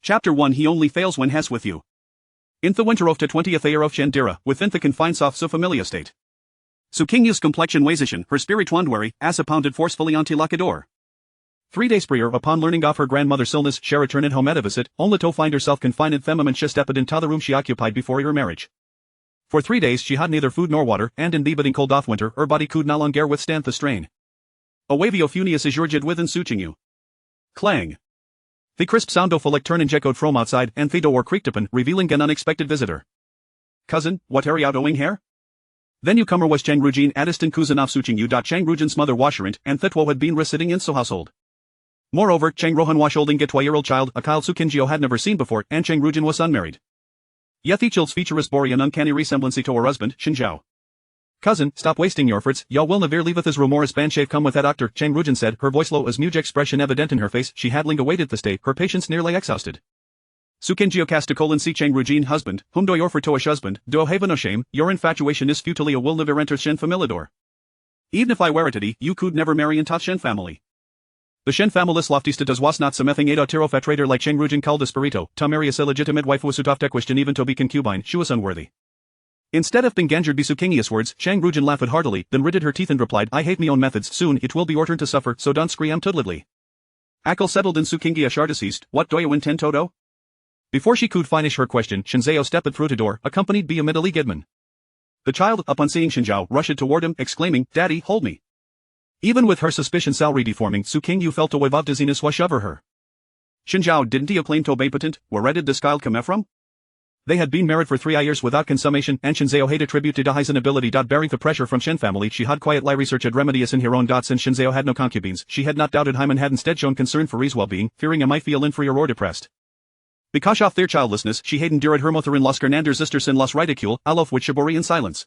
Chapter 1 He only fails when has with you. In the winter of the 20th year of Shendira, within the confines of the familiar state. So Qingyu's complexion waisishan, her spirit wandwery, as pounded forcefully onto Lacador. 3 days prior upon learning of her grandmother's illness, she returned home at a visit, only to find herself confined in and she stepped into the room she occupied before her marriage. For 3 days she had neither food nor water, and in the bidding cold of winter, her body could no longer withstand the strain. Awavio funius is urged within su Qingyu. Clang. The crisp sound of a lectern echoed from outside, and the door creaked open, revealing an unexpected visitor. Cousin, what are you out owing here? The newcomer was Chang Rujin, Addiston cousin of su Qingyu. Chang Rujin's mother washerant, and Thitwo had been residing in so household. Moreover, Chang Rohan was holding a 2-year-old child, a child su Qingyu had never seen before, and Chang Rujin was unmarried. Yet the child's features bore an uncanny resemblance to her husband, Shen Zhao. Cousin, stop wasting your efforts, y'all will never leave with his rumorous bandshave come with that doctor, Chang Rujin said, her voice low as mute expression evident in her face, she hadling awaited this day, her patience nearly exhausted. Su Qingyu cast a colon see Chang Rujin husband, whom do you offer to a husband, do have no shame, your infatuation is futilely a will never enter Shen familidor. Even if I were it, you could never marry into Shen family. The Shen family's loftista does was not something a tiro fat traitor like Chang Rujin called espirito, to marry a illegitimate wife was utofte question even to be concubine, she was unworthy. Instead of being gangered by Su Qingyu's words, Chang Rujin laughed heartily, then ritted her teeth and replied, I hate me own methods, soon it will be your turn to suffer, so don't scream tudlidly. Ackle settled in Su Qingyu shar deceased, what do you intend Todo? Before she could finish her question, Shenzao stepped through the door, accompanied by a middle-aged Gidman. The child, upon seeing Shenzao, rushed toward him, exclaiming, Daddy, hold me. Even with her suspicion salary deforming, Su Qingyu felt a wave of dizziness wash over her. Shenzao, didn't he claim to omnipotent, where did this child come from? They had been married for 3 years without consummation, and Shenzao had attributed to his inability. Bearing the pressure from Shen family, she had quietly researched remedies in her own since Shenzao had no concubines, she had not doubted him and had instead shown concern for his well-being, fearing he might feel inferior or depressed. Because of their childlessness, she had endured her mother-in-law's Gernander's sister-in law's ridicule, all of which she bore in silence.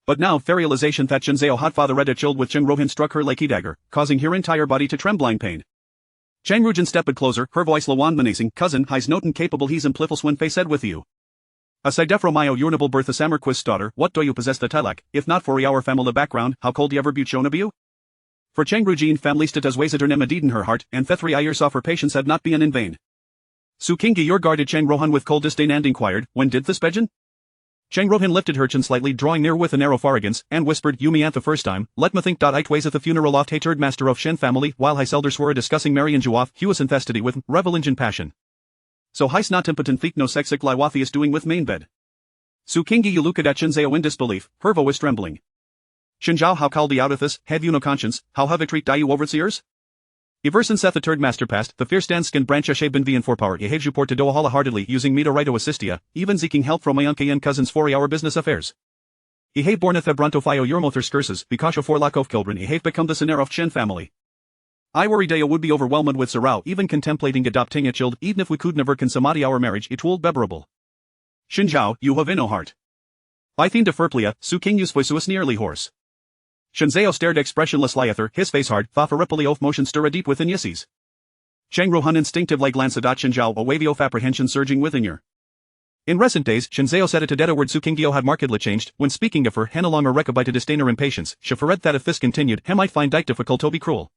But now, the realization that Shenzao had fathered a child with Cheng Rohin struck her like a dagger, causing her entire body to tremble in pain. Chang Rujin stepped closer, her voice low and menacing, cousin, he's not incapable he's impliful when face said with you. Aside from my urnable birth as Marquis' daughter, what do you possess the tilak, if not for our family background, how cold you ever be shown of you? For Chang Rujin family stood as ways at her nemadid in her heart, and the 3 years of her patience had not been in vain. Su Qingyu your guarded Chang Rohan with cold disdain and inquired, when did this begin? Chang Rohan lifted her chin slightly, drawing near with an air of arrogance, and whispered, you me at the first time, let me think. It ways at the funeral of the Third Master of Shen family, while his elders were discussing marrying Juoff, he was infested with revenge and passion. So he's not impotent think no sexic liwathi is doing with main bed. Su Qingyu looked at Shenzao in disbelief, her voice trembling. Shenzao how called out of this, have you no conscience, how have I treat you overseers? Ever since the Third Master passed, the fierce stand-skin branch have been in for power ye have you port to do wholeheartedly using me to right to assist ya, even seeking help from my uncle and cousins for our business affairs. Ye have borne a bronto fio your mother's curses, because of 4 lack of children ye have become the sinner of Shen family. I worry they would be overwhelmed with sorrow even contemplating adopting a child, even if we could never consummate our marriage it would bearable. Shenzao, you have no heart. I think de Furplia, Su Qingyu's voice was nearly hoarse. Shenzao stared expressionlessly at her, his face hard, fafaripoli of motion stir deep within Yisses. Chang Rohan instinctively glanced at Shenzao, a wave of apprehension surging within her. In recent days, Shenzao said it to word Su Qingyu had markedly changed, when speaking of her, hen along her recca by to disdain her impatience, she feared that if this continued, he might find it difficult to be cruel.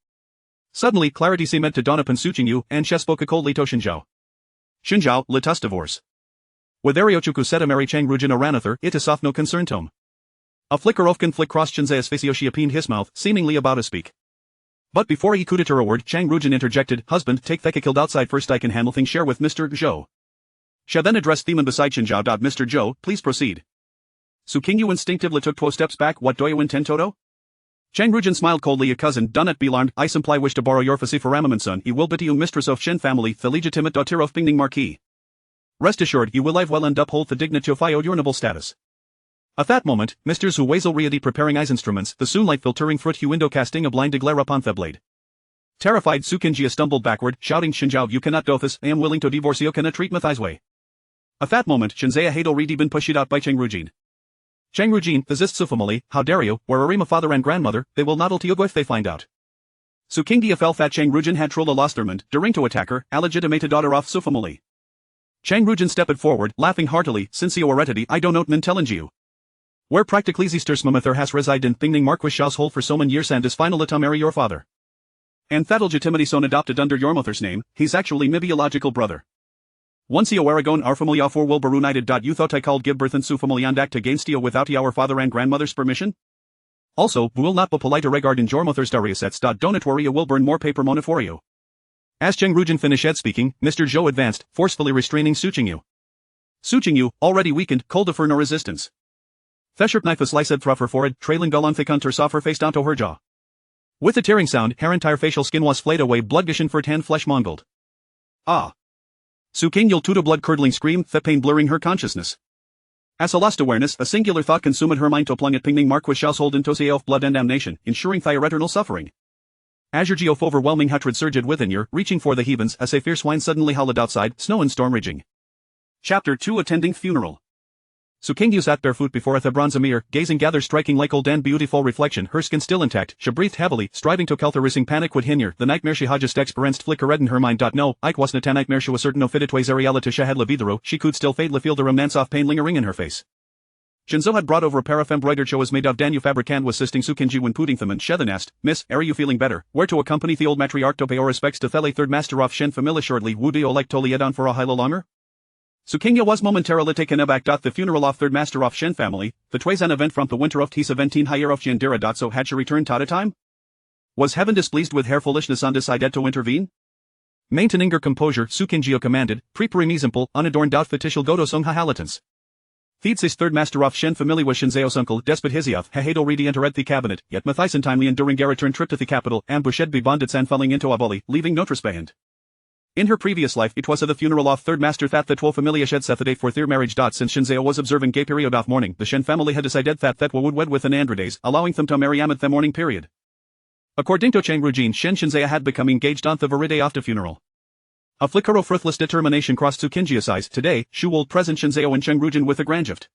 Suddenly clarity seemed to dawn upon Su Qingyu, and she spoke coldly to Shenzao. Shenzao, let us divorce. With Ariochuku said a marry Chang Rujin Aranather, it is of no concern to him. A flicker of conflict crossed Shenzao's face she appeared his mouth, seemingly about to speak. But before he could utter a word, Chang Rujin interjected, husband, take Theka killed outside first I can handle things share with Mr. Zhou. She then addressed Theman beside Shenzao. Mr. Zhou, please proceed. Su Qingyu instinctively took 2 steps back, what do you intend Todo? Chang Rujin smiled coldly a cousin, do not be alarmed, I simply wish to borrow your facade for Ramaman son, he will be you mistress of Shen family, the legitimate daughter of Bingning Marquis. Rest assured, you will live well and uphold the dignity of your honorable status. At that moment, Mr. Zhu was already preparing his instruments, the soon light filtering fruit window casting a blind glare upon the blade. Terrified, Su Qingyu stumbled backward, shouting, Shenzao, you cannot do this, I am willing to divorce you cannot treat me this way. At that moment, Shenzao had already been pushed out by Chang Rujin. Chang Rujin, physist su family, how dare you, where are my father and grandmother, they will not to you if they find out. Su Qingyu felt that Chang Rujin had truly lost their mind, daring to attack her, a legitimate daughter of su family. Chang Rujin stepped forward, laughing heartily, since you already I don't know men telling you. Where practically Zister's has resided in Bingning Marquis household for so many years and is finally to marry your father. And that legitimity son adopted under your mother's name, he's actually my biological brother. Once io Aragon our familia for will berunited. You thought I called give birth and su familiandac to gainstio without our father and grandmother's permission? Also, will not be polite regard in jormothers dariusets. Donatoria will burn more paper monoforio. As Cheng Rujan finished speaking, Mr. Zhou advanced, forcefully restraining Su Qingyu. Su Qingyu, already weakened, could offer no resistance. The sharp knife sliced through her forehead, trailing gulon thick unter saw her face onto her jaw. With a tearing sound, her entire facial skin was flayed away, blood gushing for tan flesh mangled. Ah! Su Qingyu to a blood-curdling scream, the pain blurring her consciousness. As a lost awareness, a singular thought consumed her mind to plung at pinging Marquis household into sea of blood and damnation, ensuring thy eternal suffering. Azure of overwhelming hatred surged within her, reaching for the heavens as a fierce wind suddenly howled outside, snow and storm raging. Chapter 2 Attending Funeral. Su Qingyu sat barefoot before the bronze mirror, gazing gather striking like old and beautiful reflection, her skin still intact, she breathed heavily, striving to quell the rising panic would hinder, the nightmare she had just experienced flickered in her mind. No, Ike wasn't a nightmare, she was certain of it was a reality she had lividero, she could still faintly feel the romance of pain lingering in her face. Shinzo had brought over a pair of embroidered shows made of Danu fabric and was assisting Su Qingyu when putting them in. She then asked, Miss, are you feeling better? Where to accompany the old matriarch to pay our respects to the Third Master Shen family shortly, would you like to lay on for a while longer? Su Qingyu was momentarily taken aback. The funeral of Third Master Shen family, the twas an event from the winter of T17 higher of Jindira. So had she returned to time? Was heaven displeased with her foolishness and decided to intervene? Maintaining her composure, Su Qingyu commanded, prepare me simple, unadorned outfit shall go to sung hahalatans. Theed's Third Master Shen family was Shinzeo's uncle, despot Hizioth, Hahado ready entered the cabinet, yet Mathisen timely enduring a return trip to the capital, ambushed be bonded and falling into a bully, leaving no behind. In her previous life it was at the funeral of Third Master that the 12 familia shed set the date for their marriage. Since Shinzeo was observing gay period of mourning, the Shen family had decided that would wed within Andrades, allowing them to marry amid the mourning period. According to Cheng Rujin, Shen Shinzea had become engaged on the very day of the funeral. A flicker of ruthless determination crossed Su Qingyu's eyes. Today, Shu will present Shinzeo and Cheng Rujin with a grand gift.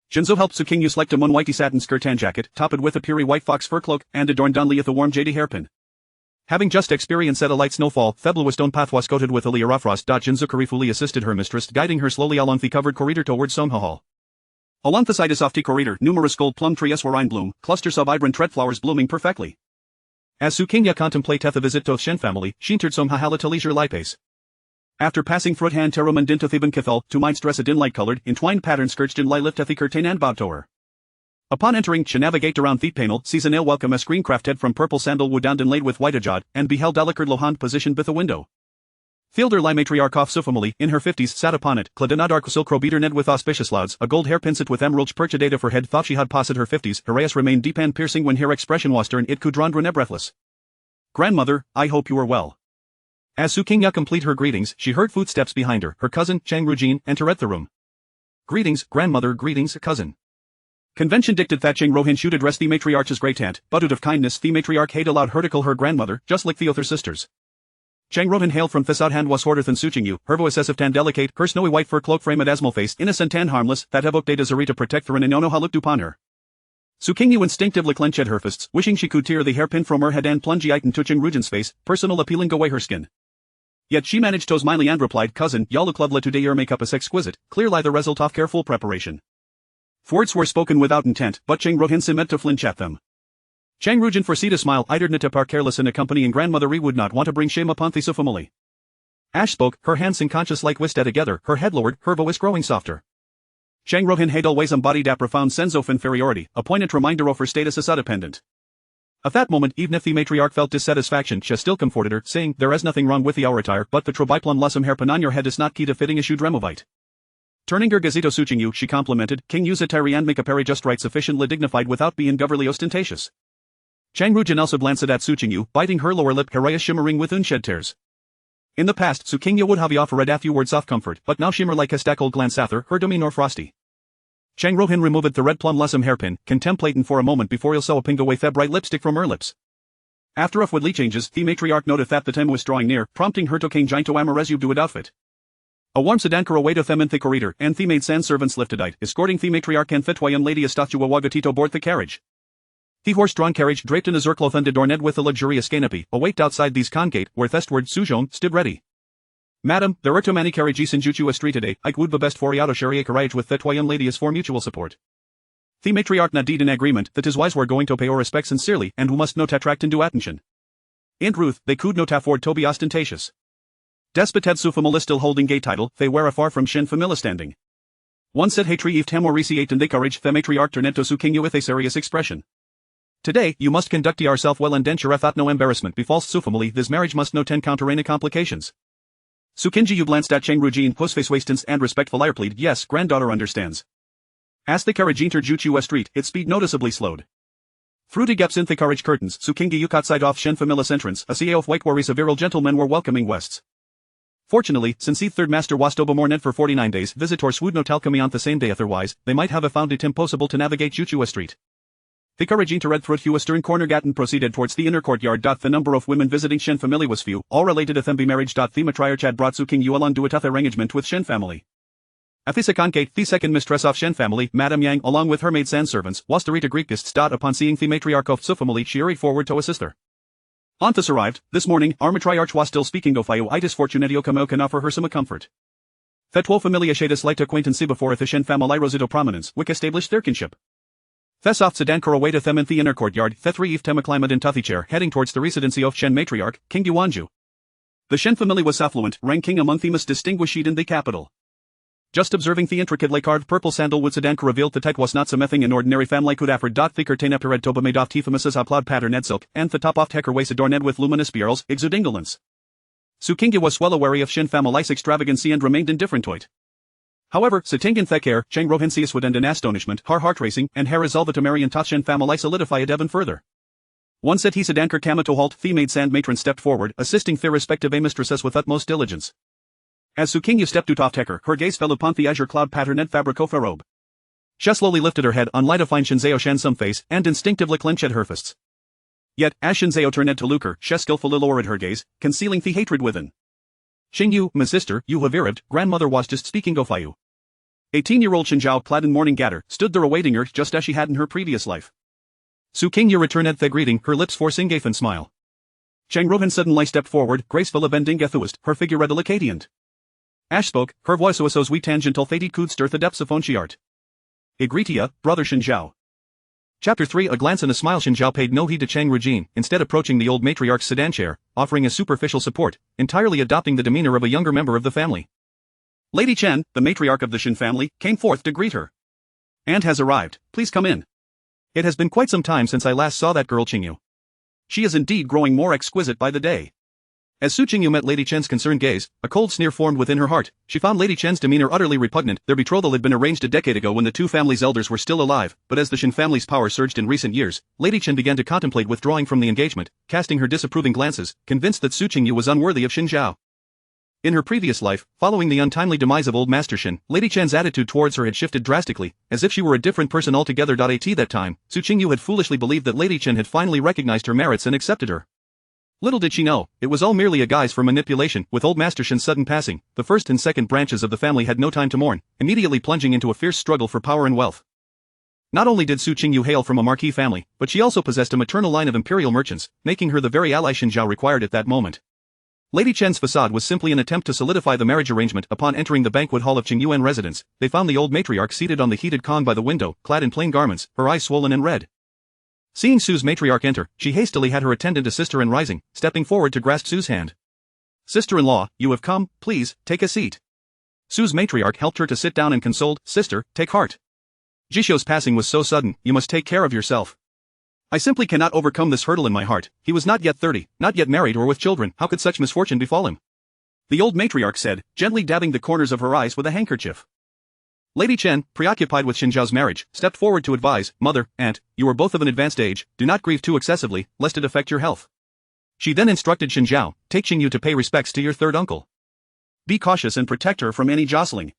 Shinzo helped Su Qingyu select a whitey satin skirt and jacket, topped with a peery white fox fur cloak, and adorned only with a warm jade hairpin. Having just experienced a light snowfall, Theblu's stone path was coated with a layer of frost. Jinzu carefully assisted her mistress, guiding her slowly along the covered corridor towards Songha Hall. Along the side of the corridor, numerous gold plum trees were in bloom, clusters of vibrant red flowers blooming perfectly. As Su Qingyu contemplated the visit to the Shen family, she entered Songha Hall at a leisurely pace. After passing fruit hand Teruman into Theban Kithal, two minds dressed in light-colored, entwined pattern skirts in light lift the curtain and bowed to her. Upon entering, she navigate around the panel, sees an ill welcome a screen crafted from purple sandalwood and inlaid with white ajad, and beheld delicate Lohan positioned with a window. Fielder Lai matriarch of Sufamily, in her 50s, sat upon it, clad in a dark silk robe ned with auspicious lauds, a gold hair pincet with emerald perchadate of her head. Thought she had passed her 50s, her eyes remained deep and piercing when her expression was stern. It could render breathless. Grandmother, I hope you are well. As Su Qingyu completed her greetings, she heard footsteps behind her. Her cousin, Cheng Rujin, entered the room. Greetings, grandmother. Greetings, cousin. Convention dictated that Cheng Rohin should address the matriarch's great aunt, but out of kindness the matriarch had allowed her to call her grandmother, just like the other sisters. Cheng Rohin hailed from facade hand was shorter than Su Qingyu, her voice excessive and delicate, her snowy white fur cloak framed asmal face, innocent and harmless, that evoked a desire to protect her and no how looked upon her. Su Qingyu instinctively clenched her fists, wishing she could tear the hairpin from her head and plunge it into Cheng Rujin's face, personal appealing away her skin. Yet she managed to smile and replied, cousin, y'all look lovely today, your makeup is exquisite, clearly the result of careful preparation. Words were spoken without intent, but Cheng Rohin meant to flinch at them. Cheng Rujin foreseed a smile, either to par careless in accompanying grandmother would not want to bring shame upon the family. Ash spoke, her hands unconscious like wisted together, her head lowered, her voice growing softer. Cheng Rohin had always embodied a profound sense of inferiority, a poignant reminder of her status as a dependent. At that moment, even if the matriarch felt dissatisfaction, she still comforted her, saying, there is nothing wrong with the attire, but the trobiplum lusum hairpin on your head is not key to fitting a shoe dremovite. Turning her gazito Su Qingyu, she complimented, Qingyu's attire and make appear just right, sufficiently dignified without being overly ostentatious. Cheng Rujin also glanced at Su Qingyu, biting her lower lip, her eyes shimmering with unshed tears. In the past, Su Qingyu would have offered a few words of comfort, but now shimmer like a stackled glance at her demeanor frosty. Cheng Rohin removed the red plum lusum hairpin, contemplating for a moment before he'll sew ping away the bright lipstick from her lips. After a woodly changes, the matriarch noted that the time was drawing near, prompting her to change into a more resumed outfit. A warm sedan car awaited them in the corridor, and the maid and servants lifted it, escorting the matriarch and Fitwayan lady Estatua Wagatito board the carriage. The horse-drawn carriage draped in a zircloth and adorned with a luxurious canopy, awaited outside the concgate, where thestward Suzhong stood ready. Madam, there are too many carriages in Juchu street today, I would be best for auto share a carriage with Fitwayan lady is for mutual support. The matriarch nodded in agreement that his wives were going to pay our respects sincerely and who must not attract undue attention. In truth, they could not afford to be ostentatious. Despotet su family still holding gay title, they were far from Shen family standing. One said hey trieved tamoriciate and they courage the matriarch ternento su Qingyu with a serious expression. Today, you must conduct yourself well and denture thought no embarrassment befalls su family this marriage must no ten counterraina complications. Su Qingyu glanced at Cheng Rujin postface wastance and respectful plead yes granddaughter understands. As the carriage entered Juchu Street, its speed noticeably slowed. Through the gaps in the carriage curtains, Su Qingyu caught sight of Shen family's entrance, a sea of white worries of virile gentlemen were welcoming wests. Fortunately, since the third master was Obamornet for 49 days, visitors would not tell come on the same day otherwise, they might have found it impossible to navigate Juchu Street. The carriage entered through a stern corner gate and proceeded towards the inner courtyard. The number of women visiting Shen family was few, all related to them be marriage. The matriarch had brought Su Qingyu along to a arrangement with Shen family. At the second gate, the second mistress of Shen family, Madam Yang, along with her maids and servants, was to read a Greek guests. Upon seeing the matriarch of Su family, she hurried forward to assist her. Anthus arrived. This morning, our matriarch was still speaking of you itis fortunatio como can offer her some comfort. Fetwo familia shadis light acquaintance before the Shen family rosito prominence, which established their kinship. Thesoft sedankar away to them in the inner courtyard, Thethri eve temaclimate in Tuthi chair, heading towards the residency of Shen matriarch, Qingyu Wanju. The Shen family was affluent, ranking among the most distinguished in the capital. Just observing the intricately carved purple sandalwood sedanka revealed the type was not something an ordinary family could afford. Thicker tenepered toba made off tifamus's applaud patterned silk, and the top off hecker waist adorned with luminous spirals, exuding indolence. Su Qingyu was well aware of Shen family's extravagancy and remained indifferent to it. However, Sitingan Thekar, Cheng Rohensius would end in astonishment, her heart racing, and her resolve to marry and touch Shen family solidify it even further. One said he sedankar kama to halt, the maid sand matron stepped forward, assisting their respective mistresses with utmost diligence. As Su Qingyu stepped out of Tecker, her gaze fell upon the azure cloud patterned fabricofa robe. She slowly lifted her head on light of fine Shinzeo Shen's face, and instinctively clenched her fists. Yet, as Shinzeo turned to look her, she skillfully lowered her gaze, concealing the hatred within. Qingyu, my sister, you have arrived, grandmother was just speaking of you. 18-year-old Shinzhao, clad in mourning gatter, stood there awaiting her just as she had in her previous life. Su Qingyu returned the greeting, her lips forcing a fin smile. Cheng Rohan suddenly stepped forward, graceful bending ethuist, her figure redelicatant. Ash spoke, her voice was so sweet tangential that it could stir the depths of Onchiart. Igritia, brother Shinzhao. Chapter 3 A glance and a smile. Shinzhao paid no heed to Cheng Rujin, instead approaching the old matriarch's sedan chair, offering a superficial support, entirely adopting the demeanor of a younger member of the family. Lady Chen, the matriarch of the Shen family, came forth to greet her. Aunt has arrived, please come in. It has been quite some time since I last saw that girl Qingyu. She is indeed growing more exquisite by the day. As Su Qingyu met Lady Chen's concerned gaze, a cold sneer formed within her heart. She found Lady Chen's demeanor utterly repugnant. Their betrothal had been arranged a decade ago when the two families' elders were still alive, but as the Shen family's power surged in recent years, Lady Chen began to contemplate withdrawing from the engagement, casting her disapproving glances, convinced that Su Qingyu was unworthy of Shinzhao. In her previous life, following the untimely demise of old Master Shen, Lady Chen's attitude towards her had shifted drastically, as if she were a different person altogether. At that time, Su Qingyu had foolishly believed that Lady Chen had finally recognized her merits and accepted her. Little did she know, it was all merely a guise for manipulation. With old Master Shen's sudden passing, the first and second branches of the family had no time to mourn, immediately plunging into a fierce struggle for power and wealth. Not only did Su Qingyu hail from a Marquis family, but she also possessed a maternal line of imperial merchants, making her the very ally Shinzhao required at that moment. Lady Chen's facade was simply an attempt to solidify the marriage arrangement. Upon entering the banquet hall of Qingyuan residence, they found the old matriarch seated on the heated kong by the window, clad in plain garments, her eyes swollen and red. Seeing Su's matriarch enter, she hastily had her attendant assist her in rising, stepping forward to grasp Su's hand. Sister-in-law, you have come, please, take a seat. Su's matriarch helped her to sit down and consoled, sister, take heart. Jisho's passing was so sudden, you must take care of yourself. I simply cannot overcome this hurdle in my heart. He was not yet 30, not yet married or with children, how could such misfortune befall him? The old matriarch said, gently dabbing the corners of her eyes with a handkerchief. Lady Chen, preoccupied with Shinzhao's marriage, stepped forward to advise, Mother, Aunt, you are both of an advanced age, do not grieve too excessively, lest it affect your health. She then instructed Shinzhao, take Qingyu to pay respects to your third uncle. Be cautious and protect her from any jostling.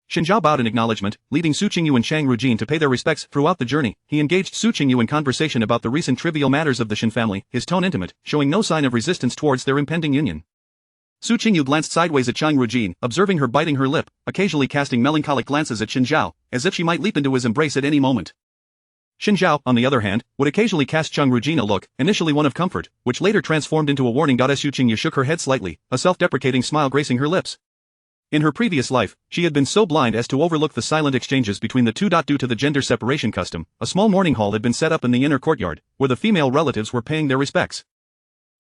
Shinzhao bowed in acknowledgement, leading Su Qingyu and Cheng Rujin to pay their respects. Throughout the journey, he engaged Su Qingyu in conversation about the recent trivial matters of the Shen family, his tone intimate, showing no sign of resistance towards their impending union. Su Qingyu glanced sideways at Cheng Rujin, observing her biting her lip, occasionally casting melancholic glances at Shinzhao, as if she might leap into his embrace at any moment. Shinzhao, on the other hand, would occasionally cast Cheng Rujin a look, initially one of comfort, which later transformed into a warning. As Su Qingyu shook her head slightly, a self-deprecating smile gracing her lips. In her previous life, she had been so blind as to overlook the silent exchanges between the two. Due to the gender separation custom, a small mourning hall had been set up in the inner courtyard, where the female relatives were paying their respects.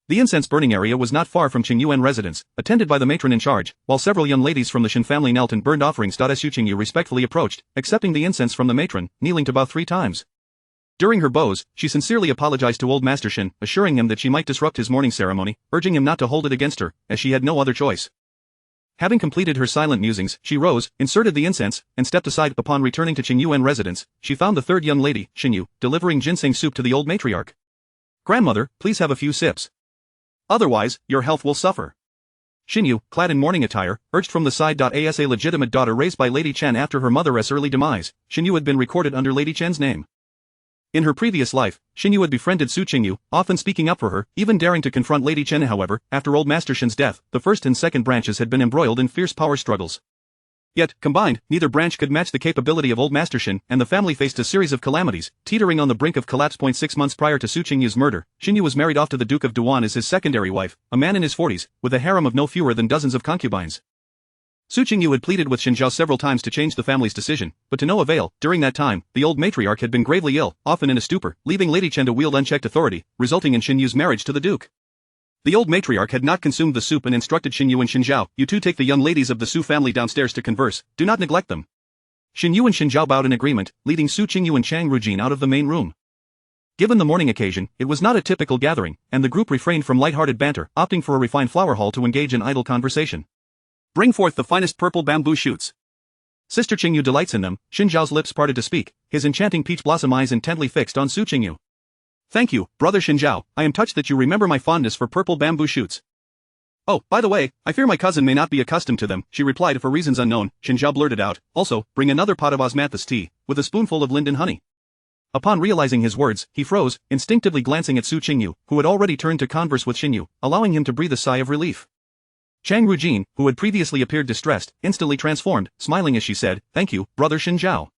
The incense-burning area was not far from Qingyu residence, attended by the matron in charge, while several young ladies from the Shen family knelt and burned offerings. As Qingyu respectfully approached, accepting the incense from the matron, kneeling to bow 3 times. During her bows, she sincerely apologized to Old Master Shen, assuring him that she might disrupt his morning ceremony, urging him not to hold it against her, as she had no other choice. Having completed her silent musings, she rose, inserted the incense, and stepped aside. Upon returning to Qingyu residence, she found the third young lady, Qingyu, delivering ginseng soup to the old matriarch. "Grandmother, please have a few sips. Otherwise, your health will suffer." Qingyu, clad in mourning attire, urged from the side. As a legitimate daughter raised by Lady Chen after her mother's early demise, Qingyu had been recorded under Lady Chen's name. In her previous life, Qingyu had befriended Su Qingyu, often speaking up for her, even daring to confront Lady Chen. However, after Old Master Shen's death, the first and second branches had been embroiled in fierce power struggles. Yet, combined, neither branch could match the capability of Old Master Shen, and the family faced a series of calamities, teetering on the brink of collapse. 6 months prior to Su Qingyu's murder, Qingyu was married off to the Duke of Duan as his secondary wife, a man in his 40s, with a harem of no fewer than dozens of concubines. Su Qingyu had pleaded with Shen Zhao several times to change the family's decision, but to no avail. During that time, the old matriarch had been gravely ill, often in a stupor, leaving Lady Chen to wield unchecked authority, resulting in Qinyu's marriage to the Duke. The old matriarch had not consumed the soup and instructed Qingyu and Shen Zhao, "You two take the young ladies of the Su family downstairs to converse, do not neglect them." Qingyu and Shen Zhao bowed in agreement, leading Su Qingyu and Chang Rujin out of the main room. Given the morning occasion, it was not a typical gathering, and the group refrained from light-hearted banter, opting for a refined flower hall to engage in idle conversation. "Bring forth the finest purple bamboo shoots. Sister Qingyu delights in them." Shen Zhao's lips parted to speak, his enchanting peach blossom eyes intently fixed on Su Qingyu. "Thank you, brother Shen Zhao, I am touched that you remember my fondness for purple bamboo shoots. Oh, by the way, I fear my cousin may not be accustomed to them," she replied for reasons unknown. Shen Zhao blurted out, "Also, bring another pot of osmanthus tea, with a spoonful of linden honey." Upon realizing his words, he froze, instinctively glancing at Su Qingyu, who had already turned to converse with Qingyu, allowing him to breathe a sigh of relief. Chang Rujin, who had previously appeared distressed, instantly transformed, smiling as she said, "Thank you, brother Shen Zhao."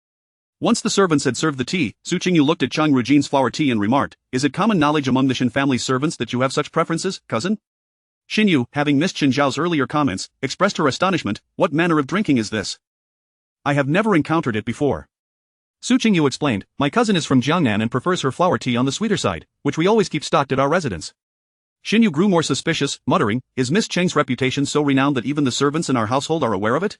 Once the servants had served the tea, Su Qingyu looked at Chang Rujin's flower tea and remarked, "Is it common knowledge among the Shen family's servants that you have such preferences, cousin?" Qingyu, having missed Shen Zhao's earlier comments, expressed her astonishment. "What manner of drinking is this? I have never encountered it before." Su Qingyu explained, "My cousin is from Jiangnan and prefers her flower tea on the sweeter side, which we always keep stocked at our residence." Qingyu grew more suspicious, muttering, "Is Miss Cheng's reputation so renowned that even the servants in our household are aware of it?"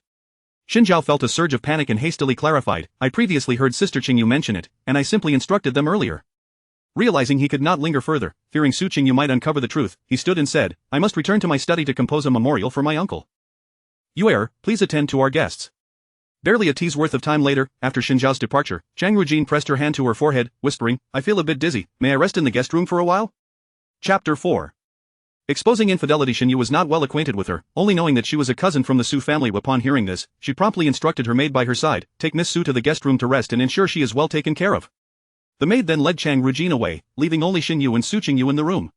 Shen Zhao felt a surge of panic and hastily clarified, "I previously heard Sister Qingyu mention it, and I simply instructed them earlier." Realizing he could not linger further, fearing Su Qingyu might uncover the truth, he stood and said, "I must return to my study to compose a memorial for my uncle. Yuer, please attend to our guests." Barely a tea's worth of time later, after Shen Zhao's departure, Chang Rujin pressed her hand to her forehead, whispering, "I feel a bit dizzy, may I rest in the guest room for a while?" Chapter 4. Exposing infidelity. Qingyu was not well acquainted with her, only knowing that she was a cousin from the Su family. Upon hearing this, she promptly instructed her maid by her side, "Take Miss Su to the guest room to rest and ensure she is well taken care of." The maid then led Chang Rujin away, leaving only Qingyu and Su Qingyu in the room.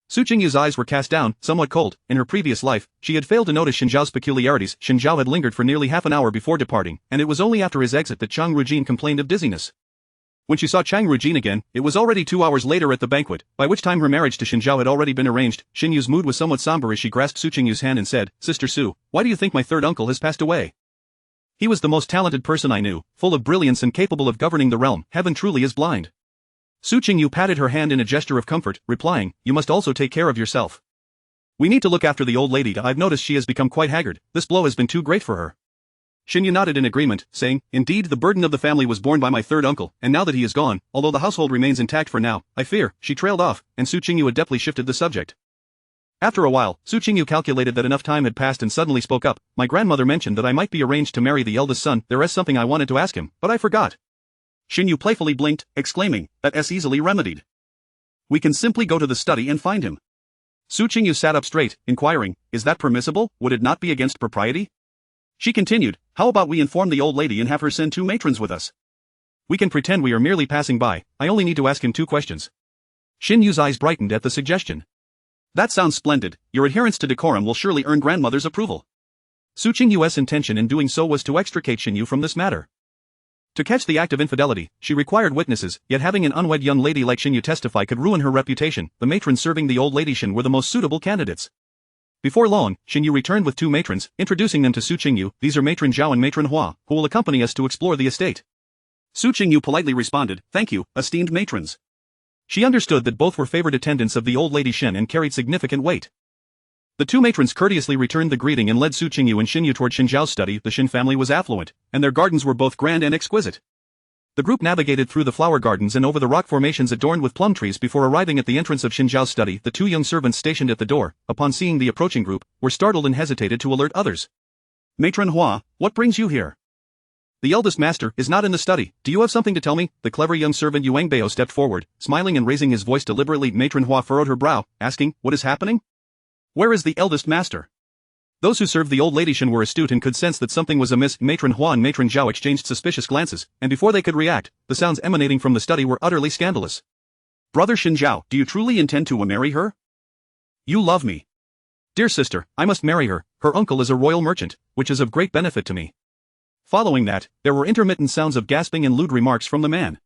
Su Qingyu's eyes were cast down, somewhat cold. In her previous life, she had failed to notice Shen Zhao's peculiarities. Shen Zhao had lingered for nearly half an hour before departing, and it was only after his exit that Chang Rujin complained of dizziness. When she saw Chang Rujin again, it was already 2 hours later at the banquet, by which time her marriage to Shen Zhao had already been arranged. Qinyu's mood was somewhat somber as she grasped Su Qingyu's hand and said, "Sister Su, why do you think my third uncle has passed away? He was the most talented person I knew, full of brilliance and capable of governing the realm. Heaven truly is blind." Su Qingyu patted her hand in a gesture of comfort, replying, "You must also take care of yourself. We need to look after the old lady. I've noticed she has become quite haggard. This blow has been too great for her." Qingyu nodded in agreement, saying, "Indeed, the burden of the family was borne by my third uncle, and now that he is gone, although the household remains intact for now, I fear," she trailed off, and Su Qingyu adeptly shifted the subject. After a while, Su Qingyu calculated that enough time had passed and suddenly spoke up, "My grandmother mentioned that I might be arranged to marry the eldest son. There is something I wanted to ask him, but I forgot." Qingyu playfully blinked, exclaiming, "That's easily remedied. We can simply go to the study and find him." Su Qingyu sat up straight, inquiring, "Is that permissible? Would it not be against propriety?" She continued, "How about we inform the old lady and have her send 2 matrons with us? We can pretend we are merely passing by. I only need to ask him 2 questions. Qinyu's eyes brightened at the suggestion. "That sounds splendid. Your adherence to decorum will surely earn grandmother's approval." Su Qingyu's intention in doing so was to extricate Qingyu from this matter. To catch the act of infidelity, she required witnesses, yet having an unwed young lady like Qingyu testify could ruin her reputation. The matrons serving the old lady Shen were the most suitable candidates. Before long, Qingyu returned with 2 matrons, introducing them to Su Qingyu. "These are Matron Zhao and Matron Hua, who will accompany us to explore the estate." Su Qingyu politely responded, "Thank you, esteemed matrons. She understood that both were favored attendants of the old lady Shen and carried significant weight. The two matrons courteously returned the greeting and led Su Qingyu and Qingyu toward Shen Zhao's study. The Shen family was affluent, and their gardens were both grand and exquisite. The group navigated through the flower gardens and over the rock formations adorned with plum trees before arriving at the entrance of Shen Zhao's study. The two young servants stationed at the door, upon seeing the approaching group, were startled and hesitated to alert others. "Matron Hua, what brings you here? The eldest master is not in the study. Do you have something to tell me?" The clever young servant Yuang Bao stepped forward, smiling and raising his voice deliberately. Matron Hua furrowed her brow, asking, "What is happening? Where is the eldest master?" Those who served the old lady Shen were astute and could sense that something was amiss. Matron Hua and Matron Zhao exchanged suspicious glances, and before they could react, the sounds emanating from the study were utterly scandalous. "Brother Shen Zhao, do you truly intend to marry her? You love me. Dear sister, I must marry her. Her uncle is a royal merchant, which is of great benefit to me." Following that, there were intermittent sounds of gasping and lewd remarks from the man.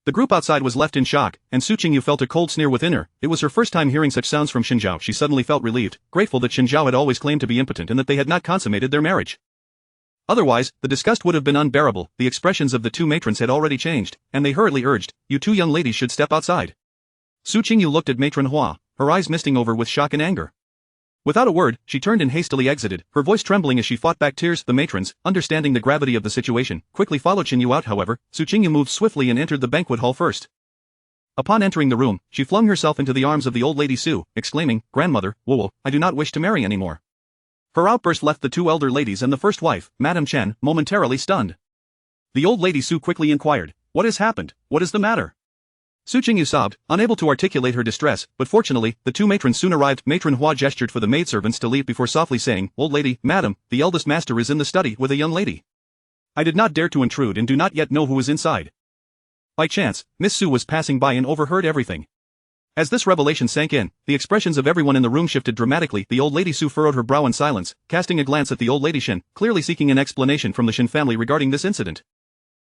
The group outside was left in shock, and Su Qingyu felt a cold sneer within her. It was her first time hearing such sounds from Shen Zhao. She suddenly felt relieved, grateful that Shen Zhao had always claimed to be impotent and that they had not consummated their marriage. Otherwise, the disgust would have been unbearable. The expressions of the two matrons had already changed, and they hurriedly urged, "You two young ladies should step outside." Su Qingyu looked at Matron Hua, her eyes misting over with shock and anger. Without a word, she turned and hastily exited, her voice trembling as she fought back tears. The matrons, understanding the gravity of the situation, quickly followed Qingyu out. However, Su Qingyu moved swiftly and entered the banquet hall first. Upon entering the room, she flung herself into the arms of the old lady Su, exclaiming, "Grandmother, Wu, I do not wish to marry anymore." Her outburst left the two elder ladies and the first wife, Madam Shen, momentarily stunned. The old lady Su quickly inquired, "What has happened? What is the matter?" Su Qingyu sobbed, unable to articulate her distress, but fortunately, the two matrons soon arrived. Matron Hua gestured for the maidservants to leave before softly saying, "Old lady, madam, the eldest master is in the study with a young lady. I did not dare to intrude and do not yet know who is inside." By chance, Miss Su was passing by and overheard everything. As this revelation sank in, the expressions of everyone in the room shifted dramatically. The old lady Su furrowed her brow in silence, casting a glance at the old lady Shen, clearly seeking an explanation from the Shen family regarding this incident.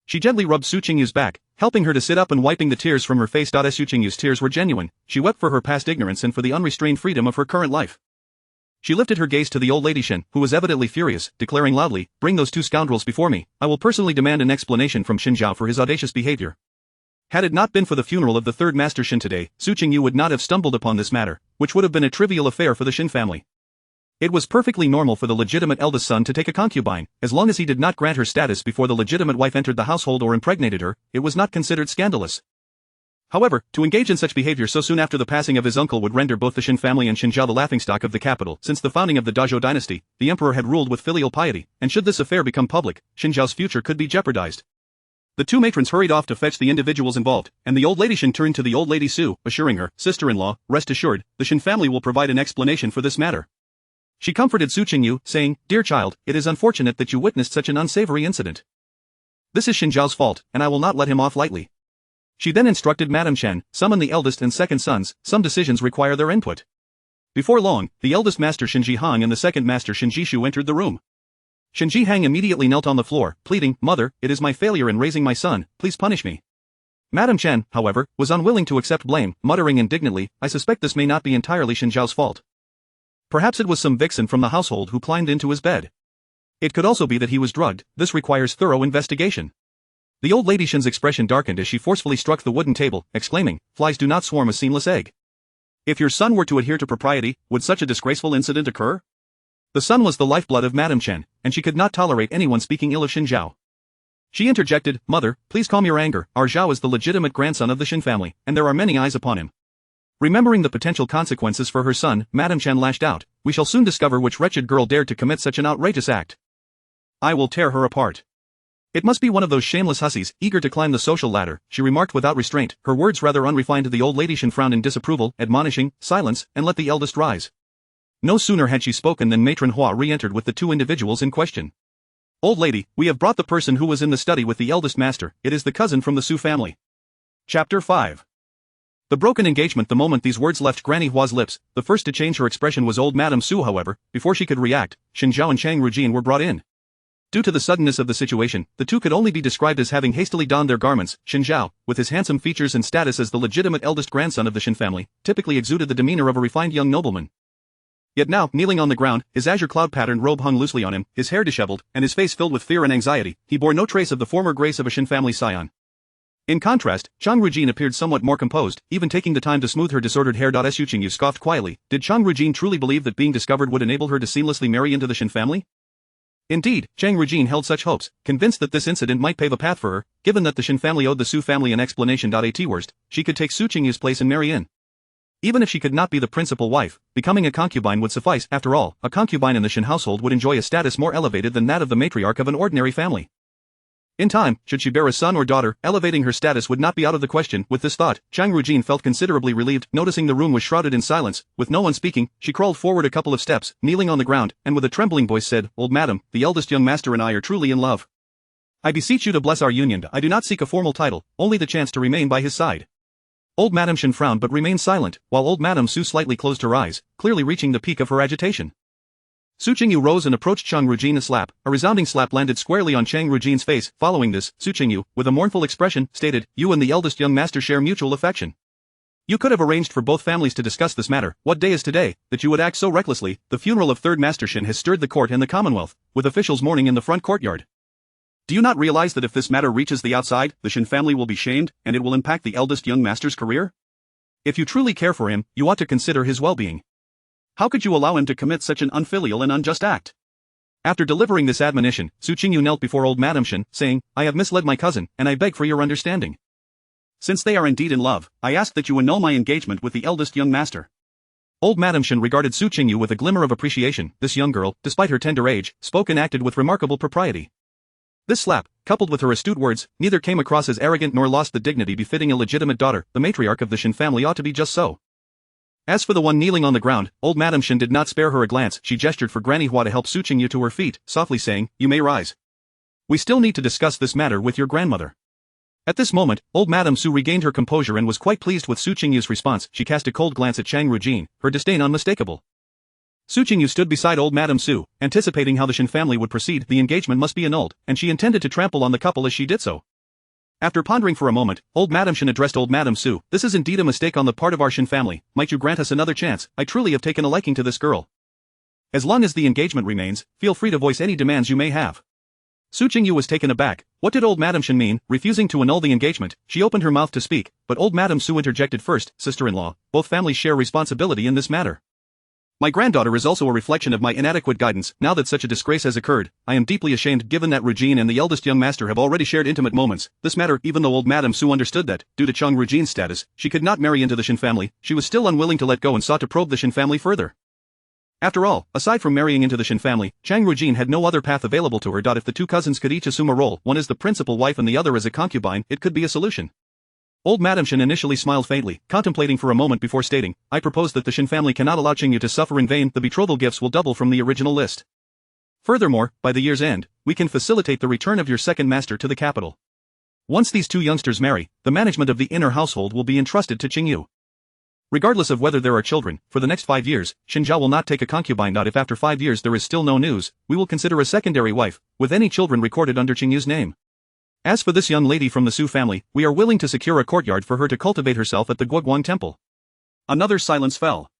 She gently rubbed Su Qingyu's back, helping her to sit up and wiping the tears from her face. As Su Qingyu's tears were genuine, she wept for her past ignorance and for the unrestrained freedom of her current life. She lifted her gaze to the old lady Shen, who was evidently furious, declaring loudly, "Bring those two scoundrels before me. I will personally demand an explanation from Shen Zhao for his audacious behavior." Had it not been for the funeral of the third Master Shen today, Su Qingyu would not have stumbled upon this matter, which would have been a trivial affair for the Shen family. It was perfectly normal for the legitimate eldest son to take a concubine, as long as he did not grant her status before the legitimate wife entered the household or impregnated her. It was not considered scandalous. However, to engage in such behavior so soon after the passing of his uncle would render both the Shen family and Shen Zhao the laughingstock of the capital. Since the founding of the Dazhou dynasty, the emperor had ruled with filial piety, and should this affair become public, Shen Zhao's future could be jeopardized. The two matrons hurried off to fetch the individuals involved, and the old lady Shen turned to the old lady Su, assuring her, "Sister-in-law, rest assured, the Shen family will provide an explanation for this matter." She comforted Su Qingyu, saying, "Dear child, it is unfortunate that you witnessed such an unsavory incident. This is Shen Zhao's fault, and I will not let him off lightly." She then instructed Madam Shen, "Summon the eldest and second sons, some decisions require their input." Before long, the eldest master Shen Zhihang and the second master Shen Zhishu entered the room. Shen Zhihang immediately knelt on the floor, pleading, "Mother, it is my failure in raising my son, please punish me." Madam Shen, however, was unwilling to accept blame, muttering indignantly, "I suspect this may not be entirely Shen Zhao's fault. Perhaps it was some vixen from the household who climbed into his bed. It could also be that he was drugged. This requires thorough investigation." The old lady Shen's expression darkened as she forcefully struck the wooden table, exclaiming, "Flies do not swarm a seamless egg. If your son were to adhere to propriety, would such a disgraceful incident occur?" The son was the lifeblood of Madam Shen, and she could not tolerate anyone speaking ill of Shen Zhao. She interjected, "Mother, please calm your anger. Our Zhao is the legitimate grandson of the Shen family, and there are many eyes upon him." Remembering the potential consequences for her son, Madam Shen lashed out, "We shall soon discover which wretched girl dared to commit such an outrageous act. I will tear her apart. It must be one of those shameless hussies, eager to climb the social ladder," she remarked without restraint, her words rather unrefined. The old lady Shen frowned in disapproval, admonishing, "Silence, and let the eldest rise." No sooner had she spoken than Matron Hua re-entered with the two individuals in question. "Old lady, we have brought the person who was in the study with the eldest master. It is the cousin from the Su family." Chapter 5. The broken engagement. The moment these words left Granny Hua's lips, the first to change her expression was old Madame Su. However, before she could react, Shen Zhao and Chang Rujin were brought in. Due to the suddenness of the situation, the two could only be described as having hastily donned their garments. Shen Zhao, with his handsome features and status as the legitimate eldest grandson of the Shen family, typically exuded the demeanor of a refined young nobleman. Yet now, kneeling on the ground, his azure cloud-patterned robe hung loosely on him, his hair disheveled, and his face filled with fear and anxiety, he bore no trace of the former grace of a Shen family scion. In contrast, Chang Rujin appeared somewhat more composed, even taking the time to smooth her disordered hair. Su Qingyu scoffed quietly. Did Chang Rujin truly believe that being discovered would enable her to seamlessly marry into the Shen family? Indeed, Chang Rujin held such hopes, convinced that this incident might pave a path for her, given that the Shen family owed the Su family an explanation. At worst, she could take Su Qingyu's place and marry in. Even if she could not be the principal wife, becoming a concubine would suffice. After all, a concubine in the Shen household would enjoy a status more elevated than that of the matriarch of an ordinary family. In time, should she bear a son or daughter, elevating her status would not be out of the question. With this thought, Chang Rujin felt considerably relieved. Noticing the room was shrouded in silence, with no one speaking, she crawled forward a couple of steps, kneeling on the ground, and with a trembling voice said, "Old madam, the eldest young master and I are truly in love. I beseech you to bless our union. I do not seek a formal title, only the chance to remain by his side." Old Madam Shen frowned but remained silent, while old Madam Su slightly closed her eyes, clearly reaching the peak of her agitation. Su Qingyu rose and approached Chang Rujin. A slap, a resounding slap landed squarely on Chang Rujin's face. Following this, Su Qingyu, with a mournful expression, stated, "You and the eldest young master share mutual affection. You could have arranged for both families to discuss this matter. What day is today, that you would act so recklessly? The funeral of Third Master Shen has stirred the court and the Commonwealth, with officials mourning in the front courtyard. Do you not realize that if this matter reaches the outside, the Shen family will be shamed, and it will impact the eldest young master's career? If you truly care for him, you ought to consider his well-being. How could you allow him to commit such an unfilial and unjust act?" After delivering this admonition, Su Qingyu knelt before old Madam Shen, saying, "I have misled my cousin, and I beg for your understanding. Since they are indeed in love, I ask that you annul my engagement with the eldest young master." Old Madam Shen regarded Su Qingyu with a glimmer of appreciation. This young girl, despite her tender age, spoke and acted with remarkable propriety. This slap, coupled with her astute words, neither came across as arrogant nor lost the dignity befitting a legitimate daughter. The matriarch of the Shen family ought to be just so. As for the one kneeling on the ground, old Madam Shen did not spare her a glance. She gestured for Granny Hua to help Su Qingyu to her feet, softly saying, "You may rise. We still need to discuss this matter with your grandmother." At this moment, old Madam Su regained her composure and was quite pleased with Su Qingyu's response. She cast a cold glance at Chang Rujin, her disdain unmistakable. Su Qingyu stood beside old Madam Su, anticipating how the Shen family would proceed. The engagement must be annulled, and she intended to trample on the couple as she did so. After pondering for a moment, old Madam Shen addressed old Madam Su. "This is indeed a mistake on the part of our Shen family. Might you grant us another chance? I truly have taken a liking to this girl. As long as the engagement remains, feel free to voice any demands you may have." Su Qingyu was taken aback. What did old Madam Shen mean, refusing to annul the engagement? She opened her mouth to speak, but old Madam Su interjected first. "Sister-in-law, both families share responsibility in this matter. My granddaughter is also a reflection of my inadequate guidance. Now that such a disgrace has occurred, I am deeply ashamed. Given that Rujin and the eldest young master have already shared intimate moments, this matter, even though old Madam Su understood that, due to Chang Rujin's status, she could not marry into the Shen family, she was still unwilling to let go and sought to probe the Shen family further. After all, aside from marrying into the Shen family, Chang Rujin had no other path available to her. If the two cousins could each assume a role, one as the principal wife and the other as a concubine, it could be a solution. Old Madam Shen initially smiled faintly, contemplating for a moment before stating, "I propose that the Shen family cannot allow Qingyu to suffer in vain. The betrothal gifts will double from the original list. Furthermore, by the year's end, we can facilitate the return of your second master to the capital. Once these two youngsters marry, the management of the inner household will be entrusted to Qingyu. Regardless of whether there are children, for the next 5 years, Shenjiao will not take a concubine. If after 5 years there is still no news, we will consider a secondary wife, with any children recorded under Qingyu's name. As for this young lady from the Su family, we are willing to secure a courtyard for her to cultivate herself at the Guoguang temple." Another silence fell.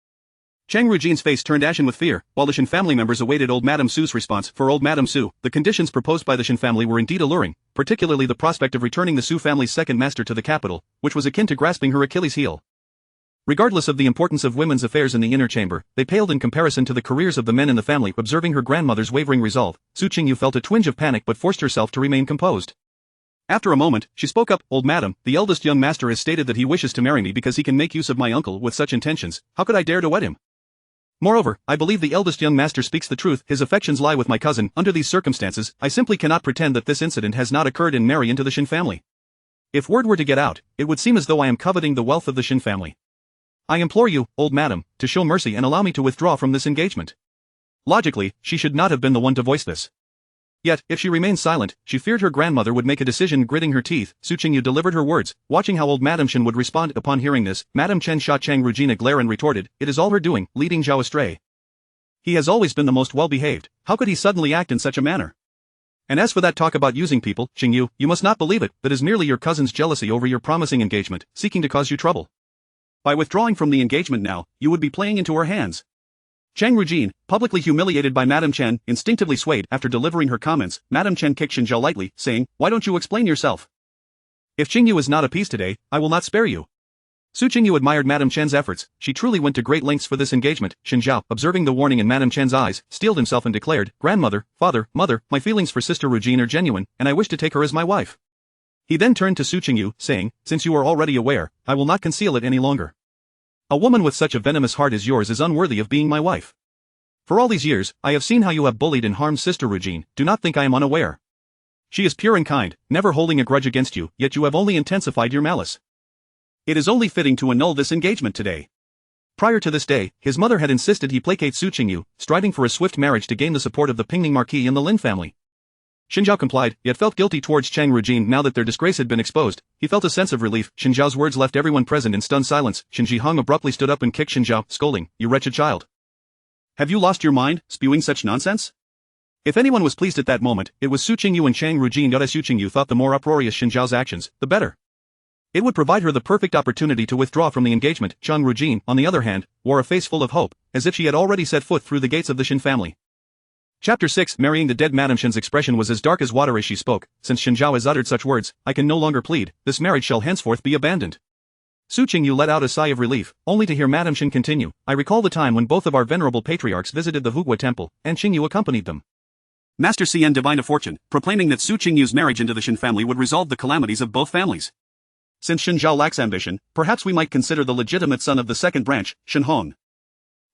Chang Rujin's face turned ashen with fear, while the Shen family members awaited old Madam Su's response. For old Madam Su, the conditions proposed by the Shen family were indeed alluring, particularly the prospect of returning the Su family's second master to the capital, which was akin to grasping her Achilles' heel. Regardless of the importance of women's affairs in the inner chamber, they paled in comparison to the careers of the men in the family. Observing her grandmother's wavering resolve, Su Qingyu felt a twinge of panic but forced herself to remain composed. After a moment, she spoke up, "Old madam, the eldest young master has stated that he wishes to marry me because he can make use of my uncle. With such intentions, how could I dare to wed him? Moreover, I believe the eldest young master speaks the truth. His affections lie with my cousin. Under these circumstances, I simply cannot pretend that this incident has not occurred and marry into the Shen family. If word were to get out, it would seem as though I am coveting the wealth of the Shen family. I implore you, old madam, to show mercy and allow me to withdraw from this engagement." Logically, she should not have been the one to voice this. Yet, if she remained silent, she feared her grandmother would make a decision. Gritting her teeth, Su Qingyu delivered her words, watching how old Madam Shen would respond. Upon hearing this, Madam Chen shot Chang Rujin a glare and retorted, "It is all her doing, leading Zhao astray. He has always been the most well-behaved. How could he suddenly act in such a manner? And as for that talk about using people, Qingyu, you must not believe it. That is merely your cousin's jealousy over your promising engagement, seeking to cause you trouble. By withdrawing from the engagement now, you would be playing into her hands." Chang Rujin, publicly humiliated by Madam Chen, instinctively swayed. After delivering her comments, Madam Chen kicked Shenjiao lightly, saying, "Why don't you explain yourself? If Qingyu is not appeased today, I will not spare you. Su Qingyu admired Madam Shen's efforts. She truly went to great lengths for this engagement. Shen Zhao, observing the warning in Madam Shen's eyes, steeled himself and declared, "Grandmother, father, mother, my feelings for Sister Rugine are genuine, and I wish to take her as my wife." He then turned to Su Qingyu, saying, "Since you are already aware, I will not conceal it any longer. A woman with such a venomous heart as yours is unworthy of being my wife. For all these years, I have seen how you have bullied and harmed Sister Rugine. Do not think I am unaware. She is pure and kind, never holding a grudge against you, yet you have only intensified your malice. It is only fitting to annul this engagement today." Prior to this day, his mother had insisted he placate Su Qingyu, striving for a swift marriage to gain the support of the Pingning Marquis and the Lin family. Shen Zhao complied, yet felt guilty towards Chang Rugine now that their disgrace had been exposed. He felt a sense of relief. Shen Zhao's words left everyone present in stunned silence. Shen Zhihong abruptly stood up and kicked Shen Zhao, scolding, "You wretched child. Have you lost your mind, spewing such nonsense?" If anyone was pleased at that moment, it was Su Qingyu and Chang Rugine. Su Qingyu thought the more uproarious Shen Zhao's actions, the better. It would provide her the perfect opportunity to withdraw from the engagement. Chang Rugine, on the other hand, wore a face full of hope, as if she had already set foot through the gates of the Shen family. Chapter 6 Marrying the dead. Madam Shen's expression was as dark as water as she spoke. "Since Shen Zhao has uttered such words, I can no longer plead. This marriage shall henceforth be abandoned." Su Qingyu let out a sigh of relief, only to hear Madam Shen continue, "I recall the time when both of our venerable patriarchs visited the Hugua temple, and Qingyu accompanied them. Master Cien divined a fortune, proclaiming that Su Qingyu's marriage into the Shen family would resolve the calamities of both families. Since Shen Zhao lacks ambition, perhaps we might consider the legitimate son of the second branch, Shen Hong.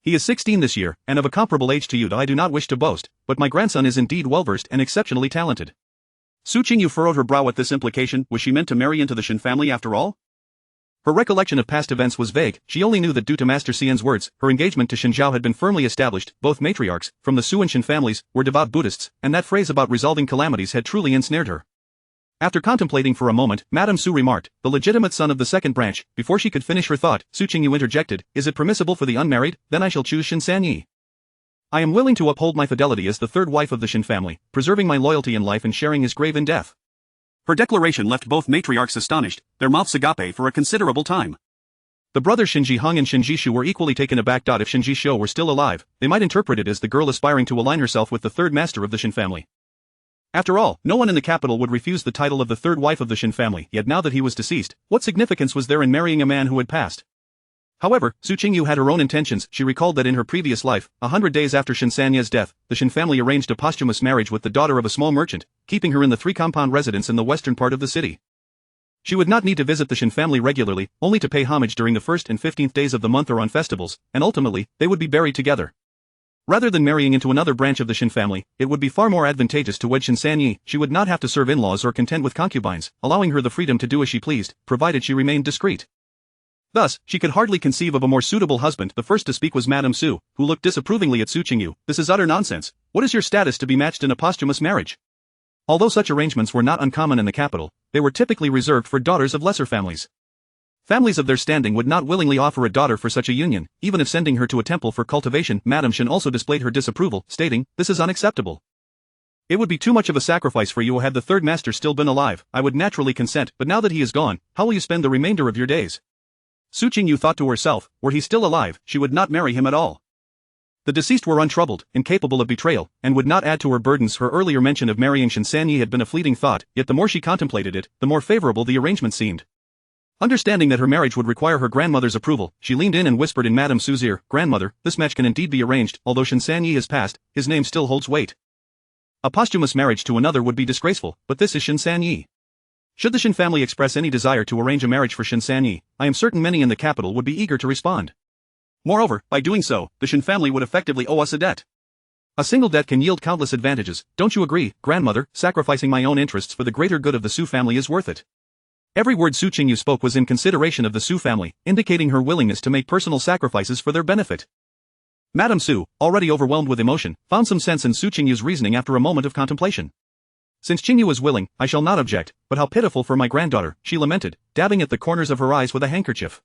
He is 16 this year, and of a comparable age to you. I do not wish to boast, but my grandson is indeed well-versed and exceptionally talented." Su Qingyu furrowed her brow at this implication. Was she meant to marry into the Shen family after all? Her recollection of past events was vague. She only knew that due to Master Cien's words, her engagement to Shen Zhao had been firmly established. Both matriarchs, from the Su and Shen families, were devout Buddhists, and that phrase about resolving calamities had truly ensnared her. After contemplating for a moment, Madame Su remarked, "The legitimate son of the second branch." Before she could finish her thought, Su Qingyu interjected, "Is it permissible for the unmarried? Then I shall choose Shen Sanyi. I am willing to uphold my fidelity as the third wife of the Shen family, preserving my loyalty in life and sharing his grave in death." Her declaration left both matriarchs astonished, their mouths agape for a considerable time. The brothers Shen Zhihong and Shen Zhishu were equally taken aback. If Shen Zhishu were still alive, they might interpret it as the girl aspiring to align herself with the third master of the Shen family. After all, no one in the capital would refuse the title of the third wife of the Shen family, yet now that he was deceased, what significance was there in marrying a man who had passed? However, Su Qingyu had her own intentions. She recalled that in her previous life, 100 days after Shen Sanye's death, the Shen family arranged a posthumous marriage with the daughter of a small merchant, keeping her in the three-compound residence in the western part of the city. She would not need to visit the Shen family regularly, only to pay homage during the 1st and 15th days of the month or on festivals, and ultimately, they would be buried together. Rather than marrying into another branch of the Shen family, it would be far more advantageous to wed Shen Sanyi. She would not have to serve in-laws or contend with concubines, allowing her the freedom to do as she pleased, provided she remained discreet. Thus, she could hardly conceive of a more suitable husband. The first to speak was Madame Su, who looked disapprovingly at Su Qingyu. "This is utter nonsense. What is your status to be matched in a posthumous marriage?" Although such arrangements were not uncommon in the capital, they were typically reserved for daughters of lesser families. Families of their standing would not willingly offer a daughter for such a union, even if sending her to a temple for cultivation. Madam Shen also displayed her disapproval, stating, "This is unacceptable. It would be too much of a sacrifice for you had the third master still been alive. I would naturally consent, but now that he is gone, how will you spend the remainder of your days?" Su Qingyu thought to herself, were he still alive, she would not marry him at all. The deceased were untroubled, incapable of betrayal, and would not add to her burdens. Her earlier mention of marrying Shen Sanyi had been a fleeting thought, yet the more she contemplated it, the more favorable the arrangement seemed. Understanding that her marriage would require her grandmother's approval, she leaned in and whispered in Madame Su's ear, "Grandmother, this match can indeed be arranged. Although Shen Sanyi has passed, his name still holds weight. A posthumous marriage to another would be disgraceful, but this is Shen Sanyi. Should the Shen family express any desire to arrange a marriage for Shen Sanyi, I am certain many in the capital would be eager to respond. Moreover, by doing so, the Shen family would effectively owe us a debt. A single debt can yield countless advantages. Don't you agree, grandmother? Sacrificing my own interests for the greater good of the Su family is worth it." Every word Su Qingyu spoke was in consideration of the Su family, indicating her willingness to make personal sacrifices for their benefit. Madame Su, already overwhelmed with emotion, found some sense in Su Qingyu's reasoning after a moment of contemplation. "Since Qingyu is willing, I shall not object, but how pitiful for my granddaughter," she lamented, dabbing at the corners of her eyes with a handkerchief.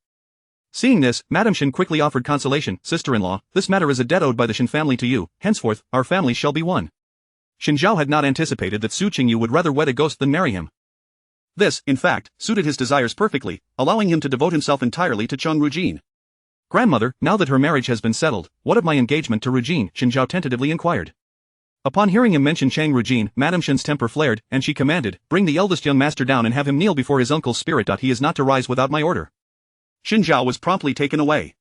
Seeing this, Madam Shen quickly offered consolation. "Sister-in-law, this matter is a debt owed by the Shen family to you. Henceforth, our families shall be one." Shen Zhao had not anticipated that Su Qingyu would rather wed a ghost than marry him. This, in fact, suited his desires perfectly, allowing him to devote himself entirely to Cheng Rujin. "Grandmother, now that her marriage has been settled, what of my engagement to Rujin?" Shen Zhao tentatively inquired. Upon hearing him mention Chang Rujin, Madam Shen's temper flared, and she commanded, "Bring the eldest young master down and have him kneel before his uncle's spirit. He is not to rise without my order." Xin Zhao was promptly taken away.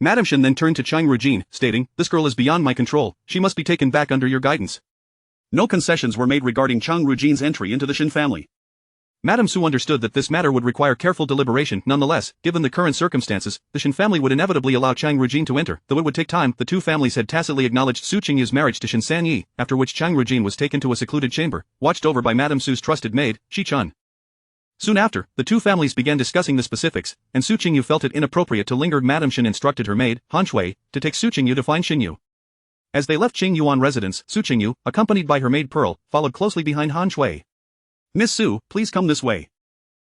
Madam Shen then turned to Chang Rujin, stating, "This girl is beyond my control, she must be taken back under your guidance." No concessions were made regarding Chang Rujin's entry into the Shen family. Madame Su understood that this matter would require careful deliberation. Nonetheless, given the current circumstances, the Shen family would inevitably allow Chang Rujin to enter, though it would take time. The two families had tacitly acknowledged Su Qingyu's marriage to Shen Sanyi, after which Chang Rujin was taken to a secluded chamber, watched over by Madame Su's trusted maid, Shi Chun. Soon after, the two families began discussing the specifics, and Su Qingyu felt it inappropriate to linger. Madame Shen instructed her maid, Han Shui, to take Su Qingyu to find Qingyu. As they left Qingyu on residence, Su Qingyu, accompanied by her maid Pearl, followed closely behind Han Shui. "Miss Su, please come this way."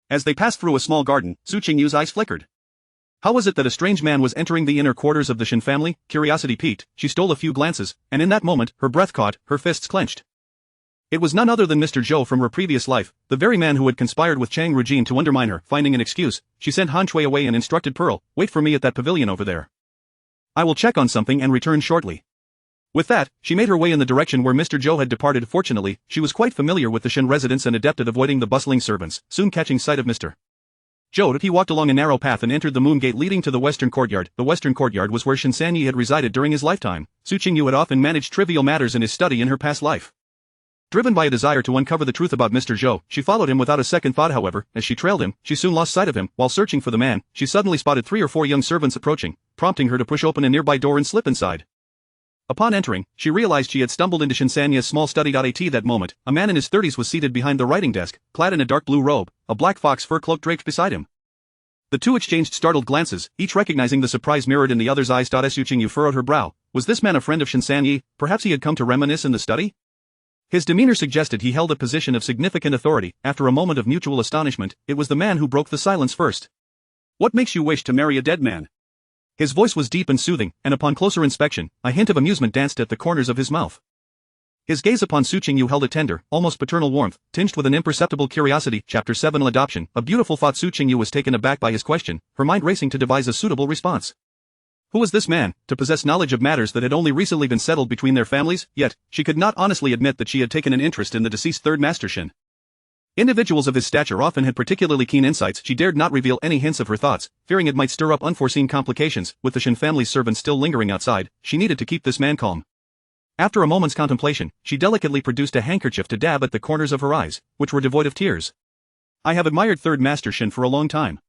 As they passed through a small garden, Su Qingyu's eyes flickered. How was it that a strange man was entering the inner quarters of the Shen family? Curiosity piqued, she stole a few glances, and in that moment, her breath caught, her fists clenched. It was none other than Mr. Zhou from her previous life, the very man who had conspired with Chang Rujin to undermine her. Finding an excuse, she sent Han Shui away and instructed Pearl, "Wait for me at that pavilion over there. I will check on something and return shortly." With that, she made her way in the direction where Mr. Zhou had departed. Fortunately, she was quite familiar with the Shen residence and adept at avoiding the bustling servants. Soon catching sight of Mr. Zhou, he walked along a narrow path and entered the moon gate leading to the western courtyard. The western courtyard was where Shen Sanyi had resided during his lifetime. Su Qingyu had often managed trivial matters in his study in her past life. Driven by a desire to uncover the truth about Mr. Zhou, she followed him without a second thought. However, as she trailed him, she soon lost sight of him. While searching for the man, she suddenly spotted 3 or 4 young servants approaching, prompting her to push open a nearby door and slip inside. Upon entering, she realized she had stumbled into Shen Sanyi's small study. At that moment, a man in his 30s was seated behind the writing desk, clad in a dark blue robe, a black fox fur cloak draped beside him. The two exchanged startled glances, each recognizing the surprise mirrored in the other's eyes. Su Qingyu furrowed her brow. Was this man a friend of Shen Sanyi? Perhaps he had come to reminisce in the study? His demeanor suggested he held a position of significant authority. After a moment of mutual astonishment, it was the man who broke the silence first. "What makes you wish to marry a dead man?" His voice was deep and soothing, and upon closer inspection, a hint of amusement danced at the corners of his mouth. His gaze upon Su Qingyu held a tender, almost paternal warmth, tinged with an imperceptible curiosity. Chapter 7 Adoption. A beautiful thought. Su Qingyu was taken aback by his question, her mind racing to devise a suitable response. Who was this man, to possess knowledge of matters that had only recently been settled between their families? Yet, she could not honestly admit that she had taken an interest in the deceased Third Master Shen. Individuals of his stature often had particularly keen insights. She dared not reveal any hints of her thoughts, fearing it might stir up unforeseen complications. With the Shen family's servants still lingering outside, she needed to keep this man calm. After a moment's contemplation, she delicately produced a handkerchief to dab at the corners of her eyes, which were devoid of tears. "I have admired Third Master Shen for a long time.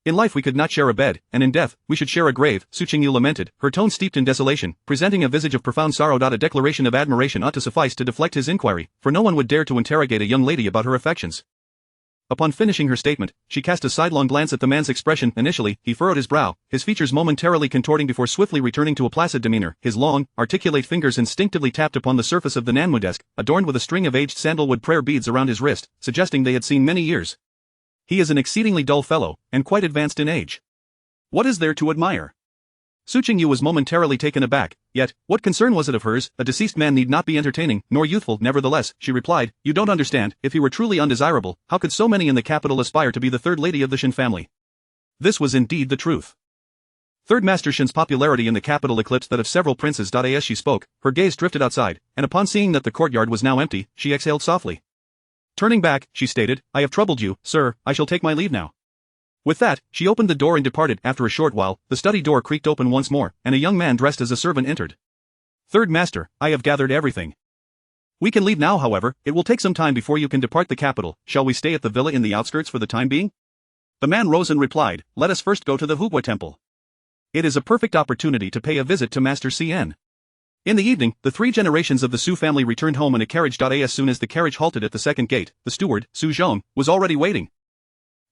In life we could not share a bed, and in death, we should share a grave," Su Qingyu lamented, her tone steeped in desolation, presenting a visage of profound sorrow. A declaration of admiration ought to suffice to deflect his inquiry, for no one would dare to interrogate a young lady about her affections. Upon finishing her statement, she cast a sidelong glance at the man's expression. Initially, he furrowed his brow, his features momentarily contorting before swiftly returning to a placid demeanor. His long, articulate fingers instinctively tapped upon the surface of the Nanmu desk, adorned with a string of aged sandalwood prayer beads around his wrist, suggesting they had seen many years. "He is an exceedingly dull fellow, and quite advanced in age. What is there to admire?" Su Qingyu was momentarily taken aback, yet, what concern was it of hers? A deceased man need not be entertaining, nor youthful. Nevertheless, she replied, "You don't understand. If he were truly undesirable, how could so many in the capital aspire to be the third lady of the Shen family?" This was indeed the truth. Third Master Shen's popularity in the capital eclipsed that of several princes. As she spoke, her gaze drifted outside, and upon seeing that the courtyard was now empty, she exhaled softly. Turning back, she stated, "I have troubled you, sir, I shall take my leave now." With that, she opened the door and departed. After a short while, the study door creaked open once more, and a young man dressed as a servant entered. "Third Master, I have gathered everything. We can leave now. However, it will take some time before you can depart the capital. Shall we stay at the villa in the outskirts for the time being?" The man rose and replied, "Let us first go to the Hugua temple. It is a perfect opportunity to pay a visit to Master Cien." In the evening, the 3 generations of the Su family returned home in a carriage. As soon as the carriage halted at the second gate, the steward, Su Zhong, was already waiting.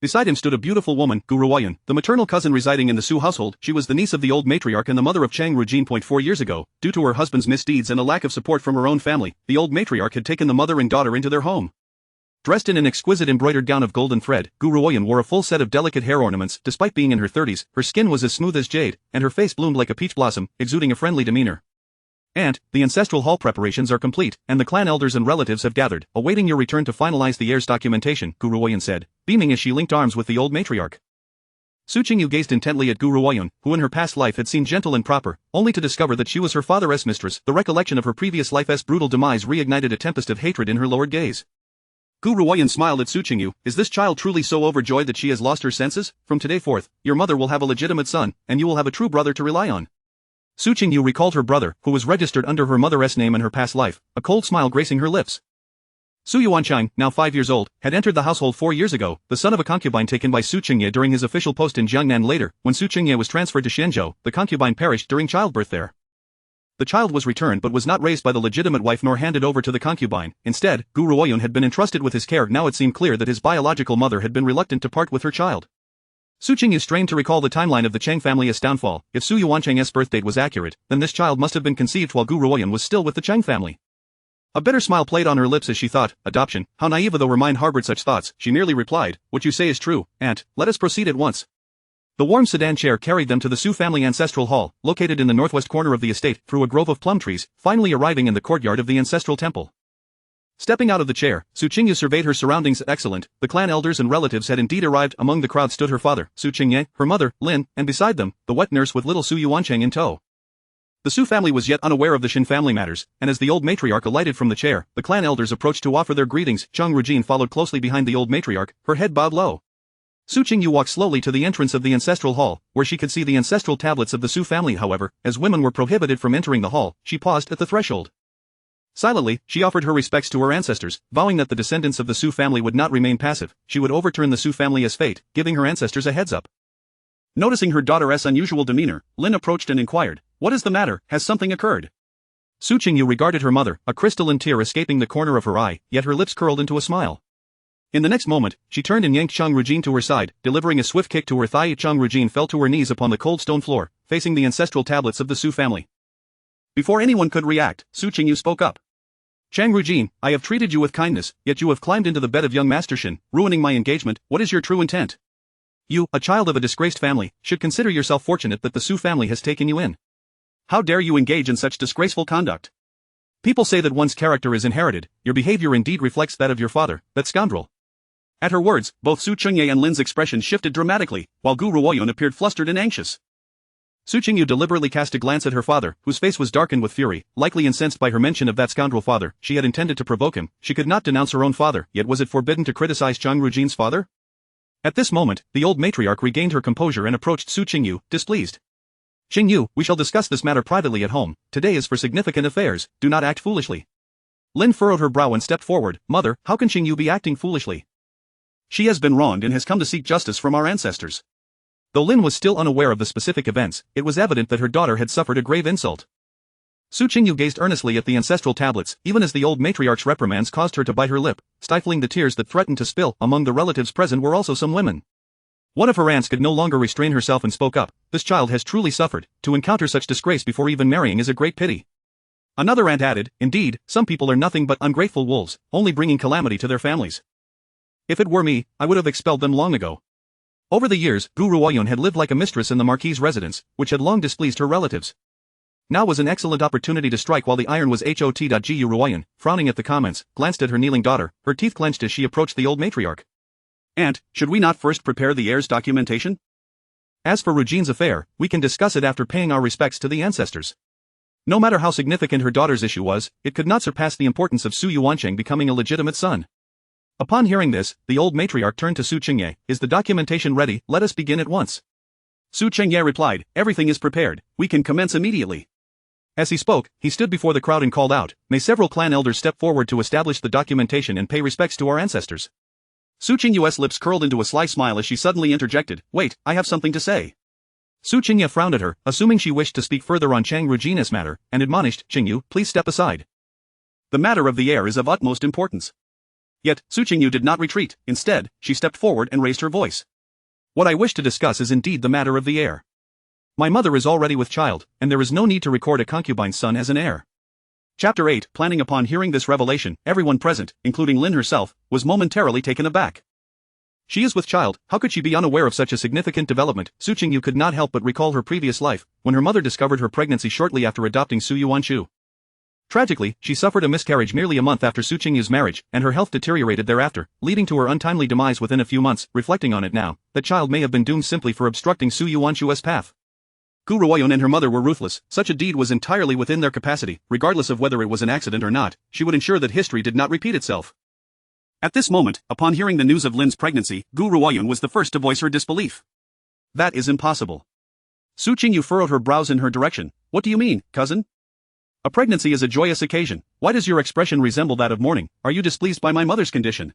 Beside him stood a beautiful woman, Gu Ruoyan, the maternal cousin residing in the Su household. She was the niece of the old matriarch and the mother of Chang Rujin. 4 years ago, due to her husband's misdeeds and a lack of support from her own family, the old matriarch had taken the mother and daughter into their home. Dressed in an exquisite embroidered gown of golden thread, Gu Ruoyan wore a full set of delicate hair ornaments. Despite being in her 30s, her skin was as smooth as jade, and her face bloomed like a peach blossom, exuding a friendly demeanor. "And, the ancestral hall preparations are complete, and the clan elders and relatives have gathered, awaiting your return to finalize the heir's documentation," Gu Ruoyan said, beaming as she linked arms with the old matriarch. Su Qingyu gazed intently at Gu Ruoyun, who in her past life had seemed gentle and proper, only to discover that she was her father's mistress. The recollection of her previous life's brutal demise reignited a tempest of hatred in her lowered gaze. Gu Ruoyun smiled at Su Qingyu. Is this child truly so overjoyed that she has lost her senses? From today forth, your mother will have a legitimate son, and you will have a true brother to rely on. Su Qingyu recalled her brother, who was registered under her mother's name in her past life, a cold smile gracing her lips. Su Yuancheng, now 5 years old, had entered the household 4 years ago, the son of a concubine taken by Su Qingye during his official post in Jiangnan. Later, when Su Qingye was transferred to Shenzhou, the concubine perished during childbirth there. The child was returned but was not raised by the legitimate wife nor handed over to the concubine. Instead, Gu Ruoyun had been entrusted with his care. Now it seemed clear that his biological mother had been reluctant to part with her child. Su Qingyu strained to recall the timeline of the Cheng family's downfall. If Su Yuancheng's birth date was accurate, then this child must have been conceived while Gu Ruoyun was still with the Cheng family. A bitter smile played on her lips as she thought, adoption, how naive though her mind harbored such thoughts. She merely replied, what you say is true, aunt, let us proceed at once. The warm sedan chair carried them to the Su family ancestral hall, located in the northwest corner of the estate, through a grove of plum trees, finally arriving in the courtyard of the ancestral temple. Stepping out of the chair, Su Qingyu surveyed her surroundings. Excellent, the clan elders and relatives had indeed arrived. Among the crowd stood her father, Su Qingye, her mother, Lin, and beside them, the wet nurse with little Su Yuancheng in tow. The Su family was yet unaware of the Shen family matters, and as the old matriarch alighted from the chair, the clan elders approached to offer their greetings. Zhang Rujin followed closely behind the old matriarch, her head bowed low. Su Qingyu walked slowly to the entrance of the ancestral hall, where she could see the ancestral tablets of the Su family. However, as women were prohibited from entering the hall, she paused at the threshold. Silently, she offered her respects to her ancestors, vowing that the descendants of the Su family would not remain passive. She would overturn the Su family's fate, giving her ancestors a heads-up. Noticing her daughter's unusual demeanor, Lin approached and inquired, what is the matter, has something occurred? Su Qingyu regarded her mother, a crystalline tear escaping the corner of her eye, yet her lips curled into a smile. In the next moment, she turned and yanked Zhang Rujin to her side, delivering a swift kick to her thigh. Zhang Rujin fell to her knees upon the cold stone floor, facing the ancestral tablets of the Su family. Before anyone could react, Su Qingyu spoke up. Zhang Rujin, I have treated you with kindness, yet you have climbed into the bed of young Master Shen, ruining my engagement. What is your true intent? You, a child of a disgraced family, should consider yourself fortunate that the Su family has taken you in. How dare you engage in such disgraceful conduct? People say that one's character is inherited. Your behavior indeed reflects that of your father, that scoundrel. At her words, both Su Qingye and Lin's expression shifted dramatically, while Gu Ruoyun appeared flustered and anxious. Su Qingyu deliberately cast a glance at her father, whose face was darkened with fury, likely incensed by her mention of that scoundrel father. She had intended to provoke him. She could not denounce her own father, yet was it forbidden to criticize Zhang Rujin's father? At this moment, the old matriarch regained her composure and approached Su Qingyu, displeased. Qingyu, we shall discuss this matter privately at home. Today is for significant affairs, do not act foolishly. Lin furrowed her brow and stepped forward. Mother, how can Qingyu be acting foolishly? She has been wronged and has come to seek justice from our ancestors. Though Lin was still unaware of the specific events, it was evident that her daughter had suffered a grave insult. Su Qingyu gazed earnestly at the ancestral tablets, even as the old matriarch's reprimands caused her to bite her lip, stifling the tears that threatened to spill. Among the relatives present were also some women. One of her aunts could no longer restrain herself and spoke up. This child has truly suffered. To encounter such disgrace before even marrying is a great pity. Another aunt added, indeed, some people are nothing but ungrateful wolves, only bringing calamity to their families. If it were me, I would have expelled them long ago. Over the years, Gu Ruoyun had lived like a mistress in the Marquis' residence, which had long displeased her relatives. Now was an excellent opportunity to strike while the iron was hot. Gu Ruoyun, frowning at the comments, glanced at her kneeling daughter, her teeth clenched as she approached the old matriarch. Aunt, should we not first prepare the heir's documentation? As for Rujin's affair, we can discuss it after paying our respects to the ancestors. No matter how significant her daughter's issue was, it could not surpass the importance of Su Yuancheng becoming a legitimate son. Upon hearing this, the old matriarch turned to Su Qingye. Is the documentation ready? Let us begin at once. Su Qingye replied, everything is prepared, we can commence immediately. As he spoke, he stood before the crowd and called out, may several clan elders step forward to establish the documentation and pay respects to our ancestors. Su Qingyu's lips curled into a sly smile as she suddenly interjected, wait, I have something to say. Su Qingye frowned at her, assuming she wished to speak further on Zhang Rujin's matter, and admonished, Qingyu, please step aside. The matter of the heir is of utmost importance. Yet, Su Qingyu did not retreat. Instead, she stepped forward and raised her voice. What I wish to discuss is indeed the matter of the heir. My mother is already with child, and there is no need to record a concubine's son as an heir. Chapter 8. Planning. Upon hearing this revelation, everyone present, including Lin herself, was momentarily taken aback. She is with child, how could she be unaware of such a significant development? Su Qingyu could not help but recall her previous life, when her mother discovered her pregnancy shortly after adopting Su Yuanchu. Tragically, she suffered a miscarriage merely a month after Su Qingyu's marriage, and her health deteriorated thereafter, leading to her untimely demise within a few months. Reflecting on it now, that child may have been doomed simply for obstructing Su Yuanshu's path. Gu Ruoyun and her mother were ruthless. Such a deed was entirely within their capacity, regardless of whether it was an accident or not. She would ensure that history did not repeat itself. At this moment, upon hearing the news of Lin's pregnancy, Gu Ruoyun was the first to voice her disbelief. That is impossible. Su Qingyu furrowed her brows in her direction. What do you mean, cousin? A pregnancy is a joyous occasion. Why does your expression resemble that of mourning? Are you displeased by my mother's condition?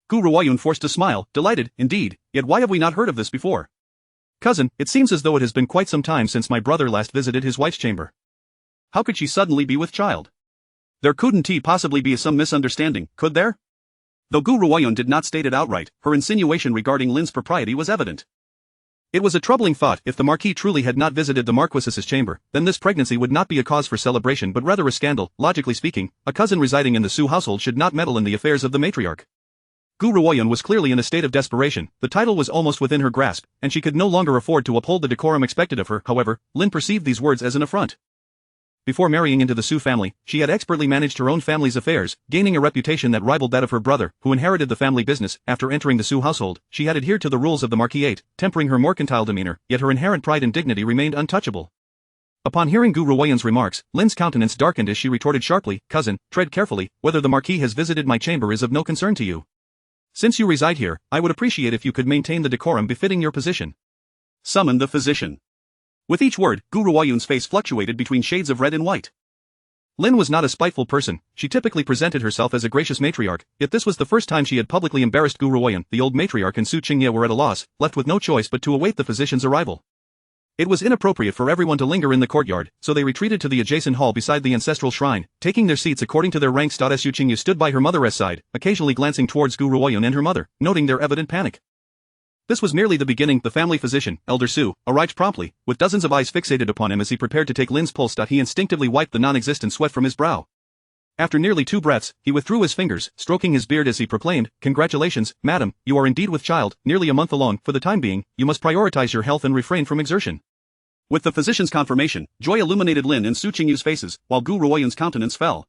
Gu Ruoyun forced a smile, delighted, indeed, yet why have we not heard of this before? Cousin, it seems as though it has been quite some time since my brother last visited his wife's chamber. How could she suddenly be with child? There couldn't possibly be some misunderstanding, could there? Though Gu Ruoyun did not state it outright, her insinuation regarding Lin's propriety was evident. It was a troubling thought. If the Marquis truly had not visited the Marquis's chamber, then this pregnancy would not be a cause for celebration but rather a scandal. Logically speaking, a cousin residing in the Su household should not meddle in the affairs of the matriarch. Gu Ruoyun was clearly in a state of desperation. The title was almost within her grasp, and she could no longer afford to uphold the decorum expected of her. However, Lin perceived these words as an affront. Before marrying into the Su family, she had expertly managed her own family's affairs, gaining a reputation that rivaled that of her brother, who inherited the family business. After entering the Su household, she had adhered to the rules of the Marquis, tempering her mercantile demeanor, yet her inherent pride and dignity remained untouchable. Upon hearing Gu Ruoyun's remarks, Lin's countenance darkened as she retorted sharply, "Cousin, tread carefully. Whether the Marquis has visited my chamber is of no concern to you. Since you reside here, I would appreciate if you could maintain the decorum befitting your position. Summon the physician." With each word, Gu Ruoyun's face fluctuated between shades of red and white. Lin was not a spiteful person. She typically presented herself as a gracious matriarch, yet this was the first time she had publicly embarrassed Gu Ruoyun. The old matriarch and Su Qingyu were at a loss, left with no choice but to await the physician's arrival. It was inappropriate for everyone to linger in the courtyard, so they retreated to the adjacent hall beside the ancestral shrine, taking their seats according to their ranks. Su Qingyu stood by her mother's side, occasionally glancing towards Gu Ruoyun and her mother, noting their evident panic. This was merely the beginning. The family physician, Elder Su, arrived promptly, with dozens of eyes fixated upon him as he prepared to take Lin's pulse. He instinctively wiped the non-existent sweat from his brow. After nearly 2 breaths, he withdrew his fingers, stroking his beard as he proclaimed, "Congratulations, madam, you are indeed with child, nearly a month along. For the time being, you must prioritize your health and refrain from exertion." With the physician's confirmation, joy illuminated Lin and Su Qingyu's faces, while Gu Ruoyun's countenance fell.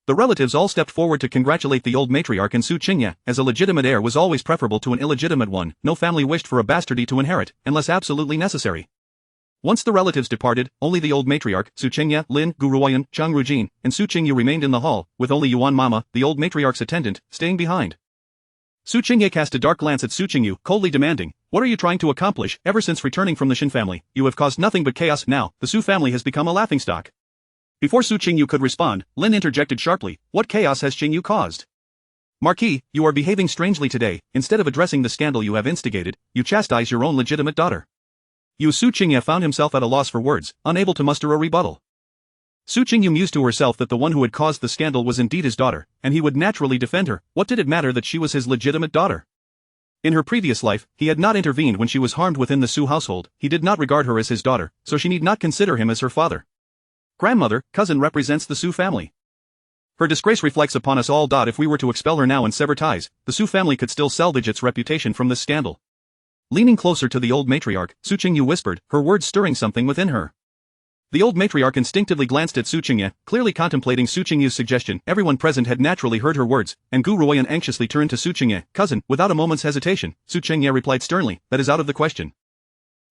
The relatives all stepped forward to congratulate the old matriarch and Su Qingyu, as a legitimate heir was always preferable to an illegitimate one. No family wished for a bastardy to inherit, unless absolutely necessary. Once the relatives departed, only the old matriarch, Su Qingyu, Lin, Gu Ruoyun, Chang Rujin, and Su Qingyu remained in the hall, with only Yuan Mama, the old matriarch's attendant, staying behind. Su Qingyu cast a dark glance at Su Qingyu, coldly demanding, "What are you trying to accomplish? Ever since returning from the Shen family, you have caused nothing but chaos. Now, the Su family has become a laughingstock." Before Su Qingyu could respond, Lin interjected sharply, "What chaos has Qingyu caused?" "Marquis, you are behaving strangely today. Instead of addressing the scandal you have instigated, you chastise your own legitimate daughter." Su Qingyu found himself at a loss for words, unable to muster a rebuttal. Su Qingyu mused to herself that the one who had caused the scandal was indeed his daughter, and he would naturally defend her. What did it matter that she was his legitimate daughter? In her previous life, he had not intervened when she was harmed within the Su household. He did not regard her as his daughter, so she need not consider him as her father. Grandmother, cousin represents the Su family. Her disgrace reflects upon us all. If we were to expel her now and sever ties, the Su family could still salvage its reputation from this scandal. Leaning closer to the old matriarch, Su Qingyu whispered, her words stirring something within her. The old matriarch instinctively glanced at Su Qingyu, clearly contemplating Su Qingyu's suggestion. Everyone present had naturally heard her words, and Gu Ruoyun anxiously turned to Su Qingyu. "Cousin," without a moment's hesitation, Su Qingyu replied sternly, "that is out of the question.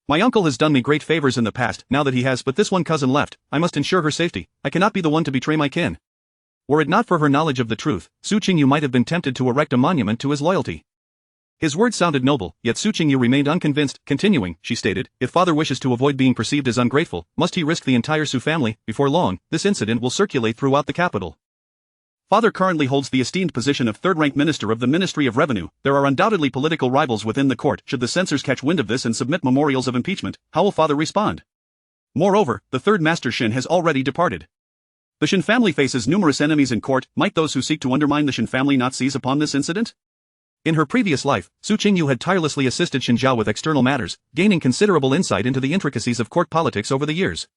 My uncle has done me great favors in the past. Now that he has but this one cousin left, I must ensure her safety. I cannot be the one to betray my kin." Were it not for her knowledge of the truth, Su Qingyu might have been tempted to erect a monument to his loyalty. His words sounded noble, yet Su Qingyu remained unconvinced. Continuing, she stated, "If father wishes to avoid being perceived as ungrateful, must he risk the entire Su family? Before long, this incident will circulate throughout the capital. Father currently holds the esteemed position of third-rank minister of the Ministry of Revenue. There are undoubtedly political rivals within the court. Should the censors catch wind of this and submit memorials of impeachment, how will father respond? Moreover, the Third Master Shen has already departed. The Shen family faces numerous enemies in court. Might those who seek to undermine the Shen family not seize upon this incident?" In her previous life, Su Qingyu had tirelessly assisted Shen Zhao with external matters, gaining considerable insight into the intricacies of court politics over the years.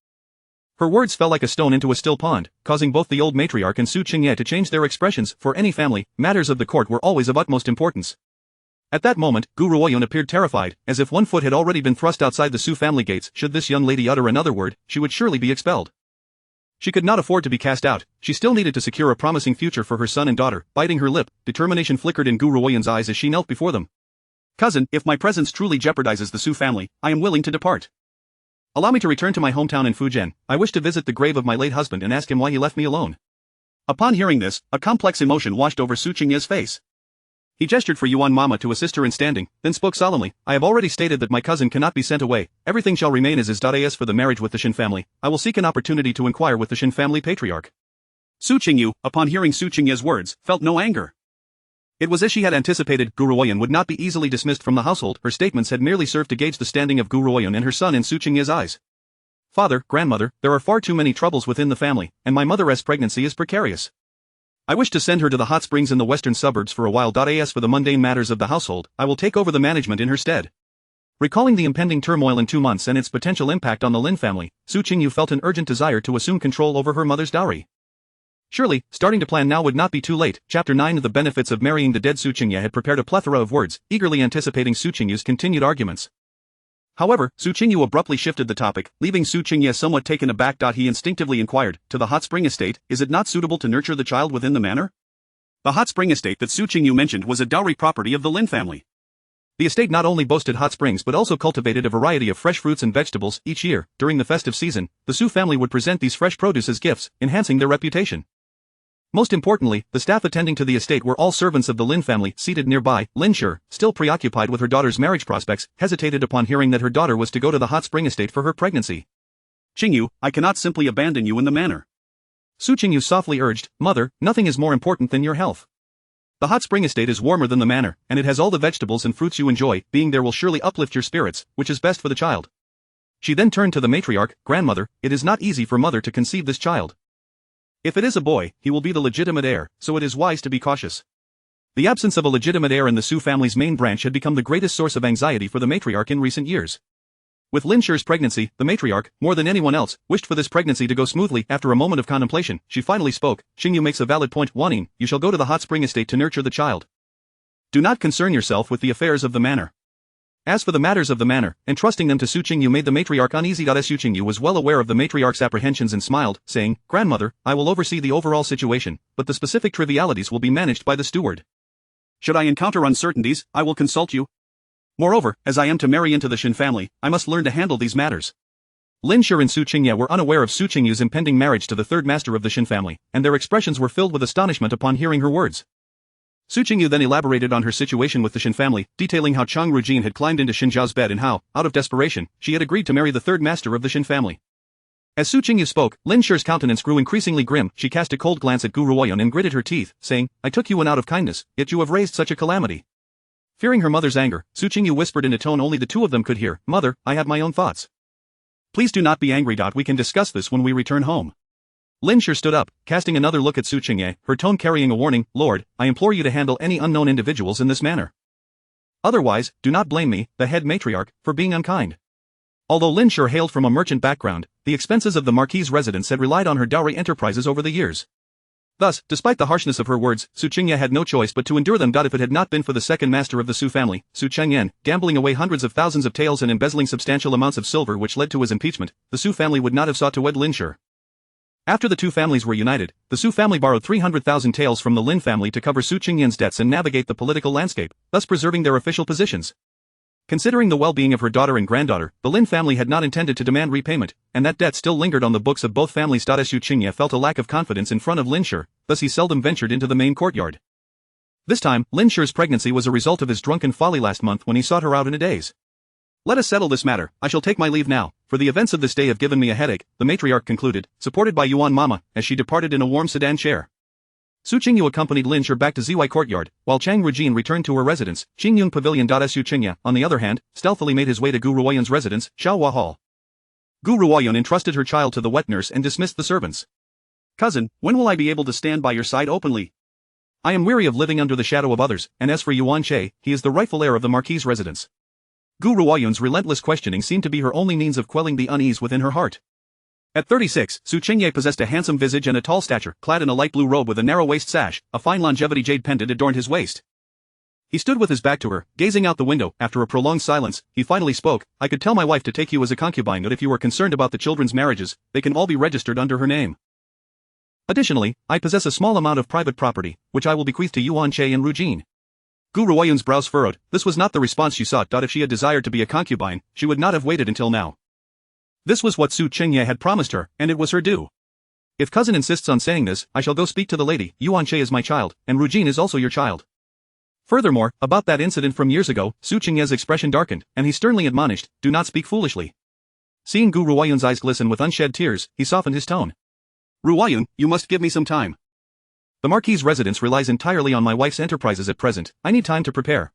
Her words fell like a stone into a still pond, causing both the old matriarch and Su Qingyu to change their expressions. For any family, matters of the court were always of utmost importance. At that moment, Gu Ruoyun appeared terrified, as if one foot had already been thrust outside the Su family gates. Should this young lady utter another word, she would surely be expelled. She could not afford to be cast out, she still needed to secure a promising future for her son and daughter. Biting her lip, determination flickered in Gu Ruoyan's eyes as she knelt before them. Cousin, if my presence truly jeopardizes the Su family, I am willing to depart. Allow me to return to my hometown in Fujian. I wish to visit the grave of my late husband and ask him why he left me alone. Upon hearing this, a complex emotion washed over Su Qingye's face. He gestured for Yuan Mama to assist her in standing, then spoke solemnly, I have already stated that my cousin cannot be sent away, everything shall remain as is. As for the marriage with the Shen family, I will seek an opportunity to inquire with the Shen family patriarch. Su Qingyu, upon hearing Su Qingye's words, felt no anger. It was as she had anticipated. Gu Ruoyan would not be easily dismissed from the household. Her statements had merely served to gauge the standing of Gu Ruoyan and her son in Su Qingye's eyes. Father, grandmother, there are far too many troubles within the family, and my mother's pregnancy is precarious. I wish to send her to the hot springs in the western suburbs for a while. As for the mundane matters of the household, I will take over the management in her stead. Recalling the impending turmoil in 2 months and its potential impact on the Lin family, Su Qingyu felt an urgent desire to assume control over her mother's dowry. Surely, starting to plan now would not be too late. Chapter 9 of The Benefits of Marrying the Dead. Su Qingye had prepared a plethora of words, eagerly anticipating Su Qingyu's continued arguments. However, Su Qingyu abruptly shifted the topic, leaving Su Qingye somewhat taken aback. He instinctively inquired, to the hot spring estate, is it not suitable to nurture the child within the manor? The hot spring estate that Su Qingyu mentioned was a dowry property of the Lin family. The estate not only boasted hot springs but also cultivated a variety of fresh fruits and vegetables. Each year, during the festive season, the Su family would present these fresh produce as gifts, enhancing their reputation. Most importantly, the staff attending to the estate were all servants of the Lin family. Seated nearby, Lin Shi, still preoccupied with her daughter's marriage prospects, hesitated upon hearing that her daughter was to go to the hot spring estate for her pregnancy. Qingyu, I cannot simply abandon you in the manor. Su Qingyu softly urged, Mother, nothing is more important than your health. The hot spring estate is warmer than the manor, and it has all the vegetables and fruits you enjoy. Being there will surely uplift your spirits, which is best for the child. She then turned to the matriarch, Grandmother, it is not easy for mother to conceive this child. If it is a boy, he will be the legitimate heir, so it is wise to be cautious. The absence of a legitimate heir in the Su family's main branch had become the greatest source of anxiety for the matriarch in recent years. With Lin Shi's pregnancy, the matriarch, more than anyone else, wished for this pregnancy to go smoothly. After a moment of contemplation, she finally spoke, Qingyu makes a valid point. Waning, you shall go to the hot spring estate to nurture the child. Do not concern yourself with the affairs of the manor. As for the matters of the manor, entrusting them to Su Qingyu made the matriarch uneasy. Su Qingyu was well aware of the matriarch's apprehensions and smiled, saying, Grandmother, I will oversee the overall situation, but the specific trivialities will be managed by the steward. Should I encounter uncertainties, I will consult you. Moreover, as I am to marry into the Shen family, I must learn to handle these matters. Lin Shi and Su Qingye were unaware of Su Qingyu's impending marriage to the third master of the Shen family, and their expressions were filled with astonishment upon hearing her words. Su Qingyu then elaborated on her situation with the Shen family, detailing how Chang Rujin had climbed into Shen Zhao's bed and how, out of desperation, she had agreed to marry the third master of the Shen family. As Su Qingyu spoke, Lin Shi's countenance grew increasingly grim. She cast a cold glance at Gu Ruoyan and gritted her teeth, saying, I took you in out of kindness, yet you have raised such a calamity. Fearing her mother's anger, Su Qingyu whispered in a tone only the two of them could hear, Mother, I have my own thoughts. Please do not be angry. We can discuss this when we return home. Lin Shi stood up, casting another look at Su Qingye, her tone carrying a warning, Lord, I implore you to handle any unknown individuals in this manner. Otherwise, do not blame me, the head matriarch, for being unkind. Although Lin Shi hailed from a merchant background, the expenses of the Marquis' residence had relied on her dowry enterprises over the years. Thus, despite the harshness of her words, Su Qingye had no choice but to endure them. If it had not been for the second master of the Su family, Su Chengyan, gambling away hundreds of thousands of taels and embezzling substantial amounts of silver which led to his impeachment, the Su family would not have sought to wed Lin Shi. After the two families were united, the Su family borrowed 300,000 taels from the Lin family to cover Su Qingyan's debts and navigate the political landscape, thus preserving their official positions. Considering the well-being of her daughter and granddaughter, the Lin family had not intended to demand repayment, and that debt still lingered on the books of both families. Su Qingye felt a lack of confidence in front of Lin Shi, thus he seldom ventured into the main courtyard. This time, Lin Shi's pregnancy was a result of his drunken folly last month when he sought her out in a daze. Let us settle this matter, I shall take my leave now, for the events of this day have given me a headache, the matriarch concluded, supported by Yuan Mama, as she departed in a warm sedan chair. Su Qingyu accompanied Lin Shi back to Zy courtyard, while Chang Rujin returned to her residence, Qingyun Pavilion. Su Qingye, on the other hand, stealthily made his way to Gu Ruoyan's residence, Xiaohua Hall. Gu Ruoyan entrusted her child to the wet nurse and dismissed the servants. Cousin, when will I be able to stand by your side openly? I am weary of living under the shadow of others, and as for Yuan Che, he is the rightful heir of the Marquis' residence. Gu Ruoyan's relentless questioning seemed to be her only means of quelling the unease within her heart. At 36, Su Qingye possessed a handsome visage and a tall stature, clad in a light blue robe with a narrow waist sash, a fine longevity jade pendant adorned his waist. He stood with his back to her, gazing out the window. After a prolonged silence, he finally spoke, I could tell my wife to take you as a concubine, but if you are concerned about the children's marriages, they can all be registered under her name. Additionally, I possess a small amount of private property, which I will bequeath to Yuan Che and Rujin. Gu Ruoyun's brows furrowed. This was not the response she sought. If she had desired to be a concubine, she would not have waited until now. This was what Su Qingye had promised her, and it was her due. If cousin insists on saying this, I shall go speak to the lady. Yuan Che is my child, and Rujin is also your child. Furthermore, about that incident from years ago, Su Qingye's expression darkened, and he sternly admonished, do not speak foolishly. Seeing Gu Ruoyun's eyes glisten with unshed tears, he softened his tone. Ruoyun, you must give me some time. The Marquis' residence relies entirely on my wife's enterprises at present. I need time to prepare.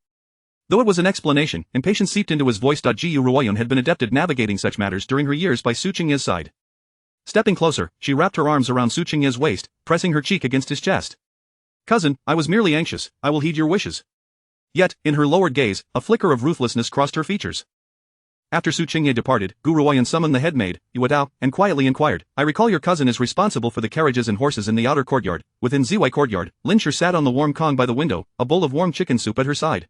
Though it was an explanation, impatience seeped into his voice. Gu Ruoyun had been adept at navigating such matters during her years by Su Qingye's side. Stepping closer, she wrapped her arms around Su Qingye's waist, pressing her cheek against his chest. Cousin, I was merely anxious. I will heed your wishes. Yet, in her lowered gaze, a flicker of ruthlessness crossed her features. After Su Qingye departed, Gu Ruoyun summoned the head maid, Yuadao, and quietly inquired, I recall your cousin is responsible for the carriages and horses in the outer courtyard. Within Ziwei courtyard, Lin Shi sat on the warm kong by the window, a bowl of warm chicken soup at her side.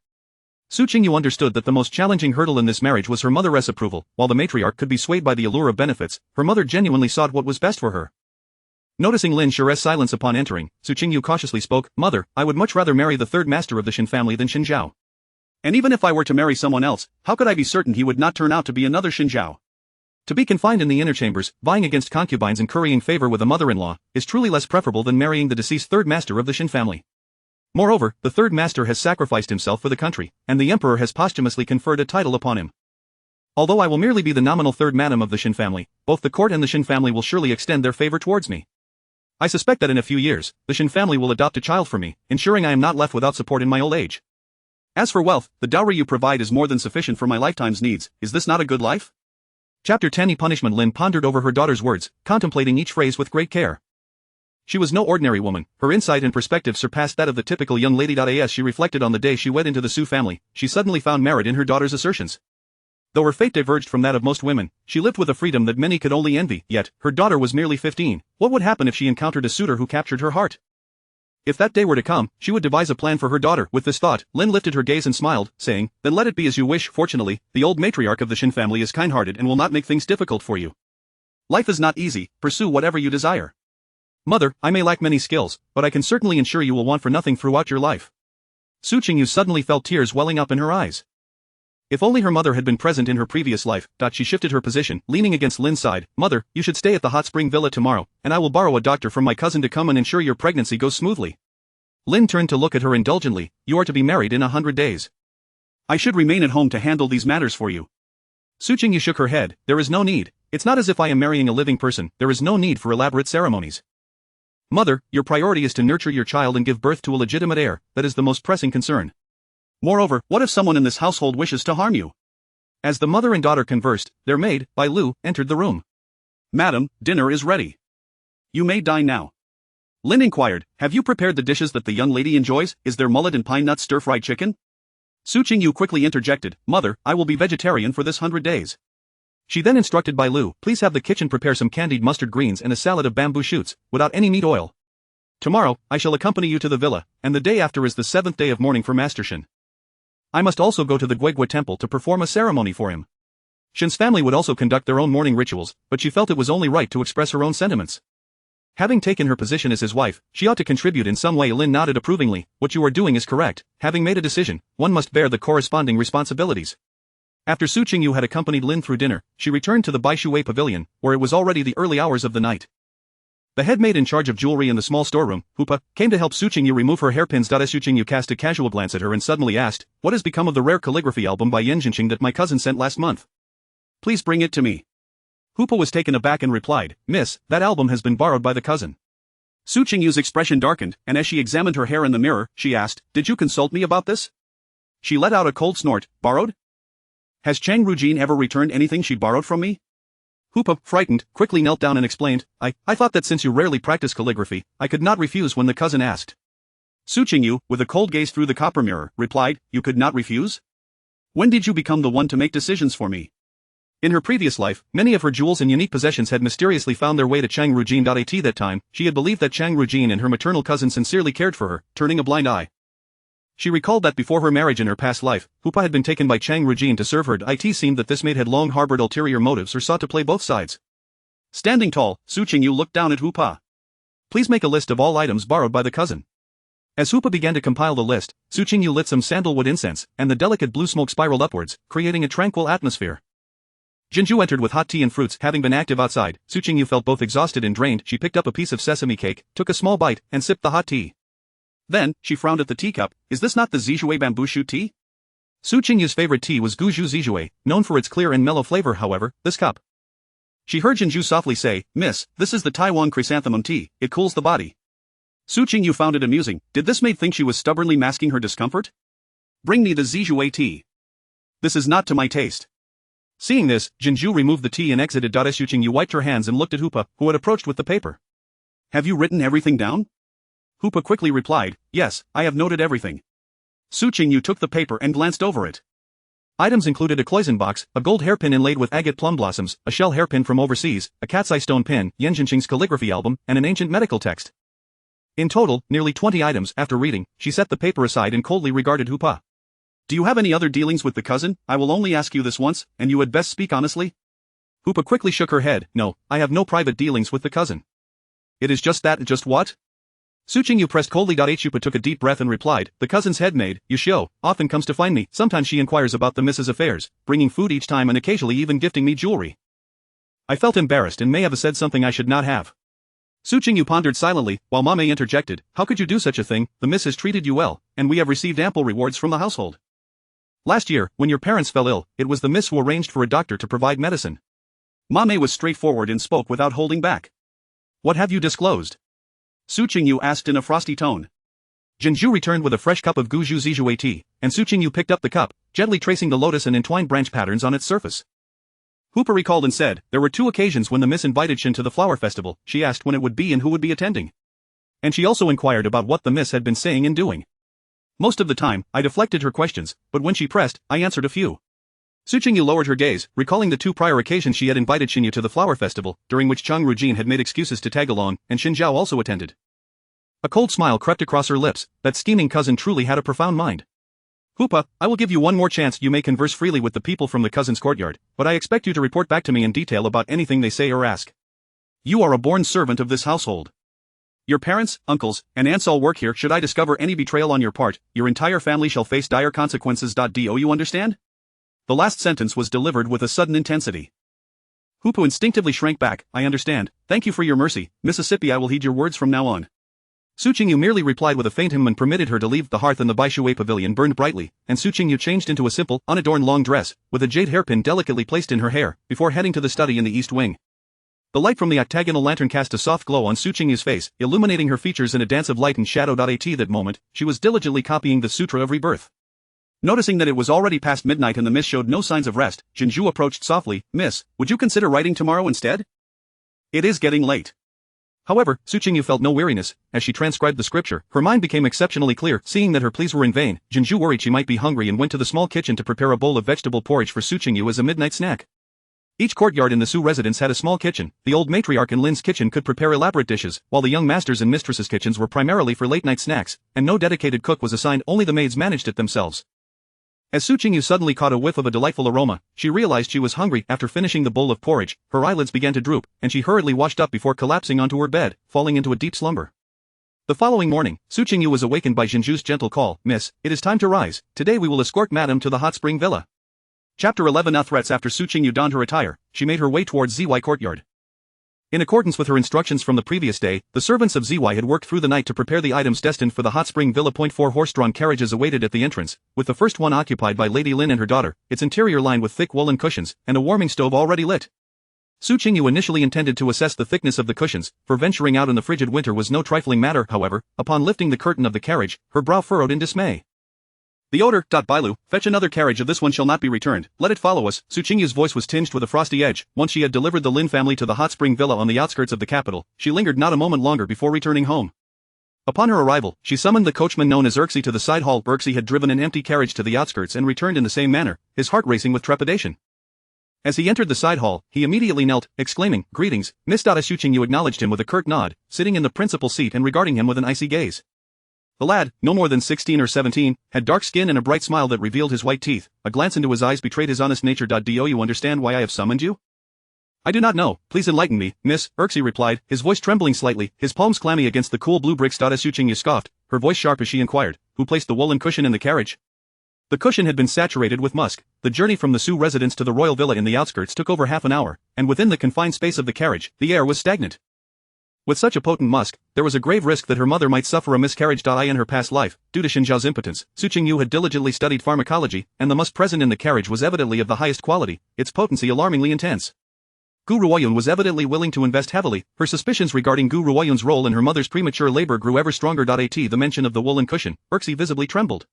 Su Qingyu understood that the most challenging hurdle in this marriage was her mother's approval. While the matriarch could be swayed by the allure of benefits, her mother genuinely sought what was best for her. Noticing Lin Shi's silence upon entering, Su Qingyu cautiously spoke, Mother, I would much rather marry the third master of the Shen family than Xin Zhao. And even if I were to marry someone else, how could I be certain he would not turn out to be another Xin Zhao? To be confined in the inner chambers, vying against concubines and currying favor with a mother-in-law, is truly less preferable than marrying the deceased third master of the Shen family. Moreover, the third master has sacrificed himself for the country, and the emperor has posthumously conferred a title upon him. Although I will merely be the nominal third madam of the Shen family, both the court and the Shen family will surely extend their favor towards me. I suspect that in a few years, the Shen family will adopt a child for me, ensuring I am not left without support in my old age. As for wealth, the dowry you provide is more than sufficient for my lifetime's needs. Is this not a good life? Chapter 10 Punishment. Lin pondered over her daughter's words, contemplating each phrase with great care. She was no ordinary woman. Her insight and perspective surpassed that of the typical young lady. As she reflected on the day she wed into the Su family, she suddenly found merit in her daughter's assertions. Though her fate diverged from that of most women, she lived with a freedom that many could only envy. Yet, her daughter was merely 15. What would happen if she encountered a suitor who captured her heart? If that day were to come, she would devise a plan for her daughter. With this thought, Lin lifted her gaze and smiled, saying, Then let it be as you wish. Fortunately, the old matriarch of the Shen family is kind-hearted and will not make things difficult for you. Life is not easy. Pursue whatever you desire. Mother, I may lack many skills, but I can certainly ensure you will want for nothing throughout your life. Su Qingyu suddenly felt tears welling up in her eyes. If only her mother had been present in her previous life. She shifted her position, leaning against Lin's side. Mother, you should stay at the hot spring villa tomorrow, and I will borrow a doctor from my cousin to come and ensure your pregnancy goes smoothly. Lin turned to look at her indulgently. You are to be married in 100 days. I should remain at home to handle these matters for you. Su Qingyu shook her head. There is no need. It's not as if I am marrying a living person. There is no need for elaborate ceremonies. Mother, your priority is to nurture your child and give birth to a legitimate heir. That is the most pressing concern. Moreover, what if someone in this household wishes to harm you? As the mother and daughter conversed, their maid, Bai Lu, entered the room. Madam, dinner is ready. You may dine now. Lin inquired, have you prepared the dishes that the young lady enjoys? Is there mullet and pine nut stir-fried chicken? Su Qingyu quickly interjected, Mother, I will be vegetarian for this 100 days. She then instructed Bai Lu, please have the kitchen prepare some candied mustard greens and a salad of bamboo shoots, without any meat oil. Tomorrow, I shall accompany you to the villa, and the day after is the 7th day of mourning for Master Shen. I must also go to the Guigua temple to perform a ceremony for him. Shen's family would also conduct their own mourning rituals, but she felt it was only right to express her own sentiments. Having taken her position as his wife, she ought to contribute in some way. Lin nodded approvingly, what you are doing is correct. Having made a decision, one must bear the corresponding responsibilities. After Su Qingyu had accompanied Lin through dinner, she returned to the Baishuwei pavilion, where it was already the early hours of the night. The head maid in charge of jewelry in the small storeroom, Hupa, came to help Su Qingyu remove her hairpins. Su Qingyu cast a casual glance at her and suddenly asked, what has become of the rare calligraphy album by Yan Jinqing that my cousin sent last month? Please bring it to me. Hupa was taken aback and replied, Miss, that album has been borrowed by the cousin. Su Qingyu's expression darkened, and as she examined her hair in the mirror, she asked, did you consult me about this? She let out a cold snort, borrowed? Has Chang Rujin ever returned anything she borrowed from me? Hupa, frightened, quickly knelt down and explained, I thought that since you rarely practice calligraphy, I could not refuse when the cousin asked. Su Qingyu, with a cold gaze through the copper mirror, replied, you could not refuse? When did you become the one to make decisions for me? In her previous life, many of her jewels and unique possessions had mysteriously found their way to Chang Rujin. At that time, she had believed that Chang Rujin and her maternal cousin sincerely cared for her, turning a blind eye. She recalled that before her marriage in her past life, Hupa had been taken by Chang Rujin to serve her. It seemed that this maid had long harbored ulterior motives or sought to play both sides. Standing tall, Su Qingyu looked down at Hupa. Please make a list of all items borrowed by the cousin. As Hoopa began to compile the list, Su Qingyu lit some sandalwood incense, and the delicate blue smoke spiraled upwards, creating a tranquil atmosphere. Jinju entered with hot tea and fruits. Having been active outside, Su Qingyu felt both exhausted and drained. She picked up a piece of sesame cake, took a small bite, and sipped the hot tea. Then, she frowned at the teacup. Is this not the Zijue bamboo shoot tea? Su Qingyu's favorite tea was Guzhu Zijue, known for its clear and mellow flavor. However, this cup. She heard Jinju softly say, "Miss, this is the Taiwan chrysanthemum tea, it cools the body." Su Qingyu found it amusing. Did this maid think she was stubbornly masking her discomfort? Bring me the Zijue tea. This is not to my taste. Seeing this, Jinju removed the tea and exited. Su Qingyu wiped her hands and looked at Hoopa, who had approached with the paper. Have you written everything down? Hoopa quickly replied, yes, I have noted everything. Su Qingyu took the paper and glanced over it. Items included a cloison box, a gold hairpin inlaid with agate plum blossoms, a shell hairpin from overseas, a cat's eye stone pin, Yan Jinqing's calligraphy album, and an ancient medical text. In total, nearly 20 items. After reading, she set the paper aside and coldly regarded Hoopa. Do you have any other dealings with the cousin? I will only ask you this once, and you had best speak honestly. Hoopa quickly shook her head. No, I have no private dealings with the cousin. It is just that. Just what? Su Qingyu pressed coldly. Hoopa took a deep breath and replied, the cousin's head maid, Yushio, often comes to find me. Sometimes she inquires about the missus' affairs, bringing food each time and occasionally even gifting me jewelry. I felt embarrassed and may have said something I should not have. Su Qingyu pondered silently, while Mame interjected, how could you do such a thing? The miss has treated you well, and we have received ample rewards from the household. Last year, when your parents fell ill, it was the miss who arranged for a doctor to provide medicine. Mame was straightforward and spoke without holding back. What have you disclosed? Su Qingyu asked in a frosty tone. Jinju returned with a fresh cup of Guzhu Zijue tea, and Su Qingyu picked up the cup, gently tracing the lotus and entwined branch patterns on its surface. Hoopa recalled and said, there were 2 occasions when the miss invited Shen to the flower festival. She asked when it would be and who would be attending. And she also inquired about what the miss had been saying and doing. Most of the time, I deflected her questions, but when she pressed, I answered a few. Su Qingyu lowered her gaze, recalling the 2 prior occasions she had invited Qingyu to the flower festival, during which Chang Rujin had made excuses to tag along, and Xin Zhao also attended. A cold smile crept across her lips. That scheming cousin truly had a profound mind. Hoopa, I will give you one more chance. You may converse freely with the people from the cousin's courtyard, but I expect you to report back to me in detail about anything they say or ask. You are a born servant of this household. Your parents, uncles, and aunts all work here. Should I discover any betrayal on your part, your entire family shall face dire consequences. Do you understand? The last sentence was delivered with a sudden intensity. Hoopa instinctively shrank back. I understand. Thank you for your mercy, Mississippi. I will heed your words from now on. Su Qingyu merely replied with a faint hum and permitted her to leave the hearth, and the Baishui pavilion burned brightly, and Su Qingyu changed into a simple, unadorned long dress, with a jade hairpin delicately placed in her hair, before heading to the study in the east wing. The light from the octagonal lantern cast a soft glow on Su Qingyu's face, illuminating her features in a dance of light and shadow. At that moment, she was diligently copying the Sutra of Rebirth. Noticing that it was already past midnight and the miss showed no signs of rest, Jinju approached softly. Miss, would you consider writing tomorrow instead? It is getting late. However, Su Qingyu felt no weariness. As she transcribed the scripture, her mind became exceptionally clear. Seeing that her pleas were in vain, Jinju worried she might be hungry and went to the small kitchen to prepare a bowl of vegetable porridge for Su Qingyu as a midnight snack. Each courtyard in the Su residence had a small kitchen. The old matriarch in Lin's kitchen could prepare elaborate dishes, while the young masters and mistresses' kitchens were primarily for late-night snacks, and no dedicated cook was assigned. Only the maids managed it themselves. As Su Qingyu suddenly caught a whiff of a delightful aroma, she realized she was hungry. After finishing the bowl of porridge, her eyelids began to droop, and she hurriedly washed up before collapsing onto her bed, falling into a deep slumber. The following morning, Su Qingyu was awakened by Jinju's gentle call. Miss, it is time to rise. Today we will escort Madam to the hot spring villa. Chapter 11. Threats. After Su Qingyu donned her attire, she made her way towards ZY courtyard. In accordance with her instructions from the previous day, the servants of ZY had worked through the night to prepare the items destined for the hot spring villa. 4 horse-drawn carriages awaited at the entrance, with the first one occupied by Lady Lin and her daughter, its interior lined with thick woolen cushions, and a warming stove already lit. Su Qingyu initially intended to assess the thickness of the cushions, for venturing out in the frigid winter was no trifling matter. However, upon lifting the curtain of the carriage, her brow furrowed in dismay. The odor. Bailu, fetch another carriage. Of this one shall not be returned, let it follow us. Su Qingyu's voice was tinged with a frosty edge. Once she had delivered the Lin family to the hot spring villa on the outskirts of the capital, she lingered not a moment longer before returning home. Upon her arrival, she summoned the coachman known as Erxi to the side hall. Erxi had driven an empty carriage to the outskirts and returned in the same manner, his heart racing with trepidation. As he entered the side hall, he immediately knelt, exclaiming, Greetings, Miss. Su Qingyu acknowledged him with a curt nod, sitting in the principal seat and regarding him with an icy gaze. The lad, no more than 16 or 17, had dark skin and a bright smile that revealed his white teeth. A glance into his eyes betrayed his honest nature. Do you understand why I have summoned you? I do not know, please enlighten me, miss, Erxie replied, his voice trembling slightly, his palms clammy against the cool blue bricks. Su Qingyu scoffed, her voice sharp as she inquired, who placed the woolen cushion in the carriage? The cushion had been saturated with musk. The journey from the Su residence to the royal villa in the outskirts took over half an hour, and within the confined space of the carriage, the air was stagnant. With such a potent musk, there was a grave risk that her mother might suffer a miscarriage. In her past life, due to Xinjiao's impotence, Su Qingyu had diligently studied pharmacology, and the musk present in the carriage was evidently of the highest quality, its potency alarmingly intense. Gu Ruoyun was evidently willing to invest heavily. Her suspicions regarding Gu Ruoyun's role in her mother's premature labor grew ever stronger. At the mention of the woolen cushion, Erxie visibly trembled.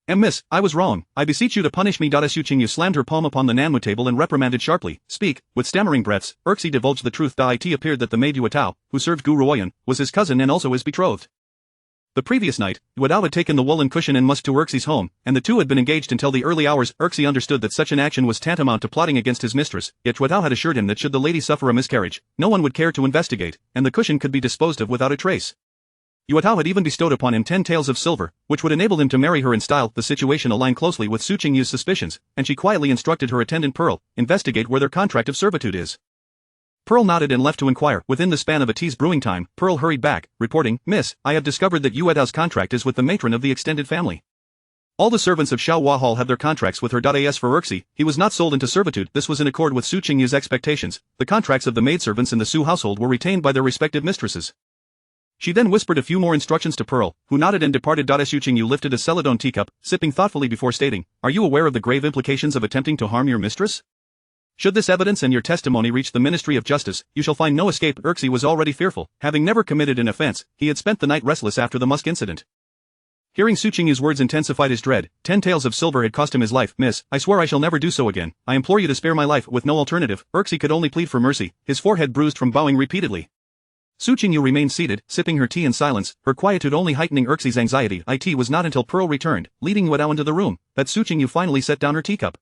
Miss, I was wrong. I beseech you to punish me. Su Qingyu slammed her palm upon the Nanmu table and reprimanded sharply. Speak. With stammering breaths, Erxie divulged the truth. It appeared that the maid Yuetao, who served Gu Ruoyun, was his cousin and also his betrothed. The previous night, Yuetao had taken the woolen cushion and musk to Erxie's home, and the two had been engaged until the early hours. Erxie understood that such an action was tantamount to plotting against his mistress, yet Yuetao had assured him that should the lady suffer a miscarriage, no one would care to investigate, and the cushion could be disposed of without a trace. Yuetao had even bestowed upon him 10 taels of silver, which would enable him to marry her in style. The situation aligned closely with Su Qingyu's suspicions, and she quietly instructed her attendant Pearl, investigate where their contract of servitude is. Pearl nodded and left to inquire. Within the span of a tea's brewing time, Pearl hurried back, reporting, Miss, I have discovered that Yuetao's contract is with the matron of the extended family. All the servants of Xiaohua Hall have their contracts with her. As for Erxie, he was not sold into servitude. This was in accord with Su Qingyu's expectations. The contracts of the maidservants in the Su household were retained by their respective mistresses. She then whispered a few more instructions to Pearl, who nodded and departed. Su Qingyu lifted a celadon teacup, sipping thoughtfully before stating, Are you aware of the grave implications of attempting to harm your mistress? Should this evidence and your testimony reach the Ministry of Justice, you shall find no escape. Erxie was already fearful. Having never committed an offense, he had spent the night restless after the musk incident. Hearing Su Qingyu's words intensified his dread. 10 taels of silver had cost him his life. Miss, I swear I shall never do so again. I implore you to spare my life. With no alternative, Erxie could only plead for mercy, his forehead bruised from bowing repeatedly. Su Qingyu remained seated, sipping her tea in silence, her quietude only heightening Erxie's anxiety. It was not until Pearl returned, leading Yuetao into the room, that Su Qingyu finally set down her teacup.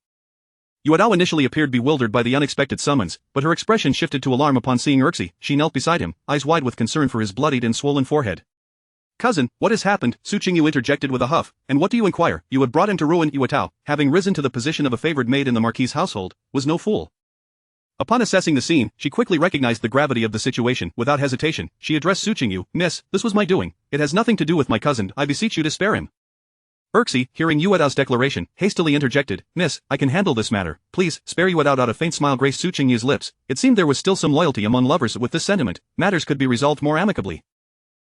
Yuetao initially appeared bewildered by the unexpected summons, but her expression shifted to alarm upon seeing Erxie. She knelt beside him, eyes wide with concern for his bloodied and swollen forehead. Cousin, what has happened? Su Qingyu interjected with a huff. And what do you inquire? You have brought him to ruin. Yuetao, having risen to the position of a favored maid in the Marquis' household, was no fool. Upon assessing the scene, she quickly recognized the gravity of the situation. Without hesitation, she addressed Su Qingyu, Miss, this was my doing. It has nothing to do with my cousin. I beseech you to spare him. Erxie, hearing Yuetao's declaration, hastily interjected, Miss, I can handle this matter. Please, spare Yuetao. A faint smile graced Su Qingyu's lips. It seemed there was still some loyalty among lovers. With this sentiment, matters could be resolved more amicably.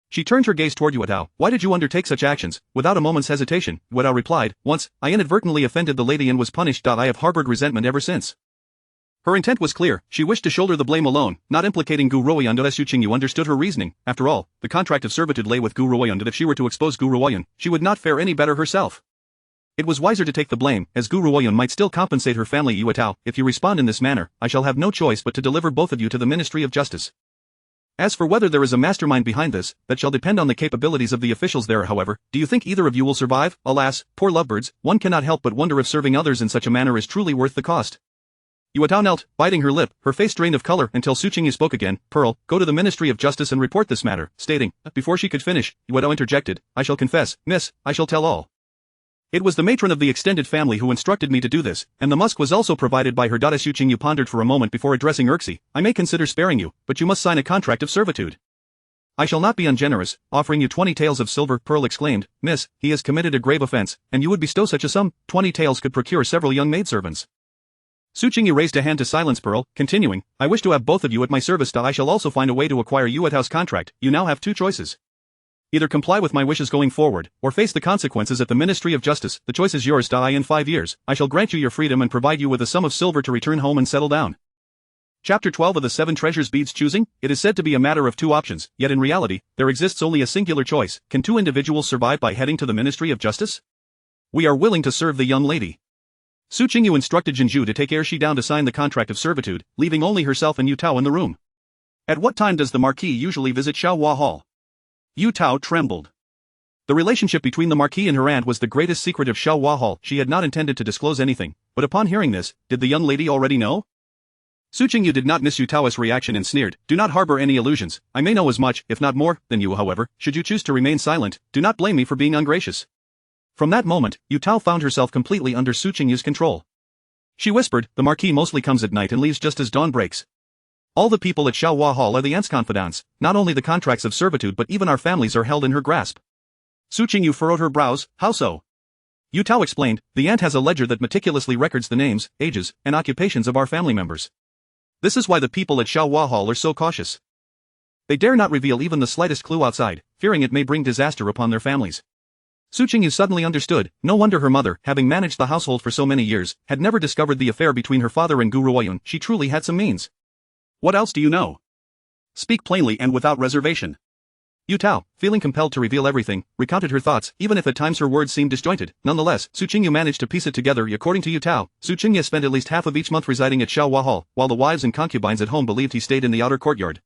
She turned her gaze toward Yuetao. Why did you undertake such actions? Without a moment's hesitation, Yuetao replied, Once, I inadvertently offended the lady and was punished. I have harbored resentment ever since. Her intent was clear. She wished to shoulder the blame alone, not implicating Gu Ruoyun. Su Qingyu understood her reasoning. After all, the contract of servitude lay with Gu Ruoyun, and if she were to expose Gu Ruoyun, she would not fare any better herself. It was wiser to take the blame, as Gu Ruoyun might still compensate her family. Yuetao, if you respond in this manner, I shall have no choice but to deliver both of you to the Ministry of Justice. As for whether there is a mastermind behind this, that shall depend on the capabilities of the officials there. However, do you think either of you will survive? Alas, poor lovebirds, one cannot help but wonder if serving others in such a manner is truly worth the cost. Yuetao knelt, biting her lip, her face drained of color, until Su Qingyu spoke again. Pearl, go to the Ministry of Justice and report this matter, stating, before she could finish, Yuetao interjected, I shall confess, miss, I shall tell all. It was the matron of the extended family who instructed me to do this, and the musk was also provided by her. Su Qingyu pondered for a moment before addressing Erxie, I may consider sparing you, but you must sign a contract of servitude. I shall not be ungenerous, offering you 20 taels of silver. Pearl exclaimed, Miss, he has committed a grave offense, and you would bestow such a sum? 20 taels could procure several young maidservants. Su Qingyu raised a hand to silence Pearl, continuing, I wish to have both of you at my service. I shall also find a way to acquire Yuetao's contract. You now have two choices. Either comply with my wishes going forward, or face the consequences at the Ministry of Justice. The choice is yours. In 5 years, I shall grant you your freedom and provide you with a sum of silver to return home and settle down. Chapter 12 of the Seven Treasures Beads Choosing. It is said to be a matter of two options, yet in reality, there exists only a singular choice. Can two individuals survive by heading to the Ministry of Justice? We are willing to serve the young lady. Su Qingyu instructed Jinju to take Erxie down to sign the contract of servitude, leaving only herself and Yuetao in the room. At what time does the Marquis usually visit Xiaohua Hall? Yuetao trembled. The relationship between the Marquis and her aunt was the greatest secret of Xiaohua Hall. She had not intended to disclose anything, but upon hearing this, did the young lady already know? Su Qingyu did not miss Yutao's reaction and sneered, do not harbor any illusions. I may know as much, if not more, than you. However, should you choose to remain silent, do not blame me for being ungracious. From that moment, Yutao found herself completely under Su Qingyu's control. She whispered, the Marquis mostly comes at night and leaves just as dawn breaks. All the people at Xiaohua Hall are the aunt's confidants, not only the contracts of servitude but even our families are held in her grasp. Su Qingyu furrowed her brows. How so? Yu Tao explained, the aunt has a ledger that meticulously records the names, ages, and occupations of our family members. This is why the people at Xiaohua Hall are so cautious. They dare not reveal even the slightest clue outside, fearing it may bring disaster upon their families. Su Qingyu suddenly understood, no wonder her mother, having managed the household for so many years, had never discovered the affair between her father and Gu Ruoyun. She truly had some means. What else do you know? Speak plainly and without reservation. Yu Tao, feeling compelled to reveal everything, recounted her thoughts, even if at times her words seemed disjointed. Nonetheless, Su Qingyu managed to piece it together. According to Yu Tao, Su Qingyu spent at least half of each month residing at Xiaohua Hall, while the wives and concubines at home believed he stayed in the outer courtyard.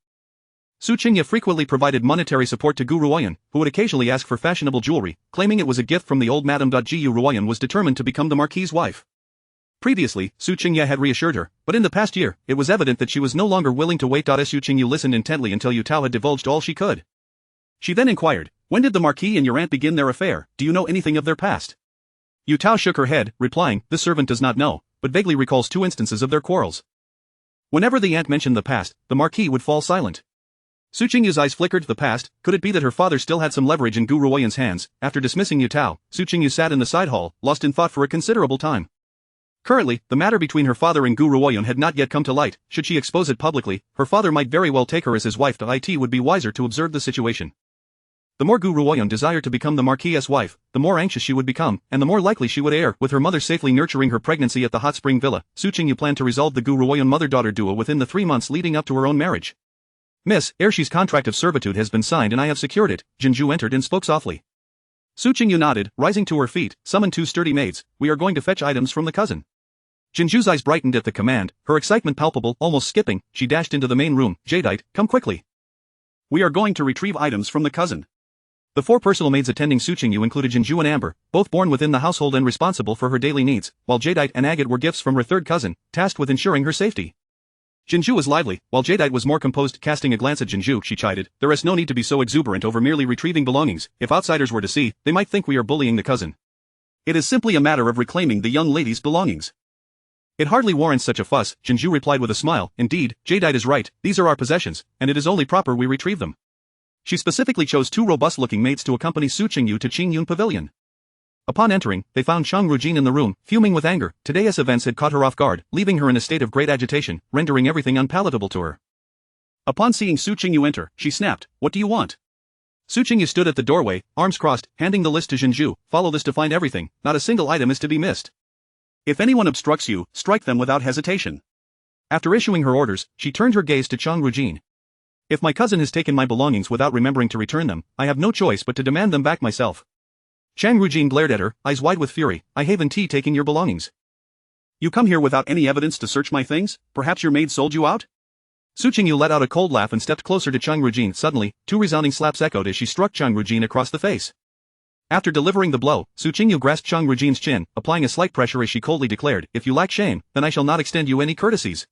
Su Qingyu frequently provided monetary support to Gu Ruoyun, who would occasionally ask for fashionable jewelry, claiming it was a gift from the old Madam Gu Ruoyun was determined to become the Marquis' wife. Previously, Su Qingyu had reassured her, but in the past year, it was evident that she was no longer willing to wait. Su Qingyu listened intently until Yu Tao had divulged all she could. She then inquired, when did the Marquis and your aunt begin their affair? Do you know anything of their past? Yu Tao shook her head, replying, the servant does not know, but vaguely recalls 2 instances of their quarrels. Whenever the aunt mentioned the past, the Marquis would fall silent. Su Qingyu's eyes flickered. The past, could it be that her father still had some leverage in Gu Ruoyun's hands? After dismissing Yu Tao, Su Qingyu sat in the side hall, lost in thought for a considerable time. Currently, the matter between her father and Gu Ruoyun had not yet come to light. Should she expose it publicly, her father might very well take her as his wife. It would be wiser to observe the situation. The more Gu Ruoyun desired to become the Marquis' wife, the more anxious she would become, and the more likely she would err. With her mother safely nurturing her pregnancy at the hot spring villa, Su Qingyu planned to resolve the Gu Ruoyun mother-daughter duo within the 3 months leading up to her own marriage. Miss, Arshi's contract of servitude has been signed and I have secured it. Jinju entered and spoke softly. Su Qingyu nodded, rising to her feet, summoned 2 sturdy maids. We are going to fetch items from the cousin. Jinju's eyes brightened at the command, her excitement palpable. Almost skipping, she dashed into the main room. Jadeite, come quickly. We are going to retrieve items from the cousin. The 4 personal maids attending Su Qingyu included Jinju and Amber, both born within the household and responsible for her daily needs, while Jadeite and Agate were gifts from her third cousin, tasked with ensuring her safety. Jinju was lively, while Jadeite was more composed. Casting a glance at Jinju, she chided, there is no need to be so exuberant over merely retrieving belongings. If outsiders were to see, they might think we are bullying the cousin. It is simply a matter of reclaiming the young lady's belongings. It hardly warrants such a fuss, Jinju replied with a smile. Indeed, Jadeite is right, these are our possessions, and it is only proper we retrieve them. She specifically chose 2 robust-looking maids to accompany Su Qingyu to Qingyun Pavilion. Upon entering, they found Chang Rujin in the room, fuming with anger. Today's events had caught her off guard, leaving her in a state of great agitation, rendering everything unpalatable to her. Upon seeing Su Qingyu enter, she snapped, what do you want? Su Qingyu stood at the doorway, arms crossed, handing the list to Jinju. Follow this to find everything, not a single item is to be missed. If anyone obstructs you, strike them without hesitation. After issuing her orders, she turned her gaze to Chang Rujin. If my cousin has taken my belongings without remembering to return them, I have no choice but to demand them back myself. Chang Rujin glared at her, eyes wide with fury. I haven't taking your belongings. You come here without any evidence to search my things? Perhaps your maid sold you out? Su Qingyu let out a cold laugh and stepped closer to Chang Rujin. Suddenly, 2 resounding slaps echoed as she struck Chang Rujin across the face. After delivering the blow, Su Qingyu grasped Chang Rujin's chin, applying a slight pressure as she coldly declared, if you lack shame, then I shall not extend you any courtesies.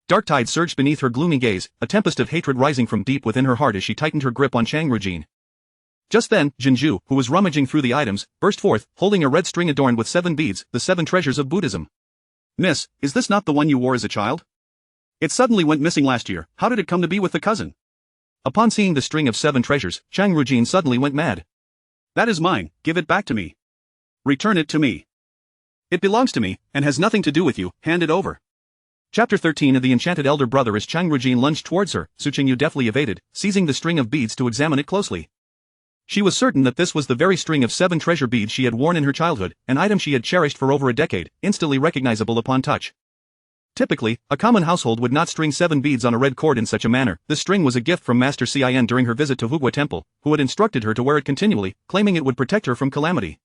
Dark tide surged beneath her gloomy gaze, a tempest of hatred rising from deep within her heart as she tightened her grip on Chang Rujin. Just then, Jinju, who was rummaging through the items, burst forth, holding a red string adorned with 7 beads, the 7 treasures of Buddhism. Miss, is this not the one you wore as a child? It suddenly went missing last year. How did it come to be with the cousin? Upon seeing the string of 7 treasures, Chang Rujin suddenly went mad. That is mine, give it back to me. Return it to me. It belongs to me, and has nothing to do with you, hand it over. Chapter 13 of The Enchanted Elder Brother. As Chang Rujin lunged towards her, Su Qingyu deftly evaded, seizing the string of beads to examine it closely. She was certain that this was the very string of 7 treasure beads she had worn in her childhood, an item she had cherished for over a decade, instantly recognizable upon touch. Typically, a common household would not string 7 beads on a red cord in such a manner. This string was a gift from Master Cien during her visit to Hugua Temple, who had instructed her to wear it continually, claiming it would protect her from calamity.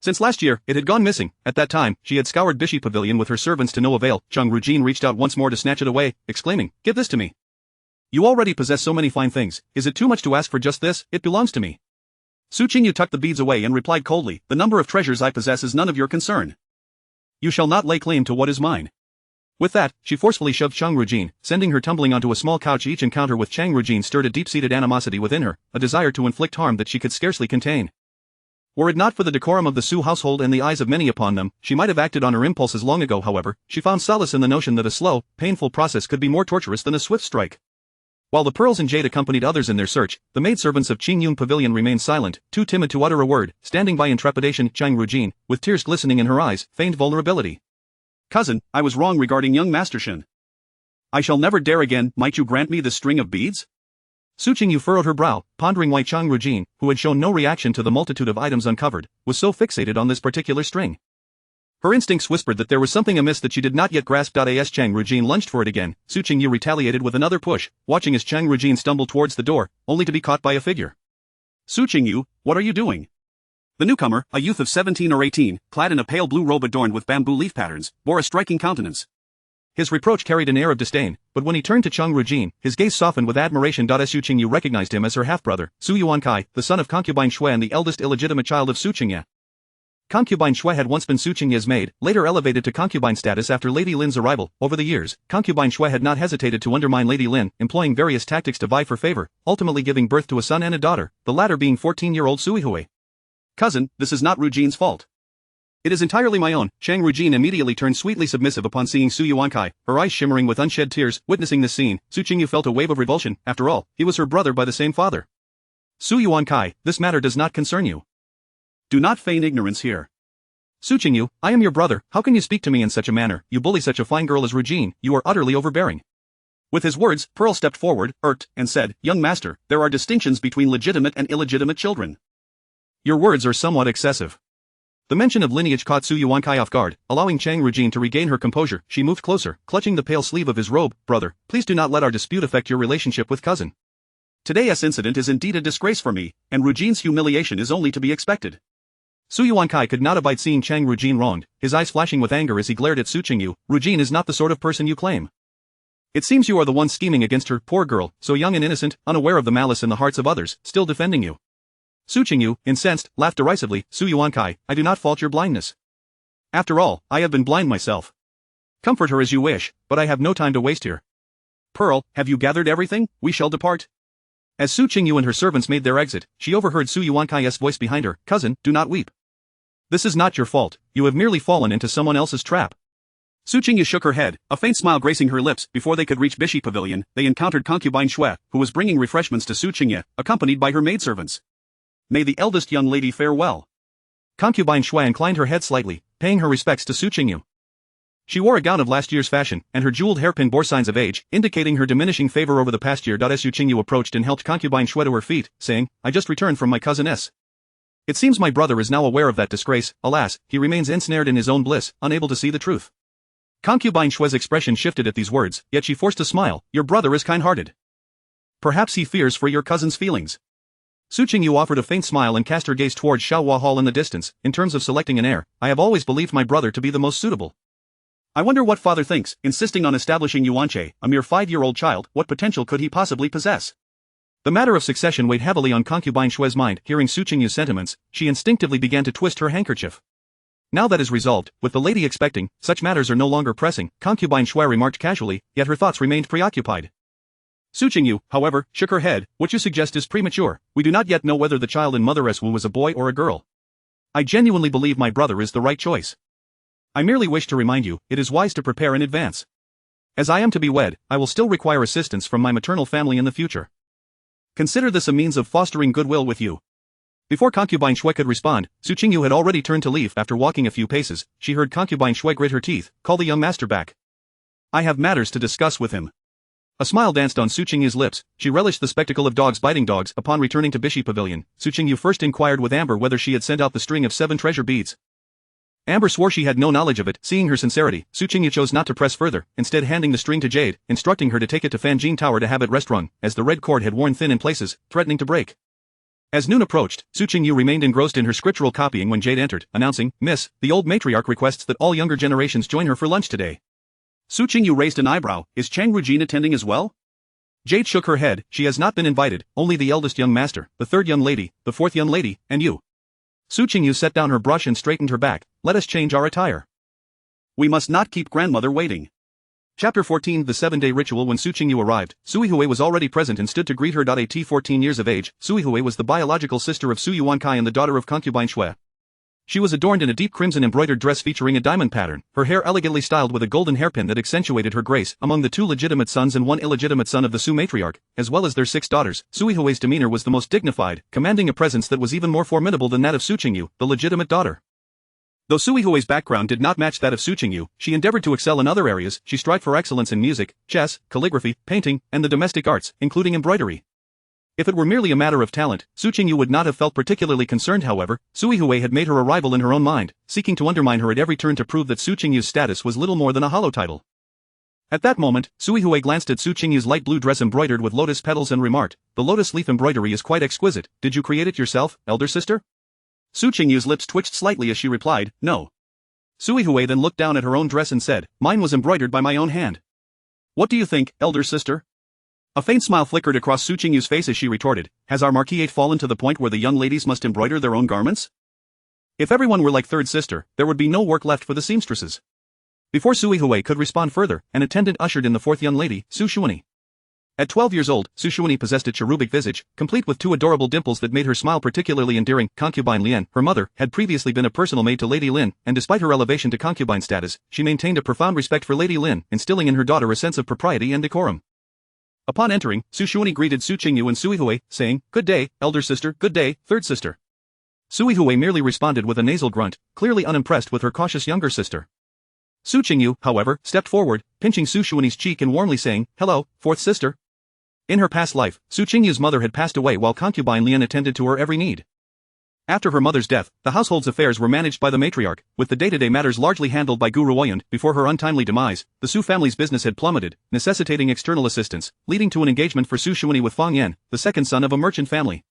Since last year, it had gone missing. At that time, she had scoured Bishi Pavilion with her servants to no avail. Chang Rujin reached out once more to snatch it away, exclaiming, give this to me. You already possess so many fine things, is it too much to ask for just this? It belongs to me. Su Qingyu tucked the beads away and replied coldly, the number of treasures I possess is none of your concern. You shall not lay claim to what is mine. With that, she forcefully shoved Chang Rujin, sending her tumbling onto a small couch. Each encounter with Chang Rujin stirred a deep-seated animosity within her, a desire to inflict harm that she could scarcely contain. Were it not for the decorum of the Su household and the eyes of many upon them, she might have acted on her impulses long ago. However, she found solace in the notion that a slow, painful process could be more torturous than a swift strike. While the pearls and jade accompanied others in their search, the maidservants of Qingyu Pavilion remained silent, too timid to utter a word, standing by in trepidation. Chang Rujin, with tears glistening in her eyes, feigned vulnerability. Cousin, I was wrong regarding young Master Shen. I shall never dare again. Might you grant me this string of beads? Su Qingyu furrowed her brow, pondering why Chang Rujin, who had shown no reaction to the multitude of items uncovered, was so fixated on this particular string. Her instincts whispered that there was something amiss that she did not yet grasp. As Chang Rujin lunged for it again, Su Qingyu retaliated with another push, watching as Chang Rujin stumbled towards the door, only to be caught by a figure. Su Qingyu, what are you doing? The newcomer, a youth of 17 or 18, clad in a pale blue robe adorned with bamboo leaf patterns, bore a striking countenance. His reproach carried an air of disdain, but when he turned to Chang Rujin, his gaze softened with admiration. Su Qingyu recognized him as her half-brother, Su Yuankai, the son of concubine Shui and the eldest illegitimate child of Su Qingye. Concubine Shui had once been Su Qingye's maid, later elevated to concubine status after Lady Lin's arrival. Over the years, concubine Shui had not hesitated to undermine Lady Lin, employing various tactics to vie for favor, ultimately giving birth to a son and a daughter, the latter being 14-year-old Suihui. Cousin, this is not Rujin's fault. It is entirely my own. Chang Rujin immediately turned sweetly submissive upon seeing Su Yuankai, her eyes shimmering with unshed tears. Witnessing this scene, Su Qingyu felt a wave of revulsion. After all, he was her brother by the same father. Su Yuankai, this matter does not concern you. Do not feign ignorance here. Su Qingyu, I am your brother. How can you speak to me in such a manner? You bully such a fine girl as Rujin. You are utterly overbearing. With his words, Pearl stepped forward, irked, and said, Young master, there are distinctions between legitimate and illegitimate children. Your words are somewhat excessive. The mention of lineage caught Su Yuankai off guard, allowing Chang Rujin to regain her composure. She moved closer, clutching the pale sleeve of his robe. Brother, please do not let our dispute affect your relationship with cousin. Today's incident is indeed a disgrace for me, and Rujin's humiliation is only to be expected. Su Yuankai could not abide seeing Chang Rujin wronged, his eyes flashing with anger as he glared at Su Qingyu. Rujin is not the sort of person you claim. It seems you are the one scheming against her, poor girl, so young and innocent, unaware of the malice in the hearts of others, still defending you. Su Qingyu, incensed, laughed derisively. Su Yuankai, I do not fault your blindness. After all, I have been blind myself. Comfort her as you wish, but I have no time to waste here. Pearl, have you gathered everything? We shall depart. As Su Qingyu and her servants made their exit, she overheard Su Yuankai's voice behind her. Cousin, do not weep. This is not your fault, you have merely fallen into someone else's trap. Su Qingyu shook her head, a faint smile gracing her lips. Before they could reach Bishi Pavilion, they encountered concubine Shui, who was bringing refreshments to Su Qingyu, accompanied by her maidservants. May the eldest young lady fare well. Concubine Shui inclined her head slightly, paying her respects to Su Qingyu. She wore a gown of last year's fashion, and her jeweled hairpin bore signs of age, indicating her diminishing favor over the past year. Su Qingyu approached and helped concubine Shui to her feet, saying, I just returned from my cousin S. It seems my brother is now aware of that disgrace. Alas, he remains ensnared in his own bliss, unable to see the truth. Concubine Shui's expression shifted at these words, yet she forced a smile. Your brother is kind-hearted. Perhaps he fears for your cousin's feelings. Su Qingyu offered a faint smile and cast her gaze towards Xiaohua Hall in the distance. In terms of selecting an heir, I have always believed my brother to be the most suitable. I wonder what father thinks, insisting on establishing Yuanche, a mere 5-year-old child. What potential could he possibly possess? The matter of succession weighed heavily on concubine Shui's mind. Hearing Su Qingyu's sentiments, she instinctively began to twist her handkerchief. Now that is resolved, with the lady expecting, such matters are no longer pressing, concubine Shui remarked casually, yet her thoughts remained preoccupied. Su Qingyu, however, shook her head. What you suggest is premature. We do not yet know whether the child in Mother Wu was a boy or a girl. I genuinely believe my brother is the right choice. I merely wish to remind you, it is wise to prepare in advance. As I am to be wed, I will still require assistance from my maternal family in the future. Consider this a means of fostering goodwill with you. Before concubine Shui could respond, Su Qingyu had already turned to leave. After walking a few paces, she heard concubine Shui grit her teeth. Call the young master back. I have matters to discuss with him. A smile danced on Su Qingyu's lips. She relished the spectacle of dogs biting dogs. Upon returning to Bishi Pavilion, Su Qingyu first inquired with Amber whether she had sent out the string of 7 treasure beads. Amber swore she had no knowledge of it. Seeing her sincerity, Su Qingyu chose not to press further, instead handing the string to Jade, instructing her to take it to Fanjin Tower to have it rest-wrung, as the red cord had worn thin in places, threatening to break. As noon approached, Su Qingyu remained engrossed in her scriptural copying when Jade entered, announcing, Miss, the old matriarch requests that all younger generations join her for lunch today. Su Qingyu raised an eyebrow. Is Chang Rujin attending as well? Jade shook her head. She has not been invited, only the eldest young master, the 3rd young lady, the 4th young lady, and you. Su Qingyu set down her brush and straightened her back. Let us change our attire. We must not keep grandmother waiting. Chapter 14 The 7-Day Ritual. When Su Qingyu arrived, Suihue was already present and stood to greet her. At 14 years of age, Suihue was the biological sister of Su Yuankai and the daughter of concubine Shui. She was adorned in a deep crimson embroidered dress featuring a diamond pattern, her hair elegantly styled with a golden hairpin that accentuated her grace. Among the 2 legitimate sons and 1 illegitimate son of the Su matriarch, as well as their 6 daughters, Suihue's demeanor was the most dignified, commanding a presence that was even more formidable than that of Su Qingyu, the legitimate daughter. Though Suihue's background did not match that of Su Qingyu, she endeavored to excel in other areas. She strived for excellence in music, chess, calligraphy, painting, and the domestic arts, including embroidery. If it were merely a matter of talent, Su Qingyu would not have felt particularly concerned. However, Suihue had made her a rival in her own mind, seeking to undermine her at every turn to prove that Su Qingyu's status was little more than a hollow title. At that moment, Suihue glanced at Su Qingyu's light blue dress embroidered with lotus petals and remarked, "The lotus leaf embroidery is quite exquisite. Did you create it yourself, elder sister?" Su Qingyu's lips twitched slightly as she replied, "No." Suihue then looked down at her own dress and said, "Mine was embroidered by my own hand." "What do you think, elder sister?" A faint smile flickered across Su Qingyu's face as she retorted, "Has our Marquis fallen to the point where the young ladies must embroider their own garments? If everyone were like third sister, there would be no work left for the seamstresses." Before Suihue could respond further, an attendant ushered in the 4th young lady, Su Shuani. At 12 years old, Su Shuani possessed a cherubic visage, complete with 2 adorable dimples that made her smile particularly endearing. Concubine Lian, her mother, had previously been a personal maid to Lady Lin, and despite her elevation to concubine status, she maintained a profound respect for Lady Lin, instilling in her daughter a sense of propriety and decorum. Upon entering, Su Shuani greeted Su Qingyu and Suihue, saying, "Good day, elder sister, good day, third sister." Suihue merely responded with a nasal grunt, clearly unimpressed with her cautious younger sister. Su Qingyu, however, stepped forward, pinching Su Shuani's cheek and warmly saying, "Hello, fourth sister." In her past life, Su Qingyu's mother had passed away while concubine Lian attended to her every need. After her mother's death, the household's affairs were managed by the matriarch, with the day-to-day matters largely handled by Gu Ruoyun. Before her untimely demise, the Su family's business had plummeted, necessitating external assistance, leading to an engagement for Su Shuani with Fang Yan, the second son of a merchant family.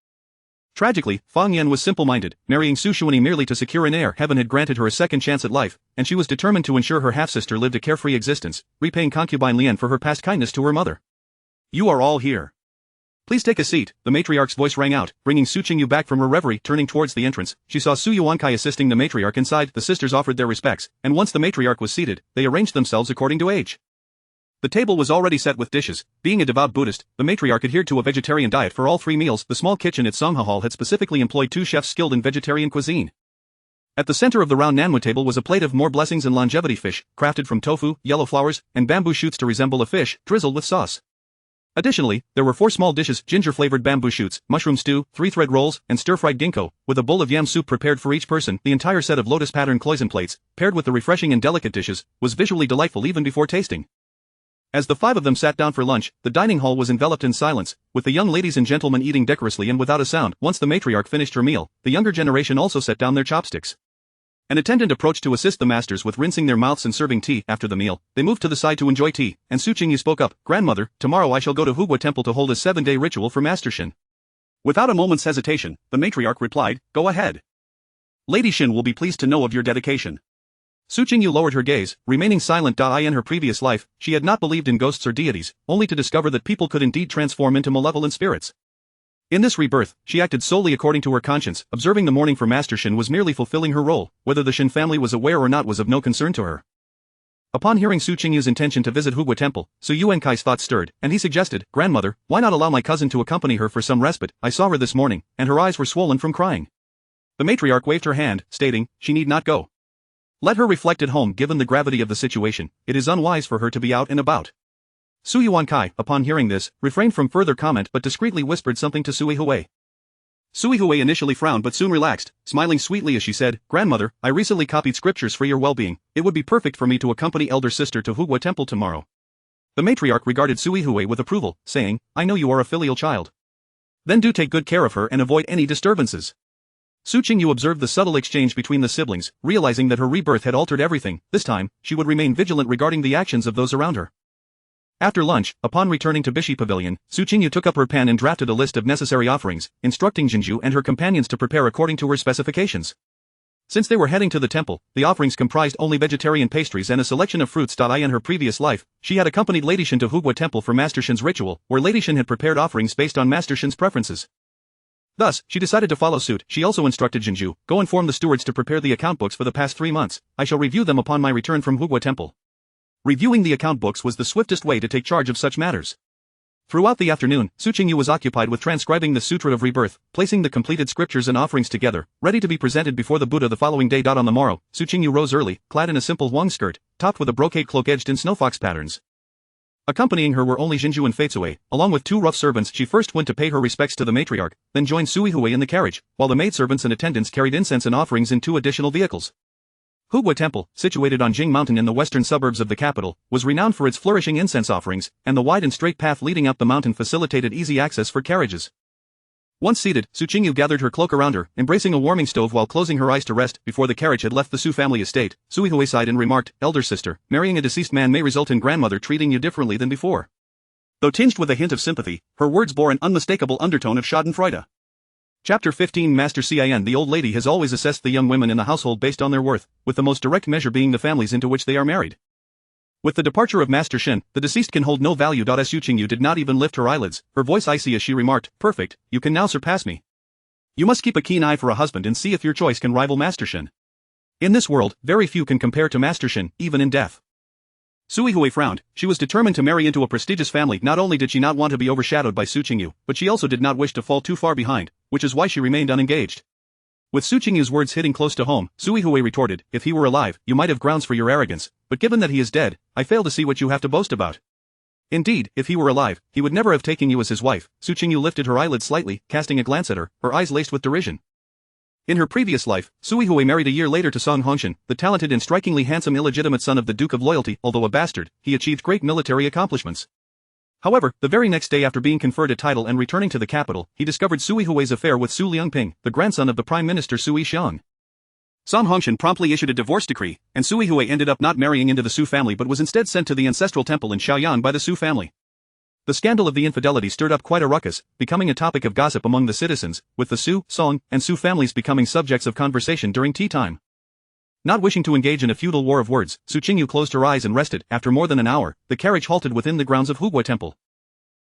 Tragically, Fang Yan was simple-minded, marrying Su Shuani merely to secure an heir. Heaven had granted her a second chance at life, and she was determined to ensure her half-sister lived a carefree existence, repaying concubine Lian for her past kindness to her mother. "You are all here. Please take a seat," the matriarch's voice rang out, bringing Su Qingyu back from her reverie. Turning towards the entrance, she saw Su Yuankai assisting the matriarch inside. The sisters offered their respects, and once the matriarch was seated, they arranged themselves according to age. The table was already set with dishes. Being a devout Buddhist, the matriarch adhered to a vegetarian diet for all 3 meals. The small kitchen at Songha Hall had specifically employed 2 chefs skilled in vegetarian cuisine. At the center of the round nanwa table was a plate of more blessings and longevity fish, crafted from tofu, yellow flowers, and bamboo shoots to resemble a fish, drizzled with sauce. Additionally, there were 4 small dishes: ginger-flavored bamboo shoots, mushroom stew, 3-thread rolls, and stir-fried ginkgo, with a bowl of yam soup prepared for each person. The entire set of lotus-patterned cloison plates, paired with the refreshing and delicate dishes, was visually delightful even before tasting. As the 5 of them sat down for lunch, the dining hall was enveloped in silence, with the young ladies and gentlemen eating decorously and without a sound. Once the matriarch finished her meal, the younger generation also set down their chopsticks. An attendant approached to assist the masters with rinsing their mouths and serving tea. After the meal, they moved to the side to enjoy tea, and Su Qingyu spoke up, "Grandmother, tomorrow I shall go to Hugua Temple to hold a 7-day ritual for Master Shen." Without a moment's hesitation, the matriarch replied, "Go ahead. Lady Shen will be pleased to know of your dedication." Su Qingyu lowered her gaze, remaining silent. In her previous life, she had not believed in ghosts or deities, only to discover that people could indeed transform into malevolent spirits. In this rebirth, she acted solely according to her conscience. Observing the mourning for Master Shen was merely fulfilling her role. Whether the Shen family was aware or not was of no concern to her. Upon hearing Su Qingyu's intention to visit Hugua Temple, Su Yuankai's thoughts stirred, and he suggested, "Grandmother, why not allow my cousin to accompany her for some respite? I saw her this morning, and her eyes were swollen from crying." The matriarch waved her hand, stating, "She need not go. Let her reflect at home. Given the gravity of the situation, it is unwise for her to be out and about." Su Yuankai, upon hearing this, refrained from further comment but discreetly whispered something to Suihue. Suihue initially frowned but soon relaxed, smiling sweetly as she said, "Grandmother, I recently copied scriptures for your well-being. It would be perfect for me to accompany elder sister to Hugua Temple tomorrow." The matriarch regarded Suihue with approval, saying, "I know you are a filial child. Then do take good care of her and avoid any disturbances." Su Qingyu observed the subtle exchange between the siblings, realizing that her rebirth had altered everything. This time, she would remain vigilant regarding the actions of those around her. After lunch, upon returning to Bishi Pavilion, Su Qingyu took up her pen and drafted a list of necessary offerings, instructing Jinju and her companions to prepare according to her specifications. Since they were heading to the temple, the offerings comprised only vegetarian pastries and a selection of fruits. In her previous life, she had accompanied Lady Shen to Hugua Temple for Master Shen's ritual, where Lady Shen had prepared offerings based on Master Shen's preferences. Thus, she decided to follow suit. She also instructed Jinju, "Go inform the stewards to prepare the account books for the past 3 months. I shall review them upon my return from Hugua Temple." Reviewing the account books was the swiftest way to take charge of such matters. Throughout the afternoon, Qingyu was occupied with transcribing the Sutra of Rebirth, placing the completed scriptures and offerings together, ready to be presented before the Buddha the following day. On the morrow, Qingyu rose early, clad in a simple Huang skirt, topped with a brocade cloak edged in snowfox patterns. Accompanying her were only Qingyu and Feizue, along with 2 rough servants. She first went to pay her respects to the matriarch, then joined Suihui in the carriage, while the maidservants and attendants carried incense and offerings in 2 additional vehicles. Hugua Temple, situated on Jing Mountain in the western suburbs of the capital, was renowned for its flourishing incense offerings, and the wide and straight path leading up the mountain facilitated easy access for carriages. Once seated, Qingyu gathered her cloak around her, embracing a warming stove while closing her eyes to rest. Before the carriage had left the Su family estate, Suihui sighed and remarked, "Elder sister, marrying a deceased man may result in grandmother treating you differently than before." Though tinged with a hint of sympathy, her words bore an unmistakable undertone of schadenfreude. Chapter 15 Master Cien. The old lady has always assessed the young women in the household based on their worth, with the most direct measure being the families into which they are married. With the departure of Master Shen, the deceased can hold no value. Qingyu did not even lift her eyelids, her voice icy as she remarked, "Perfect, you can now surpass me. You must keep a keen eye for a husband and see if your choice can rival Master Shen. In this world, very few can compare to Master Shen, even in death." Suihui frowned. She was determined to marry into a prestigious family. Not only did she not want to be overshadowed by Qingyu, but she also did not wish to fall too far behind, which is why she remained unengaged. With Qingyu's words hitting close to home, Suihui retorted, "If he were alive, you might have grounds for your arrogance, but given that he is dead, I fail to see what you have to boast about. Indeed, if he were alive, he would never have taken you as his wife." Qingyu lifted her eyelids slightly, casting a glance at her, her eyes laced with derision. In her previous life, Suihui married a year later to Song Hongshan, the talented and strikingly handsome illegitimate son of the Duke of Loyalty. Although a bastard, he achieved great military accomplishments. However, the very next day after being conferred a title and returning to the capital, he discovered Suihui's affair with Su Liangping, the grandson of the Prime Minister Sui Xiang. Song Hongshan promptly issued a divorce decree, and Suihui ended up not marrying into the Su family but was instead sent to the ancestral temple in Shaoyan by the Su family. The scandal of the infidelity stirred up quite a ruckus, becoming a topic of gossip among the citizens, with the Su, Song, and Su families becoming subjects of conversation during tea time. Not wishing to engage in a futile war of words, Qingyu closed her eyes and rested. After more than an hour, the carriage halted within the grounds of Hugua Temple.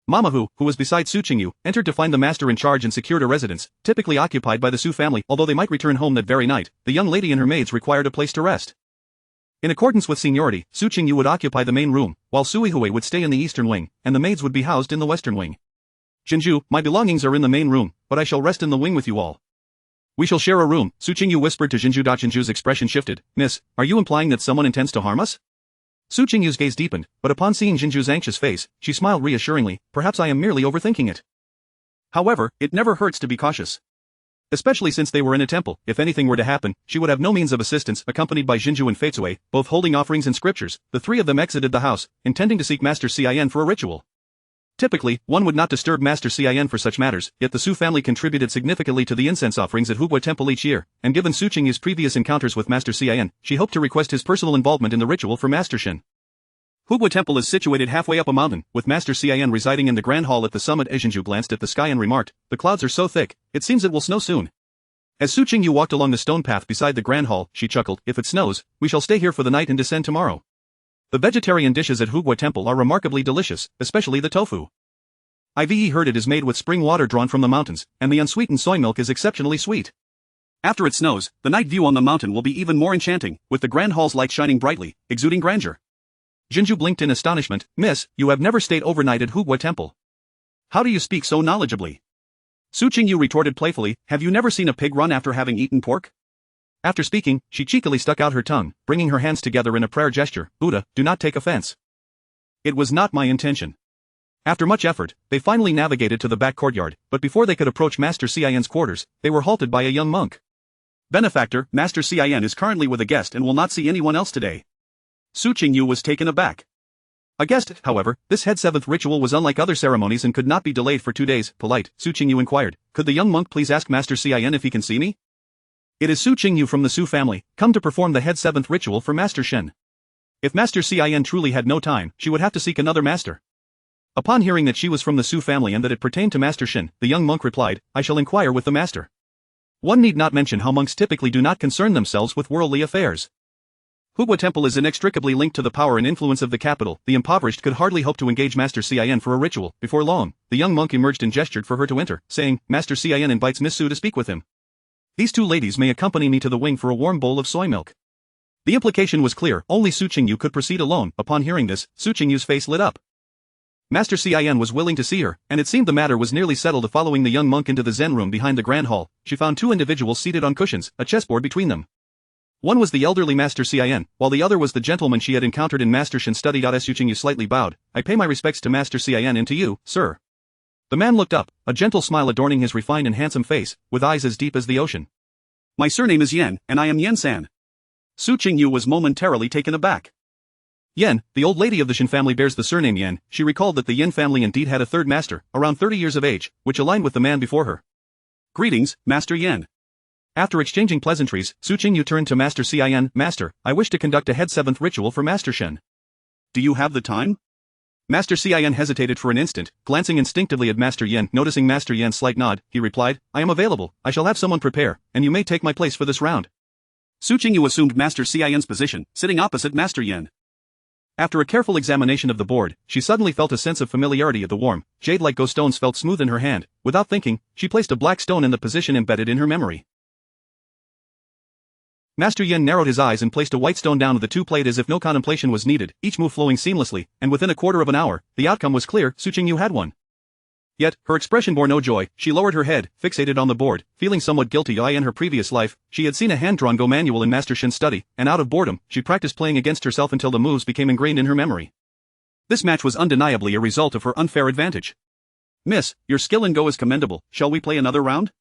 Mama Hu, who was beside Qingyu, entered to find the master in charge and secured a residence, typically occupied by the Su family. Although they might return home that very night, the young lady and her maids required a place to rest. In accordance with seniority, Qingyu would occupy the main room, while Suihui would stay in the eastern wing, and the maids would be housed in the western wing. "Qingyu, my belongings are in the main room, but I shall rest in the wing with you all." "We shall share a room," Qingyu whispered to Qingyu. Qingyu's expression shifted. "Miss, are you implying that someone intends to harm us?" Qingyu's gaze deepened, but upon seeing Qingyu's anxious face, she smiled reassuringly. "Perhaps I am merely overthinking it. However, it never hurts to be cautious. Especially since they were in a temple. If anything were to happen, she would have no means of assistance." Accompanied by Qingyu and Feizue, both holding offerings and scriptures, the 3 of them exited the house, intending to seek Master Cien for a ritual. Typically, one would not disturb Master Cien for such matters, yet the Su family contributed significantly to the incense offerings at Hugua Temple each year, and given Qingyu's previous encounters with Master Cien, she hoped to request his personal involvement in the ritual for Master Shen. Hugua Temple is situated halfway up a mountain, with Master Cien residing in the Grand Hall at the summit. Qingyu glanced at the sky and remarked, "The clouds are so thick, it seems it will snow soon." As Qingyu walked along the stone path beside the Grand Hall, she chuckled, "If it snows, we shall stay here for the night and descend tomorrow." The vegetarian dishes at Hugua Temple are remarkably delicious, especially the tofu. I've heard it is made with spring water drawn from the mountains, and the unsweetened soy milk is exceptionally sweet. After it snows, the night view on the mountain will be even more enchanting, with the Grand Hall's light shining brightly, exuding grandeur. Qingyu blinked in astonishment. "Miss, you have never stayed overnight at Hugua Temple. How do you speak so knowledgeably?" Qingyu retorted playfully, "Have you never seen a pig run after having eaten pork?" After speaking, she cheekily stuck out her tongue, bringing her hands together in a prayer gesture. "Buddha, do not take offense. It was not my intention." After much effort, they finally navigated to the back courtyard, but before they could approach Master Cien's quarters, they were halted by a young monk. "Benefactor, Master Cien is currently with a guest and will not see anyone else today." Qingyu was taken aback. A guest, however, this head 7th ritual was unlike other ceremonies and could not be delayed for 2 days. Polite, Qingyu inquired, "Could the young monk please ask Master Cien if he can see me?" "It is Qingyu from the Su family, come to perform the head 7th ritual for Master Shen. If Master Cien truly had no time, she would have to seek another master." Upon hearing that she was from the Su family and that it pertained to Master Shen, the young monk replied, "I shall inquire with the master." One need not mention how monks typically do not concern themselves with worldly affairs. Hugua Temple is inextricably linked to the power and influence of the capital. The impoverished could hardly hope to engage Master Cien for a ritual. Before long, the young monk emerged and gestured for her to enter, saying, "Master Cien invites Miss Su to speak with him. These 2 ladies may accompany me to the wing for a warm bowl of soy milk." The implication was clear, only Su Qingyu could proceed alone. Upon hearing this, Su Qingyu's face lit up. Master Cien was willing to see her, and it seemed the matter was nearly settled. Following the young monk into the Zen room behind the grand hall, she found two individuals seated on cushions, a chessboard between them. One was the elderly Master Cien, while the other was the gentleman she had encountered in Master Shen study. Su Qingyu slightly bowed. I pay my respects to Master Cien and to you, sir. The man looked up, a gentle smile adorning his refined and handsome face, with eyes as deep as the ocean. My surname is Yen, and I am Yen-san. Su Qingyu was momentarily taken aback. Yen, the old lady of the Shen family, bears the surname Yen. She recalled that the Yen family indeed had a third master, around 30 years of age, which aligned with the man before her. Greetings, Master Yen. After exchanging pleasantries, Su Qingyu turned to Master Cien. Master, I wish to conduct a head seventh ritual for Master Shen. Do you have the time? Master Cien hesitated for an instant, glancing instinctively at Master Yen. Noticing Master Yen's slight nod, he replied, I am available. I shall have someone prepare, and you may take my place for this round. Su Qingyu assumed Master Cien's position, sitting opposite Master Yen. After a careful examination of the board, she suddenly felt a sense of familiarity at the warm, jade-like ghost stones felt smooth in her hand. Without thinking, she placed a black stone in the position embedded in her memory. Master Yen narrowed his eyes and placed a white stone down the two plate as if no contemplation was needed, each move flowing seamlessly, and within a quarter of an hour, the outcome was clear. Su Qingyu had won. Yet, her expression bore no joy. She lowered her head, fixated on the board, feeling somewhat guilty. In her previous life, she had seen a hand-drawn Go manual in Master Shen's study, and out of boredom, she practiced playing against herself until the moves became ingrained in her memory. This match was undeniably a result of her unfair advantage. Miss, your skill in Go is commendable. Shall we play another round?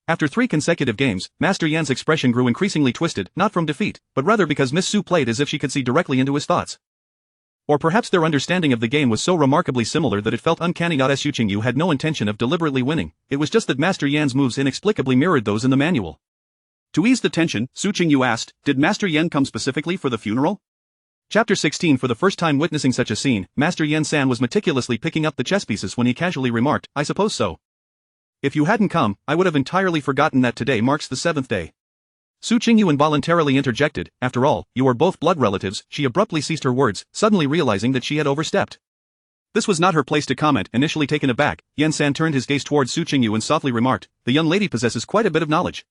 After 3 consecutive games, Master Yan's expression grew increasingly twisted, not from defeat, but rather because Miss Su played as if she could see directly into his thoughts. Or perhaps their understanding of the game was so remarkably similar that it felt uncanny. Su Qingyu had no intention of deliberately winning, it was just that Master Yan's moves inexplicably mirrored those in the manual. To ease the tension, Su Qingyu asked, did Master Yen come specifically for the funeral? Chapter 16. For the first time witnessing such a scene, Master Yen-san was meticulously picking up the chess pieces when he casually remarked, I suppose so. If you hadn't come, I would have entirely forgotten that today marks the 7th day. Su Qingyu involuntarily interjected, after all, you are both blood relatives. She abruptly ceased her words, suddenly realizing that she had overstepped. This was not her place to comment. Initially taken aback, Yen-san turned his gaze towards Su Qingyu and softly remarked, the young lady possesses quite a bit of knowledge.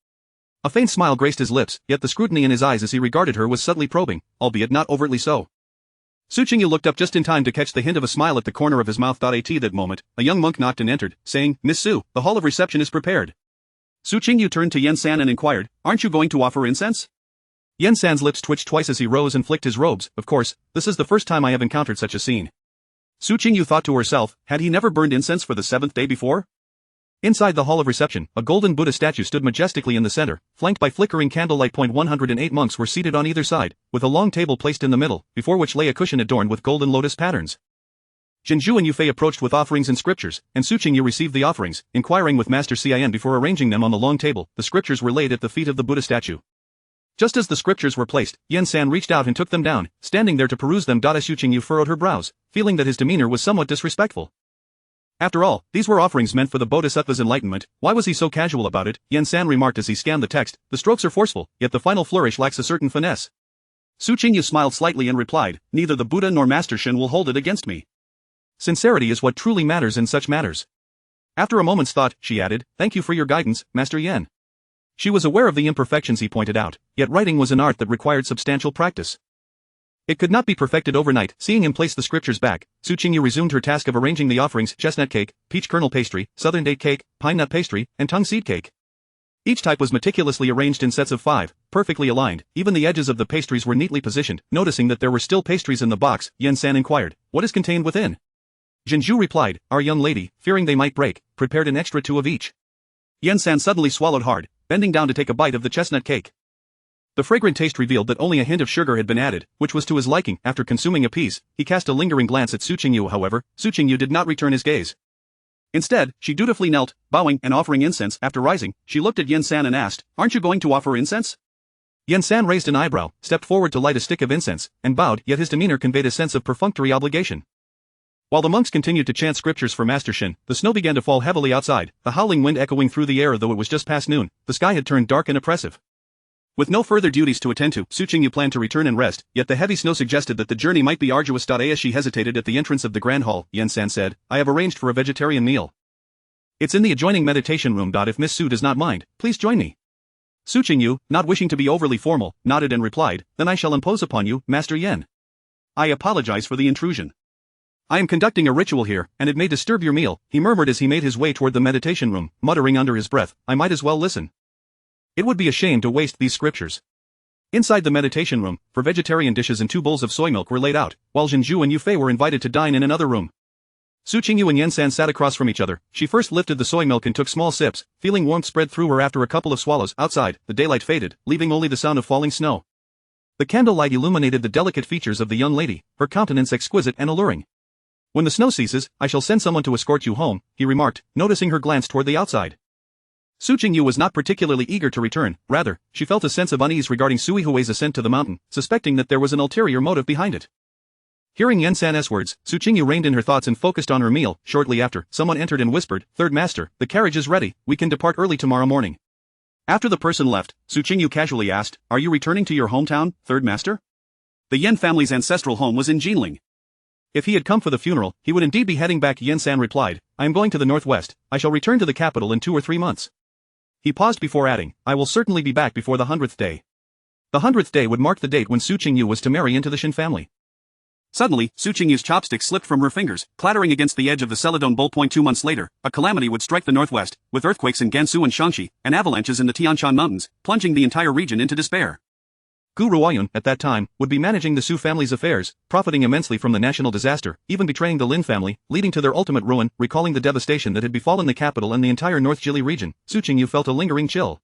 A faint smile graced his lips, yet the scrutiny in his eyes as he regarded her was subtly probing, albeit not overtly so. Su Qingyu looked up just in time to catch the hint of a smile at the corner of his mouth. At that moment, a young monk knocked and entered, saying, Miss Su, the hall of reception is prepared. Su Qingyu turned to Yen-san and inquired, aren't you going to offer incense? Yen-san's lips twitched twice as he rose and flicked his robes. Of course, this is the first time I have encountered such a scene. Su Qingyu thought to herself, had he never burned incense for the 7th day before? Inside the hall of reception, a golden Buddha statue stood majestically in the center, flanked by flickering candlelight. 108 monks were seated on either side, with a long table placed in the middle, before which lay a cushion adorned with golden lotus patterns. Qingyu and Yufei approached with offerings and scriptures, and Su Qingyu received the offerings, inquiring with Master Cien before arranging them on the long table. The scriptures were laid at the feet of the Buddha statue. Just as the scriptures were placed, Yen-san reached out and took them down, standing there to peruse them. Su Qingyu furrowed her brows, feeling that his demeanor was somewhat disrespectful. After all, these were offerings meant for the Bodhisattva's enlightenment. Why was he so casual about it? Yen-san remarked as he scanned the text, the strokes are forceful, yet the final flourish lacks a certain finesse. Su Qingyu smiled slightly and replied, neither the Buddha nor Master Shen will hold it against me. Sincerity is what truly matters in such matters. After a moment's thought, she added, thank you for your guidance, Master Yen. She was aware of the imperfections he pointed out, yet writing was an art that required substantial practice. It could not be perfected overnight. Seeing him place the scriptures back, Su Qingyu resumed her task of arranging the offerings: chestnut cake, peach kernel pastry, southern date cake, pine nut pastry, and tongue seed cake. Each type was meticulously arranged in sets of 5, perfectly aligned. Even the edges of the pastries were neatly positioned. Noticing that there were still pastries in the box, Yen-san inquired, what is contained within? Qingyu replied, our young lady, fearing they might break, prepared an extra 2 of each. Yen-san suddenly swallowed hard, bending down to take a bite of the chestnut cake. The fragrant taste revealed that only a hint of sugar had been added, which was to his liking. After consuming a piece, he cast a lingering glance at Su Qingyu. However, Su Qingyu did not return his gaze. Instead, she dutifully knelt, bowing and offering incense. After rising, she looked at Yen-san and asked, aren't you going to offer incense? Yen-san raised an eyebrow, stepped forward to light a stick of incense, and bowed, yet his demeanor conveyed a sense of perfunctory obligation. While the monks continued to chant scriptures for Master Shen, the snow began to fall heavily outside, the howling wind echoing through the air. Though it was just past noon, the sky had turned dark and oppressive. With no further duties to attend to, Su Qingyu planned to return and rest, yet the heavy snow suggested that the journey might be arduous. As she hesitated at the entrance of the grand hall, Yen-san said, I have arranged for a vegetarian meal. It's in the adjoining meditation room. If Miss Su does not mind, please join me. Su Qingyu, not wishing to be overly formal, nodded and replied, "Then I shall impose upon you, Master Yen. I apologize for the intrusion. I am conducting a ritual here, and it may disturb your meal," he murmured as he made his way toward the meditation room, muttering under his breath, "I might as well listen. It would be a shame to waste these scriptures." Inside the meditation room, 4 vegetarian dishes and 2 bowls of soy milk were laid out, while Jinju and Yufei were invited to dine in another room. Su Qingyu and Yen San sat across from each other. She first lifted the soy milk and took small sips, feeling warmth spread through her after a couple of swallows. Outside, the daylight faded, leaving only the sound of falling snow. The candlelight illuminated the delicate features of the young lady, her countenance exquisite and alluring. "When the snow ceases, I shall send someone to escort you home," he remarked, noticing her glance toward the outside. Su Qingyu was not particularly eager to return, rather, she felt a sense of unease regarding Sui Hui's ascent to the mountain, suspecting that there was an ulterior motive behind it. Hearing Yen San's words, Su Qingyu reined in her thoughts and focused on her meal. Shortly after, someone entered and whispered, "Third Master, the carriage is ready, we can depart early tomorrow morning." After the person left, Su Qingyu casually asked, "Are you returning to your hometown, Third Master?" The Yen family's ancestral home was in Jinling. If he had come for the funeral, he would indeed be heading back. Yen San replied, "I am going to the northwest, I shall return to the capital in 2 or 3 months. He paused before adding, "I will certainly be back before the 100th day. The 100th day would mark the date when Su Qingyu was to marry into the Shen family. Suddenly, Su Qingyu's chopstick slipped from her fingers, clattering against the edge of the Celadon Bowl. 2 months later, a calamity would strike the northwest, with earthquakes in Gansu and Shaanxi, and avalanches in the Tianshan Mountains, plunging the entire region into despair. Gu Ruoyun, at that time, would be managing the Su family's affairs, profiting immensely from the national disaster, even betraying the Lin family, leading to their ultimate ruin. Recalling the devastation that had befallen the capital and the entire North Jili region, Su Qingyu felt a lingering chill.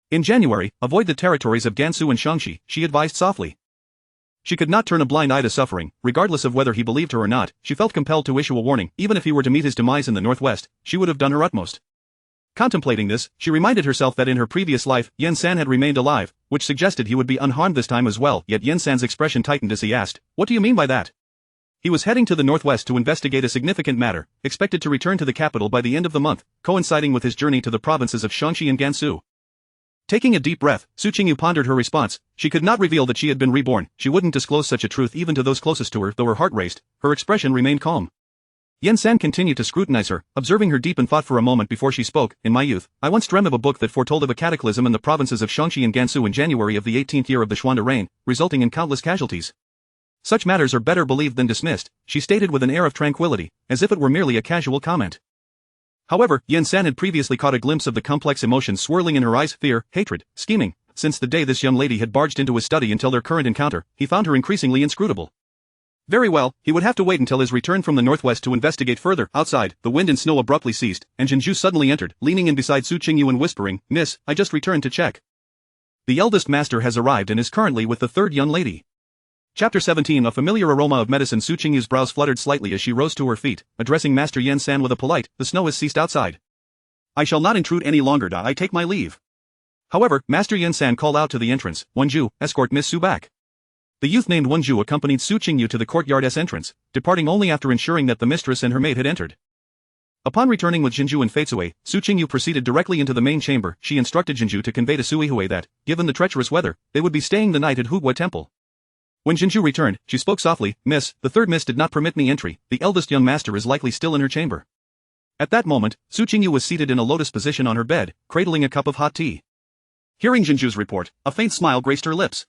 In January, avoid the territories of Gansu and Shaanxi, she advised softly. She could not turn a blind eye to suffering, regardless of whether he believed her or not. She felt compelled to issue a warning. Even if he were to meet his demise in the northwest, she would have done her utmost. Contemplating this, she reminded herself that in her previous life, Yen San had remained alive, which suggested he would be unharmed this time as well. Yet Yen San's expression tightened as he asked, "What do you mean by that?" He was heading to the northwest to investigate a significant matter, expected to return to the capital by the end of the month, coinciding with his journey to the provinces of Shaanxi and Gansu. Taking a deep breath, Su Qingyu pondered her response. She could not reveal that she had been reborn. She wouldn't disclose such a truth even to those closest to her. Though her heart raced, her expression remained calm. Yen San continued to scrutinize her, observing her deep in thought for a moment before she spoke. "In my youth, I once dreamt of a book that foretold of a cataclysm in the provinces of Shaanxi and Gansu in January of the 18th year of the Xuande reign, resulting in countless casualties. Such matters are better believed than dismissed," she stated with an air of tranquility, as if it were merely a casual comment. However, Yen San had previously caught a glimpse of the complex emotions swirling in her eyes: fear, hatred, scheming. Since the day this young lady had barged into his study until their current encounter, he found her increasingly inscrutable. Very well, he would have to wait until his return from the northwest to investigate further. Outside, the wind and snow abruptly ceased, and Jinju suddenly entered, leaning in beside Su Qingyu and whispering, "Miss, I just returned to check. The eldest master has arrived and is currently with the third young lady." Chapter 17. A familiar aroma of medicine. Su Qingyu's brows fluttered slightly as she rose to her feet, addressing Master Yen San with a polite, "The snow has ceased outside. I shall not intrude any longer. I take my leave." However, Master Yen San called out to the entrance, "Wenju, escort Miss Su back." The youth named Wenju accompanied Su Qingyu to the courtyard's entrance, departing only after ensuring that the mistress and her maid had entered. Upon returning with Jinju and Feitsue, Su Qingyu proceeded directly into the main chamber. She instructed Jinju to convey to Suihue that, given the treacherous weather, they would be staying the night at Hugua Temple. When Jinju returned, she spoke softly, "Miss, the third miss did not permit me entry. The eldest young master is likely still in her chamber." At that moment, Su Qingyu was seated in a lotus position on her bed, cradling a cup of hot tea. Hearing Jinju's report, a faint smile graced her lips.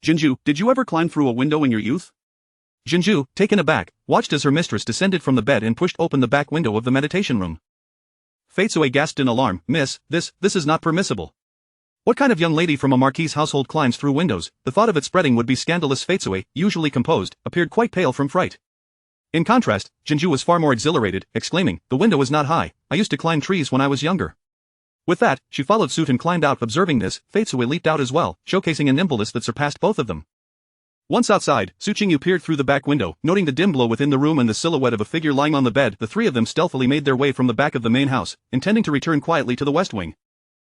"Jinju, did you ever climb through a window in your youth?" Jinju, taken aback, watched as her mistress descended from the bed and pushed open the back window of the meditation room. Feitsue gasped in alarm, "Miss, this is not permissible. What kind of young lady from a Marquis' household climbs through windows? The thought of it spreading would be scandalous." Feitsue, usually composed, appeared quite pale from fright. In contrast, Jinju was far more exhilarated, exclaiming, "The window is not high. I used to climb trees when I was younger." With that, she followed suit and climbed out. Observing this, Feitsue leaped out as well, showcasing a nimbleness that surpassed both of them. Once outside, Su Qingyu peered through the back window, noting the dim glow within the room and the silhouette of a figure lying on the bed. The three of them stealthily made their way from the back of the main house, intending to return quietly to the west wing.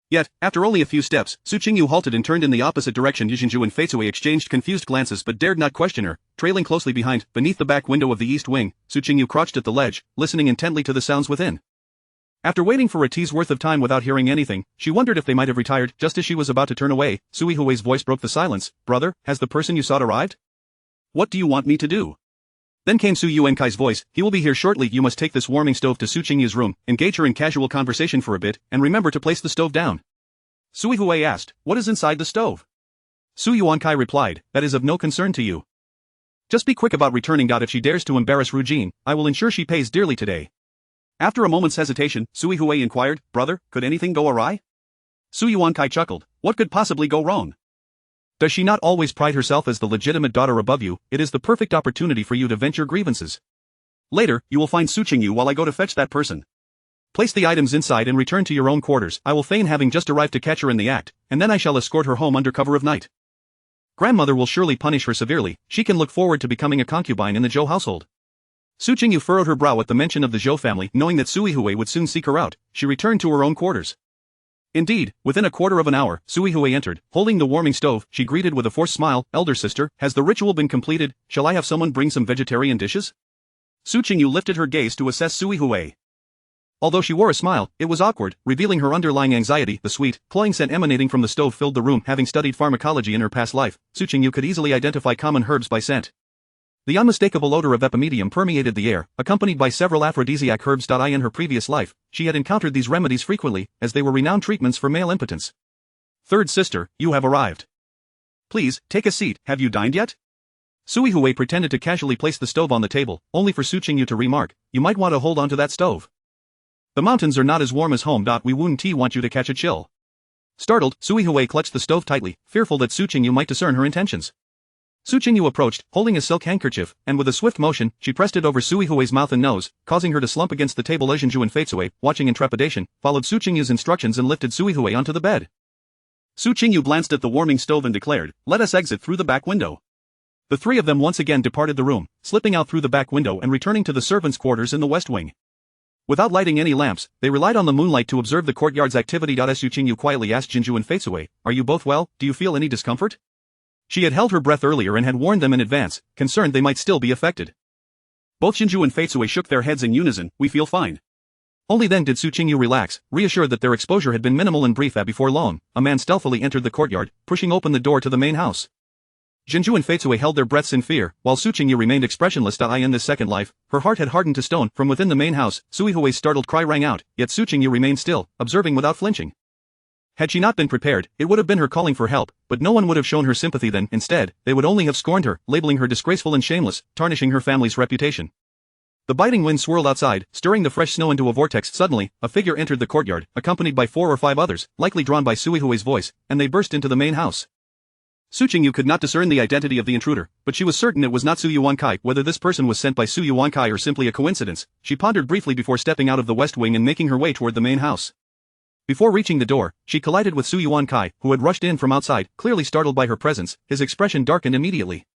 Yet, after only a few steps, Su Qingyu halted and turned in the opposite direction. Jinju and Feitsue exchanged confused glances but dared not question her. Trailing closely behind, beneath the back window of the east wing, Su Qingyu crouched at the ledge, listening intently to the sounds within. After waiting for a tea's worth of time without hearing anything, she wondered if they might have retired. Just as she was about to turn away, Suihue's voice broke the silence. "Brother, has the person you sought arrived? What do you want me to do?" Then came Su Yuenkai's voice, "He will be here shortly. You must take this warming stove to Su Qingyu's room, engage her in casual conversation for a bit, and remember to place the stove down." Sui Hui asked, what is inside the stove? Su Yuankai replied, that is of no concern to you. Just be quick about returning. If she dares to embarrass Rujin, I will ensure she pays dearly today. After a moment's hesitation, Sui Hui inquired, brother, could anything go awry? Su Yuankai chuckled, what could possibly go wrong? Does she not always pride herself as the legitimate daughter above you? It is the perfect opportunity for you to vent your grievances. Later, you will find Su Qingyu while I go to fetch that person. Place the items inside and return to your own quarters. I will feign having just arrived to catch her in the act, and then I shall escort her home under cover of night. Grandmother will surely punish her severely. She can look forward to becoming a concubine in the Zhou household. Su Qingyu furrowed her brow at the mention of the Zhou family. Knowing that Sui Hui would soon seek her out, she returned to her own quarters. Indeed, within a quarter of an hour, Sui Hui entered, holding the warming stove. She greeted with a forced smile, elder sister, has the ritual been completed? Shall I have someone bring some vegetarian dishes? Su Qingyu lifted her gaze to assess Sui Hui. Although she wore a smile, it was awkward, revealing her underlying anxiety. The sweet, cloying scent emanating from the stove filled the room. Having studied pharmacology in her past life, Su Qingyu could easily identify common herbs by scent. The unmistakable odor of epimedium permeated the air, accompanied by several aphrodisiac herbs. In her previous life, she had encountered these remedies frequently, as they were renowned treatments for male impotence. Third sister, you have arrived. Please, take a seat. Have you dined yet? Sui Hui pretended to casually place the stove on the table, only for Su Qingyu to remark, you might want to hold on to that stove. The mountains are not as warm as home. We wouldn't want you to catch a chill. Startled, Sui Hui clutched the stove tightly, fearful that Su Qingyu might discern her intentions. Su Qingyu approached, holding a silk handkerchief, and with a swift motion, she pressed it over Sui Hui's mouth and nose, causing her to slump against the table. Zhenju and Feitsui, watching in trepidation, followed Su Qingyu's instructions and lifted Sui Hui onto the bed. Su Qingyu glanced at the warming stove and declared, let us exit through the back window. The three of them once again departed the room, slipping out through the back window and returning to the servants' quarters in the west wing. Without lighting any lamps, they relied on the moonlight to observe the courtyard's activity. Su Qingyu quietly asked Zhenju and Feitsui, are you both well? Do you feel any discomfort? She had held her breath earlier and had warned them in advance, concerned they might still be affected. Both Qingyu and Feitsui shook their heads in unison, we feel fine. Only then did Su Qingyu relax, reassured that their exposure had been minimal and brief. Before long, a man stealthily entered the courtyard, pushing open the door to the main house. Zhenju and Feitsui held their breaths in fear, while Su Qingyu remained expressionless. In this second life, her heart had hardened to stone. From within the main house, Sui Hui's startled cry rang out, yet Su Qingyu remained still, observing without flinching. Had she not been prepared, it would have been her calling for help, but no one would have shown her sympathy then. Instead, they would only have scorned her, labeling her disgraceful and shameless, tarnishing her family's reputation. The biting wind swirled outside, stirring the fresh snow into a vortex. Suddenly, a figure entered the courtyard, accompanied by 4 or 5 others, likely drawn by Sui Hui's voice, and they burst into the main house. Su Qingyu could not discern the identity of the intruder, but she was certain it was not Su Yuankai. Whether this person was sent by Su Yuankai or simply a coincidence, she pondered briefly before stepping out of the west wing and making her way toward the main house. Before reaching the door, she collided with Su Yuankai, who had rushed in from outside, clearly startled by her presence. His expression darkened immediately.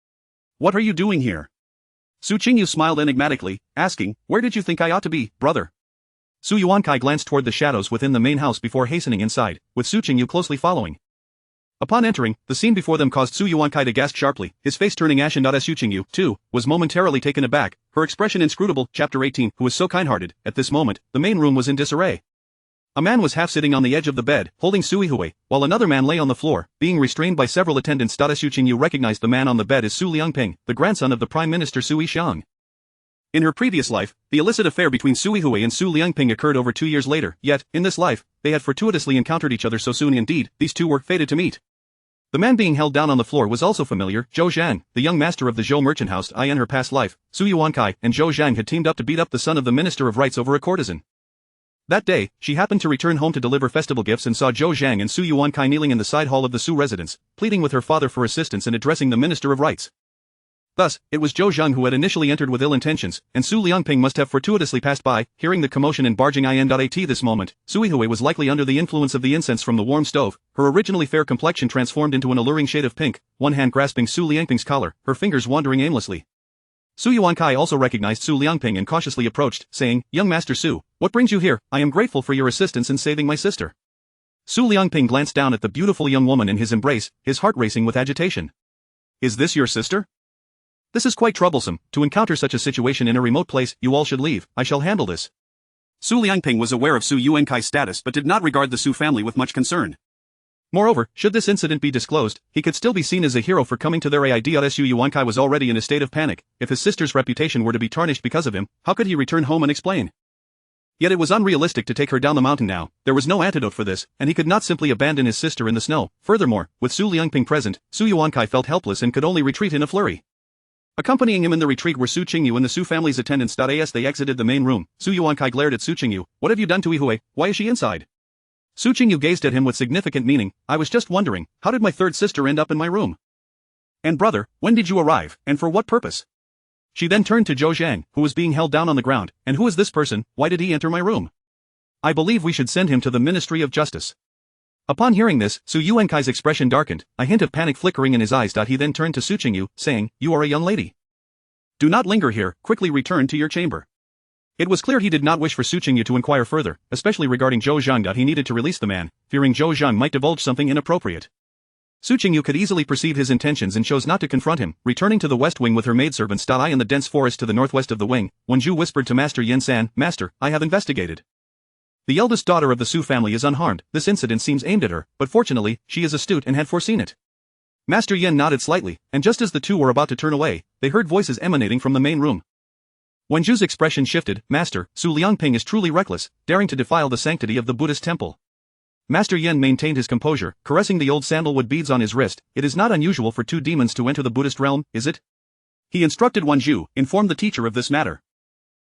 What are you doing here? Su Qingyu smiled enigmatically, asking, where did you think I ought to be, brother? Su Yuankai glanced toward the shadows within the main house before hastening inside, with Su Qingyu closely following. Upon entering, the scene before them caused Su Yuankai to gasp sharply, his face turning ashen. Su Qingyu, too, was momentarily taken aback, her expression inscrutable. Chapter 18, who was so kind-hearted. At this moment, the main room was in disarray. A man was half sitting on the edge of the bed, holding Sui Hui, while another man lay on the floor, being restrained by several attendants. Su Qingyu recognized the man on the bed as Su Liangping, the grandson of the Prime Minister Sui Xiang. In her previous life, the illicit affair between Sui Hui and Su Liangping occurred over 2 years later, yet, in this life, they had fortuitously encountered each other so soon. Indeed, these two were fated to meet. The man being held down on the floor was also familiar, Zhou Zhang, the young master of the Zhou merchant house. In her past life, Su Yuankai and Zhou Zhang had teamed up to beat up the son of the Minister of Rights over a courtesan. That day, she happened to return home to deliver festival gifts and saw Zhou Zhang and Su Yuankai kneeling in the side hall of the Su residence, pleading with her father for assistance and addressing the Minister of Rights. Thus, it was Zhou Zhang who had initially entered with ill intentions, and Su Liangping must have fortuitously passed by. Hearing the commotion and barging in. At this moment, Sui Hui was likely under the influence of the incense from the warm stove. Her originally fair complexion transformed into an alluring shade of pink, one hand grasping Su Liangping's collar, her fingers wandering aimlessly. Su Yuankai also recognized Su Liangping and cautiously approached, saying, young Master Su, what brings you here? I am grateful for your assistance in saving my sister. Su Liangping glanced down at the beautiful young woman in his embrace, his heart racing with agitation. Is this your sister? This is quite troublesome. To encounter such a situation in a remote place, you all should leave. I shall handle this. Su Liangping was aware of Su Yuankai's status but did not regard the Su family with much concern. Moreover, should this incident be disclosed, he could still be seen as a hero for coming to their aid. Su Yuankai was already in a state of panic. If his sister's reputation were to be tarnished because of him, how could he return home and explain? Yet it was unrealistic to take her down the mountain now, there was no antidote for this, and he could not simply abandon his sister in the snow. Furthermore, with Su Liangping present, Su Yuankai felt helpless and could only retreat in a flurry. Accompanying him in the retreat were Su Qingyu and the Su family's attendants. As they exited the main room, Su Yuankai glared at Su Qingyu. What have you done to Yihui? Why is she inside? Su Qingyu gazed at him with significant meaning. I was just wondering, how did my third sister end up in my room? And brother, when did you arrive, and for what purpose? She then turned to Zhou Zhang, who was being held down on the ground. And who is this person? Why did he enter my room? I believe we should send him to the Ministry of Justice. Upon hearing this, Su Yuankai's expression darkened, a hint of panic flickering in his eyes. He then turned to Su Qingyu, saying, You are a young lady. Do not linger here, quickly return to your chamber. It was clear he did not wish for Su Qingyu to inquire further, especially regarding Zhou Zhang. He needed to release the man, fearing Zhou Zhang might divulge something inappropriate. Su Qingyu could easily perceive his intentions and chose not to confront him, returning to the west wing with her maidservants. In the dense forest to the northwest of the wing, Wenju whispered to Master Yin San, Master, I have investigated. The eldest daughter of the Su family is unharmed. This incident seems aimed at her, but fortunately, she is astute and had foreseen it. Master Yin nodded slightly, and just as the two were about to turn away, they heard voices emanating from the main room. Wenju's expression shifted. Master, Su Liangping is truly reckless, daring to defile the sanctity of the Buddhist temple. Master Yin maintained his composure, caressing the old sandalwood beads on his wrist. It is not unusual for two demons to enter the Buddhist realm, is it? He instructed Wenju, inform the teacher of this matter.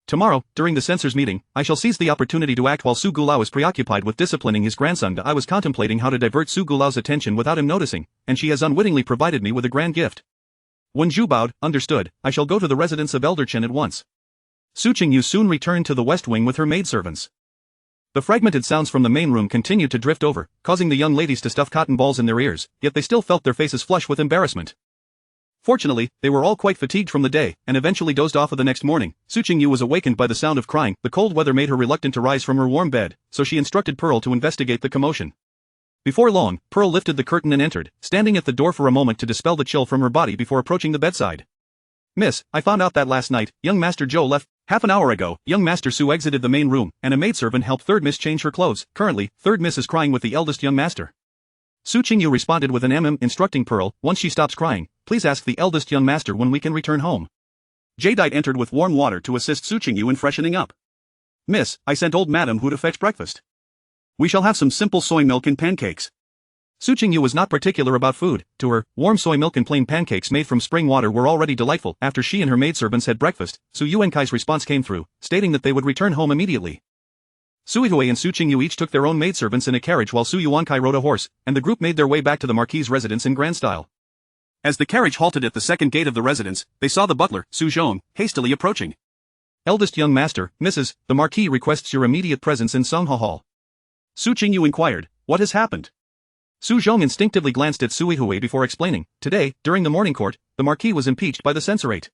Tomorrow, during the censors' meeting, I shall seize the opportunity to act while Su Gulao is preoccupied with disciplining his grandson. I was contemplating how to divert Su Gulao's attention without him noticing, and she has unwittingly provided me with a grand gift. Wenju bowed, understood, I shall go to the residence of Elder Chen at once. Su Qingyu soon returned to the west wing with her maidservants. The fragmented sounds from the main room continued to drift over, causing the young ladies to stuff cotton balls in their ears, yet they still felt their faces flush with embarrassment. Fortunately, they were all quite fatigued from the day, and eventually dozed off. The next morning, Su Qingyu was awakened by the sound of crying. The cold weather made her reluctant to rise from her warm bed, so she instructed Pearl to investigate the commotion. Before long, Pearl lifted the curtain and entered, standing at the door for a moment to dispel the chill from her body before approaching the bedside. Miss, I found out that last night, young Master Zhou left. Half an hour ago, young Master Su exited the main room, and a maidservant helped Third Miss change her clothes. Currently, Third Miss is crying with the eldest young master. Su Qingyu responded with an instructing Pearl, once she stops crying, please ask the eldest young master when we can return home. Jadeite entered with warm water to assist Su Qingyu in freshening up. Miss, I sent old Madam Hu to fetch breakfast. We shall have some simple soy milk and pancakes. Su Qingyu was not particular about food. To her, warm soy milk and plain pancakes made from spring water were already delightful. After she and her maidservants had breakfast, Su Yuankai's response came through, stating that they would return home immediately. Su Yihui and Su Qingyu each took their own maidservants in a carriage while Su Yuankai rode a horse, and the group made their way back to the Marquis' residence in grand style. As the carriage halted at the second gate of the residence, they saw the butler, Su Zhong, hastily approaching. Eldest young master, Mrs., the Marquis requests your immediate presence in Songha Hall. Su Qingyu inquired, what has happened? Su Zhong instinctively glanced at Su Yihui before explaining, today, during the morning court, the Marquis was impeached by the censorate.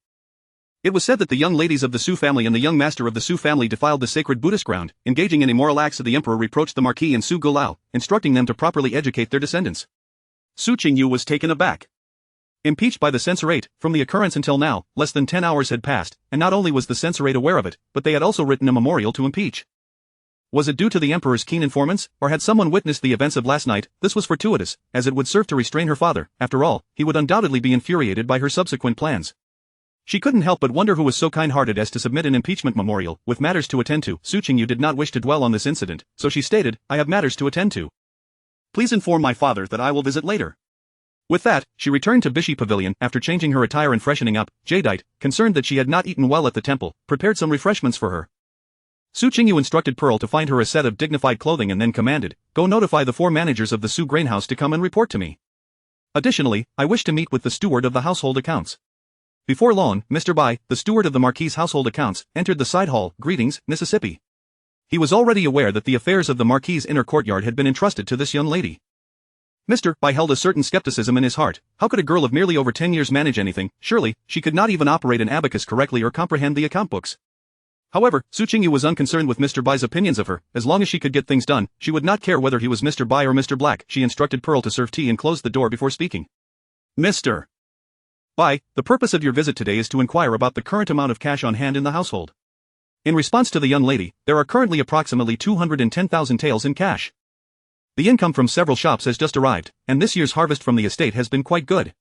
It was said that the young ladies of the Su family and the young master of the Su family defiled the sacred Buddhist ground, engaging in immoral acts. The emperor reproached the Marquis and Su Gulao, instructing them to properly educate their descendants. Su Qingyu was taken aback. Impeached by the censorate, from the occurrence until now, less than 10 hours had passed, and not only was the censorate aware of it, but they had also written a memorial to impeach. Was it due to the emperor's keen informants, or had someone witnessed the events of last night? This was fortuitous, as it would serve to restrain her father. After all, he would undoubtedly be infuriated by her subsequent plans. She couldn't help but wonder who was so kind-hearted as to submit an impeachment memorial, with matters to attend to. Su Qingyu did not wish to dwell on this incident, so she stated, I have matters to attend to. Please inform my father that I will visit later. With that, she returned to Bishi Pavilion. After changing her attire and freshening up, Jadeite, concerned that she had not eaten well at the temple, prepared some refreshments for her. Su Qingyu instructed Pearl to find her a set of dignified clothing and then commanded, go notify the 4 managers of the Su grainhouse to come and report to me. Additionally, I wish to meet with the steward of the household accounts. Before long, Mr. Bai, the steward of the Marquis' household accounts, entered the side hall. Greetings, Mississippi. He was already aware that the affairs of the Marquis' inner courtyard had been entrusted to this young lady. Mr. Bai held a certain skepticism in his heart. How could a girl of merely over 10 years manage anything? Surely, she could not even operate an abacus correctly or comprehend the account books. However, Su Qingyu was unconcerned with Mr. Bai's opinions of her. As long as she could get things done, she would not care whether he was Mr. Bai or Mr. Black. She instructed Pearl to serve tea and closed the door before speaking. Mr. Bai, the purpose of your visit today is to inquire about the current amount of cash on hand in the household. In response to the young lady, there are currently approximately 210,000 taels in cash. The income from several shops has just arrived, and this year's harvest from the estate has been quite good.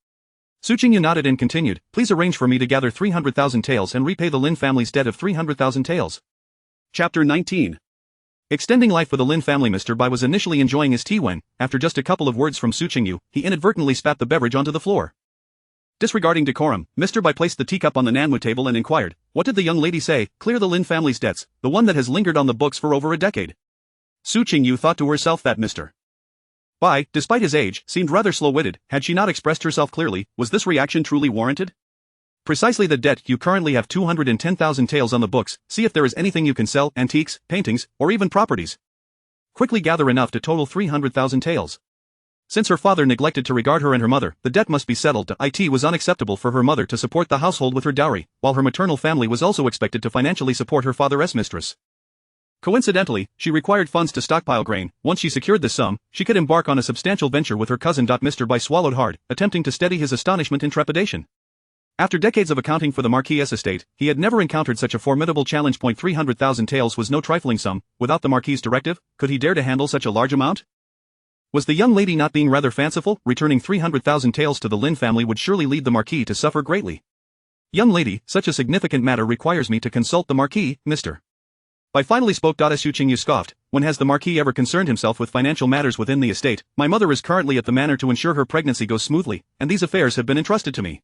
Su Qingyu nodded and continued, please arrange for me to gather 300,000 taels and repay the Lin family's debt of 300,000 taels. Chapter 19. Extending life for the Lin family. Mr. Bai was initially enjoying his tea when, after just a couple of words from Su Qingyu, he inadvertently spat the beverage onto the floor. Disregarding decorum, Mr. Bai placed the teacup on the Nanwu table and inquired, "What did the young lady say? Clear the Lin family's debts, the one that has lingered on the books for over a decade." Su Qingyu thought to herself that Mr. Bai, despite his age, seemed rather slow-witted. Had she not expressed herself clearly, was this reaction truly warranted? "Precisely the debt. You currently have 210,000 taels on the books. See if there is anything you can sell, antiques, paintings, or even properties. Quickly gather enough to total 300,000 taels." Since her father neglected to regard her and her mother, the debt must be settled. It was unacceptable for her mother to support the household with her dowry, while her maternal family was also expected to financially support her father's mistress. Coincidentally, she required funds to stockpile grain. Once she secured this sum, she could embark on a substantial venture with her cousin. Mr. Bai swallowed hard, attempting to steady his astonishment and trepidation. After decades of accounting for the Marquis' estate, he had never encountered such a formidable challenge. 300,000 taels was no trifling sum. Without the Marquis' directive, could he dare to handle such a large amount? Was the young lady not being rather fanciful? Returning 300,000 taels to the Lin family would surely lead the Marquis to suffer greatly. "Young lady, such a significant matter requires me to consult the Marquis, Mr. Bai finally spoke. Su Qingyu scoffed, "When has the Marquis ever concerned himself with financial matters within the estate? My mother is currently at the manor to ensure her pregnancy goes smoothly, and these affairs have been entrusted to me.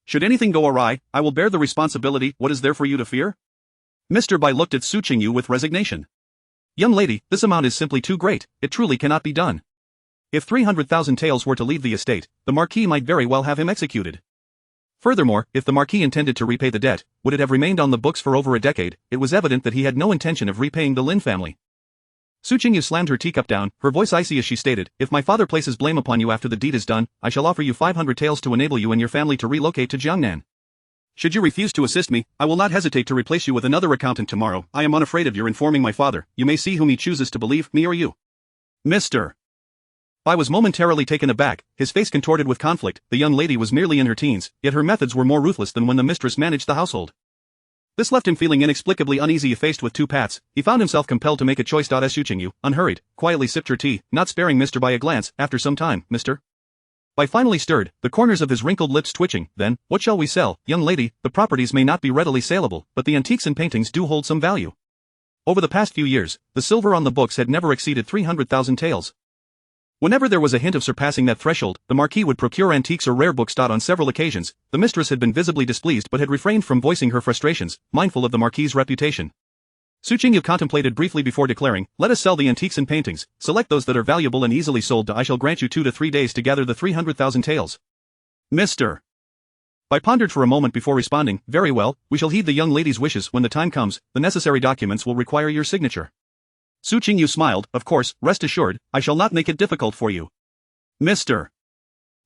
Should anything go awry, I will bear the responsibility. What is there for you to fear?" Mr. Bai looked at Su Qingyu with resignation. "Young lady, this amount is simply too great. It truly cannot be done. If 300,000 taels were to leave the estate, the Marquis might very well have him executed. Furthermore, if the Marquis intended to repay the debt, would it have remained on the books for over a decade? It was evident that he had no intention of repaying the Lin family." Su Qingyu slammed her teacup down, her voice icy as she stated, "If my father places blame upon you after the deed is done, I shall offer you 500 taels to enable you and your family to relocate to Jiangnan. Should you refuse to assist me, I will not hesitate to replace you with another accountant tomorrow. I am unafraid of your informing my father. You may see whom he chooses to believe, me or you." Mr. Bai was momentarily taken aback, his face contorted with conflict. The young lady was merely in her teens, yet her methods were more ruthless than when the mistress managed the household. This left him feeling inexplicably uneasy. Faced with two paths, he found himself compelled to make a choice. Su Qingyu, unhurried, quietly sipped her tea, not sparing Mr. Bai a glance. After some time, Mr. Bai finally stirred, the corners of his wrinkled lips twitching. "Then, what shall we sell, young lady? The properties may not be readily saleable, but the antiques and paintings do hold some value." Over the past few years, the silver on the books had never exceeded 300,000 taels. Whenever there was a hint of surpassing that threshold, the Marquis would procure antiques or rare books. On several occasions, the mistress had been visibly displeased but had refrained from voicing her frustrations, mindful of the Marquis' reputation. Su Qingyu contemplated briefly before declaring, "Let us sell the antiques and paintings. Select those that are valuable and easily sold. I shall grant you 2 to 3 days to gather the 300,000 taels." Mr. Bai pondered for a moment before responding, "Very well, we shall heed the young lady's wishes. When the time comes, the necessary documents will require your signature." Su Qingyu smiled, "Of course, rest assured, I shall not make it difficult for you." Mr.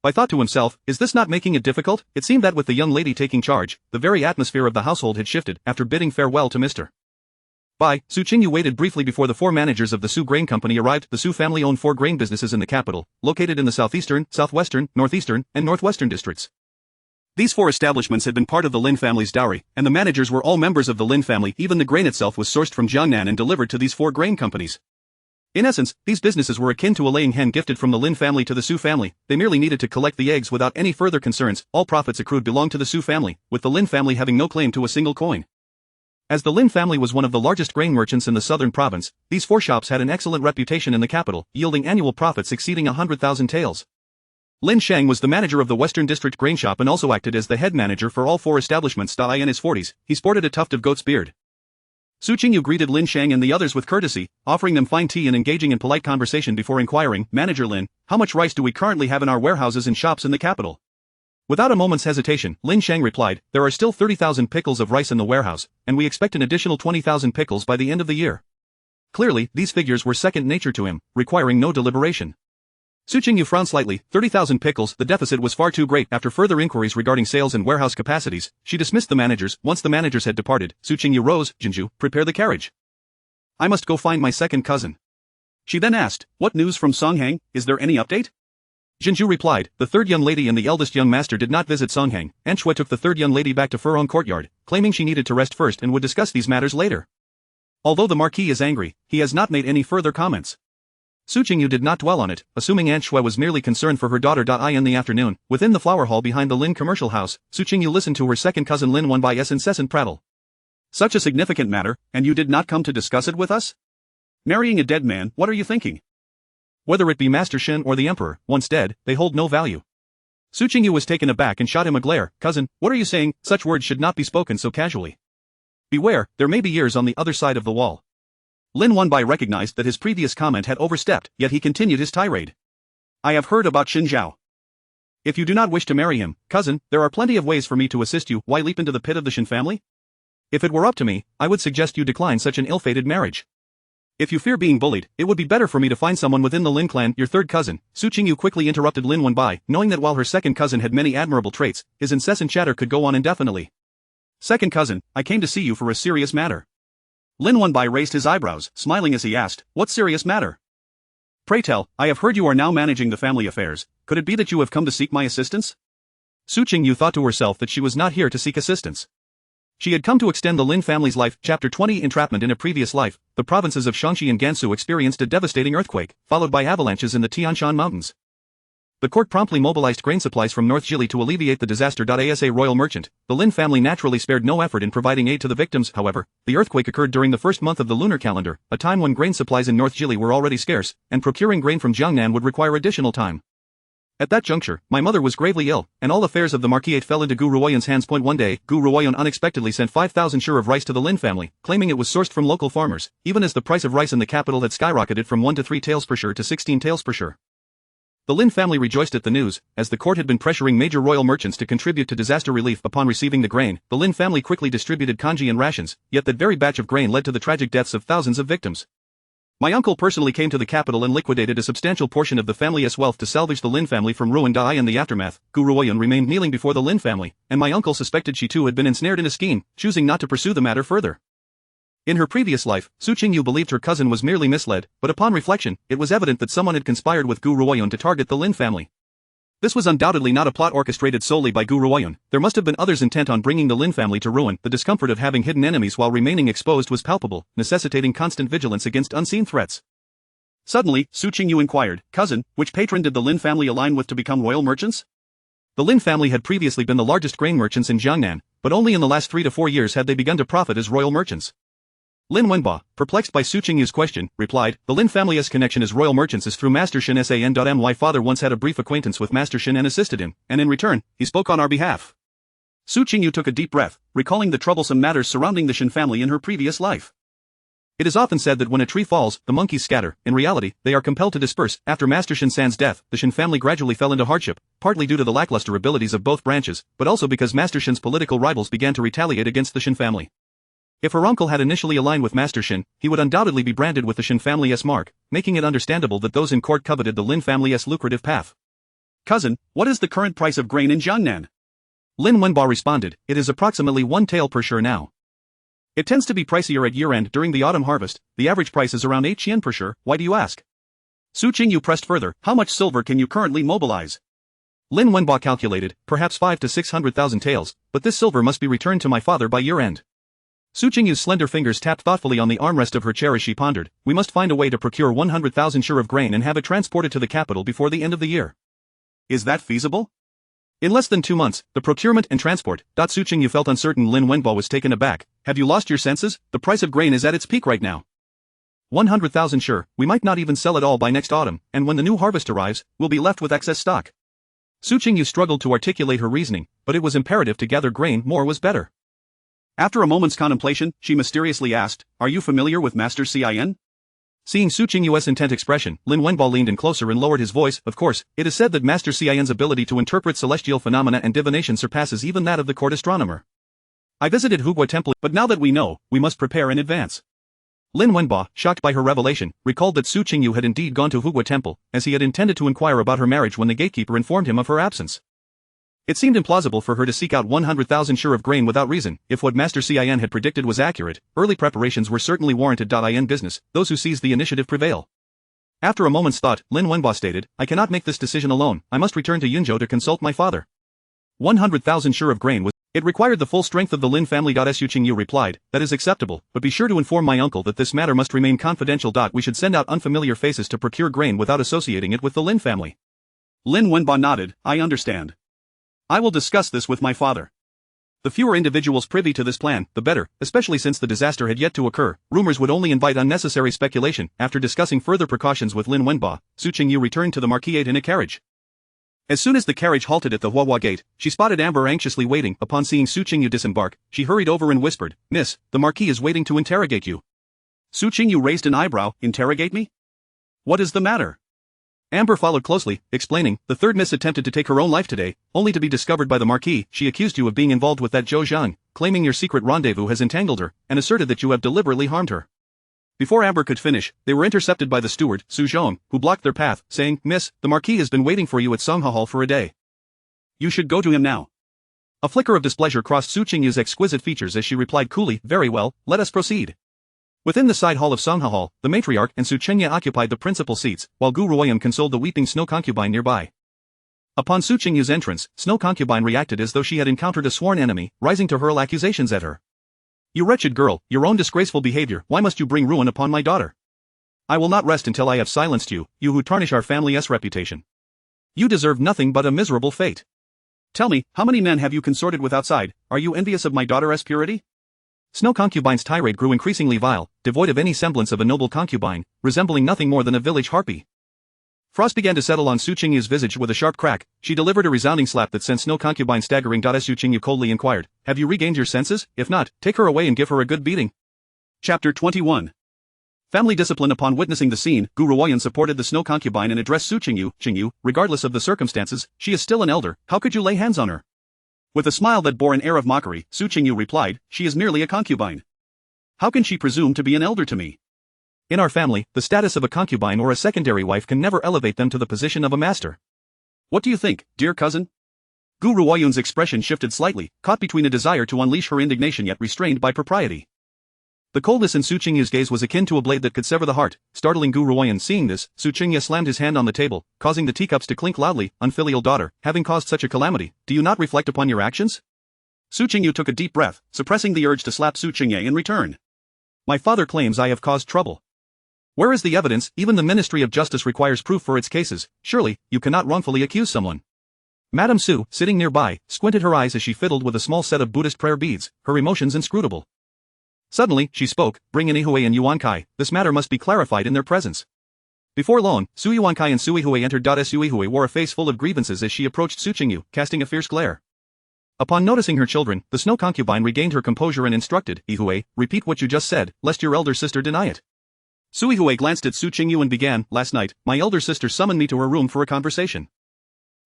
Bai thought to himself, is this not making it difficult? It seemed that with the young lady taking charge, the very atmosphere of the household had shifted. After bidding farewell to Mr. Bai, Su Qingyu waited briefly before the 4 managers of the Su Grain Company arrived. The Su family owned 4 grain businesses in the capital, located in the southeastern, southwestern, northeastern, and northwestern districts. These 4 establishments had been part of the Lin family's dowry, and the managers were all members of the Lin family. Even the grain itself was sourced from Jiangnan and delivered to these 4 grain companies. In essence, these businesses were akin to a laying hen gifted from the Lin family to the Su family. They merely needed to collect the eggs without any further concerns. All profits accrued belonged to the Su family, with the Lin family having no claim to a single coin. As the Lin family was one of the largest grain merchants in the southern province, these 4 shops had an excellent reputation in the capital, yielding annual profits exceeding 100,000 taels. Lin Sheng was the manager of the Western District grain shop and also acted as the head manager for all 4 establishments. In his 40s, he sported a tuft of goat's beard. Su Qingyu greeted Lin Sheng and the others with courtesy, offering them fine tea and engaging in polite conversation before inquiring, "Manager Lin, how much rice do we currently have in our warehouses and shops in the capital?" Without a moment's hesitation, Lin Sheng replied, "There are still 30,000 pickles of rice in the warehouse, and we expect an additional 20,000 pickles by the end of the year." Clearly, these figures were second nature to him, requiring no deliberation. Su Qingyu frowned slightly. 30,000 pickles, the deficit was far too great. After further inquiries regarding sales and warehouse capacities, she dismissed the managers. Once the managers had departed, Su Qingyu rose. "Jinju, prepare the carriage. I must go find my second cousin." She then asked, "What news from Songhang? Is there any update?" Jinju replied, "The 3rd young lady and the eldest young master did not visit Songhang. Anshue took the 3rd young lady back to Furong Courtyard, claiming she needed to rest first and would discuss these matters later. Although the Marquis is angry, he has not made any further comments." Su Qingyu did not dwell on it, assuming Anshue was merely concerned for her daughter. In the afternoon, within the flower hall behind the Lin commercial house, Su Qingyu listened to her second cousin Lin Wenbai's incessant prattle. "Such a significant matter, and you did not come to discuss it with us?" Marrying a dead man, what are you thinking? Whether it be Master Shen or the Emperor, once dead, they hold no value. Qingyu was taken aback and shot him a glare. Cousin, what are you saying? Such words should not be spoken so casually. Beware, there may be years on the other side of the wall. Lin Wenbai recognized that his previous comment had overstepped, yet he continued his tirade. I have heard about Xin Zhao. If you do not wish to marry him, cousin, there are plenty of ways for me to assist you. Why leap into the pit of the Shen family? If it were up to me, I would suggest you decline such an ill-fated marriage. If you fear being bullied, it would be better for me to find someone within the Lin clan. Your third cousin. Qingyu quickly interrupted Lin Wenbai, knowing that while her second cousin had many admirable traits, his incessant chatter could go on indefinitely. Second cousin, I came to see you for a serious matter. Lin Wenbai raised his eyebrows, smiling as he asked, what serious matter? Pray tell, I have heard you are now managing the family affairs. Could it be that you have come to seek my assistance? Qingyu thought to herself that she was not here to seek assistance. She had come to extend the Lin family's life. Chapter 20 Entrapment. In a previous life, the provinces of Shaanxi and Gansu experienced a devastating earthquake, followed by avalanches in the Tian Shan Mountains. The court promptly mobilized grain supplies from North Jili to alleviate the disaster. As a royal merchant, the Lin family naturally spared no effort in providing aid to the victims. However, the earthquake occurred during the first month of the lunar calendar, a time when grain supplies in North Jili were already scarce, and procuring grain from Jiangnan would require additional time. At that juncture, my mother was gravely ill, and all affairs of the Marquis fell into Gu Ruoyun's hands. One day, Gu Ruoyun unexpectedly sent 5,000 shur of rice to the Lin family, claiming it was sourced from local farmers, even as the price of rice in the capital had skyrocketed from 1 to 3 taels per shur to 16 taels per shur. The Lin family rejoiced at the news, as the court had been pressuring major royal merchants to contribute to disaster relief. Upon receiving the grain, the Lin family quickly distributed congee and rations, yet that very batch of grain led to the tragic deaths of thousands of victims. My uncle personally came to the capital and liquidated a substantial portion of the family's wealth to salvage the Lin family from ruin. In the aftermath, Gu Ruoyun remained kneeling before the Lin family, and my uncle suspected she too had been ensnared in a scheme, choosing not to pursue the matter further. In her previous life, Qingyu believed her cousin was merely misled, but upon reflection, it was evident that someone had conspired with Gu Ruoyun to target the Lin family. This was undoubtedly not a plot orchestrated solely by Gu Ruoyun. There must have been others intent on bringing the Lin family to ruin. The discomfort of having hidden enemies while remaining exposed was palpable, necessitating constant vigilance against unseen threats. Suddenly, Qingyu inquired, cousin, which patron did the Lin family align with to become royal merchants? The Lin family had previously been the largest grain merchants in Jiangnan, but only in the last 3 to 4 years had they begun to profit as royal merchants. Lin Wenba, perplexed by Qingyu's question, replied, the Lin family's connection as royal merchants is through Master Shen San. My father once had a brief acquaintance with Master Shen and assisted him, and in return, he spoke on our behalf. Qingyu took a deep breath, recalling the troublesome matters surrounding the Shen family in her previous life. It is often said that when a tree falls, the monkeys scatter. In reality, they are compelled to disperse. After Master Shen San's death, the Shen family gradually fell into hardship, partly due to the lackluster abilities of both branches, but also because Master Shen's political rivals began to retaliate against the Shen family. If her uncle had initially aligned with Master Shen, he would undoubtedly be branded with the Shen family's mark, making it understandable that those in court coveted the Lin family's lucrative path. Cousin, what is the current price of grain in Jiangnan? Lin Wenba responded, it is approximately 1 tael per shur now. It tends to be pricier at year-end. During the autumn harvest, the average price is around 8 Cien per shur. Why do you ask? Qingyu pressed further, how much silver can you currently mobilize? Lin Wenba calculated, perhaps 5 to 600,000 taels, but this silver must be returned to my father by year-end. Qingyu's slender fingers tapped thoughtfully on the armrest of her chair as she pondered, we must find a way to procure 100,000 shur of grain and have it transported to the capital before the end of the year. Is that feasible? In less than 2 months, the procurement and transport. Qingyu felt uncertain. Lin Wenba was taken aback. Have you lost your senses? The price of grain is at its peak right now. 100,000 shur, we might not even sell it all by next autumn, and when the new harvest arrives, we'll be left with excess stock. Qingyu struggled to articulate her reasoning, but it was imperative to gather grain. More was better. After a moment's contemplation, she mysteriously asked, are you familiar with Master Cien? Seeing Qingyu's intent expression, Lin Wenba leaned in closer and lowered his voice. Of course, it is said that Master Cien's ability to interpret celestial phenomena and divination surpasses even that of the court astronomer. I visited Hugua Temple, but now that we know, we must prepare in advance. Lin Wenba, shocked by her revelation, recalled that Qingyu had indeed gone to Hugua Temple, as he had intended to inquire about her marriage when the gatekeeper informed him of her absence. It seemed implausible for her to seek out 100,000 shur of grain without reason. If what Master Cien had predicted was accurate, early preparations were certainly warranted. In business, those who seize the initiative prevail. After a moment's thought, Lin Wenba stated, I cannot make this decision alone, I must return to Yunzhou to consult my father. 100,000 shur of grain was... It required the full strength of the Lin family. Qingyu replied, that is acceptable, but be sure to inform my uncle that this matter must remain confidential. We should send out unfamiliar faces to procure grain without associating it with the Lin family. Lin Wenba nodded, I understand. I will discuss this with my father. The fewer individuals privy to this plan, the better, especially since the disaster had yet to occur. Rumors would only invite unnecessary speculation. After discussing further precautions with Lin Wenba, Su Qingyu returned to the Marquis in a carriage. As soon as the carriage halted at the Huahua gate, she spotted Amber anxiously waiting. Upon seeing Su Qingyu disembark, she hurried over and whispered, "Miss, the Marquis is waiting to interrogate you." Su Qingyu raised an eyebrow. "Interrogate me? What is the matter?" Amber followed closely, explaining, "The third miss attempted to take her own life today, only to be discovered by the Marquis. She accused you of being involved with that Zhou Zhang, claiming your secret rendezvous has entangled her, and asserted that you have deliberately harmed her." Before Amber could finish, they were intercepted by the steward, Su Zhong, who blocked their path, saying, "Miss, the Marquis has been waiting for you at Songha Hall for a day. You should go to him now." A flicker of displeasure crossed Su Qingyu's exquisite features as she replied coolly, "Very well, let us proceed." Within the side hall of Songha Hall, the matriarch and Su Qingyu occupied the principal seats, while Gu Ruoyun consoled the weeping snow concubine nearby. Upon Su Qingyu's entrance, Snow Concubine reacted as though she had encountered a sworn enemy, rising to hurl accusations at her. "You wretched girl, your own disgraceful behavior, why must you bring ruin upon my daughter? I will not rest until I have silenced you, you who tarnish our family's reputation. You deserve nothing but a miserable fate. Tell me, how many men have you consorted with outside? Are you envious of my daughter's purity?" Snow Concubine's tirade grew increasingly vile, devoid of any semblance of a noble concubine, resembling nothing more than a village harpy. Frost began to settle on Su Qingyu's visage with a sharp crack. She delivered a resounding slap that sent Snow Concubine staggering. Su Qingyu coldly inquired, "Have you regained your senses? If not, take her away and give her a good beating." Chapter 21. Family discipline. Upon witnessing the scene, Gu Ruoyun supported the Snow Concubine and addressed Su Qingyu, "Qingyu, regardless of the circumstances, she is still an elder, how could you lay hands on her?" With a smile that bore an air of mockery, Su Qingyu replied, "She is merely a concubine. How can she presume to be an elder to me? In our family, the status of a concubine or a secondary wife can never elevate them to the position of a master. What do you think, dear cousin?" Gu Ruoyun's expression shifted slightly, caught between a desire to unleash her indignation yet restrained by propriety. The coldness in Su Qingyu's gaze was akin to a blade that could sever the heart, startling Gu Ruoyun. Seeing this, Su Qingyu slammed his hand on the table, causing the teacups to clink loudly. "Unfilial daughter, having caused such a calamity, do you not reflect upon your actions?" Su Qingyu took a deep breath, suppressing the urge to slap Su Qingyu in return. "My father claims I have caused trouble. Where is the evidence? Even the Ministry of Justice requires proof for its cases. Surely, you cannot wrongfully accuse someone." Madam Su, sitting nearby, squinted her eyes as she fiddled with a small set of Buddhist prayer beads, her emotions inscrutable. Suddenly, she spoke, "Bring in Yihui and Yuan Kai, this matter must be clarified in their presence." Before long, Su Yuan Kai and Su Yihui entered. Su Yihui wore a face full of grievances as she approached Su Qingyu, casting a fierce glare. Upon noticing her children, the Snow Concubine regained her composure and instructed, "Yihui, repeat what you just said, lest your elder sister deny it." Su Yihui glanced at Su Qingyu and began, "Last night, my elder sister summoned me to her room for a conversation.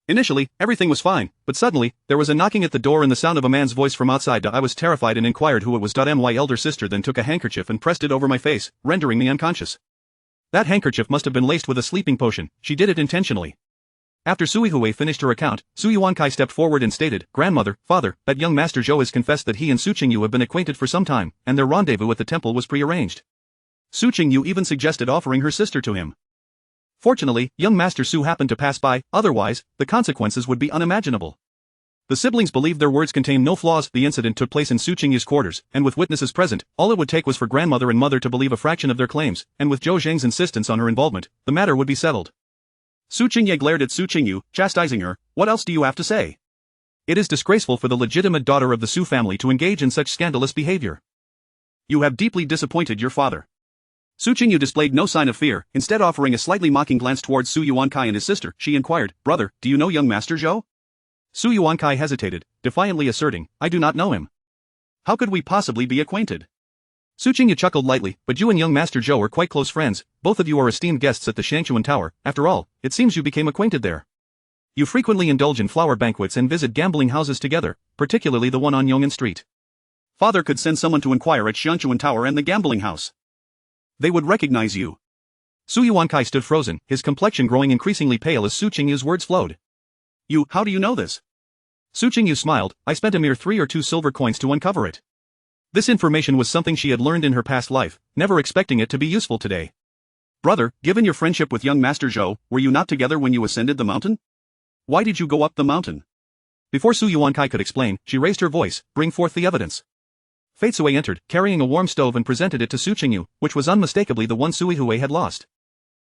Initially, everything was fine, but suddenly, there was a knocking at the door and the sound of a man's voice from outside. I was terrified and inquired who it was. My elder sister then took a handkerchief and pressed it over my face, rendering me unconscious. That handkerchief must have been laced with a sleeping potion. She did it intentionally." After Su Yihui finished her account, Su Yuan Kai stepped forward and stated, "Grandmother, father, that young Master Zhou has confessed that he and Su Qingyu have been acquainted for some time, and their rendezvous at the temple was prearranged. Su Qingyu even suggested offering her sister to him. Fortunately, young Master Su happened to pass by, otherwise, the consequences would be unimaginable." The siblings believed their words contained no flaws. The incident took place in Su Qingyu's quarters, and with witnesses present, all it would take was for grandmother and mother to believe a fraction of their claims, and with Zhou Zhang's insistence on her involvement, the matter would be settled. Su Qingyu glared at Su Qingyu, chastising her, "What else do you have to say? It is disgraceful for the legitimate daughter of the Su family to engage in such scandalous behavior. You have deeply disappointed your father." Su Qingyu displayed no sign of fear, instead offering a slightly mocking glance towards Su Yuan Kai and his sister. She inquired, "Brother, do you know young Master Zhou?" Su Yuan Kai hesitated, defiantly asserting, "I do not know him. How could we possibly be acquainted?" Su Qingyu chuckled lightly, "But you and young Master Zhou are quite close friends, both of you are esteemed guests at the Shangchuan Tower. After all, it seems you became acquainted there. You frequently indulge in flower banquets and visit gambling houses together, particularly the one on Yong'an Street. Father could send someone to inquire at Shangchuan Tower and the gambling house. They would recognize you." Su Yuan Kai stood frozen, his complexion growing increasingly pale as Su Qingyu's words flowed. How do you know this?" Su Qingyu smiled, "I spent a mere 3 or 2 silver coins to uncover it." This information was something she had learned in her past life, never expecting it to be useful today. "Brother, given your friendship with young Master Zhou, were you not together when you ascended the mountain? Why did you go up the mountain?" Before Su Yuan Kai could explain, she raised her voice, "Bring forth the evidence." Fei Sui entered, carrying a warm stove and presented it to Su Qingyu, which was unmistakably the one Su Yihui had lost.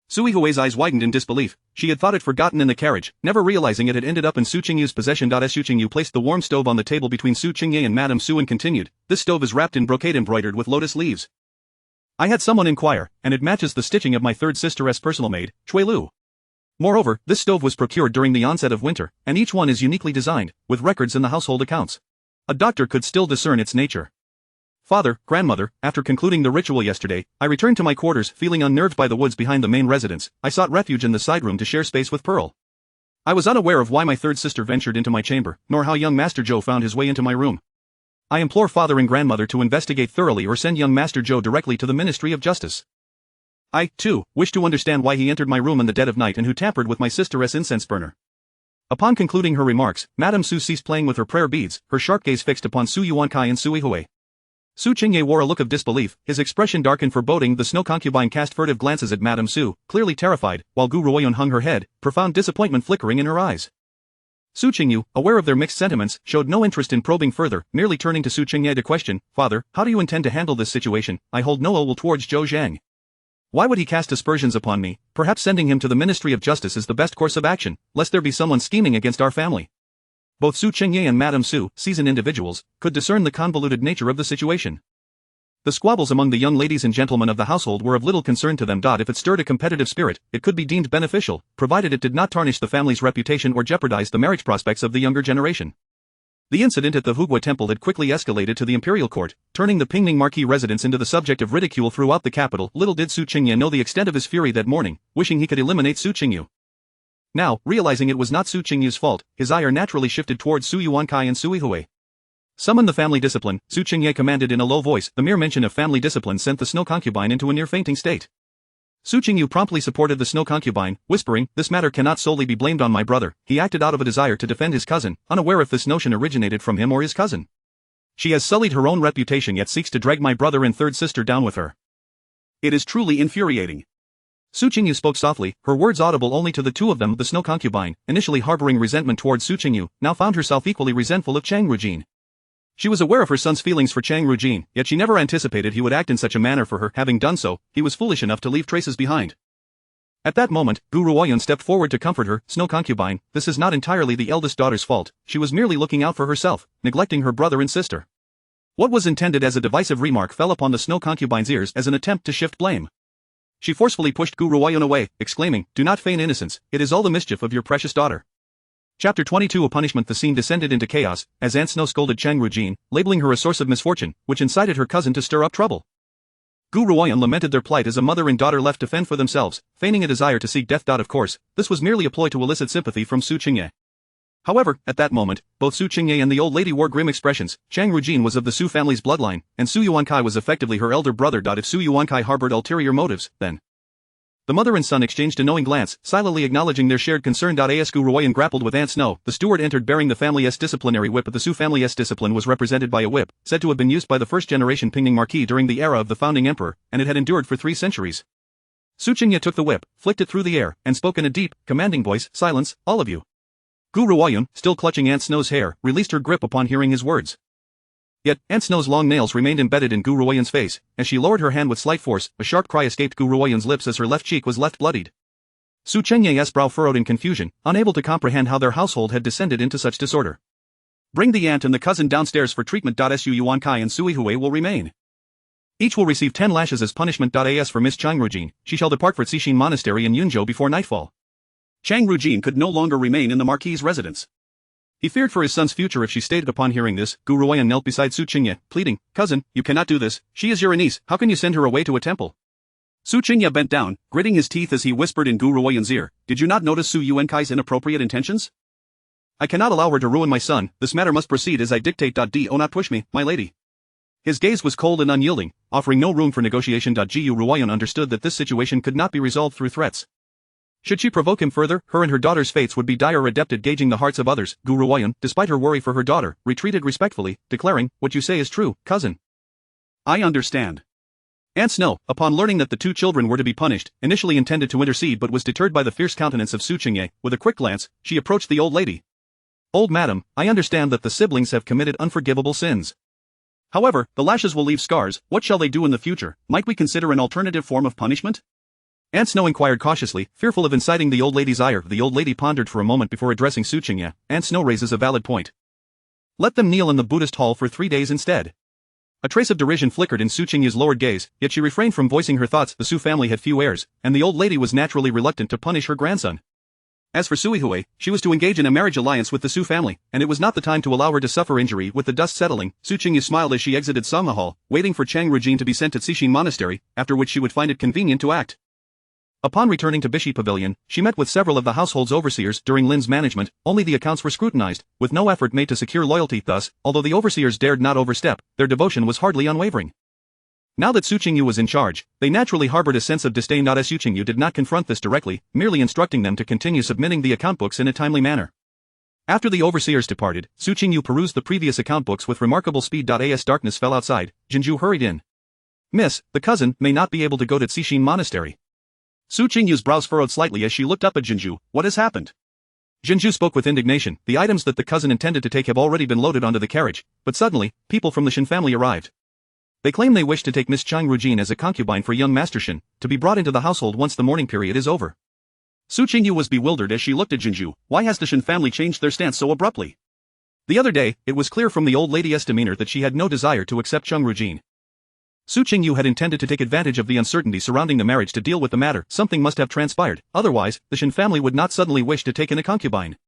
Sui Hui's eyes widened in disbelief. She had thought it forgotten in the carriage, never realizing it had ended up in Su Qingyu's possession. Su Qingyu placed the warm stove on the table between Su Qingye and Madame Su and continued, "This stove is wrapped in brocade embroidered with lotus leaves. I had someone inquire, and it matches the stitching of my third sister's personal maid, Cui Lu. Moreover, this stove was procured during the onset of winter, and each one is uniquely designed, with records in the household accounts. A doctor could still discern its nature. Father, grandmother, after concluding the ritual yesterday, I returned to my quarters feeling unnerved by the woods behind the main residence. I sought refuge in the side room to share space with Pearl. I was unaware of why my third sister ventured into my chamber, nor how young Master Zhou found his way into my room. I implore father and grandmother to investigate thoroughly or send young Master Zhou directly to the Ministry of Justice. I, too, wish to understand why he entered my room in the dead of night and who tampered with my sister's incense burner." Upon concluding her remarks, Madame Su ceased playing with her prayer beads, her sharp gaze fixed upon Su Yuankai and Sui Hui. Su Qingye wore a look of disbelief, his expression dark and foreboding. The snow concubine cast furtive glances at Madame Su, clearly terrified, while Gu Ruoyun hung her head, profound disappointment flickering in her eyes. Su Qingyu, aware of their mixed sentiments, showed no interest in probing further, merely turning to Su Qingye to question, "Father, how do you intend to handle this situation? I hold no ill will towards Zhou Zhang. Why would he cast aspersions upon me? Perhaps sending him to the Ministry of Justice is the best course of action, lest there be someone scheming against our family." Both Su Qingye and Madame Su, seasoned individuals, could discern the convoluted nature of the situation. The squabbles among the young ladies and gentlemen of the household were of little concern to them. If it stirred a competitive spirit, it could be deemed beneficial, provided it did not tarnish the family's reputation or jeopardize the marriage prospects of the younger generation. The incident at the Hugua Temple had quickly escalated to the imperial court, turning the Pingning Marquis residence into the subject of ridicule throughout the capital. Little did Su Qingye know the extent of his fury that morning, wishing he could eliminate Su Qingyu. Now, realizing it was not Su Qingyu's fault, his ire naturally shifted towards Su Yuankai and Sui Hui. "Summon the family discipline," Su Qingye commanded in a low voice. The mere mention of family discipline sent the snow concubine into a near-fainting state. Su Qingyu promptly supported the snow concubine, whispering, "This matter cannot solely be blamed on my brother. He acted out of a desire to defend his cousin, unaware if this notion originated from him or his cousin. She has sullied her own reputation yet seeks to drag my brother and third sister down with her. It is truly infuriating." Su Qingyu spoke softly, her words audible only to the two of them. The snow concubine, initially harboring resentment towards Su Qingyu, now found herself equally resentful of Chang Rujin. She was aware of her son's feelings for Chang Rujin, yet she never anticipated he would act in such a manner for her. Having done so, he was foolish enough to leave traces behind. At that moment, Gu Ruoyun stepped forward to comfort her. "Snow concubine, this is not entirely the eldest daughter's fault. She was merely looking out for herself, neglecting her brother and sister." What was intended as a divisive remark fell upon the snow concubine's ears as an attempt to shift blame. She forcefully pushed Gu Ruoyun away, exclaiming, "Do not feign innocence, it is all the mischief of your precious daughter." Chapter 22. A punishment. The scene descended into chaos, as Aunt Snow scolded Chang Rujin, labeling her a source of misfortune, which incited her cousin to stir up trouble. Gu Ruoyun lamented their plight as a mother and daughter left to fend for themselves, feigning a desire to seek death. Of course, this was merely a ploy to elicit sympathy from Su Qingye. However, at that moment, both Su Qingye and the old lady wore grim expressions. Chang Rujin was of the Su family's bloodline, and Su Yuankai was effectively her elder brother. If Su Yuankai harbored ulterior motives, then the mother and son exchanged a knowing glance, silently acknowledging their shared concern. As Gu Ruoyun grappled with Aunt Snow, the steward entered bearing the family's disciplinary whip. The Su family's discipline was represented by a whip, said to have been used by the first-generation Pingning Marquis during the era of the founding emperor, and it had endured for 3 centuries. Su Qingye took the whip, flicked it through the air, and spoke in a deep, commanding voice, "Silence, all of you." Gu Ruoyun, still clutching Aunt Snow's hair, released her grip upon hearing his words. Yet, Aunt Snow's long nails remained embedded in Gu Ruoyun's face. As she lowered her hand with slight force, a sharp cry escaped Gu Ruoyun's lips as her left cheek was left bloodied. Su Qingye's brow furrowed in confusion, unable to comprehend how their household had descended into such disorder. "Bring the aunt and the cousin downstairs for treatment. Su Yuankai and Sui Hui will remain. Each will receive 10 lashes as punishment. As for Miss Chang Rujin, she shall depart for Cixin Monastery in Yunzhou before nightfall." Chang Rujin could no longer remain in the Marquis' residence. He feared for his son's future if she stayed. Upon hearing this, Gu Ruoyun knelt beside Su Qingye, pleading, "Cousin, you cannot do this, she is your niece, how can you send her away to a temple?" Su Qingye bent down, gritting his teeth as he whispered in Gu Ruoyun's ear, "Did you not notice Su Yuankai's inappropriate intentions? I cannot allow her to ruin my son, this matter must proceed as I dictate. Do not push me, my lady." His gaze was cold and unyielding, offering no room for negotiation. Gu Ruoyun understood that this situation could not be resolved through threats. Should she provoke him further, her and her daughter's fates would be dire. Adept at gauging the hearts of others, Gu Ruoyun, despite her worry for her daughter, retreated respectfully, declaring, "What you say is true, cousin. I understand." Aunt Snow, upon learning that the 2 children were to be punished, initially intended to intercede but was deterred by the fierce countenance of Su Qingye. With a quick glance, she approached the old lady. "Old madam, I understand that the siblings have committed unforgivable sins. However, the lashes will leave scars. What shall they do in the future? Might we consider an alternative form of punishment?" Aunt Snow inquired cautiously, fearful of inciting the old lady's ire. The old lady pondered for a moment before addressing Su Qingyu. Aunt Snow raises a valid point. Let them kneel in the Buddhist hall for 3 days instead. A trace of derision flickered in Su Qingyu's lowered gaze, yet she refrained from voicing her thoughts. The Su family had few heirs, and the old lady was naturally reluctant to punish her grandson. As for Suihui, she was to engage in a marriage alliance with the Su family, and it was not the time to allow her to suffer injury. With the dust settling, Su Qingyu smiled as she exited Sangha Hall, waiting for Chang Rujin to be sent to Cixin Monastery, after which she would find it convenient to act. Upon returning to Bishi Pavilion, she met with several of the household's overseers. During Lin's management, only the accounts were scrutinized, with no effort made to secure loyalty. Thus, although the overseers dared not overstep, their devotion was hardly unwavering. Now that Su Qingyu was in charge, they naturally harbored a sense of disdain. As Su Qingyu did not confront this directly, merely instructing them to continue submitting the account books in a timely manner. After the overseers departed, Su Qingyu perused the previous account books with remarkable speed. As darkness fell outside, Jinju hurried in. Miss, the cousin may not be able to go to Cixin Monastery. Su Qingyu's brows furrowed slightly as she looked up at Jinju. What has happened? Jinju spoke with indignation. The items that the cousin intended to take have already been loaded onto the carriage, but suddenly, people from the Shen family arrived. They claim they wish to take Miss Chang Rujin as a concubine for young Master Shen, to be brought into the household once the mourning period is over. Su Qingyu was bewildered as she looked at Jinju. Why has the Shen family changed their stance so abruptly? The other day, it was clear from the old lady's demeanor that she had no desire to accept Chang Rujin. Su Qingyu had intended to take advantage of the uncertainty surrounding the marriage to deal with the matter. Something must have transpired, otherwise, the Shen family would not suddenly wish to take in a concubine.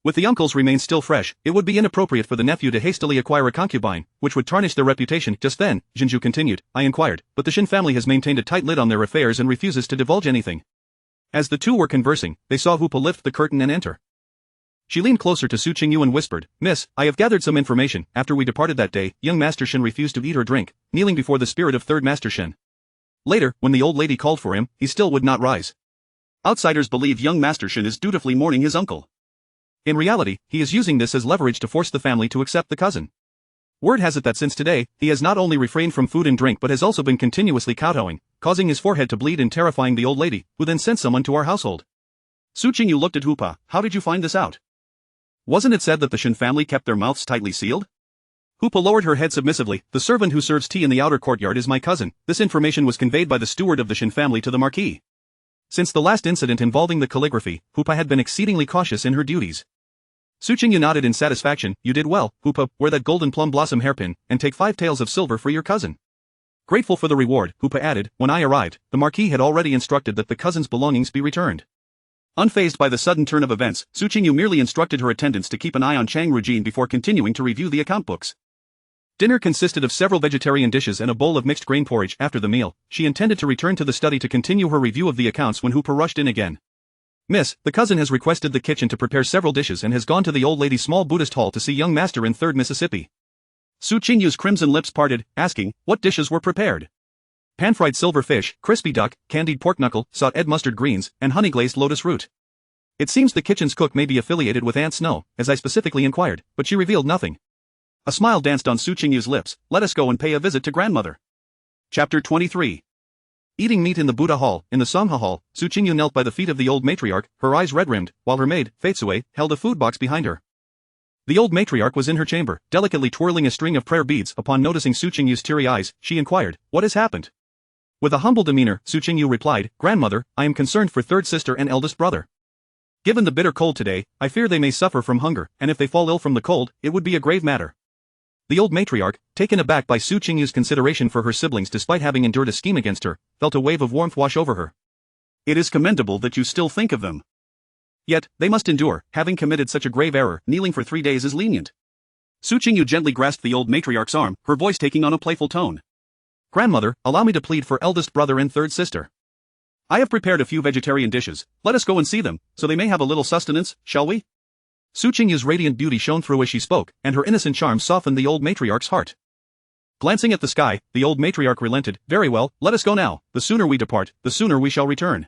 With the uncle's remains still fresh, it would be inappropriate for the nephew to hastily acquire a concubine, which would tarnish their reputation. Just then, Jinju continued, I inquired, but the Shen family has maintained a tight lid on their affairs and refuses to divulge anything. As the two were conversing, they saw Hupa lift the curtain and enter. She leaned closer to Su Qingyu and whispered, Miss, I have gathered some information. After we departed that day, young Master Shen refused to eat or drink, kneeling before the spirit of Third Master Shen. Later, when the old lady called for him, he still would not rise. Outsiders believe young Master Shen is dutifully mourning his uncle. In reality, he is using this as leverage to force the family to accept the cousin. Word has it that since today, he has not only refrained from food and drink but has also been continuously kowtowing, causing his forehead to bleed and terrifying the old lady, who then sent someone to our household. Su Qingyu looked at Hupa. How did you find this out? Wasn't it said that the Shen family kept their mouths tightly sealed? Hupa lowered her head submissively. The servant who serves tea in the outer courtyard is my cousin. This information was conveyed by the steward of the Shen family to the Marquis. Since the last incident involving the calligraphy, Hupa had been exceedingly cautious in her duties. Su Qingyu nodded in satisfaction. You did well, Hupa. Wear that golden plum blossom hairpin, and take 5 taels of silver for your cousin. Grateful for the reward, Hupa added, when I arrived, the Marquis had already instructed that the cousin's belongings be returned. Unfazed by the sudden turn of events, Su Qingyu merely instructed her attendants to keep an eye on Chang Rujin before continuing to review the account books. Dinner consisted of several vegetarian dishes and a bowl of mixed grain porridge. After the meal, she intended to return to the study to continue her review of the accounts when Hupa rushed in again. Miss, the cousin has requested the kitchen to prepare several dishes and has gone to the old lady's small Buddhist hall to see young master in 3rd Mississippi. Su Qingyu's crimson lips parted, asking, what dishes were prepared? Pan-fried silver fish, crispy duck, candied pork knuckle, sautéed mustard greens, and honey-glazed lotus root. It seems the kitchen's cook may be affiliated with Aunt Snow, as I specifically inquired, but she revealed nothing. A smile danced on Su Qingyu's lips. Let us go and pay a visit to grandmother. Chapter 23. Eating meat in the Buddha hall. In the Sangha hall, Su Qingyu knelt by the feet of the old matriarch, her eyes red-rimmed, while her maid, Faitsue, held a food box behind her. The old matriarch was in her chamber, delicately twirling a string of prayer beads. Upon noticing Su Qingyu's teary eyes, she inquired, what has happened? With a humble demeanor, Su Qingyu replied, Grandmother, I am concerned for third sister and eldest brother. Given the bitter cold today, I fear they may suffer from hunger, and if they fall ill from the cold, it would be a grave matter. The old matriarch, taken aback by Su Qingyu's consideration for her siblings despite having endured a scheme against her, felt a wave of warmth wash over her. It is commendable that you still think of them. Yet, they must endure, having committed such a grave error. Kneeling for 3 days is lenient. Su Qingyu gently grasped the old matriarch's arm, her voice taking on a playful tone. Grandmother, allow me to plead for eldest brother and third sister. I have prepared a few vegetarian dishes. Let us go and see them, so they may have a little sustenance, shall we? Su Qingyu's radiant beauty shone through as she spoke, and her innocent charm softened the old matriarch's heart. Glancing at the sky, the old matriarch relented. Very well, let us go now. The sooner we depart, the sooner we shall return.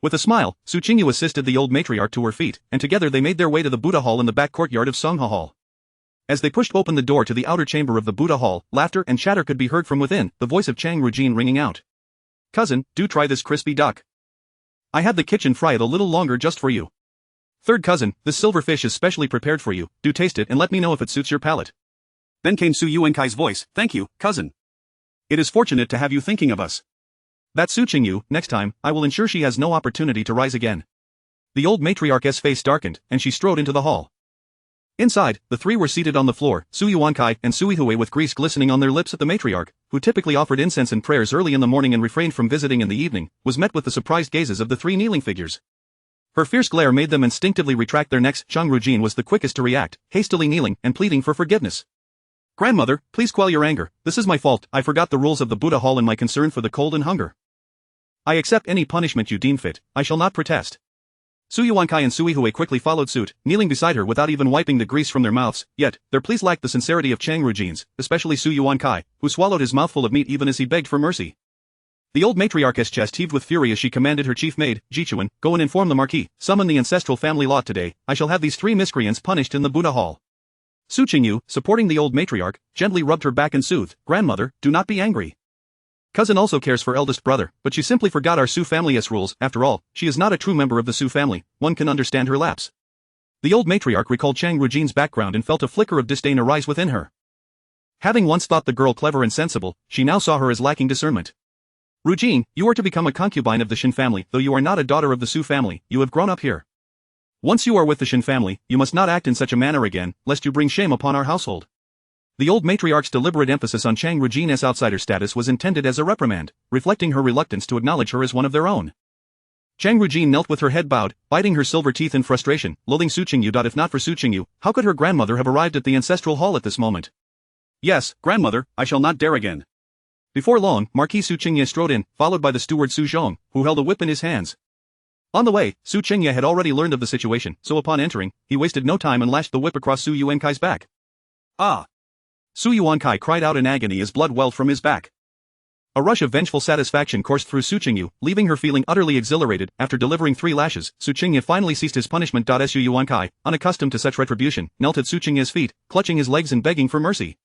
With a smile, Su Qingyu assisted the old matriarch to her feet, and together they made their way to the Buddha hall in the back courtyard of Sangha hall. As they pushed open the door to the outer chamber of the Buddha hall, laughter and chatter could be heard from within, the voice of Chang Rujin ringing out. Cousin, do try this crispy duck. I had the kitchen fry it a little longer just for you. Third cousin, this silver fish is specially prepared for you. Do taste it and let me know if it suits your palate. Then came Su Yuenkai's voice. Thank you, cousin. It is fortunate to have you thinking of us. That's Su Qingyu. Next time, I will ensure she has no opportunity to rise again. The old matriarch's face darkened, and she strode into the hall. Inside, the three were seated on the floor, Su Yuankai and Sui Hui with grease glistening on their lips at the matriarch, who typically offered incense and prayers early in the morning and refrained from visiting in the evening, was met with the surprised gazes of the three kneeling figures. Her fierce glare made them instinctively retract their necks. Zhang Rujin was the quickest to react, hastily kneeling and pleading for forgiveness. Grandmother, please quell your anger. This is my fault. I forgot the rules of the Buddha Hall in my concern for the cold and hunger. I accept any punishment you deem fit. I shall not protest. Su Yuankai and Sui Hui quickly followed suit, kneeling beside her without even wiping the grease from their mouths, yet, their pleas lacked the sincerity of Zhang Rujin's, especially Su Yuankai, who swallowed his mouthful of meat even as he begged for mercy. The old matriarch's chest heaved with fury as she commanded her chief maid, Jichuan, go and inform the Marquis, summon the ancestral family law today. I shall have these three miscreants punished in the Buddha Hall. Su Qingyu, supporting the old matriarch, gently rubbed her back and soothed, Grandmother, do not be angry. Cousin also cares for eldest brother, but she simply forgot our Su family's rules. After all, she is not a true member of the Su family. One can understand her lapse. The old matriarch recalled Zhang Rujin's background and felt a flicker of disdain arise within her. Having once thought the girl clever and sensible, she now saw her as lacking discernment. Rujin, you are to become a concubine of the Shen family. Though you are not a daughter of the Su family, you have grown up here. Once you are with the Shen family, you must not act in such a manner again, lest you bring shame upon our household. The old matriarch's deliberate emphasis on Zhang Rujin's outsider status was intended as a reprimand, reflecting her reluctance to acknowledge her as one of their own. Zhang Rujin knelt with her head bowed, biting her silver teeth in frustration, loathing Su Qingyu. If not for Su Qingyu, how could her grandmother have arrived at the ancestral hall at this moment? Yes, grandmother, I shall not dare again. Before long, Marquis Su Qingyu strode in, followed by the steward Su Zhong, who held a whip in his hands. On the way, Su Qingyu had already learned of the situation, so upon entering, he wasted no time and lashed the whip across Su Yuankai's back. Ah! Su Yuankai cried out in agony as blood welled from his back. A rush of vengeful satisfaction coursed through Su Qingyu, leaving her feeling utterly exhilarated. After delivering 3 lashes, Su Qingyu finally ceased his punishment. Su Yuankai, unaccustomed to such retribution, knelt at Su Qingyu's feet, clutching his legs and begging for mercy.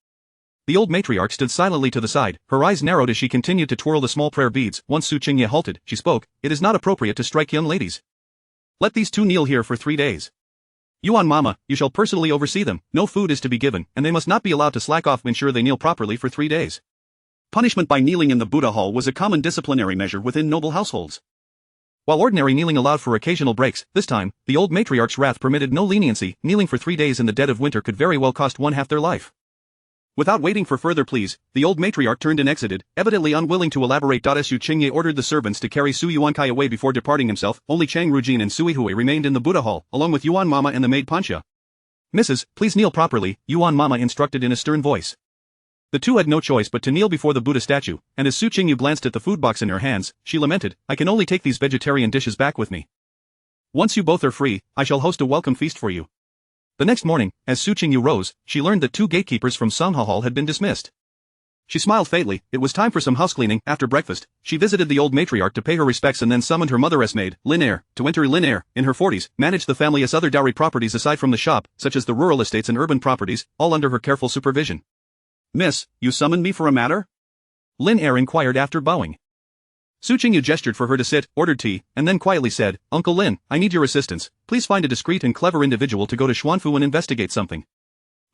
The old matriarch stood silently to the side, her eyes narrowed as she continued to twirl the small prayer beads. Once Su Qingyu halted, she spoke, it is not appropriate to strike young ladies. Let these two kneel here for 3 days. Yuan Mama, you shall personally oversee them, no food is to be given, and they must not be allowed to slack off. Ensure they kneel properly for 3 days. Punishment by kneeling in the Buddha Hall was a common disciplinary measure within noble households. While ordinary kneeling allowed for occasional breaks, this time, the old matriarch's wrath permitted no leniency. Kneeling for 3 days in the dead of winter could very well cost one half their life. Without waiting for further pleas, the old matriarch turned and exited, evidently unwilling to elaborate. Su Qingyu ordered the servants to carry Su Yuankai away before departing himself. Only Zhang Rujin and Sui Hui remained in the Buddha Hall, along with Yuan Mama and the maid Panxia. Mrs., please kneel properly, Yuan Mama instructed in a stern voice. The two had no choice but to kneel before the Buddha statue, and as Su Qingyu glanced at the food box in her hands, she lamented, I can only take these vegetarian dishes back with me. Once you both are free, I shall host a welcome feast for you. The next morning, as Su Qingyu rose, she learned that 2 gatekeepers from Sangha Hall had been dismissed. She smiled faintly. It was time for some housecleaning. After breakfast, she visited the old matriarch to pay her respects and then summoned her mother's maid, Lin Er, to enter. Lin Er, in her 40s, managed the family's other dowry properties aside from the shop, such as the rural estates and urban properties, all under her careful supervision. Miss, you summoned me for a matter? Lin Er inquired after bowing. Su Qingyu gestured for her to sit, ordered tea, and then quietly said, Uncle Lin, I need your assistance. Please find a discreet and clever individual to go to Xuanfu and investigate something.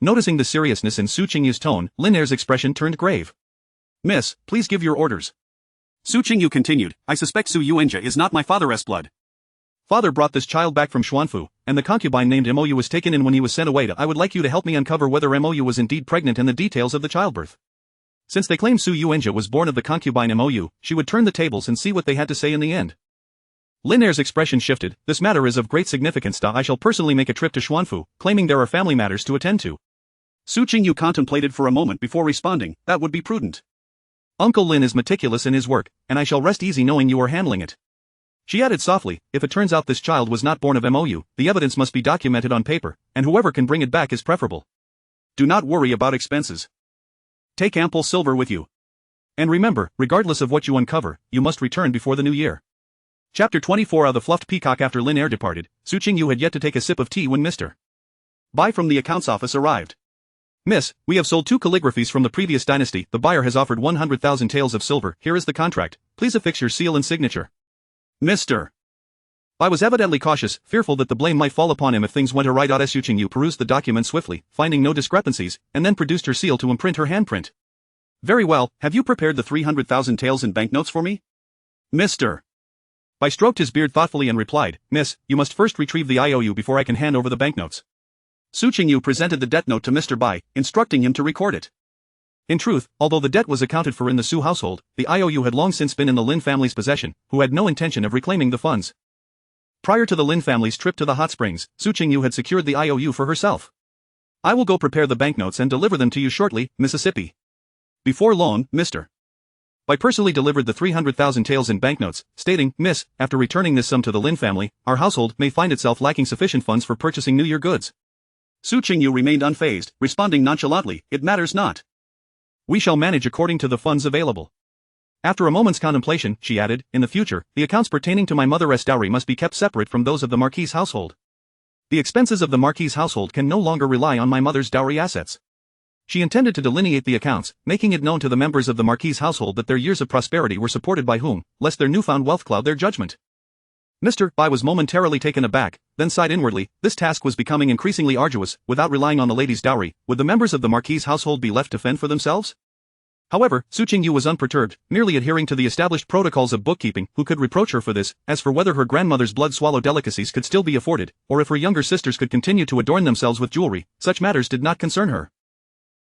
Noticing the seriousness in Su Qingyu's tone, Lin Er's expression turned grave. Miss, please give your orders. Su Qingyu continued, I suspect Su Yuanjia is not my father's blood. Father brought this child back from Xuanfu, and the concubine named Mou was taken in when he was sent away. I would like you to help me uncover whether Mou was indeed pregnant and the details of the childbirth. Since they claim Su Yuanjia was born of the concubine Mou, she would turn the tables and see what they had to say in the end. Lin Er's expression shifted, this matter is of great significance. I shall personally make a trip to Xuanfu, claiming there are family matters to attend to. Su Qingyu contemplated for a moment before responding, that would be prudent. Uncle Lin is meticulous in his work, and I shall rest easy knowing you are handling it. She added softly, if it turns out this child was not born of Mou, the evidence must be documented on paper, and whoever can bring it back is preferable. Do not worry about expenses. Take ample silver with you. And remember, regardless of what you uncover, you must return before the new year. Chapter 24 of The Fluffed Peacock. After Lin Er departed, Su Qingyu had yet to take a sip of tea when Mr. Bai from the accounts office arrived. Miss, we have sold 2 calligraphies from the previous dynasty. The buyer has offered 100,000 taels of silver. Here is the contract. Please affix your seal and signature. Mr. Bai was evidently cautious, fearful that the blame might fall upon him if things went awry. Su Qingyu perused the document swiftly, finding no discrepancies, and then produced her seal to imprint her handprint. Very well, have you prepared the 300,000 taels in banknotes for me? Mr. Bai stroked his beard thoughtfully and replied, Miss, you must first retrieve the IOU before I can hand over the banknotes. Su Qingyu presented the debt note to Mr. Bai, instructing him to record it. In truth, although the debt was accounted for in the Su household, the IOU had long since been in the Lin family's possession, who had no intention of reclaiming the funds. Prior to the Lin family's trip to the hot springs, Su Qingyu had secured the IOU for herself. I will go prepare the banknotes and deliver them to you shortly, Mississippi. Before long, Mr. Bai personally delivered the 300,000 taels in banknotes, stating, Miss, after returning this sum to the Lin family, our household may find itself lacking sufficient funds for purchasing New Year goods. Su Qingyu remained unfazed, responding nonchalantly, it matters not. We shall manage according to the funds available. After a moment's contemplation, she added, in the future, the accounts pertaining to my mother's dowry must be kept separate from those of the Marquis' household. The expenses of the Marquis' household can no longer rely on my mother's dowry assets. She intended to delineate the accounts, making it known to the members of the Marquis' household that their years of prosperity were supported by whom, lest their newfound wealth cloud their judgment. Mr. Bai was momentarily taken aback, then sighed inwardly. This task was becoming increasingly arduous. Without relying on the lady's dowry, would the members of the Marquis' household be left to fend for themselves? However, Su Qingyu was unperturbed, merely adhering to the established protocols of bookkeeping. Who could reproach her for this? As for whether her grandmother's blood-swallowed delicacies could still be afforded, or if her younger sisters could continue to adorn themselves with jewelry, such matters did not concern her.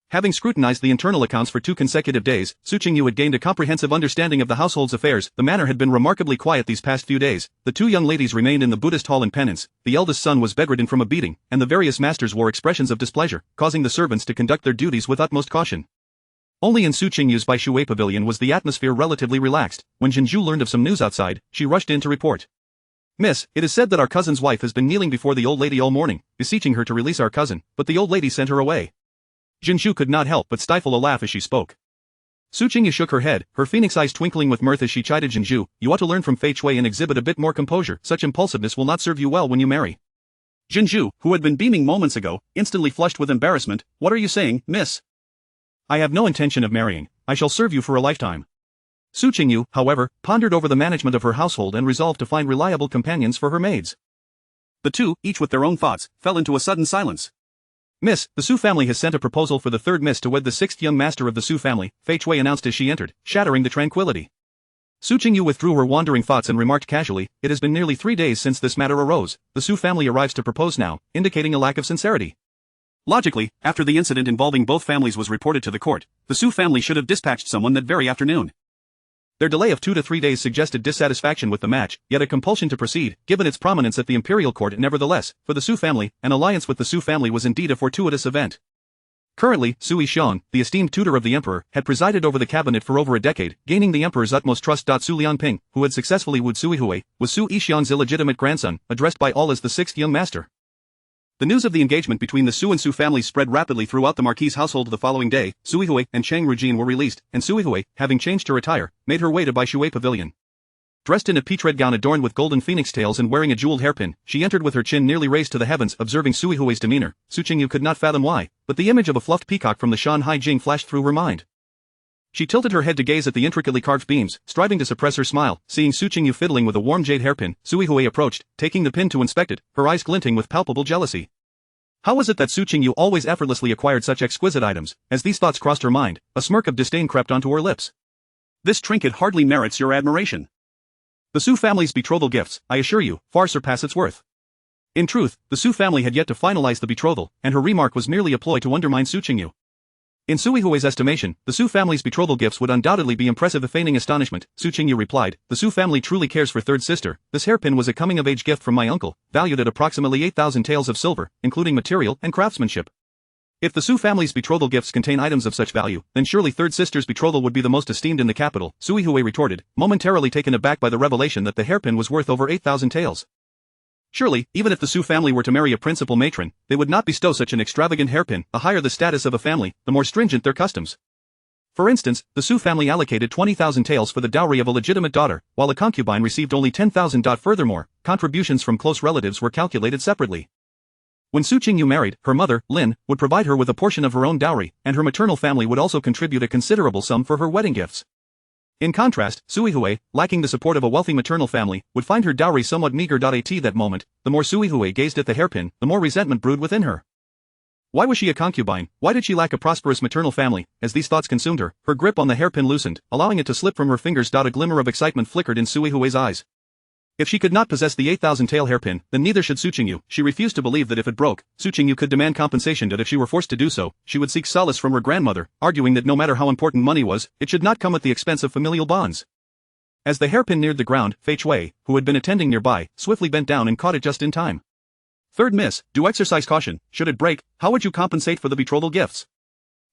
Having scrutinized the internal accounts for 2 consecutive days, Su Qingyu had gained a comprehensive understanding of the household's affairs. The manor had been remarkably quiet these past few days. The 2 young ladies remained in the Buddhist hall in penance, the eldest son was bedridden from a beating, and the various masters wore expressions of displeasure, causing the servants to conduct their duties with utmost caution. Only in Su Qingyu's Bai Shui pavilion was the atmosphere relatively relaxed. When Jinzhu learned of some news outside, she rushed in to report. Miss, it is said that our cousin's wife has been kneeling before the old lady all morning, beseeching her to release our cousin, but the old lady sent her away. Jinzhu could not help but stifle a laugh as she spoke. Su Qingyu shook her head, her phoenix eyes twinkling with mirth as she chided Jinzhu, you ought to learn from Fei Chui and exhibit a bit more composure. Such impulsiveness will not serve you well when you marry. Jinzhu, who had been beaming moments ago, instantly flushed with embarrassment. What are you saying, miss? I have no intention of marrying. I shall serve you for a lifetime. Su Qingyu, however, pondered over the management of her household and resolved to find reliable companions for her maids. The 2, each with their own thoughts, fell into a sudden silence. Miss, the Su family has sent a proposal for the 3rd miss to wed the 6th young master of the Su family, Fei Chui announced as she entered, shattering the tranquility. Su Qingyu withdrew her wandering thoughts and remarked casually, it has been nearly 3 days since this matter arose. The Su family arrives to propose now, indicating a lack of sincerity. Logically, after the incident involving both families was reported to the court, the Su family should have dispatched someone that very afternoon. Their delay of 2 to 3 days suggested dissatisfaction with the match, yet a compulsion to proceed, given its prominence at the imperial court. Nevertheless, for the Su family, an alliance with the Su family was indeed a fortuitous event. Currently, Su Yixiang, the esteemed tutor of the emperor, had presided over the cabinet for over a decade, gaining the emperor's utmost trust. Su Lianping, who had successfully wooed Su Yihui, was Su Yixiang's illegitimate grandson, addressed by all as the 6th young master. The news of the engagement between the Su and Su families spread rapidly throughout the Marquis' household. The following day, Su Yihui and Chang Rujin were released, and Su Yihui, having changed her attire, made her way to Bai Shui pavilion. Dressed in a peach red gown adorned with golden phoenix tails and wearing a jeweled hairpin, she entered with her chin nearly raised to the heavens. Observing Su Yihui's demeanor, Su Qingyu could not fathom why, but the image of a fluffed peacock from the Shanhai Jing flashed through her mind. She tilted her head to gaze at the intricately carved beams, striving to suppress her smile. Seeing Su Qingyu fiddling with a warm jade hairpin, Su Yihui approached, taking the pin to inspect it, her eyes glinting with palpable jealousy. How was it that Su Qingyu always effortlessly acquired such exquisite items? As these thoughts crossed her mind, a smirk of disdain crept onto her lips. This trinket hardly merits your admiration. The Su family's betrothal gifts, I assure you, far surpass its worth. In truth, the Su family had yet to finalize the betrothal, and her remark was merely a ploy to undermine Su Qingyu. In Su Yihui's estimation, the Su family's betrothal gifts would undoubtedly be impressive. Feigning astonishment, Su Qingyu replied, the Su family truly cares for 3rd sister. This hairpin was a coming-of-age gift from my uncle, valued at approximately 8,000 taels of silver, including material and craftsmanship. If the Su family's betrothal gifts contain items of such value, then surely 3rd sister's betrothal would be the most esteemed in the capital, Su Yihui retorted, momentarily taken aback by the revelation that the hairpin was worth over 8,000 taels. Surely, even if the Su family were to marry a principal matron, they would not bestow such an extravagant hairpin. The higher the status of a family, the more stringent their customs. For instance, the Su family allocated 20,000 taels for the dowry of a legitimate daughter, while a concubine received only 10,000. Furthermore, contributions from close relatives were calculated separately. When Su Qingyu married, her mother, Lin, would provide her with a portion of her own dowry, and her maternal family would also contribute a considerable sum for her wedding gifts. In contrast, Su Yihui, lacking the support of a wealthy maternal family, would find her dowry somewhat meager. At that moment, the more Su Yihui gazed at the hairpin, the more resentment brewed within her. Why was she a concubine? Why did she lack a prosperous maternal family? As these thoughts consumed her, her grip on the hairpin loosened, allowing it to slip from her fingers. A glimmer of excitement flickered in Sui Hui's eyes. If she could not possess the 8,000 tael hairpin, then neither should Su Qingyu. She refused to believe that if it broke, Su Qingyu could demand compensation, that if she were forced to do so, she would seek solace from her grandmother, arguing that no matter how important money was, it should not come at the expense of familial bonds. As the hairpin neared the ground, Fei Chui, who had been attending nearby, swiftly bent down and caught it just in time. Third Miss, do exercise caution. Should it break, how would you compensate for the betrothal gifts?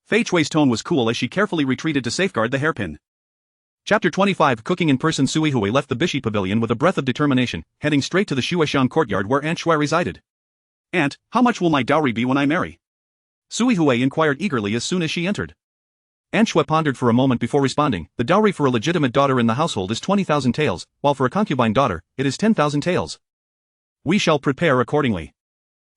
Fei Chui's tone was cool as she carefully retreated to safeguard the hairpin. Chapter 25 Cooking in person. Sui Hui left the Bishi Pavilion with a breath of determination, heading straight to the Shueshan courtyard where Aunt Shui resided. Aunt, how much will my dowry be when I marry? Sui Hui inquired eagerly as soon as she entered. Aunt Shui pondered for a moment before responding. The dowry for a legitimate daughter in the household is 20,000 taels, while for a concubine daughter, it is 10,000 taels. We shall prepare accordingly.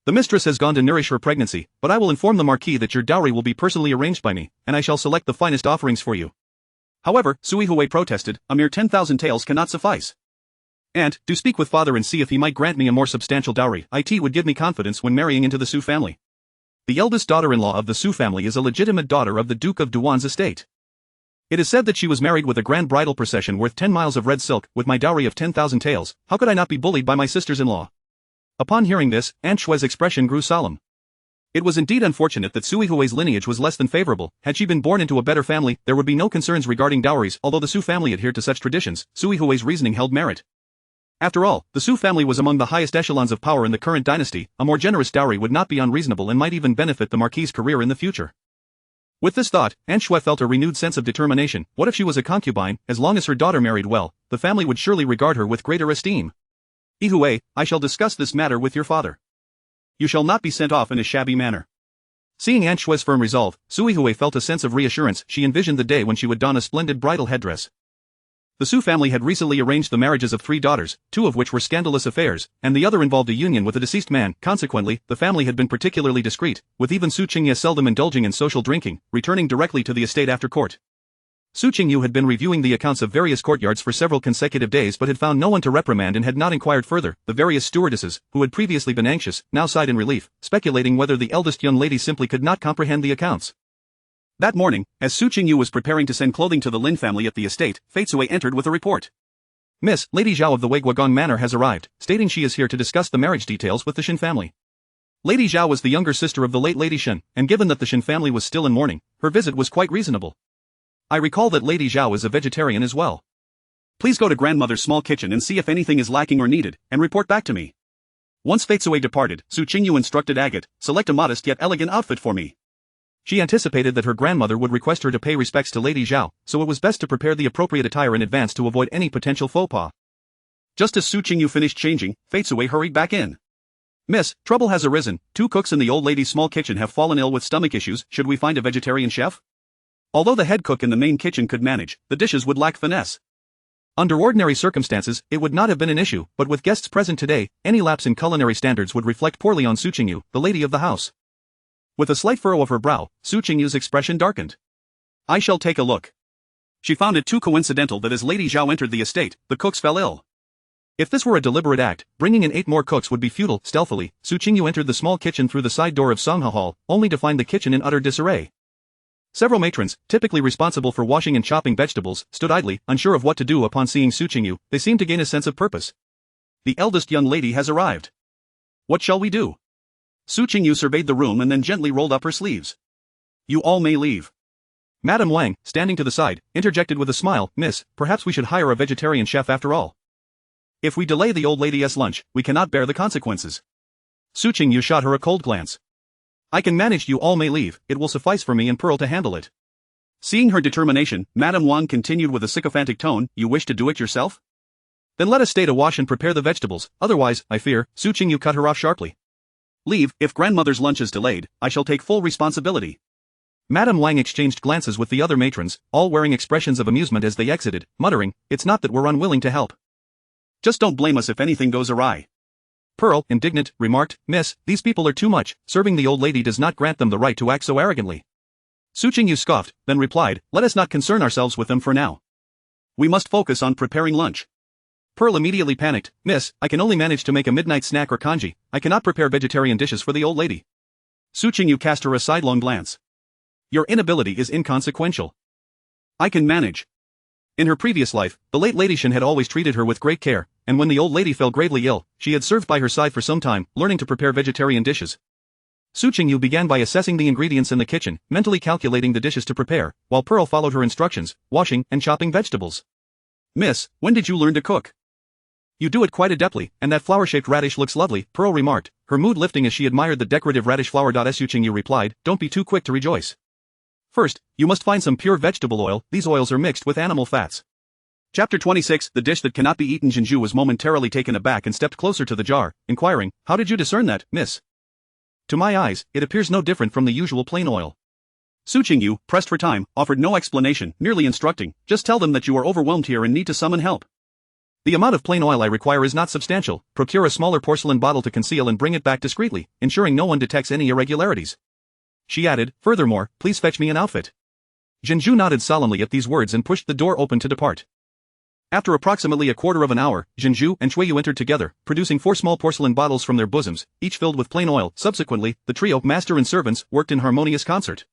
The mistress has gone to nourish her pregnancy, but I will inform the Marquis that your dowry will be personally arranged by me, and I shall select the finest offerings for you. However, Sui Hui protested, a mere 10,000 taels cannot suffice. Aunt, do speak with father and see if he might grant me a more substantial dowry. It would give me confidence when marrying into the Su family. The eldest daughter-in-law of the Su family is a legitimate daughter of the Duke of Duan's estate. It is said that she was married with a grand bridal procession worth 10 miles of red silk. With my dowry of 10,000 taels, how could I not be bullied by my sisters-in-law? Upon hearing this, Aunt Shui's expression grew solemn. It was indeed unfortunate that Sui Hui's lineage was less than favorable. Had she been born into a better family, there would be no concerns regarding dowries. Although the Su family adhered to such traditions, Sui Hui's reasoning held merit. After all, the Su family was among the highest echelons of power in the current dynasty. A more generous dowry would not be unreasonable and might even benefit the Marquis' career in the future. With this thought, Aunt Shui felt a renewed sense of determination. What if she was a concubine? As long as her daughter married well, the family would surely regard her with greater esteem. Hui, I shall discuss this matter with your father. You shall not be sent off in a shabby manner. Seeing Aunt Shui's firm resolve, Sui Hui felt a sense of reassurance. She envisioned the day when she would don a splendid bridal headdress. The Su family had recently arranged the marriages of 3 daughters, 2 of which were scandalous affairs, and the other involved a union with a deceased man. Consequently, the family had been particularly discreet, with even Su Qingyu seldom indulging in social drinking, returning directly to the estate after court. Su Qingyu had been reviewing the accounts of various courtyards for several consecutive days but had found no one to reprimand and had not inquired further. The various stewardesses, who had previously been anxious, now sighed in relief, speculating whether the eldest young lady simply could not comprehend the accounts. That morning, as Su Qingyu was preparing to send clothing to the Lin family at the estate, Fei Cui entered with a report. Miss, Lady Zhao of the Weiguagong Manor has arrived, stating she is here to discuss the marriage details with the Shen family. Lady Zhao was the younger sister of the late Lady Shen, and given that the Shen family was still in mourning, her visit was quite reasonable. I recall that Lady Zhao is a vegetarian as well. Please go to grandmother's small kitchen and see if anything is lacking or needed, and report back to me. Once Fei Cui departed, Su Qingyu instructed Agate, select a modest yet elegant outfit for me. She anticipated that her grandmother would request her to pay respects to Lady Zhao, so it was best to prepare the appropriate attire in advance to avoid any potential faux pas. Just as Su Qingyu finished changing, Fei Cui hurried back in. Miss, trouble has arisen. 2 cooks in the old lady's small kitchen have fallen ill with stomach issues. Should we find a vegetarian chef? Although the head cook in the main kitchen could manage, the dishes would lack finesse. Under ordinary circumstances, it would not have been an issue, but with guests present today, any lapse in culinary standards would reflect poorly on Su Qingyu, the lady of the house. With a slight furrow of her brow, Su Qingyu's expression darkened. I shall take a look. She found it too coincidental that as Lady Zhao entered the estate, the cooks fell ill. If this were a deliberate act, bringing in 8 more cooks would be futile. Stealthily, Su Qingyu entered the small kitchen through the side door of Songha Hall, only to find the kitchen in utter disarray. Several matrons, typically responsible for washing and chopping vegetables, stood idly, unsure of what to do upon seeing Su Qingyu. They seemed to gain a sense of purpose. The eldest young lady has arrived. What shall we do? Su Qingyu surveyed the room and then gently rolled up her sleeves. You all may leave. Madam Wang, standing to the side, interjected with a smile, Miss, perhaps we should hire a vegetarian chef after all. If we delay the old lady's lunch, we cannot bear the consequences. Su Qingyu shot her a cold glance. I can manage. You all may leave, it will suffice for me and Pearl to handle it. Seeing her determination, Madam Wang continued with a sycophantic tone, you wish to do it yourself? Then let us stay to wash and prepare the vegetables, otherwise, I fear, Su Qingyu cut her off sharply. Leave, if grandmother's lunch is delayed, I shall take full responsibility. Madam Wang exchanged glances with the other matrons, all wearing expressions of amusement as they exited, muttering, it's not that we're unwilling to help. Just don't blame us if anything goes awry. Pearl, indignant, remarked, Miss, these people are too much, serving the old lady does not grant them the right to act so arrogantly. Su Qingyu scoffed, then replied, let us not concern ourselves with them for now. We must focus on preparing lunch. Pearl immediately panicked, Miss, I can only manage to make a midnight snack or congee, I cannot prepare vegetarian dishes for the old lady. Su Qingyu cast her a sidelong glance. Your inability is inconsequential. I can manage. In her previous life, the late Lady Shen had always treated her with great care, and when the old lady fell gravely ill, she had served by her side for some time, learning to prepare vegetarian dishes. Su Qingyu began by assessing the ingredients in the kitchen, mentally calculating the dishes to prepare, while Pearl followed her instructions, washing and chopping vegetables. Miss, when did you learn to cook? You do it quite adeptly, and that flower-shaped radish looks lovely, Pearl remarked, her mood lifting as she admired the decorative radish flower. Su Qingyu replied, don't be too quick to rejoice. First, you must find some pure vegetable oil, these oils are mixed with animal fats. Chapter 26, The Dish That Cannot Be Eaten. Qingyu was momentarily taken aback and stepped closer to the jar, inquiring, how did you discern that, miss? To my eyes, it appears no different from the usual plain oil. Su Qingyu, pressed for time, offered no explanation, merely instructing, just tell them that you are overwhelmed here and need to summon help. The amount of plain oil I require is not substantial, procure a smaller porcelain bottle to conceal and bring it back discreetly, ensuring no one detects any irregularities. She added, furthermore, please fetch me an outfit. Qingyu nodded solemnly at these words and pushed the door open to depart. After approximately a quarter of an hour, Qingyu and Qingyu entered together, producing 4 small porcelain bottles from their bosoms, each filled with plain oil. Subsequently, the trio, master and servants, worked in harmonious concert.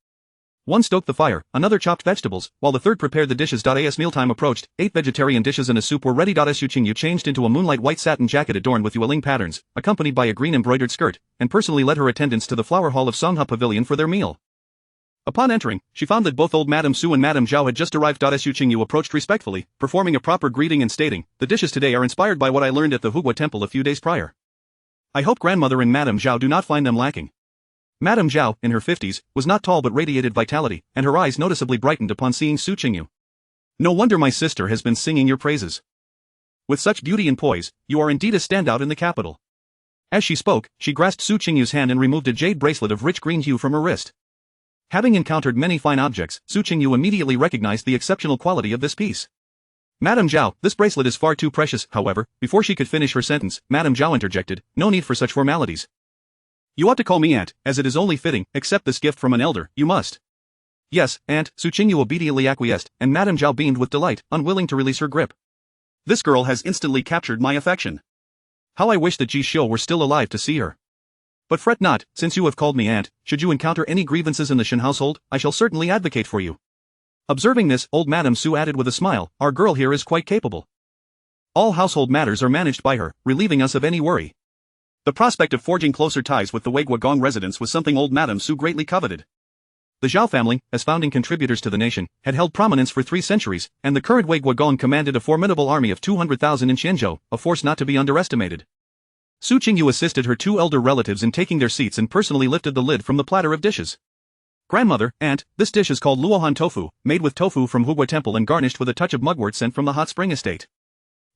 One stoked the fire, another chopped vegetables, while the third prepared the dishes. As mealtime approached, 8 vegetarian dishes and a soup were ready. Su Qingyu changed into a moonlight white satin jacket adorned with yueling patterns, accompanied by a green embroidered skirt, and personally led her attendants to the flower hall of Songha Pavilion for their meal. Upon entering, she found that both old Madam Su and Madam Zhao had just arrived. Su Qingyu approached respectfully, performing a proper greeting and stating, the dishes today are inspired by what I learned at the Hugua temple a few days prior. I hope grandmother and Madam Zhao do not find them lacking. Madam Zhao, in her 50s, was not tall but radiated vitality, and her eyes noticeably brightened upon seeing Su Qingyu. No wonder my sister has been singing your praises. With such beauty and poise, you are indeed a standout in the capital. As she spoke, she grasped Su Qingyu's hand and removed a jade bracelet of rich green hue from her wrist. Having encountered many fine objects, Su Qingyu immediately recognized the exceptional quality of this piece. Madam Zhao, this bracelet is far too precious. However, before she could finish her sentence, Madam Zhao interjected, no need for such formalities. You ought to call me aunt, as it is only fitting. Accept this gift from an elder, you must. Yes, aunt, Su Qingyu obediently acquiesced, and Madam Zhao beamed with delight, unwilling to release her grip. This girl has instantly captured my affection. How I wish that Ji Xiu were still alive to see her. But fret not, since you have called me aunt, should you encounter any grievances in the Shen household, I shall certainly advocate for you. Observing this, old Madam Su added with a smile, our girl here is quite capable. All household matters are managed by her, relieving us of any worry. The prospect of forging closer ties with the Wei Guogong residents was something old Madam Su greatly coveted. The Zhao family, as founding contributors to the nation, had held prominence for 3 centuries, and the current Wei Guogong commanded a formidable army of 200,000 in Qianzhou, a force not to be underestimated. Su Qingyu assisted her 2 elder relatives in taking their seats and personally lifted the lid from the platter of dishes. Grandmother, aunt, this dish is called luohan tofu, made with tofu from Hugua Temple and garnished with a touch of mugwort sent from the hot spring estate.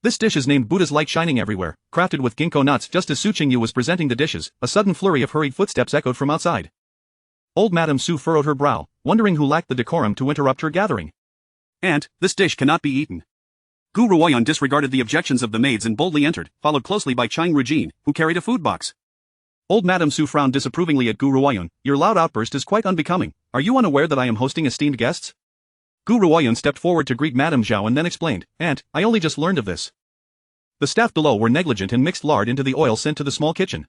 This dish is named Buddha's light shining everywhere, crafted with ginkgo nuts. Just as Su Qingyu was presenting the dishes, a sudden flurry of hurried footsteps echoed from outside. Old Madam Su furrowed her brow, wondering who lacked the decorum to interrupt her gathering. Aunt, this dish cannot be eaten. Gu Ruoyan disregarded the objections of the maids and boldly entered, followed closely by Chang Rujin, who carried a food box. Old Madam Su frowned disapprovingly at Gu Ruoyan. Your loud outburst is quite unbecoming. Are you unaware that I am hosting esteemed guests? Gu Ruoyan stepped forward to greet Madam Zhao and then explained, Aunt, I only just learned of this. The staff below were negligent and mixed lard into the oil sent to the small kitchen.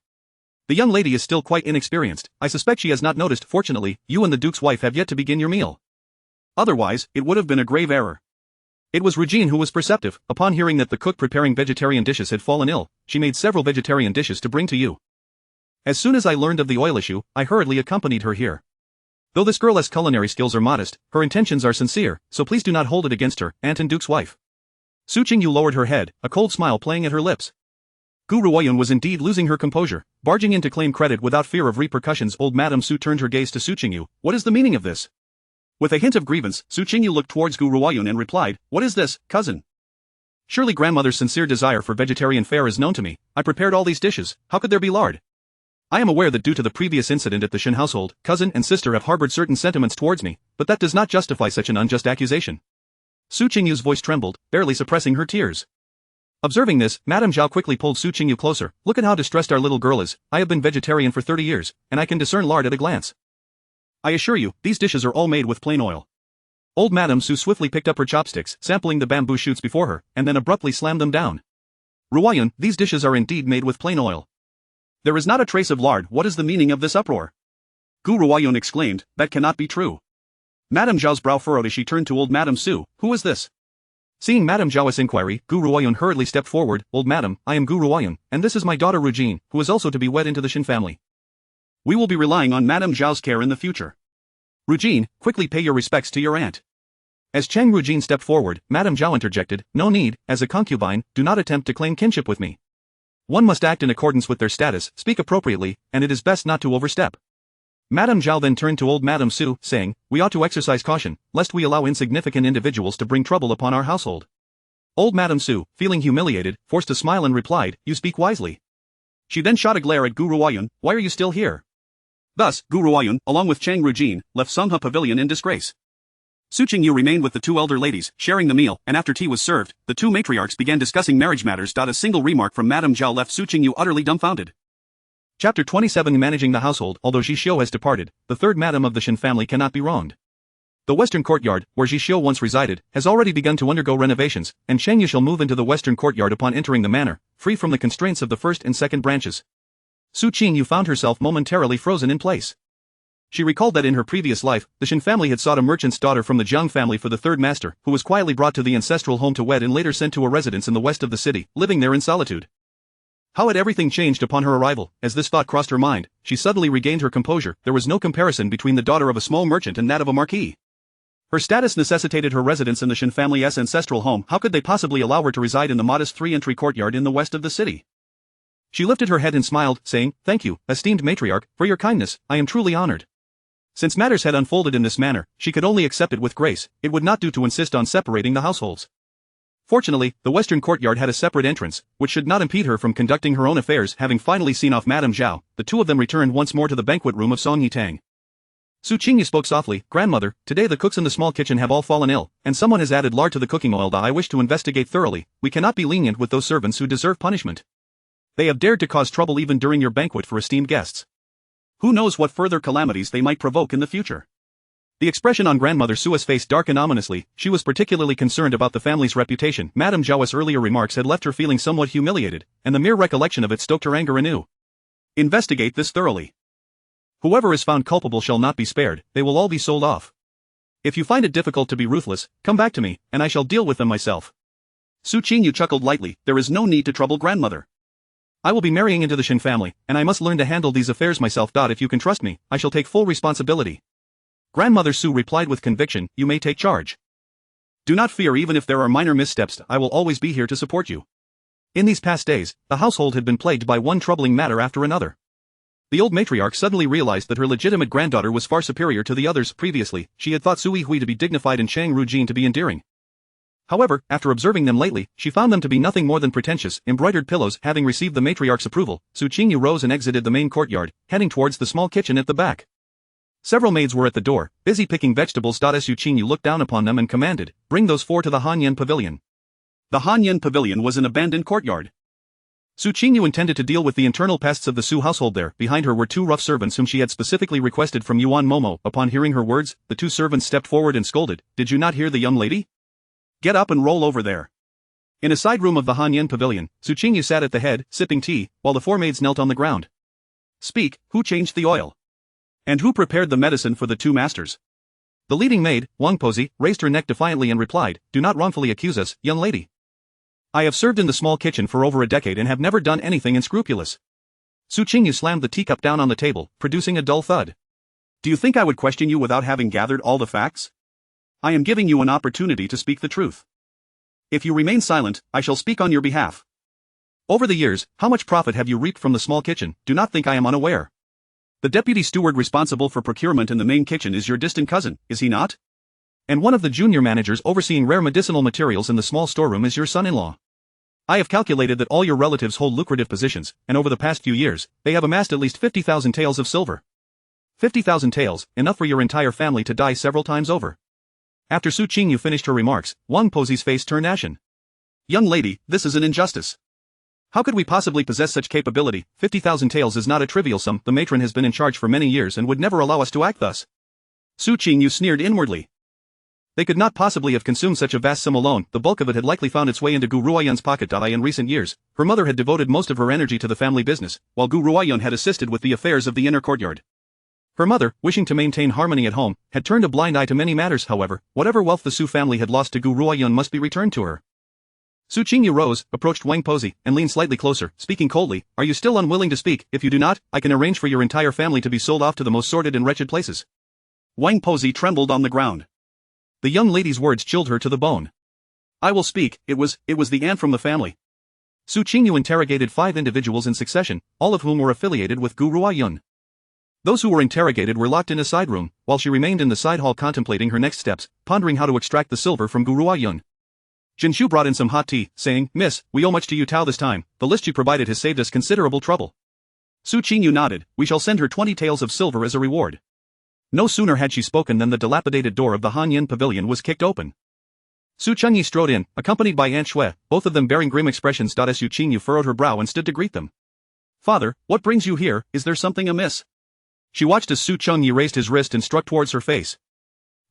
The young lady is still quite inexperienced. I suspect she has not noticed. Fortunately, you and the Duke's wife have yet to begin your meal. Otherwise, it would have been a grave error. It was Regine who was perceptive. Upon hearing that the cook preparing vegetarian dishes had fallen ill, she made several vegetarian dishes to bring to you. As soon as I learned of the oil issue, I hurriedly accompanied her here. Though this girl's culinary skills are modest, her intentions are sincere, so please do not hold it against her, aunt and Duke's wife. Su Qingyu lowered her head, a cold smile playing at her lips. Gu Ruoyan was indeed losing her composure, barging in to claim credit without fear of repercussions. Old Madam Su turned her gaze to Su Qingyu. What is the meaning of this? With a hint of grievance, Su Qingyu looked towards Gu Ruoyan and replied, What is this, cousin? Surely grandmother's sincere desire for vegetarian fare is known to me. I prepared all these dishes, how could there be lard? I am aware that due to the previous incident at the Shen household, cousin and sister have harbored certain sentiments towards me, but that does not justify such an unjust accusation. Su Qingyu's voice trembled, barely suppressing her tears. Observing this, Madam Zhao quickly pulled Su Qingyu closer. Look at how distressed our little girl is. I have been vegetarian for 30 years, and I can discern lard at a glance. I assure you, these dishes are all made with plain oil. Old Madam Su swiftly picked up her chopsticks, sampling the bamboo shoots before her, and then abruptly slammed them down. Ruoyan, these dishes are indeed made with plain oil. There is not a trace of lard. What is the meaning of this uproar? Gu Ruoyun exclaimed, that cannot be true. Madame Zhao's brow furrowed as she turned to old Madame Su, who is this? Seeing Madame Zhao's inquiry, Gu Ruoyun hurriedly stepped forward, old madam, I am Gu Ruoyun, and this is my daughter Rujin, who is also to be wed into the Shen family. We will be relying on Madame Zhao's care in the future. Rujin, quickly pay your respects to your aunt. As Chang Rujin stepped forward, Madame Zhao interjected, no need, as a concubine, do not attempt to claim kinship with me. One must act in accordance with their status, speak appropriately, and it is best not to overstep. Madame Zhao then turned to old Madame Su, saying, we ought to exercise caution, lest we allow insignificant individuals to bring trouble upon our household. Old Madame Su, feeling humiliated, forced a smile and replied, you speak wisely. She then shot a glare at Gu Ruoyun, why are you still here? Thus, Gu Ruoyun, along with Chang Rujin, left Songhe Pavilion in disgrace. Su Qingyu remained with the two elder ladies, sharing the meal, and after tea was served, the two matriarchs began discussing marriage matters. A single remark from Madame Zhao left Su Qingyu utterly dumbfounded. Chapter 27 Managing the Household. Although Zhixiu has departed, the third madam of the Shen family cannot be wronged. The western courtyard, where Zhixiu once resided, has already begun to undergo renovations, and Qingyu shall move into the western courtyard upon entering the manor, free from the constraints of the first and second branches. Su Qingyu found herself momentarily frozen in place. She recalled that in her previous life, the Shen family had sought a merchant's daughter from the Jiang family for the third master, who was quietly brought to the ancestral home to wed and later sent to a residence in the west of the city, living there in solitude. How had everything changed upon her arrival? As this thought crossed her mind, she suddenly regained her composure. There was no comparison between the daughter of a small merchant and that of a marquis. Her status necessitated her residence in the Shen family's ancestral home. How could they possibly allow her to reside in the modest three-entry courtyard in the west of the city? She lifted her head and smiled, saying, thank you, esteemed matriarch, for your kindness, I am truly honored. Since matters had unfolded in this manner, she could only accept it with grace. It would not do to insist on separating the households. Fortunately, the western courtyard had a separate entrance, which should not impede her from conducting her own affairs. Having finally seen off Madame Zhao, the two of them returned once more to the banquet room of Song Yitang. Su Qingyu spoke softly, grandmother, today the cooks in the small kitchen have all fallen ill, and someone has added lard to the cooking oil. I wish to investigate thoroughly. We cannot be lenient with those servants who deserve punishment. They have dared to cause trouble even during your banquet for esteemed guests. Who knows what further calamities they might provoke in the future? The expression on Grandmother Sua's face darkened ominously. She was particularly concerned about the family's reputation. Madame Zhao's earlier remarks had left her feeling somewhat humiliated, and the mere recollection of it stoked her anger anew. Investigate this thoroughly. Whoever is found culpable shall not be spared. They will all be sold off. If you find it difficult to be ruthless, come back to me, and I shall deal with them myself. Su Qingyu chuckled lightly. There is no need to trouble grandmother. I will be marrying into the Shen family, and I must learn to handle these affairs myself. If you can trust me, I shall take full responsibility. Grandmother Su replied with conviction, you may take charge. Do not fear. Even if there are minor missteps, I will always be here to support you. In these past days, the household had been plagued by one troubling matter after another. The old matriarch suddenly realized that her legitimate granddaughter was far superior to the others. Previously, she had thought Sui Hui to be dignified and Chang Rujin to be endearing. However, after observing them lately, she found them to be nothing more than pretentious, embroidered pillows. Having received the matriarch's approval, Su Qingyu rose and exited the main courtyard, heading towards the small kitchen at the back. Several maids were at the door, busy picking vegetables. Su Qingyu looked down upon them and commanded, bring those four to the Hanyan pavilion. The Hanyan pavilion was an abandoned courtyard. Su Qingyu intended to deal with the internal pests of the Su household there. Behind her were two rough servants whom she had specifically requested from Yuan Momo. Upon hearing her words, the two servants stepped forward and scolded, did you not hear the young lady? Get up and roll over there. In a side room of the Hanyan pavilion, Su Qingyu sat at the head, sipping tea, while the four maids knelt on the ground. Speak, who changed the oil? And who prepared the medicine for the two masters? The leading maid, Wang Pozi, raised her neck defiantly and replied, do not wrongfully accuse us, young lady. I have served in the small kitchen for over a decade and have never done anything unscrupulous. Su Qingyu slammed the teacup down on the table, producing a dull thud. Do you think I would question you without having gathered all the facts? I am giving you an opportunity to speak the truth. If you remain silent, I shall speak on your behalf. Over the years, how much profit have you reaped from the small kitchen? Do not think I am unaware. The deputy steward responsible for procurement in the main kitchen is your distant cousin, is he not? And one of the junior managers overseeing rare medicinal materials in the small storeroom is your son-in-law. I have calculated that all your relatives hold lucrative positions, and over the past few years, they have amassed at least 50,000 taels of silver. 50,000 taels, enough for your entire family to die several times over. After Su Qingyu finished her remarks, Wang Pozi's face turned ashen. Young lady, this is an injustice. How could we possibly possess such capability? 50,000 taels is not a trivial sum. The matron has been in charge for many years and would never allow us to act thus. Su Qingyu sneered inwardly. They could not possibly have consumed such a vast sum alone. The bulk of it had likely found its way into Gu Ruoyun's pocket. In recent years, her mother had devoted most of her energy to the family business, while Gu Ruoyun had assisted with the affairs of the inner courtyard. Her mother, wishing to maintain harmony at home, had turned a blind eye to many matters. However, whatever wealth the Su family had lost to Gu Ruoyun must be returned to her. Su Qingyu rose, approached Wang Pozi, and leaned slightly closer, speaking coldly. Are you still unwilling to speak? If you do not, I can arrange for your entire family to be sold off to the most sordid and wretched places. Wang Pozi trembled on the ground. The young lady's words chilled her to the bone. I will speak. It was the aunt from the family. Su Qingyu interrogated 5 individuals in succession, all of whom were affiliated with Gu Ruoyun. Those who were interrogated were locked in a side room, while she remained in the side hall contemplating her next steps, pondering how to extract the silver from Gu Ruoyun. Jinshu brought in some hot tea, saying, Miss, we owe much to you Tao this time. The list you provided has saved us considerable trouble. Su Qingyu nodded. We shall send her 20 taels of silver as a reward. No sooner had she spoken than the dilapidated door of the Hanyin pavilion was kicked open. Su Chengyi strode in, accompanied by Aunt Shui, both of them bearing grim expressions. Su Qingyu furrowed her brow and stood to greet them. Father, what brings you here? Is there something amiss? She watched as Su Chengyi raised his wrist and struck towards her face.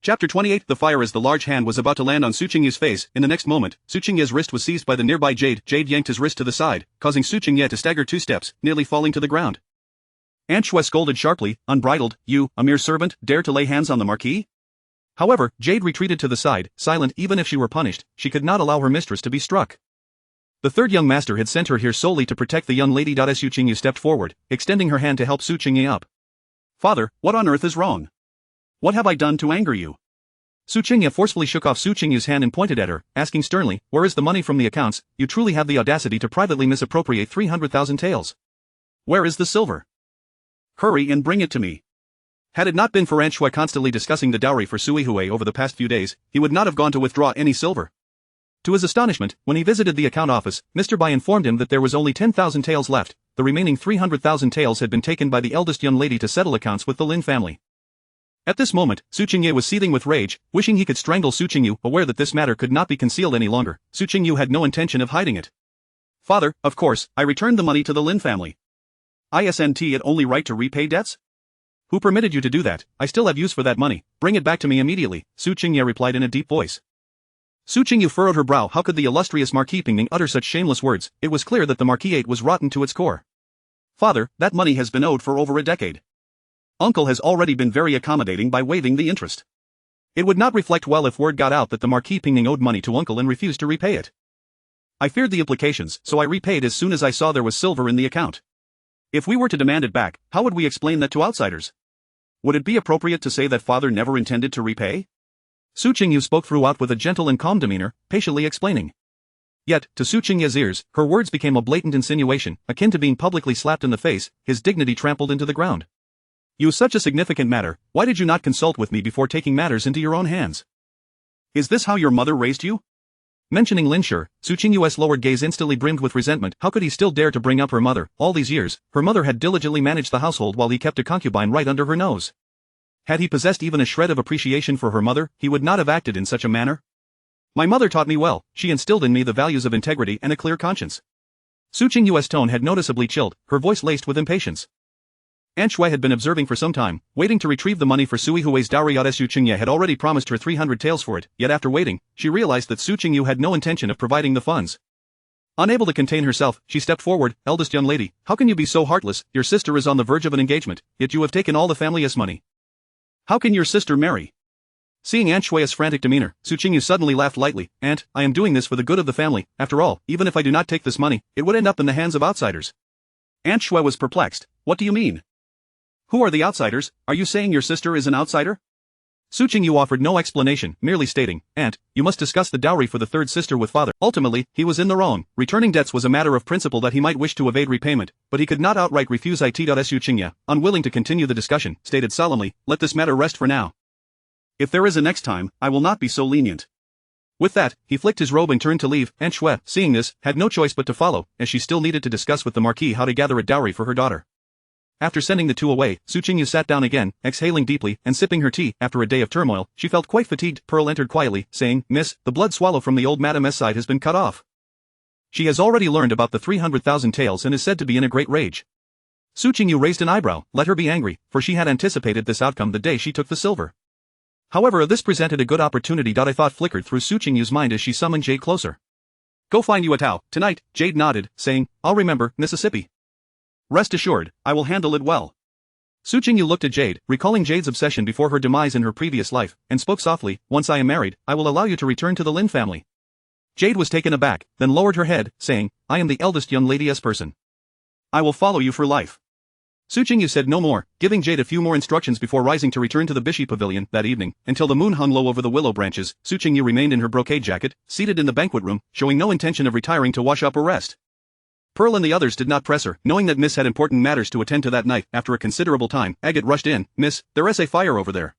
Chapter 28. The fire. As the large hand was about to land on Su Qingyu's face, in the next moment, Su Qingye's wrist was seized by the nearby Jade. Jade yanked his wrist to the side, causing Su Qingye to stagger 2 steps, nearly falling to the ground. Aunt Shui scolded sharply, unbridled, you, a mere servant, dare to lay hands on the Marquis? However, Jade retreated to the side, silent. Even if she were punished, she could not allow her mistress to be struck. The third young master had sent her here solely to protect the young lady. Su Qingyu stepped forward, extending her hand to help Su Qingye up. Father, what on earth is wrong? What have I done to anger you? Su Qingye forcefully shook off Su Qingyu's hand and pointed at her, asking sternly, where is the money from the accounts? You truly have the audacity to privately misappropriate 300,000 taels. Where is the silver? Hurry and bring it to me. Had it not been for Aunt Shui constantly discussing the dowry for Sui Hui over the past few days, he would not have gone to withdraw any silver. To his astonishment, when he visited the account office, Mr. Bai informed him that there was only 10,000 taels left. The remaining 300,000 taels had been taken by the eldest young lady to settle accounts with the Lin family. At this moment, Su Qingye was seething with rage, wishing he could strangle Su Qingyu. Aware that this matter could not be concealed any longer, Su Qingyu had no intention of hiding it. Father, of course, I returned the money to the Lin family. Isn't it only right to repay debts? Who permitted you to do that? I still have use for that money. Bring it back to me immediately, Su Qingye replied in a deep voice. Su Qingyu furrowed her brow. How could the illustrious Marquis Pingning utter such shameless words? It was clear that the Marquisate was rotten to its core. Father, that money has been owed for over a decade. Uncle has already been very accommodating by waiving the interest. It would not reflect well if word got out that the Marquis Pingning owed money to Uncle and refused to repay it. I feared the implications, so I repaid as soon as I saw there was silver in the account. If we were to demand it back, how would we explain that to outsiders? Would it be appropriate to say that father never intended to repay? Su Qingyu spoke throughout with a gentle and calm demeanor, patiently explaining. Yet, to Su Qingye's ears, her words became a blatant insinuation, akin to being publicly slapped in the face, his dignity trampled into the ground. You such a significant matter, why did you not consult with me before taking matters into your own hands? Is this how your mother raised you? Mentioning Lin Shi, Su Qingyu's lowered gaze instantly brimmed with resentment. How could he still dare to bring up her mother? All these years, her mother had diligently managed the household while he kept a concubine right under her nose. Had he possessed even a shred of appreciation for her mother, he would not have acted in such a manner. My mother taught me well. She instilled in me the values of integrity and a clear conscience. Su Qingyu's tone had noticeably chilled, her voice laced with impatience. Aunt Shui had been observing for some time, waiting to retrieve the money for Sui Hui's dowry. Su Qingye had already promised her 300 taels for it, yet after waiting, she realized that Su Qingyu had no intention of providing the funds. Unable to contain herself, she stepped forward. Eldest young lady, how can you be so heartless? Your sister is on the verge of an engagement, yet you have taken all the family's money. How can your sister marry? Seeing Aunt Shui's frantic demeanor, Su Qingyu suddenly laughed lightly. Aunt, I am doing this for the good of the family. After all, even if I do not take this money, it would end up in the hands of outsiders. Aunt Shui was perplexed. What do you mean? Who are the outsiders? Are you saying your sister is an outsider? Su Qingyu offered no explanation, merely stating, Aunt, you must discuss the dowry for the third sister with father. Ultimately, he was in the wrong. Returning debts was a matter of principle that he might wish to evade repayment, but he could not outright refuse it. Su Qingye, unwilling to continue the discussion, stated solemnly, let this matter rest for now. If there is a next time, I will not be so lenient. With that, he flicked his robe and turned to leave. Aunt Shui, seeing this, had no choice but to follow, as she still needed to discuss with the Marquis how to gather a dowry for her daughter. After sending the two away, Su Qingyu sat down again, exhaling deeply, and sipping her tea. After a day of turmoil, she felt quite fatigued. Pearl entered quietly, saying, Miss, the blood swallow from the old Madam's side has been cut off. She has already learned about the 300,000 taels and is said to be in a great rage. Su Qingyu raised an eyebrow. Let her be angry, for she had anticipated this outcome the day she took the silver. However, this presented a good opportunity. A thought flickered through Su Qingyu's mind as she summoned Jade closer. Go find you a Tao, tonight. Jade nodded, saying, I'll remember, Mississippi. Rest assured, I will handle it well. Su Qingyu looked at Jade, recalling Jade's obsession before her demise in her previous life, and spoke softly, once I am married, I will allow you to return to the Lin family. Jade was taken aback, then lowered her head, saying, I am the eldest young lady's person. I will follow you for life. Su Qingyu said no more, giving Jade a few more instructions before rising to return to the Bishi Pavilion that evening. Until the moon hung low over the willow branches, Su Qingyu remained in her brocade jacket, seated in the banquet room, showing no intention of retiring to wash up or rest. Pearl and the others did not press her, knowing that Miss had important matters to attend to that night. After a considerable time, Agate rushed in. Miss, there's a fire over there.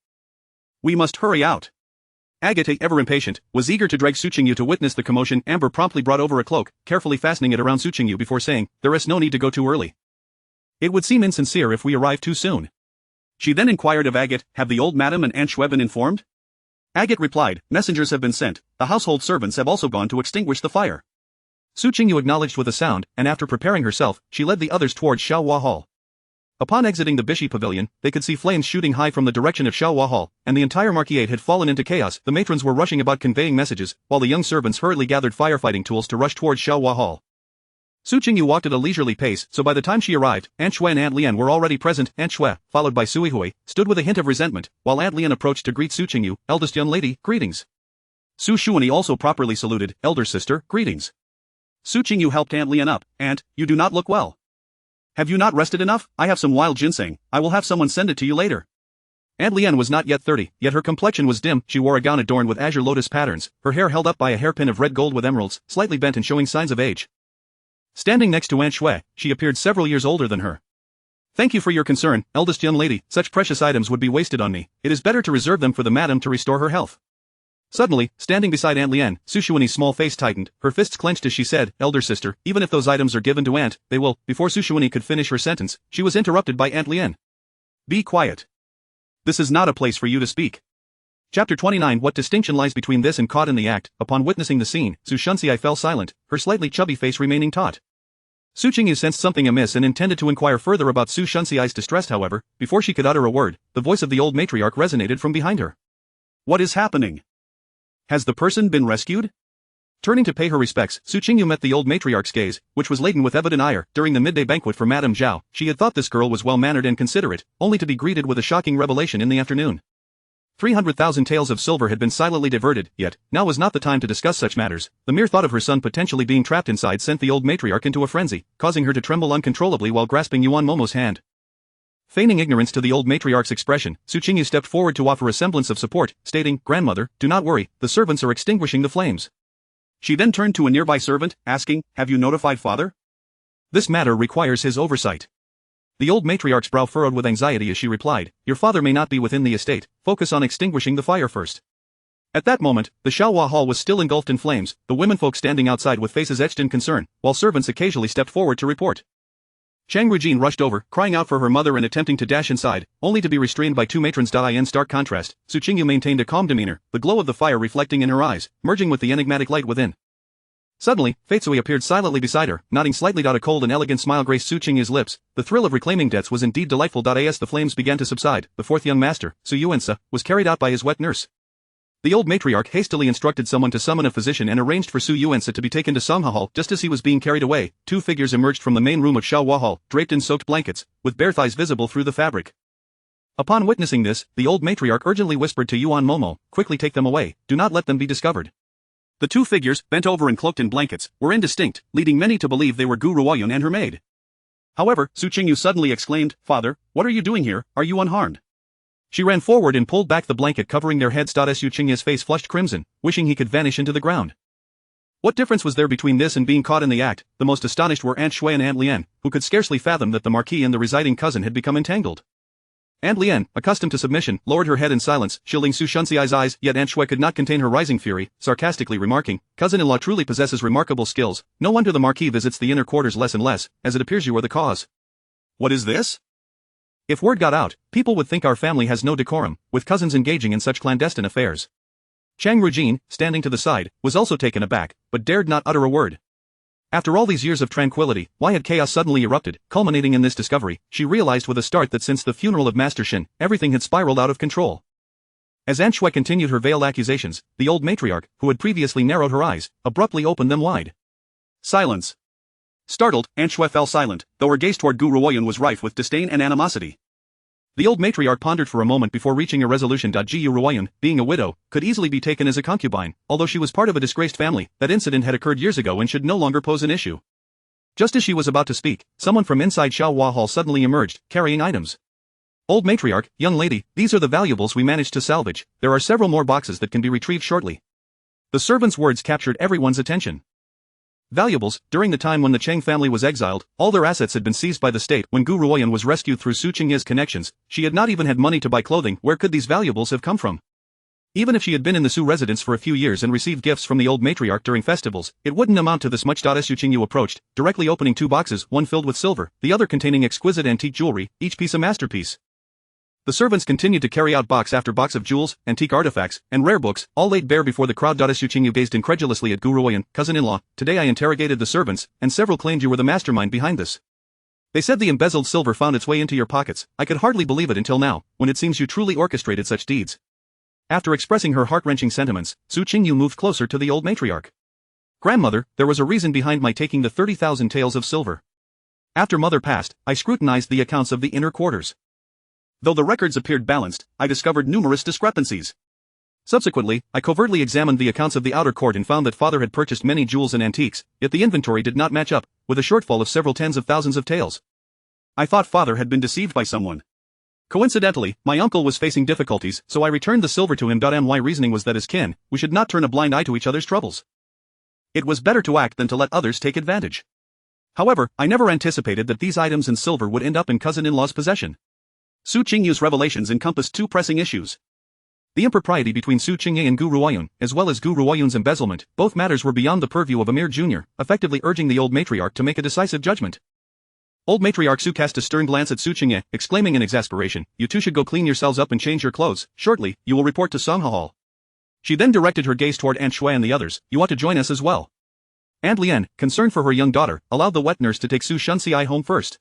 We must hurry out. Agate, ever impatient, was eager to drag Su Qingyu to witness the commotion. Amber promptly brought over a cloak, carefully fastening it around Su Qingyu before saying, there's no need to go too early. It would seem insincere if we arrive too soon. She then inquired of Agate, have the old madam and Aunt Shui been informed? Agate replied, messengers have been sent, the household servants have also gone to extinguish the fire. Su Qingyu acknowledged with a sound, and after preparing herself, she led the others towards Xiaohua Hall. Upon exiting the Bishi Pavilion, they could see flames shooting high from the direction of Xiaohua Hall, and the entire Marquis had fallen into chaos. The matrons were rushing about conveying messages, while the young servants hurriedly gathered firefighting tools to rush towards Xiaohua Hall. Su Qingyu walked at a leisurely pace, so by the time she arrived, Aunt Shui and Aunt Lian were already present. Aunt Shui, followed by Sui Hui, stood with a hint of resentment, while Aunt Lian approached to greet Su Qingyu, eldest young lady, greetings. Su Shuani also properly saluted, elder sister, greetings. Su Qingyu helped Aunt Lian up. Aunt, you do not look well. Have you not rested enough? I have some wild ginseng, I will have someone send it to you later. Aunt Lian was not yet 30, yet her complexion was dim. She wore a gown adorned with azure lotus patterns, her hair held up by a hairpin of red gold with emeralds, slightly bent and showing signs of age. Standing next to Aunt Shui, she appeared several years older than her. Thank you for your concern, eldest young lady, such precious items would be wasted on me, it is better to reserve them for the madam to restore her health. Suddenly, standing beside Aunt Lian, Su Shuani's small face tightened, her fists clenched as she said, elder sister, even if those items are given to Aunt, they will. Before Su Shuani could finish her sentence, she was interrupted by Aunt Lian. Be quiet. This is not a place for you to speak. Chapter 29 What distinction lies between this and caught in the act? Upon witnessing the scene, Su Shunsei fell silent, her slightly chubby face remaining taut. Su Qingyu sensed something amiss and intended to inquire further about Su Shunsei's distress. However, before she could utter a word, the voice of the old matriarch resonated from behind her. What is happening? Has the person been rescued? Turning to pay her respects, Su Qingyu met the old matriarch's gaze, which was laden with evident ire. During the midday banquet for Madame Zhao, she had thought this girl was well-mannered and considerate, only to be greeted with a shocking revelation in the afternoon. 300,000 taels of silver had been silently diverted, yet, now was not the time to discuss such matters. The mere thought of her son potentially being trapped inside sent the old matriarch into a frenzy, causing her to tremble uncontrollably while grasping Yuan Momo's hand. Feigning ignorance to the old matriarch's expression, Su Qingyu stepped forward to offer a semblance of support, stating, Grandmother, do not worry, the servants are extinguishing the flames. She then turned to a nearby servant, asking, have you notified father? This matter requires his oversight. The old matriarch's brow furrowed with anxiety as she replied, your father may not be within the estate, focus on extinguishing the fire first. At that moment, the Xiaohua Hall was still engulfed in flames, the womenfolk standing outside with faces etched in concern, while servants occasionally stepped forward to report. Shang Rujin rushed over, crying out for her mother and attempting to dash inside, only to be restrained by two matrons. In stark contrast, Su Qingyu maintained a calm demeanor, the glow of the fire reflecting in her eyes, merging with the enigmatic light within. Suddenly, Faitsui appeared silently beside her, nodding slightly. A cold and elegant smile graced Su Qingyu's lips. The thrill of reclaiming debts was indeed delightful. As the flames began to subside, the fourth young master, Su Yuansa, was carried out by his wet nurse. The old matriarch hastily instructed someone to summon a physician and arranged for Su Yuansa to be taken to Songha Hall. Just as he was being carried away, two figures emerged from the main room of Xiaohua Hall, draped in soaked blankets, with bare thighs visible through the fabric. Upon witnessing this, the old matriarch urgently whispered to Yuan Momo, quickly take them away, do not let them be discovered. The two figures, bent over and cloaked in blankets, were indistinct, leading many to believe they were Gu Ruoyun and her maid. However, Su Qingyu suddenly exclaimed, Father, what are you doing here, are you unharmed? She ran forward and pulled back the blanket covering their heads. Su Qingyu's face flushed crimson, wishing he could vanish into the ground. What difference was there between this and being caught in the act? The most astonished were Aunt Shui and Aunt Lian, who could scarcely fathom that the Marquis and the residing cousin had become entangled. Aunt Lian, accustomed to submission, lowered her head in silence, shielding Su Shunsei's eyes, yet Aunt Shui could not contain her rising fury, sarcastically remarking, cousin-in-law truly possesses remarkable skills, no wonder the Marquis visits the inner quarters less and less, as it appears you are the cause. What is this? If word got out, people would think our family has no decorum, with cousins engaging in such clandestine affairs. Shang Rujin, standing to the side, was also taken aback, but dared not utter a word. After all these years of tranquility, why had chaos suddenly erupted? Culminating in this discovery, she realized with a start that since the funeral of Master Shen, everything had spiraled out of control. As Aunt Shui continued her veiled accusations, the old matriarch, who had previously narrowed her eyes, abruptly opened them wide. Silence. Startled, Aunt Shui fell silent, though her gaze toward Gu Ruoyun was rife with disdain and animosity. The old matriarch pondered for a moment before reaching a resolution. Gu Ruoyun, being a widow, could easily be taken as a concubine, although she was part of a disgraced family. That incident had occurred years ago and should no longer pose an issue. Just as she was about to speak, someone from inside Xiaohua Hall suddenly emerged, carrying items. Old matriarch, young lady, these are the valuables we managed to salvage. There are several more boxes that can be retrieved shortly. The servant's words captured everyone's attention. Valuables. During the time when the Cheng family was exiled, all their assets had been seized by the state. When Gu Ruoyun was rescued through Su Qingye's connections, she had not even had money to buy clothing. Where could these valuables have come from? Even if she had been in the Su residence for a few years and received gifts from the old matriarch during festivals, it wouldn't amount to this much. Su Qingyu approached, directly opening two boxes, one filled with silver, the other containing exquisite antique jewelry, each piece a masterpiece. The servants continued to carry out box after box of jewels, antique artifacts, and rare books, all laid bare before the crowd. Su Qingyu gazed incredulously at Gu Ruoyun, cousin-in-law. Today I interrogated the servants, and several claimed you were the mastermind behind this. They said the embezzled silver found its way into your pockets. I could hardly believe it until now, when it seems you truly orchestrated such deeds. After expressing her heart-wrenching sentiments, Su Qingyu moved closer to the old matriarch. Grandmother, there was a reason behind my taking the 30,000 taels of silver. After mother passed, I scrutinized the accounts of the inner quarters. Though the records appeared balanced, I discovered numerous discrepancies. Subsequently, I covertly examined the accounts of the outer court and found that father had purchased many jewels and antiques, yet the inventory did not match up, with a shortfall of several tens of thousands of taels. I thought father had been deceived by someone. Coincidentally, my uncle was facing difficulties, so I returned the silver to him. My reasoning was that as kin, we should not turn a blind eye to each other's troubles. It was better to act than to let others take advantage. However, I never anticipated that these items and silver would end up in cousin-in-law's possession. Su Qingyu's revelations encompassed two pressing issues. The impropriety between Su Qingye and Gu Ruoyun, as well as Gu Ruoyun's embezzlement. Both matters were beyond the purview of a mere junior, effectively urging the old matriarch to make a decisive judgment. Old matriarch Su cast a stern glance at Su Qingye, exclaiming in exasperation, "You two should go clean yourselves up and change your clothes. Shortly, you will report to Songhua Hall." She then directed her gaze toward Aunt Shui and the others. "You ought to join us as well." Aunt Lian, concerned for her young daughter, allowed the wet nurse to take Su Shunxi home first.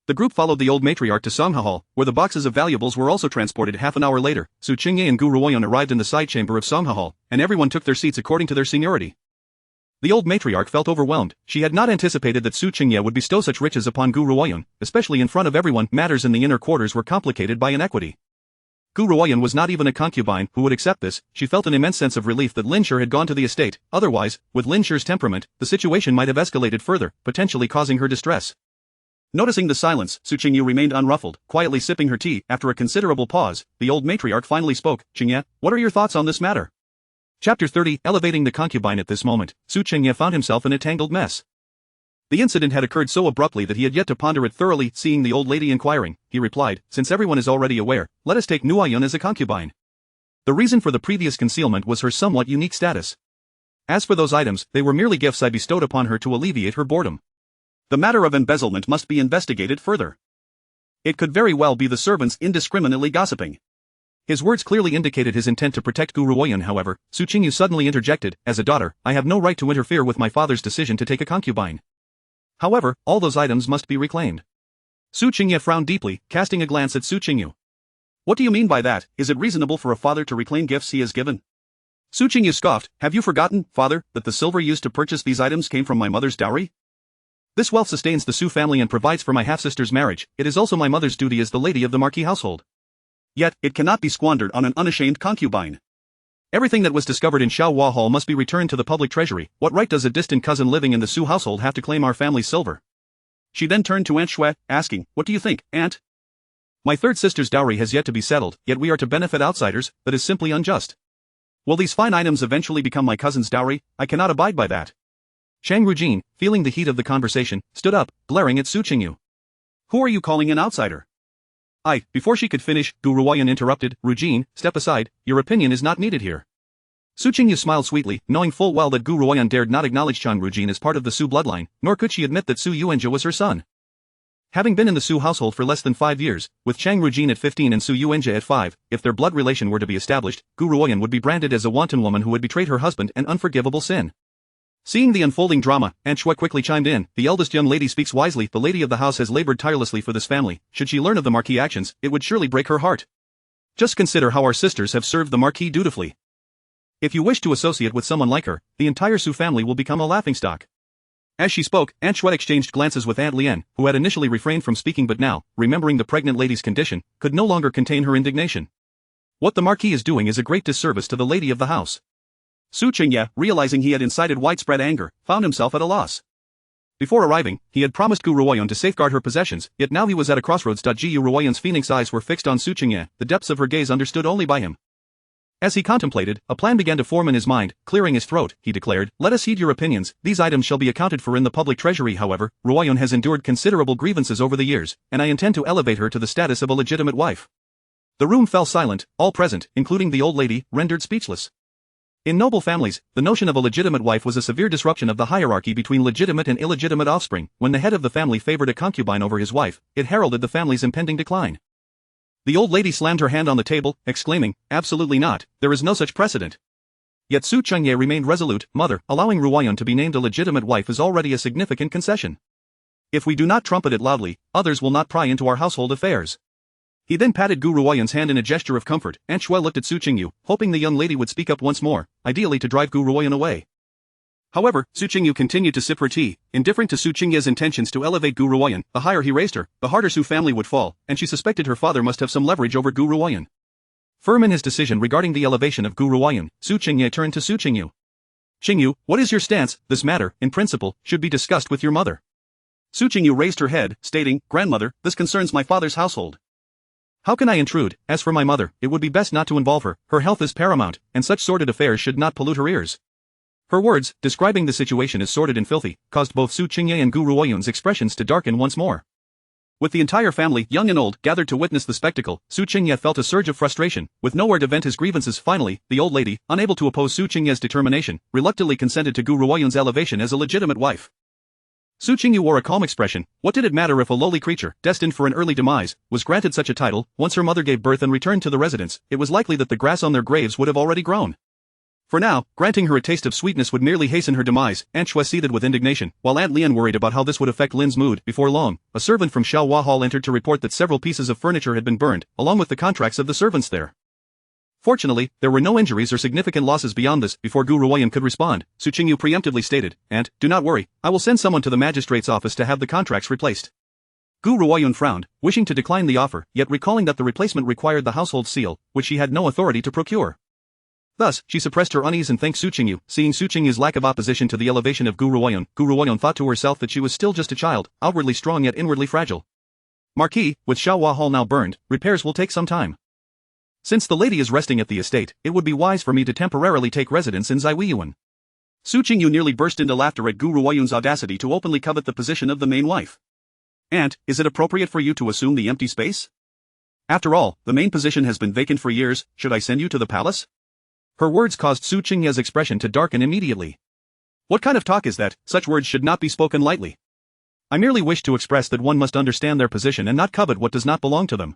The group followed the old matriarch to Songhua Hall, where the boxes of valuables were also transported. Half an hour later, Su Qingye and Gu Ruoyun arrived in the side chamber of Songhua Hall, and everyone took their seats according to their seniority. The old matriarch felt overwhelmed. She had not anticipated that Su Qingye would bestow such riches upon Gu Ruoyun, especially in front of everyone. Matters in the inner quarters were complicated by inequity. Gu Ruoyun was not even a concubine who would accept this. She felt an immense sense of relief that Lin Shi had gone to the estate. Otherwise, with Lin Shi's temperament, the situation might have escalated further, potentially causing her distress. Noticing the silence, Su Qingyu remained unruffled, quietly sipping her tea. After a considerable pause, the old matriarch finally spoke. "Qingye, what are your thoughts on this matter?" Chapter 30, Elevating the Concubine. At this moment, Su Qingye found himself in a tangled mess. The incident had occurred so abruptly that he had yet to ponder it thoroughly. Seeing the old lady inquiring, he replied, "Since everyone is already aware, let us take Nuayun as a concubine." The reason for the previous concealment was her somewhat unique status. As for those items, they were merely gifts I bestowed upon her to alleviate her boredom. The matter of embezzlement must be investigated further. It could very well be the servants indiscriminately gossiping. His words clearly indicated his intent to protect Gu Ruoyun. However, Su Qingyu suddenly interjected, "As a daughter, I have no right to interfere with my father's decision to take a concubine. However, all those items must be reclaimed." Su Qingye frowned deeply, casting a glance at Su Qingyu. "What do you mean by that? Is it reasonable for a father to reclaim gifts he has given?" Su Qingyu scoffed, "Have you forgotten, father, that the silver used to purchase these items came from my mother's dowry? This wealth sustains the Su family and provides for my half-sister's marriage. It is also my mother's duty as the lady of the Marquis household. Yet, it cannot be squandered on an unashamed concubine. Everything that was discovered in Xiaohua Hall must be returned to the public treasury. What right does a distant cousin living in the Su household have to claim our family's silver?" She then turned to Aunt Shui, asking, "What do you think, Aunt? My third sister's dowry has yet to be settled, yet we are to benefit outsiders. That is simply unjust. Will these fine items eventually become my cousin's dowry? I cannot abide by that." Chang Rujin, feeling the heat of the conversation, stood up, glaring at Su Qingyu. "Who are you calling an outsider?" Before she could finish, Gu Ruoyun interrupted, "Rujin, step aside, your opinion is not needed here." Su Qingyu smiled sweetly, knowing full well that Gu Ruoyun dared not acknowledge Chang Rujin as part of the Su bloodline, nor could she admit that Su Yuanjia was her son. Having been in the Su household for less than 5 years, with Chang Rujin at 15 and Su Yuanjia at 5, if their blood relation were to be established, Gu Ruoyun would be branded as a wanton woman who had betrayed her husband, an unforgivable sin. Seeing the unfolding drama, Aunt Shui quickly chimed in, "The eldest young lady speaks wisely. The lady of the house has labored tirelessly for this family. Should she learn of the Marquis' actions, it would surely break her heart. Just consider how our sisters have served the Marquis dutifully. If you wish to associate with someone like her, the entire Su family will become a laughingstock." As she spoke, Aunt Shui exchanged glances with Aunt Lien, who had initially refrained from speaking but now, remembering the pregnant lady's condition, could no longer contain her indignation. What the Marquis is doing is a great disservice to the lady of the house. Su Qingyu, realizing he had incited widespread anger, found himself at a loss. Before arriving, he had promised Gu Ruoyun to safeguard her possessions, yet now he was at a crossroads. Gu Ruoyun's phoenix eyes were fixed on Su Qingyu, the depths of her gaze understood only by him. As he contemplated, a plan began to form in his mind. Clearing his throat, he declared, "Let us heed your opinions. These items shall be accounted for in the public treasury. However, Ruoyun has endured considerable grievances over the years, and I intend to elevate her to the status of a legitimate wife." The room fell silent, all present, including the old lady, rendered speechless. In noble families, the notion of a legitimate wife was a severe disruption of the hierarchy between legitimate and illegitimate offspring. When the head of the family favored a concubine over his wife, it heralded the family's impending decline. The old lady slammed her hand on the table, exclaiming, "Absolutely not, there is no such precedent." Yet Su Qingyu remained resolute. "Mother, allowing Ruoyun to be named a legitimate wife is already a significant concession. If we do not trumpet it loudly, others will not pry into our household affairs." He then patted Gu Ruoyun's hand in a gesture of comfort. Aunt Shui looked at Su Qingyu, hoping the young lady would speak up once more, ideally to drive Gu Ruoyun away. However, Su Qingyu continued to sip her tea, indifferent to Su Qingyu's intentions to elevate Gu Ruoyun. The higher he raised her, the harder Su family would fall, and she suspected her father must have some leverage over Gu Ruoyun. Firm in his decision regarding the elevation of Gu Ruoyun, Su Qingyu turned to Su Qingyu. "Qingyu, what is your stance? This matter, in principle, should be discussed with your mother." Su Qingyu raised her head, stating, "Grandmother, this concerns my father's household. How can I intrude? As for my mother, it would be best not to involve her. Her health is paramount, and such sordid affairs should not pollute her ears." Her words, describing the situation as sordid and filthy, caused both Su Qingyu and Gu Ruoyun's expressions to darken once more. With the entire family, young and old, gathered to witness the spectacle, Su Qingyu felt a surge of frustration, with nowhere to vent his grievances. Finally, the old lady, unable to oppose Su Qingyu's determination, reluctantly consented to Gu Ruoyun's elevation as a legitimate wife. Su Qingyu wore a calm expression. What did it matter if a lowly creature, destined for an early demise, was granted such a title? Once her mother gave birth and returned to the residence, it was likely that the grass on their graves would have already grown. For now, granting her a taste of sweetness would merely hasten her demise. Aunt Shui seethed with indignation, while Aunt Lien worried about how this would affect Lin's mood. Before long, a servant from Xiaohua Hall entered to report that several pieces of furniture had been burned, along with the contracts of the servants there. Fortunately, there were no injuries or significant losses beyond this. Before Gu Ruoyun could respond, Su Qingyu preemptively stated, "And, do not worry, I will send someone to the magistrate's office to have the contracts replaced." Gu Ruoyun frowned, wishing to decline the offer, yet recalling that the replacement required the household seal, which she had no authority to procure. Thus, she suppressed her unease and thanked Su Qingyu. Seeing Su Qingyu's lack of opposition to the elevation of Gu Ruoyun thought to herself that she was still just a child, outwardly strong yet inwardly fragile. "Marquis, with Xiaohua Hall now burned, repairs will take some time. Since the lady is resting at the estate, it would be wise for me to temporarily take residence in Ziwiyuan." Su Qingyu nearly burst into laughter at Gu Ruoyun's audacity to openly covet the position of the main wife. "Aunt, is it appropriate for you to assume the empty space? After all, the main position has been vacant for years. Should I send you to the palace?" Her words caused Su Qingyu's expression to darken immediately. "What kind of talk is that? Such words should not be spoken lightly. I merely wish to express that one must understand their position and not covet what does not belong to them."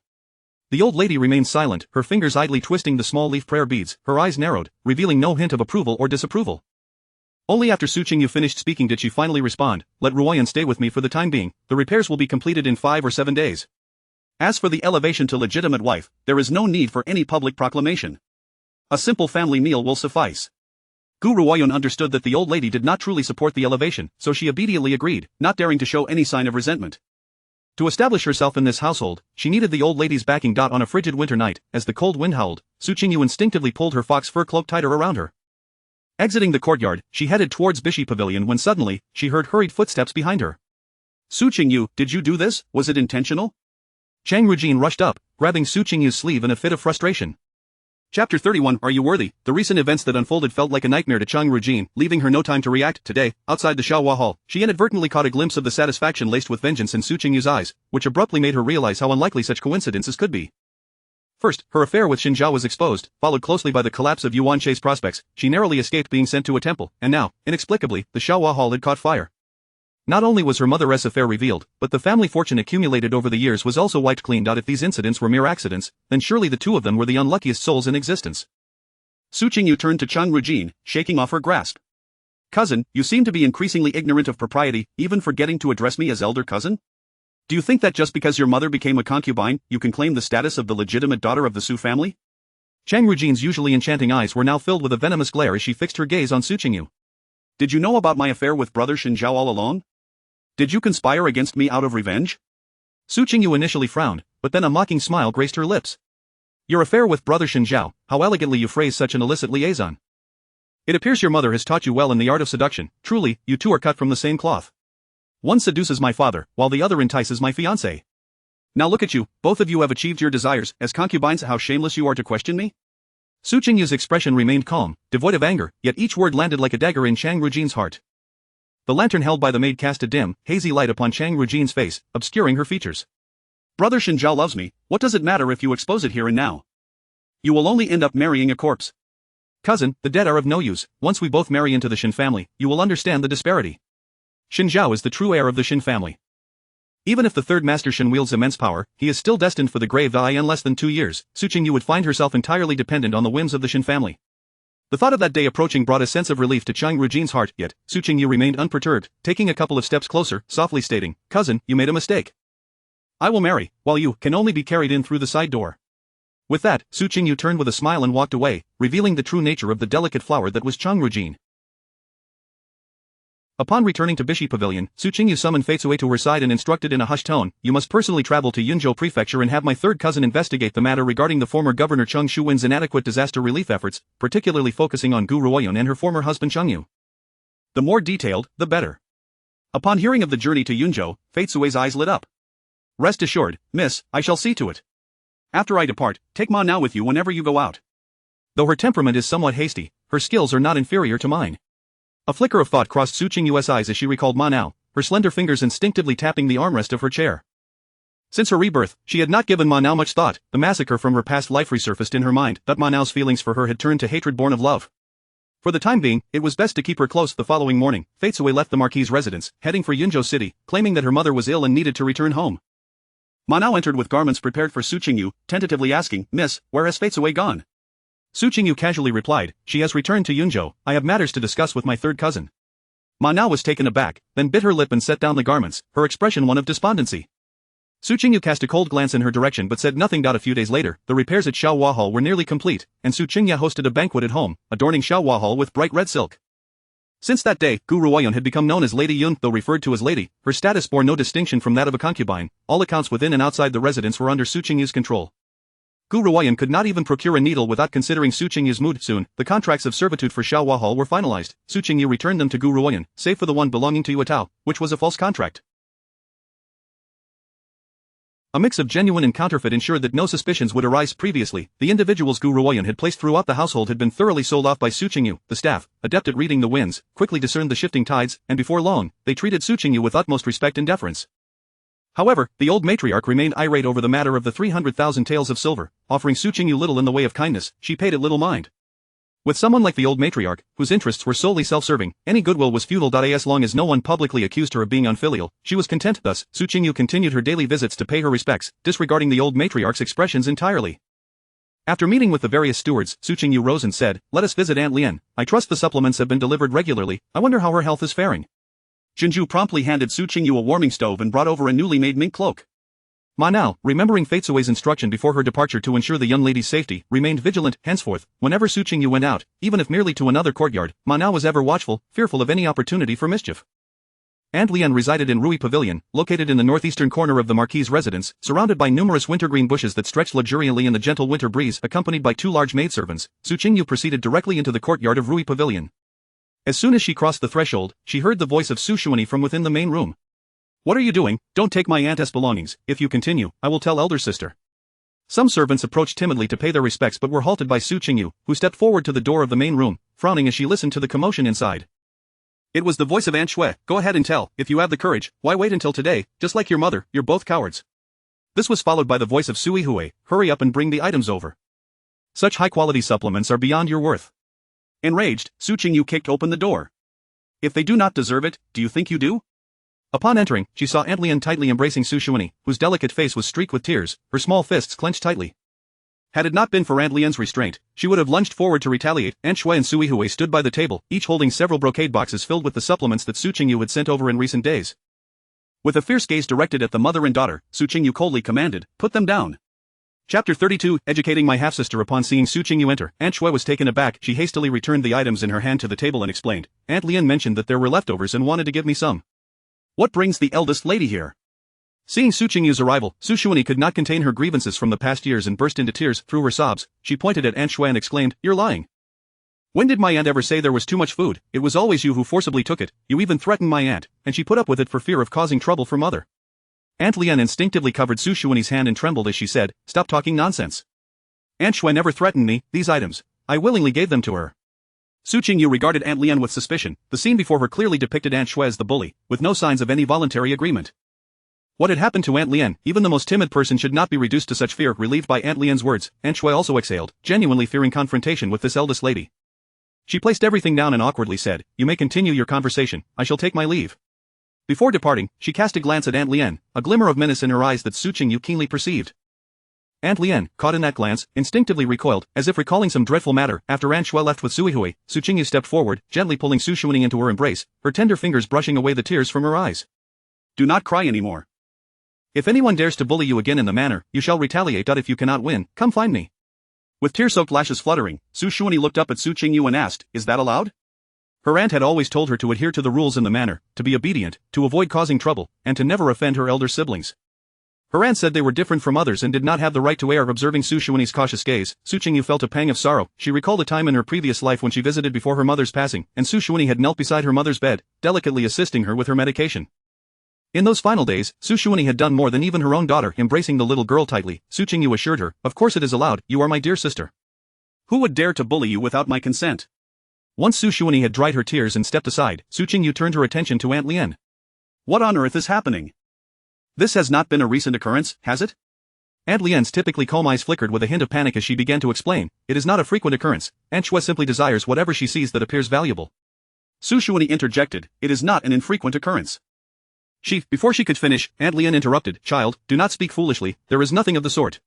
The old lady remained silent, her fingers idly twisting the small leaf prayer beads. Her eyes narrowed, revealing no hint of approval or disapproval. Only after Su Qingyu finished speaking did she finally respond, "Let Ruoyun stay with me for the time being. The repairs will be completed in 5 or 7 days. As for the elevation to legitimate wife, there is no need for any public proclamation. A simple family meal will suffice." Gu Ruoyun understood that the old lady did not truly support the elevation, so she obediently agreed, not daring to show any sign of resentment. To establish herself in this household, she needed the old lady's backing. On a frigid winter night, as the cold wind howled, Su Qingyu instinctively pulled her fox fur cloak tighter around her. Exiting the courtyard, she headed towards Bishi Pavilion when suddenly, she heard hurried footsteps behind her. "Su Qingyu, did you do this? Was it intentional?" Chang Rujin rushed up, grabbing Su Qingyu's sleeve in a fit of frustration. Chapter 31. Are you worthy? The recent events that unfolded felt like a nightmare to Chang Rujin, leaving her no time to react. Today, outside the Xiaohua Hall, she inadvertently caught a glimpse of the satisfaction laced with vengeance in Su Qingyu's eyes, which abruptly made her realize how unlikely such coincidences could be. First, her affair with Xin Zhao was exposed, followed closely by the collapse of Yuan Chei's prospects. She narrowly escaped being sent to a temple, and now, inexplicably, the Xiaohua Hall had caught fire. Not only was her mother's affair revealed, but the family fortune accumulated over the years was also wiped clean. If these incidents were mere accidents, then surely the two of them were the unluckiest souls in existence. Su Qingyu turned to Chang Rujin, shaking off her grasp. "Cousin, you seem to be increasingly ignorant of propriety, even forgetting to address me as elder cousin? Do you think that just because your mother became a concubine, you can claim the status of the legitimate daughter of the Su family?" Chang Rujin's usually enchanting eyes were now filled with a venomous glare as she fixed her gaze on Su Qingyu. Did you know about my affair with brother Shen Zhao all along? Did you conspire against me out of revenge? Su Qingyu initially frowned, but then a mocking smile graced her lips. Your affair with brother Shen Zhao, how elegantly you phrase such an illicit liaison. It appears your mother has taught you well in the art of seduction. Truly, you two are cut from the same cloth. One seduces my father, while the other entices my fiancée. Now look at you, both of you have achieved your desires. As concubines, how shameless you are to question me? Su Qingyu's expression remained calm, devoid of anger, yet each word landed like a dagger in Chang Rujin's heart. The lantern held by the maid cast a dim, hazy light upon Chang Rujin's face, obscuring her features. Brother Shen Zhao loves me, what does it matter if you expose it here and now? You will only end up marrying a corpse. Cousin, the dead are of no use. Once we both marry into the Shen family, you will understand the disparity. Shen Zhao is the true heir of the Shen family. Even if the Third Master Shen wields immense power, he is still destined for the grave. In less than 2 years, Su Qingyu would find herself entirely dependent on the whims of the Shen family. The thought of that day approaching brought a sense of relief to Chang Rujin's heart, yet, Su Qingyu remained unperturbed, taking a couple of steps closer, softly stating, Cousin, you made a mistake. I will marry, while you can only be carried in through the side door. With that, Su Qingyu turned with a smile and walked away, revealing the true nature of the delicate flower that was Chang Rujin. Upon returning to Bishi Pavilion, Su Qingyu summoned Feitsue to her side and instructed in a hushed tone, you must personally travel to Yunzhou Prefecture and have my third cousin investigate the matter regarding the former Governor Cheng Shuwen's inadequate disaster relief efforts, particularly focusing on Gu Ruoyun and her former husband Qingyu. The more detailed, the better. Upon hearing of the journey to Yunzhou, Feitsue's eyes lit up. Rest assured, miss, I shall see to it. After I depart, take Ma Now with you whenever you go out. Though her temperament is somewhat hasty, her skills are not inferior to mine. A flicker of thought crossed Su Qingyu's eyes as she recalled Ma Now, her slender fingers instinctively tapping the armrest of her chair. Since her rebirth, she had not given Ma Now much thought. The massacre from her past life resurfaced in her mind, but Ma Nao's feelings for her had turned to hatred born of love. For the time being, it was best to keep her close. The following morning, Feitsue left the Marquis' residence, heading for Yunzhou City, claiming that her mother was ill and needed to return home. Ma Now entered with garments prepared for Su Qingyu, tentatively asking, Miss, where has Feitsue gone? Su Qingyu casually replied, she has returned to Yunzhou, I have matters to discuss with my third cousin. Ma Now was taken aback, then bit her lip and set down the garments, her expression one of despondency. Su Qingyu cast a cold glance in her direction but said nothing. A few days later, the repairs at Xiaohua Hall were nearly complete, and Su Qingya hosted a banquet at home, adorning Xiaohua Hall with bright red silk. Since that day, Gu Ruoyun had become known as Lady Yun. Though referred to as Lady, her status bore no distinction from that of a concubine. All accounts within and outside the residence were under Su Qingyu's control. Gu Ruoyun could not even procure a needle without considering Su Qingyu's mood. Soon, the contracts of servitude for Xiaohua Hall were finalized. Su Qingyu returned them to Gu Ruoyun, save for the one belonging to Yuetao, which was a false contract. A mix of genuine and counterfeit ensured that no suspicions would arise. Previously, the individuals Gu Ruoyun had placed throughout the household had been thoroughly sold off by Su Qingyu. The staff, adept at reading the winds, quickly discerned the shifting tides, and before long, they treated Su Qingyu with utmost respect and deference. However, the old matriarch remained irate over the matter of the 300,000 taels of silver, offering Su Qingyu little in the way of kindness. She paid it little mind. With someone like the old matriarch, whose interests were solely self-serving, any goodwill was futile. As long as no one publicly accused her of being unfilial, she was content. Thus, Su Qingyu continued her daily visits to pay her respects, disregarding the old matriarch's expressions entirely. After meeting with the various stewards, Su Qingyu rose and said, let us visit Aunt Lien. I trust the supplements have been delivered regularly. I wonder how her health is faring. Jinju promptly handed Su Qingyu a warming stove and brought over a newly made mink cloak. Ma Now, remembering Feitsue's instruction before her departure to ensure the young lady's safety, remained vigilant. Henceforth, whenever Su Qingyu went out, even if merely to another courtyard, Ma Now was ever watchful, fearful of any opportunity for mischief. Aunt Lien resided in Rui Pavilion, located in the northeastern corner of the Marquis' residence, surrounded by numerous wintergreen bushes that stretched luxuriantly in the gentle winter breeze. Accompanied by 2 large maidservants, Su Qingyu proceeded directly into the courtyard of Rui Pavilion. As soon as she crossed the threshold, she heard the voice of Su Xuanyi from within the main room. What are you doing? Don't take my aunt's belongings. If you continue, I will tell elder sister. Some servants approached timidly to pay their respects but were halted by Su Qingyu, who stepped forward to the door of the main room, frowning as she listened to the commotion inside. It was the voice of Aunt Shui. Go ahead and tell. If you have the courage, why wait until today? Just like your mother, you're both cowards. This was followed by the voice of Sui Hui. Hurry up and bring the items over. Such high-quality supplements are beyond your worth. Enraged, Su Qingyu kicked open the door. If they do not deserve it, do you think you do? Upon entering, she saw Aunt Lien tightly embracing Su Xuanyi, whose delicate face was streaked with tears, her small fists clenched tightly. Had it not been for Aunt Lien's restraint, she would have lunged forward to retaliate. Aunt Shui and Sui Hui stood by the table, each holding several brocade boxes filled with the supplements that Su Qingyu had sent over in recent days. With a fierce gaze directed at the mother and daughter, Su Qingyu coldly commanded, put them down. Chapter 32, Educating my half-sister. Upon seeing Su Qingyu enter, Aunt Shui was taken aback. She hastily returned the items in her hand to the table and explained, Aunt Lien mentioned that there were leftovers and wanted to give me some. What brings the eldest lady here? Seeing Su Qingyu's arrival, Su Xuanyi could not contain her grievances from the past years and burst into tears. Through her sobs, she pointed at Aunt Shui and exclaimed, You're lying. When did my aunt ever say there was too much food? It was always you who forcibly took it. You even threatened my aunt, and she put up with it for fear of causing trouble for mother. Aunt Lien instinctively covered Su Xuanyi's hand and trembled as she said, Stop talking nonsense. Aunt Shui never threatened me. These items, I willingly gave them to her. Su Qingyu regarded Aunt Lien with suspicion. The scene before her clearly depicted Aunt Shui as the bully, with no signs of any voluntary agreement. What had happened to Aunt Lien? Even the most timid person should not be reduced to such fear. Relieved by Aunt Lien's words, Aunt Shui also exhaled, genuinely fearing confrontation with this eldest lady. She placed everything down and awkwardly said, You may continue your conversation, I shall take my leave. Before departing, she cast a glance at Aunt Lien, a glimmer of menace in her eyes that Su Qingyu keenly perceived. Aunt Lien, caught in that glance, instinctively recoiled, as if recalling some dreadful matter. After Aunt Shui left with Suihui, Su Qingyu stepped forward, gently pulling Su Xuanyi into her embrace, her tender fingers brushing away the tears from her eyes. Do not cry anymore. If anyone dares to bully you again in the manner, you shall retaliate. If you cannot win, come find me. With tear-soaked lashes fluttering, Su Xuanyi looked up at Su Qingyu and asked, Is that allowed? Her aunt had always told her to adhere to the rules in the manner, to be obedient, to avoid causing trouble, and to never offend her elder siblings. Her aunt said they were different from others and did not have the right to err. Observing Su Xuanyi's cautious gaze, Su Qingyu felt a pang of sorrow. She recalled a time in her previous life when she visited before her mother's passing, and Su Xuanyi had knelt beside her mother's bed, delicately assisting her with her medication. In those final days, Su Xuanyi had done more than even her own daughter. Embracing the little girl tightly, Su Qingyu assured her, Of course it is allowed, you are my dear sister. Who would dare to bully you without my consent? Once Su Xuanyi had dried her tears and stepped aside, Su Qingyu turned her attention to Aunt Lien. What on earth is happening? This has not been a recent occurrence, has it? Aunt Lien's typically calm eyes flickered with a hint of panic as she began to explain, It is not a frequent occurrence, Aunt Shui simply desires whatever she sees that appears valuable. Su Xuanyi interjected, It is not an infrequent occurrence. Before she could finish, Aunt Lien interrupted, Child, do not speak foolishly, there is nothing of the sort.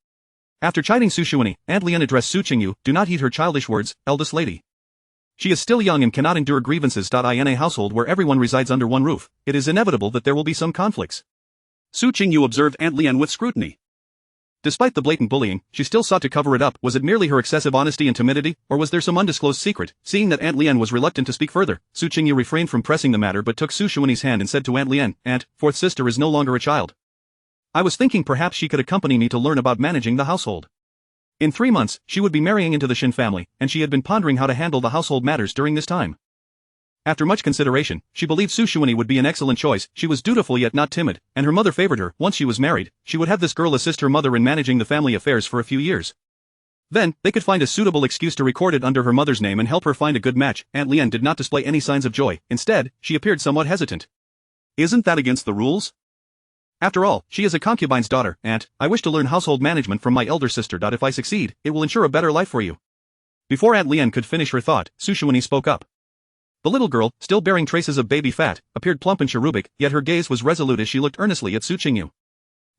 After chiding Su Xuanyi, Aunt Lien addressed Su Qingyu, Do not heed her childish words, eldest lady. She is still young and cannot endure grievances. In a household where everyone resides under one roof, it is inevitable that there will be some conflicts. Su Qingyu observed Aunt Lien with scrutiny. Despite the blatant bullying, she still sought to cover it up. Was it merely her excessive honesty and timidity, or was there some undisclosed secret? Seeing that Aunt Lien was reluctant to speak further, Su Qingyu refrained from pressing the matter but took Su Xuanyi's hand and said to Aunt Lien, Aunt, fourth sister is no longer a child. I was thinking perhaps she could accompany me to learn about managing the household. In 3 months, she would be marrying into the Shen family, and she had been pondering how to handle the household matters during this time. After much consideration, she believed Su Xuanyi would be an excellent choice. She was dutiful yet not timid, and her mother favored her. Once she was married, she would have this girl assist her mother in managing the family affairs for a few years. Then, they could find a suitable excuse to record it under her mother's name and help her find a good match. Aunt Lien did not display any signs of joy. Instead, she appeared somewhat hesitant. Isn't that against the rules? After all, she is a concubine's daughter. Aunt, I wish to learn household management from my elder sister. If I succeed, it will ensure a better life for you. Before Aunt Lien could finish her thought, Su Xuanyi spoke up. The little girl, still bearing traces of baby fat, appeared plump and cherubic, yet her gaze was resolute as she looked earnestly at Su Qingyu.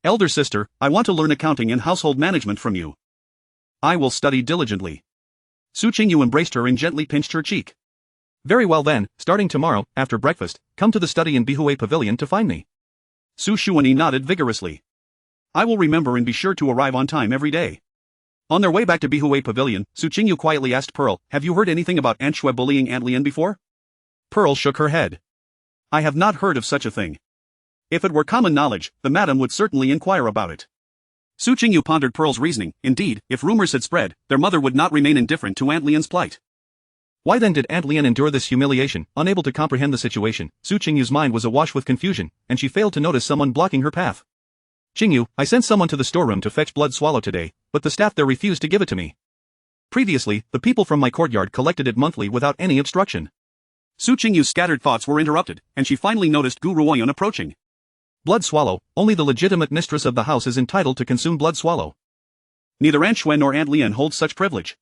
Elder sister, I want to learn accounting and household management from you. I will study diligently. Su Qingyu embraced her and gently pinched her cheek. Very well then, starting tomorrow, after breakfast, come to the study in Bihue Pavilion to find me. Su Xuanyi nodded vigorously. I will remember and be sure to arrive on time every day. On their way back to Bihue Pavilion, Su Qingyu quietly asked Pearl, Have you heard anything about Aunt Shui bullying Aunt Lien before? Pearl shook her head. I have not heard of such a thing. If it were common knowledge, the madam would certainly inquire about it. Su Qingyu pondered Pearl's reasoning. Indeed, if rumors had spread, their mother would not remain indifferent to Aunt Lien's plight. Why then did Aunt Lien endure this humiliation? Unable to comprehend the situation, Su Qingyu's mind was awash with confusion, and she failed to notice someone blocking her path. Qingyu, I sent someone to the storeroom to fetch blood swallow today, but the staff there refused to give it to me. Previously, the people from my courtyard collected it monthly without any obstruction. Su Qingyu's scattered thoughts were interrupted, and she finally noticed Gu Ruoyun approaching. Blood swallow, only the legitimate mistress of the house is entitled to consume blood swallow. Neither Aunt Shui nor Aunt Lien holds such privilege.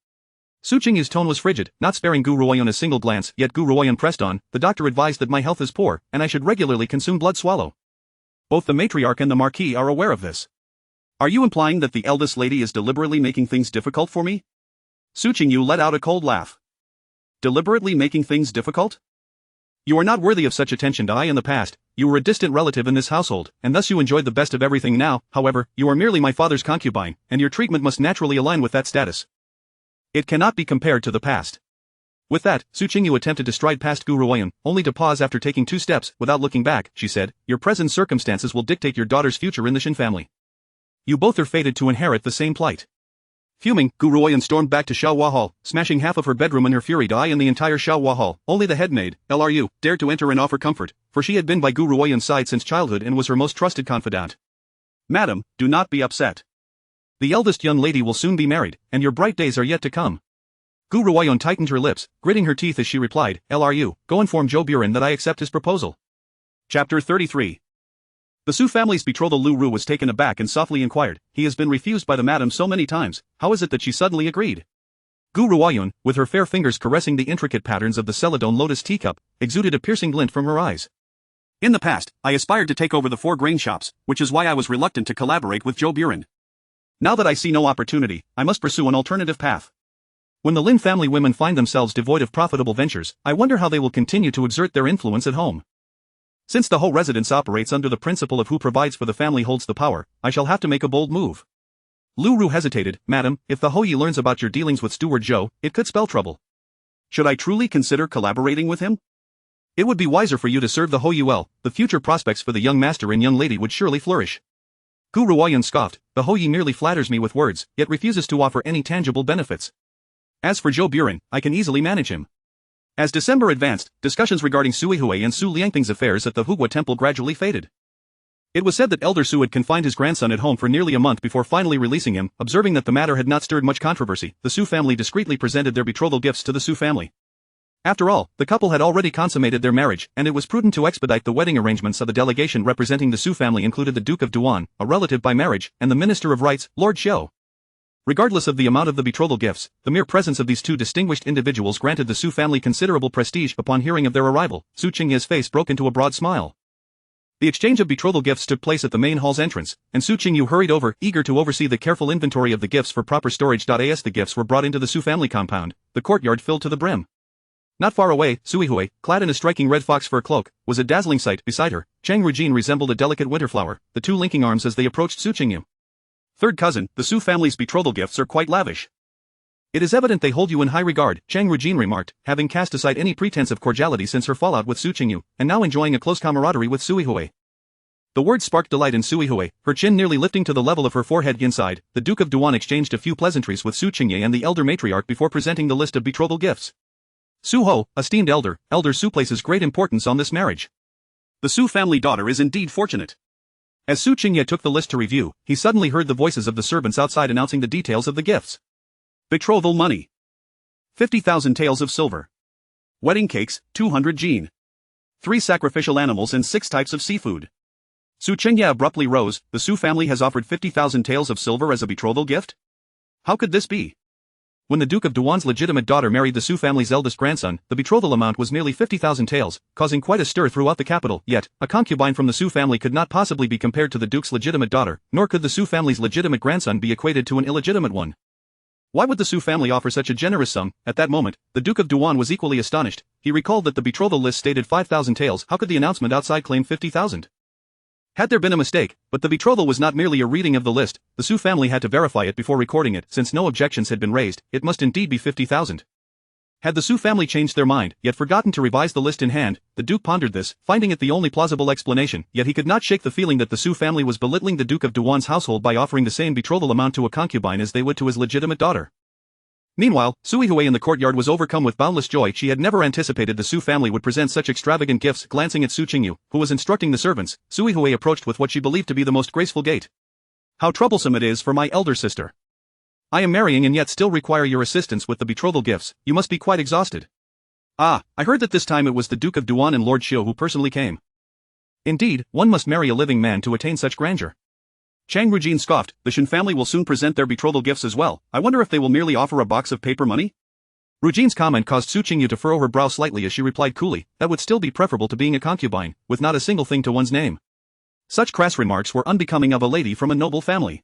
Su Qingyu's tone was frigid, not sparing Gu Ruoyun a single glance, yet Gu Ruoyun pressed on, The doctor advised that my health is poor, and I should regularly consume blood swallow. Both the matriarch and the Marquis are aware of this. Are you implying that the eldest lady is deliberately making things difficult for me? Su Qingyu let out a cold laugh. Deliberately making things difficult? You are not worthy of such attention. In the past, you were a distant relative in this household, and thus you enjoyed the best of everything. Now, however, you are merely my father's concubine, and your treatment must naturally align with that status. It cannot be compared to the past. With that, Su Qingyu attempted to stride past Gu Ruoyan, only to pause after taking 2 steps. Without looking back, she said, your present circumstances will dictate your daughter's future in the Shen family. You both are fated to inherit the same plight. Fuming, Gu Ruoyan stormed back to Xiaohua Hall, smashing half of her bedroom in her fury. In the entire Xiaohua Hall, only the head maid, Lru, dared to enter and offer comfort, for she had been by Gu Ruoyan's side since childhood and was her most trusted confidant. Madam, do not be upset. The eldest young lady will soon be married, and your bright days are yet to come. Gu Ruoyan tightened her lips, gritting her teeth as she replied, Lru, go inform Zhou Buren that I accept his proposal. Chapter 33. The Su family's betrothal Lu Ru was taken aback and softly inquired, he has been refused by the madam so many times, how is it that she suddenly agreed? Gu Ruoyan, with her fair fingers caressing the intricate patterns of the celadone lotus teacup, exuded a piercing glint from her eyes. In the past, I aspired to take over the 4 grain shops, which is why I was reluctant to collaborate with Zhou Buren. Now that I see no opportunity, I must pursue an alternative path. When the Lin family women find themselves devoid of profitable ventures, I wonder how they will continue to exert their influence at home. Since the whole residence operates under the principle of who provides for the family holds the power, I shall have to make a bold move. Lu Ru hesitated, Madam, if the Houyi learns about your dealings with Steward Zhou, it could spell trouble. Should I truly consider collaborating with him? It would be wiser for you to serve the Houyi well, the future prospects for the young master and young lady would surely flourish. Gu Ruoyan scoffed, the Houyi merely flatters me with words, yet refuses to offer any tangible benefits. As for Zhou Buren, I can easily manage him. As December advanced, discussions regarding Sui Hui and Su Liangping's affairs at the Hugua temple gradually faded. It was said that Elder Su had confined his grandson at home for nearly a month before finally releasing him. Observing that the matter had not stirred much controversy, the Su family discreetly presented their betrothal gifts to the Su family. After all, the couple had already consummated their marriage, and it was prudent to expedite the wedding arrangements. Of the delegation representing the Su family included the Duke of Duan, a relative by marriage, and the Minister of Rights, Lord Xiu. Regardless of the amount of the betrothal gifts, the mere presence of these 2 distinguished individuals granted the Su family considerable prestige. Upon hearing of their arrival, Su Qingya's face broke into a broad smile. The exchange of betrothal gifts took place at the main hall's entrance, and Su Qingyu hurried over, eager to oversee the careful inventory of the gifts for proper storage. As the gifts were brought into the Su family compound, the courtyard filled to the brim. Not far away, Sui Hui, clad in a striking red fox fur cloak, was a dazzling sight. Beside her, Chang Rujin resembled a delicate winter flower, the 2 linking arms as they approached Su Qingyu. Third cousin, the Su family's betrothal gifts are quite lavish. It is evident they hold you in high regard, Chang Rujin remarked, having cast aside any pretense of cordiality since her fallout with Su Qingyu, and now enjoying a close camaraderie with Sui Hui. The words sparked delight in Sui Hui, her chin nearly lifting to the level of her forehead. Inside, the Duke of Duan exchanged a few pleasantries with Su Qingye and the elder matriarch before presenting the list of betrothal gifts. Su Ho, esteemed elder, Elder Su places great importance on this marriage. The Su family daughter is indeed fortunate. As Su Qingye took the list to review, he suddenly heard the voices of the servants outside announcing the details of the gifts. Betrothal money. 50,000 taels of silver. Wedding cakes, 200 jin. 3 sacrificial animals and 6 types of seafood. Su Qingye abruptly rose, the Su family has offered 50,000 taels of silver as a betrothal gift? How could this be? When the Duke of Duan's legitimate daughter married the Su family's eldest grandson, the betrothal amount was merely 50,000 taels, causing quite a stir throughout the capital. Yet, a concubine from the Su family could not possibly be compared to the Duke's legitimate daughter, nor could the Su family's legitimate grandson be equated to an illegitimate one. Why would the Su family offer such a generous sum? At that moment, the Duke of Duan was equally astonished. He recalled that the betrothal list stated 5,000 taels. How could the announcement outside claim 50,000? Had there been a mistake, but the betrothal was not merely a reading of the list, the Su family had to verify it before recording it. Since no objections had been raised, it must indeed be 50,000. Had the Su family changed their mind, yet forgotten to revise the list in hand, the Duke pondered this, finding it the only plausible explanation, yet he could not shake the feeling that the Su family was belittling the Duke of Duan's household by offering the same betrothal amount to a concubine as they would to his legitimate daughter. Meanwhile, Sui Hui in the courtyard was overcome with boundless joy. She had never anticipated the Su family would present such extravagant gifts. Glancing at Su Qingyu, who was instructing the servants, Sui Hui approached with what she believed to be the most graceful gait. How troublesome it is for my elder sister. I am marrying and yet still require your assistance with the betrothal gifts. You must be quite exhausted. Ah, I heard that this time it was the Duke of Duan and Lord Xiu who personally came. Indeed, one must marry a living man to attain such grandeur. Chang Rujin scoffed, the Shen family will soon present their betrothal gifts as well. I wonder if they will merely offer a box of paper money? Rujin's comment caused Su Qingyu to furrow her brow slightly as she replied coolly, that would still be preferable to being a concubine, with not a single thing to one's name. Such crass remarks were unbecoming of a lady from a noble family.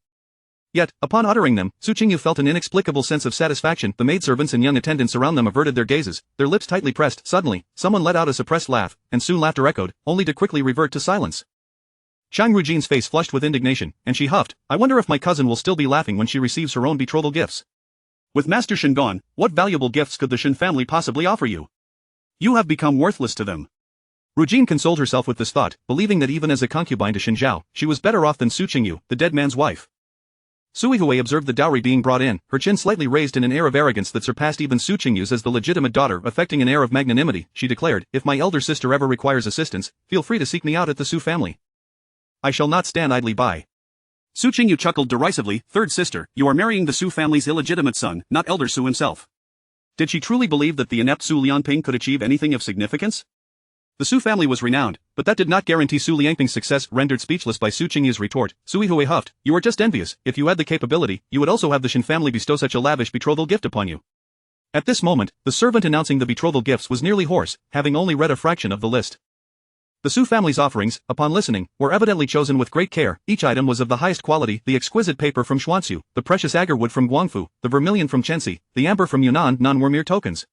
Yet, upon uttering them, Su Qingyu felt an inexplicable sense of satisfaction. The maidservants and young attendants around them averted their gazes, their lips tightly pressed. Suddenly, someone let out a suppressed laugh, and soon laughter echoed, only to quickly revert to silence. Zhang Rujin's face flushed with indignation, and she huffed, I wonder if my cousin will still be laughing when she receives her own betrothal gifts. With Master Shen gone, what valuable gifts could the Shen family possibly offer you? You have become worthless to them. Rujin consoled herself with this thought, believing that even as a concubine to Shen Zhao, she was better off than Su Qingyu, the dead man's wife. Sui Hui observed the dowry being brought in, her chin slightly raised in an air of arrogance that surpassed even Su Qingyu's as the legitimate daughter, affecting an air of magnanimity. She declared, if my elder sister ever requires assistance, feel free to seek me out at the Su family. I shall not stand idly by. Su Qingyu chuckled derisively, third sister, you are marrying the Su family's illegitimate son, not elder Su himself. Did she truly believe that the inept Su Lianping could achieve anything of significance? The Su family was renowned, but that did not guarantee Su Lianping's success. Rendered speechless by Su Qingyu's retort, Sui Hui huffed, you are just envious. If you had the capability, you would also have the Shen family bestow such a lavish betrothal gift upon you. At this moment, the servant announcing the betrothal gifts was nearly hoarse, having only read a fraction of the list. The Su family's offerings, upon listening, were evidently chosen with great care. Each item was of the highest quality, the exquisite paper from Xuanxu, the precious agarwood from Guangfu, the vermilion from Chenxi, the amber from Yunnan. None were mere tokens.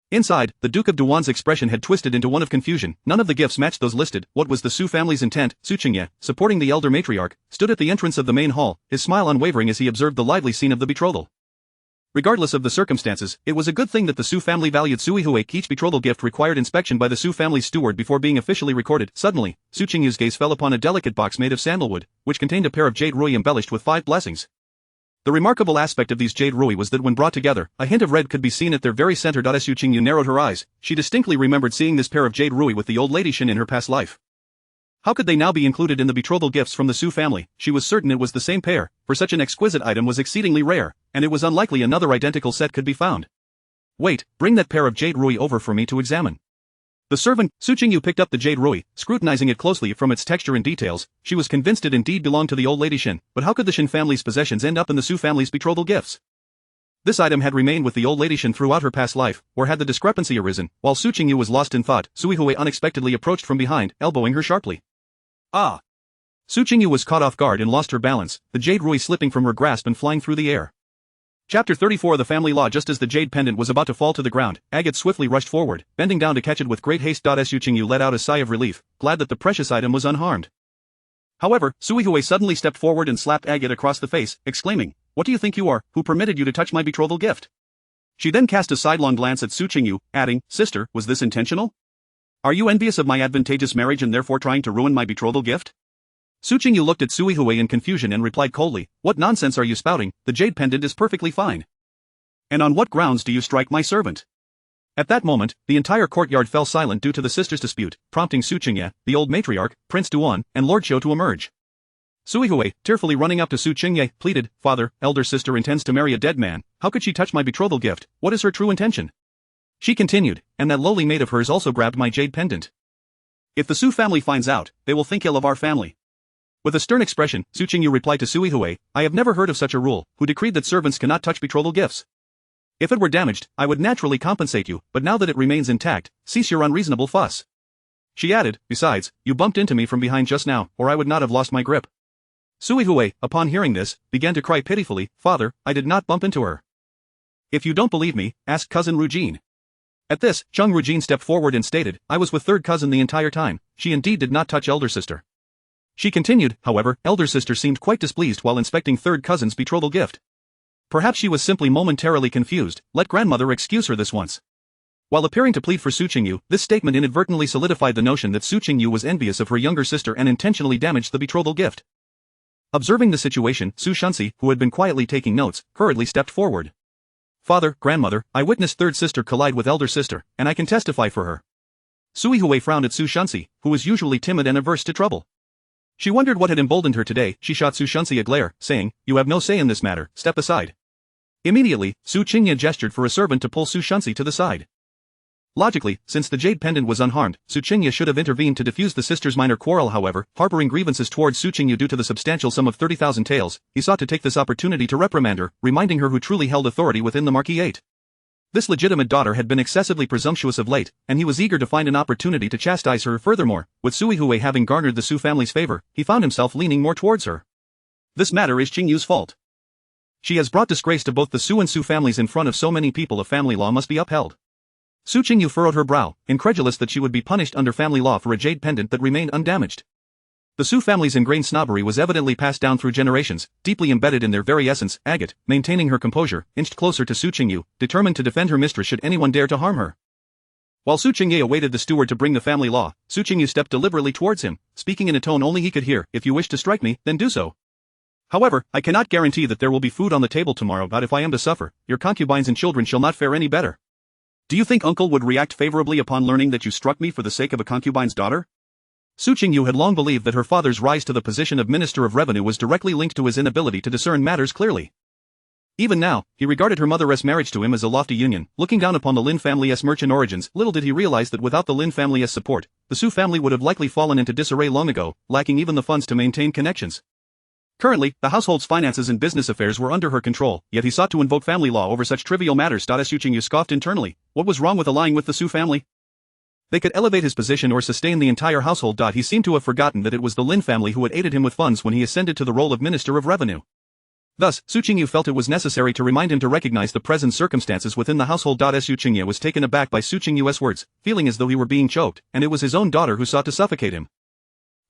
Inside, the Duke of Duan's expression had twisted into one of confusion. None of the gifts matched those listed. What was the Su family's intent? Su Qingye, supporting the elder matriarch, stood at the entrance of the main hall, his smile unwavering as he observed the lively scene of the betrothal. Regardless of the circumstances, it was a good thing that the Su family valued Sui Hui. Each betrothal gift required inspection by the Su family's steward before being officially recorded. Suddenly, Su Qingyu's gaze fell upon a delicate box made of sandalwood, which contained a pair of jade rui embellished with 5 blessings. The remarkable aspect of these jade rui was that when brought together, a hint of red could be seen at their very center. Su Qingyu narrowed her eyes. She distinctly remembered seeing this pair of jade rui with the old lady Shen in her past life. How could they now be included in the betrothal gifts from the Su family? She was certain it was the same pair, for such an exquisite item was exceedingly rare, and it was unlikely another identical set could be found. Wait, bring that pair of jade rui over for me to examine. The servant, Su Qingyu, picked up the jade rui, scrutinizing it closely from its texture and details. She was convinced it indeed belonged to the old lady Shen, but how could the Shen family's possessions end up in the Su family's betrothal gifts? This item had remained with the old lady Shen throughout her past life, or had the discrepancy arisen? While Su Qingyu was lost in thought, Sui Hui unexpectedly approached from behind, elbowing her sharply. Ah! Su Qingyu was caught off guard and lost her balance, the jade rui slipping from her grasp and flying through the air. Chapter 34 The Family Law. Just as the jade pendant was about to fall to the ground, agate swiftly rushed forward, bending down to catch it with great haste. Su Qingyu let out a sigh of relief, glad that the precious item was unharmed. However, Sui Hui suddenly stepped forward and slapped agate across the face, exclaiming, what do you think you are, who permitted you to touch my betrothal gift? She then cast a sidelong glance at Su Qingyu, adding, sister, was this intentional? Are you envious of my advantageous marriage and therefore trying to ruin my betrothal gift? Su Qingyu looked at Sui Hui in confusion and replied coldly, what nonsense are you spouting? The jade pendant is perfectly fine. And on what grounds do you strike my servant? At that moment, the entire courtyard fell silent due to the sisters' dispute, prompting Su Qingye, the old matriarch, Prince Duan, and Lord Qiu to emerge. Sui Hui, tearfully running up to Su Qingye, pleaded, father, elder sister intends to marry a dead man, how could she touch my betrothal gift? What is her true intention? She continued, and that lowly maid of hers also grabbed my jade pendant. If the Su family finds out, they will think ill of our family. With a stern expression, Su Qingyu replied to Sui Hui, I have never heard of such a rule, who decreed that servants cannot touch betrothal gifts. If it were damaged, I would naturally compensate you, but now that it remains intact, cease your unreasonable fuss. She added, besides, you bumped into me from behind just now, or I would not have lost my grip. Sui Hui, upon hearing this, began to cry pitifully, father, I did not bump into her. If you don't believe me, ask cousin Rujin. At this, Zhang Rujin stepped forward and stated, I was with third cousin the entire time, she indeed did not touch elder sister. She continued, however, elder sister seemed quite displeased while inspecting third cousin's betrothal gift. Perhaps she was simply momentarily confused, let grandmother excuse her this once. While appearing to plead for Su Qingyu, this statement inadvertently solidified the notion that Su Qingyu was envious of her younger sister and intentionally damaged the betrothal gift. Observing the situation, Su Shanxi, who had been quietly taking notes, hurriedly stepped forward. Father, grandmother, I witnessed third sister collide with elder sister, and I can testify for her. Sui Hui frowned at Su Shanxi, who was usually timid and averse to trouble. She wondered what had emboldened her today. She shot Su Shanxi a glare, saying, you have no say in this matter, step aside. Immediately, Su Qingye gestured for a servant to pull Su Shanxi to the side. Logically, since the jade pendant was unharmed, Su Qingye should have intervened to defuse the sisters' minor quarrel. However, harboring grievances towards Su Qingyu due to the substantial sum of 30,000 taels, he sought to take this opportunity to reprimand her, reminding her who truly held authority within the Marquis. This legitimate daughter had been excessively presumptuous of late, and he was eager to find an opportunity to chastise her. Furthermore, with Sui Hui having garnered the Su family's favor, he found himself leaning more towards her. This matter is Qingyu's fault. She has brought disgrace to both the Su and Su families in front of so many people. A family law must be upheld. Su Qingyu furrowed her brow, incredulous that she would be punished under family law for a jade pendant that remained undamaged. The Su family's ingrained snobbery was evidently passed down through generations, deeply embedded in their very essence. Agate, maintaining her composure, inched closer to Su Qingyu, determined to defend her mistress should anyone dare to harm her. While Su Qingyu awaited the steward to bring the family law, Su Qingyu stepped deliberately towards him, speaking in a tone only he could hear. If you wish to strike me, then do so. However, I cannot guarantee that there will be food on the table tomorrow, but if I am to suffer, your concubines and children shall not fare any better. Do you think uncle would react favorably upon learning that you struck me for the sake of a concubine's daughter? Su Qingyu had long believed that her father's rise to the position of Minister of Revenue was directly linked to his inability to discern matters clearly. Even now, he regarded her mother's marriage to him as a lofty union, looking down upon the Lin family's merchant origins. Little did he realize that without the Lin family's support, the Su family would have likely fallen into disarray long ago, lacking even the funds to maintain connections. Currently, the household's finances and business affairs were under her control, yet he sought to invoke family law over such trivial matters. Su Qingyu scoffed internally. What was wrong with allying with the Su family? They could elevate his position or sustain the entire household. He seemed to have forgotten that it was the Lin family who had aided him with funds when he ascended to the role of Minister of Revenue. Thus, Su Qingyu felt it was necessary to remind him to recognize the present circumstances within the household. Su Qingyu was taken aback by Su Qingyu's words, feeling as though he were being choked, and it was his own daughter who sought to suffocate him.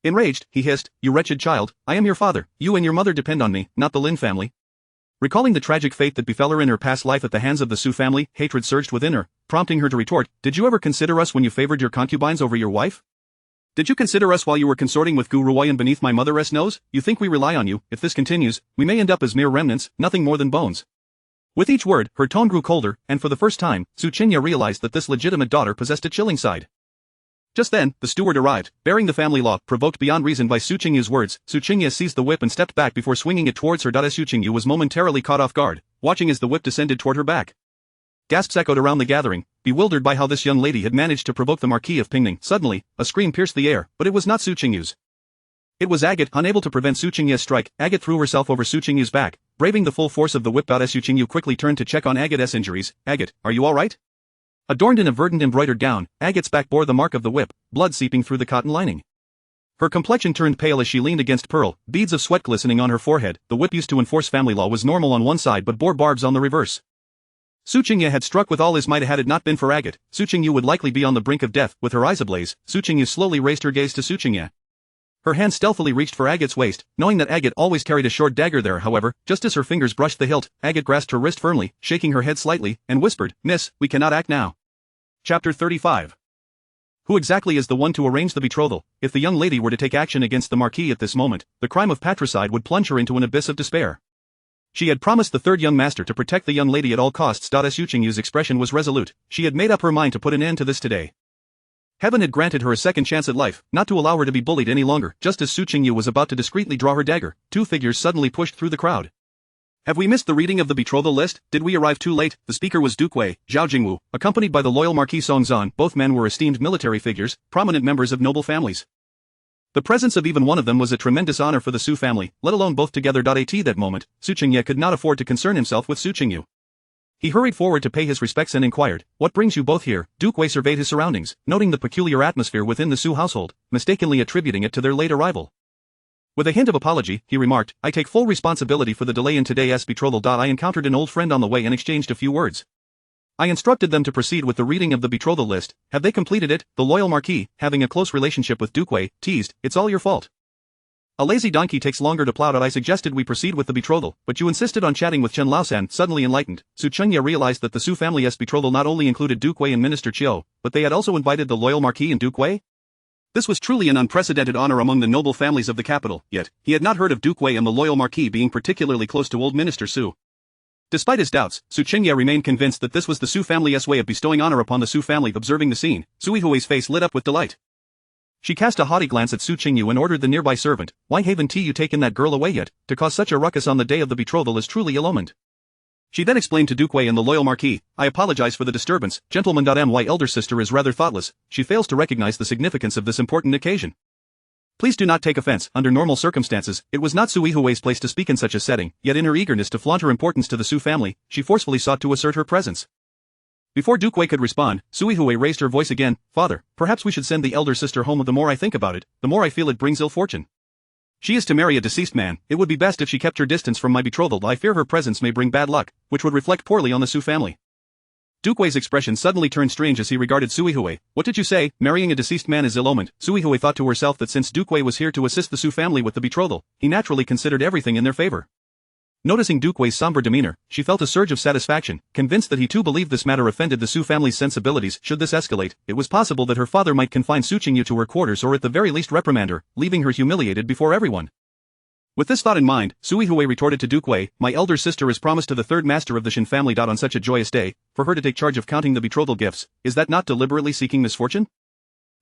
Enraged, he hissed, "You wretched child, I am your father, you and your mother depend on me, not the Lin family." Recalling the tragic fate that befell her in her past life at the hands of the Su family, hatred surged within her, prompting her to retort, "Did you ever consider us when you favored your concubines over your wife? Did you consider us while you were consorting with Gu Ruoyan beneath my mother's nose? You think we rely on you. If this continues, we may end up as mere remnants, nothing more than bones." With each word, her tone grew colder, and for the first time, Su Qingyu realized that this legitimate daughter possessed a chilling side. Just then, the steward arrived, bearing the family law. Provoked beyond reason by Su Qingyu's words, Su Qingyu seized the whip and stepped back before swinging it towards her. Su Qingyu was momentarily caught off guard, watching as the whip descended toward her back. Gasps echoed around the gathering, bewildered by how this young lady had managed to provoke the Marquis of Pingning. Suddenly, a scream pierced the air, but it was not Su Qingyu's. It was Agate. Unable to prevent Su Qingyu's strike, Agate threw herself over Su Qingyu's back, braving the full force of the whip. Su Qingyu quickly turned to check on Agate's injuries. "Agate, are you all right?" Adorned in a verdant embroidered gown, Agate's back bore the mark of the whip, blood seeping through the cotton lining. Her complexion turned pale as she leaned against Pearl, beads of sweat glistening on her forehead. The whip used to enforce family law was normal on one side but bore barbs on the reverse. Su Qingyu had struck with all his might. Had it not been for Agate, Su Qingyu would likely be on the brink of death. With her eyes ablaze, Su Qingyu slowly raised her gaze to Su Qingyu. Her hand stealthily reached for Agate's waist, knowing that Agate always carried a short dagger there. However, just as her fingers brushed the hilt, Agate grasped her wrist firmly, shaking her head slightly, and whispered, "Miss, we cannot act now." Chapter 35. Who exactly is the one to arrange the betrothal? If the young lady were to take action against the Marquis at this moment, the crime of patricide would plunge her into an abyss of despair. She had promised the third young master to protect the young lady at all costs. Su Qingyu's expression was resolute. She had made up her mind to put an end to this today. Heaven had granted her a second chance at life, not to allow her to be bullied any longer. Just as Su Qingyu was about to discreetly draw her dagger, two figures suddenly pushed through the crowd. Have we missed the reading of the betrothal list? Did we arrive too late? The speaker was Duke Wei, Zhao Jingwu, accompanied by the loyal Marquis Songzan. Both men were esteemed military figures, prominent members of noble families. The presence of even one of them was a tremendous honor for the Su family, let alone both together. At that moment, Su Qingyu could not afford to concern himself with Su Qingyu. He hurried forward to pay his respects and inquired, "What brings you both here?" Duke Wei surveyed his surroundings, noting the peculiar atmosphere within the Su household, mistakenly attributing it to their late arrival. With a hint of apology, he remarked, "I take full responsibility for the delay in today's betrothal. I encountered an old friend on the way and exchanged a few words. I instructed them to proceed with the reading of the betrothal list. Have they completed it?" The loyal Marquis, having a close relationship with Duke Wei, teased, "It's all your fault. A lazy donkey takes longer to plow. I suggested we proceed with the betrothal, but you insisted on chatting with Chen Laosan." Suddenly enlightened, Su Qingyu realized that the Su family's betrothal not only included Duke Wei and Minister Chiu, but they had also invited the loyal Marquis and Duke Wei. This was truly an unprecedented honor among the noble families of the capital, yet, he had not heard of Duke Wei and the loyal Marquis being particularly close to old Minister Su. Despite his doubts, Su Qingyu remained convinced that this was the Su family's way of bestowing honor upon the Su family. Observing the scene, Sui Hui's face lit up with delight. She cast a haughty glance at Su Qingyu and ordered the nearby servant, "Why haven't you taken that girl away yet? To cause such a ruckus on the day of the betrothal is truly ill-omened." She then explained to Duke Wei and the loyal Marquis, "I apologize for the disturbance, gentlemen. My elder sister is rather thoughtless. She fails to recognize the significance of this important occasion. Please do not take offense. Under normal circumstances, it was not Sui Hui's place to speak in such a setting, yet in her eagerness to flaunt her importance to the Su family, she forcefully sought to assert her presence." Before Duke Wei could respond, Sui Hui raised her voice again, "Father, perhaps we should send the elder sister home. The more I think about it, the more I feel it brings ill fortune." She is to marry a deceased man. It would be best if she kept her distance from my betrothal. I fear her presence may bring bad luck, which would reflect poorly on the Su family. Duke Wei's expression suddenly turned strange as he regarded Sui Hui. What did you say? Marrying a deceased man is ill-omened. Sui Hui thought to herself that since Duke Wei was here to assist the Su family with the betrothal, he naturally considered everything in their favor. Noticing Duke Wei's somber demeanor, she felt a surge of satisfaction, convinced that he too believed this matter offended the Su family's sensibilities. Should this escalate, it was possible that her father might confine Su Qingyu to her quarters or at the very least reprimand her, leaving her humiliated before everyone. With this thought in mind, Sui Hui retorted to Duke Wei, my elder sister is promised to the third master of the Shen family. On such a joyous day, for her to take charge of counting the betrothal gifts, is that not deliberately seeking misfortune?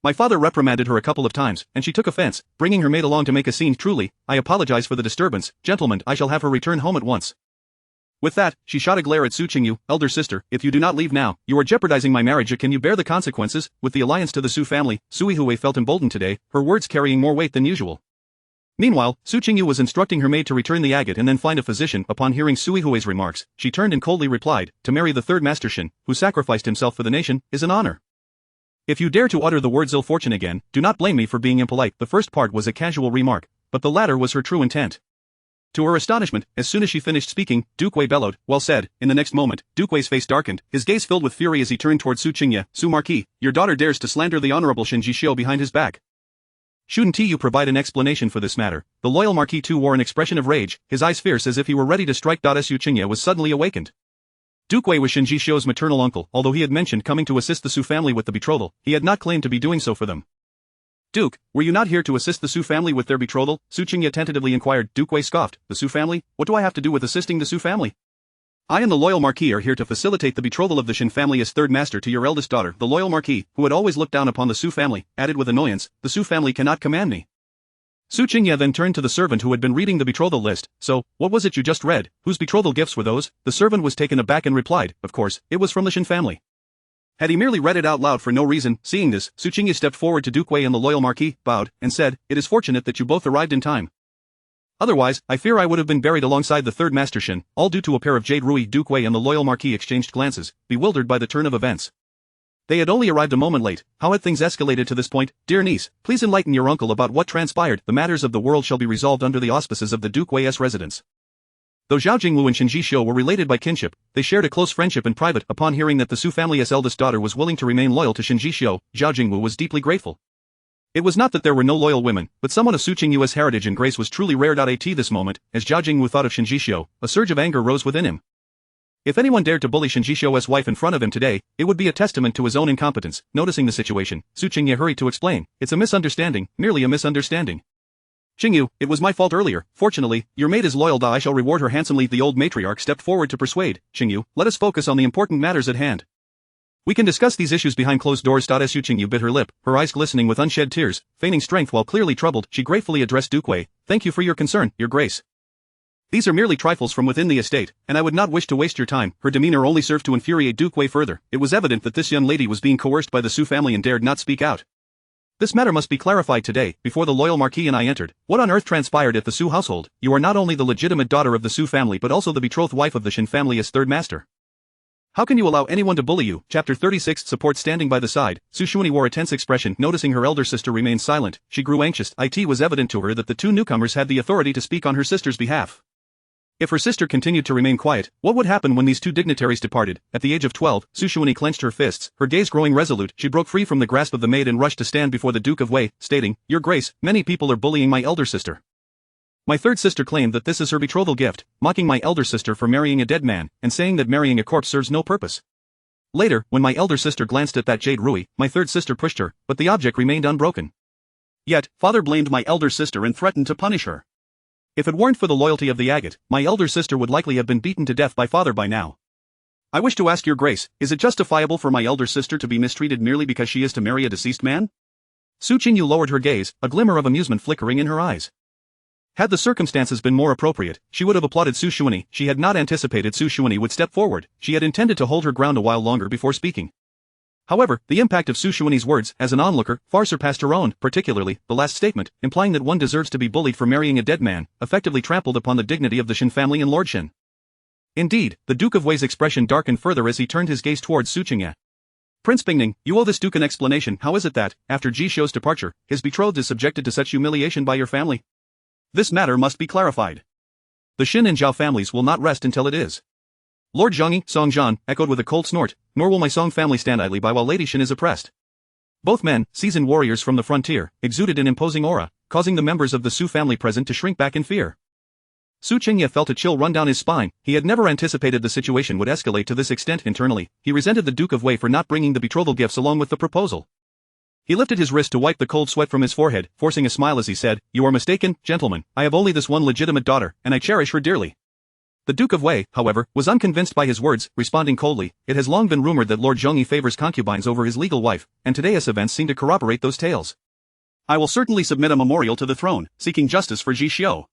My father reprimanded her a couple of times, and she took offense, bringing her maid along to make a scene. Truly, I apologize for the disturbance, gentlemen. I shall have her return home at once. With that, she shot a glare at Su Qingyu, elder sister, if you do not leave now, you are jeopardizing my marriage. Can you bear the consequences? With the alliance to the Su family, Sui Hui felt emboldened today, her words carrying more weight than usual. Meanwhile, Su Qingyu was instructing her maid to return the agate and then find a physician. Upon hearing Sui Hui's remarks, she turned and coldly replied, to marry the third Master Shen, who sacrificed himself for the nation, is an honor. If you dare to utter the words ill fortune again, do not blame me for being impolite. The first part was a casual remark, but the latter was her true intent. To her astonishment, as soon as she finished speaking, Duke Wei bellowed, well said. In the next moment, Duke Wei's face darkened, his gaze filled with fury as he turned toward Su Qingyu. Su Marquis, your daughter dares to slander the honorable Shen Jishio behind his back. Shouldn't you provide an explanation for this matter? The loyal Marquis too wore an expression of rage, his eyes fierce as if he were ready to strike. Su Qingyu was suddenly awakened. Duke Wei was Shen Jishio's maternal uncle. Although he had mentioned coming to assist the Su family with the betrothal, he had not claimed to be doing so for them. Duke, were you not here to assist the Su family with their betrothal? Su Qingyu tentatively inquired. Duke Wei scoffed, the Su family? What do I have to do with assisting the Su family? I and the loyal Marquis are here to facilitate the betrothal of the Shen family as third master to your eldest daughter. The loyal Marquis, who had always looked down upon the Su family, added with annoyance, the Su family cannot command me. Su Qingyu then turned to the servant who had been reading the betrothal list. So, what was it you just read? Whose betrothal gifts were those? The servant was taken aback and replied, of course, it was from the Shen family. Had he merely read it out loud for no reason? Seeing this, Su Qingyu stepped forward to Duke Wei and the loyal Marquis, bowed, and said, it is fortunate that you both arrived in time. Otherwise, I fear I would have been buried alongside the third Master Shen, all due to a pair of jade rui. Duke Wei and the loyal Marquis exchanged glances, bewildered by the turn of events. They had only arrived a moment late. How had things escalated to this point? Dear niece, please enlighten your uncle about what transpired. The matters of the world shall be resolved under the auspices of the Duke Wei's residence. Though Zhao Jingwu and Shen Jishio were related by kinship, they shared a close friendship in private. Upon hearing that the Su family's eldest daughter was willing to remain loyal to Shen Jishio, Zhao Jingwu was deeply grateful. It was not that there were no loyal women, but someone of Su Qingyu's heritage and grace was truly rare. At this moment, as Zhao Jingwu thought of Shen Jishio, a surge of anger rose within him. If anyone dared to bully Shen Jishio's wife in front of him today, it would be a testament to his own incompetence. Noticing the situation, Su Qingyu hurried to explain, it's a misunderstanding, merely a misunderstanding. Qingyu, it was my fault earlier. Fortunately, your maid is loyal. I shall reward her handsomely. The old matriarch stepped forward to persuade. Qingyu, let us focus on the important matters at hand. We can discuss these issues behind closed doors. Su Qingyu bit her lip, her eyes glistening with unshed tears, feigning strength while clearly troubled. She gratefully addressed Duke Wei. Thank you for your concern, your grace. These are merely trifles from within the estate, and I would not wish to waste your time. Her demeanor only served to infuriate Duke Wei further. It was evident that this young lady was being coerced by the Su family and dared not speak out. This matter must be clarified today, before the loyal Marquis and I entered. What on earth transpired at the Su household? You are not only the legitimate daughter of the Su family but also the betrothed wife of the Shen family as third master. How can you allow anyone to bully you? Chapter 36. Support. Standing by the side, Su Shuni wore a tense expression. Noticing her elder sister remained silent, she grew anxious. It was evident to her that the two newcomers had the authority to speak on her sister's behalf. If her sister continued to remain quiet, what would happen when these two dignitaries departed? At the age of 12, Su Shuni clenched her fists, her gaze growing resolute. She broke free from the grasp of the maid and rushed to stand before the Duke of Wei, stating, Your Grace, many people are bullying my elder sister. My third sister claimed that this is her betrothal gift, mocking my elder sister for marrying a dead man, and saying that marrying a corpse serves no purpose. Later, when my elder sister glanced at that jade rui, my third sister pushed her, but the object remained unbroken. Yet, father blamed my elder sister and threatened to punish her. If it weren't for the loyalty of the agate, my elder sister would likely have been beaten to death by father by now. I wish to ask your grace, is it justifiable for my elder sister to be mistreated merely because she is to marry a deceased man? Su Qingyu lowered her gaze, a glimmer of amusement flickering in her eyes. Had the circumstances been more appropriate, she would have applauded Su Shuni. She had not anticipated Su Shuni would step forward. She had intended to hold her ground a while longer before speaking. However, the impact of Su Shuni's words, as an onlooker, far surpassed her own, particularly the last statement, implying that one deserves to be bullied for marrying a dead man, effectively trampled upon the dignity of the Shen family and Lord Shen. Indeed, the Duke of Wei's expression darkened further as he turned his gaze towards Su Qingyu. Prince Bingning, you owe this Duke an explanation. How is it that, after Ji Shou's departure, his betrothed is subjected to such humiliation by your family? This matter must be clarified. The Shen and Zhao families will not rest until it is. Lord Zhongyi, Song Zhan, echoed with a cold snort, nor will my Song family stand idly by while Lady Shen is oppressed. Both men, seasoned warriors from the frontier, exuded an imposing aura, causing the members of the Su family present to shrink back in fear. Su Qingyu felt a chill run down his spine. He had never anticipated the situation would escalate to this extent. Internally, he resented the Duke of Wei for not bringing the betrothal gifts along with the proposal. He lifted his wrist to wipe the cold sweat from his forehead, forcing a smile as he said, "You are mistaken, gentlemen. I have only this one legitimate daughter, and I cherish her dearly." The Duke of Wei, however, was unconvinced by his words, responding coldly, "It has long been rumored that Lord Zhongyi favors concubines over his legal wife, and today's events seem to corroborate those tales. I will certainly submit a memorial to the throne, seeking justice for Ji Xiu.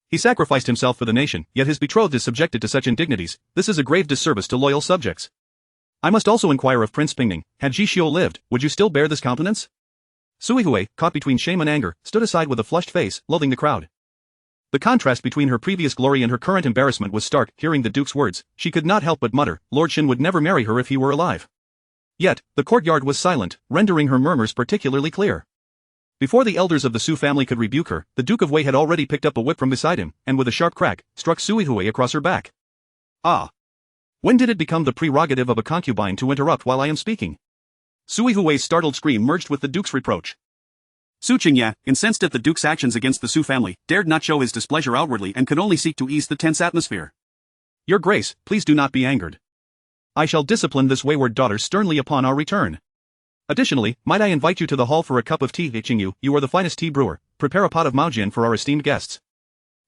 He sacrificed himself for the nation, yet his betrothed is subjected to such indignities. This is a grave disservice to loyal subjects. I must also inquire of Prince Pingning, had Ji Xiu lived, would you still bear this countenance?" Sui Hui, caught between shame and anger, stood aside with a flushed face, loathing the crowd. The contrast between her previous glory and her current embarrassment was stark. Hearing the Duke's words, she could not help but mutter, Lord Shen would never marry her if he were alive. Yet, the courtyard was silent, rendering her murmurs particularly clear. Before the elders of the Su family could rebuke her, the Duke of Wei had already picked up a whip from beside him, and with a sharp crack, struck Sui Hui across her back. "Ah! When did it become the prerogative of a concubine to interrupt while I am speaking?" Sui Hui's startled scream merged with the Duke's reproach. Su Qingyu, incensed at the Duke's actions against the Su family, dared not show his displeasure outwardly and could only seek to ease the tense atmosphere. "Your Grace, please do not be angered. I shall discipline this wayward daughter sternly upon our return. Additionally, might I invite you to the hall for a cup of tea? Qingyu, you are the finest tea brewer. Prepare a pot of maojian for our esteemed guests."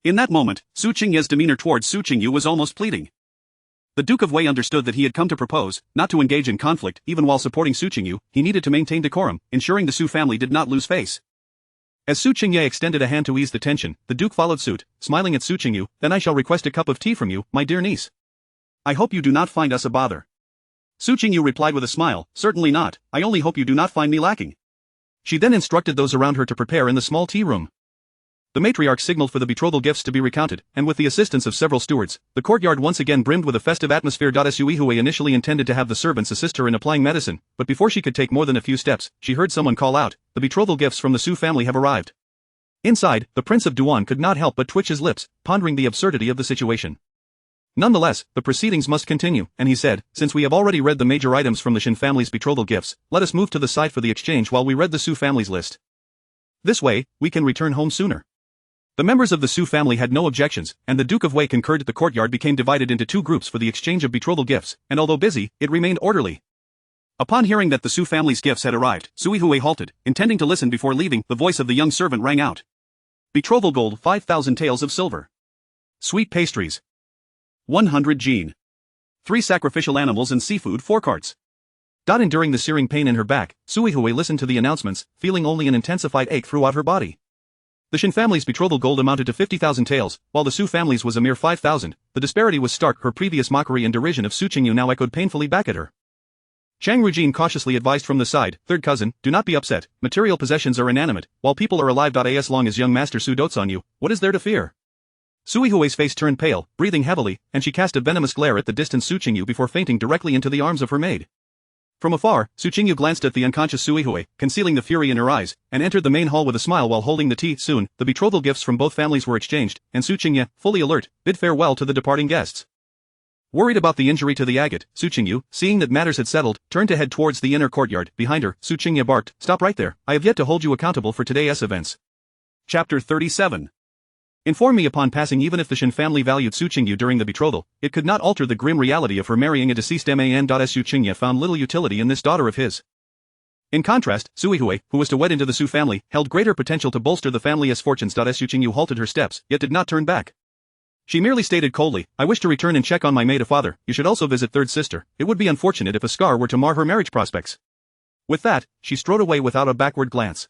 In that moment, Su Qingyu's demeanor towards Su Qingyu was almost pleading. The Duke of Wei understood that he had come to propose, not to engage in conflict. Even while supporting Su Qingyu, he needed to maintain decorum, ensuring the Su family did not lose face. As Su Qingyu extended a hand to ease the tension, the Duke followed suit, smiling at Su Qingyu, "Then I shall request a cup of tea from you, my dear niece. I hope you do not find us a bother." Su Qingyu replied with a smile, "Certainly not, I only hope you do not find me lacking." She then instructed those around her to prepare in the small tea room. The matriarch signaled for the betrothal gifts to be recounted, and with the assistance of several stewards, the courtyard once again brimmed with a festive atmosphere. Sui Hui initially intended to have the servants assist her in applying medicine, but before she could take more than a few steps, she heard someone call out, "The betrothal gifts from the Su family have arrived." Inside, the Prince of Duan could not help but twitch his lips, pondering the absurdity of the situation. Nonetheless, the proceedings must continue, and he said, "Since we have already read the major items from the Shen family's betrothal gifts, let us move to the side for the exchange while we read the Su family's list. This way, we can return home sooner." The members of the Su family had no objections, and the Duke of Wei concurred. The courtyard became divided into two groups for the exchange of betrothal gifts, and although busy, it remained orderly. Upon hearing that the Su family's gifts had arrived, Sui Hui halted, intending to listen before leaving. The voice of the young servant rang out. "Betrothal gold 5,000 taels of silver. Sweet pastries. 100 jin. 3 sacrificial animals and seafood 4 carts." Enduring the searing pain in her back, Sui Hui listened to the announcements, feeling only an intensified ache throughout her body. The Shen family's betrothal gold amounted to 50,000 taels, while the Su family's was a mere 5,000. The disparity was stark. Her previous mockery and derision of Su Qingyu now echoed painfully back at her. Chang Rujin cautiously advised from the side, "Third cousin, do not be upset. Material possessions are inanimate, while people are alive. As long as young Master Su dotes on you, what is there to fear?" Sui Hui's face turned pale, breathing heavily, and she cast a venomous glare at the distant Su Qingyu before fainting directly into the arms of her maid. From afar, Su Qingyu glanced at the unconscious Sui Hui, concealing the fury in her eyes, and entered the main hall with a smile while holding the tea. Soon, the betrothal gifts from both families were exchanged, and Su Qingyu, fully alert, bid farewell to the departing guests. Worried about the injury to the agate, Su Qingyu, seeing that matters had settled, turned to head towards the inner courtyard. Behind her, Su Qingyu barked, "Stop right there, I have yet to hold you accountable for today's events." Chapter 37. Inform me upon passing. Even if the Shen family valued Su Qingyu during the betrothal, it could not alter the grim reality of her marrying a deceased man. Su Qingyu found little utility in this daughter of his. In contrast, Sui Hui, who was to wed into the Su family, held greater potential to bolster the family's fortunes. Su Qingyu halted her steps, yet did not turn back. She merely stated coldly, "I wish to return and check on my maid father. You should also visit third sister. It would be unfortunate if a scar were to mar her marriage prospects." With that, she strode away without a backward glance.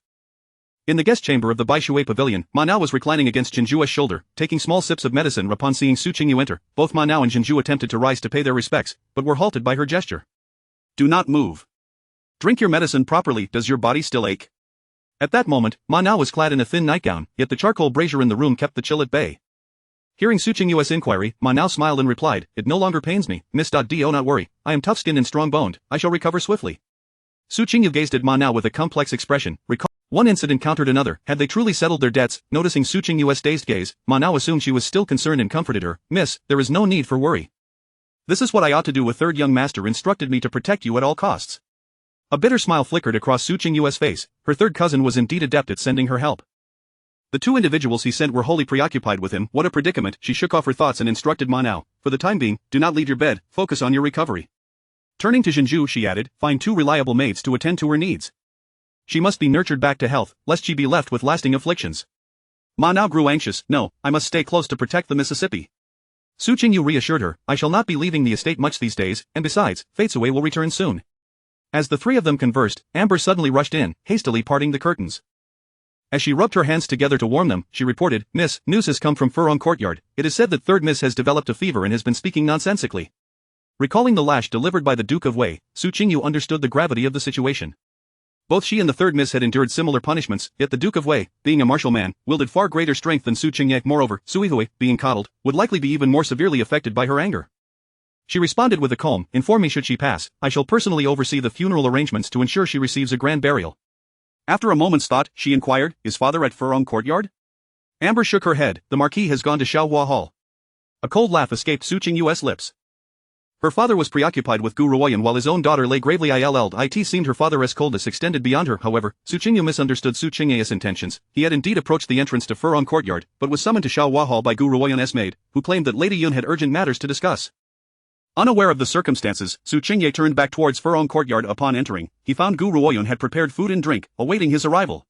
In the guest chamber of the Baishui Pavilion, Ma Nao was reclining against Jinjua's shoulder, taking small sips of medicine. Upon seeing Su Qingyu enter, both Ma Nao and Jinju attempted to rise to pay their respects, but were halted by her gesture. "Do not move. Drink your medicine properly. Does your body still ache?" At that moment, Ma Nao was clad in a thin nightgown, yet the charcoal brazier in the room kept the chill at bay. Hearing Su Qingyu's inquiry, Ma Nao smiled and replied, "It no longer pains me, Miss. Do not worry, I am tough-skinned and strong-boned, I shall recover swiftly." Su Qingyu gazed at Ma Nao with a complex expression, recalling One incident countered another. Had they truly settled their debts? Noticing Su Qingyu's dazed gaze, Ma now assumed she was still concerned and comforted her. Miss, there is no need for worry. This is what I ought to do. A third young master instructed me to protect you at all costs. A bitter smile flickered across Su Qingyu's face. Her third cousin was indeed adept at sending her help. The two individuals he sent were wholly preoccupied with him. What a predicament. She shook off her thoughts and instructed Ma now. For the time being, do not leave your bed, focus on your recovery. Turning to Qingyu, she added, find 2 reliable maids to attend to her needs. She must be nurtured back to health, lest she be left with lasting afflictions. Ma now grew anxious. No, I must stay close to protect the Mississippi. Su Qingyu reassured her, I shall not be leaving the estate much these days, and besides, Fatesaway will return soon. As the three of them conversed, Amber suddenly rushed in, hastily parting the curtains. As she rubbed her hands together to warm them, she reported, Miss, news has come from Furong Courtyard. It is said that Third Miss has developed a fever and has been speaking nonsensically. Recalling the lash delivered by the Duke of Wei, Su Qingyu understood the gravity of the situation. Both she and the Third Miss had endured similar punishments, yet the Duke of Wei, being a martial man, wielded far greater strength than Su Qingye. Moreover, Suihui, being coddled, would likely be even more severely affected by her anger. She responded with a calm, inform me should she pass, I shall personally oversee the funeral arrangements to ensure she receives a grand burial. After a moment's thought, she inquired, is father at Furong Courtyard? Amber shook her head, the Marquis has gone to Xiaohua Hall. A cold laugh escaped Su Qingyu's lips. Her father was preoccupied with Gu Ruoyan while his own daughter lay gravely ill. It seemed her father's coldness extended beyond her. However, Su Qingyu misunderstood Su Qingye's intentions. He had indeed approached the entrance to Furong Courtyard, but was summoned to Xiaohua Hall by Gu Ruoyan's maid, who claimed that Lady Yun had urgent matters to discuss. Unaware of the circumstances, Su Qingye turned back towards Furong Courtyard. Upon entering, he found Gu Ruoyan had prepared food and drink, awaiting his arrival.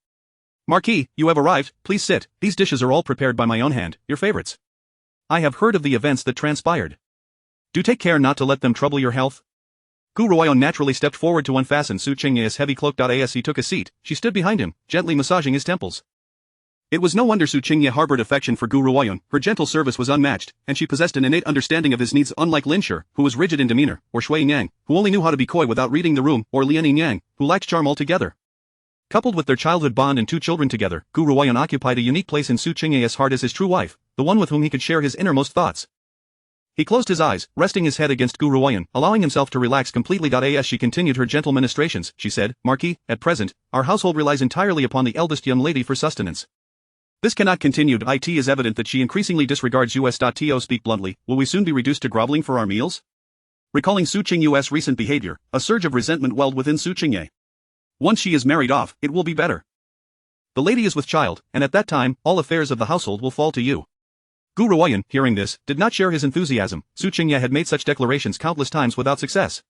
Marquis, you have arrived, please sit, these dishes are all prepared by my own hand, your favorites. I have heard of the events that transpired. Do take care not to let them trouble your health. Gu Ruoyan naturally stepped forward to unfasten Su Qingye's heavy cloak. As he took a seat, she stood behind him, gently massaging his temples. It was no wonder Su Qingye harbored affection for Gu Ruoyan. Her gentle service was unmatched, and she possessed an innate understanding of his needs, unlike Lin Shi, who was rigid in demeanor, or Shui Yang, who only knew how to be coy without reading the room, or Lian Yang, who lacked charm altogether. Coupled with their childhood bond and 2 children together, Gu Ruoyan occupied a unique place in Su Qingye's heart as his true wife, the one with whom he could share his innermost thoughts. He closed his eyes, resting his head against Gu Ruoyan, allowing himself to relax completely. As she continued her gentle ministrations, she said, Marquis, at present, our household relies entirely upon the eldest young lady for sustenance. This cannot continue. It is evident that she increasingly disregards us. To speak bluntly, will we soon be reduced to groveling for our meals? Recalling Su Qingyu's recent behavior, a surge of resentment welled within Su Qingye. Once she is married off, it will be better. The lady is with child, and at that time, all affairs of the household will fall to you. Gu Ruoyan, hearing this, did not share his enthusiasm. Su Qingye had made such declarations countless times without success.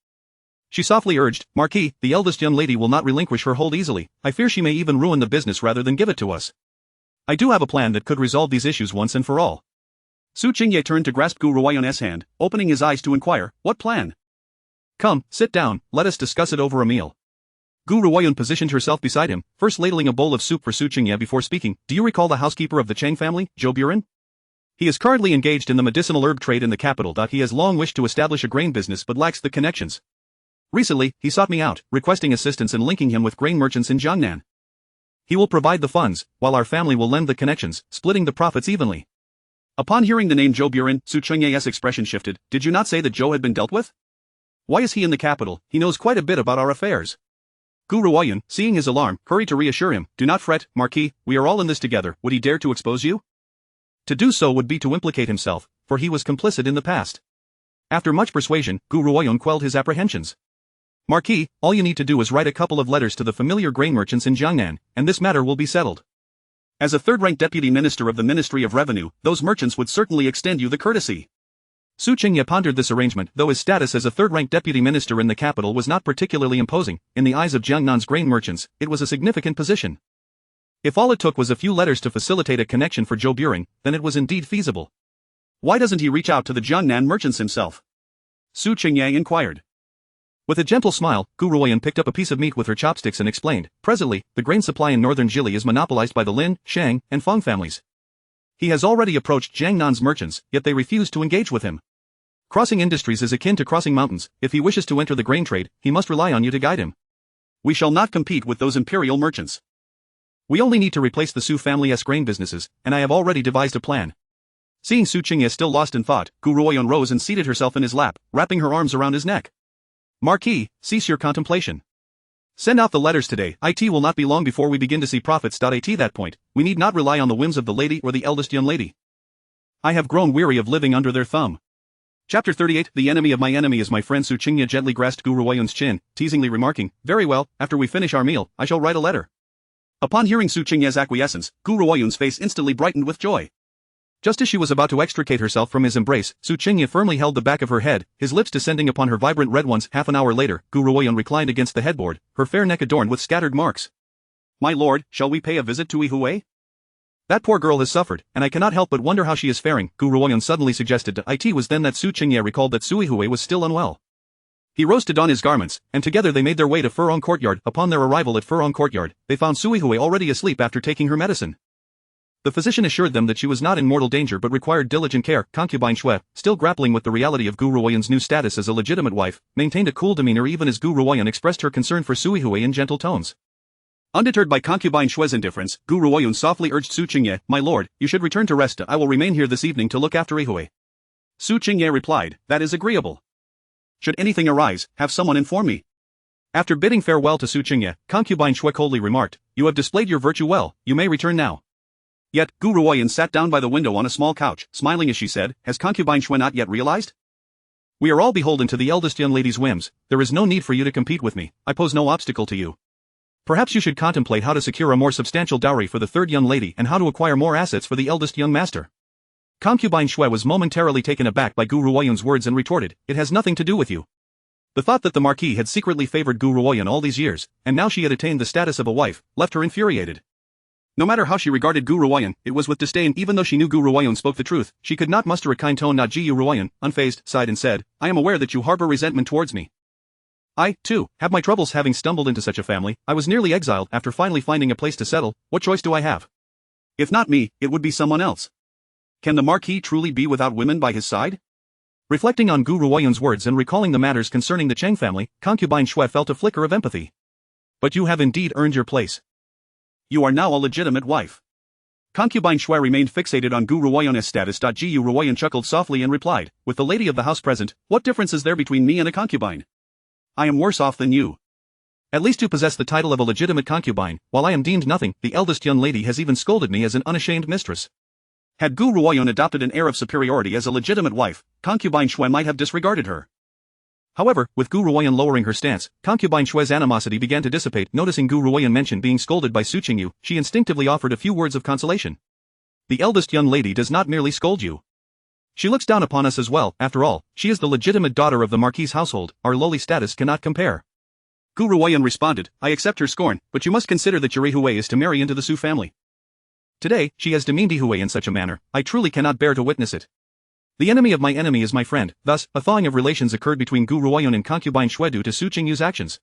She softly urged, Marquis, the eldest young lady will not relinquish her hold easily. I fear she may even ruin the business rather than give it to us. I do have a plan that could resolve these issues once and for all. Su Qingye turned to grasp Gu Ruoyan's hand, opening his eyes to inquire, what plan? Come, sit down, let us discuss it over a meal. Gu Ruoyan positioned herself beside him, first ladling a bowl of soup for Su Qingye before speaking. Do you recall the housekeeper of the Chang family, Zhou Buren? He is currently engaged in the medicinal herb trade in the capital. He has long wished to establish a grain business but lacks the connections. Recently, he sought me out, requesting assistance in linking him with grain merchants in Jiangnan. He will provide the funds, while our family will lend the connections, splitting the profits evenly. Upon hearing the name Zhou Buren, Su Qingye's expression shifted. Did you not say that Zhou had been dealt with? Why is he in the capital? He knows quite a bit about our affairs. Gu Ruoyan, seeing his alarm, hurried to reassure him. Do not fret, Marquis, we are all in this together. Would he dare to expose you? To do so would be to implicate himself, for he was complicit in the past. After much persuasion, Gu Ruoyan quelled his apprehensions. Marquis, all you need to do is write a couple of letters to the familiar grain merchants in Jiangnan, and this matter will be settled. As a third-rank deputy minister of the Ministry of Revenue, those merchants would certainly extend you the courtesy. Su Qingye pondered this arrangement. Though his status as a third-rank deputy minister in the capital was not particularly imposing, in the eyes of Jiangnan's grain merchants, it was a significant position. If all it took was a few letters to facilitate a connection for Zhou Buren, then it was indeed feasible. Why doesn't he reach out to the Jiangnan merchants himself? Su Qingye inquired. With a gentle smile, Gu Ruoyan picked up a piece of meat with her chopsticks and explained, presently, the grain supply in northern Jili is monopolized by the Lin, Shang, and Feng families. He has already approached Jiangnan's merchants, yet they refuse to engage with him. Crossing industries is akin to crossing mountains. If he wishes to enter the grain trade, he must rely on you to guide him. We shall not compete with those imperial merchants. We only need to replace the Su family's grain businesses, and I have already devised a plan. Seeing Su Qingye still lost in thought, Gu Ruoyan rose and seated herself in his lap, wrapping her arms around his neck. Marquis, cease your contemplation. Send out the letters today. It will not be long before we begin to see profits. At that point, we need not rely on the whims of the lady or the eldest young lady. I have grown weary of living under their thumb. Chapter 38. The enemy of my enemy is my friend. Su Qingyu gently grasped Gu Ruoyun's chin, teasingly remarking, "Very well, after we finish our meal, I shall write a letter." Upon hearing Su Qingyu's acquiescence, Gu Ruoyun's face instantly brightened with joy. Just as she was about to extricate herself from his embrace, Su Qingyu firmly held the back of her head, his lips descending upon her vibrant red ones. Half an hour later, Gu Ruoyun reclined against the headboard, her fair neck adorned with scattered marks. "My lord, shall we pay a visit to Yihui? That poor girl has suffered, and I cannot help but wonder how she is faring," Gu Ruoyun suddenly suggested. It was then that Su Qingyu recalled that Su Yihui was still unwell. He rose to don his garments, and together they made their way to Furong Courtyard. Upon their arrival at Furong Courtyard, they found Su Yihui already asleep after taking her medicine. The physician assured them that she was not in mortal danger but required diligent care. Concubine Shui, still grappling with the reality of Gu Ruoyun's new status as a legitimate wife, maintained a cool demeanor even as Gu Ruoyun expressed her concern for Su Yihui in gentle tones. Undeterred by Concubine Shui's indifference, Gu Ruoyun softly urged Su Qingyu, "My lord, you should return to rest. I will remain here this evening to look after Yihui." Su Qingyu replied, "That is agreeable. Should anything arise, have someone inform me." After bidding farewell to Su Qingyu, Concubine Shui coldly remarked, "You have displayed your virtue well, you may return now." Yet, Gu Ruoyun sat down by the window on a small couch, smiling as she said, "Has Concubine Shui not yet realized? We are all beholden to the eldest young lady's whims. There is no need for you to compete with me. I pose no obstacle to you. Perhaps you should contemplate how to secure a more substantial dowry for the third young lady and how to acquire more assets for the eldest young master." Concubine Shui was momentarily taken aback by Gu Ruoyun's words and retorted, "It has nothing to do with you." The thought that the Marquis had secretly favored Gu Ruoyun all these years, and now she had attained the status of a wife, left her infuriated. No matter how she regarded Gu Ruoyun, it was with disdain. Even though she knew Gu Ruoyun spoke the truth, she could not muster a kind tone. Gu Ruoyun, unfazed, sighed and said, "I am aware that you harbor resentment towards me. I, too, have my troubles having stumbled into such a family. I was nearly exiled after finally finding a place to settle. What choice do I have? If not me, it would be someone else. Can the Marquis truly be without women by his side?" Reflecting on Gu Ruoyun's words and recalling the matters concerning the Cheng family, Concubine Shui felt a flicker of empathy. "But you have indeed earned your place. You are now a legitimate wife." Concubine Shui remained fixated on Gu Ruoyun's status. Gu Ruoyun chuckled softly and replied, "With the lady of the house present, what difference is there between me and a concubine? I am worse off than you. At least you possess the title of a legitimate concubine, while I am deemed nothing. The eldest young lady has even scolded me as an unashamed mistress." Had Gu Ruoyun adopted an air of superiority as a legitimate wife, Concubine Shui might have disregarded her. However, with Gu Ruoyun lowering her stance, Concubine Shui's animosity began to dissipate. Noticing Gu Ruoyun mention being scolded by Su Qingyu, she instinctively offered a few words of consolation. "The eldest young lady does not merely scold you. She looks down upon us as well. After all, she is the legitimate daughter of the Marquis' household. Our lowly status cannot compare." Gu Ruoyun responded, "I accept her scorn, but you must consider that your Yihui is to marry into the Su family. Today, she has demeaned Yihui in such a manner, I truly cannot bear to witness it. The enemy of my enemy is my friend." Thus, a thawing of relations occurred between Gu Ruoyun and Concubine Shui due to Su Qingyu's actions.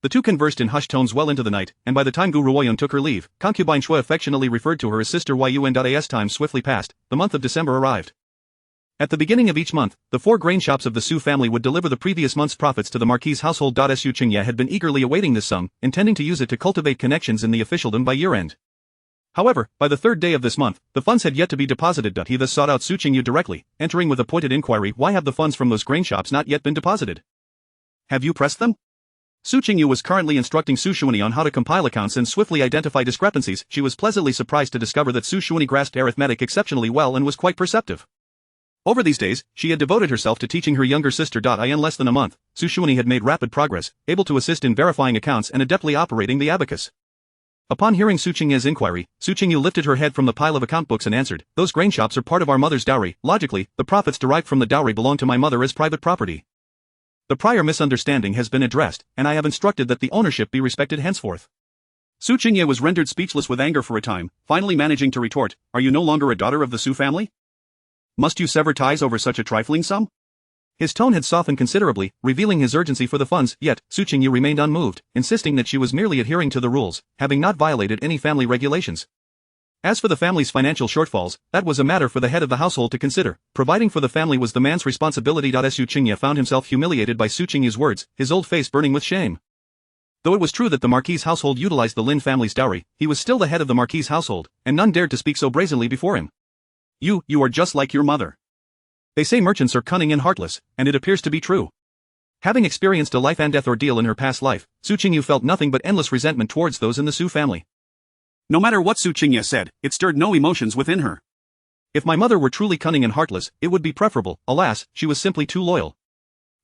The two conversed in hushed tones well into the night, and by the time Gu Ruoyun took her leave, Concubine Shui affectionately referred to her as Sister Yun. As time swiftly passed, the month of December arrived. At the beginning of each month, the 4 grain shops of the Su family would deliver the previous month's profits to the Marquis' household. Su Qingyu had been eagerly awaiting this sum, intending to use it to cultivate connections in the officialdom by year-end. However, by the 3rd day of this month, the funds had yet to be deposited. He thus sought out Su Qingyu directly, entering with a pointed inquiry, "Why have the funds from those grain shops not yet been deposited? Have you pressed them?" Su Qingyu was currently instructing Su Xuanyi on how to compile accounts and swiftly identify discrepancies. She was pleasantly surprised to discover that Su Xuanyi grasped arithmetic exceptionally well and was quite perceptive. Over these days, she had devoted herself to teaching her younger sister. In less than a month, Su Xuanyi had made rapid progress, able to assist in verifying accounts and adeptly operating the abacus. Upon hearing Su Qingyu's inquiry, Su Qingyu lifted her head from the pile of account books and answered, "Those grain shops are part of our mother's dowry. Logically, the profits derived from the dowry belong to my mother as private property. The prior misunderstanding has been addressed, and I have instructed that the ownership be respected henceforth." Su Qingyu was rendered speechless with anger for a time, finally managing to retort, "Are you no longer a daughter of the Su family? Must you sever ties over such a trifling sum?" His tone had softened considerably, revealing his urgency for the funds, yet, Su Qingyu remained unmoved, insisting that she was merely adhering to the rules, having not violated any family regulations. As for the family's financial shortfalls, that was a matter for the head of the household to consider. Providing for the family was the man's responsibility. Su Qingyu found himself humiliated by Su Qingyu's words, his old face burning with shame. Though it was true that the Marquis' household utilized the Lin family's dowry, he was still the head of the Marquis' household, and none dared to speak so brazenly before him. You are just like your mother. They say merchants are cunning and heartless, and it appears to be true. Having experienced a life-and-death ordeal in her past life, Su Qingyu felt nothing but endless resentment towards those in the Su family. No matter what Su Qingyu said, it stirred no emotions within her. If my mother were truly cunning and heartless, it would be preferable. Alas, she was simply too loyal.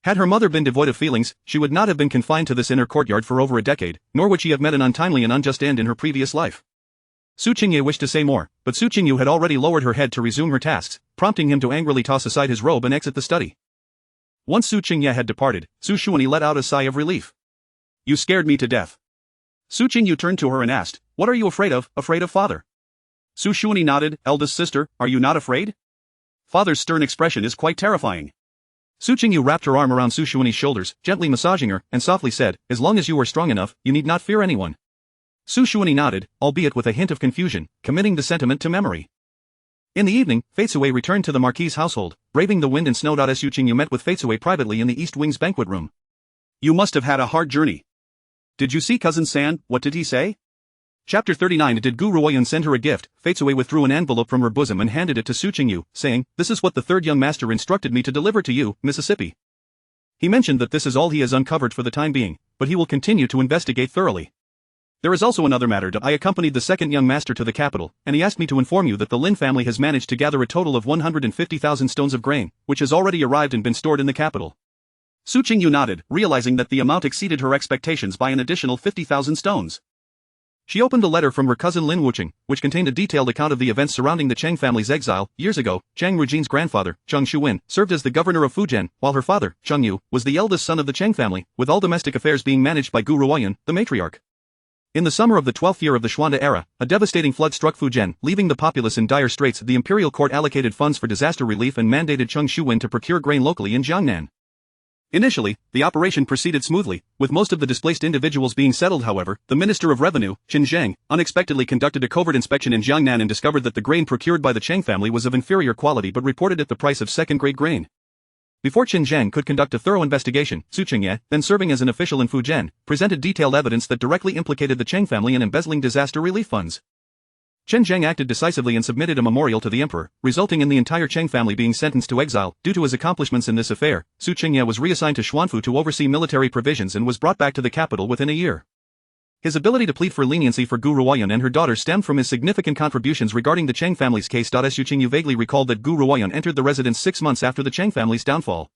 Had her mother been devoid of feelings, she would not have been confined to this inner courtyard for over a decade, nor would she have met an untimely and unjust end in her previous life. Su Qingyu wished to say more, but Su Qingyu had already lowered her head to resume her tasks, prompting him to angrily toss aside his robe and exit the study. Once Su Qingyu had departed, Su Xuanyi let out a sigh of relief. You scared me to death. Su Qingyu turned to her and asked, what are you afraid of? Afraid of father? Su Xuanyi nodded. Eldest sister, are you not afraid? Father's stern expression is quite terrifying. Su Qingyu wrapped her arm around Su Xuanyi's shoulders, gently massaging her, and softly said, as long as you are strong enough, you need not fear anyone. Su Xuanyi nodded, albeit with a hint of confusion, committing the sentiment to memory. In the evening, Faitsue returned to the Marquis' household, braving the wind and snow. Su Qingyu met with Faitsue privately in the East Wing's banquet room. You must have had a hard journey. Did you see cousin San? What did he say? Chapter 39. Did Gu Ruoyun send her a gift? Faitsue withdrew an envelope from her bosom and handed it to Su Qingyu, saying, this is what the third young master instructed me to deliver to you, Mississippi. He mentioned that this is all he has uncovered for the time being, but he will continue to investigate thoroughly. There is also another matter. I accompanied the second young master to the capital, and he asked me to inform you that the Lin family has managed to gather a total of 150,000 stones of grain, which has already arrived and been stored in the capital. Su Qingyu nodded, realizing that the amount exceeded her expectations by an additional 50,000 stones. She opened a letter from her cousin Lin Wuqing, which contained a detailed account of the events surrounding the Cheng family's exile. Years ago, Cheng Rujin's grandfather, Cheng Shuwen, served as the governor of Fujian, while her father, Cheng Yu, was the eldest son of the Cheng family, with all domestic affairs being managed by Gu Ruoyun, the matriarch. In the summer of the 12th year of the Xuande era, a devastating flood struck Fujian, leaving the populace in dire straits. The imperial court allocated funds for disaster relief and mandated Cheng Shuwen to procure grain locally in Jiangnan. Initially, the operation proceeded smoothly, with most of the displaced individuals being settled. However, the Minister of Revenue, Qin Zheng, unexpectedly conducted a covert inspection in Jiangnan and discovered that the grain procured by the Cheng family was of inferior quality but reported at the price of second-grade grain. Before Qin Zheng could conduct a thorough investigation, Su Qingyu, then serving as an official in Fujian, presented detailed evidence that directly implicated the Cheng family in embezzling disaster relief funds. Qin Zheng acted decisively and submitted a memorial to the emperor, resulting in the entire Cheng family being sentenced to exile. Due to his accomplishments in this affair, Su Qingyu was reassigned to Xuanfu to oversee military provisions and was brought back to the capital within a year. His ability to plead for leniency for Gu Ruoyun and her daughter stemmed from his significant contributions regarding the Cheng family's case. Su Qingyu vaguely recalled that Gu Ruoyun entered the residence 6 months after the Cheng family's downfall.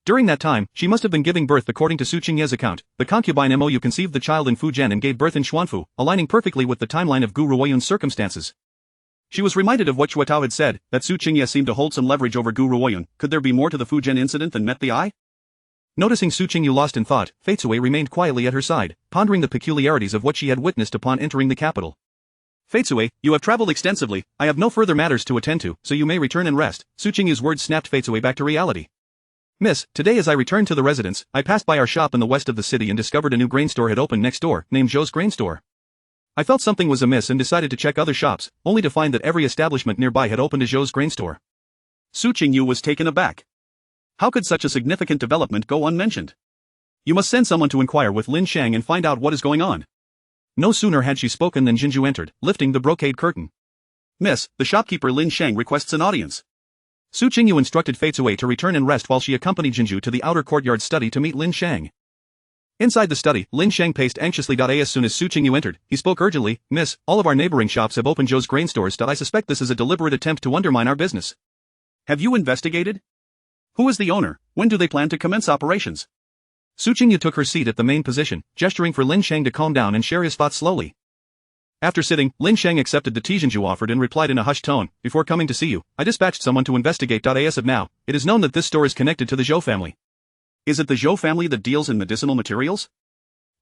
During that time, she must have been giving birth. According to Su Qingyu's account, the concubine Mou conceived the child in Fujian and gave birth in Xuanfu, aligning perfectly with the timeline of Gu Ruoyun's circumstances. She was reminded of what Xuetao had said, that Su Qingyu seemed to hold some leverage over Gu Ruoyun. Could there be more to the Fujian incident than met the eye? Noticing Su Qingyu lost in thought, Faitsue remained quietly at her side, pondering the peculiarities of what she had witnessed upon entering the capital. Faitsue, you have traveled extensively, I have no further matters to attend to, so you may return and rest. Su Qingyu's words snapped Faitsue back to reality. Miss, today as I returned to the residence, I passed by our shop in the west of the city and discovered a new grain store had opened next door, named Zhou's Grain Store. I felt something was amiss and decided to check other shops, only to find that every establishment nearby had opened a Zhou's Grain Store. Su Qingyu was taken aback. How could such a significant development go unmentioned? You must send someone to inquire with Lin Shang and find out what is going on. No sooner had she spoken than Jinju entered, lifting the brocade curtain. Miss, the shopkeeper Lin Shang requests an audience. Su Qingyu instructed Faitsue to return and rest while she accompanied Jinju to the outer courtyard study to meet Lin Shang. Inside the study, Lin Shang paced anxiously. As soon as Su Qingyu entered, he spoke urgently, Miss, all of our neighboring shops have opened Zhou's grain stores. I suspect this is a deliberate attempt to undermine our business. Have you investigated? Who is the owner? When do they plan to commence operations? Su Qingyu took her seat at the main position, gesturing for Lin Shang to calm down and share his thoughts slowly. After sitting, Lin Shang accepted the tea Jinju offered and replied in a hushed tone, before coming to see you, I dispatched someone to investigate. As of now, it is known that this store is connected to the Zhou family. Is it the Zhou family that deals in medicinal materials?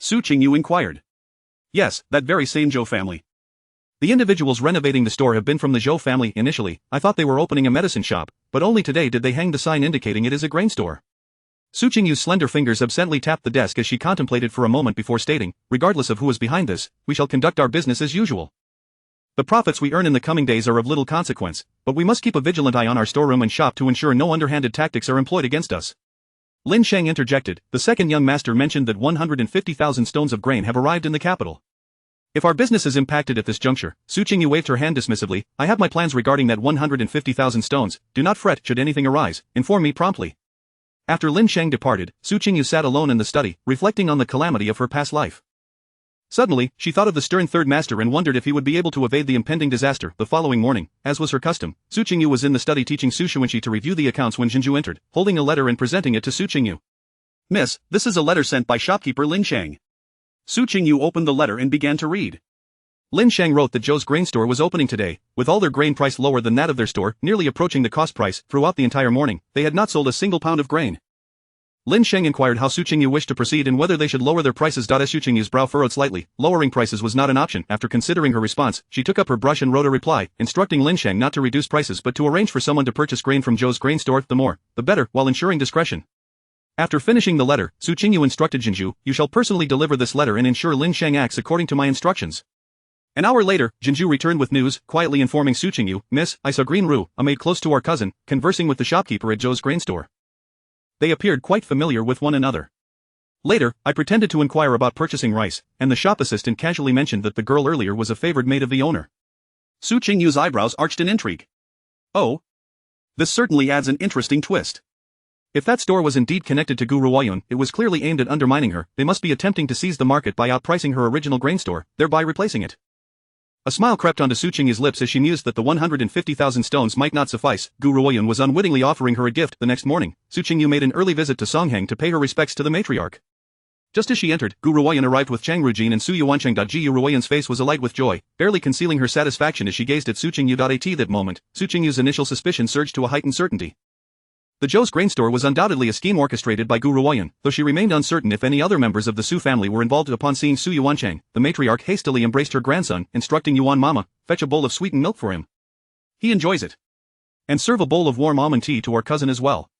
Su Qingyu inquired. Yes, that very same Zhou family. The individuals renovating the store have been from the Zhou family. Initially, I thought they were opening a medicine shop, but only today did they hang the sign indicating it is a grain store. Su Qingyu's slender fingers absently tapped the desk as she contemplated for a moment before stating, regardless of who is behind this, we shall conduct our business as usual. The profits we earn in the coming days are of little consequence, but we must keep a vigilant eye on our storeroom and shop to ensure no underhanded tactics are employed against us. Lin Shang interjected, the second young master mentioned that 150,000 stones of grain have arrived in the capital. If our business is impacted at this juncture, Su Qingyu waved her hand dismissively, I have my plans regarding that 150,000 stones, do not fret should anything arise, inform me promptly. After Lin Shang departed, Su Qingyu sat alone in the study, reflecting on the calamity of her past life. Suddenly, she thought of the stern third master and wondered if he would be able to evade the impending disaster. The following morning, as was her custom, Su Qingyu was in the study teaching Su Xuanxi to review the accounts when Qingyu entered, holding a letter and presenting it to Su Qingyu. "Miss, this is a letter sent by shopkeeper Lin Shang." Su Qingyu opened the letter and began to read. Lin Shang wrote that Zhou's grain store was opening today, with all their grain price lower than that of their store, nearly approaching the cost price. Throughout the entire morning, they had not sold a single pound of grain. Lin Shang inquired how Su Qingyu wished to proceed and whether they should lower their prices. Su Qingyu's brow furrowed slightly. Lowering prices was not an option. After considering her response, she took up her brush and wrote a reply, instructing Lin Shang not to reduce prices but to arrange for someone to purchase grain from Zhou's grain store, the more, the better, while ensuring discretion. After finishing the letter, Su Qingyu instructed Qingyu, "You shall personally deliver this letter and ensure Lin Shang acts according to my instructions." An hour later, Qingyu returned with news, quietly informing Su Qingyu, "Miss, I saw Green Ru, a maid close to our cousin, conversing with the shopkeeper at Zhou's grain store. They appeared quite familiar with one another. Later, I pretended to inquire about purchasing rice, and the shop assistant casually mentioned that the girl earlier was a favored maid of the owner." Su Qingyu's eyebrows arched in intrigue. "Oh. This certainly adds an interesting twist. If that store was indeed connected to Gu Ruoyun, it was clearly aimed at undermining her. They must be attempting to seize the market by outpricing her original grain store, thereby replacing it." A smile crept onto Su Qingyu's lips as she mused that the 150,000 stones might not suffice. Gu Ruoyun was unwittingly offering her a gift. The next morning, Su Qingyu made an early visit to Songheng to pay her respects to the matriarch. Just as she entered, Gu Ruoyun arrived with Chang Rujin and Su Yuancheng. Gu Ruoyun's face was alight with joy, barely concealing her satisfaction as she gazed at Su Qingyu. At that moment, Su Qingyu's initial suspicion surged to a heightened certainty. The Zhou's grain store was undoubtedly a scheme orchestrated by Gu Ruoyun, though she remained uncertain if any other members of the Su family were involved. Upon seeing Su Yuancheng, the matriarch hastily embraced her grandson, instructing Yuan Mama, "Fetch a bowl of sweetened milk for him. He enjoys it. And serve a bowl of warm almond tea to our cousin as well."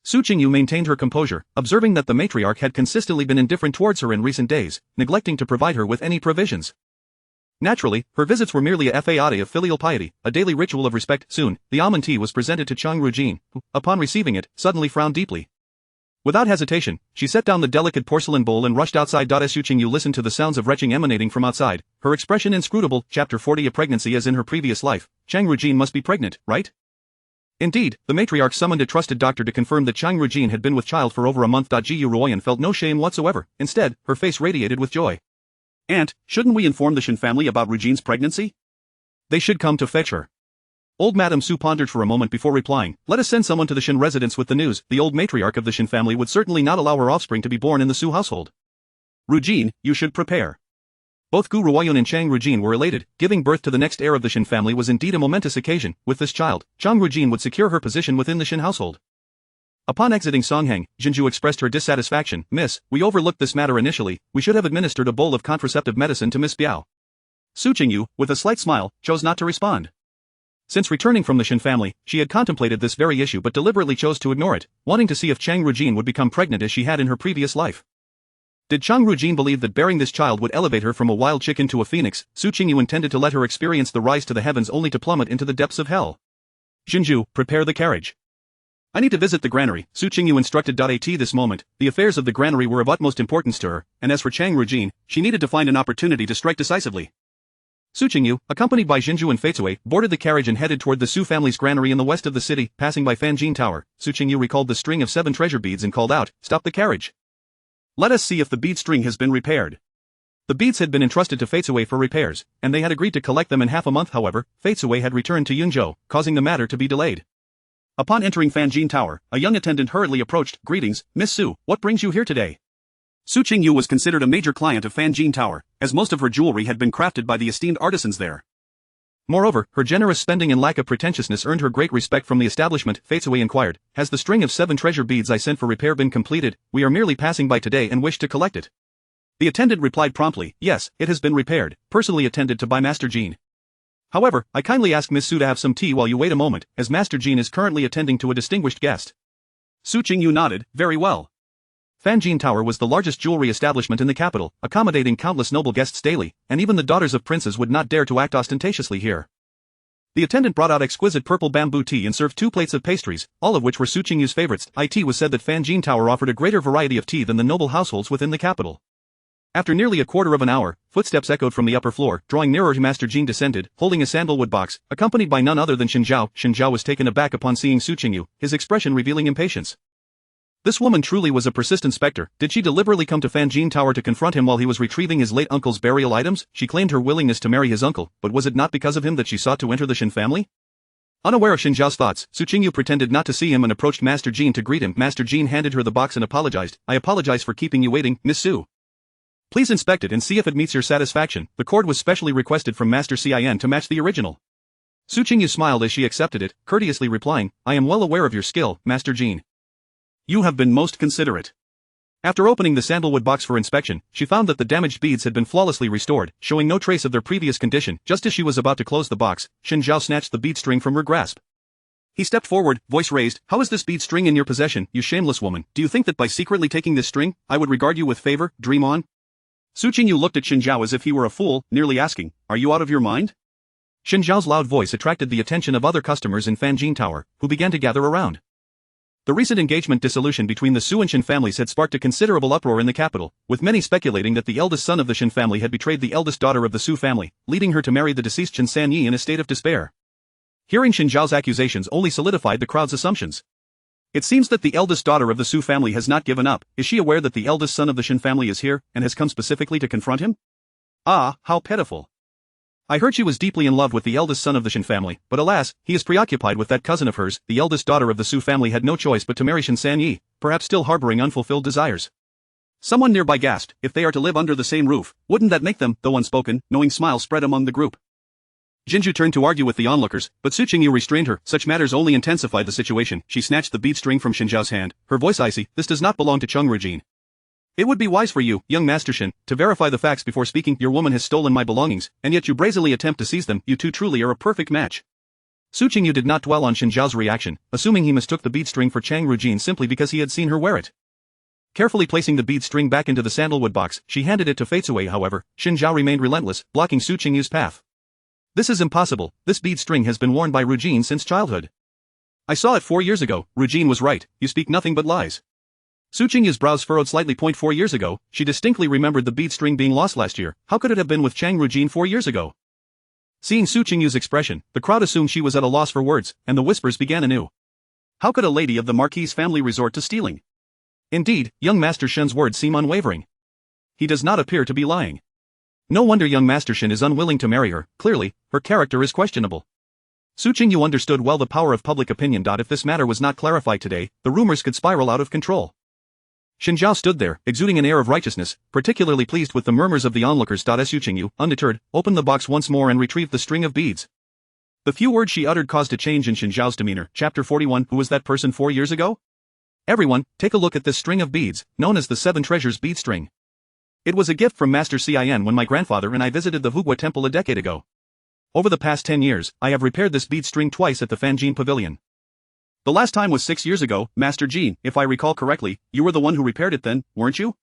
Su Qingyu maintained her composure, observing that the matriarch had consistently been indifferent towards her in recent days, neglecting to provide her with any provisions. Naturally, her visits were merely a facade of filial piety, a daily ritual of respect. Soon, the almond tea was presented to Chang Rujin, who, upon receiving it, suddenly frowned deeply. Without hesitation, she set down the delicate porcelain bowl and rushed outside. Su Qingyu listened to the sounds of retching emanating from outside, her expression inscrutable. Chapter 40. A pregnancy. As in her previous life, Chang Rujin must be pregnant, right? Indeed, the matriarch summoned a trusted doctor to confirm that Chang Rujin had been with child for over a month. Gu Ruoyun felt no shame whatsoever. Instead, her face radiated with joy. "Aunt, shouldn't we inform the Shen family about Rujin's pregnancy? They should come to fetch her." Old Madam Su pondered for a moment before replying, "Let us send someone to the Shen residence with the news." The old matriarch of the Shen family would certainly not allow her offspring to be born in the Su household. "Rujin, you should prepare." Both Gu Ruoyun and Chang Rujin were elated. Giving birth to the next heir of the Shen family was indeed a momentous occasion. With this child, Chang Rujin would secure her position within the Shen household. Upon exiting Songheng, Qingyu expressed her dissatisfaction. "Miss, we overlooked this matter initially. We should have administered a bowl of contraceptive medicine to Miss Biao." Su Qingyu, with a slight smile, chose not to respond. Since returning from the Shen family, she had contemplated this very issue but deliberately chose to ignore it, wanting to see if Chang Rujin would become pregnant as she had in her previous life. Did Chang Rujin believe that bearing this child would elevate her from a wild chicken to a phoenix? Su Qingyu intended to let her experience the rise to the heavens only to plummet into the depths of hell. "Qingyu, prepare the carriage. I need to visit the granary," Su Qingyu instructed. At this moment, the affairs of the granary were of utmost importance to her, and as for Chang Rujin, she needed to find an opportunity to strike decisively. Su Qingyu, accompanied by Qingyu and Feizui, boarded the carriage and headed toward the Su family's granary in the west of the city. Passing by Fanjin Tower, Su Qingyu recalled the string of 7 treasure beads and called out, "Stop the carriage. Let us see if the bead string has been repaired." The beads had been entrusted to Feizui for repairs, and they had agreed to collect them in half a month. However, Feizui had returned to Yunzhou, causing the matter to be delayed. Upon entering Fanjin Tower, a young attendant hurriedly approached. "Greetings, Miss Su, what brings you here today?" Su Qingyu was considered a major client of Fanjin Tower, as most of her jewelry had been crafted by the esteemed artisans there. Moreover, her generous spending and lack of pretentiousness earned her great respect from the establishment. Feizui inquired, "Has the string of 7 treasure beads I sent for repair been completed? We are merely passing by today and wish to collect it." The attendant replied promptly, "Yes, it has been repaired, personally attended to by Master Jean. However, I kindly ask Miss Su to have some tea while you wait a moment, as Master Jean is currently attending to a distinguished guest." Su Qingyu nodded, "Very well." Fanjin Tower was the largest jewelry establishment in the capital, accommodating countless noble guests daily, and even the daughters of princes would not dare to act ostentatiously here. The attendant brought out exquisite purple bamboo tea and served 2 plates of pastries, all of which were Su Qingyu's favorites. It was said that Fanjin Tower offered a greater variety of tea than the noble households within the capital. After nearly a quarter of an hour, footsteps echoed from the upper floor. Drawing nearer, Master Jean descended, holding a sandalwood box, accompanied by none other than Shen Zhao. Shen Zhao was taken aback upon seeing Su Qingyu, his expression revealing impatience. This woman truly was a persistent specter. Did she deliberately come to Fanjin Tower to confront him while he was retrieving his late uncle's burial items? She claimed her willingness to marry his uncle, but was it not because of him that she sought to enter the Shen family? Unaware of Shen Zhao's thoughts, Su Qingyu pretended not to see him and approached Master Jean to greet him. Master Jean handed her the box and apologized. I apologize for keeping you waiting, Miss Su. Please inspect it and see if it meets your satisfaction. The cord was specially requested from Master Cien to match the original. Su Qingyu smiled as she accepted it, courteously replying, I am well aware of your skill, Master Jean. You have been most considerate. After opening the sandalwood box for inspection, she found that the damaged beads had been flawlessly restored, showing no trace of their previous condition. Just as she was about to close the box, Shen Zhao snatched the bead string from her grasp. He stepped forward, voice raised, How is this bead string in your possession, you shameless woman? Do you think that by secretly taking this string, I would regard you with favor? Dream on? Su Qingyu looked at Shen Zhao as if he were a fool, nearly asking, Are you out of your mind? Shen Zhao's loud voice attracted the attention of other customers in Fanjin Tower, who began to gather around. The recent engagement dissolution between the Su and Shen families had sparked a considerable uproar in the capital, with many speculating that the eldest son of the Shen family had betrayed the eldest daughter of the Su family, leading her to marry the deceased Shen Sanyi in a state of despair. Hearing Shen Zhao's accusations only solidified the crowd's assumptions. It seems that the eldest daughter of the Su family has not given up. Is she aware that the eldest son of the Shen family is here, and has come specifically to confront him? Ah, how pitiful. I heard she was deeply in love with the eldest son of the Shen family, but alas, he is preoccupied with that cousin of hers. The eldest daughter of the Su family had no choice but to marry Shen Sanyi, perhaps still harboring unfulfilled desires. Someone nearby gasped, if they are to live under the same roof, wouldn't that make them, though unspoken, knowing smile spread among the group. Jinju turned to argue with the onlookers, but Su Qingyu restrained her. Such matters only intensified the situation. She snatched the bead string from Shen Zhao's hand, her voice icy, This does not belong to Cheng Rujin. It would be wise for you, young Master Shen, to verify the facts before speaking. Your woman has stolen my belongings, and yet you brazenly attempt to seize them. You two truly are a perfect match. Su Qingyu did not dwell on Shen Zhao's reaction, assuming he mistook the bead string for Cheng Rujin simply because he had seen her wear it. Carefully placing the bead string back into the sandalwood box, she handed it to Faitsue. However, Shen Zhao remained relentless, blocking Su Qingyu's path. This is impossible. This bead string has been worn by Rujin since childhood. I saw it 4 years ago. Rujin was right. You speak nothing but lies. Su Qingyu's brows furrowed slightly. 4 years ago, she distinctly remembered the bead string being lost last year. How could it have been with Cheng Rujin 4 years ago? Seeing Su Qingyu's expression, the crowd assumed she was at a loss for words, and the whispers began anew. How could a lady of the Marquis family resort to stealing? Indeed, young Master Shen's words seem unwavering. He does not appear to be lying. No wonder young Master Shen is unwilling to marry her. Clearly, her character is questionable. Su Qingyu understood well the power of public opinion. If this matter was not clarified today, the rumors could spiral out of control. Shen Zhao stood there, exuding an air of righteousness, particularly pleased with the murmurs of the onlookers. Su Qingyu, undeterred, opened the box once more and retrieved the string of beads. The few words she uttered caused a change in Shen Zhao's demeanor. Chapter 41 Who was that person 4 years ago? Everyone, take a look at this string of beads, known as the Seven Treasures bead string. It was a gift from Master Cien when my grandfather and I visited the Hugua temple a decade ago. Over the past 10 years, I have repaired this bead string twice at the Fanjin Pavilion. The last time was 6 years ago, Master Jean. If I recall correctly, you were the one who repaired it then, weren't you?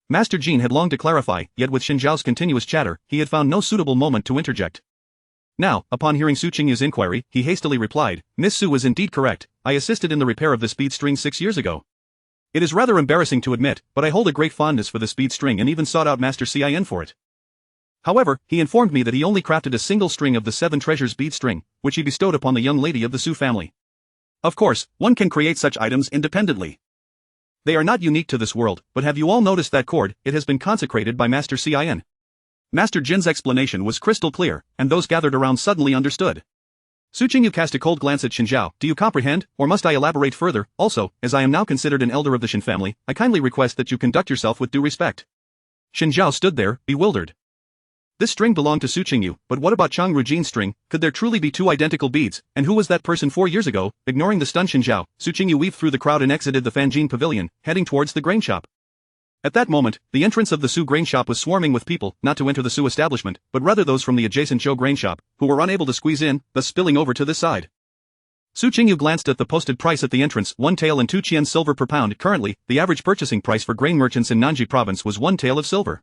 Master Jean had longed to clarify, yet with Shen Zhao's continuous chatter, he had found no suitable moment to interject. Now, upon hearing Su Qingyu's inquiry, he hastily replied, Miss Su is indeed correct. I assisted in the repair of this bead string 6 years ago. It is rather embarrassing to admit, but I hold a great fondness for this bead string and even sought out Master Cien for it. However, he informed me that he only crafted a single string of the Seven Treasures bead string, which he bestowed upon the young lady of the Su family. Of course, one can create such items independently. They are not unique to this world, but have you all noticed that cord? It has been consecrated by Master Cien. Master Jin's explanation was crystal clear, and those gathered around suddenly understood. Su Qingyu cast a cold glance at Shen Zhao. Do you comprehend, or must I elaborate further? Also, as I am now considered an elder of the Shen family, I kindly request that you conduct yourself with due respect. Shen Zhao stood there, bewildered. This string belonged to Su Qingyu, but what about Cheng Rujin's string? Could there truly be two identical beads? And who was that person 4 years ago? Ignoring the stunned Shen Zhao, Su Qingyu weaved through the crowd and exited the Fanjin Pavilion, heading towards the grain shop. At that moment, the entrance of the Su grain shop was swarming with people, not to enter the Su establishment, but rather those from the adjacent Zhou grain shop, who were unable to squeeze in, thus spilling over to this side. Su Qingyu glanced at the posted price at the entrance, 1 tael and 2 Cien silver per pound. Currently, the average purchasing price for grain merchants in Nanji province was 1 tael of silver.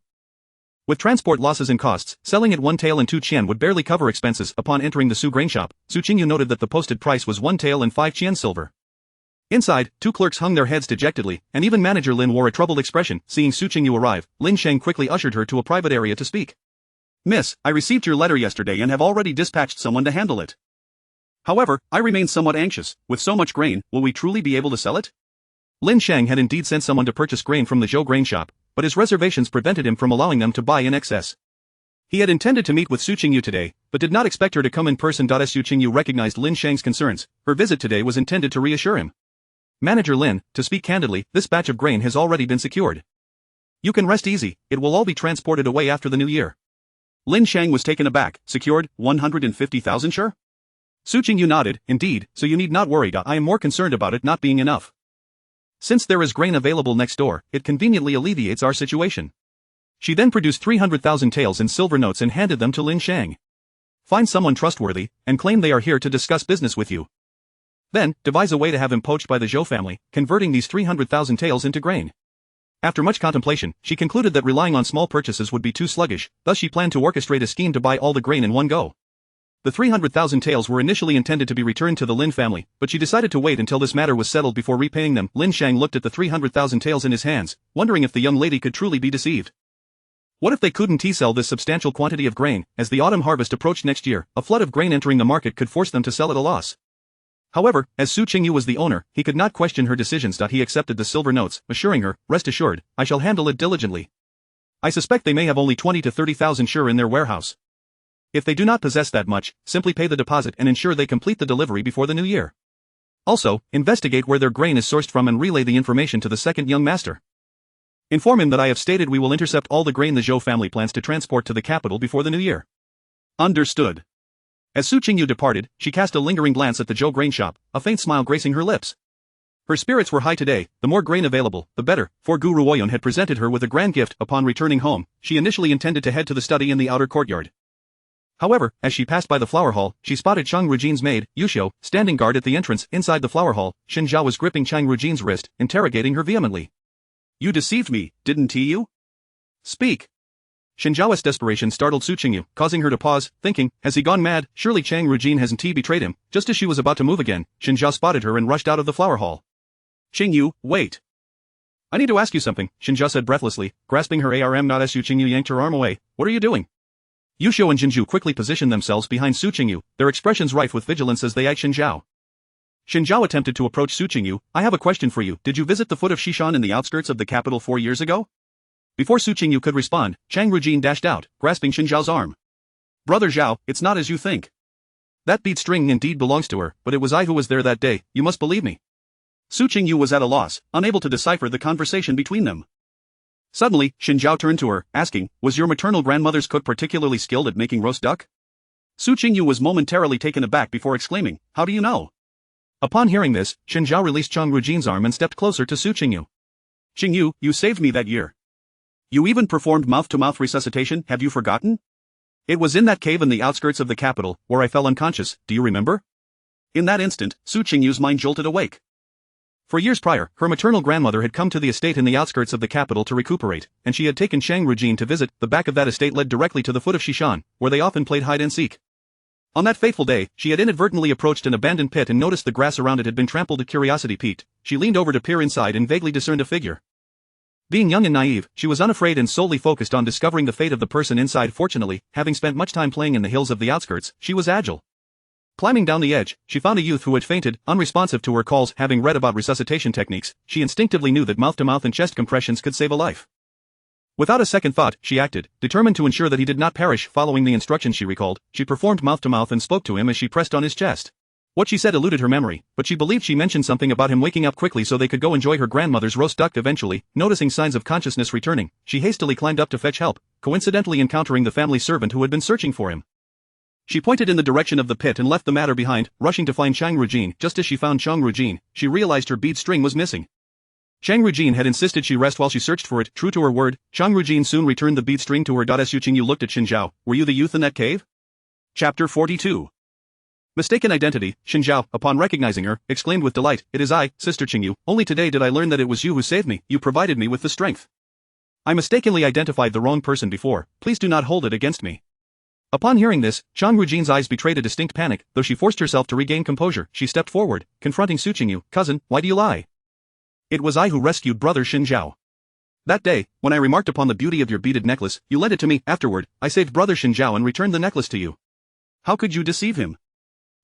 With transport losses and costs, selling at 1 tael and 2 Cien would barely cover expenses. Upon entering the Su grain shop, Su Qingyu noted that the posted price was 1 tael and 5 Cien silver. Inside, 2 clerks hung their heads dejectedly, and even manager Lin wore a troubled expression. Seeing Su Qingyu arrive, Lin Sheng quickly ushered her to a private area to speak. Miss, I received your letter yesterday and have already dispatched someone to handle it. However, I remain somewhat anxious. With so much grain, will we truly be able to sell it? Lin Shang had indeed sent someone to purchase grain from the Zhou grain shop, but his reservations prevented him from allowing them to buy in excess. He had intended to meet with Su Qingyu today, but did not expect her to come in person. Su Qingyu recognized Lin Shang's concerns. Her visit today was intended to reassure him. Manager Lin, to speak candidly, this batch of grain has already been secured. You can rest easy, it will all be transported away after the new year. Lin Shang was taken aback. Secured, 150,000 sure? Su Qingyu nodded, indeed, so you need not worry. I am more concerned about it not being enough. Since there is grain available next door, it conveniently alleviates our situation. She then produced 300,000 taels in silver notes and handed them to Lin Shang. Find someone trustworthy, and claim they are here to discuss business with you. Then, devise a way to have him poached by the Zhou family, converting these 300,000 taels into grain. After much contemplation, she concluded that relying on small purchases would be too sluggish, thus she planned to orchestrate a scheme to buy all the grain in one go. The 300,000 taels were initially intended to be returned to the Lin family, but she decided to wait until this matter was settled before repaying them. Lin Shang looked at the 300,000 taels in his hands, wondering if the young lady could truly be deceived. What if they couldn't sell this substantial quantity of grain? As the autumn harvest approached next year, a flood of grain entering the market could force them to sell at a loss. However, as Su Qingyu was the owner, he could not question her decisions. He accepted the silver notes, assuring her, rest assured, I shall handle it diligently. I suspect they may have only 20 to 30,000 sure in their warehouse. If they do not possess that much, simply pay the deposit and ensure they complete the delivery before the new year. Also, investigate where their grain is sourced from and relay the information to the second young master. Inform him that I have stated we will intercept all the grain the Zhou family plans to transport to the capital before the new year. Understood. As Su Qingyu departed, she cast a lingering glance at the Zhou grain shop, a faint smile gracing her lips. Her spirits were high today, the more grain available, the better, for Gu Ruoyun had presented her with a grand gift. Upon returning home, she initially intended to head to the study in the outer courtyard. However, as she passed by the flower hall, she spotted Chang Rujin's maid, Yuxiu, standing guard at the entrance. Inside the flower hall, Xin Zhao was gripping Chang Rujin's wrist, interrogating her vehemently. You deceived me, didn't you? Speak. Xin Zhao's desperation startled Su Qingyu, causing her to pause, thinking, has he gone mad? Surely Chang Rujin hasn't betrayed him. Just as she was about to move again, Xin Zhao spotted her and rushed out of the flower hall. Qingyu, wait. I need to ask you something, Xin Zhao said breathlessly, grasping her arm. Not as Su Qingyu yanked her arm away. What are you doing? Yuxiu and Jinju quickly positioned themselves behind Su Qingyu, their expressions rife with vigilance as they eyed Xin Zhao. Xin Zhao attempted to approach Su Qingyu. I have a question for you. Did you visit the foot of Shishan in the outskirts of the capital 4 years ago? Before Su Qingyu could respond, Chang Rujin dashed out, grasping Xin Zhao's arm. Brother Zhao, it's not as you think. That bead string indeed belongs to her, but it was I who was there that day, you must believe me. Su Qingyu was at a loss, unable to decipher the conversation between them. Suddenly, Xin Zhao turned to her, asking, was your maternal grandmother's cook particularly skilled at making roast duck? Su Qingyu was momentarily taken aback before exclaiming, how do you know? Upon hearing this, Xin Zhao released Chang Rujin's arm and stepped closer to Su Qingyu. Qingyu, you saved me that year. You even performed mouth-to-mouth resuscitation, have you forgotten? It was in that cave in the outskirts of the capital, where I fell unconscious, do you remember? In that instant, Su Qingyu's mind jolted awake. For years prior, her maternal grandmother had come to the estate in the outskirts of the capital to recuperate, and she had taken Chang Rujin to visit. The back of that estate led directly to the foot of Shishan, where they often played hide-and-seek. On that fateful day, she had inadvertently approached an abandoned pit and noticed the grass around it had been trampled. Curiosity piqued, she leaned over to peer inside and vaguely discerned a figure. Being young and naive, she was unafraid and solely focused on discovering the fate of the person inside. Fortunately, having spent much time playing in the hills of the outskirts, she was agile. Climbing down the edge, she found a youth who had fainted, unresponsive to her calls. Having read about resuscitation techniques, she instinctively knew that mouth-to-mouth and chest compressions could save a life. Without a second thought, she acted, determined to ensure that he did not perish. Following the instructions she recalled, she performed mouth-to-mouth and spoke to him as she pressed on his chest. What she said eluded her memory, but she believed she mentioned something about him waking up quickly so they could go enjoy her grandmother's roast duck. Eventually, noticing signs of consciousness returning, she hastily climbed up to fetch help, coincidentally encountering the family servant who had been searching for him. She pointed in the direction of the pit and left the matter behind, rushing to find Chang Rujin. Just as she found Chang Rujin, she realized her bead string was missing. Chang Rujin had insisted she rest while she searched for it. True to her word, Chang Rujin soon returned the bead string to her. Su Qingyu looked at Xin Zhao. Were you the youth in that cave? Chapter 42. Mistaken identity. Xin Zhao, upon recognizing her, exclaimed with delight, it is I, Sister Qingyu. Only today did I learn that it was you who saved me. You provided me with the strength. I mistakenly identified the wrong person before. Please do not hold it against me. Upon hearing this, Chang Rujin's eyes betrayed a distinct panic. Though she forced herself to regain composure, she stepped forward, confronting Su Qingyu. Cousin, why do you lie? It was I who rescued brother Xin Zhao. That day, when I remarked upon the beauty of your beaded necklace, you lent it to me. Afterward, I saved brother Xin Zhao and returned the necklace to you. How could you deceive him?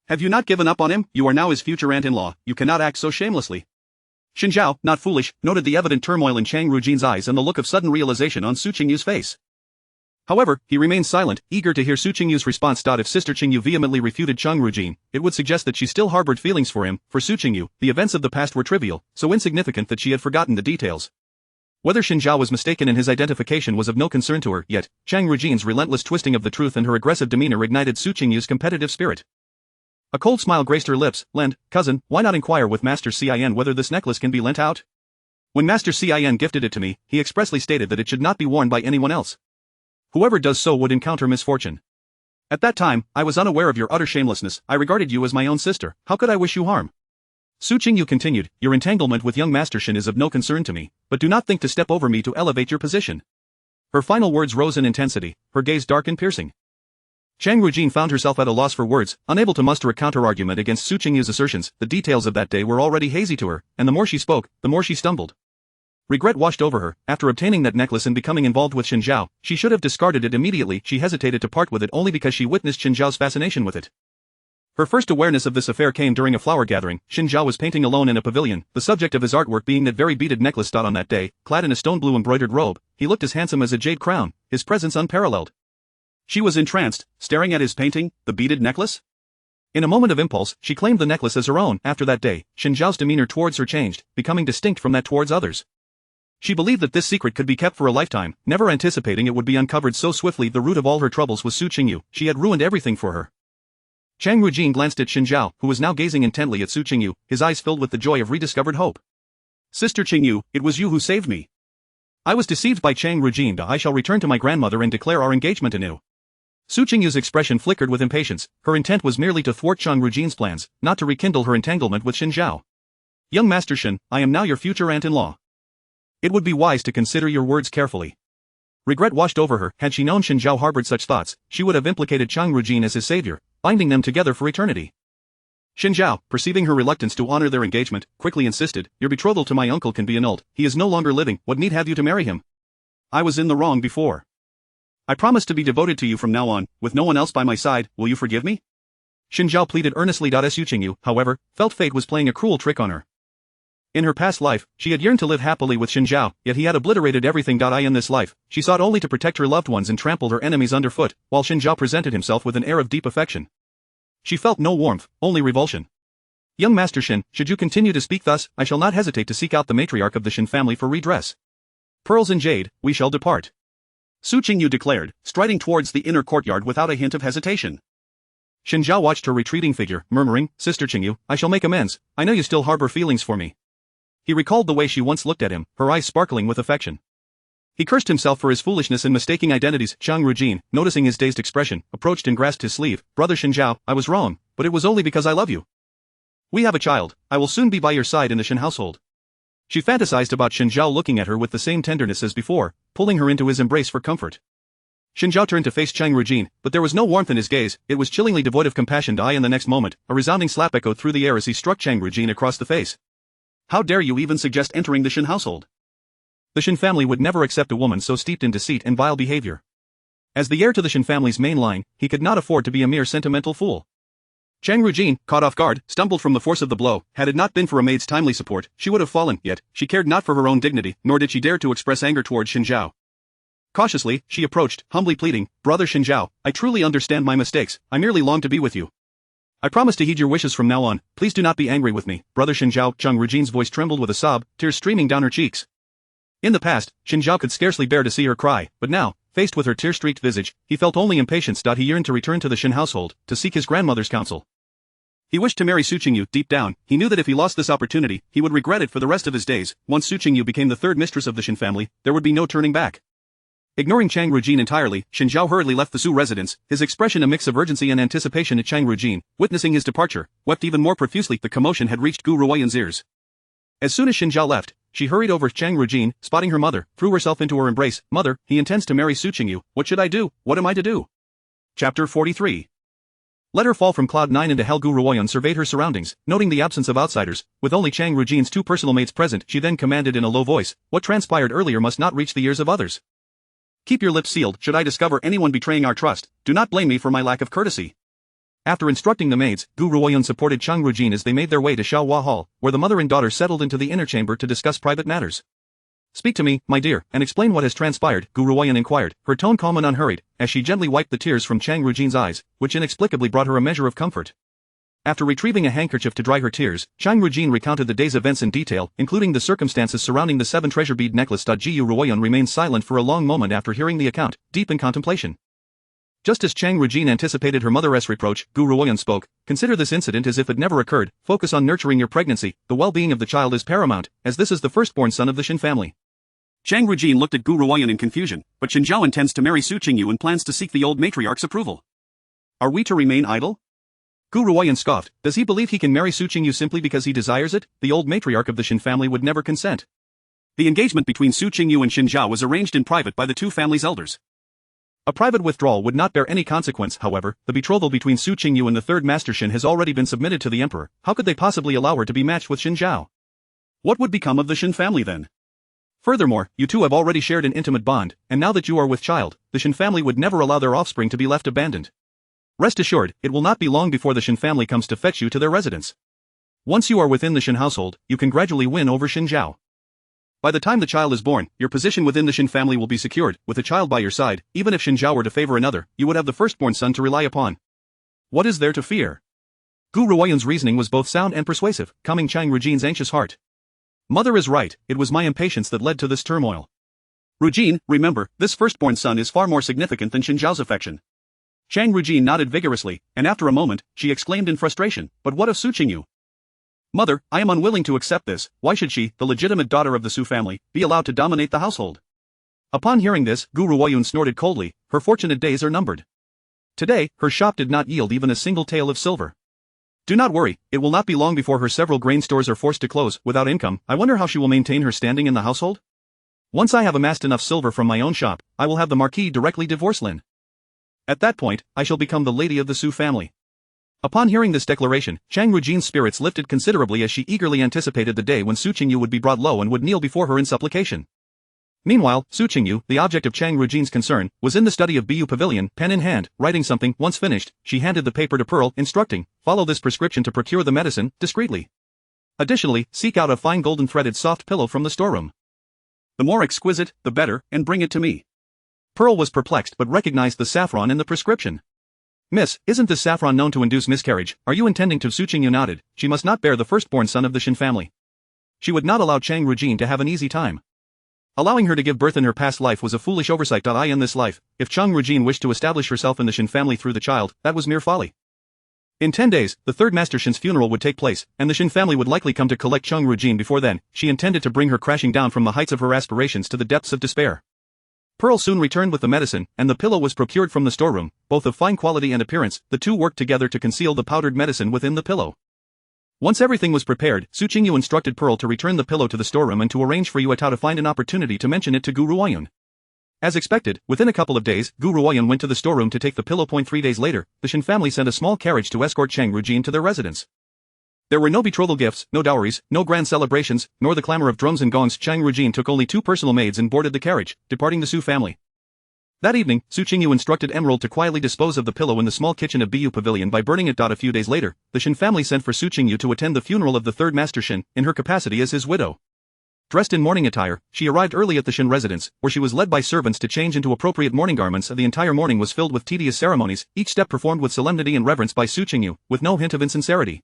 Have you not given up on him? You are now his future aunt-in-law, you cannot act so shamelessly. Shen Zhao, not foolish, noted the evident turmoil in Chang Rujin's eyes and the look of sudden realization on Su Qingyu's face. However, he remained silent, eager to hear Su Qingyu's response. If Sister Qingyu vehemently refuted Chang Rujin, it would suggest that she still harbored feelings for him. For Su Qingyu, the events of the past were trivial, so insignificant that she had forgotten the details. Whether Shen Zhao was mistaken in his identification was of no concern to her, yet, Chang Rujin's relentless twisting of the truth and her aggressive demeanor ignited Su Qingyu's competitive spirit. A cold smile graced her lips. "Lend, cousin, why not inquire with Master Cien whether this necklace can be lent out? When Master Cien gifted it to me, he expressly stated that it should not be worn by anyone else. Whoever does so would encounter misfortune. At that time, I was unaware of your utter shamelessness. I regarded you as my own sister. How could I wish you harm?" Su Qingyu continued, "Your entanglement with young Master Shen is of no concern to me, but do not think to step over me to elevate your position." Her final words rose in intensity, her gaze dark and piercing. Chang Rujin found herself at a loss for words, unable to muster a counter-argument against Su Qingyu's assertions. The details of that day were already hazy to her, and the more she spoke, the more she stumbled. Regret washed over her. After obtaining that necklace and becoming involved with Shen Zhao, she should have discarded it immediately. She hesitated to part with it only because she witnessed Shen Zhao's fascination with it. Her first awareness of this affair came during a flower gathering. Shen Zhao was painting alone in a pavilion, the subject of his artwork being that very beaded necklace. On that day, clad in a stone-blue embroidered robe, he looked as handsome as a jade crown, his presence unparalleled. She was entranced, staring at his painting, the beaded necklace. In a moment of impulse, she claimed the necklace as her own. After that day, Shen Zhao's demeanor towards her changed, becoming distinct from that towards others. She believed that this secret could be kept for a lifetime, never anticipating it would be uncovered so swiftly. The root of all her troubles was Su Qingyu. She had ruined everything for her. Chang Rujin glanced at Shen Zhao, who was now gazing intently at Su Qingyu, his eyes filled with the joy of rediscovered hope. "Sister Qingyu, it was you who saved me. I was deceived by Chang Rujin. I shall return to my grandmother and declare our engagement anew." Su Qingyu's expression flickered with impatience. Her intent was merely to thwart Chang Rujin's plans, not to rekindle her entanglement with Shen Zhao. "Young Master Shen, I am now your future aunt-in-law. It would be wise to consider your words carefully." Regret washed over her. Had she known Shen Zhao harbored such thoughts, she would have implicated Chang Rujin as his savior, binding them together for eternity. Shen Zhao, perceiving her reluctance to honor their engagement, quickly insisted, "Your betrothal to my uncle can be annulled. He is no longer living. What need have you to marry him? I was in the wrong before. I promise to be devoted to you from now on, with no one else by my side. Will you forgive me?" Shen Zhao pleaded earnestly. Su Qingyu, however, felt fate was playing a cruel trick on her. In her past life, she had yearned to live happily with Shen Zhao, yet he had obliterated everything. In this life, she sought only to protect her loved ones and trample her enemies underfoot, while Shen Zhao presented himself with an air of deep affection. She felt no warmth, only revulsion. "Young Master Shen, should you continue to speak thus, I shall not hesitate to seek out the matriarch of the Shen family for redress. Pearls and jade, we shall depart," Su Qingyu declared, striding towards the inner courtyard without a hint of hesitation. Shen Zhao watched her retreating figure, murmuring, "Sister Qingyu, I shall make amends. I know you still harbor feelings for me." He recalled the way she once looked at him, her eyes sparkling with affection. He cursed himself for his foolishness in mistaking identities. Chang Rujin, noticing his dazed expression, approached and grasped his sleeve. "Brother Shen Zhao, I was wrong, but it was only because I love you. We have a child. I will soon be by your side in the Shen household." She fantasized about Shen Zhao looking at her with the same tenderness as before, pulling her into his embrace for comfort. Shen Zhao turned to face Chang Rujin, but there was no warmth in his gaze. It was chillingly devoid of compassion. In the next moment, a resounding slap echoed through the air as he struck Chang Rujin across the face. "How dare you even suggest entering the Shen household? The Shen family would never accept a woman so steeped in deceit and vile behavior. As the heir to the Shen family's main line, he could not afford to be a mere sentimental fool." Chang Rujin, caught off guard, stumbled from the force of the blow. Had it not been for a maid's timely support, she would have fallen, yet, she cared not for her own dignity, nor did she dare to express anger towards Shen Zhao. Cautiously, she approached, humbly pleading, "Brother Shen Zhao, I truly understand my mistakes. I merely long to be with you. I promise to heed your wishes from now on. Please do not be angry with me, Brother Shen Zhao." Chang Rujin's voice trembled with a sob, tears streaming down her cheeks. In the past, Shen Zhao could scarcely bear to see her cry, but now, faced with her tear-streaked visage, he felt only impatience. He yearned to return to the Shen household, to seek his grandmother's counsel. He wished to marry Su Qingyu. Deep down, he knew that if he lost this opportunity, he would regret it for the rest of his days. Once Su Qingyu became the third mistress of the Shen family, there would be no turning back. Ignoring Chang Rujin entirely, Shen Zhao hurriedly left the Su residence, his expression a mix of urgency and anticipation. Chang Rujin, witnessing his departure, wept even more profusely. The commotion had reached Gu Ruoyan's ears. As soon as Shen Zhao left, she hurried over. Chang Rujin, spotting her mother, threw herself into her embrace. "Mother, he intends to marry Su Qingyu. What should I do? What am I to do?" Chapter 43. Let her fall from cloud 9 into hell. Gu Ruoyan surveyed her surroundings, noting the absence of outsiders. With only Chang Rujin's two personal maids present, she then commanded in a low voice, "What transpired earlier must not reach the ears of others. Keep your lips sealed. Should I discover anyone betraying our trust, do not blame me for my lack of courtesy." After instructing the maids, Gu Ruoyun supported Chang Rujin as they made their way to Xiaohua Hall, where the mother and daughter settled into the inner chamber to discuss private matters. "Speak to me, my dear, and explain what has transpired," Gu Ruoyun inquired, her tone calm and unhurried, as she gently wiped the tears from Chang Rujin's eyes, which inexplicably brought her a measure of comfort. After retrieving a handkerchief to dry her tears, Chang Rujin recounted the day's events in detail, including the circumstances surrounding the 7 treasure bead necklace. Gu Ruoyun remained silent for a long moment after hearing the account, deep in contemplation. Just as Chang Rujin anticipated her mother's reproach, Gu Ruoyun spoke, "Consider this incident as if it never occurred, focus on nurturing your pregnancy, the well-being of the child is paramount, as this is the firstborn son of the Shen family." Chang Rujin looked at Gu Ruoyun in confusion, but Shen Zhao intends to marry Su Qingyu and plans to seek the old matriarch's approval. Are we to remain idle? Gu Ruoyun scoffed. Does he believe he can marry Su Qingyu simply because he desires it? The old matriarch of the Shen family would never consent. The engagement between Su Qingyu and Shen Zhao was arranged in private by the two families' elders. A private withdrawal would not bear any consequence. However, the betrothal between Su Qingyu and the Third Master Shen has already been submitted to the emperor. How could they possibly allow her to be matched with Shen Zhao? What would become of the Shen family then? Furthermore, you two have already shared an intimate bond, and now that you are with child, the Shen family would never allow their offspring to be left abandoned. Rest assured, it will not be long before the Shen family comes to fetch you to their residence. Once you are within the Shen household, you can gradually win over Shen Zhao. By the time the child is born, your position within the Shen family will be secured. With a child by your side, even if Shen Zhao were to favor another, you would have the firstborn son to rely upon. What is there to fear? Gu Ruoyun's reasoning was both sound and persuasive, calming Chang Rujin's anxious heart. Mother is right, it was my impatience that led to this turmoil. Rujin, remember, this firstborn son is far more significant than Shen Zhao's affection. Chang Rujin nodded vigorously, and after a moment, she exclaimed in frustration, "But what of Su Qingyu? Mother, I am unwilling to accept this. Why should she, the legitimate daughter of the Su family, be allowed to dominate the household?" Upon hearing this, Gu Ruoyun snorted coldly. Her fortunate days are numbered. Today, her shop did not yield even a single tael of silver. Do not worry, it will not be long before her several grain stores are forced to close. Without income, I wonder how she will maintain her standing in the household? Once I have amassed enough silver from my own shop, I will have the Marquis directly divorce Lin. At that point, I shall become the lady of the Su family. Upon hearing this declaration, Chang Rujin's spirits lifted considerably as she eagerly anticipated the day when Su Qingyu would be brought low and would kneel before her in supplication. Meanwhile, Su Qingyu, the object of Chang Rujin's concern, was in the study of Bu Pavilion, pen in hand, writing something. Once finished, she handed the paper to Pearl, instructing, "Follow this prescription to procure the medicine, discreetly. Additionally, seek out a fine golden threaded soft pillow from the storeroom. The more exquisite, the better, and bring it to me." Pearl was perplexed but recognized the saffron in the prescription. "Miss, isn't this saffron known to induce miscarriage? Are you intending to?" Su Qingyu nodded. She must not bear the firstborn son of the Shen family. She would not allow Chang Rujin to have an easy time. Allowing her to give birth in her past life was a foolish oversight. In this life, if Chang Rujin wished to establish herself in the Shen family through the child, that was mere folly. In 10 days, the Third Master Shen's funeral would take place, and the Shen family would likely come to collect Chang Rujin before then. She intended to bring her crashing down from the heights of her aspirations to the depths of despair. Pearl soon returned with the medicine, and the pillow was procured from the storeroom, both of fine quality and appearance. The two worked together to conceal the powdered medicine within the pillow. Once everything was prepared, Su Qingyu instructed Pearl to return the pillow to the storeroom and to arrange for Yuetao to find an opportunity to mention it to Gu Ruoyun. As expected, within a couple of days, Gu Ruoyun went to the storeroom to take the pillow. 3 days later, the Shen family sent a small carriage to escort Chang Rujin to their residence. There were no betrothal gifts, no dowries, no grand celebrations, nor the clamor of drums and gongs. Chang Rujin took only 2 personal maids and boarded the carriage, departing the Su family. That evening, Su Qingyu instructed Emerald to quietly dispose of the pillow in the small kitchen of Bu Pavilion by burning it. A few days later, the Shen family sent for Su Qingyu to attend the funeral of the Third Master Shen, in her capacity as his widow. Dressed in mourning attire, she arrived early at the Shen residence, where she was led by servants to change into appropriate mourning garments. The entire morning was filled with tedious ceremonies, each step performed with solemnity and reverence by Su Qingyu, with no hint of insincerity.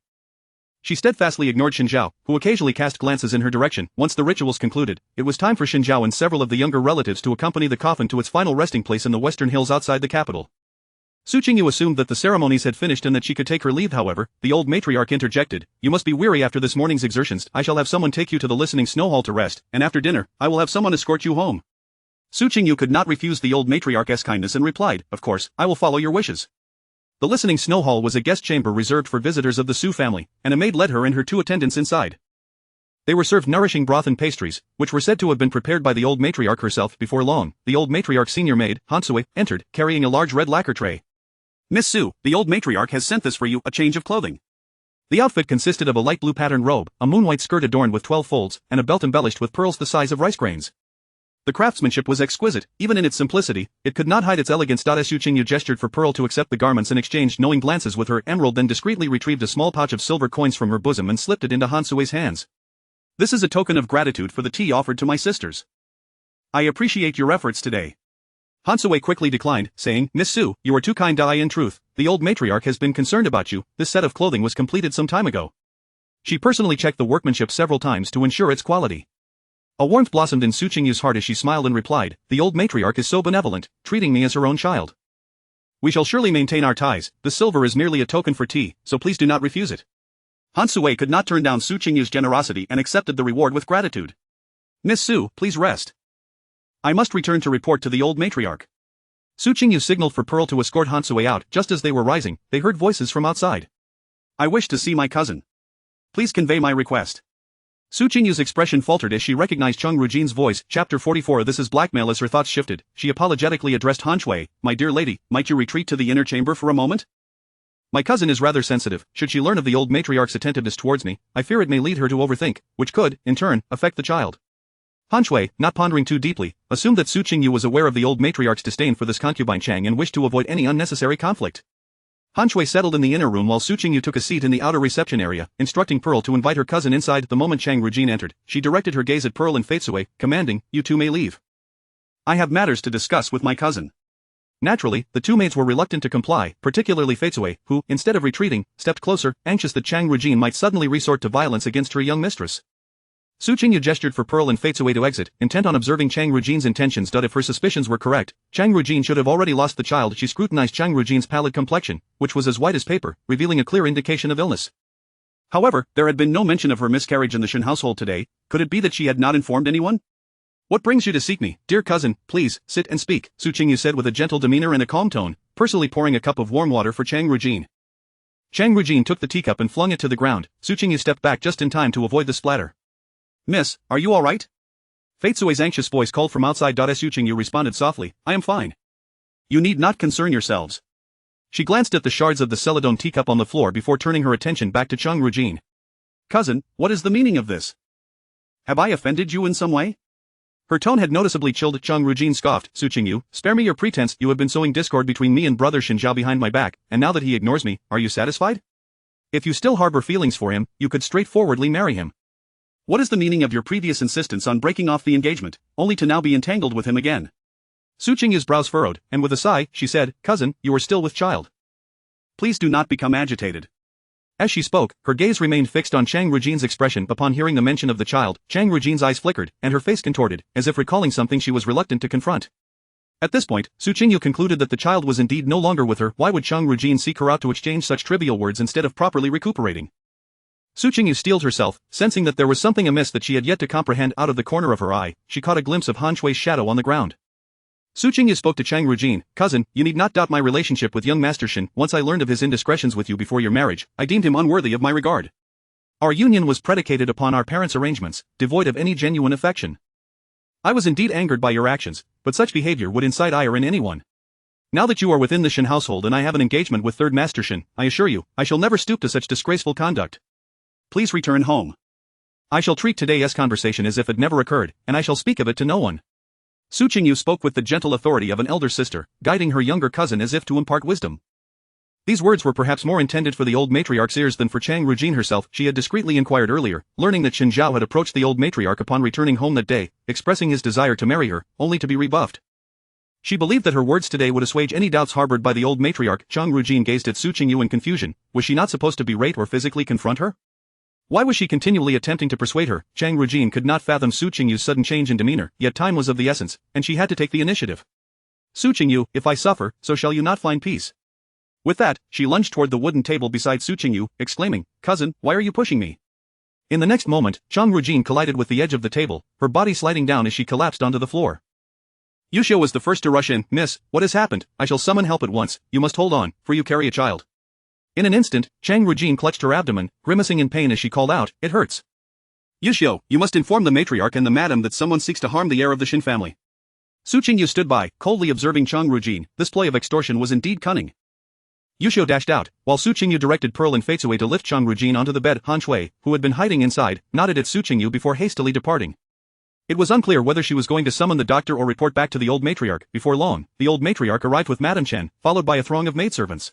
She steadfastly ignored Shen Zhao, who occasionally cast glances in her direction. Once the rituals concluded, it was time for Shen Zhao and several of the younger relatives to accompany the coffin to its final resting place in the western hills outside the capital. Su Qingyu assumed that the ceremonies had finished and that she could take her leave. However, the old matriarch interjected, "You must be weary after this morning's exertions. I shall have someone take you to the listening snow hall to rest, and after dinner, I will have someone escort you home." Su Qingyu could not refuse the old matriarch's kindness and replied, "Of course, I will follow your wishes." The listening snow hall was a guest chamber reserved for visitors of the Su family, and a maid led her and her 2 attendants inside. They were served nourishing broth and pastries, which were said to have been prepared by the old matriarch herself. Before long, the old matriarch's senior maid, Hansue, entered, carrying a large red lacquer tray. "Miss Su, the old matriarch has sent this for you, a change of clothing." The outfit consisted of a light blue patterned robe, a moon-white skirt adorned with 12 folds, and a belt embellished with pearls the size of rice grains. The craftsmanship was exquisite, even in its simplicity, it could not hide its elegance. Su Qingyu gestured for Pearl to accept the garments and exchanged knowing glances with her. Emerald then discreetly retrieved a small pouch of silver coins from her bosom and slipped it into Han Sui's hands. This is a token of gratitude for the tea offered to my sisters. I appreciate your efforts today. Han Sui quickly declined, saying, Miss Su, you are too kind. In truth, the old matriarch has been concerned about you. This set of clothing was completed some time ago. She personally checked the workmanship several times to ensure its quality. A warmth blossomed in Su Qingyu's heart as she smiled and replied, the old matriarch is so benevolent, treating me as her own child. We shall surely maintain our ties. The silver is merely a token for tea, so please do not refuse it. Han Sui could not turn down Su Qingyu's generosity and accepted the reward with gratitude. Miss Su, please rest. I must return to report to the old matriarch. Su Qingyu signaled for Pearl to escort Han Sui out. Just as they were rising, they heard voices from outside. I wish to see my cousin. Please convey my request. Su Qingyu's expression faltered as she recognized Cheng Rujin's voice. Chapter 44. This is blackmail. As her thoughts shifted, she apologetically addressed Han Shui. My dear lady, might you retreat to the inner chamber for a moment? My cousin is rather sensitive. Should she learn of the old matriarch's attentiveness towards me, I fear it may lead her to overthink, which could, in turn, affect the child. Han Shui, not pondering too deeply, assumed that Su Qingyu was aware of the old matriarch's disdain for this concubine Chang and wished to avoid any unnecessary conflict. Han Shui settled in the inner room while Su Qingyu took a seat in the outer reception area, instructing Pearl to invite her cousin inside. The moment Chang Rujin entered, she directed her gaze at Pearl and Faitsue, commanding, you two may leave. I have matters to discuss with my cousin. Naturally, the two maids were reluctant to comply, particularly Faitsue, who, instead of retreating, stepped closer, anxious that Chang Rujin might suddenly resort to violence against her young mistress. Su Qingyu gestured for Pearl and Faitsue to exit, intent on observing Chang Rujin's intentions. If her suspicions were correct, Chang Rujin should have already lost the child. She scrutinized Chang Rujin's pallid complexion, which was as white as paper, revealing a clear indication of illness. However, there had been no mention of her miscarriage in the Shen household today. Could it be that she had not informed anyone? What brings you to seek me, dear cousin? Please, sit and speak, Su Qingyu said with a gentle demeanor and a calm tone, personally pouring a cup of warm water for Chang Rujin. Chang Rujin took the teacup and flung it to the ground. Su Qingyu stepped back just in time to avoid the splatter. Miss, are you all right? Faitsue's anxious voice called from outside. Su Qingyu responded softly, I am fine. You need not concern yourselves. She glanced at the shards of the celadon teacup on the floor before turning her attention back to Cheng Rujin. Cousin, what is the meaning of this? Have I offended you in some way? Her tone had noticeably chilled. Cheng Rujin scoffed. Su Qingyu, spare me your pretense. You have been sowing discord between me and brother Shen Zhao behind my back, and now that he ignores me, are you satisfied? If you still harbor feelings for him, you could straightforwardly marry him. What is the meaning of your previous insistence on breaking off the engagement, only to now be entangled with him again? Su Qingyu's brows furrowed, and with a sigh, she said, Cousin, you are still with child. Please do not become agitated. As she spoke, her gaze remained fixed on Chang Rujin's expression. Upon hearing the mention of the child, Chang Rujin's eyes flickered, and her face contorted, as if recalling something she was reluctant to confront. At this point, Su Qingyu concluded that the child was indeed no longer with her. Why would Chang Rujin seek her out to exchange such trivial words instead of properly recuperating? Su Qingyu steeled herself, sensing that there was something amiss that she had yet to comprehend. Out of the corner of her eye, she caught a glimpse of Han Shui's shadow on the ground. Su Qingyu spoke to Chang Rujin, Cousin, you need not doubt my relationship with young Master Shen. Once I learned of his indiscretions with you before your marriage, I deemed him unworthy of my regard. Our union was predicated upon our parents' arrangements, devoid of any genuine affection. I was indeed angered by your actions, but such behavior would incite ire in anyone. Now that you are within the Shen household and I have an engagement with Third Master Shen, I assure you, I shall never stoop to such disgraceful conduct. Please return home. I shall treat today's conversation as if it never occurred, and I shall speak of it to no one. Su Qingyu spoke with the gentle authority of an elder sister, guiding her younger cousin as if to impart wisdom. These words were perhaps more intended for the old matriarch's ears than for Chang Rujin herself. She had discreetly inquired earlier, learning that Shen Zhao had approached the old matriarch upon returning home that day, expressing his desire to marry her, only to be rebuffed. She believed that her words today would assuage any doubts harbored by the old matriarch. Chang Rujin gazed at Su Qingyu in confusion. Was she not supposed to berate or physically confront her? Why was she continually attempting to persuade her? Chang Rujin could not fathom Su Qingyu's sudden change in demeanor, yet time was of the essence, and she had to take the initiative. Su Qingyu, if I suffer, so shall you not find peace. With that, she lunged toward the wooden table beside Su Qingyu, exclaiming, Cousin, why are you pushing me? In the next moment, Chang Rujin collided with the edge of the table, her body sliding down as she collapsed onto the floor. Yushio was the first to rush in. Miss, what has happened? I shall summon help at once. You must hold on, for you carry a child. In an instant, Chang Rujin clutched her abdomen, grimacing in pain as she called out, It hurts. Yushio, you must inform the matriarch and the madam that someone seeks to harm the heir of the Shen family. Su Qingyu stood by, coldly observing Chang Rujin. This play of extortion was indeed cunning. Yushio dashed out, while Su Qingyu directed Pearl and Faitsue to lift Chang Rujin onto the bed. Han Shui, who had been hiding inside, nodded at Su Qingyu before hastily departing. It was unclear whether she was going to summon the doctor or report back to the old matriarch. Before long, the old matriarch arrived with Madam Shen, followed by a throng of maidservants.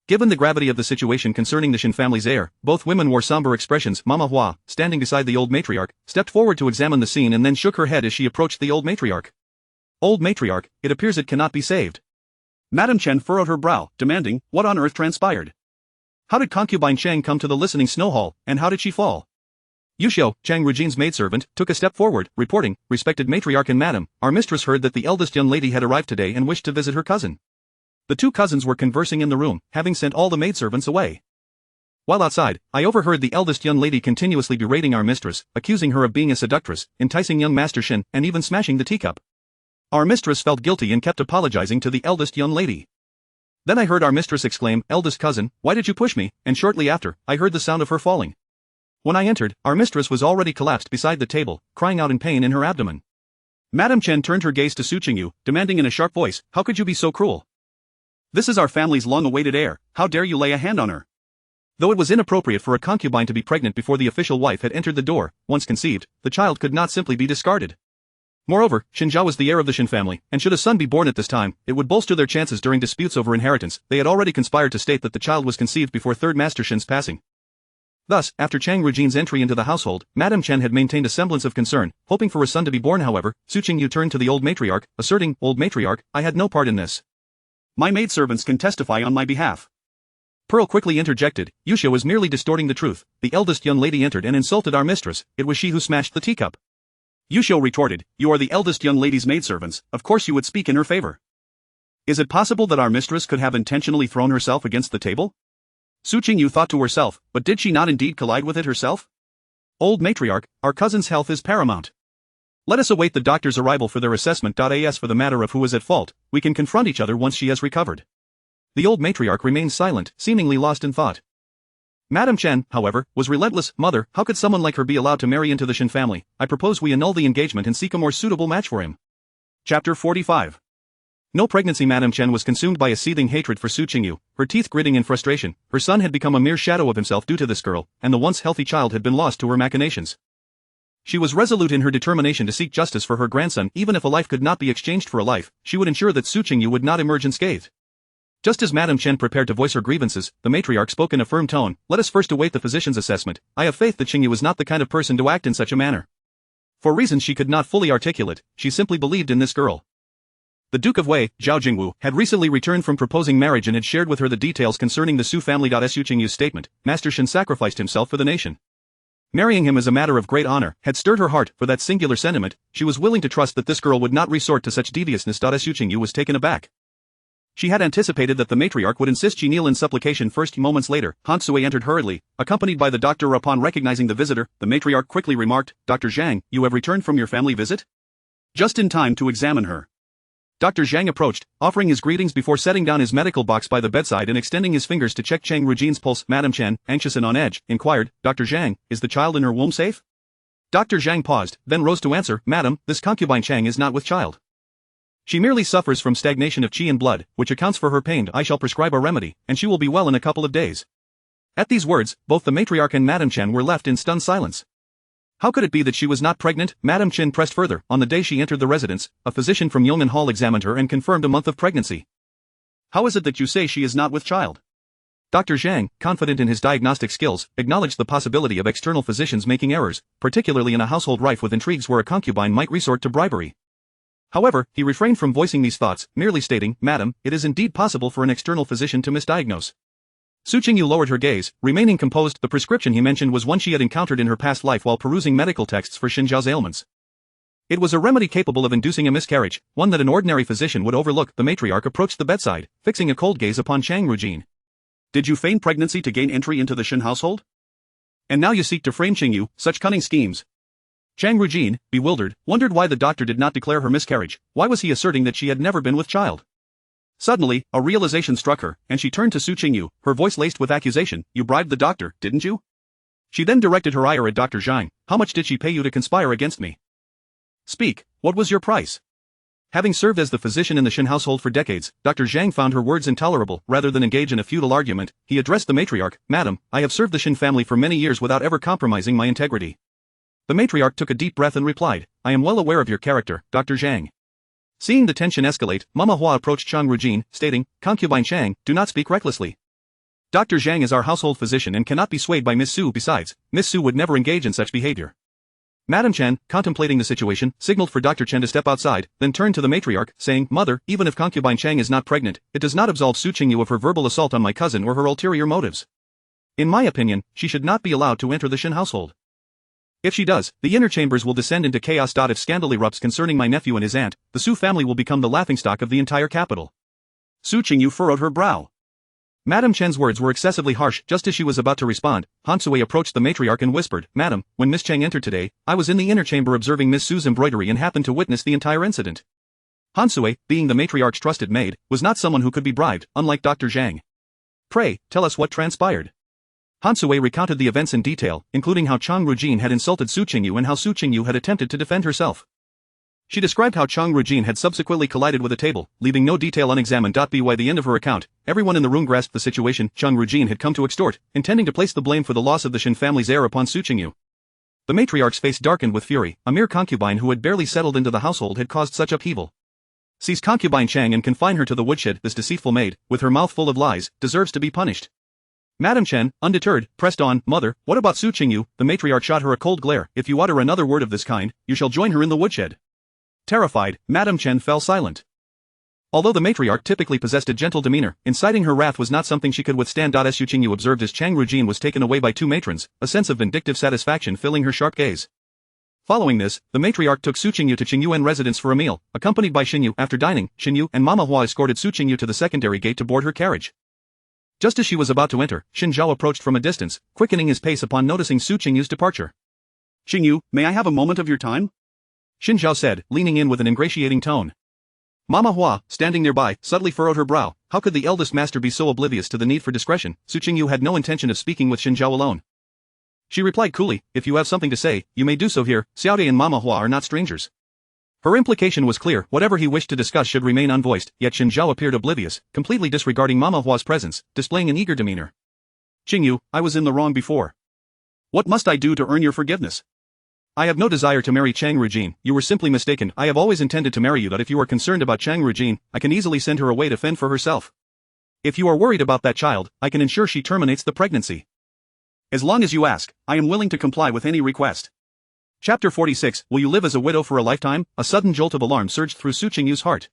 Given the gravity of the situation concerning the Shen family's heir, both women wore somber expressions. Mama Hua, standing beside the old matriarch, stepped forward to examine the scene and then shook her head as she approached the old matriarch. Old matriarch, it appears it cannot be saved. Madam Shen furrowed her brow, demanding, what on earth transpired? How did concubine Chang come to the listening snow hall, and how did she fall? Yuxiu, Chang Rujian's maidservant, took a step forward, reporting, respected matriarch and madam, our mistress heard that the eldest young lady had arrived today and wished to visit her cousin. The two cousins were conversing in the room, having sent all the maidservants away. While outside, I overheard the eldest young lady continuously berating our mistress, accusing her of being a seductress, enticing young Master Shen, and even smashing the teacup. Our mistress felt guilty and kept apologizing to the eldest young lady. Then I heard our mistress exclaim, eldest cousin, why did you push me? And shortly after, I heard the sound of her falling. When I entered, our mistress was already collapsed beside the table, crying out in pain in her abdomen. Madam Shen turned her gaze to Qingyu, demanding in a sharp voice, how could you be so cruel? This is our family's long-awaited heir, how dare you lay a hand on her? Though it was inappropriate for a concubine to be pregnant before the official wife had entered the door, once conceived, the child could not simply be discarded. Moreover, Xinjia was the heir of the Shen family, and should a son be born at this time, it would bolster their chances during disputes over inheritance. They had already conspired to state that the child was conceived before Third Master Shen's passing. Thus, after Chang Rujian's entry into the household, Madam Shen had maintained a semblance of concern, hoping for a son to be born. However, Qingyu turned to the old matriarch, asserting, old matriarch, I had no part in this. My maidservants can testify on my behalf. Pearl quickly interjected, Yuxiu was merely distorting the truth. The eldest young lady entered and insulted our mistress, it was she who smashed the teacup. Yuxiu retorted, you are the eldest young lady's maidservants, of course you would speak in her favor. Is it possible that our mistress could have intentionally thrown herself against the table? Qingyu thought to herself, but did she not indeed collide with it herself? Old matriarch, our cousin's health is paramount. Let us await the doctor's arrival for their assessment. As for the matter of who is at fault, we can confront each other once she has recovered. The old matriarch remained silent, seemingly lost in thought. Madam Shen, however, was relentless. Mother, how could someone like her be allowed to marry into the Shen family? I propose we annul the engagement and seek a more suitable match for him. Chapter 45. No pregnancy. Madam Shen was consumed by a seething hatred for Qingyu, her teeth gritting in frustration. Her son had become a mere shadow of himself due to this girl, and the once healthy child had been lost to her machinations. She was resolute in her determination to seek justice for her grandson. Even if a life could not be exchanged for a life, she would ensure that Qingyu would not emerge unscathed. Just as Madam Shen prepared to voice her grievances, the matriarch spoke in a firm tone, let us first await the physician's assessment. I have faith that Qingyu is not the kind of person to act in such a manner. For reasons she could not fully articulate, she simply believed in this girl. The Duke of Wei, Zhao Jingwu, had recently returned from proposing marriage and had shared with her the details concerning the Su family. Qingyu's statement, Master Shen sacrificed himself for the nation. Marrying him as a matter of great honor had stirred her heart. For that singular sentiment, she was willing to trust that this girl would not resort to such deviousness. Qingyu was taken aback. She had anticipated that the matriarch would insist she kneel in supplication first. Moments later, Han Sui entered hurriedly, accompanied by the doctor. Upon recognizing the visitor, the matriarch quickly remarked, Dr. Zhang, you have returned from your family visit? Just in time to examine her. Dr. Zhang approached, offering his greetings before setting down his medical box by the bedside and extending his fingers to check Chang Rujian's pulse. Madam Shen, anxious and on edge, inquired, Dr. Zhang, is the child in her womb safe? Dr. Zhang paused, then rose to answer, Madam, this concubine Chang is not with child. She merely suffers from stagnation of qi in blood, which accounts for her pain. I shall prescribe a remedy, and she will be well in a couple of days. At these words, both the matriarch and Madam Shen were left in stunned silence. How could it be that she was not pregnant? Madam Shen pressed further. On the day she entered the residence, a physician from Yong'an Hall examined her and confirmed a month of pregnancy. How is it that you say she is not with child? Dr. Zhang, confident in his diagnostic skills, acknowledged the possibility of external physicians making errors, particularly in a household rife with intrigues where a concubine might resort to bribery. However, he refrained from voicing these thoughts, merely stating, Madam, it is indeed possible for an external physician to misdiagnose. Qingyu lowered her gaze, remaining composed. The prescription he mentioned was one she had encountered in her past life while perusing medical texts for Xinjia's ailments. It was a remedy capable of inducing a miscarriage, one that an ordinary physician would overlook. The matriarch approached the bedside, fixing a cold gaze upon Chang Rujian. Did you feign pregnancy to gain entry into the Shen household? And now you seek to frame Qingyu, such cunning schemes. Chang Rujian, bewildered, wondered why the doctor did not declare her miscarriage. Why was he asserting that she had never been with child? Suddenly, a realization struck her, and she turned to Qingyu, her voice laced with accusation, you bribed the doctor, didn't you? She then directed her ire at Dr. Zhang, how much did she pay you to conspire against me? Speak, what was your price? Having served as the physician in the Shen household for decades, Dr. Zhang found her words intolerable. Rather than engage in a futile argument, he addressed the matriarch, Madam, I have served the Shen family for many years without ever compromising my integrity. The matriarch took a deep breath and replied, I am well aware of your character, Dr. Zhang. Seeing the tension escalate, Mama Hua approached Chang Rujin, stating, Concubine Chang, do not speak recklessly. Dr. Zhang is our household physician and cannot be swayed by Miss Su. Besides, Miss Su would never engage in such behavior. Madam Shen, contemplating the situation, signaled for Dr. Chen to step outside, then turned to the matriarch, saying, Mother, even if concubine Chang is not pregnant, it does not absolve Su Qingyu of her verbal assault on my cousin or her ulterior motives. In my opinion, she should not be allowed to enter the Shen household. If she does, the inner chambers will descend into chaos. If scandal erupts concerning my nephew and his aunt, the Su family will become the laughingstock of the entire capital. Su Qingyu furrowed her brow. Madam Chen's words were excessively harsh. Just as she was about to respond, Han Sui approached the matriarch and whispered, Madam, when Miss Chang entered today, I was in the inner chamber observing Miss Su's embroidery and happened to witness the entire incident. Han Sui, being the matriarch's trusted maid, was not someone who could be bribed, unlike Dr. Zhang. Pray, tell us what transpired. Han Sui recounted the events in detail, including how Chang Rujin had insulted Su Qingyu and how Su Qingyu had attempted to defend herself. She described how Chang Rujin had subsequently collided with a table, leaving no detail unexamined. By the end of her account, everyone in the room grasped the situation. Chang Rujin had come to extort, intending to place the blame for the loss of the Shen family's heir upon Su Qingyu. The matriarch's face darkened with fury. A mere concubine who had barely settled into the household had caused such upheaval. Seize concubine Chang and confine her to the woodshed. This deceitful maid, with her mouth full of lies, deserves to be punished. Madam Shen, undeterred, pressed on, Mother, what about Su Qingyu? The matriarch shot her a cold glare. If you utter another word of this kind, you shall join her in the woodshed. Terrified, Madam Shen fell silent. Although the matriarch typically possessed a gentle demeanor, inciting her wrath was not something she could withstand. As Su Qingyu observed as Chang Rujin was taken away by two matrons, a sense of vindictive satisfaction filling her sharp gaze. Following this, the matriarch took Su Qingyu to Qingyu residence for a meal, accompanied by Xinyu. After dining, Xinyu and Mama Hua escorted Su Qingyu to the secondary gate to board her carriage. Just as she was about to enter, Xin Zhao approached from a distance, quickening his pace upon noticing Su Qingyu's departure. Qingyu, may I have a moment of your time? Xin Zhao said, leaning in with an ingratiating tone. Mama Hua, standing nearby, subtly furrowed her brow. How could the eldest master be so oblivious to the need for discretion? Su Qingyu had no intention of speaking with Xin Zhao alone. She replied coolly, if you have something to say, you may do so here. Xiaode and Mama Hua are not strangers. Her implication was clear. Whatever he wished to discuss should remain unvoiced, yet Xin Zhao appeared oblivious, completely disregarding Mama Hua's presence, displaying an eager demeanor. Qingyu, I was in the wrong before. What must I do to earn your forgiveness? I have no desire to marry Chang Rujin. You were simply mistaken. I have always intended to marry you. That if you are concerned about Chang Rujin, I can easily send her away to fend for herself. If you are worried about that child, I can ensure she terminates the pregnancy. As long as you ask, I am willing to comply with any request. Chapter 46, Will you live as a widow for a lifetime? A sudden jolt of alarm surged through Su Qingyu's heart.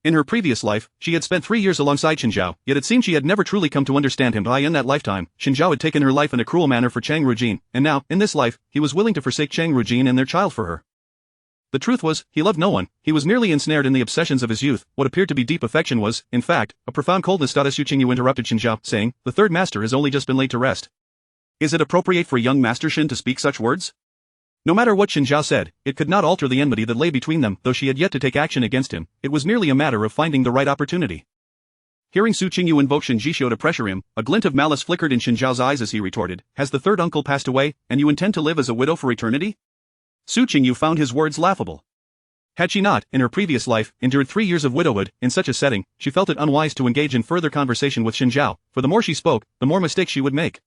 In her previous life, she had spent 3 years alongside Xin Zhao, yet it seemed she had never truly come to understand him. In that lifetime, Xin Zhao had taken her life in a cruel manner for Chang Rujin, and now, in this life, he was willing to forsake Chang Rujin and their child for her. The truth was, he loved no one, he was merely ensnared in the obsessions of his youth. What appeared to be deep affection was, in fact, a profound coldness. Su Qingyu interrupted Xin Zhao, saying, the third master has only just been laid to rest. Is it appropriate for young Master Shen to speak such words? No matter what Xin Zhao said, it could not alter the enmity that lay between them. Though she had yet to take action against him, it was merely a matter of finding the right opportunity. Hearing Su Qingyu invoke Shen Jishio to pressure him, a glint of malice flickered in Xin Zhao's eyes as he retorted, has the third uncle passed away, and you intend to live as a widow for eternity? Su Qingyu found his words laughable. Had she not, in her previous life, endured 3 years of widowhood, in such a setting, she felt it unwise to engage in further conversation with Xin Zhao, for the more she spoke, the more mistakes she would make.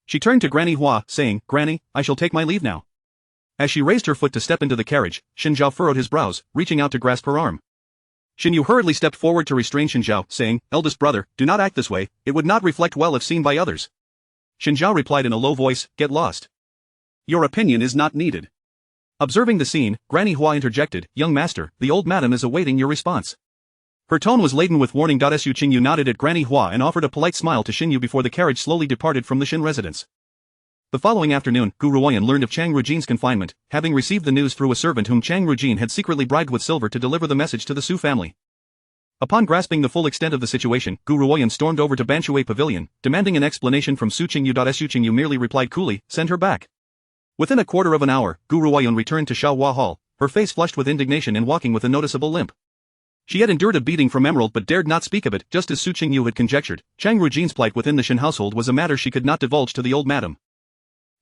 She turned to Granny Hua, saying, Granny, I shall take my leave now. As she raised her foot to step into the carriage, Xin Zhao furrowed his brows, reaching out to grasp her arm. Xinyu hurriedly stepped forward to restrain Xin Zhao, saying, Eldest brother, do not act this way, it would not reflect well if seen by others. Xin Zhao replied in a low voice, Get lost. Your opinion is not needed. Observing the scene, Granny Hua interjected, Young master, the old madam is awaiting your response. Her tone was laden with warning. Su Qingyu nodded at Granny Hua and offered a polite smile to Xinyu before the carriage slowly departed from the Shen residence. The following afternoon, Gu Ruoyan learned of Chang Rujin's confinement, having received the news through a servant whom Chang Rujin had secretly bribed with silver to deliver the message to the Su family. Upon grasping the full extent of the situation, Gu Ruoyan stormed over to Banshui Pavilion, demanding an explanation from Su Qingyu. Su Qingyu merely replied coolly, Send her back. Within a quarter of an hour, Gu Ruoyan returned to Xiaohua Hall, her face flushed with indignation and walking with a noticeable limp. She had endured a beating from Emerald but dared not speak of it. Just as Su Qingyu had conjectured, Chang Rujin's plight within the Shen household was a matter she could not divulge to the old madam.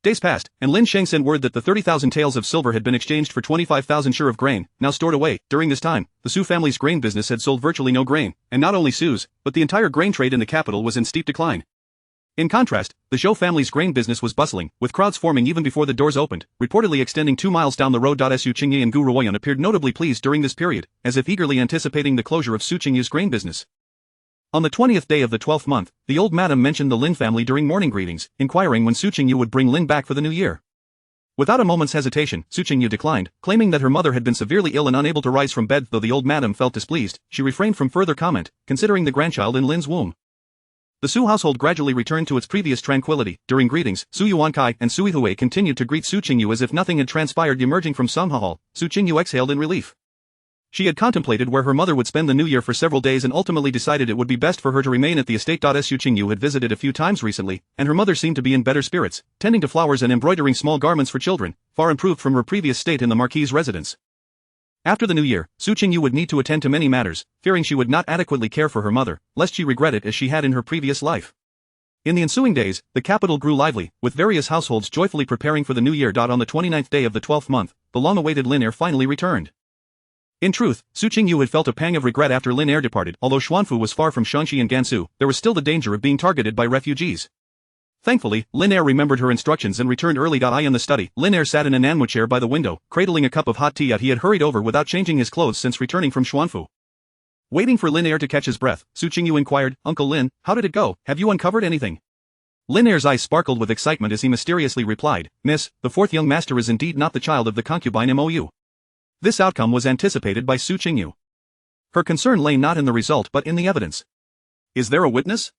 Days passed, and Lin Sheng sent word that the 30,000 taels of silver had been exchanged for 25,000 shur of grain, now stored away. During this time, the Su family's grain business had sold virtually no grain, and not only Su's, but the entire grain trade in the capital was in steep decline. In contrast, the Zhou family's grain business was bustling, with crowds forming even before the doors opened, reportedly extending 2 miles down the road. Su Qingyu and Gu Ruoyan appeared notably pleased during this period, as if eagerly anticipating the closure of Su Qingyu's grain business. On the 20th day of the 12th month, the old madam mentioned the Lin family during morning greetings, inquiring when Su Qingyu would bring Lin back for the new year. Without a moment's hesitation, Su Qingyu declined, claiming that her mother had been severely ill and unable to rise from bed. Though the old madam felt displeased, she refrained from further comment, considering the grandchild in Lin's womb. The Su household gradually returned to its previous tranquility. During greetings, Su Yuankai and Su Yihui continued to greet Su Qingyu as if nothing had transpired. Emerging from Sangha Hall, Su Qingyu exhaled in relief. She had contemplated where her mother would spend the new year for several days and ultimately decided it would be best for her to remain at the estate. Su Qingyu had visited a few times recently, and her mother seemed to be in better spirits, tending to flowers and embroidering small garments for children, far improved from her previous state in the Marquis' residence. After the new year, Su Qingyu would need to attend to many matters, fearing she would not adequately care for her mother, lest she regret it as she had in her previous life. In the ensuing days, the capital grew lively, with various households joyfully preparing for the new year. On the 29th day of the 12th month, the long-awaited Lin heir finally returned. In truth, Su Qingyu had felt a pang of regret after Lin heir departed. Although Xuanfu was far from Shanxi and Gansu, there was still the danger of being targeted by refugees. Thankfully, Lin heir remembered her instructions and returned early. In the study, Lin heir sat in an anmu chair by the window, cradling a cup of hot tea. He had hurried over without changing his clothes since returning from Xuanfu. Waiting for Lin heir to catch his breath, Su Qingyu inquired, "Uncle Lin, how did it go? Have you uncovered anything?" Lin heir's eyes sparkled with excitement as he mysteriously replied, "Miss, the fourth young master is indeed not the child of the concubine Mou. This outcome was anticipated by Su Qingyu. Her concern lay not in the result but in the evidence. "Is there a witness?"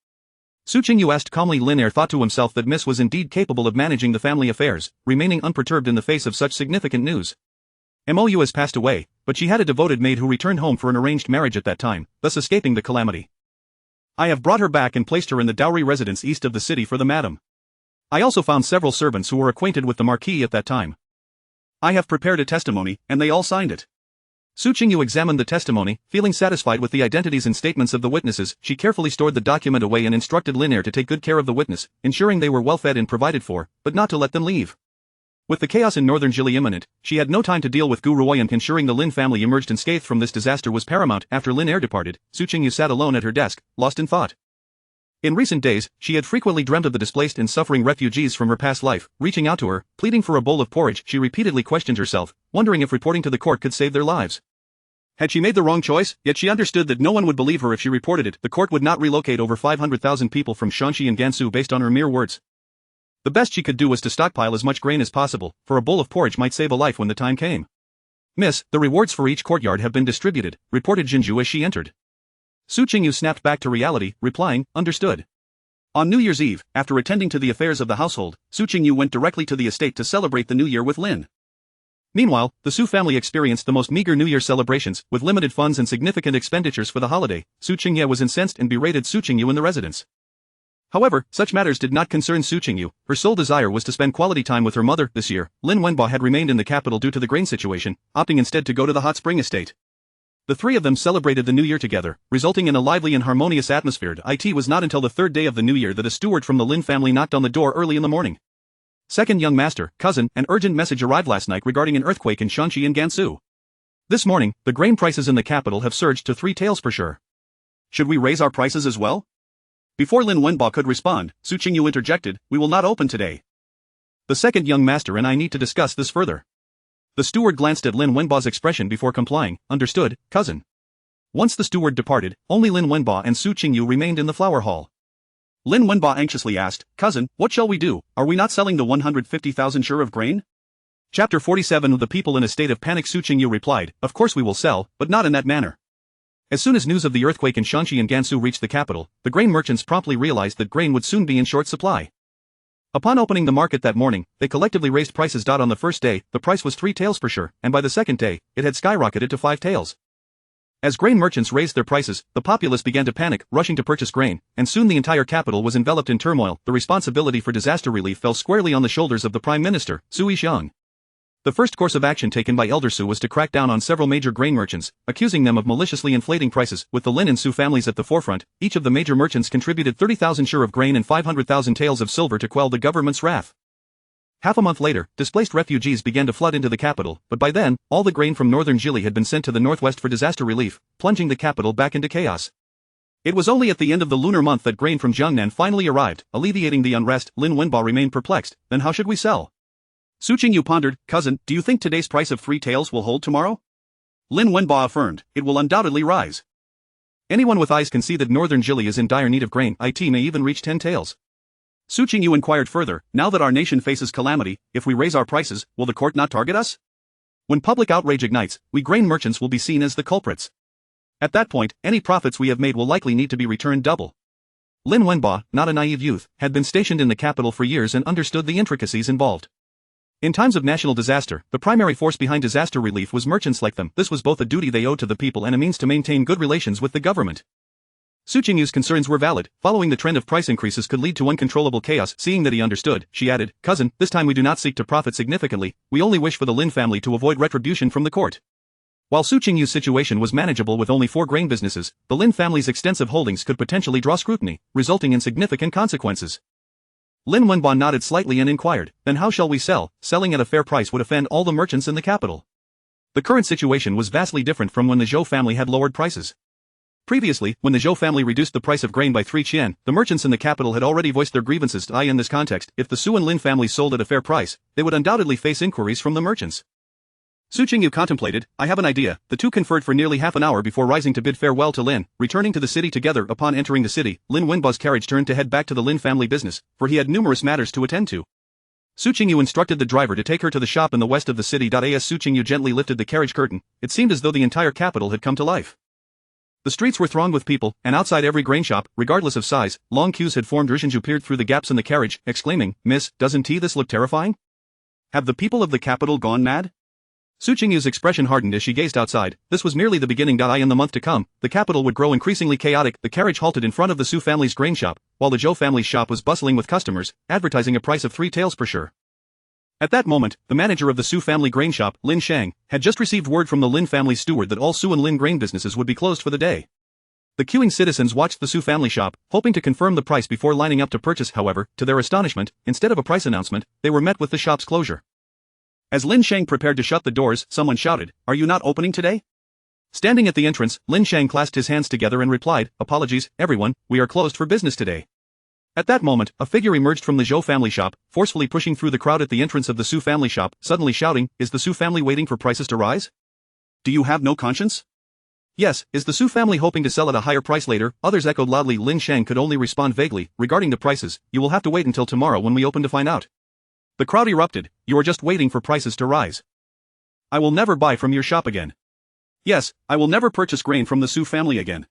Su Qingyu asked calmly. Lin heir thought to himself that Miss was indeed capable of managing the family affairs, remaining unperturbed in the face of such significant news. Mou has passed away, but she had a devoted maid who returned home for an arranged marriage at that time, thus escaping the calamity. I have brought her back and placed her in the dowry residence east of the city for the madam. I also found several servants who were acquainted with the Marquis at that time. I have prepared a testimony, and they all signed it." Su Qingyu examined the testimony, feeling satisfied with the identities and statements of the witnesses. She carefully stored the document away and instructed Lin heir to take good care of the witness, ensuring they were well fed and provided for, but not to let them leave. With the chaos in northern Jili imminent, she had no time to deal with Gu Ruoyan. Ensuring the Lin family emerged unscathed from this disaster was paramount. After Lin heir departed, Su Qingyu sat alone at her desk, lost in thought. In recent days, she had frequently dreamt of the displaced and suffering refugees from her past life, reaching out to her, pleading for a bowl of porridge. She repeatedly questioned herself, wondering if reporting to the court could save their lives. Had she made the wrong choice? Yet she understood that no one would believe her if she reported it. The court would not relocate over 500,000 people from Shanxi and Gansu based on her mere words. The best she could do was to stockpile as much grain as possible, for a bowl of porridge might save a life when the time came. "Miss, the rewards for each courtyard have been distributed," reported Jinju as she entered. Su Qingyu snapped back to reality, replying, "Understood." On New Year's Eve, after attending to the affairs of the household, Su Qingyu went directly to the estate to celebrate the new year with Lin. Meanwhile, the Su family experienced the most meager New Year celebrations, with limited funds and significant expenditures for the holiday. Su Qingye was incensed and berated Su Qingyu in the residence. However, such matters did not concern Su Qingyu. Her sole desire was to spend quality time with her mother. This year, Lin Wenba had remained in the capital due to the grain situation, opting instead to go to the hot spring estate. The three of them celebrated the new year together, resulting in a lively and harmonious atmosphere. It was not until the third day of the new year that a steward from the Lin family knocked on the door early in the morning. "Second young master, cousin, an urgent message arrived last night regarding an earthquake in Shanxi and Gansu. This morning, the grain prices in the capital have surged to 3 taels per share. Should we raise our prices as well?" Before Lin Wenba could respond, Su Qingyu interjected, "We will not open today. The second young master and I need to discuss this further." The steward glanced at Lin Wenba's expression before complying, "Understood, cousin." Once the steward departed, only Lin Wenba and Su Qingyu remained in the flower hall. Lin Wenba anxiously asked, "Cousin, what shall we do? Are we not selling the 150,000 share of grain?" Chapter 47. The people in a state of panic. Su Qingyu replied, "Of course we will sell, but not in that manner." As soon as news of the earthquake in Shanxi and Gansu reached the capital, the grain merchants promptly realized that grain would soon be in short supply. Upon opening the market that morning, they collectively raised prices. On the first day, the price was 3 taels per share, and by the second day, it had skyrocketed to 5 taels. As grain merchants raised their prices, the populace began to panic, rushing to purchase grain, and soon the entire capital was enveloped in turmoil. The responsibility for disaster relief fell squarely on the shoulders of the Prime Minister, Su Yixiang. The first course of action taken by Elder Su was to crack down on several major grain merchants, accusing them of maliciously inflating prices. With the Lin and Su families at the forefront, each of the major merchants contributed 30,000 share of grain and 500,000 taels of silver to quell the government's wrath. Half a month later, displaced refugees began to flood into the capital, but by then, all the grain from northern Jili had been sent to the northwest for disaster relief, plunging the capital back into chaos. It was only at the end of the lunar month that grain from Jiangnan finally arrived, alleviating the unrest. Lin Wenba remained perplexed. Then how should we sell? Su Qingyu pondered. Cousin, do you think today's price of 3 taels will hold tomorrow? Lin Wenba affirmed, it will undoubtedly rise. Anyone with eyes can see that northern Jili is in dire need of grain. It may even reach 10 taels. Su Qingyu inquired further, now that our nation faces calamity, if we raise our prices, will the court not target us? When public outrage ignites, we grain merchants will be seen as the culprits. At that point, any profits we have made will likely need to be returned double. Lin Wenba, not a naive youth, had been stationed in the capital for years and understood the intricacies involved. In times of national disaster, the primary force behind disaster relief was merchants like them. This was both a duty they owed to the people and a means to maintain good relations with the government. Su Qingyu's concerns were valid. Following the trend of price increases could lead to uncontrollable chaos. Seeing that he understood, she added, Cousin, this time we do not seek to profit significantly, we only wish for the Lin family to avoid retribution from the court. While Su Qingyu's situation was manageable with only 4 grain businesses, the Lin family's extensive holdings could potentially draw scrutiny, resulting in significant consequences. Lin Wenba nodded slightly and inquired, then how shall we sell? Selling at a fair price would offend all the merchants in the capital. The current situation was vastly different from when the Zhou family had lowered prices. Previously, when the Zhou family reduced the price of grain by 3 Cien, the merchants in the capital had already voiced their grievances. In this context, if the Su and Lin families sold at a fair price, they would undoubtedly face inquiries from the merchants. Su Qingyu contemplated, I have an idea. The two conferred for nearly half an hour before rising to bid farewell to Lin, returning to the city together. Upon entering the city, Lin Wenba's carriage turned to head back to the Lin family business, for he had numerous matters to attend to. Su Qingyu instructed the driver to take her to the shop in the west of the city. As Su Qingyu gently lifted the carriage curtain, it seemed as though the entire capital had come to life. The streets were thronged with people, and outside every grain shop, regardless of size, long queues had formed. Zhenju peered through the gaps in the carriage, exclaiming, Miss, doesn't this look terrifying? Have the people of the capital gone mad? Su Qingyu's expression hardened as she gazed outside. This was merely the beginning. In the month to come, the capital would grow increasingly chaotic. The carriage halted in front of the Su family's grain shop, while the Zhou family's shop was bustling with customers, advertising a price of 3 taels per share. At that moment, the manager of the Su family grain shop, Lin Shang, had just received word from the Lin family's steward that all Su and Lin grain businesses would be closed for the day. The queuing citizens watched the Su family shop, hoping to confirm the price before lining up to purchase. However, to their astonishment, instead of a price announcement, they were met with the shop's closure. As Lin Shang prepared to shut the doors, someone shouted, Are you not opening today? Standing at the entrance, Lin Shang clasped his hands together and replied, Apologies, everyone, we are closed for business today. At that moment, a figure emerged from the Zhou family shop, forcefully pushing through the crowd at the entrance of the Su family shop, suddenly shouting, Is the Su family waiting for prices to rise? Do you have no conscience? Yes, is the Su family hoping to sell at a higher price later? Others echoed loudly. Lin Shang could only respond vaguely, regarding the prices, you will have to wait until tomorrow when we open to find out. The crowd erupted, you are just waiting for prices to rise. I will never buy from your shop again. Yes, I will never purchase grain from the Su family again.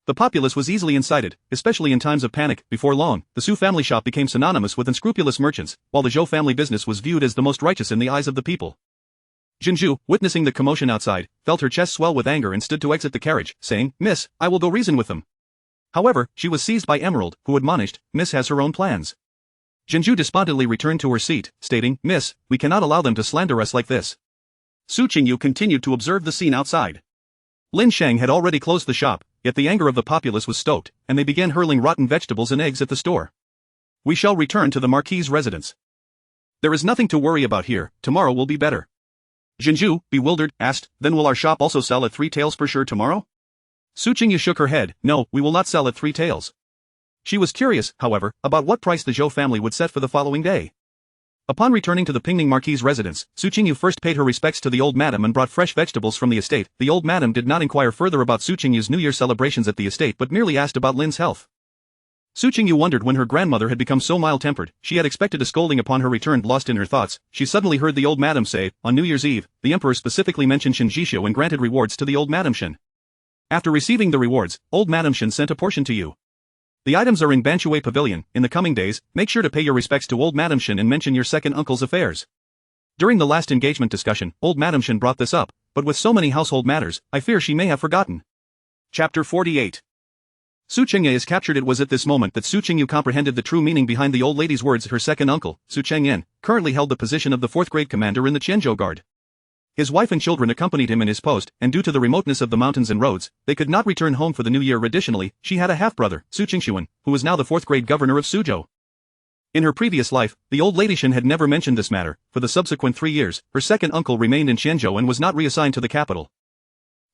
The populace was easily incited, especially in times of panic. Before long, the Su family shop became synonymous with unscrupulous merchants, while the Zhou family business was viewed as the most righteous in the eyes of the people. Zhenju, witnessing the commotion outside, felt her chest swell with anger and stood to exit the carriage, saying, Miss, I will go reason with them. However, she was seized by Emerald, who admonished, Miss has her own plans. Zhenju despondently returned to her seat, stating, Miss, we cannot allow them to slander us like this. Su Qingyu continued to observe the scene outside. Lin Shang had already closed the shop, yet the anger of the populace was stoked, and they began hurling rotten vegetables and eggs at the store. We shall return to the Marquis' residence. There is nothing to worry about here, tomorrow will be better. Zhenju, bewildered, asked, Then will our shop also sell at 3 taels per share tomorrow? Su Qingyu shook her head, No, we will not sell at 3 taels. She was curious, however, about what price the Zhou family would set for the following day. Upon returning to the Pingning Marquis' residence, Su Qingyu first paid her respects to the old madam and brought fresh vegetables from the estate. The old madam did not inquire further about Su Qingyu's New Year celebrations at the estate but merely asked about Lin's health. Su Qingyu wondered when her grandmother had become so mild-tempered. She had expected a scolding upon her return. Lost in her thoughts, she suddenly heard the old madam say, On New Year's Eve, the emperor specifically mentioned Shen Jishou and granted rewards to the old Madam Shen. After receiving the rewards, old Madam Shen sent a portion to you. The items are in Banshui Pavilion. In the coming days, make sure to pay your respects to old Madam Shen and mention your second uncle's affairs. During the last engagement discussion, old Madam Shen brought this up, but with so many household matters, I fear she may have forgotten. Chapter 48. Su Chengye is captured. It was at this moment that Su Qingyu comprehended the true meaning behind the old lady's words. Her second uncle, Su Chengyan, currently held the position of the 4th grade commander in the Qianzhou Guard. His wife and children accompanied him in his post, and due to the remoteness of the mountains and roads, they could not return home for the new year. Additionally, she had a half-brother, Su Qingshuan, who was now the 4th grade governor of Suzhou. In her previous life, the old lady Shen had never mentioned this matter. For the subsequent 3 years, her second uncle remained in Qianzhou and was not reassigned to the capital.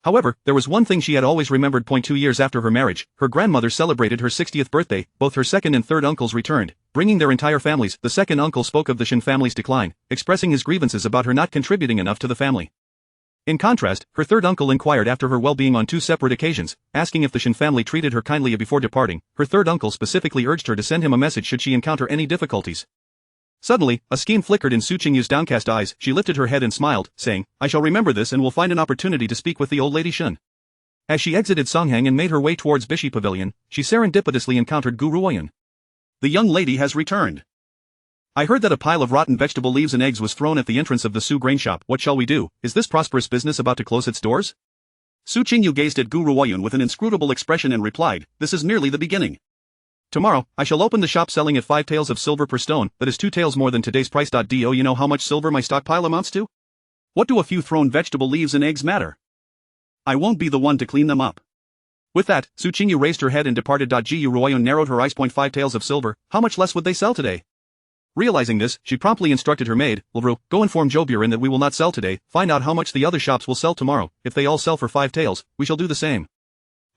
However, there was one thing she had always remembered. 2 years after her marriage, her grandmother celebrated her 60th birthday. Both her second and third uncles returned, bringing their entire families. The second uncle spoke of the Shen family's decline, expressing his grievances about her not contributing enough to the family. In contrast, her third uncle inquired after her well-being on 2 separate occasions, asking if the Shen family treated her kindly before departing. Her third uncle specifically urged her to send him a message should she encounter any difficulties. Suddenly, a scheme flickered in Su Qingyu's downcast eyes. She lifted her head and smiled, saying, "I shall remember this and will find an opportunity to speak with the old lady Shen." As she exited Songhang and made her way towards Bishi Pavilion, she serendipitously encountered Gu Ruoyan. "The young lady has returned. I heard that a pile of rotten vegetable leaves and eggs was thrown at the entrance of the Su grain shop. What shall we do? Is this prosperous business about to close its doors?" Su Qingyu gazed at Gu Ruoyan with an inscrutable expression and replied, "This is merely the beginning. Tomorrow, I shall open the shop selling at 5 taels of silver per stone, that is 2 taels more than today's price. Do you know how much silver my stockpile amounts to? What do a few thrown vegetable leaves and eggs matter? I won't be the one to clean them up." With that, Su Qingyu raised her head and departed. Gu Ruoyan narrowed her eyes. 5 taels of silver, how much less would they sell today? Realizing this, she promptly instructed her maid, "Wilru, go inform Zhou Buren that we will not sell today, find out how much the other shops will sell tomorrow. If they all sell for 5 taels, we shall do the same."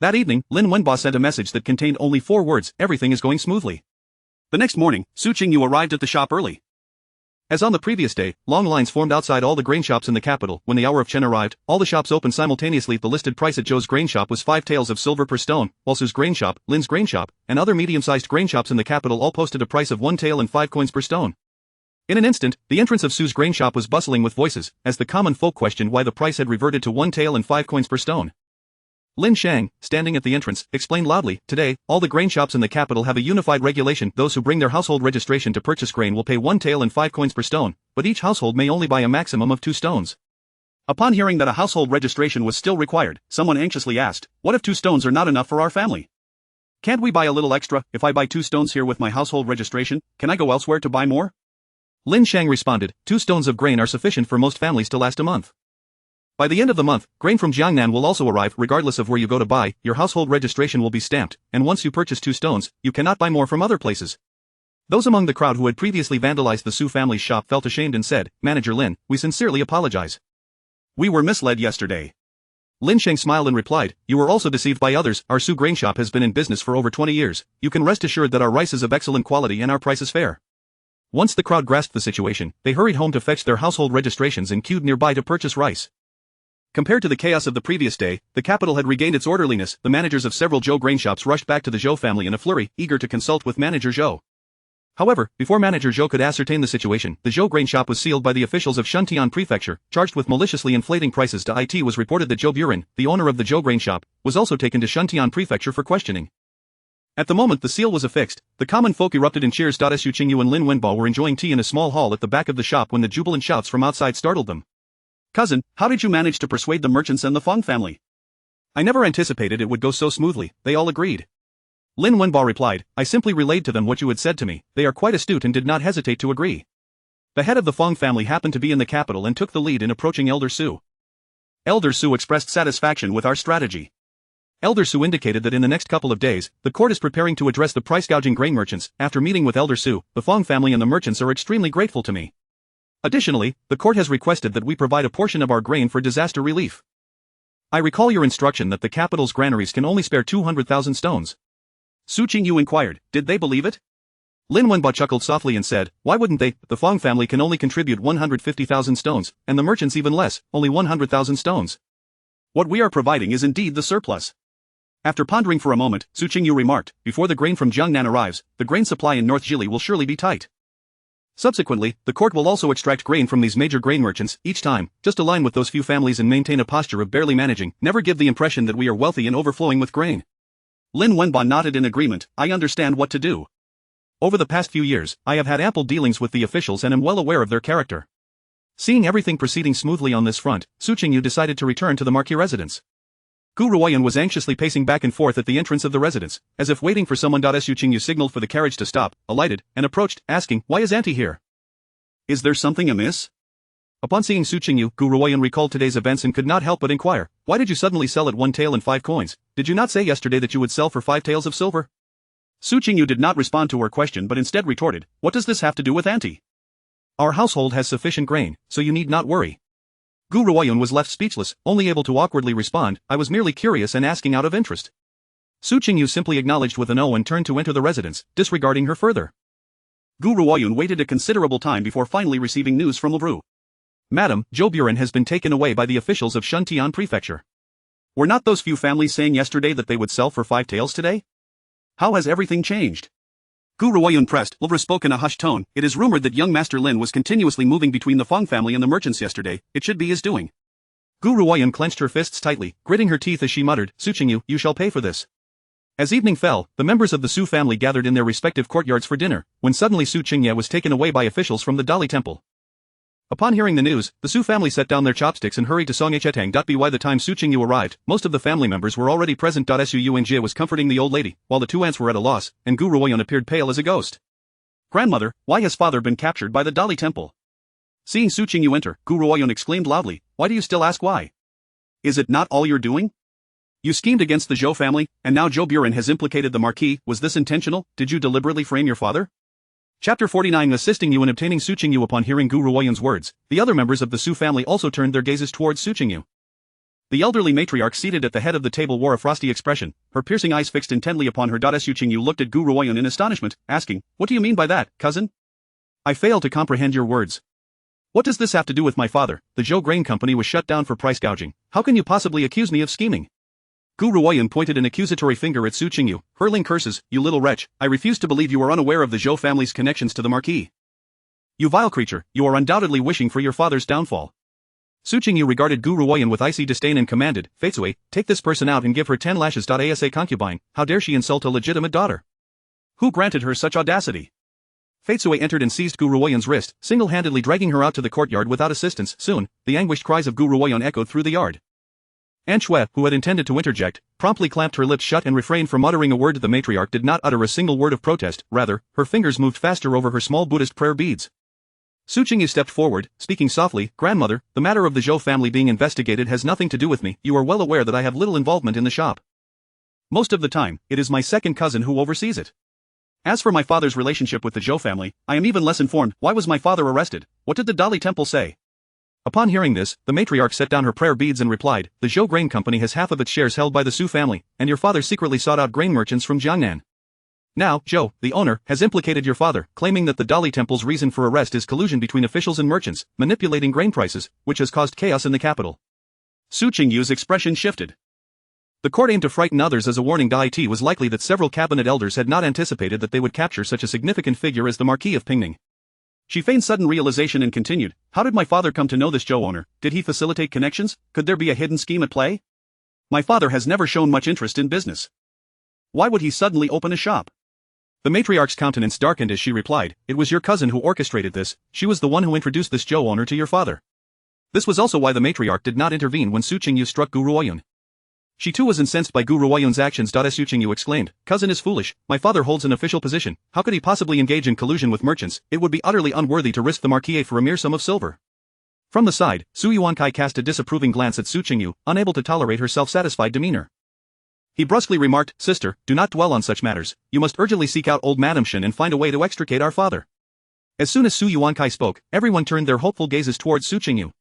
That evening, Lin Wenba sent a message that contained only 4 words, "Everything is going smoothly." The next morning, Su Qingyu arrived at the shop early. As on the previous day, long lines formed outside all the grain shops in the capital. When the hour of Chen arrived, all the shops opened simultaneously. The listed price at Zhou's grain shop was 5 taels of silver per stone, while Su's grain shop, Lin's grain shop, and other medium-sized grain shops in the capital all posted a price of 1 tael and 5 coins per stone. In an instant, the entrance of Su's grain shop was bustling with voices, as the common folk questioned why the price had reverted to 1 tael and 5 coins per stone. Lin Shang, standing at the entrance, explained loudly, "Today, all the grain shops in the capital have a unified regulation. Those who bring their household registration to purchase grain will pay 1 tael and 5 coins per stone, but each household may only buy a maximum of 2 stones. Upon hearing that a household registration was still required, someone anxiously asked, "What if 2 stones are not enough for our family? Can't we buy a little extra? If I buy 2 stones here with my household registration, can I go elsewhere to buy more?" Lin Shang responded, 2 stones of grain are sufficient for most families to last a month. By the end of the month, grain from Jiangnan will also arrive. Regardless of where you go to buy, your household registration will be stamped, and once you purchase 2 stones, you cannot buy more from other places. Those among the crowd who had previously vandalized the Su family's shop felt ashamed and said, "Manager Lin, we sincerely apologize. We were misled yesterday." Lin Sheng smiled and replied, "You were also deceived by others. Our Su grain shop has been in business for over 20 years. You can rest assured that our rice is of excellent quality and our price is fair." Once the crowd grasped the situation, they hurried home to fetch their household registrations and queued nearby to purchase rice. Compared to the chaos of the previous day, the capital had regained its orderliness. The managers of several Zhou grain shops rushed back to the Zhou family in a flurry, eager to consult with Manager Zhou. However, before Manager Zhou could ascertain the situation, the Zhou grain shop was sealed by the officials of Shuntian Prefecture, charged with maliciously inflating prices. It was reported that Zhou Buren, the owner of the Zhou grain shop, was also taken to Shuntian Prefecture for questioning. At the moment the seal was affixed, the common folk erupted in cheers. Su Qingyu and Lin Wenba were enjoying tea in a small hall at the back of the shop when the jubilant shouts from outside startled them. "Cousin, how did you manage to persuade the merchants and the Fong family?" "I never anticipated it would go so smoothly," they all agreed. Lin Wenba replied, "I simply relayed to them what you had said to me. They are quite astute and did not hesitate to agree." The head of the Fong family happened to be in the capital and took the lead in approaching Elder Su. Elder Su expressed satisfaction with our strategy. Elder Su indicated that in the next couple of days, the court is preparing to address the price-gouging grain merchants. After meeting with Elder Su, the Fong family and the merchants are extremely grateful to me. Additionally, the court has requested that we provide a portion of our grain for disaster relief. I recall your instruction that the capital's granaries can only spare 200,000 stones. Su Qingyu inquired, "Did they believe it?" Lin Wenba chuckled softly and said, "Why wouldn't they? The Fong family can only contribute 150,000 stones, and the merchants even less, only 100,000 stones. What we are providing is indeed the surplus." After pondering for a moment, Su Qingyu remarked, "Before the grain from Jiangnan arrives, the grain supply in North Jili will surely be tight. Subsequently, the court will also extract grain from these major grain merchants, each time, just align with those few families and maintain a posture of barely managing, never give the impression that we are wealthy and overflowing with grain." Lin Wenba nodded in agreement, "I understand what to do. Over the past few years, I have had ample dealings with the officials and am well aware of their character." Seeing everything proceeding smoothly on this front, Su Qingyu decided to return to the Marquis residence. Gu Ruoyan was anxiously pacing back and forth at the entrance of the residence, as if waiting for someone. Su Qingyu signaled for the carriage to stop, alighted, and approached, asking, "Why is Auntie here? Is there something amiss?" Upon seeing Su Qingyu, Gu Ruoyan recalled today's events and could not help but inquire, "Why did you suddenly sell at 1 tael and 5 coins? Did you not say yesterday that you would sell for 5 taels of silver?" Su Qingyu did not respond to her question but instead retorted, "What does this have to do with Auntie? Our household has sufficient grain, so you need not worry." Gu Ruoyun was left speechless, only able to awkwardly respond, I was merely curious and asking out of interest. Su Qingyu simply acknowledged with a no and turned to enter the residence, disregarding her further. Gu Ruoyun waited a considerable time before finally receiving news from Lebru. Madam, Zhou Buren has been taken away by the officials of Shuntian Prefecture. Were not those few families saying yesterday that they would sell for 5 taels today? How has everything changed? Gu Ruoyun pressed. Lebru spoke in a hushed tone. It is rumored that young Master Lin was continuously moving between the Fong family and the merchants yesterday. It should be his doing. Gu Ruoyun clenched her fists tightly, gritting her teeth as she muttered, Su Qingyu, you shall pay for this. As evening fell, the members of the Su family gathered in their respective courtyards for dinner, when suddenly Su Qingye was taken away by officials from the Dali Temple. Upon hearing the news, the Su family set down their chopsticks and hurried to Songchetang. By the time Su Qingyu arrived, most of the family members were already present. Su Yuanjie was comforting the old lady, while the 2 aunts were at a loss, and Gu Ruoyun appeared pale as a ghost. Grandmother, why has father been captured by the Dali Temple? Seeing Su Qingyu enter, Gu Ruoyun exclaimed loudly, why do you still ask why? Is it not all you're doing? You schemed against the Zhou family, and now Zhou Buren has implicated the Marquis. Was this intentional? Did you deliberately frame your father? Chapter 49 Assisting you in obtaining Su Qingyu. Upon hearing Gu Ruoyun's words, the other members of the Su family also turned their gazes towards Su Qingyu. The elderly matriarch seated at the head of the table wore a frosty expression, her piercing eyes fixed intently upon her. Su Qingyu looked at Gu Ruoyun in astonishment, asking, what do you mean by that, cousin? I fail to comprehend your words. What does this have to do with my father? The Zhou Grain Company was shut down for price gouging. How can you possibly accuse me of scheming? Gu Ruoyun pointed an accusatory finger at Su Qingyu, hurling curses, you little wretch, I refuse to believe you are unaware of the Zhou family's connections to the Marquis. You vile creature, you are undoubtedly wishing for your father's downfall. Su Qingyu regarded Gu Ruoyun with icy disdain and commanded, Feizui, take this person out and give her 10 lashes. Asa concubine, how dare she insult a legitimate daughter? Who granted her such audacity? Feizui entered and seized Gu Ruoyun's wrist, single-handedly dragging her out to the courtyard without assistance. Soon, the anguished cries of Gu Ruoyun echoed through the yard. Anne Shui, who had intended to interject, promptly clamped her lips shut and refrained from uttering a word. The matriarch did not utter a single word of protest, rather, her fingers moved faster over her small Buddhist prayer beads. Su Qingyu stepped forward, speaking softly, Grandmother, the matter of the Zhou family being investigated has nothing to do with me. You are well aware that I have little involvement in the shop. Most of the time, it is my second cousin who oversees it. As for my father's relationship with the Zhou family, I am even less informed. Why was my father arrested? What did the Dali Temple say? Upon hearing this, the matriarch set down her prayer beads and replied, the Zhou Grain Company has half of its shares held by the Su family, and your father secretly sought out grain merchants from Jiangnan. Now, Zhou, the owner, has implicated your father, claiming that the Dali Temple's reason for arrest is collusion between officials and merchants, manipulating grain prices, which has caused chaos in the capital. Su Qingyu's expression shifted. The court aimed to frighten others as a warning. It was likely that several cabinet elders had not anticipated that they would capture such a significant figure as the Marquis of Pingning. She feigned sudden realization and continued, how did my father come to know this Zhou owner? Did he facilitate connections? Could there be a hidden scheme at play? My father has never shown much interest in business. Why would he suddenly open a shop? The matriarch's countenance darkened as she replied, it was your cousin who orchestrated this, she was the one who introduced this Zhou owner to your father. This was also why the matriarch did not intervene when Su Qingyu struck Gu Ruoyun. She too was incensed by Gu Ruoyun's actions. Su Qingyu exclaimed, cousin is foolish, my father holds an official position, how could he possibly engage in collusion with merchants? It would be utterly unworthy to risk the Marquis for a mere sum of silver. From the side, Su Yuankai cast a disapproving glance at Su Qingyu, unable to tolerate her self-satisfied demeanor. He brusquely remarked, sister, do not dwell on such matters, you must urgently seek out old Madam Shen and find a way to extricate our father. As soon as Su Yuankai spoke, everyone turned their hopeful gazes towards Su Qingyu.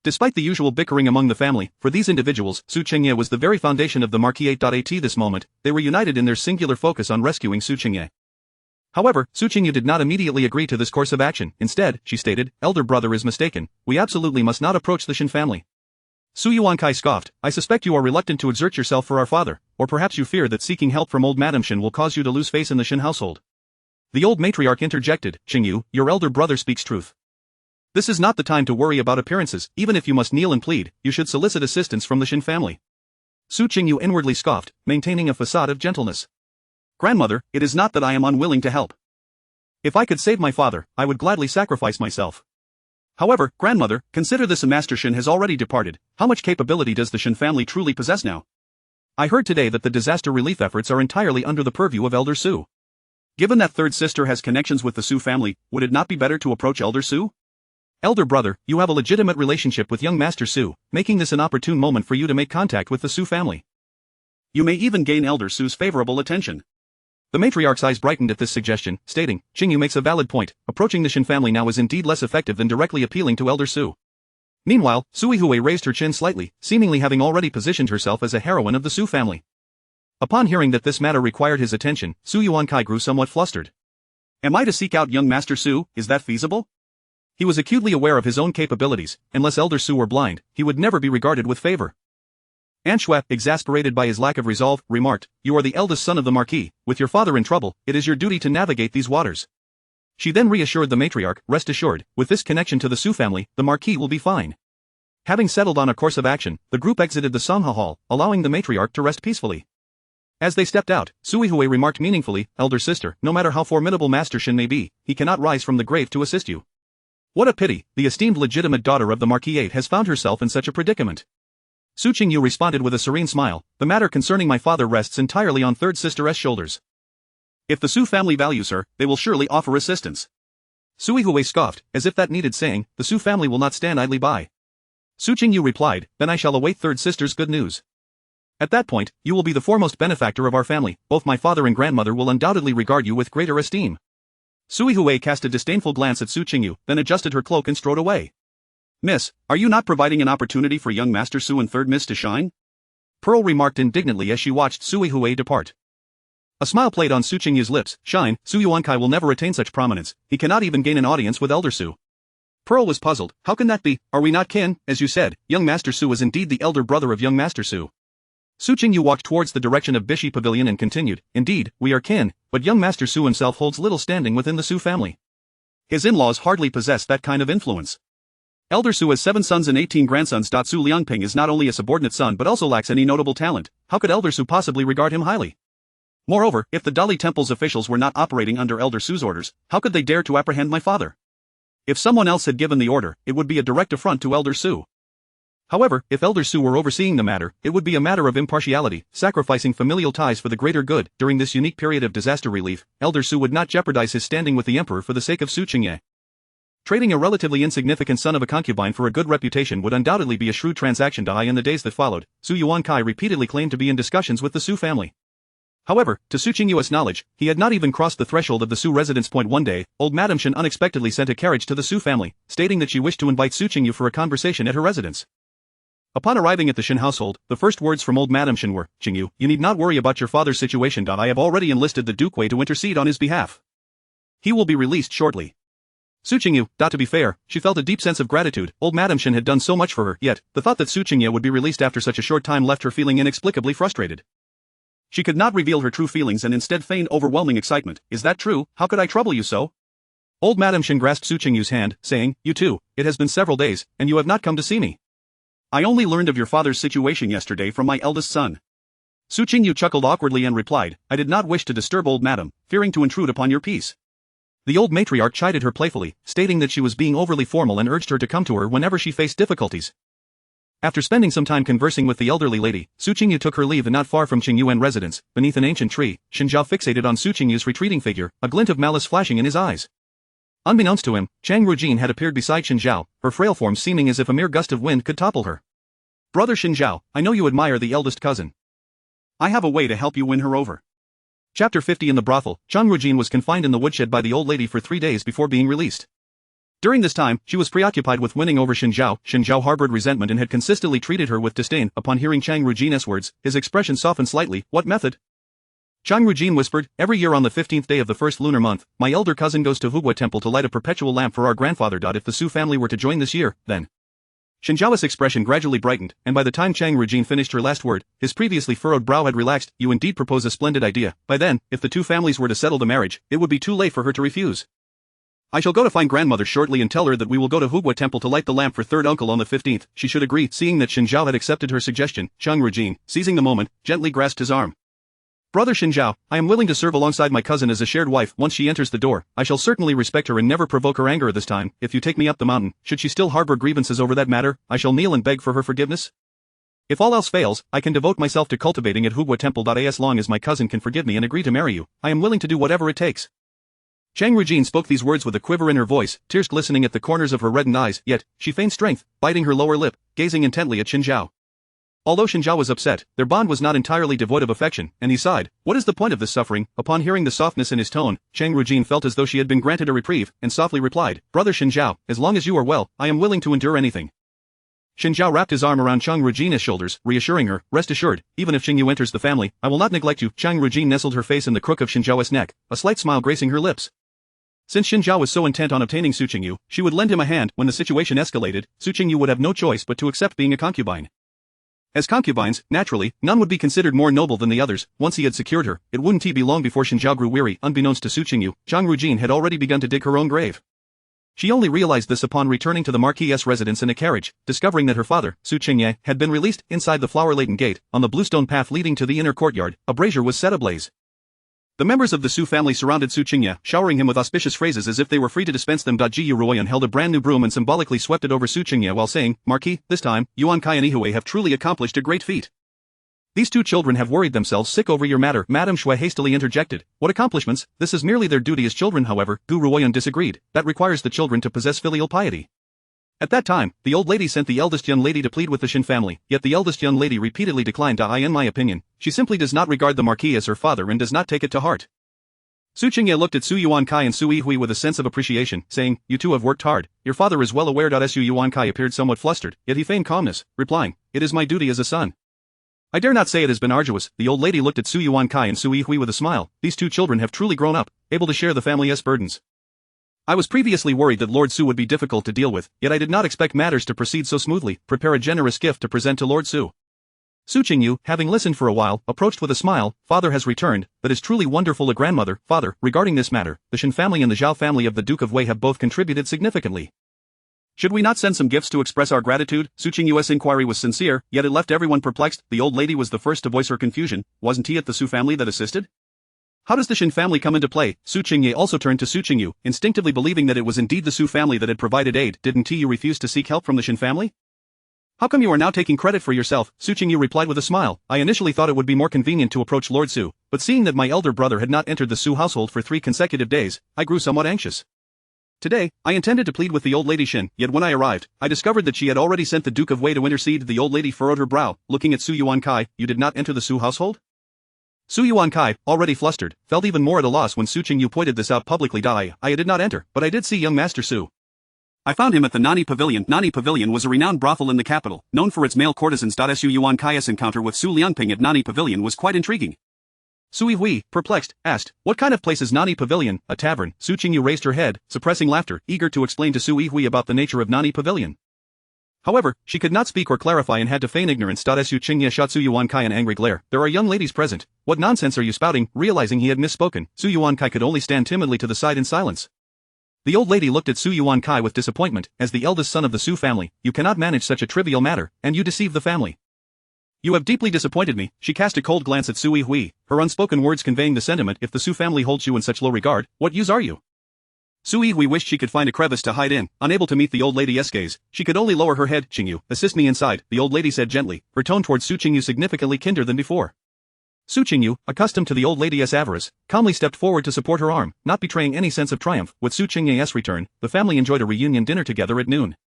Despite the usual bickering among the family, for these individuals, Su Qingye was the very foundation of the Marquis. At this moment, they were united in their singular focus on rescuing Su Qingye. However, Su Qingyu did not immediately agree to this course of action. Instead, she stated, elder brother is mistaken, we absolutely must not approach the Shen family. Su Yuankai scoffed, I suspect you are reluctant to exert yourself for our father, or perhaps you fear that seeking help from old Madam Shen will cause you to lose face in the Shen household. The old matriarch interjected, Qingyu, your elder brother speaks truth. This is not the time to worry about appearances, even if you must kneel and plead, you should solicit assistance from the Shen family. Su Qingyu inwardly scoffed, maintaining a facade of gentleness. Grandmother, it is not that I am unwilling to help. If I could save my father, I would gladly sacrifice myself. However, grandmother, consider this: Master Shen has already departed, how much capability does the Shen family truly possess now? I heard today that the disaster relief efforts are entirely under the purview of Elder Su. Given that third sister has connections with the Su family, would it not be better to approach Elder Su? Elder brother, you have a legitimate relationship with young Master Su, making this an opportune moment for you to make contact with the Su family. You may even gain Elder Su's favorable attention. The matriarch's eyes brightened at this suggestion, stating, Qingyu makes a valid point, approaching the Shen family now is indeed less effective than directly appealing to Elder Su. Meanwhile, Sui Hui raised her chin slightly, seemingly having already positioned herself as a heroine of the Su family. Upon hearing that this matter required his attention, Su Yuankai grew somewhat flustered. Am I to seek out young Master Su, is that feasible? He was acutely aware of his own capabilities, unless Elder Su were blind, he would never be regarded with favor. Anshui, exasperated by his lack of resolve, remarked, You are the eldest son of the Marquis, with your father in trouble, it is your duty to navigate these waters. She then reassured the matriarch, Rest assured, with this connection to the Su family, the Marquis will be fine. Having settled on a course of action, the group exited the Sangha hall, allowing the matriarch to rest peacefully. As they stepped out, Sui Hui remarked meaningfully, Elder sister, no matter how formidable Master Shen may be, he cannot rise from the grave to assist you. What a pity, the esteemed legitimate daughter of the Marquis has found herself in such a predicament. Su Qingyu responded with a serene smile, The matter concerning my father rests entirely on third sister's shoulders. If the Su family values her, they will surely offer assistance. Sui Hui scoffed, as if that needed saying, The Su family will not stand idly by. Su Qingyu replied, Then I shall await third sister's good news. At that point, you will be the foremost benefactor of our family, both my father and grandmother will undoubtedly regard you with greater esteem. Sui Hui cast a disdainful glance at Su Qingyu, then adjusted her cloak and strode away. Miss, are you not providing an opportunity for young Master Su and Third Miss to shine? Pearl remarked indignantly as she watched Sui Hui depart. A smile played on Su Qingyu's lips, Shine, Su Yuankai will never attain such prominence, he cannot even gain an audience with Elder Su. Pearl was puzzled, how can that be, are we not kin, as you said, young Master Su is indeed the elder brother of young Master Su. Su Qingyu walked towards the direction of Bishi Pavilion and continued, Indeed, we are kin, but young Master Su himself holds little standing within the Su family. His in-laws hardly possess that kind of influence. Elder Su has 7 sons and 18 grandsons. Su Liangping is not only a subordinate son but also lacks any notable talent, how could Elder Su possibly regard him highly? Moreover, if the Dali Temple's officials were not operating under Elder Su's orders, how could they dare to apprehend my father? If someone else had given the order, it would be a direct affront to Elder Su. However, if Elder Su were overseeing the matter, it would be a matter of impartiality, sacrificing familial ties for the greater good. During this unique period of disaster relief, Elder Su would not jeopardize his standing with the emperor for the sake of Su Qingye. Trading a relatively insignificant son of a concubine for a good reputation would undoubtedly be a shrewd transaction. In the days that followed, Su Yuankai repeatedly claimed to be in discussions with the Su family. However, to Su Qingyu's knowledge, he had not even crossed the threshold of the Su residence. One day, old Madam Shen unexpectedly sent a carriage to the Su family, stating that she wished to invite Su Qingyu for a conversation at her residence. Upon arriving at the Shen household, the first words from old Madam Shen were, Qingyu, you need not worry about your father's situation. I have already enlisted the Duke Wei to intercede on his behalf. He will be released shortly. Su Qingyu, to be fair, she felt a deep sense of gratitude, old Madam Shen had done so much for her, yet, the thought that Su Qingyu would be released after such a short time left her feeling inexplicably frustrated. She could not reveal her true feelings and instead feigned overwhelming excitement. Is that true? How could I trouble you so? Old Madam Shen grasped Su Qingyu's hand, saying, You too, it has been several days, and you have not come to see me. I only learned of your father's situation yesterday from my eldest son. Su Qingyu chuckled awkwardly and replied, I did not wish to disturb old madam, fearing to intrude upon your peace. The old matriarch chided her playfully, stating that she was being overly formal and urged her to come to her whenever she faced difficulties. After spending some time conversing with the elderly lady, Su Qingyu took her leave and not far from Qingyuan residence, beneath an ancient tree, Shen Zhao fixated on Su Qingyu's retreating figure, a glint of malice flashing in his eyes. Unbeknownst to him, Chang Rujin had appeared beside Shen Zhao, her frail form seeming as if a mere gust of wind could topple her. Brother Shen Zhao, I know you admire the eldest cousin. I have a way to help you win her over. Chapter 50 In the brothel, Chang Rujin was confined in the woodshed by the old lady for 3 days before being released. During this time, she was preoccupied with winning over Shen Zhao. Shen Zhao harbored resentment and had consistently treated her with disdain. Upon hearing Chang Rujin's words, his expression softened slightly. What method? Chang Rujin whispered, Every year on the 15th day of the first lunar month, my elder cousin goes to Hugua Temple to light a perpetual lamp for our grandfather. If the Su family were to join this year, then... Shen Zhao's expression gradually brightened, and by the time Chang Rujin finished her last word, his previously furrowed brow had relaxed. You indeed propose a splendid idea. By then, if the two families were to settle the marriage, it would be too late for her to refuse. I shall go to find grandmother shortly and tell her that we will go to Hugua Temple to light the lamp for third uncle on the 15th. She should agree. Seeing that Shen Zhao had accepted her suggestion, Chang Rujin, seizing the moment, gently grasped his arm. Brother Shen Zhao, I am willing to serve alongside my cousin as a shared wife. Once she enters the door, I shall certainly respect her and never provoke her anger this time. If you take me up the mountain, should she still harbor grievances over that matter, I shall kneel and beg for her forgiveness. If all else fails, I can devote myself to cultivating at Hugua Temple. As long as my cousin can forgive me and agree to marry you, I am willing to do whatever it takes. Chang Rujin spoke these words with a quiver in her voice, tears glistening at the corners of her reddened eyes, yet, she feigned strength, biting her lower lip, gazing intently at Shen Zhao. Although Shen Zhao was upset, their bond was not entirely devoid of affection, and he sighed, what is the point of this suffering? Upon hearing the softness in his tone, Chang Rujin felt as though she had been granted a reprieve, and softly replied, Brother Shen Zhao, as long as you are well, I am willing to endure anything. Shen Zhao wrapped his arm around Chang Rujina's shoulders, reassuring her, rest assured, even if Qingyu enters the family, I will not neglect you. Chang Rujin nestled her face in the crook of Shen Zhao's neck, a slight smile gracing her lips. Since Shen Zhao was so intent on obtaining Su Qingyu, she would lend him a hand. When the situation escalated, Su Qingyu would have no choice but to accept being a concubine. As concubines, naturally, none would be considered more noble than the others. Once he had secured her, it wouldn't be long before Shen Zhao grew weary. Unbeknownst to Su Qingyu, Chang Rujin had already begun to dig her own grave. She only realized this upon returning to the Marquis' residence in a carriage, discovering that her father, Su Qingye, had been released. Inside the flower-laden gate, on the bluestone path leading to the inner courtyard, a brazier was set ablaze. The members of the Su family surrounded Su Qingye, showering him with auspicious phrases as if they were free to dispense them. Ji Ruoyan held a brand new broom and symbolically swept it over Su Qingye while saying, Marquis, this time, Yuan Kai and Yihui have truly accomplished a great feat. These two children have worried themselves sick over your matter. Madam Shen hastily interjected. What accomplishments? This is merely their duty as children. However, Gu Ruoyan disagreed. That requires the children to possess filial piety. At that time, the old lady sent the eldest young lady to plead with the Shen family, yet the eldest young lady repeatedly declined. In my opinion, she simply does not regard the Marquis as her father and does not take it to heart. Su Qingye looked at Su Yuan Kai and Su Yihui with a sense of appreciation, saying, you two have worked hard. Your father is well aware. Su Yuan Kai appeared somewhat flustered, yet he feigned calmness, replying, it is my duty as a son. I dare not say it has been arduous. The old lady looked at Su Yuan Kai and Su Yihui with a smile. These two children have truly grown up, able to share the family's burdens. I was previously worried that Lord Su would be difficult to deal with, yet I did not expect matters to proceed so smoothly. Prepare a generous gift to present to Lord Su. Su Qingyu, having listened for a while, approached with a smile. Father has returned. That is truly wonderful. A grandmother, father, regarding this matter, the Shen family and the Zhao family of the Duke of Wei have both contributed significantly. Should we not send some gifts to express our gratitude? Su Qingyu's inquiry was sincere, yet it left everyone perplexed. The old lady was the first to voice her confusion. Wasn't he at the Su family that assisted? How does the Shen family come into play? Su Qingye also turned to Su Qingyu, instinctively believing that it was indeed the Su family that had provided aid. Didn't you refuse to seek help from the Shen family? How come you are now taking credit for yourself? Su Qingyu replied with a smile. I initially thought it would be more convenient to approach Lord Su, but seeing that my elder brother had not entered the Su household for 3 consecutive days, I grew somewhat anxious. Today, I intended to plead with the old lady Shen, yet when I arrived, I discovered that she had already sent the Duke of Wei to intercede. The old lady furrowed her brow, looking at Su Yuan Kai. You did not enter the Su household? Su Yuan Kai, already flustered, felt even more at a loss when Su Qingyu pointed this out publicly. I did not enter, but I did see young Master Su. I found him at the Nani Pavilion. Nani Pavilion was a renowned brothel in the capital, known for its male courtesans. Su Yuan Kai's encounter with Su Liangping at Nani Pavilion was quite intriguing. Su Yihui, perplexed, asked, what kind of place is Nani Pavilion? A tavern. Su Qingyu raised her head, suppressing laughter, eager to explain to Su Yihui about the nature of Nani Pavilion. However, she could not speak or clarify and had to feign ignorance. Su Qingye shot Su Yuan Kai an angry glare. There are young ladies present. What nonsense are you spouting? Realizing he had misspoken, Su Yuan Kai could only stand timidly to the side in silence. The old lady looked at Su Yuan Kai with disappointment. As the eldest son of the Su family, you cannot manage such a trivial matter, and you deceive the family. You have deeply disappointed me. She cast a cold glance at Su Yihui, her unspoken words conveying the sentiment. If the Su family holds you in such low regard, what use are you? Su Yihui wished she could find a crevice to hide in. Unable to meet the old lady's gaze, she could only lower her head. Qingyu, assist me inside, the old lady said gently, her tone towards Su Qingyu significantly kinder than before. Su Qingyu, accustomed to the old lady's avarice, calmly stepped forward to support her arm, not betraying any sense of triumph. With Su Qingye's return, the family enjoyed a reunion dinner together at noon.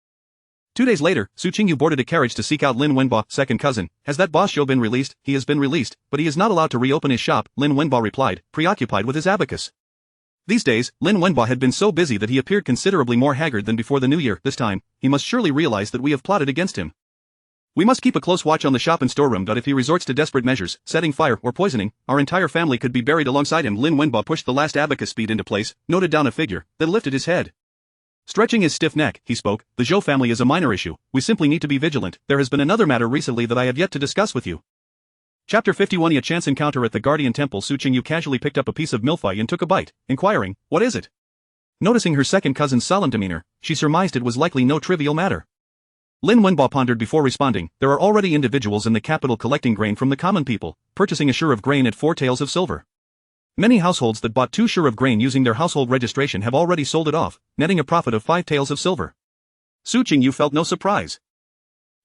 2 days later, Su Qingyu boarded a carriage to seek out Lin Wenbo, second cousin. Has that boss Zhou been released? He has been released, but he is not allowed to reopen his shop, Lin Wenbo replied, preoccupied with his abacus. These days, Lin Wenbo had been so busy that he appeared considerably more haggard than before the new year. This time, he must surely realize that we have plotted against him. We must keep a close watch on the shop and storeroom. If he resorts to desperate measures, setting fire or poisoning, our entire family could be buried alongside him. Lin Wenbo pushed the last abacus bead into place, noted down a figure, then lifted his head. Stretching his stiff neck, he spoke, the Zhou family is a minor issue, we simply need to be vigilant. There has been another matter recently that I have yet to discuss with you. Chapter 51. A chance encounter at the Guardian Temple. Su Qingyu casually picked up a piece of milfai and took a bite, inquiring, what is it? Noticing her second cousin's solemn demeanor, she surmised it was likely no trivial matter. Lin Wenbo pondered before responding, there are already individuals in the capital collecting grain from the common people, purchasing a share of grain at 4 taels of silver. Many households that bought 2 share of grain using their household registration have already sold it off, netting a profit of 5 taels of silver. Su Qingyu felt no surprise.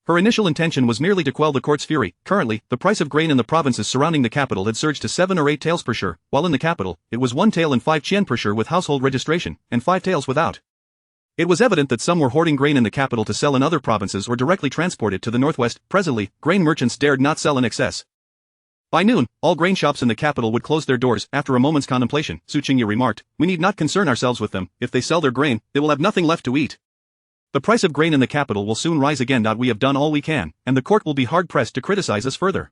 Her initial intention was merely to quell the court's fury. Currently, the price of grain in the provinces surrounding the capital had surged to 7 or 8 taels per share, while in the capital, it was 1 tael and 5 Cien per share with household registration, and 5 taels without. It was evident that some were hoarding grain in the capital to sell in other provinces or directly transport it to the northwest. Presently, grain merchants dared not sell in excess. By noon, all grain shops in the capital would close their doors. After a moment's contemplation, Su Qingyu remarked, we need not concern ourselves with them. If they sell their grain, they will have nothing left to eat. The price of grain in the capital will soon rise again. We have done all we can, and the court will be hard-pressed to criticize us further.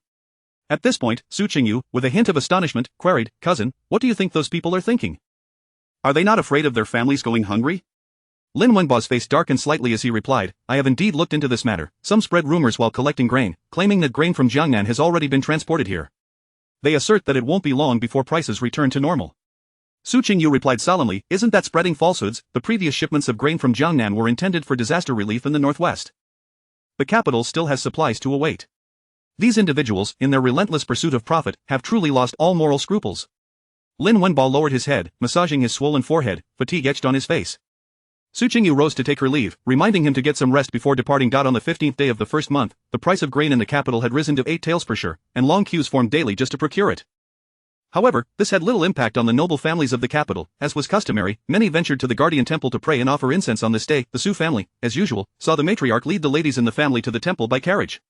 At this point, Su Qingyu, with a hint of astonishment, queried, Cousin, what do you think those people are thinking? Are they not afraid of their families going hungry? Lin Wenbao's face darkened slightly as he replied, I have indeed looked into this matter. Some spread rumors while collecting grain, claiming that grain from Jiangnan has already been transported here. They assert that it won't be long before prices return to normal. Su Qingyu replied solemnly, Isn't that spreading falsehoods? The previous shipments of grain from Jiangnan were intended for disaster relief in the northwest. The capital still has supplies to await. These individuals, in their relentless pursuit of profit, have truly lost all moral scruples. Lin Wenbao lowered his head, massaging his swollen forehead, fatigue etched on his face. Su Qingyu rose to take her leave, reminding him to get some rest before departing. On the 15th day of the first month, the price of grain in the capital had risen to 8 taels per share, and long queues formed daily just to procure it. However, this had little impact on the noble families of the capital. As was customary, many ventured to the guardian temple to pray and offer incense on this day. The Su family, as usual, saw the matriarch lead the ladies in the family to the temple by carriage.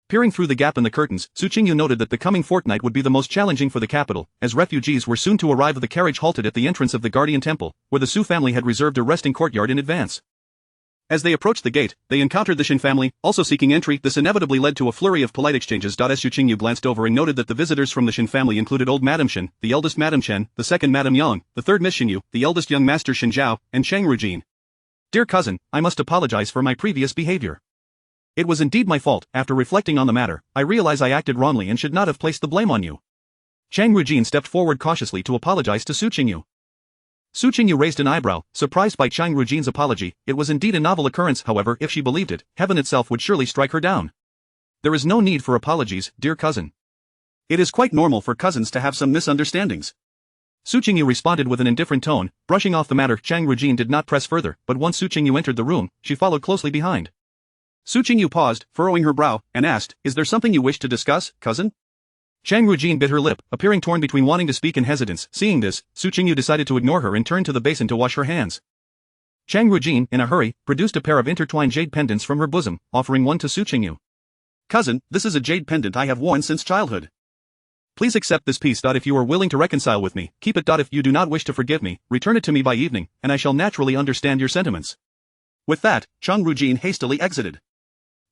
Peering through the gap in the curtains, Su Qingyu noted that the coming fortnight would be the most challenging for the capital, as refugees were soon to arrive. The carriage halted at the entrance of the guardian temple, where the Su family had reserved a resting courtyard in advance. As they approached the gate, they encountered the Shen family, also seeking entry. This inevitably led to a flurry of polite exchanges. As Su Qingyu glanced over and noted that the visitors from the Shen family included old Madam Shen, the eldest Madam Shen, the second Madam Yang, the third Miss Qingyu, the eldest young Master Shen Zhao, and Chang Rujin. Dear cousin, I must apologize for my previous behavior. It was indeed my fault. After reflecting on the matter, I realize I acted wrongly and should not have placed the blame on you. Chang Rujin stepped forward cautiously to apologize to Su Qingyu. Su Qingyu raised an eyebrow, surprised by Chang Rujin's apology. It was indeed a novel occurrence. However, if she believed it, heaven itself would surely strike her down. There is no need for apologies, dear cousin. It is quite normal for cousins to have some misunderstandings. Su Qingyu responded with an indifferent tone, brushing off the matter. Chang Rujin did not press further, but once Su Qingyu entered the room, she followed closely behind. Su Qingyu paused, furrowing her brow, and asked, Is there something you wish to discuss, cousin? Chang Rujin bit her lip, appearing torn between wanting to speak and hesitance. Seeing this, Su Qingyu decided to ignore her and turned to the basin to wash her hands. Chang Rujin, in a hurry, produced a pair of intertwined jade pendants from her bosom, offering one to Su Qingyu. Cousin, this is a jade pendant I have worn since childhood. Please accept this piece. If you are willing to reconcile with me, keep it. If you do not wish to forgive me, return it to me by evening, and I shall naturally understand your sentiments. With that, Chang Rujin hastily exited.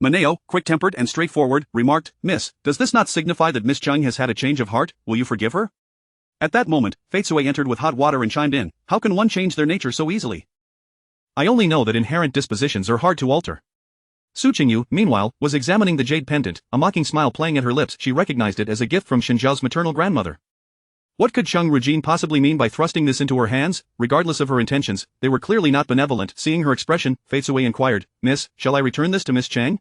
Maneo, quick-tempered and straightforward, remarked, Miss, does this not signify that Miss Cheng has had a change of heart? Will you forgive her? At that moment, Feitsui entered with hot water and chimed in, How can one change their nature so easily? I only know that inherent dispositions are hard to alter. Su Qingyu, meanwhile, was examining the jade pendant, a mocking smile playing at her lips. She recognized it as a gift from Shen Zhao's maternal grandmother. What could Chang Rujin possibly mean by thrusting this into her hands? Regardless of her intentions, they were clearly not benevolent. Seeing her expression, Feitsui inquired, Miss, shall I return this to Miss Cheng?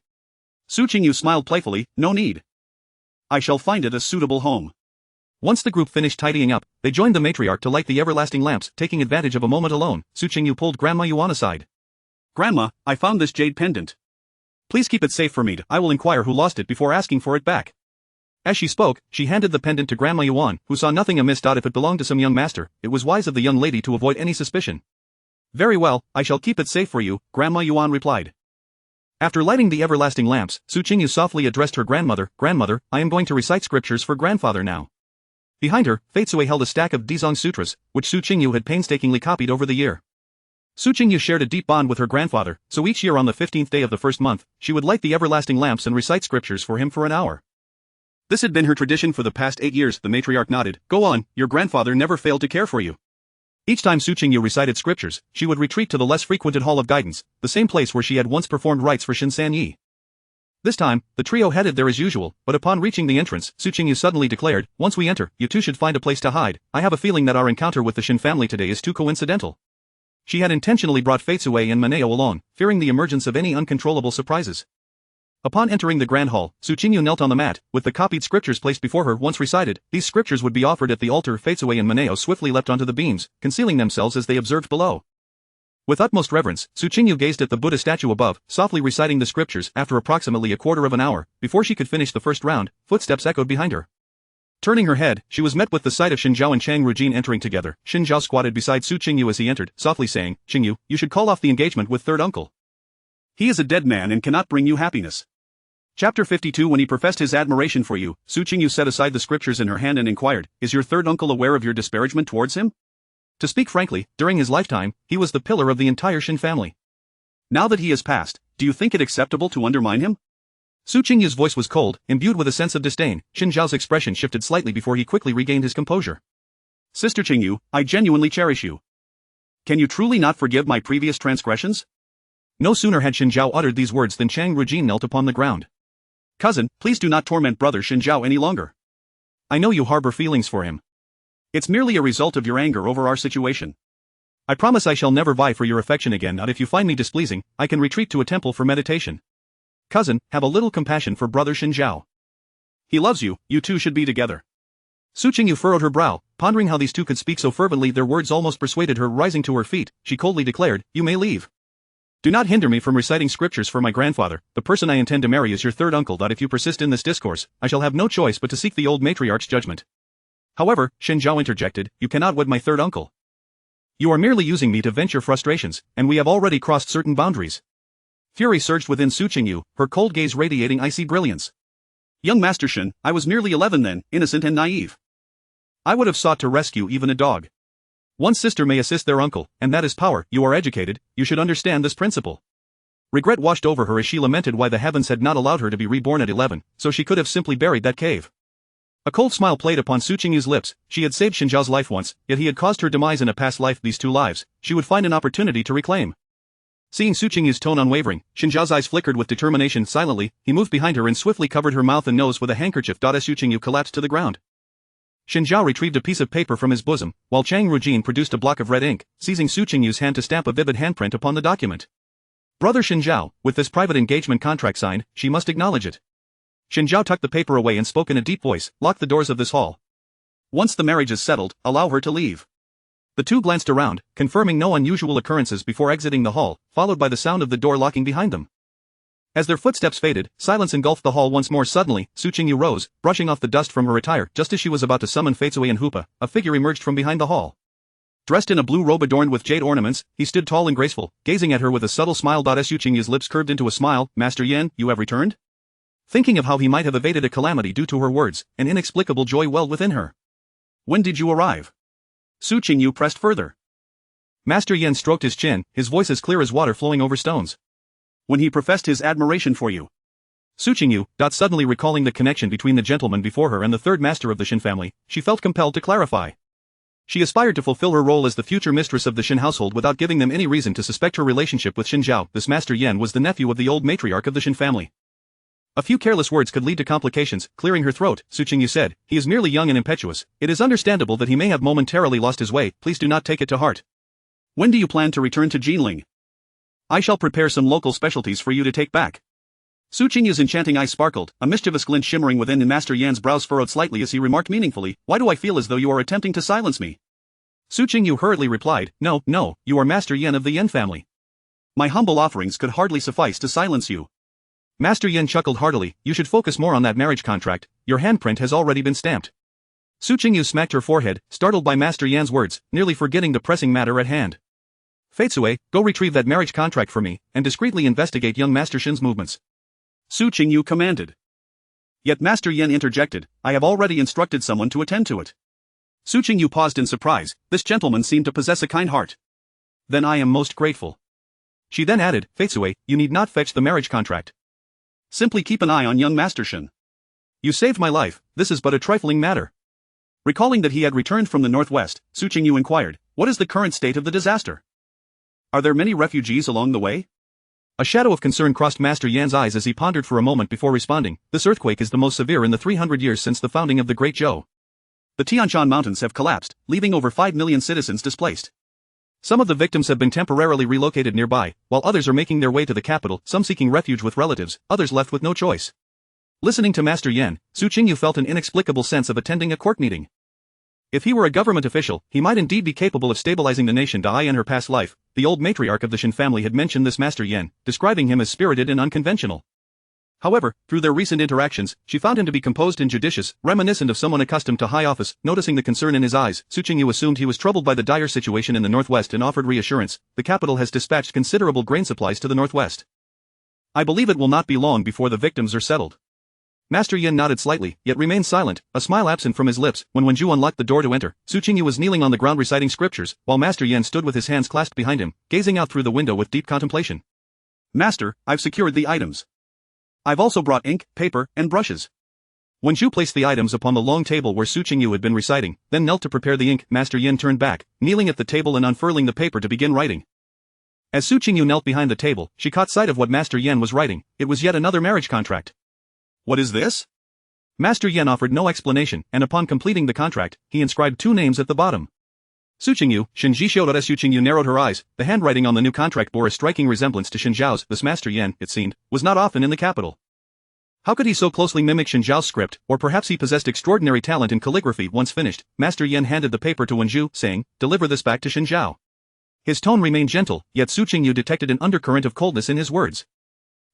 Su Qingyu smiled playfully, No need. I shall find it a suitable home. Once the group finished tidying up, they joined the matriarch to light the everlasting lamps. Taking advantage of a moment alone, Su Qingyu pulled Grandma Yuan aside. Grandma, I found this jade pendant. Please keep it safe for me. I will inquire who lost it before asking for it back. As she spoke, she handed the pendant to Grandma Yuan, who saw nothing amiss. If it belonged to some young master, it was wise of the young lady to avoid any suspicion. Very well, I shall keep it safe for you, Grandma Yuan replied. After lighting the everlasting lamps, Su Qingyu softly addressed her grandmother, Grandmother, I am going to recite scriptures for grandfather now. Behind her, Feitsui held a stack of Dizong Sutras, which Su Qingyu had painstakingly copied over the year. Su Qingyu shared a deep bond with her grandfather, so each year on the 15th day of the first month, she would light the everlasting lamps and recite scriptures for him for an hour. This had been her tradition for the past 8 years. The matriarch nodded. Go on, your grandfather never failed to care for you. Each time Su Qingyu recited scriptures, she would retreat to the less frequented Hall of Guidance, the same place where she had once performed rites for Shen Sanyi. This time, the trio headed there as usual, but upon reaching the entrance, Su Qingyu suddenly declared, Once we enter, you two should find a place to hide. I have a feeling that our encounter with the Shen family today is too coincidental. She had intentionally brought Feitsui and Maneo along, fearing the emergence of any uncontrollable surprises. Upon entering the grand hall, Su Qingyu knelt on the mat, with the copied scriptures placed before her. Once recited, these scriptures would be offered at the altar. Feitsui and Maneo swiftly leapt onto the beams, concealing themselves as they observed below. With utmost reverence, Su Qingyu gazed at the Buddha statue above, softly reciting the scriptures. After approximately a quarter of an hour, before she could finish the first round, footsteps echoed behind her. Turning her head, she was met with the sight of Shen Zhao and Chang Rujin entering together. Shen Zhao squatted beside Su Qingyu as he entered, softly saying, Qingyu, you should call off the engagement with third uncle. He is a dead man and cannot bring you happiness. Chapter 52. When he professed his admiration for you, Su Qingyu set aside the scriptures in her hand and inquired, Is your third uncle aware of your disparagement towards him? To speak frankly, during his lifetime, he was the pillar of the entire Shen family. Now that he has passed, do you think it acceptable to undermine him? Su Qingyu's voice was cold, imbued with a sense of disdain. Xin Zhao's expression shifted slightly before he quickly regained his composure. Sister Qingyu, I genuinely cherish you. Can you truly not forgive my previous transgressions? No sooner had Xin Zhao uttered these words than Chang Rujin knelt upon the ground. Cousin, please do not torment brother Xin Zhao any longer. I know you harbor feelings for him. It's merely a result of your anger over our situation. I promise I shall never vie for your affection again. Not if you find me displeasing, I can retreat to a temple for meditation. Cousin, have a little compassion for brother Xin Zhao. He loves you, you two should be together. Su Qingyu furrowed her brow, pondering how these two could speak so fervently. Their words almost persuaded her. Rising to her feet, she coldly declared, You may leave. Do not hinder me from reciting scriptures for my grandfather. The person I intend to marry is your third uncle. If you persist in this discourse, I shall have no choice but to seek the old matriarch's judgment. However, Xin Zhao interjected, you cannot wed my third uncle. You are merely using me to vent your frustrations, and we have already crossed certain boundaries. Fury surged within Su Qingyu, her cold gaze radiating icy brilliance. Young Master Shen, I was merely 11 then, innocent and naive. I would have sought to rescue even a dog. One sister may assist their uncle, and that is power. You are educated, you should understand this principle. Regret washed over her as she lamented why the heavens had not allowed her to be reborn at 11, so she could have simply buried that cave. A cold smile played upon Su Qingyu's lips. She had saved Xin Zhao's life once, yet he had caused her demise in a past life. These two lives, she would find an opportunity to reclaim. Seeing Su Qingyu's tone unwavering, Xin Zhao's eyes flickered with determination. Silently, he moved behind her and swiftly covered her mouth and nose with a handkerchief. As Su Qingyu collapsed to the ground, Xin Zhao retrieved a piece of paper from his bosom, while Chang Rujin produced a block of red ink, seizing Su Qingyu's hand to stamp a vivid handprint upon the document. Brother Xin Zhao, with this private engagement contract signed, she must acknowledge it. Xin Zhao tucked the paper away and spoke in a deep voice, lock the doors of this hall. Once the marriage is settled, allow her to leave. The two glanced around, confirming no unusual occurrences before exiting the hall, followed by the sound of the door locking behind them. As their footsteps faded, silence engulfed the hall once more. Suddenly, Su Qingyu rose, brushing off the dust from her attire. Just as she was about to summon Fatesui and Hoopa, a figure emerged from behind the hall. Dressed in a blue robe adorned with jade ornaments, he stood tall and graceful, gazing at her with a subtle smile. Su Qingyu's lips curved into a smile. Master Yen, you have returned? Thinking of how he might have evaded a calamity due to her words, an inexplicable joy welled within her. When did you arrive? Su Qingyu pressed further. Master Yen stroked his chin, his voice as clear as water flowing over stones. When he professed his admiration for you. Su Qingyu, suddenly recalling the connection between the gentleman before her and the third master of the Shen family, she felt compelled to clarify. She aspired to fulfill her role as the future mistress of the Shen household without giving them any reason to suspect her relationship with Xin Zhao. This Master Yen was the nephew of the old matriarch of the Shen family. A few careless words could lead to complications. Clearing her throat, Su Qingyu said, he is merely young and impetuous. It is understandable that he may have momentarily lost his way. Please do not take it to heart. When do you plan to return to Jinling? I shall prepare some local specialties for you to take back. Su Qingyu's enchanting eyes sparkled, a mischievous glint shimmering within, and Master Yan's brows furrowed slightly as he remarked meaningfully, why do I feel as though you are attempting to silence me? Su Qingyu hurriedly replied, no, you are Master Yen of the Yen family. My humble offerings could hardly suffice to silence you. Master Yen chuckled heartily, you should focus more on that marriage contract, your handprint has already been stamped. Su Qingyu smacked her forehead, startled by Master Yan's words, nearly forgetting the pressing matter at hand. Fatesui, go retrieve that marriage contract for me, and discreetly investigate young Master Shen's movements. Su Qingyu commanded. Yet Master Yen interjected, I have already instructed someone to attend to it. Su Qingyu paused in surprise, this gentleman seemed to possess a kind heart. Then I am most grateful. She then added, Fatesui, you need not fetch the marriage contract. Simply keep an eye on young Master Shen. You saved my life, this is but a trifling matter. Recalling that he had returned from the northwest, Su Qingyu inquired, what is the current state of the disaster? Are there many refugees along the way? A shadow of concern crossed Master Yan's eyes as he pondered for a moment before responding, this earthquake is the most severe in the 300 years since the founding of the Great Zhou. The Tianshan Mountains have collapsed, leaving over 5 million citizens displaced. Some of the victims have been temporarily relocated nearby, while others are making their way to the capital, some seeking refuge with relatives, others left with no choice. Listening to Master Yen, Su Qingyu felt an inexplicable sense of attending a court meeting. If he were a government official, he might indeed be capable of stabilizing the nation. In her past life, the old matriarch of the Shen family had mentioned this Master Yen, describing him as spirited and unconventional. However, through their recent interactions, she found him to be composed and judicious, reminiscent of someone accustomed to high office. Noticing the concern in his eyes, Su Qingyu assumed he was troubled by the dire situation in the northwest and offered reassurance. The capital has dispatched considerable grain supplies to the northwest. I believe it will not be long before the victims are settled. Master Yen nodded slightly, yet remained silent, a smile absent from his lips. When Wenju unlocked the door to enter, Su Qingyu was kneeling on the ground reciting scriptures, while Master Yen stood with his hands clasped behind him, gazing out through the window with deep contemplation. Master, I've secured the items. I've also brought ink, paper, and brushes. Wen Zhu placed the items upon the long table where Su Qingyu had been reciting, then knelt to prepare the ink. Master Yin turned back, kneeling at the table and unfurling the paper to begin writing. As Su Qingyu knelt behind the table, she caught sight of what Master Yin was writing. It was yet another marriage contract. What is this? Master Yin offered no explanation, and upon completing the contract, he inscribed 2 names at the bottom. Su Qingyu, Shen Ji showed as Su Qingyu narrowed her eyes. The handwriting on the new contract bore a striking resemblance to Shen Zhao's. This Master Yin, it seemed, was not often in the capital. How could he so closely mimic Shen Zhao's script, or perhaps he possessed extraordinary talent in calligraphy. Once finished, Master Yin handed the paper to Wen Zhu, saying, "Deliver this back to Shen Zhao." His tone remained gentle, yet Su Qingyu detected an undercurrent of coldness in his words.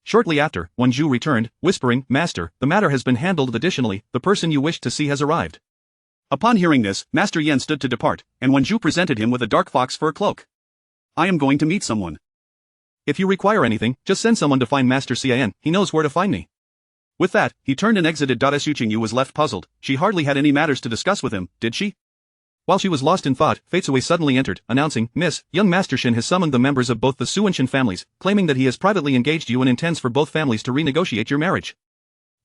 Shortly after, Wen Zhu returned, whispering, "Master, the matter has been handled. Additionally, the person you wished to see has arrived." Upon hearing this, Master Yin stood to depart, and Wen Zhu presented him with a dark fox fur cloak. "I am going to meet someone. If you require anything, just send someone to find Master Cien, he knows where to find me." With that, he turned and exited. Su Qingyu was left puzzled. She hardly had any matters to discuss with him, did she? While she was lost in thought, Faizue suddenly entered, announcing, "Miss, young Master Shen has summoned the members of both the Su and Shen families, claiming that he has privately engaged you and intends for both families to renegotiate your marriage."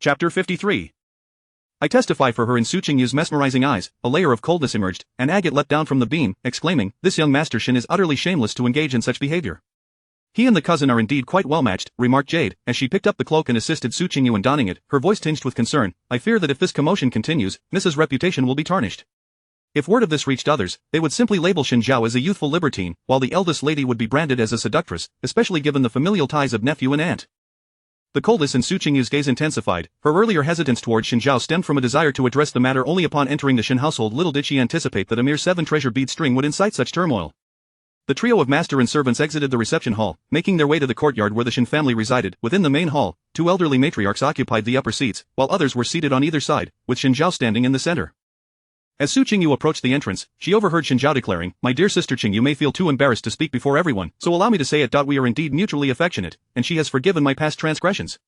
Chapter 53. I testify for her. In Su Qingyu's mesmerizing eyes, a layer of coldness emerged, and agate leapt down from the beam, exclaiming, "This young Master Shen is utterly shameless to engage in such behavior." "He and the cousin are indeed quite well matched," remarked Jade, as she picked up the cloak and assisted Su Qingyu in donning it, her voice tinged with concern. "I fear that if this commotion continues, Mrs.'s reputation will be tarnished. If word of this reached others, they would simply label Shen Zhao as a youthful libertine, while the eldest lady would be branded as a seductress, especially given the familial ties of nephew and aunt." The coldness in Su Qingyu's gaze intensified. Her earlier hesitance towards Shen Zhao stemmed from a desire to address the matter only upon entering the Shen household. Little did she anticipate that a mere 7 treasure bead string would incite such turmoil. The trio of master and servants exited the reception hall, making their way to the courtyard where the Shen family resided. Within the main hall, 2 elderly matriarchs occupied the upper seats, while others were seated on either side, with Shen Zhao standing in the center. As Su Qingyu approached the entrance, she overheard Shen Zhao declaring, "My dear sister Qingyu may feel too embarrassed to speak before everyone, so allow me to say it. We are indeed mutually affectionate, and she has forgiven my past transgressions.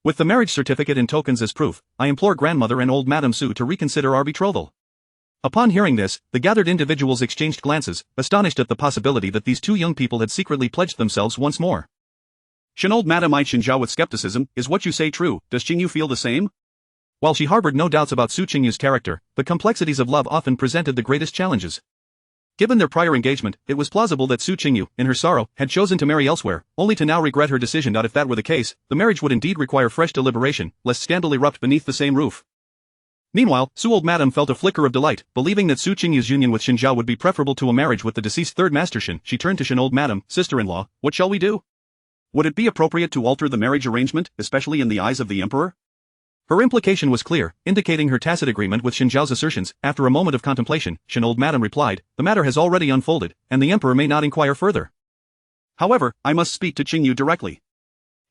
With the marriage certificate and tokens as proof, I implore grandmother and old Madam Su to reconsider our betrothal." Upon hearing this, the gathered individuals exchanged glances, astonished at the possibility that these 2 young people had secretly pledged themselves once more. "Shen old Madam," eyed Shen Zhao with skepticism, "is what you say true? Does Qingyu feel the same?" While she harbored no doubts about Su Qingyu's character, the complexities of love often presented the greatest challenges. Given their prior engagement, it was plausible that Su Qingyu, in her sorrow, had chosen to marry elsewhere, only to now regret her decision. If that were the case, the marriage would indeed require fresh deliberation, lest scandal erupt beneath the same roof. Meanwhile, Su old Madam felt a flicker of delight, believing that Su Qingyu's union with Shen Zhao would be preferable to a marriage with the deceased Third Master Shen. She turned to Shen old Madam, "Sister-in-law, what shall we do? Would it be appropriate to alter the marriage arrangement, especially in the eyes of the emperor?" Her implication was clear, indicating her tacit agreement with Shen Zhao's assertions. After a moment of contemplation, Shen old Madam replied, "The matter has already unfolded, and the emperor may not inquire further. However, I must speak to Qingyu directly."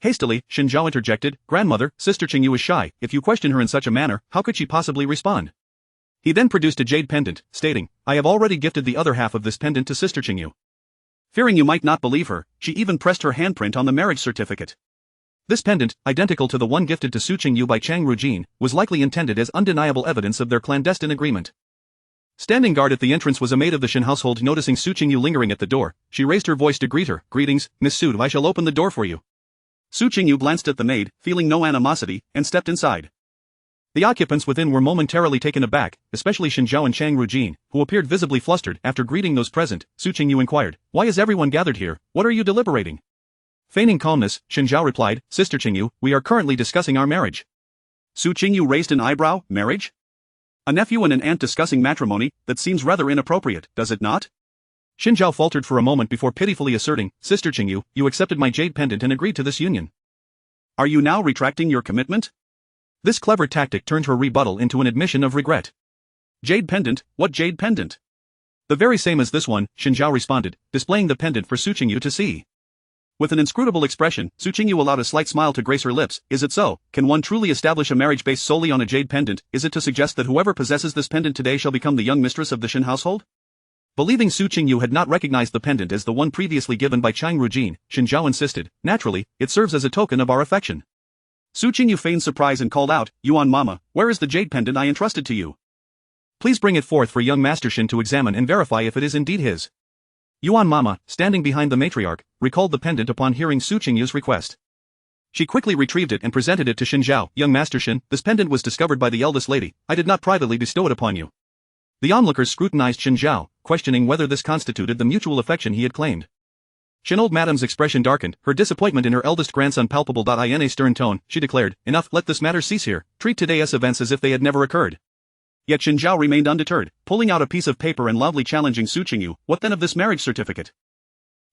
Hastily, Shen Zhao interjected, "Grandmother, Sister Qingyu is shy. If you question her in such a manner, how could she possibly respond?" He then produced a jade pendant, stating, "I have already gifted the other half of this pendant to Sister Qingyu." Fearing you might not believe her, she even pressed her handprint on the marriage certificate. This pendant, identical to the one gifted to Su Qingyu by Chang Rujin, was likely intended as undeniable evidence of their clandestine agreement. Standing guard at the entrance was a maid of the Shen household. Noticing Su Qingyu lingering at the door, she raised her voice to greet her. "Greetings, Miss Su, I shall open the door for you." Su Qingyu glanced at the maid, feeling no animosity, and stepped inside. The occupants within were momentarily taken aback, especially Shen Zhao and Chang Rujin, who appeared visibly flustered. After greeting those present, Su Qingyu inquired, "Why is everyone gathered here? What are you deliberating?" Feigning calmness, Shen Zhao replied, "Sister Qingyu, we are currently discussing our marriage." Su Qingyu raised an eyebrow. "Marriage? A nephew and an aunt discussing matrimony? That seems rather inappropriate, does it not?" Shen Zhao faltered for a moment before pitifully asserting, "Sister Qingyu, you accepted my jade pendant and agreed to this union. Are you now retracting your commitment?" This clever tactic turned her rebuttal into an admission of regret. "Jade pendant? What jade pendant?" "The very same as this one," Shen Zhao responded, displaying the pendant for Su Qingyu to see. With an inscrutable expression, Su Qingyu allowed a slight smile to grace her lips. "Is it so? Can one truly establish a marriage based solely on a jade pendant? Is it to suggest that whoever possesses this pendant today shall become the young mistress of the Shen household?" Believing Su Qingyu had not recognized the pendant as the one previously given by Chang Rujin, Shen Zhao insisted, "Naturally, it serves as a token of our affection." Su Qingyu feigned surprise and called out, "Yuan Mama, where is the jade pendant I entrusted to you? Please bring it forth for young Master Shen to examine and verify if it is indeed his." Yuan Mama, standing behind the matriarch, recalled the pendant upon hearing Su Qingyu's request. She quickly retrieved it and presented it to Shen Zhao. Young Master Shen, this pendant was discovered by the eldest lady. I did not privately bestow it upon you. The onlookers scrutinized Shen Zhao, questioning whether this constituted the mutual affection he had claimed. Shen old madam's expression darkened, her disappointment in her eldest grandson palpable. In a stern tone, she declared, enough, let this matter cease here, treat today's events as if they had never occurred. Yet Shen Zhao remained undeterred, pulling out a piece of paper and loudly challenging Su Qingyu. What then of this marriage certificate?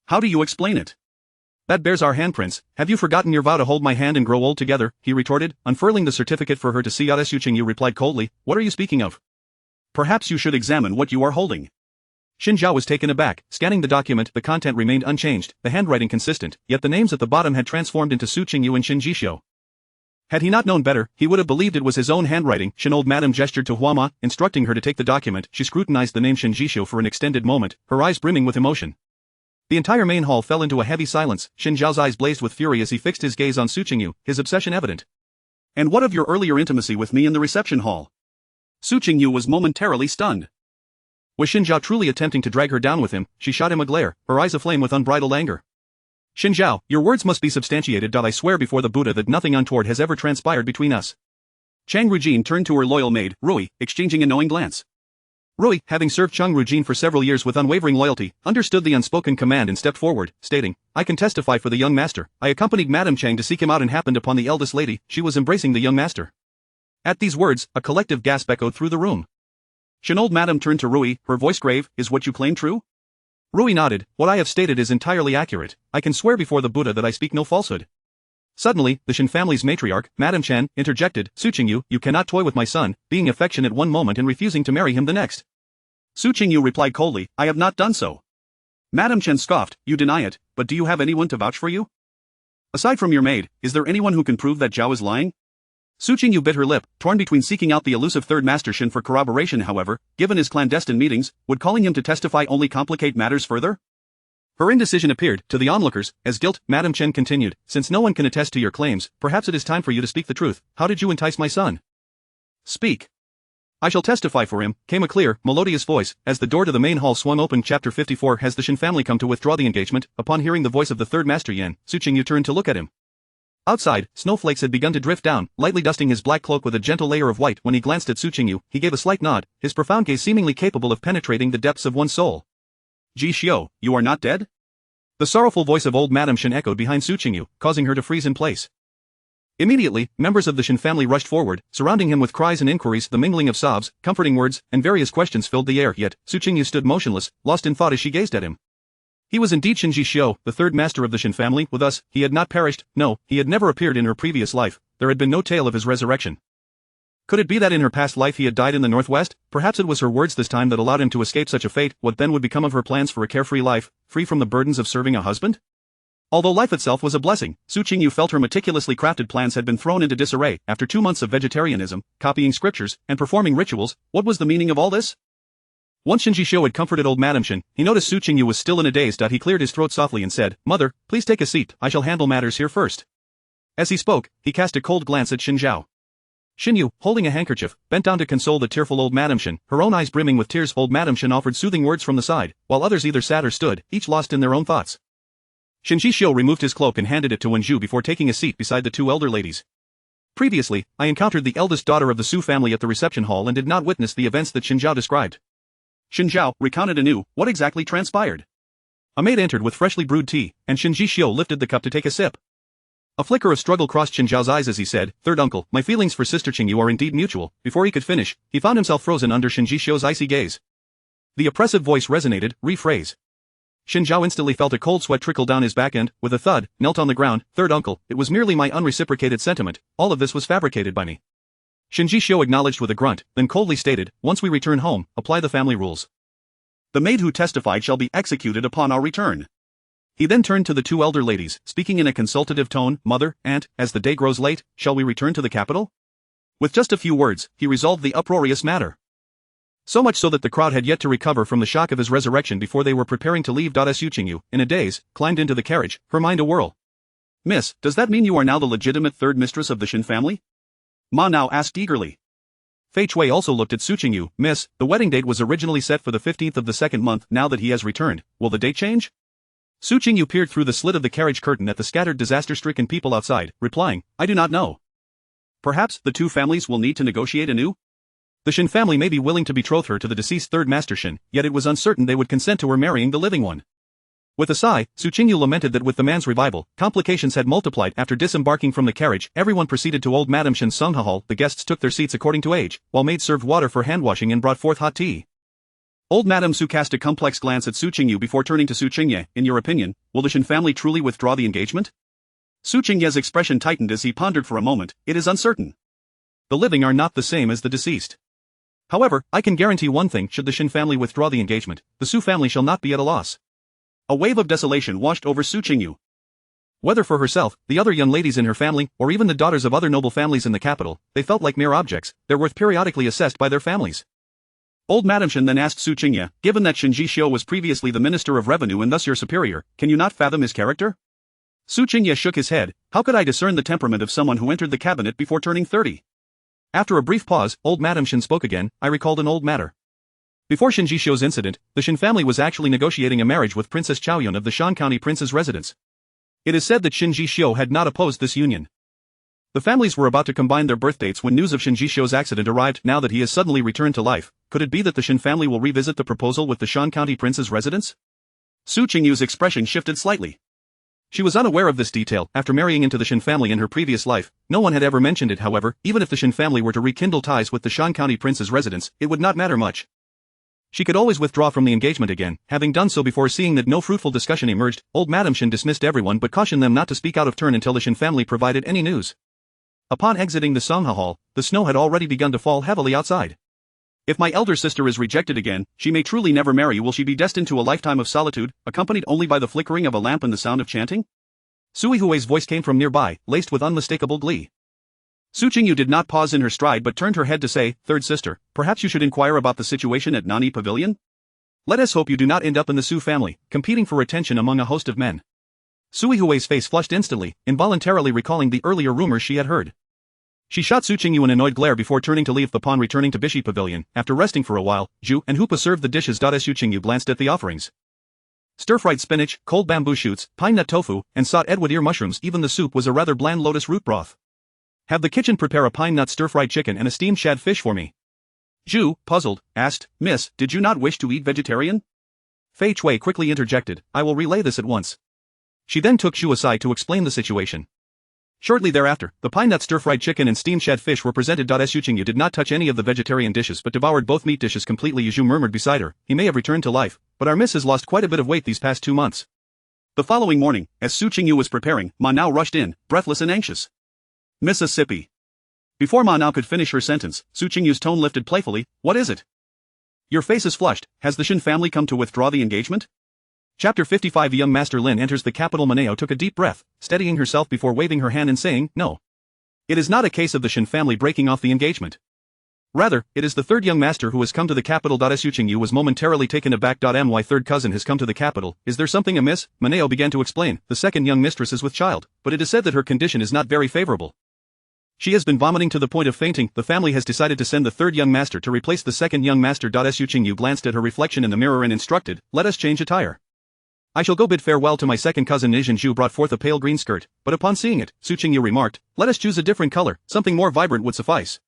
How do you explain it? That bears our handprints. Have you forgotten your vow to hold my hand and grow old together? He retorted, unfurling the certificate for her to see. Su Qingyu replied coldly, what are you speaking of? Perhaps you should examine what you are holding. Shen Zhao was taken aback, scanning the document. The content remained unchanged, the handwriting consistent, yet the names at the bottom had transformed into Su Qingyu and Shen Jishou. Had he not known better, he would have believed it was his own handwriting. Shen old madam gestured to Huama, instructing her to take the document. She scrutinized the name Shen Jishou for an extended moment, her eyes brimming with emotion. The entire main hall fell into a heavy silence. Shen Zhao's eyes blazed with fury as he fixed his gaze on Su Qingyu, his obsession evident. And what of your earlier intimacy with me in the reception hall? Su Qingyu was momentarily stunned. Was Shen Zhao truly attempting to drag her down with him? She shot him a glare, her eyes aflame with unbridled anger. Shen Zhao, your words must be substantiated. I swear before the Buddha that nothing untoward has ever transpired between us. Chang Rujin turned to her loyal maid, Rui, exchanging a knowing glance. Rui, having served Chang Rujin for several years with unwavering loyalty, understood the unspoken command and stepped forward, stating, I can testify for the young master. I accompanied Madam Chang to seek him out and happened upon the eldest lady. She was embracing the young master. At these words, a collective gasp echoed through the room. Shen old madam turned to Rui, her voice grave, is what you claim true? Rui nodded, what I have stated is entirely accurate. I can swear before the Buddha that I speak no falsehood. Suddenly, the Shen family's matriarch, Madam Shen, interjected, Su Qingyu, you cannot toy with my son, being affectionate one moment and refusing to marry him the next. Su Qingyu replied coldly, I have not done so. Madam Shen scoffed, you deny it, but do you have anyone to vouch for you? Aside from your maid, is there anyone who can prove that Zhao is lying? Su Qingyu bit her lip, torn between seeking out the elusive Third Master Shen for corroboration. However, given his clandestine meetings, would calling him to testify only complicate matters further? Her indecision appeared, to the onlookers, as guilt. Madam Chen continued, since no one can attest to your claims, perhaps it is time for you to speak the truth. How did you entice my son? Speak. I shall testify for him, came a clear, melodious voice, as the door to the main hall swung open. Chapter 54 Has the Shen family come to withdraw the engagement? Upon hearing the voice of the Third Master Yen, Su Qingyu turned to look at him. Outside, snowflakes had begun to drift down, lightly dusting his black cloak with a gentle layer of white. When he glanced at Su Qingyu, he gave a slight nod, his profound gaze seemingly capable of penetrating the depths of one's soul. Ji Xiu, you are not dead? The sorrowful voice of old Madam Shen echoed behind Su Qingyu, causing her to freeze in place. Immediately, members of the Shen family rushed forward, surrounding him with cries and inquiries. The mingling of sobs, comforting words, and various questions filled the air. Yet, Su Qingyu stood motionless, lost in thought as she gazed at him. He was indeed Shen Jishou, the third master of the Shen family. With us, he had not perished. No, he had never appeared in her previous life. There had been no tale of his resurrection. Could it be that in her past life he had died in the northwest? Perhaps it was her words this time that allowed him to escape such a fate. What then would become of her plans for a carefree life, free from the burdens of serving a husband? Although life itself was a blessing, Su Qingyu felt her meticulously crafted plans had been thrown into disarray. After 2 months of vegetarianism, copying scriptures, and performing rituals, what was the meaning of all this? Once Shen Jishou had comforted old Madam Shen, he noticed Su Qingyu was still in a daze. He cleared his throat softly and said, Mother, please take a seat, I shall handle matters here first. As he spoke, he cast a cold glance at Shen Zhao. Xinyu, holding a handkerchief, bent down to console the tearful old Madam Shen, her own eyes brimming with tears. Old Madam Shen offered soothing words from the side, while others either sat or stood, each lost in their own thoughts. Shen Jishou removed his cloak and handed it to Wenju before taking a seat beside the 2 elder ladies. Previously, I encountered the eldest daughter of the Su family at the reception hall and did not witness the events that Shen Zhao described. Shen Zhao recounted anew what exactly transpired. A maid entered with freshly brewed tea, and Shen Jishou lifted the cup to take a sip. A flicker of struggle crossed Shen Zhao's eyes as he said, Third uncle, my feelings for Sister Qingyu are indeed mutual. Before he could finish, he found himself frozen under Shen Jishou's icy gaze. The oppressive voice resonated, rephrase. Shen Zhao instantly felt a cold sweat trickle down his back and, with a thud, knelt on the ground. Third uncle, it was merely my unreciprocated sentiment, all of this was fabricated by me. Shen Jishou acknowledged with a grunt, then coldly stated, once we return home, apply the family rules. The maid who testified shall be executed upon our return. He then turned to the 2 elder ladies, speaking in a consultative tone, Mother, Aunt, as the day grows late, shall we return to the capital? With just a few words, he resolved the uproarious matter. So much so that the crowd had yet to recover from the shock of his resurrection before they were preparing to leave. Su Qingyu, in a daze, climbed into the carriage, her mind awhirl. Miss, does that mean you are now the legitimate third mistress of the Shen family? Ma now asked eagerly. Fei Chui also looked at Su Qingyu. Miss, the wedding date was originally set for the 15th of the second month. Now that he has returned, will the date change? Su Qingyu peered through the slit of the carriage curtain at the scattered disaster-stricken people outside, replying, I do not know. Perhaps the two families will need to negotiate anew? The Shen family may be willing to betroth her to the deceased Third Master Shen, yet it was uncertain they would consent to her marrying the living one. With a sigh, Su Qingyu lamented that with the man's revival, complications had multiplied. After disembarking from the carriage, everyone proceeded to old Madam Shen's Sangha hall. The guests took their seats according to age, while maids served water for hand-washing and brought forth hot tea. Old Madam Su cast a complex glance at Su Qingyu before turning to Su Qingye. In your opinion, will the Shen family truly withdraw the engagement? Su Qingye's expression tightened as he pondered for a moment. It is uncertain. The living are not the same as the deceased. However, I can guarantee one thing: should the Shen family withdraw the engagement, the Su family shall not be at a loss. A wave of desolation washed over Su Qingyu. Whether for herself, the other young ladies in her family, or even the daughters of other noble families in the capital, they felt like mere objects, their worth periodically assessed by their families. Old Madam Shen then asked Su Qingye, given that Shen Jishio was previously the Minister of Revenue and thus your superior, can you not fathom his character? Su Qingye shook his head. How could I discern the temperament of someone who entered the cabinet before turning 30? After a brief pause, old Madam Shen spoke again. I recalled an old matter. Before Shen Jishio's incident, the Shen family was actually negotiating a marriage with Princess Chaoyun of the Shan County Prince's residence. It is said that Shen Jishio had not opposed this union. The families were about to combine their birth dates when news of Shen Jishio's accident arrived. Now that he has suddenly returned to life, could it be that the Shen family will revisit the proposal with the Shan County Prince's residence? Su Qingyu's expression shifted slightly. She was unaware of this detail. After marrying into the Shen family in her previous life, no one had ever mentioned it. However, even if the Shen family were to rekindle ties with the Shan County Prince's residence, it would not matter much. She could always withdraw from the engagement again. Having done so before seeing that no fruitful discussion emerged, old Madam Shen dismissed everyone but cautioned them not to speak out of turn until the Shen family provided any news. Upon exiting the Sangha hall, the snow had already begun to fall heavily outside. If my elder sister is rejected again, she may truly never marry. Will she be destined to a lifetime of solitude, accompanied only by the flickering of a lamp and the sound of chanting? Sui Hui's voice came from nearby, laced with unmistakable glee. Su Qingyu did not pause in her stride but turned her head to say, Third sister, perhaps you should inquire about the situation at Nani Pavilion? Let us hope you do not end up in the Su family, competing for attention among a host of men. Sui Hui's face flushed instantly, involuntarily recalling the earlier rumors she had heard. She shot Su Qingyu an annoyed glare before turning to leave. Upon returning to Bishi Pavilion, after resting for a while, Zhu and Hupa served the dishes. Su Qingyu glanced at the offerings. Stir-fried spinach, cold bamboo shoots, pine nut tofu, and sought Edward ear mushrooms. Even the soup was a rather bland lotus root broth. Have the kitchen prepare a pine nut stir-fried chicken and a steamed shad fish for me. Zhu, puzzled, asked, Miss, did you not wish to eat vegetarian? Fei Chui quickly interjected, I will relay this at once. She then took Zhu aside to explain the situation. Shortly thereafter, the pine nut stir-fried chicken and steamed shad fish were presented. Su Qingyu did not touch any of the vegetarian dishes but devoured both meat dishes completely. Zhu murmured beside her, he may have returned to life, but our miss has lost quite a bit of weight these past 2 months. The following morning, as Su Qingyu was preparing, Ma Nao rushed in, breathless and anxious. Mississippi. Before Ma Nao could finish her sentence, Su Qingyu's tone lifted playfully, what is it? Your face is flushed. Has the Shen family come to withdraw the engagement? Chapter 55. Young Master Lin enters the capital. Maneo took a deep breath, steadying herself before waving her hand and saying, no. It is not a case of the Shen family breaking off the engagement. Rather, it is the third young master who has come to the capital. Su Qingyu was momentarily taken aback. My third cousin has come to the capital. Is there something amiss? Maneo began to explain. The second young mistress is with child, but it is said that her condition is not very favorable. She has been vomiting to the point of fainting. The family has decided to send the third young master to replace the second young master. Su Qingyu glanced at her reflection in the mirror and instructed, let us change attire. I shall go bid farewell to my second cousin. Nijin Zhu brought forth a pale green skirt, but upon seeing it, Su Qingyu remarked, let us choose a different color, something more vibrant would suffice.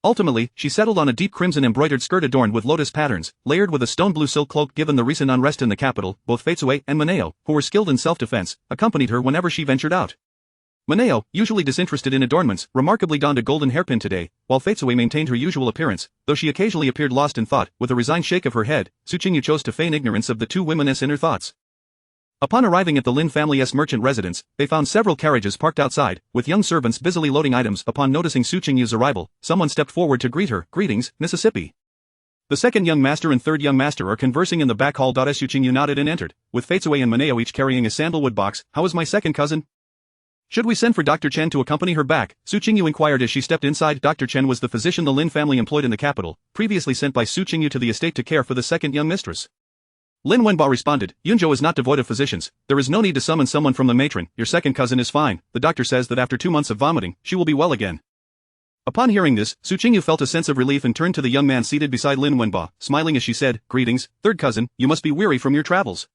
Ultimately, she settled on a deep crimson embroidered skirt adorned with lotus patterns, layered with a stone blue silk cloak. Given the recent unrest in the capital, both Feitsue and Maneo, who were skilled in self-defense, accompanied her whenever she ventured out. Maneo, usually disinterested in adornments, remarkably donned a golden hairpin today, while Feitsue maintained her usual appearance, though she occasionally appeared lost in thought. With a resigned shake of her head, Su Qingyu chose to feign ignorance of the two women's inner thoughts. Upon arriving at the Lin family's merchant residence, they found several carriages parked outside, with young servants busily loading items. Upon noticing Su Qingyu's arrival, someone stepped forward to greet her. Greetings, Mississippi. The second young master and third young master are conversing in the back hall. Su Qingyu nodded and entered, with Feitsue and Maneo each carrying a sandalwood box. How is my second cousin? Should we send for Dr. Chen to accompany her back? Su Qingyu inquired as she stepped inside. Dr. Chen was the physician the Lin family employed in the capital, previously sent by Su Qingyu to the estate to care for the second young mistress. Lin Wenba responded, Yunzhou is not devoid of physicians. There is no need to summon someone from the matron. Your second cousin is fine. The doctor says that after 2 months of vomiting, she will be well again. Upon hearing this, Su Qingyu felt a sense of relief and turned to the young man seated beside Lin Wenba, smiling as she said, "Greetings, third cousin, you must be weary from your travels."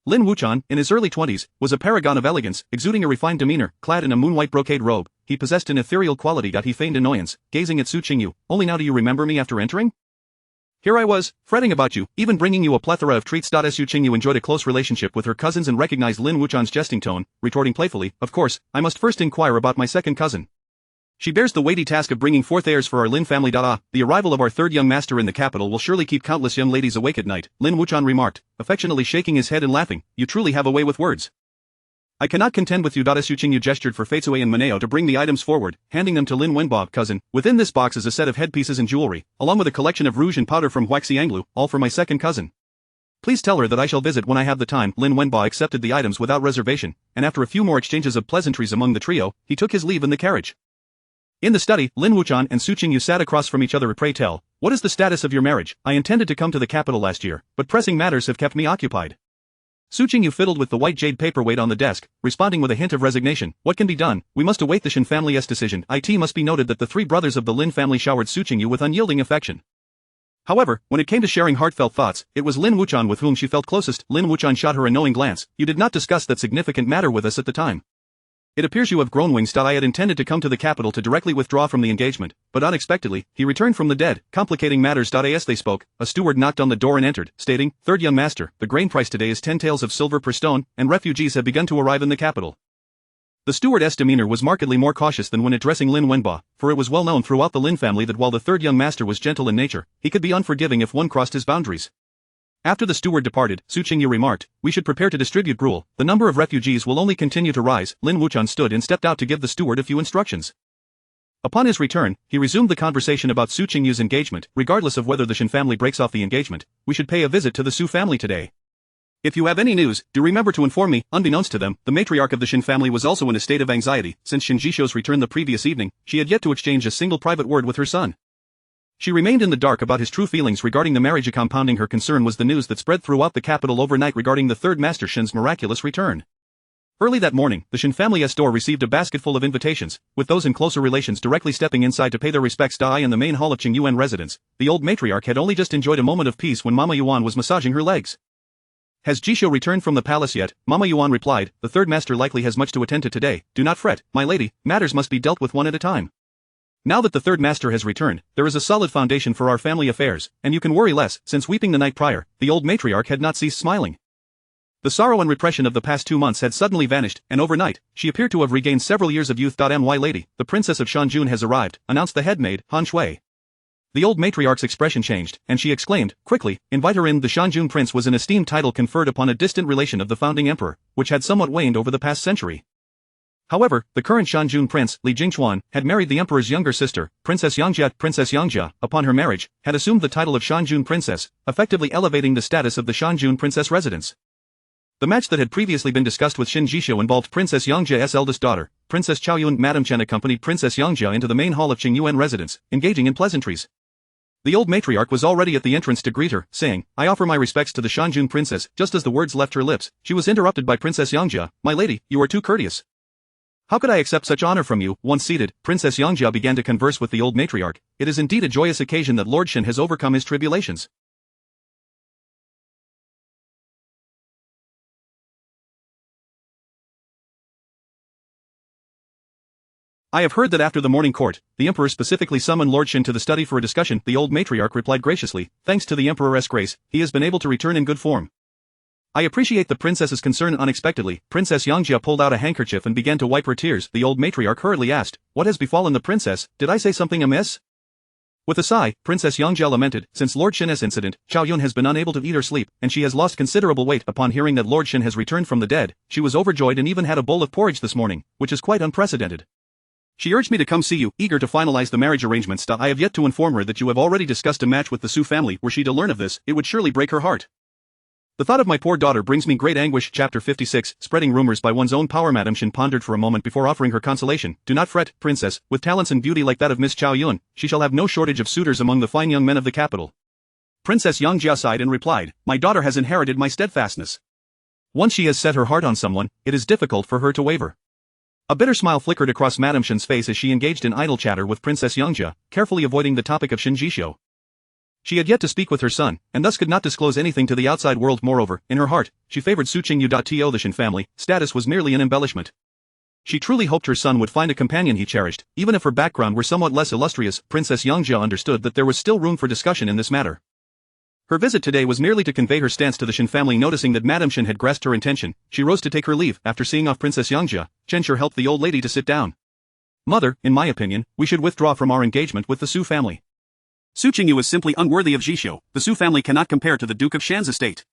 Lin Wuchan, in his early 20s, was a paragon of elegance, exuding a refined demeanor, clad in a moon-white brocade robe. He possessed an ethereal quality that he feigned annoyance, gazing at Su Qingyu. "Only now do you remember me after entering? Here I was, fretting about you, even bringing you a plethora of treats." Su Qingyu enjoyed a close relationship with her cousins and recognized Lin Wuchan's jesting tone, retorting playfully, "Of course, I must first inquire about my second cousin. She bears the weighty task of bringing forth heirs for our Lin family. The arrival of our third young master in the capital will surely keep countless young ladies awake at night," Lin Wuchan remarked, affectionately shaking his head and laughing. "You truly have a way with words. I cannot contend with you." Su Qingyu gestured for Feitsue and Maneo to bring the items forward, handing them to Lin Wenba. "Cousin, within this box is a set of headpieces and jewelry, along with a collection of rouge and powder from Huaxianglu, all for my second cousin. Please tell her that I shall visit when I have the time." Lin Wenba accepted the items without reservation, and after a few more exchanges of pleasantries among the trio, he took his leave in the carriage. In the study, Lin Wuchan and Su Qingyu sat across from each other. "Pray tell, what is the status of your marriage? I intended to come to the capital last year, but pressing matters have kept me occupied." Su Qingyu fiddled with the white jade paperweight on the desk, responding with a hint of resignation. "What can be done? We must await the Shen family's decision." It must be noted that the three brothers of the Lin family showered Su Qingyu with unyielding affection. However, when it came to sharing heartfelt thoughts, it was Lin Wuchan with whom she felt closest. Lin Wuchan shot her a knowing glance. "You did not discuss that significant matter with us at the time. It appears you have grown wings." I had intended to come to the capital to directly withdraw from the engagement, but unexpectedly, he returned from the dead, complicating matters. As they spoke, a steward knocked on the door and entered, stating, "Third young master, the grain price today is 10 taels of silver per stone, and refugees have begun to arrive in the capital." The steward's demeanor was markedly more cautious than when addressing Lin Wenba, for it was well known throughout the Lin family that while the third young master was gentle in nature, he could be unforgiving if one crossed his boundaries. After the steward departed, Su Qingyu remarked, "We should prepare to distribute gruel. The number of refugees will only continue to rise." Lin Wuchan stood and stepped out to give the steward a few instructions. Upon his return, he resumed the conversation about Su Qingyu's engagement. "Regardless of whether the Shen family breaks off the engagement, we should pay a visit to the Su family today. If you have any news, do remember to inform me." Unbeknownst to them, the matriarch of the Shen family was also in a state of anxiety. Since Shen Jisho's return the previous evening, she had yet to exchange a single private word with her son. She remained in the dark about his true feelings regarding the marriage. Compounding her concern was the news that spread throughout the capital overnight regarding the Third Master Shen's miraculous return. Early that morning, the Shen family's door received a basketful of invitations, with those in closer relations directly stepping inside to pay their respects. In the main hall of Qingyu residence, the old matriarch had only just enjoyed a moment of peace when Mama Yuan was massaging her legs. "Has Jisho returned from the palace yet?" Mama Yuan replied. "The third master likely has much to attend to today. Do not fret, my lady, matters must be dealt with one at a time. Now that the third master has returned, there is a solid foundation for our family affairs, and you can worry less." Since weeping the night prior, the old matriarch had not ceased smiling. The sorrow and repression of the past 2 months had suddenly vanished, and overnight, she appeared to have regained several years of youth. "My lady, the princess of Shanjun has arrived," announced the head maid, Han Shui. The old matriarch's expression changed, and she exclaimed, "Quickly, invite her in." The Shanjun prince was an esteemed title conferred upon a distant relation of the founding emperor, which had somewhat waned over the past century. However, the current Shanjun prince, Li Jingchuan, had married the emperor's younger sister, Princess Yangjia. Princess Yangjia, upon her marriage, had assumed the title of Shanjun princess, effectively elevating the status of the Shanjun princess residence. The match that had previously been discussed with Shen Jisho involved Princess Yangjia's eldest daughter, Princess Chaoyun. Madam Shen accompanied Princess Yangjia into the main hall of Qingyu residence, engaging in pleasantries. The old matriarch was already at the entrance to greet her, saying, "I offer my respects to the Shanjun princess." Just as the words left her lips, she was interrupted by Princess Yangjia. "My lady, you are too courteous. How could I accept such honor from you?" Once seated, Princess Yangjia began to converse with the old matriarch. "It is indeed a joyous occasion that Lord Shen has overcome his tribulations. I have heard that after the morning court, the emperor specifically summoned Lord Shen to the study for a discussion." The old matriarch replied graciously, "Thanks to the emperor's grace, he has been able to return in good form. I appreciate the princess's concern." Unexpectedly, Princess Yangjia pulled out a handkerchief and began to wipe her tears. The old matriarch hurriedly asked, "What has befallen the princess? Did I say something amiss?" With a sigh, Princess Yangjia lamented, "Since Lord Shen's incident, Chaoyun has been unable to eat or sleep, and she has lost considerable weight." Upon hearing that Lord Shen has returned from the dead, she was overjoyed and even had a bowl of porridge this morning, which is quite unprecedented. She urged me to come see you, eager to finalize the marriage arrangements. I have yet to inform her that you have already discussed a match with the Su family. Were she to learn of this, it would surely break her heart. The thought of my poor daughter brings me great anguish. Chapter 56, Spreading rumors by one's own power. Madam Shen pondered for a moment before offering her consolation. "Do not fret, princess, with talents and beauty like that of Miss Chaoyun, she shall have no shortage of suitors among the fine young men of the capital." Princess Yangjia sighed and replied, "My daughter has inherited my steadfastness. Once she has set her heart on someone, it is difficult for her to waver. A bitter smile flickered across Madam Shen's face as she engaged in idle chatter with Princess Yongjia, carefully avoiding the topic of Shinjisho. She had yet to speak with her son, and thus could not disclose anything to the outside world. Moreover, in her heart, she favored Su Qingyu. The Shen family status was merely an embellishment. She truly hoped her son would find a companion he cherished, even if her background were somewhat less illustrious. Princess Yongjia understood that there was still room for discussion in this matter. Her visit today was merely to convey her stance to the Shen family. Noticing that Madam Shen had grasped her intention, she rose to take her leave. After seeing off Princess Yongjia, Chen helped the old lady to sit down. Mother, in my opinion, we should withdraw from our engagement with the Su family. Su Qingyu is simply unworthy of Jisho. The Su family cannot compare to the Duke of Shan's estate.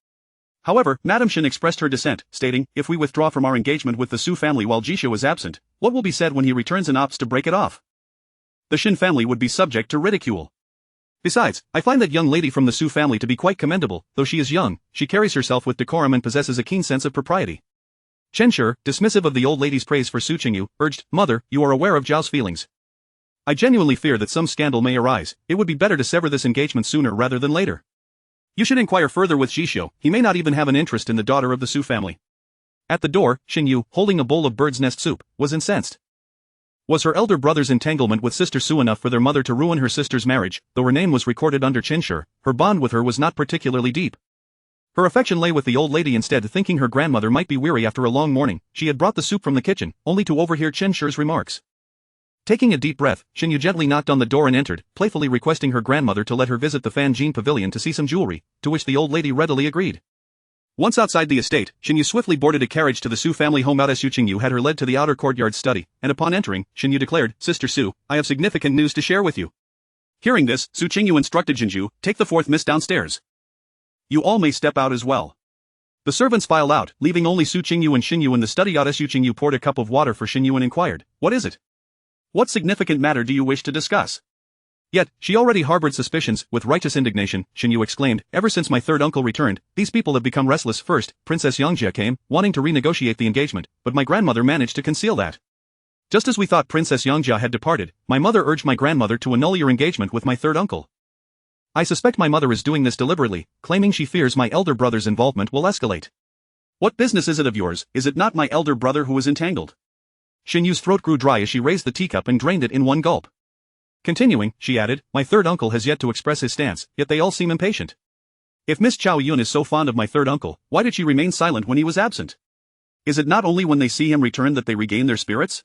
However, Madam Shen expressed her dissent, stating, if we withdraw from our engagement with the Su family while Jisho is absent, what will be said when he returns and opts to break it off? The Shen family would be subject to ridicule. Besides, I find that young lady from the Su family to be quite commendable. Though she is young, she carries herself with decorum and possesses a keen sense of propriety. Chen, dismissive of the old lady's praise for Su Qingyu, urged, Mother, you are aware of Zhao's feelings. I genuinely fear that some scandal may arise. It would be better to sever this engagement sooner rather than later. You should inquire further with Jisho. He may not even have an interest in the daughter of the Su family. At the door, Qingyu, holding a bowl of bird's nest soup, was incensed. Was her elder brother's entanglement with Sister Su enough for their mother to ruin her sister's marriage? Though her name was recorded under Chen, her bond with her was not particularly deep. Her affection lay with the old lady. Instead, thinking her grandmother might be weary after a long morning, she had brought the soup from the kitchen, only to overhear Chen remarks. Taking a deep breath, Qingyu gently knocked on the door and entered, playfully requesting her grandmother to let her visit the Fanjin Pavilion to see some jewelry, to which the old lady readily agreed. Once outside the estate, Qingyu swiftly boarded a carriage to the Su family home. Su Qingyu had her led to the outer courtyard study, and upon entering, Qingyu declared, Sister Su, I have significant news to share with you. Hearing this, Su Qingyu instructed Qingyu, take the fourth miss downstairs. You all may step out as well. The servants filed out, leaving only Su Qingyu and Qingyu in the study. Su Qingyu poured a cup of water for Qingyu and inquired, what is it? What significant matter do you wish to discuss? Yet, she already harbored suspicions. With righteous indignation, Qingyu exclaimed, ever since my third uncle returned, these people have become restless. First, Princess Yongjia came, wanting to renegotiate the engagement, but my grandmother managed to conceal that. Just as we thought Princess Yongjia had departed, my mother urged my grandmother to annul your engagement with my third uncle. I suspect my mother is doing this deliberately, claiming she fears my elder brother's involvement will escalate. What business is it of yours? Is it not my elder brother who is entangled? Qinyu's throat grew dry as she raised the teacup and drained it in one gulp. Continuing, she added, my third uncle has yet to express his stance, yet they all seem impatient. If Miss Chao Yun is so fond of my third uncle, why did she remain silent when he was absent? Is it not only when they see him return that they regain their spirits?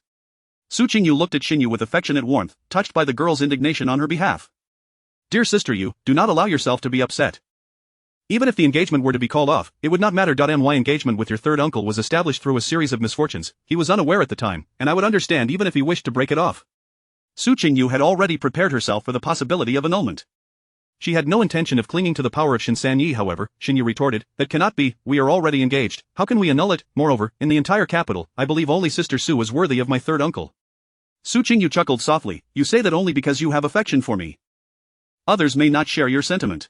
Su Qingyu looked at Qingyu with affectionate warmth, touched by the girl's indignation on her behalf. Dear sister Yu, do not allow yourself to be upset. Even if the engagement were to be called off, it would not matter. My engagement with your third uncle was established through a series of misfortunes. He was unaware at the time, and I would understand even if he wished to break it off. Su Qingyu had already prepared herself for the possibility of annulment. She had no intention of clinging to the power of Shen Sanyi. However, Qingyu retorted, that cannot be, we are already engaged, how can we annul it? Moreover, in the entire capital, I believe only Sister Su is worthy of my third uncle. Su Qingyu chuckled softly, you say that only because you have affection for me. Others may not share your sentiment.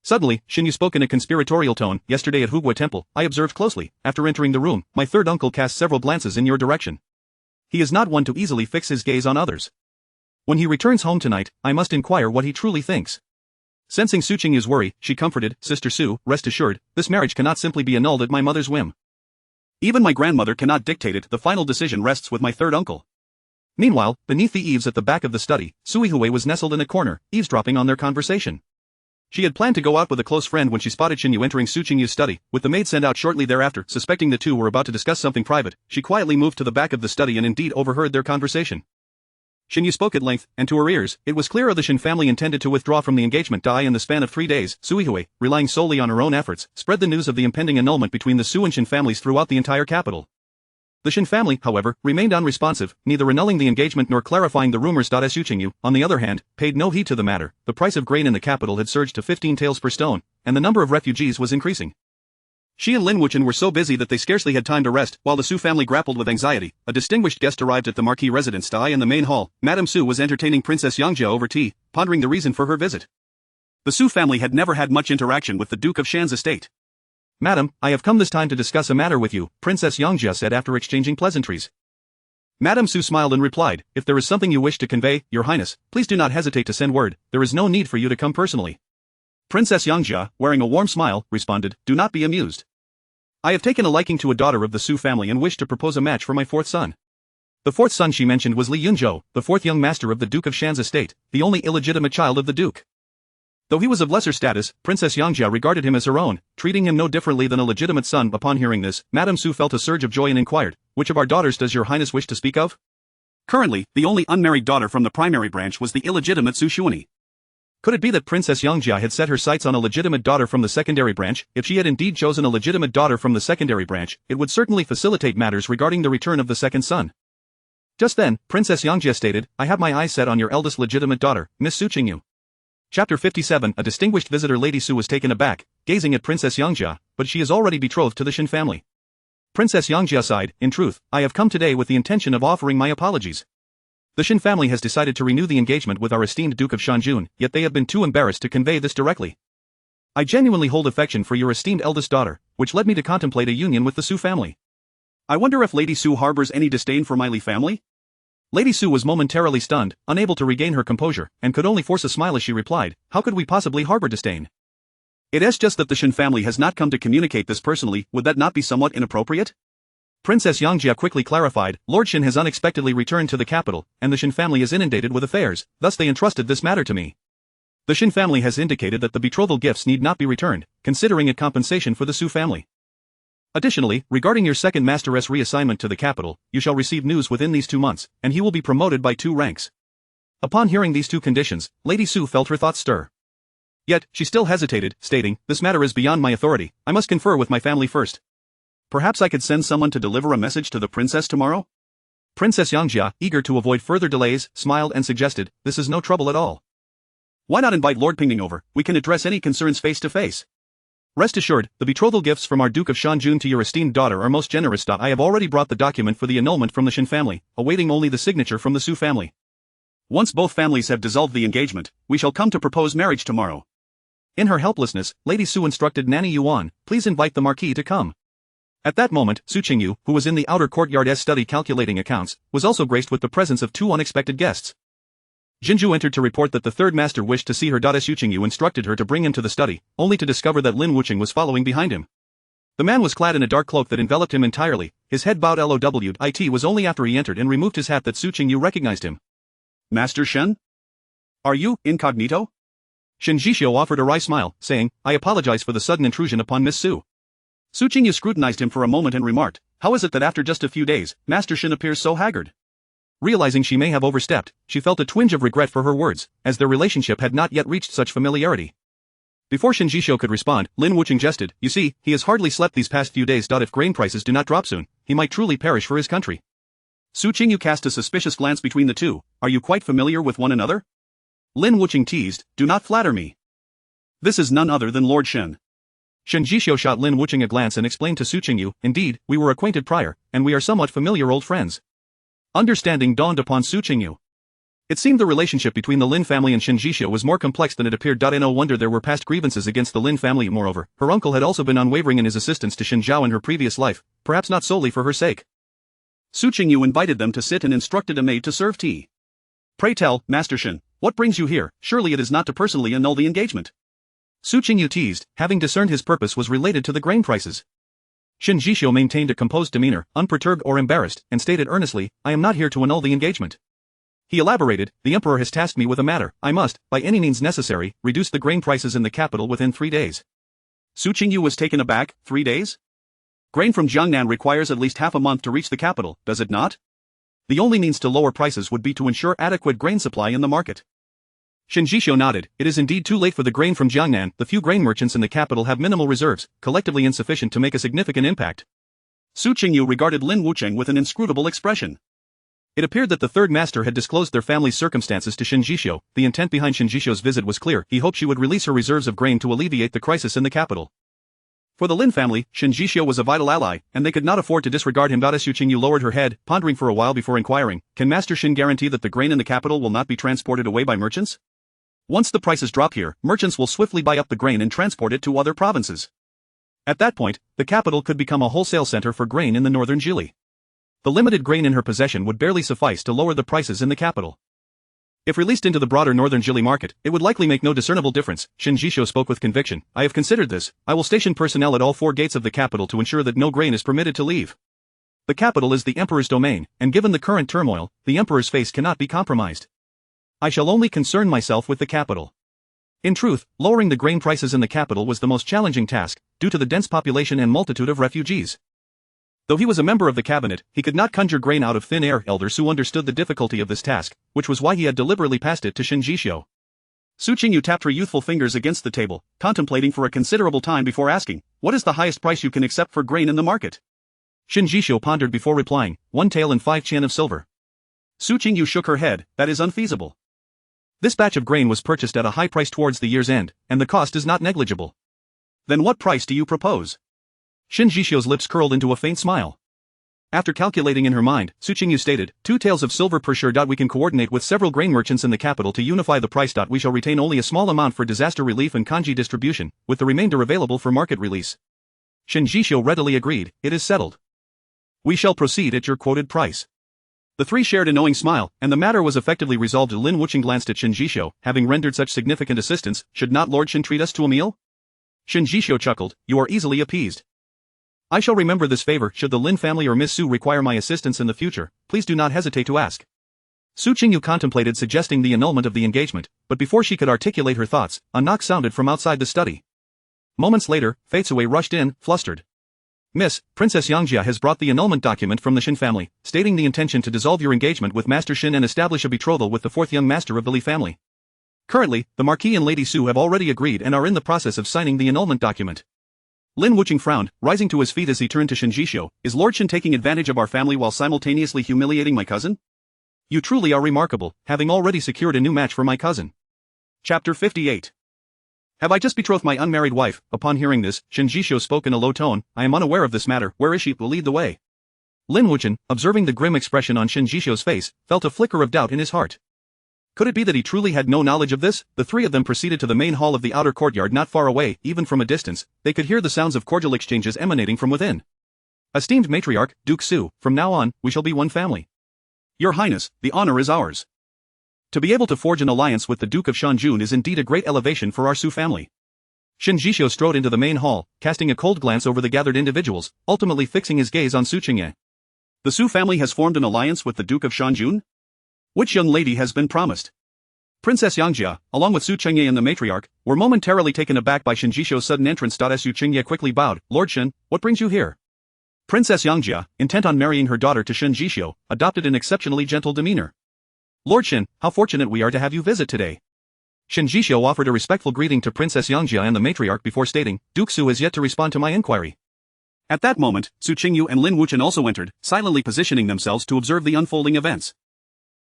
Suddenly, Qingyu spoke in a conspiratorial tone, yesterday at Hugua Temple, I observed closely, after entering the room, my third uncle cast several glances in your direction. He is not one to easily fix his gaze on others. When he returns home tonight, I must inquire what he truly thinks. Sensing Su Qingyu's worry, she comforted, Sister Su, rest assured, this marriage cannot simply be annulled at my mother's whim. Even my grandmother cannot dictate it, the final decision rests with my third uncle. Meanwhile, beneath the eaves at the back of the study, Sui Hui was nestled in a corner, eavesdropping on their conversation. She had planned to go out with a close friend when she spotted Qingyu entering Su Qingyu's study, with the maid sent out shortly thereafter. Suspecting the two were about to discuss something private, she quietly moved to the back of the study and indeed overheard their conversation. Qingyu spoke at length, and to her ears, it was clear the Shen family intended to withdraw from the engagement. In the span of 3 days, Sui Hui, relying solely on her own efforts, spread the news of the impending annulment between the Su and Shen families throughout the entire capital. The Shen family, however, remained unresponsive, neither annulling the engagement nor clarifying the rumors. Su Qingyu, on the other hand, paid no heed to the matter. The price of grain in the capital had surged to 15 taels per stone, and the number of refugees was increasing. She and Lin Wuchen were so busy that they scarcely had time to rest. While the Su family grappled with anxiety, a distinguished guest arrived at the Marquis residence. In the main hall, Madam Su was entertaining Princess Yongjia over tea, pondering the reason for her visit. The Su family had never had much interaction with the Duke of Shan's estate. Madam, I have come this time to discuss a matter with you, Princess Yongjia said after exchanging pleasantries. Madam Su smiled and replied, if there is something you wish to convey, Your Highness, please do not hesitate to send word, there is no need for you to come personally. Princess Yongjia, wearing a warm smile, responded, do not be amused. I have taken a liking to a daughter of the Su family and wish to propose a match for my fourth son. The fourth son she mentioned was Li Yunzhou, the fourth young master of the Duke of Shan's estate, the only illegitimate child of the Duke. Though he was of lesser status, Princess Yangjia regarded him as her own, treating him no differently than a legitimate son. Upon hearing this, Madame Su felt a surge of joy and inquired, "Which of our daughters does your highness wish to speak of?" Currently, the only unmarried daughter from the primary branch was the illegitimate Su Xuanyi. Could it be that Princess Yangjia had set her sights on a legitimate daughter from the secondary branch? If she had indeed chosen a legitimate daughter from the secondary branch, it would certainly facilitate matters regarding the return of the second son. Just then, Princess Yangjia stated, "I have my eyes set on your eldest legitimate daughter, Miss Su Qingyu." Chapter 57. A distinguished visitor. Lady Su was taken aback, gazing at Princess Yangjia, but she is already betrothed to the Shen family. Princess Yangjia sighed, "In truth, I have come today with the intention of offering my apologies. The Shen family has decided to renew the engagement with our esteemed Duke of Shanjun, yet they have been too embarrassed to convey this directly. I genuinely hold affection for your esteemed eldest daughter, which led me to contemplate a union with the Su family. I wonder if Lady Su harbors any disdain for my Li family?" Lady Su was momentarily stunned, unable to regain her composure, and could only force a smile as she replied, "How could we possibly harbor disdain? It is just that the Shen family has not come to communicate this personally. Would that not be somewhat inappropriate?" Princess Yangjia quickly clarified, "Lord Shen has unexpectedly returned to the capital, and the Shen family is inundated with affairs, thus they entrusted this matter to me. The Shen family has indicated that the betrothal gifts need not be returned, considering it compensation for the Su family. Additionally, regarding your second master's reassignment to the capital, you shall receive news within these 2 months, and he will be promoted by 2 ranks." Upon hearing these 2 conditions, Lady Su felt her thoughts stir. Yet, she still hesitated, stating, "This matter is beyond my authority, I must confer with my family first. Perhaps I could send someone to deliver a message to the princess tomorrow?" Princess Yangjia, eager to avoid further delays, smiled and suggested, "This is no trouble at all. Why not invite Lord Pingning over? We can address any concerns face to face. Rest assured, the betrothal gifts from our Duke of Shanjun to your esteemed daughter are most generous. I have already brought the document for the annulment from the Shen family, awaiting only the signature from the Su family. Once both families have dissolved the engagement, we shall come to propose marriage tomorrow." In her helplessness, Lady Su instructed Nanny Yuan, "Please invite the Marquis to come." At that moment, Su Qingyu, who was in the outer courtyard study calculating accounts, was also graced with the presence of 2 unexpected guests. Jinju entered to report that the third master wished to see her daughter. Su Qingyu instructed her to bring him to the study, only to discover that Lin Wuqing was following behind him. The man was clad in a dark cloak that enveloped him entirely, his head bowed low. It was only after he entered and removed his hat that Su Qingyu recognized him. "Master Shen? Are you incognito?" Shen Jishio offered a wry smile, saying, "I apologize for the sudden intrusion upon Miss Su." Su Qingyu scrutinized him for a moment and remarked, "How is it that after just a few days, Master Shen appears so haggard?" Realizing she may have overstepped, she felt a twinge of regret for her words, as their relationship had not yet reached such familiarity. Before Shen Jishio could respond, Lin Wuqing jested, "You see, he has hardly slept these past few days. If grain prices do not drop soon, he might truly perish for his country." Su Qingyu cast a suspicious glance between the two. "Are you quite familiar with one another?" Lin Wuqing teased, "Do not flatter me. This is none other than Lord Shen." Shen Jishio shot Lin Wuqing a glance and explained to Su Qingyu, "Indeed, we were acquainted prior, and we are somewhat familiar old friends." Understanding dawned upon Su Qingyu. It seemed the relationship between the Lin family and Shen Jishio was more complex than it appeared. No wonder there were past grievances against the Lin family. Moreover, her uncle had also been unwavering in his assistance to Shen Zhao in her previous life, perhaps not solely for her sake. Su Qingyu invited them to sit and instructed a maid to serve tea. "Pray tell, Master Shen, what brings you here? Surely it is not to personally annul the engagement." Su Qingyu teased, having discerned his purpose was related to the grain prices. Shen Jishio maintained a composed demeanor, unperturbed or embarrassed, and stated earnestly, "I am not here to annul the engagement." He elaborated, "The emperor has tasked me with a matter. I must, by any means necessary, reduce the grain prices in the capital within 3 days." Su Qingyu was taken aback. 3 days? Grain from Jiangnan requires at least half a month to reach the capital, does it not? The only means to lower prices would be to ensure adequate grain supply in the market. Shen Jishio nodded, "It is indeed too late for the grain from Jiangnan. The few grain merchants in the capital have minimal reserves, collectively insufficient to make a significant impact." Su Qingyu regarded Lin Wuqing with an inscrutable expression. It appeared that the third master had disclosed their family's circumstances to Shen Jishio. The intent behind Shen Jishio's visit was clear. He hoped she would release her reserves of grain to alleviate the crisis in the capital. For the Lin family, Shen Jishio was a vital ally, and they could not afford to disregard him. Su Qingyu lowered her head, pondering for a while before inquiring, "Can Master Shen guarantee that the grain in the capital will not be transported away by merchants? Once the prices drop here, merchants will swiftly buy up the grain and transport it to other provinces. At that point, the capital could become a wholesale center for grain in the northern Jili. The limited grain in her possession would barely suffice to lower the prices in the capital. If released into the broader northern Jili market, it would likely make no discernible difference." Shen Jishio spoke with conviction, "I have considered this. I will station personnel at all 4 gates of the capital to ensure that no grain is permitted to leave." The capital is the emperor's domain, and given the current turmoil, the emperor's face cannot be compromised. I shall only concern myself with the capital. In truth, lowering the grain prices in the capital was the most challenging task, due to the dense population and multitude of refugees. Though he was a member of the cabinet, he could not conjure grain out of thin air. Elder Su understood the difficulty of this task, which was why he had deliberately passed it to Shen Jishio. Su Qingyu tapped her youthful fingers against the table, contemplating for a considerable time before asking, "What is the highest price you can accept for grain in the market?" Shen Jishio pondered before replying, 1 tael and 5 Cien of silver. Su Qingyu shook her head, "That is unfeasible. This batch of grain was purchased at a high price towards the year's end, and the cost is not negligible." "Then what price do you propose?" Shen Jishio's lips curled into a faint smile. After calculating in her mind, Su Qingyu stated, 2 taels of silver per sure. We can coordinate with several grain merchants in the capital to unify the price. We shall retain only a small amount for disaster relief and kanji distribution, with the remainder available for market release. Shen Jishio readily agreed, "It is settled. We shall proceed at your quoted price." The three shared a knowing smile, and the matter was effectively resolved. Lin Wucheng glanced at Shen Jishio, having rendered such significant assistance, "Should not Lord Shen treat us to a meal?" Shen Jishio chuckled, "You are easily appeased. I shall remember this favor. Should the Lin family or Miss Su require my assistance in the future, please do not hesitate to ask." Su Qingyu contemplated suggesting the annulment of the engagement, but before she could articulate her thoughts, a knock sounded from outside the study. Moments later, Fei Zui rushed in, flustered. "Miss, Princess Yangjia has brought the annulment document from the Shen family, stating the intention to dissolve your engagement with Master Shen and establish a betrothal with the 4th young master of the Li family. Currently, the Marquis and Lady Su have already agreed and are in the process of signing the annulment document." Lin Wucheng frowned, rising to his feet as he turned to Shen Jishio. "Is Lord Shen taking advantage of our family while simultaneously humiliating my cousin? You truly are remarkable, having already secured a new match for my cousin." Chapter 58. "Have I just betrothed my unmarried wife?" Upon hearing this, Shen Jishio spoke in a low tone, "I am unaware of this matter. Where is she? Will lead the way." Lin Wucheng, observing the grim expression on Shen Jishio's face, felt a flicker of doubt in his heart. Could it be that he truly had no knowledge of this? The three of them proceeded to the main hall of the outer courtyard. Not far away, even from a distance, they could hear the sounds of cordial exchanges emanating from within. "Esteemed matriarch, Duke Su, from now on, we shall be one family. Your Highness, the honor is ours. To be able to forge an alliance with the Duke of Shanjun is indeed a great elevation for our Su family." Shen Jishio strode into the main hall, casting a cold glance over the gathered individuals, ultimately fixing his gaze on Su Qingye. "The Su family has formed an alliance with the Duke of Shanjun? Which young lady has been promised?" Princess Yangjia, along with Su Qingye and the matriarch, were momentarily taken aback by Shen Jishio's sudden entrance. As Su Qingye quickly bowed, "Lord Shen, what brings you here?" Princess Yangjia, intent on marrying her daughter to Shen Jishio, adopted an exceptionally gentle demeanor. "Lord Shen, how fortunate we are to have you visit today." Shen Jishio offered a respectful greeting to Princess Yangjia and the matriarch before stating, "Duke Su has yet to respond to my inquiry." At that moment, Su Qingyu and Lin Wucheng also entered, silently positioning themselves to observe the unfolding events.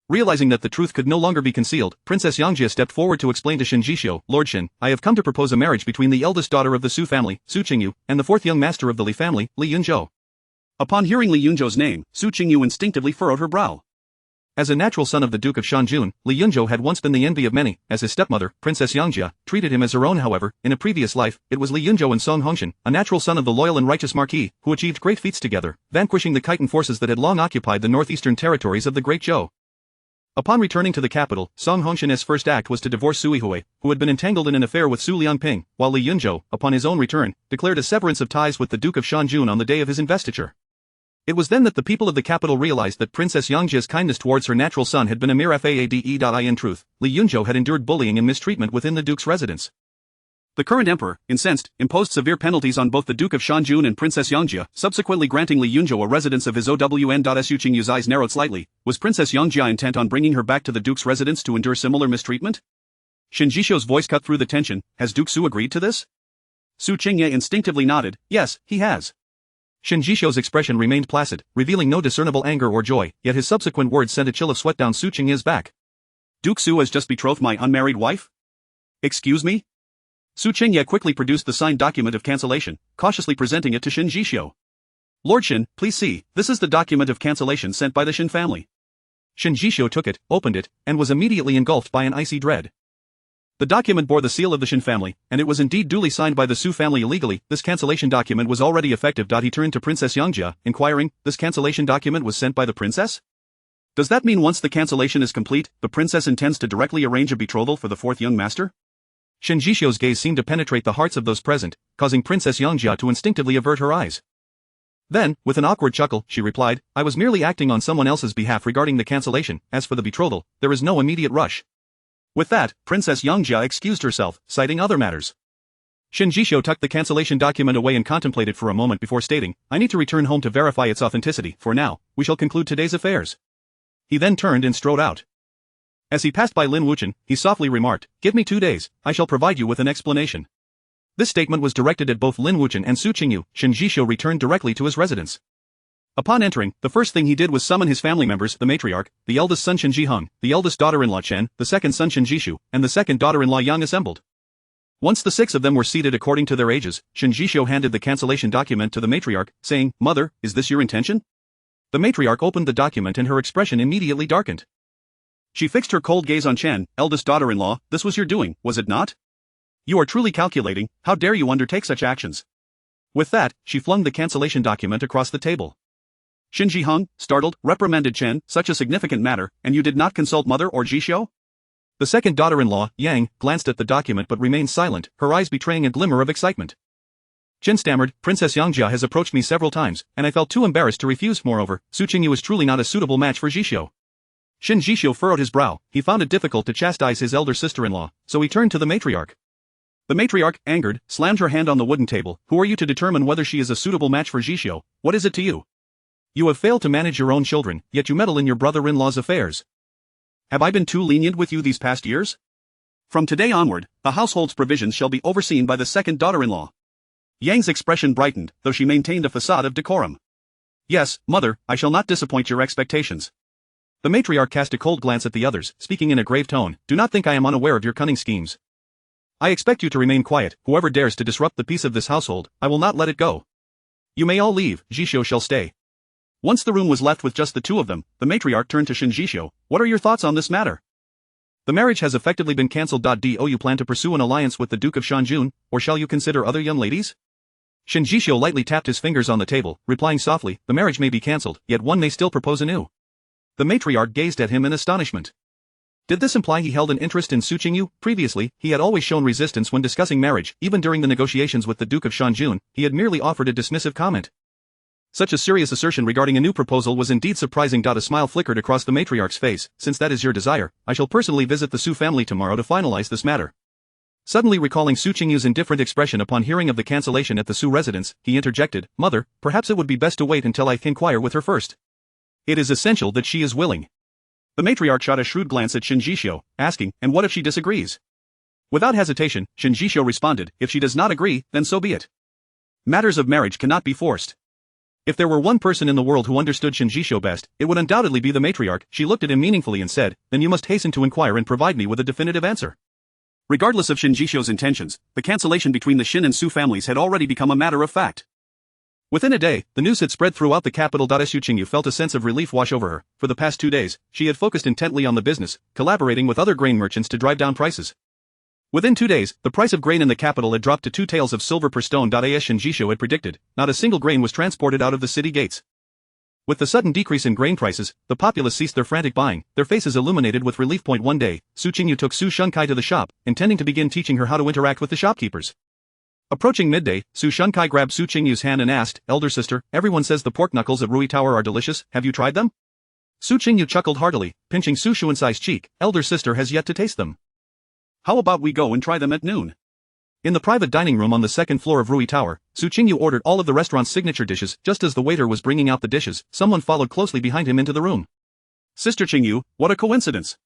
Realizing that the truth could no longer be concealed, Princess Yangjia stepped forward to explain to Shen Jishio, "Lord Shen, I have come to propose a marriage between the eldest daughter of the Su family, Su Qingyu, and the 4th young master of the Li family, Li Yunzhou." Upon hearing Li Yunzhou's name, Su Qingyu instinctively furrowed her brow. As a natural son of the Duke of Shanjun, Li Yunzhou had once been the envy of many, as his stepmother, Princess Yangjia, treated him as her own. However, in a previous life, it was Li Yunzhou and Song Hongshan, a natural son of the loyal and righteous Marquis, who achieved great feats together, vanquishing the Khitan forces that had long occupied the northeastern territories of the Great Zhou. Upon returning to the capital, Song Hongshan's first act was to divorce Sui Hui, who had been entangled in an affair with Su Liangping, while Li Yunzhou, upon his own return, declared a severance of ties with the Duke of Shanjun on the day of his investiture. It was then that the people of the capital realized that Princess Yangjia's kindness towards her natural son had been a mere fade. In truth, Li Yunzhou had endured bullying and mistreatment within the Duke's residence. The current emperor, incensed, imposed severe penalties on both the Duke of Shanjun and Princess Yangjia, subsequently granting Li Yunzhou a residence of his own. Su Qingyu's eyes narrowed slightly. Was Princess Yangjia intent on bringing her back to the Duke's residence to endure similar mistreatment? Shen Jishio's voice cut through the tension. "Has Duke Su agreed to this?" Su Qingye instinctively nodded. "Yes, he has." Shen Jishio's expression remained placid, revealing no discernible anger or joy, yet his subsequent words sent a chill of sweat down Su Qingye's back. "Duke Su has just betrothed my unmarried wife? Excuse me?" Su Qingye quickly produced the signed document of cancellation, cautiously presenting it to Shen Jishio. "Lord Shen, please see, this is the document of cancellation sent by the Shen family." Shen Jishio took it, opened it, and was immediately engulfed by an icy dread. The document bore the seal of the Shen family, and it was indeed duly signed by the Su family illegally. This cancellation document was already effective. He turned to Princess Yangjia, inquiring, "This cancellation document was sent by the princess? Does that mean once the cancellation is complete, the princess intends to directly arrange a betrothal for the 4th young master?" Shen Jishio's gaze seemed to penetrate the hearts of those present, causing Princess Yangjia to instinctively avert her eyes. Then, with an awkward chuckle, she replied, I was merely acting on someone else's behalf regarding the cancellation. As for the betrothal, there is no immediate rush. With that, Princess Yangjia excused herself, citing other matters. Shen Jishou tucked the cancellation document away and contemplated for a moment before stating, I need to return home to verify its authenticity. For now, we shall conclude today's affairs. He then turned and strode out. As he passed by Lin Wuchen, he softly remarked, Give me 2 days, I shall provide you with an explanation. This statement was directed at both Lin Wuchen and Su Qingyu. Shen Jishou returned directly to his residence. Upon entering, the first thing he did was summon his family members, the matriarch, the eldest son Shen Jiheng, the eldest daughter-in-law Chen, the second son Shen Jishu, and the second daughter-in-law Yang assembled. Once the 6 of them were seated according to their ages, Shen Jishou handed the cancellation document to the matriarch, saying, Mother, is this your intention? The matriarch opened the document and her expression immediately darkened. She fixed her cold gaze on Chen, eldest daughter-in-law, this was your doing, was it not? You are truly calculating, how dare you undertake such actions? With that, she flung the cancellation document across the table. Shen Jiheng, startled, reprimanded Chen, such a significant matter, and you did not consult mother or Jishou? The second daughter-in-law, Yang, glanced at the document but remained silent, her eyes betraying a glimmer of excitement. Chen stammered, Princess Yangjia has approached me several times, and I felt too embarrassed to refuse. Moreover, Su Qingyu is truly not a suitable match for Jishou. Shen Jishou furrowed his brow. He found it difficult to chastise his elder sister-in-law, so he turned to the matriarch. The matriarch, angered, slammed her hand on the wooden table. Who are you to determine whether she is a suitable match for Jishou? What is it to you? You have failed to manage your own children, yet you meddle in your brother-in-law's affairs. Have I been too lenient with you these past years? From today onward, the household's provisions shall be overseen by the second daughter-in-law. Yang's expression brightened, though she maintained a facade of decorum. Yes, mother, I shall not disappoint your expectations. The matriarch cast a cold glance at the others, speaking in a grave tone, do not think I am unaware of your cunning schemes. I expect you to remain quiet. Whoever dares to disrupt the peace of this household, I will not let it go. You may all leave, Jishou shall stay. Once the room was left with just the 2 of them, the matriarch turned to Shen Jishou. What are your thoughts on this matter? The marriage has effectively been cancelled. Do you plan to pursue an alliance with the Duke of Shanjun, or shall you consider other young ladies? Shen Jishou lightly tapped his fingers on the table, replying softly, the marriage may be cancelled, yet one may still propose anew. The matriarch gazed at him in astonishment. Did this imply he held an interest in Su Qingyu? Previously, he had always shown resistance when discussing marriage. Even during the negotiations with the Duke of Shanjun, he had merely offered a dismissive comment. Such a serious assertion regarding a new proposal was indeed surprising. A smile flickered across the matriarch's face. Since that is your desire, I shall personally visit the Su family tomorrow to finalize this matter. Suddenly recalling Su Qingyu's indifferent expression upon hearing of the cancellation at the Su residence, he interjected, Mother, perhaps it would be best to wait until I inquire with her first. It is essential that she is willing. The matriarch shot a shrewd glance at Shen Jishou, asking, and what if she disagrees? Without hesitation, Shen Jishou responded, if she does not agree, then so be it. Matters of marriage cannot be forced. If there were one person in the world who understood Shen Jishou best, it would undoubtedly be the matriarch. She looked at him meaningfully and said, then you must hasten to inquire and provide me with a definitive answer. Regardless of Shen Jishou's intentions, the cancellation between the Shen and Su families had already become a matter of fact. Within a day, the news had spread throughout the capital. Su Qingyu felt a sense of relief wash over her. For the past 2 days, she had focused intently on the business, collaborating with other grain merchants to drive down prices. Within 2 days, the price of grain in the capital had dropped to 2 taels of silver per stone. As Shen Jishou had predicted, not a single grain was transported out of the city gates. With the sudden decrease in grain prices, the populace ceased their frantic buying, their faces illuminated with relief. One day, Su Qingyu took Su Shunkai to the shop, intending to begin teaching her how to interact with the shopkeepers. Approaching midday, Su Shunkai grabbed Su Qingyu's hand and asked, Elder sister, everyone says the pork knuckles at Rui Tower are delicious, have you tried them? Su Qingyu chuckled heartily, pinching Su Xuansai's cheek, elder sister has yet to taste them. How about we go and try them at noon? In the private dining room on the 2nd floor of Rui Tower, Su Qingyu ordered all of the restaurant's signature dishes. Just as the waiter was bringing out the dishes, someone followed closely behind him into the room. Sister Qingyu, what a coincidence!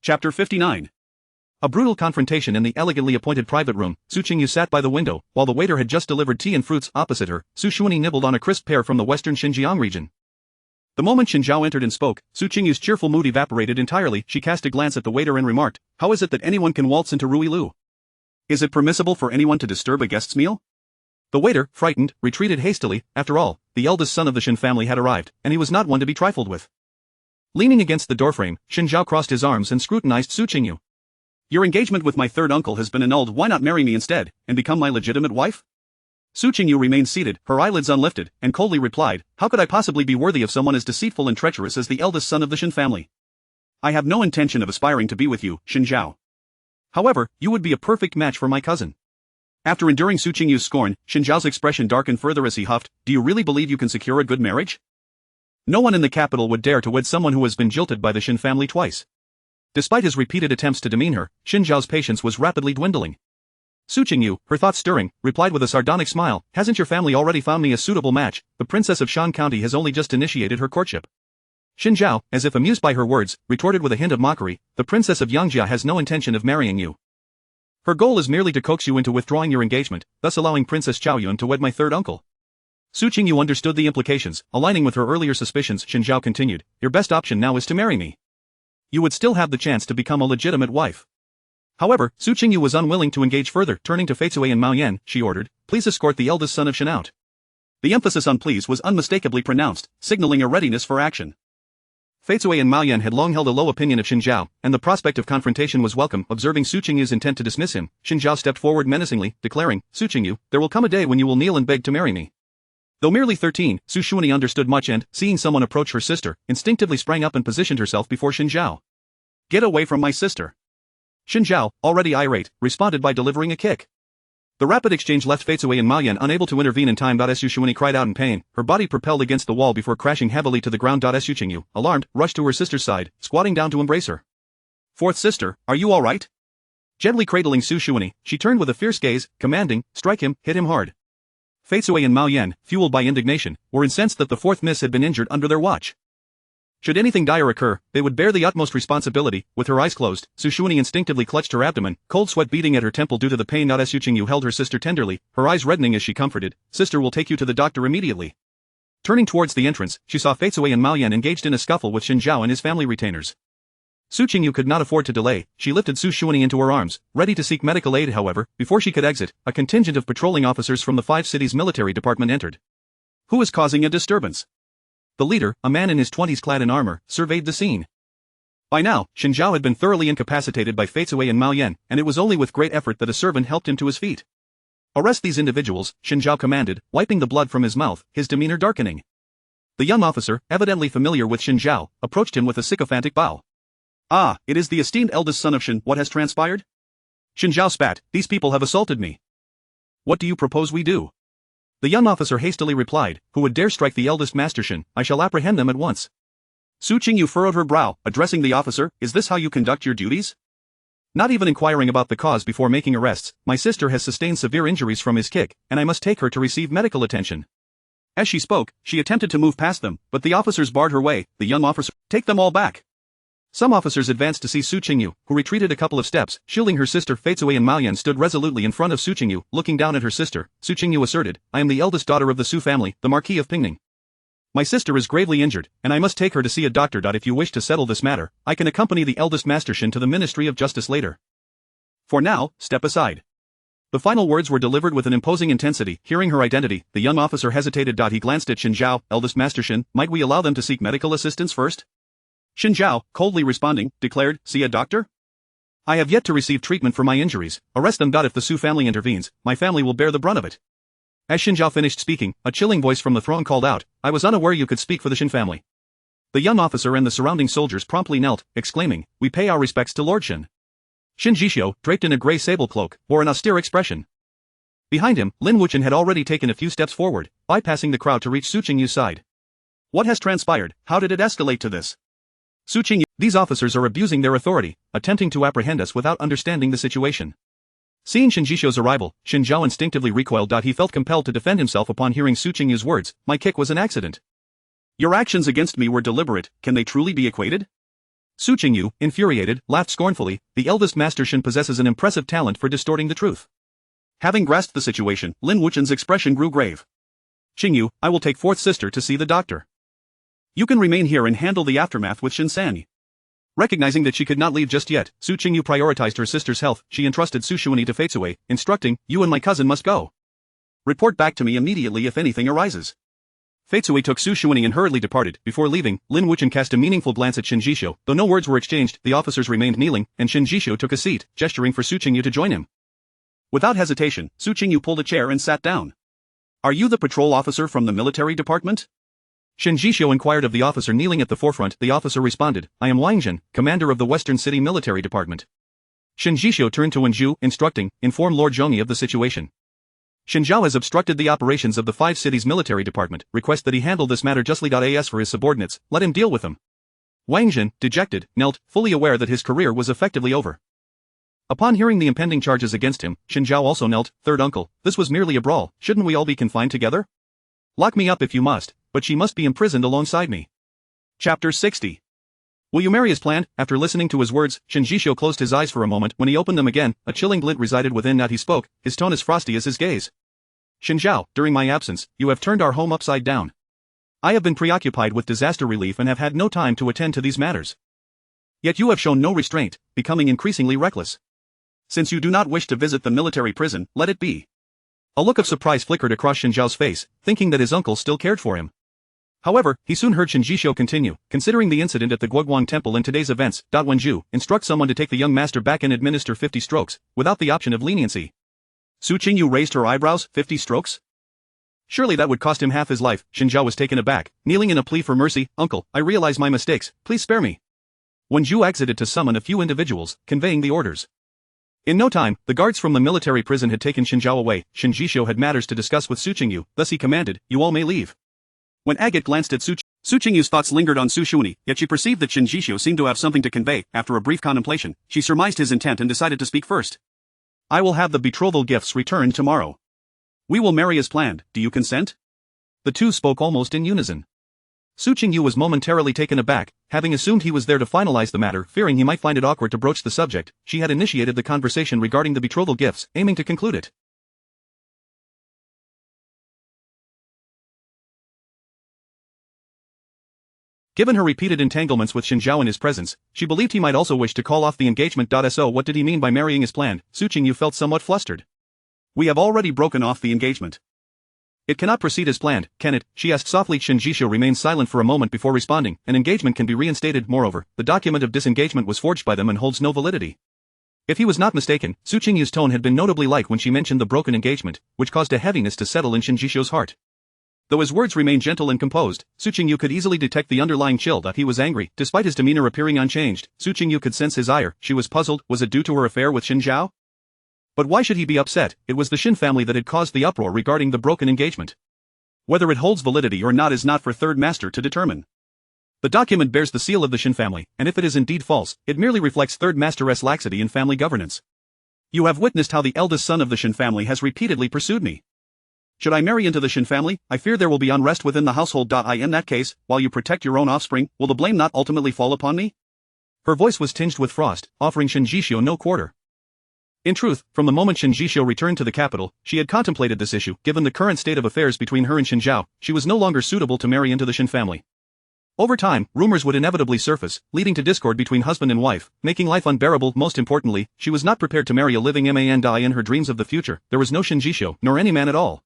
Chapter 59. A brutal confrontation in the elegantly appointed private room. Su Qingyu sat by the window, while the waiter had just delivered tea and fruits. Opposite her, Su Xuanyi nibbled on a crisp pear from the western Xinjiang region. The moment Xin Zhao entered and spoke, Su Qingyu's cheerful mood evaporated entirely. She cast a glance at the waiter and remarked, how is it that anyone can waltz into Rui Lu? Is it permissible for anyone to disturb a guest's meal? The waiter, frightened, retreated hastily. After all, the eldest son of the Shen family had arrived, and he was not one to be trifled with. Leaning against the doorframe, Xin Zhao crossed his arms and scrutinized Su Qingyu. Your engagement with my third uncle has been annulled. Why not marry me instead, and become my legitimate wife? Su Qingyu remained seated, her eyelids unlifted, and coldly replied, how could I possibly be worthy of someone as deceitful and treacherous as the eldest son of the Shen family? I have no intention of aspiring to be with you, Xin Zhao. However, you would be a perfect match for my cousin. After enduring Su Qingyu's scorn, Shen Zhao's expression darkened further as he huffed, "Do you really believe you can secure a good marriage? No one in the capital would dare to wed someone who has been jilted by the Shen family twice." Despite his repeated attempts to demean her, Shen Zhao's patience was rapidly dwindling. Su Qingyu, her thoughts stirring, replied with a sardonic smile, "Hasn't your family already found me a suitable match? The princess of Shan County has only just initiated her courtship." Shen Zhao, as if amused by her words, retorted with a hint of mockery, "The princess of Yangjia has no intention of marrying you. Her goal is merely to coax you into withdrawing your engagement, thus allowing Princess Chaoyun to wed my third uncle." Su Qingyu understood the implications, aligning with her earlier suspicions. Shen Zhao continued, "Your best option now is to marry me. You would still have the chance to become a legitimate wife." However, Su Qingyu was unwilling to engage further. Turning to Feicui and Mao Yan, she ordered, "Please escort the eldest son of Shen out." The emphasis on please was unmistakably pronounced, signaling a readiness for action. Feicui and Mao Yan had long held a low opinion of Shen Zhao, and the prospect of confrontation was welcome. Observing Su Qingyu's intent to dismiss him, Shen Zhao stepped forward menacingly, declaring, "Su Qingyu, there will come a day when you will kneel and beg to marry me." Though merely 13, Su Xuanyi understood much and, seeing someone approach her sister, instinctively sprang up and positioned herself before Shen Zhao. "Get away from my sister." Shen Zhao, already irate, responded by delivering a kick. The rapid exchange left Feicui and Mao Yan unable to intervene in time. Su Xuanyi cried out in pain, her body propelled against the wall before crashing heavily to the ground. Su Qingyu, alarmed, rushed to her sister's side, squatting down to embrace her. "Fourth sister, are you alright?" Gently cradling Su Xuanyi, she turned with a fierce gaze, commanding, "Strike him, hit him hard." Feicui and Mao Yan, fueled by indignation, were incensed that the fourth miss had been injured under their watch. Should anything dire occur, they would bear the utmost responsibility. With her eyes closed, Su Xuanyi instinctively clutched her abdomen, cold sweat beating at her temple due to the pain. Su Qingyu held her sister tenderly, her eyes reddening as she comforted, "Sister will take you to the doctor immediately." Turning towards the entrance, she saw Feicui and Mao Yan engaged in a scuffle with Shen Zhao and his family retainers. Su Qingyu could not afford to delay. She lifted Su Xuanyi into her arms, ready to seek medical aid. However, before she could exit, a contingent of patrolling officers from the 5 cities military department entered. "Who is causing a disturbance?" The leader, a man in his 20s clad in armor, surveyed the scene. By now, Shen Zhao had been thoroughly incapacitated by Feicui and Mao Yan, and it was only with great effort that a servant helped him to his feet. "Arrest these individuals," Shen Zhao commanded, wiping the blood from his mouth, his demeanor darkening. The young officer, evidently familiar with Shen Zhao, approached him with a sycophantic bow. "Ah, it is the esteemed eldest son of Shen. What has transpired?" Shen Zhao spat, "These people have assaulted me. What do you propose we do?" The young officer hastily replied, "Who would dare strike the eldest Master Shen, I shall apprehend them at once." Su Qingyu furrowed her brow, addressing the officer, "Is this how you conduct your duties? Not even inquiring about the cause before making arrests. My sister has sustained severe injuries from his kick, and I must take her to receive medical attention." As she spoke, she attempted to move past them, but the officers barred her way. The young officer, "Take them all back." Some officers advanced to see Su Qingyu, who retreated a couple of steps, shielding her sister. Feicui and Mao Yan stood resolutely in front of Su Qingyu, looking down at her sister. Su Qingyu asserted, "I am the eldest daughter of the Su family, the Marquis of Pingning. My sister is gravely injured, and I must take her to see a doctor. If you wish to settle this matter, I can accompany the eldest Master Shen to the Ministry of Justice later. For now, step aside." The final words were delivered with an imposing intensity. Hearing her identity, the young officer hesitated. He glanced at Shen Zhao, "Eldest Master Shen, might we allow them to seek medical assistance first?" Shen Zhao, coldly responding, declared, "See a doctor? I have yet to receive treatment for my injuries. Arrest them. If the Su family intervenes, my family will bear the brunt of it." As Shen Zhao finished speaking, a chilling voice from the throne called out, "I was unaware you could speak for the Shen family." The young officer and the surrounding soldiers promptly knelt, exclaiming, "We pay our respects to Lord Shen." Shen Jishio, draped in a grey sable cloak, bore an austere expression. Behind him, Lin Wuchen had already taken a few steps forward, bypassing the crowd to reach Su Qingyu's side. "What has transpired? How did it escalate to this?" Su Qingyu, "These officers are abusing their authority, attempting to apprehend us without understanding the situation." Seeing Shen Jishio's arrival, Shen Zhao instinctively recoiled. He felt compelled to defend himself upon hearing Su Qingyu's words, "My kick was an accident. Your actions against me were deliberate. Can they truly be equated?" Su Qingyu, infuriated, laughed scornfully. The eldest Master Shen possesses an impressive talent for distorting the truth. Having grasped the situation, Lin Wuchen's expression grew grave. "Qingyu, I will take fourth sister to see the doctor. You can remain here and handle the aftermath with Shen San." Recognizing that she could not leave just yet, Su Qingyu prioritized her sister's health. She entrusted Su Xuanyi to Feicui, instructing, "You and my cousin must go. Report back to me immediately if anything arises." Feicui took Su Xuanyi and hurriedly departed. Before leaving, Lin Wuchen cast a meaningful glance at Shen Jishio. Though no words were exchanged, the officers remained kneeling, and Shen Jishio took a seat, gesturing for Su Qingyu to join him. Without hesitation, Su Qingyu pulled a chair and sat down. "Are you the patrol officer from the military department?" Shen Jishio inquired of the officer kneeling at the forefront. The officer responded, "I am Wang Zhen, commander of the Western City Military Department." Shen Jishou turned to Wen Zhu, instructing, inform Lord Zhongyi of the situation. Shen Zhao has obstructed the operations of the 5 cities military department, request that he handle this matter justly. As for his subordinates, let him deal with them. Wang Jin, dejected, knelt, fully aware that his career was effectively over. Upon hearing the impending charges against him, Shen Zhao also knelt. Third uncle, this was merely a brawl, shouldn't we all be confined together? Lock me up if you must, but she must be imprisoned alongside me. Chapter 60. Will you marry as planned? After listening to his words, Shen Jishou closed his eyes for a moment. When he opened them again, a chilling glint resided within. Now he spoke, his tone as frosty as his gaze. Shen Zhao, during my absence, you have turned our home upside down. I have been preoccupied with disaster relief and have had no time to attend to these matters. Yet you have shown no restraint, becoming increasingly reckless. Since you do not wish to visit the military prison, let it be. A look of surprise flickered across Shen Zhao's face, thinking that his uncle still cared for him. However, he soon heard Shen Jishou continue, considering the incident at the Guoguang temple and today's events. Wen Zhu, instruct someone to take the young master back and administer 50 strokes, without the option of leniency. Su Qingyu raised her eyebrows. 50 strokes? Surely that would cost him half his life. Shen Zhao was taken aback, kneeling in a plea for mercy. Uncle, I realize my mistakes, please spare me. Wen Zhu exited to summon a few individuals, conveying the orders. In no time, the guards from the military prison had taken Shen Zhao away. Shen Jishou had matters to discuss with Su Qingyu, thus he commanded, you all may leave. When Agate glanced at Su Qingyu's thoughts lingered on Su Shuni, yet she perceived that Shen Jishou seemed to have something to convey. After a brief contemplation, she surmised his intent and decided to speak first. I will have the betrothal gifts returned tomorrow. We will marry as planned, do you consent? The two spoke almost in unison. Su Qingyu was momentarily taken aback, having assumed he was there to finalize the matter. Fearing he might find it awkward to broach the subject, she had initiated the conversation regarding the betrothal gifts, aiming to conclude it. Given her repeated entanglements with Shen Zhao in his presence, she believed he might also wish to call off the engagement. So what did he mean by marrying as planned? Su Qingyu felt somewhat flustered. We have already broken off the engagement. It cannot proceed as planned, can it? She asked softly. Shen Jishou remained silent for a moment before responding. An engagement can be reinstated. Moreover, the document of disengagement was forged by them and holds no validity. If he was not mistaken, Su Qingyu's tone had been notably light when she mentioned the broken engagement, which caused a heaviness to settle in Shen Jishou's heart. Though his words remained gentle and composed, Su Qingyu could easily detect the underlying chill. That he was angry, despite his demeanor appearing unchanged. Su Qingyu could sense his ire. She was puzzled. Was it due to her affair with Shen Zhao? But why should he be upset? It was the Shen family that had caused the uproar regarding the broken engagement. Whether it holds validity or not is not for Third Master to determine. The document bears the seal of the Shen family, and if it is indeed false, it merely reflects Third Master's laxity in family governance. You have witnessed how the eldest son of the Shen family has repeatedly pursued me. Should I marry into the Shen family, I fear there will be unrest within the household. In that case, while you protect your own offspring, will the blame not ultimately fall upon me? Her voice was tinged with frost, offering Shen Jishou no quarter. In truth, from the moment Shen Jishou returned to the capital, she had contemplated this issue. Given the current state of affairs between her and Shen Zhao, she was no longer suitable to marry into the Shen family. Over time, rumors would inevitably surface, leading to discord between husband and wife, making life unbearable. Most importantly, she was not prepared to marry a living man. In her dreams of the future, there was no Shen Jishou, nor any man at all.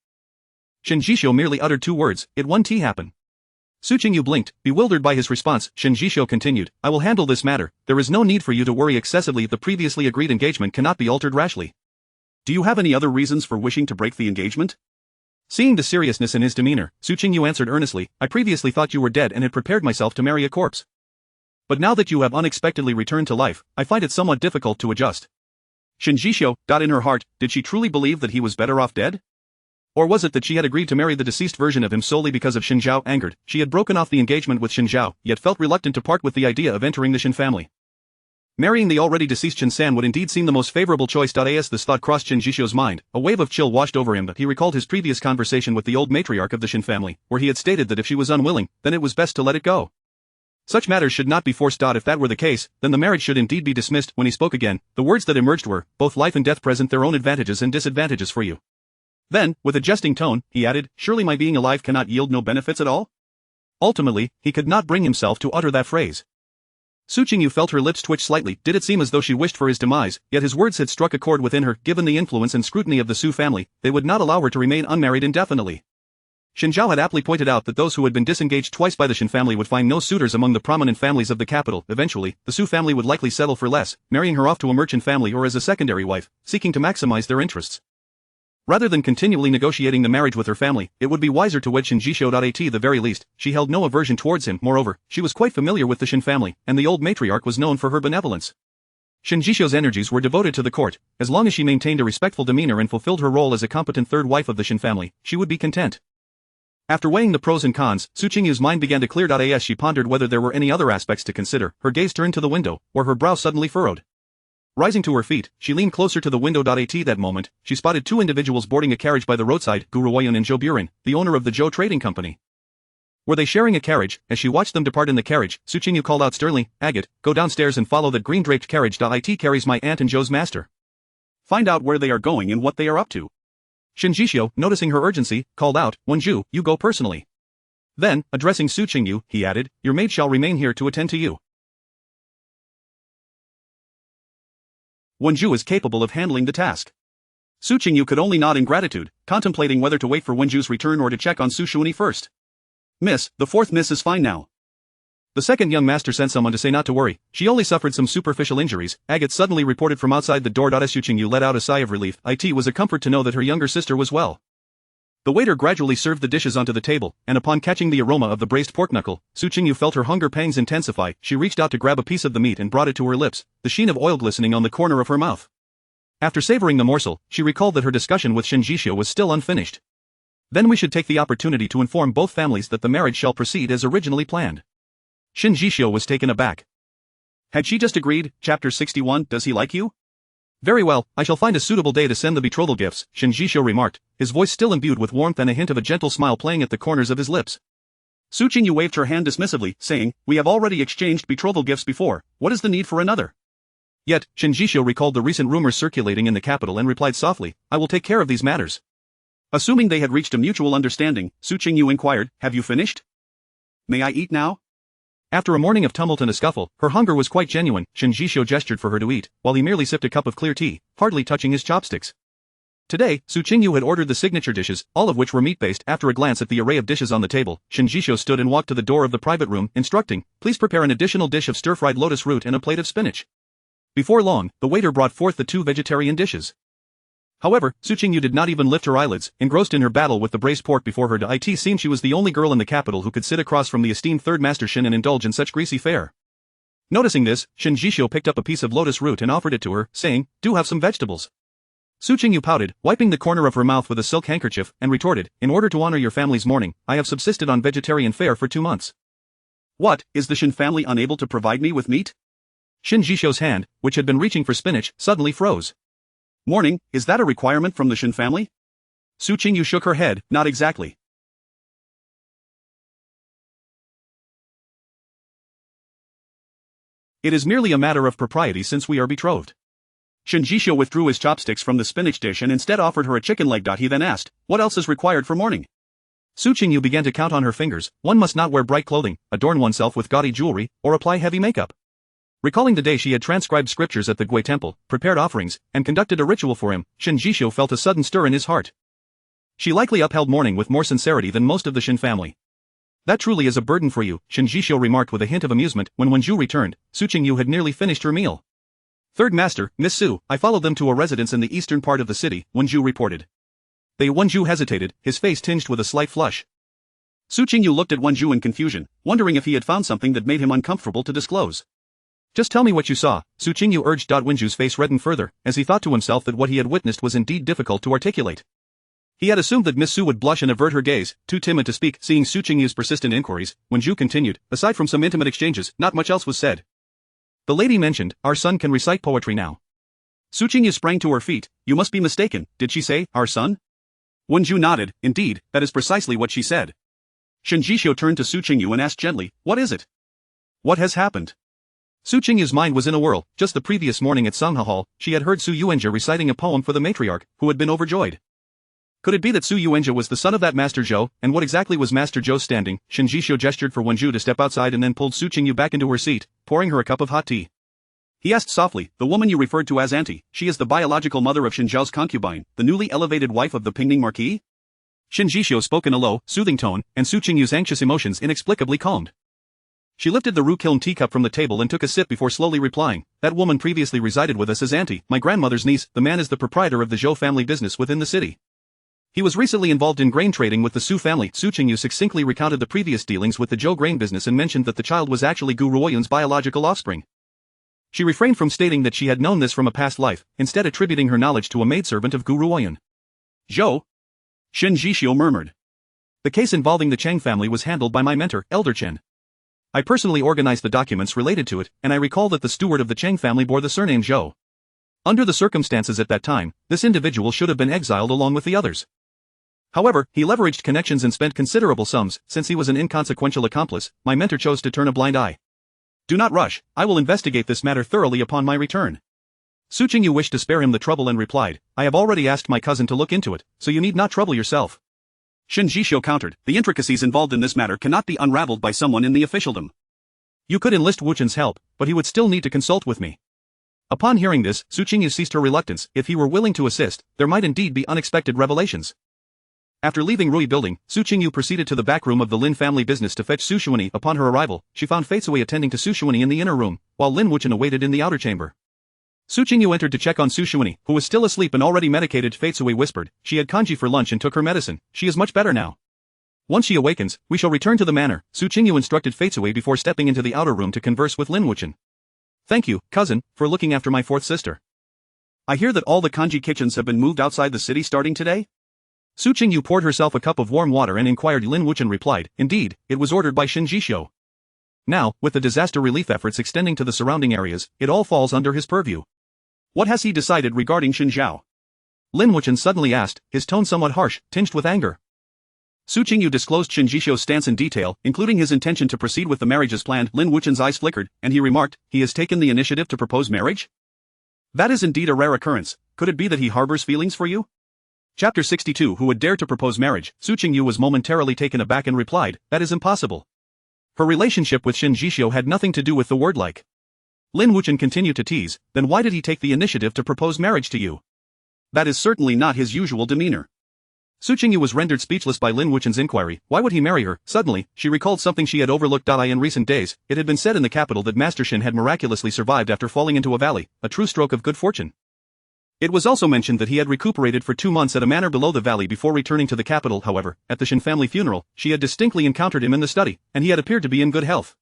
Shen Jishou merely uttered 2 words, it won't happen. Su Qingyu blinked, bewildered by his response. Shen Jishou continued, I will handle this matter. There is no need for you to worry excessively. The previously agreed engagement cannot be altered rashly. Do you have any other reasons for wishing to break the engagement? Seeing the seriousness in his demeanor, Su Qingyu answered earnestly, I previously thought you were dead and had prepared myself to marry a corpse. But now that you have unexpectedly returned to life, I find it somewhat difficult to adjust. Shen Jishou, in her heart, did she truly believe that he was better off dead? Or was it that she had agreed to marry the deceased version of him solely because of Shen Zhao? Angered, she had broken off the engagement with Shen Zhao, yet felt reluctant to part with the idea of entering the Shen family. Marrying the already deceased Chen San would indeed seem the most favorable choice. As this thought crossed Shen Jishou's mind, a wave of chill washed over him. He recalled his previous conversation with the old matriarch of the Shen family, where he had stated that if she was unwilling, then it was best to let it go. Such matters should not be forced. If that were the case, then the marriage should indeed be dismissed. When he spoke again, the words that emerged were, both life and death present their own advantages and disadvantages for you. Then, with a jesting tone, he added, surely my being alive cannot yield no benefits at all? Ultimately, he could not bring himself to utter that phrase. Su Qingyu felt her lips twitch slightly. Did it seem as though she wished for his demise, yet his words had struck a chord within her. Given the influence and scrutiny of the Su family, they would not allow her to remain unmarried indefinitely. Shen Zhao had aptly pointed out that those who had been disengaged twice by the Shen family would find no suitors among the prominent families of the capital. Eventually, the Su family would likely settle for less, marrying her off to a merchant family or as a secondary wife, seeking to maximize their interests. Rather than continually negotiating the marriage with her family, it would be wiser to wed Shen Jishou. At the very least, she held no aversion towards him. Moreover, she was quite familiar with the Shen family, and the old matriarch was known for her benevolence. Shen Jishou's energies were devoted to the court. As long as she maintained a respectful demeanor and fulfilled her role as a competent third wife of the Shen family, she would be content. After weighing the pros and cons, Su Qingyu's mind began to clear. As she pondered whether there were any other aspects to consider, her gaze turned to the window, where her brow suddenly furrowed. Rising to her feet, she leaned closer to the window. At that moment, she spotted two individuals boarding a carriage by the roadside, Gu Ruoyun and Zhou Buren, the owner of the Zhou Trading Company. Were they sharing a carriage? As she watched them depart in the carriage, Su Qingyu called out sternly, "Agate, go downstairs and follow that green-draped carriage. It carries my aunt and Zhou's master. Find out where they are going and what they are up to." Shen Jishou, noticing her urgency, called out, "Wenju, you go personally." Then, addressing Su Qingyu, he added, "Your maid shall remain here to attend to you." Wenju is capable of handling the task. Su Qingyu could only nod in gratitude, contemplating whether to wait for Wenju's return or to check on Su Shuani first. "Miss, the fourth miss is fine now." The second young master sent someone to say not to worry, she only suffered some superficial injuries. Agate suddenly reported from outside the door. Su Qingyu let out a sigh of relief. It was a comfort to know that her younger sister was well. The waiter gradually served the dishes onto the table, and upon catching the aroma of the braised pork knuckle, Su Qingyu felt her hunger pangs intensify. She reached out to grab a piece of the meat and brought it to her lips, the sheen of oil glistening on the corner of her mouth. After savoring the morsel, she recalled that her discussion with Shen Jishou was still unfinished. "Then we should take the opportunity to inform both families that the marriage shall proceed as originally planned." Shen Jishou was taken aback. Had she just agreed? Chapter 61, Does he like you? "Very well, I shall find a suitable day to send the betrothal gifts," Shen Jishou remarked, his voice still imbued with warmth and a hint of a gentle smile playing at the corners of his lips. Su Qingyu waved her hand dismissively, saying, "We have already exchanged betrothal gifts before, what is the need for another?" Yet, Shen Jishou recalled the recent rumors circulating in the capital and replied softly, "I will take care of these matters." Assuming they had reached a mutual understanding, Su Qingyu inquired, "Have you finished? May I eat now?" After a morning of tumult and a scuffle, her hunger was quite genuine. Shen Jishou gestured for her to eat, while he merely sipped a cup of clear tea, hardly touching his chopsticks. Today, Su Qingyu had ordered the signature dishes, all of which were meat-based. After a glance at the array of dishes on the table, Shen Jishou stood and walked to the door of the private room, instructing, "Please prepare an additional dish of stir-fried lotus root and a plate of spinach." Before long, the waiter brought forth the two vegetarian dishes. However, Su Qingyu did not even lift her eyelids, engrossed in her battle with the braised pork before her. It seemed she was the only girl in the capital who could sit across from the esteemed Third Master Shen and indulge in such greasy fare. Noticing this, Shen Jishou picked up a piece of lotus root and offered it to her, saying, "Do have some vegetables." Su Qingyu pouted, wiping the corner of her mouth with a silk handkerchief, and retorted, "In order to honor your family's mourning, I have subsisted on vegetarian fare for 2 months. What, is the Shen family unable to provide me with meat?" Shen Jishou's hand, which had been reaching for spinach, suddenly froze. "Mourning, is that a requirement from the Shen family?" Su Qingyu shook her head, "Not exactly. It is merely a matter of propriety since we are betrothed." Shen Jishou withdrew his chopsticks from the spinach dish and instead offered her a chicken leg. He then asked, "What else is required for mourning?" Su Qingyu began to count on her fingers. One must not wear bright clothing, adorn oneself with gaudy jewelry, or apply heavy makeup. Recalling the day she had transcribed scriptures at the Gui temple, prepared offerings, and conducted a ritual for him, Shen Jishou felt a sudden stir in his heart. She likely upheld mourning with more sincerity than most of the Shen family. "That truly is a burden for you," Shen Jishou remarked with a hint of amusement. When Wenju returned, Su Qingyu had nearly finished her meal. "Third Master, Miss Su, I followed them to a residence in the eastern part of the city," Wenju reported. Wenju hesitated, his face tinged with a slight flush. Su Qingyu looked at Wenju in confusion, wondering if he had found something that made him uncomfortable to disclose. "Just tell me what you saw," Su Qingyu urged. Wenju's face reddened further, as he thought to himself that what he had witnessed was indeed difficult to articulate. He had assumed that Miss Su would blush and avert her gaze, too timid to speak. Seeing Su Qingyu's persistent inquiries, Wenju continued, "Aside from some intimate exchanges, not much else was said. The lady mentioned, our son can recite poetry now." Su Qingyu sprang to her feet. "You must be mistaken, did she say, our son?" Wenju nodded, "Indeed, that is precisely what she said." Shen Jishou turned to Su Qingyu and asked gently, "What is it? What has happened?" Su Qingyu's mind was in a whirl. Just the previous morning at Sangha Hall, she had heard Su Yuanjia reciting a poem for the matriarch, who had been overjoyed. Could it be that Su Yuanjia was the son of that Master Zhou, and what exactly was Master Zhou's standing? Shen Jishou gestured for Wenju to step outside and then pulled Su Qingyu back into her seat, pouring her a cup of hot tea. He asked softly, "The woman you referred to as Auntie, she is the biological mother of Shen Zhao's concubine, the newly elevated wife of the Pingning Marquis?" Shen Jishou spoke in a low, soothing tone, and Su Qingyu's anxious emotions inexplicably calmed. She lifted the roux-kiln teacup from the table and took a sip before slowly replying, "That woman previously resided with us as Auntie, my grandmother's niece. The man is the proprietor of the Zhou family business within the city. He was recently involved in grain trading with the Su family." Su Qingyu succinctly recounted the previous dealings with the Zhou grain business and mentioned that the child was actually Gu Ruoyun's biological offspring. She refrained from stating that she had known this from a past life, instead attributing her knowledge to a maidservant of Guru Oyen. Zhou? Shen Jishio murmured. The case involving the Cheng family was handled by my mentor, Elder Chen. I personally organized the documents related to it, and I recall that the steward of the Cheng family bore the surname Zhou. Under the circumstances at that time, this individual should have been exiled along with the others. However, he leveraged connections and spent considerable sums. Since he was an inconsequential accomplice, my mentor chose to turn a blind eye. Do not rush, I will investigate this matter thoroughly upon my return. Su Qingyu wished to spare him the trouble and replied, I have already asked my cousin to look into it, so you need not trouble yourself. Shen Jishio countered, the intricacies involved in this matter cannot be unraveled by someone in the officialdom. You could enlist Wu Chen's help, but he would still need to consult with me. Upon hearing this, Su Qingyu ceased her reluctance. If he were willing to assist, there might indeed be unexpected revelations. After leaving Rui Building, Su Qingyu proceeded to the back room of the Lin family business to fetch Su Xuanyi. Upon her arrival, she found Fei Cui attending to Su Xuanyi in the inner room, while Lin Wuchen awaited in the outer chamber. Su Qingyu entered to check on Su Xuanyi, who was still asleep and already medicated. Fei Cui whispered, she had kanji for lunch and took her medicine, she is much better now. Once she awakens, we shall return to the manor, Su Qingyu instructed Fei Cui before stepping into the outer room to converse with Lin Wuchen. Thank you, cousin, for looking after my fourth sister. I hear that all the kanji kitchens have been moved outside the city starting today? Su Qingyu poured herself a cup of warm water and inquired. Lin Wuchen replied, indeed, it was ordered by Shen Jishio. Now, with the disaster relief efforts extending to the surrounding areas, it all falls under his purview. What has he decided regarding Shen Zhao? Lin Wuchen suddenly asked, his tone somewhat harsh, tinged with anger. Su Qingyu disclosed Shen Jishio's stance in detail, including his intention to proceed with the marriage as planned. Lin Wuchen's eyes flickered, and he remarked, he has taken the initiative to propose marriage? That is indeed a rare occurrence. Could it be that he harbors feelings for you? Chapter 62. Who would dare to propose marriage? Su Qingyu was momentarily taken aback and replied, that is impossible. Her relationship with Shen Jishio had nothing to do with the word like. Lin Wuchen continued to tease, then why did he take the initiative to propose marriage to you? That is certainly not his usual demeanor. Su Qingyu was rendered speechless by Lin Wuchen's inquiry. Why would he marry her? Suddenly, she recalled something she had overlooked. In recent days, it had been said in the capital that Master Shen had miraculously survived after falling into a valley, a true stroke of good fortune. It was also mentioned that he had recuperated for 2 months at a manor below the valley before returning to the capital. However, at the Shen family funeral, she had distinctly encountered him in the study, and he had appeared to be in good health.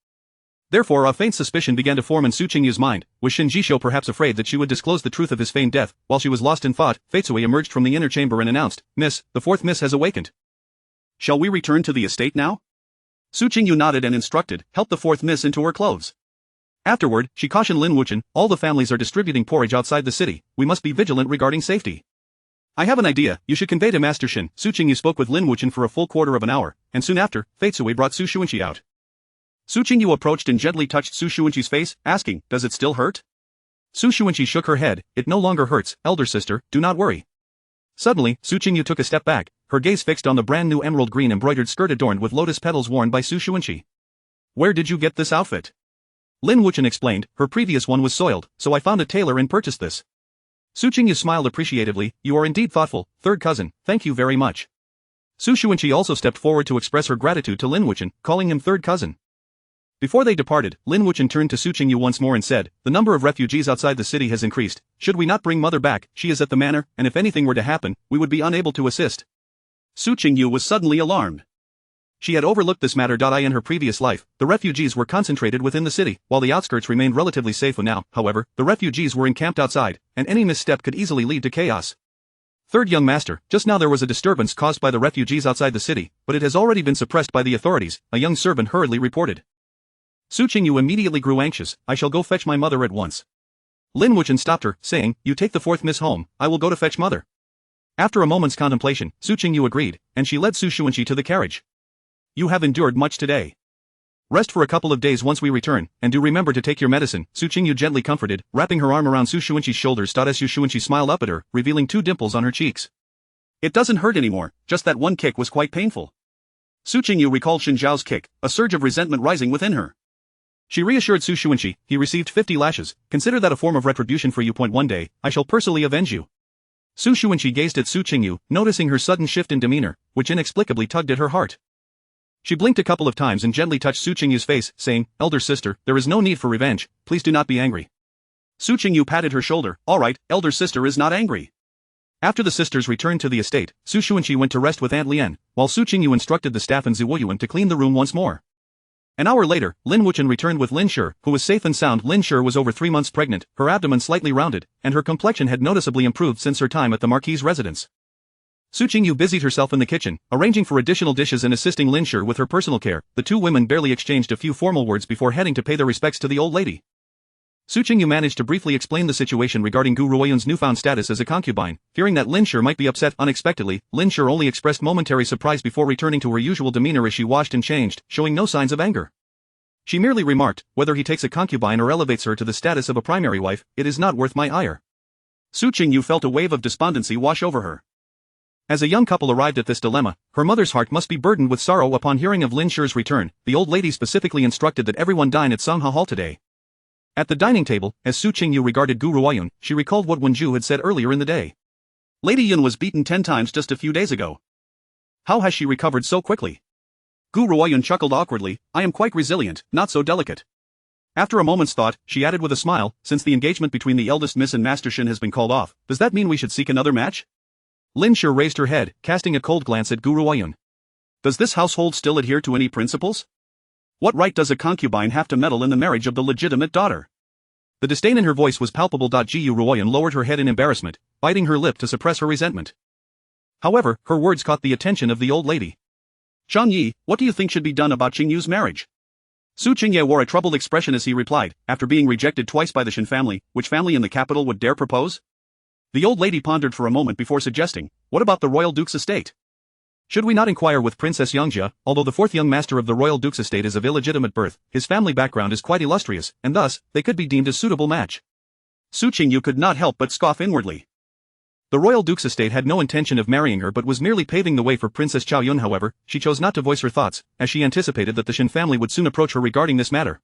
Therefore, a faint suspicion began to form in Su Qingyu's mind. Was Shen Jishio perhaps afraid that she would disclose the truth of his feigned death? While she was lost in thought, Fei Cui emerged from the inner chamber and announced, Miss, the fourth miss has awakened. Shall we return to the estate now? Su Qingyu nodded and instructed, help the fourth miss into her clothes. Afterward, she cautioned Lin Wuchen, all the families are distributing porridge outside the city, we must be vigilant regarding safety. I have an idea, you should convey to Master Shen. Su Qingyu spoke with Lin Wuchen for a full quarter of an hour, and soon after, Fei Cui brought Su Xuanyi out. Su Qingyu approached and gently touched Su Xuanyi's face, asking, does it still hurt? Su Xuanyi shook her head, it no longer hurts, elder sister, do not worry. Suddenly, Su Qingyu took a step back, her gaze fixed on the brand new emerald green embroidered skirt adorned with lotus petals worn by Su Xuanyi. Where did you get this outfit? Lin Wuchen explained, her previous one was soiled, so I found a tailor and purchased this. Su Qingyu smiled appreciatively, you are indeed thoughtful, third cousin, thank you very much. Su Xuanyi also stepped forward to express her gratitude to Lin Wuchen, calling him third cousin. Before they departed, Lin Wuchen turned to Su Qingyu once more and said, the number of refugees outside the city has increased, should we not bring mother back, she is at the manor, and if anything were to happen, we would be unable to assist. Su Qingyu was suddenly alarmed. She had overlooked this matter. In her previous life, the refugees were concentrated within the city, while the outskirts remained relatively safe. Now, however, the refugees were encamped outside, and any misstep could easily lead to chaos. Third young master, just now there was a disturbance caused by the refugees outside the city, but it has already been suppressed by the authorities, a young servant hurriedly reported. Su Qingyu immediately grew anxious, I shall go fetch my mother at once. Lin Wuchen stopped her, saying, you take the fourth miss home, I will go to fetch mother. After a moment's contemplation, Su Qingyu agreed, and she led Su Xuanyi to the carriage. You have endured much today. Rest for a couple of days once we return, and do remember to take your medicine, Su Qingyu gently comforted, wrapping her arm around Su Xuanyi's shoulders. As Su Xuanyi smiled up at her, revealing 2 dimples on her cheeks. It doesn't hurt anymore, just that one kick was quite painful. Su Qingyu recalled Shen Zhao's kick, a surge of resentment rising within her. She reassured Su Xuanyi, he received 50 lashes, consider that a form of retribution for you. One day, I shall personally avenge you. Su Xuanyi gazed at Su Qingyu, noticing her sudden shift in demeanor, which inexplicably tugged at her heart. She blinked a couple of times and gently touched Su Qingyu's face, saying, elder sister, there is no need for revenge, please do not be angry. Su Qingyu patted her shoulder, alright, elder sister is not angry. After the sisters returned to the estate, Su Xuanyi went to rest with Aunt Lian, while Su Qingyu instructed the staff and Ziwuyuan to clean the room once more. An hour later, Lin Wuchen returned with Lin Shi, who was safe and sound. Lin Shi was over 3 months pregnant, her abdomen slightly rounded, and her complexion had noticeably improved since her time at the Marquis' residence. Su Qingyu busied herself in the kitchen, arranging for additional dishes and assisting Lin Shi with her personal care. The two women barely exchanged a few formal words before heading to pay their respects to the old lady. Su Qingyu managed to briefly explain the situation regarding Gu Ruoyun's newfound status as a concubine. Fearing that Lin Shi might be upset unexpectedly, Lin Shi only expressed momentary surprise before returning to her usual demeanor as she washed and changed, showing no signs of anger. She merely remarked, whether he takes a concubine or elevates her to the status of a primary wife, it is not worth my ire. Su Qingyu felt a wave of despondency wash over her. As a young couple arrived at this dilemma, her mother's heart must be burdened with sorrow upon hearing of Lin Shi's return. The old lady specifically instructed that everyone dine at Songha Hall today. At the dining table, as Su Qingyu regarded Gu Ruoyun, she recalled what Wenju had said earlier in the day. Lady Yun was beaten 10 times just a few days ago. How has she recovered so quickly? Gu Ruoyun chuckled awkwardly, I am quite resilient, not so delicate. After a moment's thought, she added with a smile, since the engagement between the eldest Miss and Master Shen has been called off, does that mean we should seek another match? Lin Shi raised her head, casting a cold glance at Gu Ruoyun. Does this household still adhere to any principles? What right does a concubine have to meddle in the marriage of the legitimate daughter? The disdain in her voice was palpable. Gu Ruoyun lowered her head in embarrassment, biting her lip to suppress her resentment. However, her words caught the attention of the old lady. Zhang Yi, what do you think should be done about Qingyu's marriage? Su Qingye wore a troubled expression as he replied, after being rejected twice by the Shen family, which family in the capital would dare propose? The old lady pondered for a moment before suggesting, what about the royal duke's estate? Should we not inquire with Princess Yongjia? Although the fourth young master of the royal duke's estate is of illegitimate birth, his family background is quite illustrious, and thus, they could be deemed a suitable match. Su Qingyu could not help but scoff inwardly. The royal duke's estate had no intention of marrying her but was merely paving the way for Princess Chaoyun. However, she chose not to voice her thoughts, as she anticipated that the Shen family would soon approach her regarding this matter.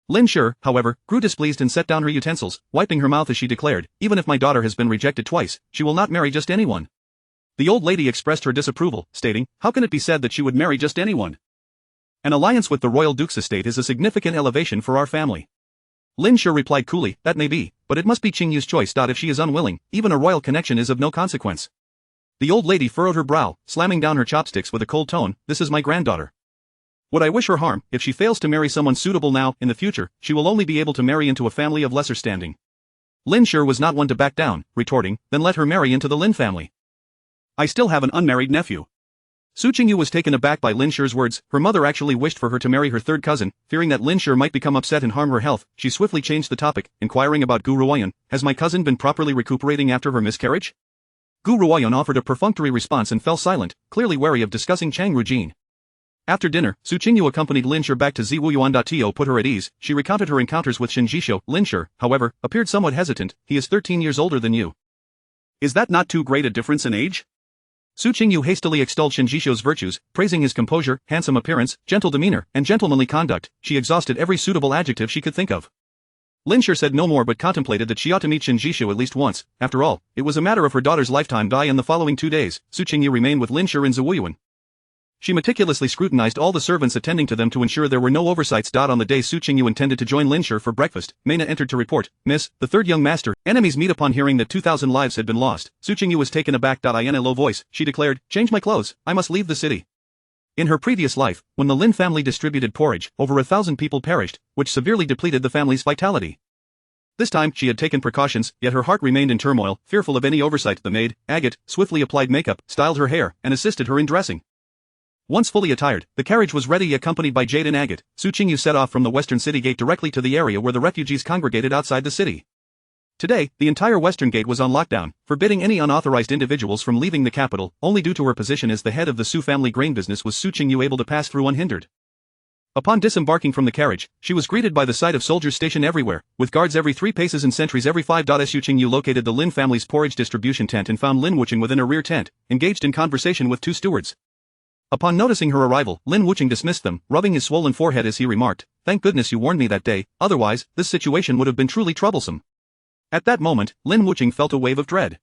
Lin Shi, however, grew displeased and set down her utensils, wiping her mouth as she declared, even if my daughter has been rejected twice, she will not marry just anyone. The old lady expressed her disapproval, stating, how can it be said that she would marry just anyone? An alliance with the royal duke's estate is a significant elevation for our family. Lin Shi replied coolly, that may be, but it must be Qingyu's choice. If she is unwilling, even a royal connection is of no consequence. The old lady furrowed her brow, slamming down her chopsticks with a cold tone, this is my granddaughter. Would I wish her harm? If she fails to marry someone suitable now, in the future, she will only be able to marry into a family of lesser standing. Lin Shi was not one to back down, retorting, then let her marry into the Lin family. I still have an unmarried nephew. Su Qingyu was taken aback by Lin Shi's words. Her mother actually wished for her to marry her third cousin. Fearing that Lin Shi might become upset and harm her health, she swiftly changed the topic, inquiring about Gu Ruoyun. Has my cousin been properly recuperating after her miscarriage? Gu Ruoyun offered a perfunctory response and fell silent, clearly wary of discussing Chang Rujin. After dinner, Su Qingyu accompanied Lin Shi back to Ziwuyuan. Put her at ease, she recounted her encounters with Shen Jishou. Lin Shi, however, appeared somewhat hesitant. He is 13 years older than you. Is that not too great a difference in age? Su Qingyu hastily extolled Shen Jishou's virtues, praising his composure, handsome appearance, gentle demeanor, and gentlemanly conduct. She exhausted every suitable adjective she could think of. Lin Shi said no more but contemplated that she ought to meet Shen Jishou at least once. After all, it was a matter of her daughter's lifetime. In the following 2 days, Su Qingyu remained with Lin Shi in Ziwuyuan. She meticulously scrutinized all the servants attending to them to ensure there were no oversights. On the day Su Qingyu intended to join Lin Shi for breakfast, Meina entered to report, Miss, the third young master, enemies meet. Upon hearing that 2,000 lives had been lost, Su Qingyu was taken aback. In a low voice, she declared, change my clothes, I must leave the city. In her previous life, when the Lin family distributed porridge, over 1,000 people perished, which severely depleted the family's vitality. This time, she had taken precautions, yet her heart remained in turmoil, fearful of any oversight. The maid, Agate, swiftly applied makeup, styled her hair, and assisted her in dressing. Once fully attired, the carriage was ready. Accompanied by Jade and Agate, Su Qingyu set off from the western city gate directly to the area where the refugees congregated outside the city. Today, the entire western gate was on lockdown, forbidding any unauthorized individuals from leaving the capital. Only due to her position as the head of the Su family grain business was Su Qingyu able to pass through unhindered. Upon disembarking from the carriage, she was greeted by the sight of soldiers stationed everywhere, with guards every 3 paces and sentries every 5. Su Qingyu located the Lin family's porridge distribution tent and found Lin Wucheng within a rear tent, engaged in conversation with 2 stewards. Upon noticing her arrival, Lin Wucheng dismissed them, rubbing his swollen forehead as he remarked, thank goodness you warned me that day, otherwise, this situation would have been truly troublesome. At that moment, Lin Wucheng felt a wave of dread.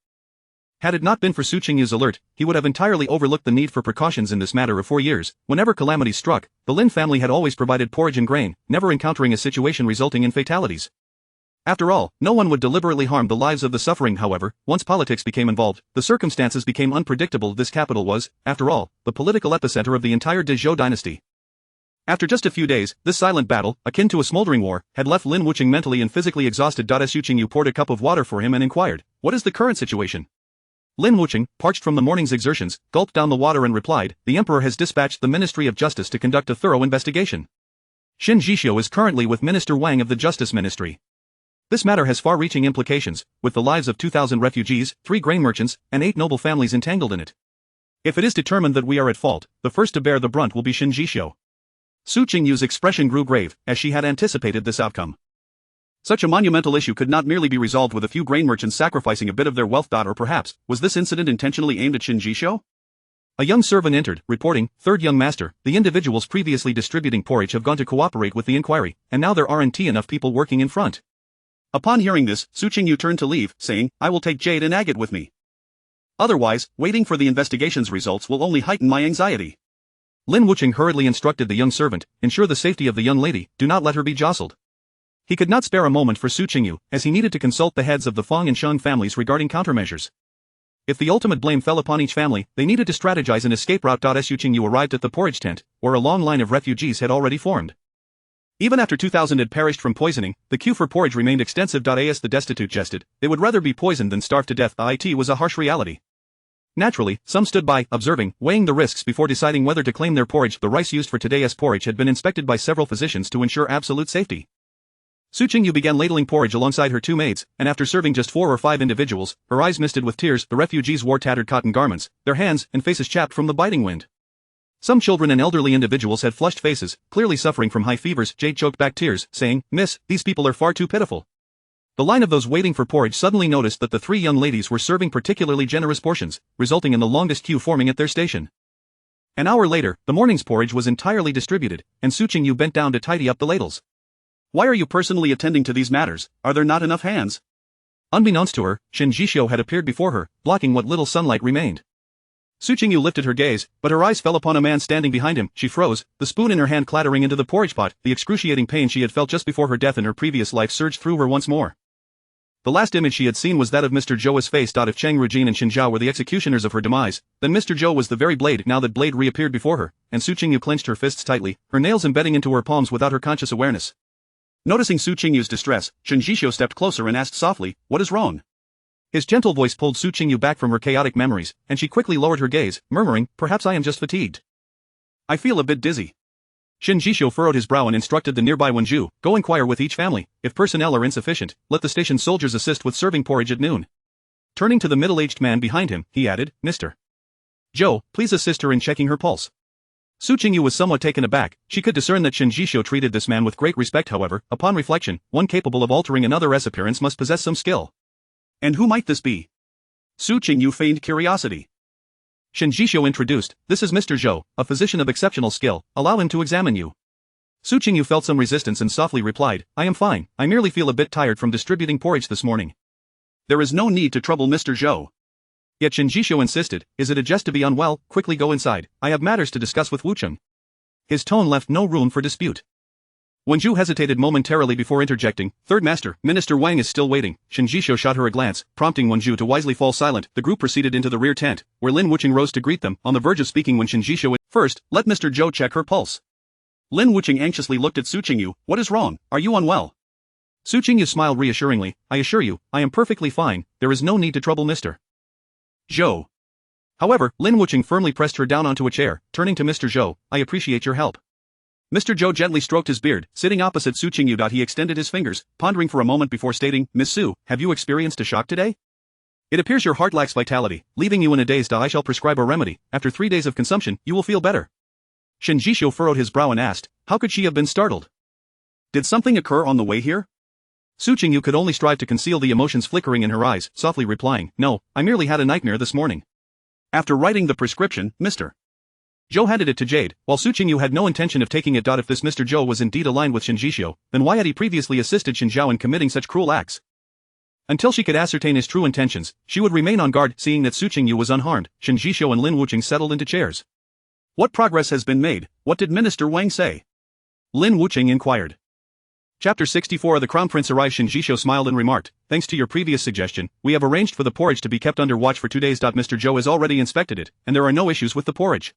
Had it not been for Su Qingyu's alert, he would have entirely overlooked the need for precautions in this matter of 4 years. Whenever calamity struck, the Lin family had always provided porridge and grain, never encountering a situation resulting in fatalities. After all, no one would deliberately harm the lives of the suffering. However, once politics became involved, the circumstances became unpredictable. This capital was, after all, the political epicenter of the entire Dezhou dynasty. After just a few days, this silent battle, akin to a smoldering war, had left Lin Wucheng mentally and physically exhausted. Su Qingyu poured a cup of water for him and inquired, "What is the current situation?" Lin Wucheng, parched from the morning's exertions, gulped down the water and replied, "The Emperor has dispatched the Ministry of Justice to conduct a thorough investigation. Shen Zhixiu is currently with Minister Wang of the Justice Ministry. This matter has far-reaching implications, with the lives of 2,000 refugees, 3 grain merchants, and 8 noble families entangled in it. If it is determined that we are at fault, the first to bear the brunt will be Shen Zhixiu." Su Qingyu's expression grew grave, as she had anticipated this outcome. Such a monumental issue could not merely be resolved with a few grain merchants sacrificing a bit of their wealth. Or perhaps, was this incident intentionally aimed at Shen Zhixiu? A young servant entered, reporting, "Third young master, the individuals previously distributing porridge have gone to cooperate with the inquiry, and now there aren't enough people working in front." Upon hearing this, Su Qingyu turned to leave, saying, "I will take jade and agate with me. Otherwise, waiting for the investigation's results will only heighten my anxiety." Lin Wucheng hurriedly instructed the young servant, "Ensure the safety of the young lady, do not let her be jostled." He could not spare a moment for Su Qingyu, as he needed to consult the heads of the Fang and Shang families regarding countermeasures. If the ultimate blame fell upon each family, they needed to strategize an escape route. Su Qingyu arrived at the porridge tent, where a long line of refugees had already formed. Even after 2,000 had perished from poisoning, the queue for porridge remained extensive. As the destitute jested, they would rather be poisoned than starve to death. It was a harsh reality. Naturally, some stood by, observing, weighing the risks before deciding whether to claim their porridge. The rice used for today's porridge had been inspected by several physicians to ensure absolute safety. Su Qingyu began ladling porridge alongside her 2 maids, and after serving just 4 or 5 individuals, her eyes misted with tears. The refugees wore tattered cotton garments, their hands and faces chapped from the biting wind. Some children and elderly individuals had flushed faces, clearly suffering from high fevers. Jade choked back tears, saying, "Miss, these people are far too pitiful." The line of those waiting for porridge suddenly noticed that the 3 young ladies were serving particularly generous portions, resulting in the longest queue forming at their station. An hour later, the morning's porridge was entirely distributed, and Su Qingyu bent down to tidy up the ladles. "Why are you personally attending to these matters? Are there not enough hands?" Unbeknownst to her, Shen Zhixiu had appeared before her, blocking what little sunlight remained. Su Qingyu lifted her gaze, but her eyes fell upon a man standing behind him. She froze, the spoon in her hand clattering into the porridge pot. The excruciating pain she had felt just before her death in her previous life surged through her once more. The last image she had seen was that of Mr. Zhou's face. If Cheng Rujin and Xin Zhao were the executioners of her demise, then Mr. Zhou was the very blade. Now that blade reappeared before her, and Su Qingyu clenched her fists tightly, her nails embedding into her palms without her conscious awareness. Noticing Su Qingyu's distress, Shen Zhixiu stepped closer and asked softly, "What is wrong?" His gentle voice pulled Su Qingyu back from her chaotic memories, and she quickly lowered her gaze, murmuring, "Perhaps I am just fatigued. I feel a bit dizzy." Shen Zhixiu furrowed his brow and instructed the nearby Wenju, "Go inquire with each family. If personnel are insufficient, let the station soldiers assist with serving porridge at noon." Turning to the middle-aged man behind him, he added, "Mr. Zhou, please assist her in checking her pulse." Su Qingyu was somewhat taken aback. She could discern that Shen Zhixiu treated this man with great respect. However, upon reflection, one capable of altering another's appearance must possess some skill. And who might this be? Su Qingyu feigned curiosity. Shen Zhixiu introduced, "This is Mr. Zhou, a physician of exceptional skill. Allow him to examine you." Su Qingyu felt some resistance and softly replied, "I am fine. I merely feel a bit tired from distributing porridge this morning." "There is no need to trouble Mr. Zhou." Yet Shen Zhixiu insisted, "Is it a jest to be unwell? Quickly go inside. I have matters to discuss with Wucheng." His tone left no room for dispute. Wenju hesitated momentarily before interjecting, "Third Master, Minister Wang is still waiting." Shen Zhixiu shot her a glance, prompting Wenju to wisely fall silent. The group proceeded into the rear tent, where Lin Wucheng rose to greet them, on the verge of speaking when Shen Zhixiu "First, let Mr. Zhou check her pulse." Lin Wucheng anxiously looked at Su Qingyu, "What is wrong? Are you unwell?" Su Qingyu smiled reassuringly, "I assure you, I am perfectly fine. There is no need to trouble Mr. Zhou." However, Lin Wucheng firmly pressed her down onto a chair, turning to Mr. Zhou, "I appreciate your help." Mr. Zhou gently stroked his beard, sitting opposite Su Qingyu. He extended his fingers, pondering for a moment before stating, "Miss Su, have you experienced a shock today? It appears your heart lacks vitality, leaving you in a daze. I shall prescribe a remedy. After 3 days of consumption, you will feel better." Shen Zhixiu furrowed his brow and asked, "How could she have been startled? Did something occur on the way here?" Su Qingyu could only strive to conceal the emotions flickering in her eyes, softly replying, "No, I merely had a nightmare this morning." After writing the prescription, Mr. Zhou handed it to Jade, while Su Qingyu had no intention of taking it. If this Mr. Zhou was indeed aligned with Shen Zhixiu, then why had he previously assisted Xin Zhao in committing such cruel acts? Until she could ascertain his true intentions, she would remain on guard. Seeing that Su Qingyu was unharmed, Shen Zhixiu and Lin Wucheng settled into chairs. "What progress has been made? What did Minister Wang say?" Lin Wucheng inquired. Chapter 64. The Crown Prince arrived. Shen Zhixiu smiled and remarked, "Thanks to your previous suggestion, we have arranged for the porridge to be kept under watch for 2 days. Mr. Zhou has already inspected it, and there are no issues with the porridge.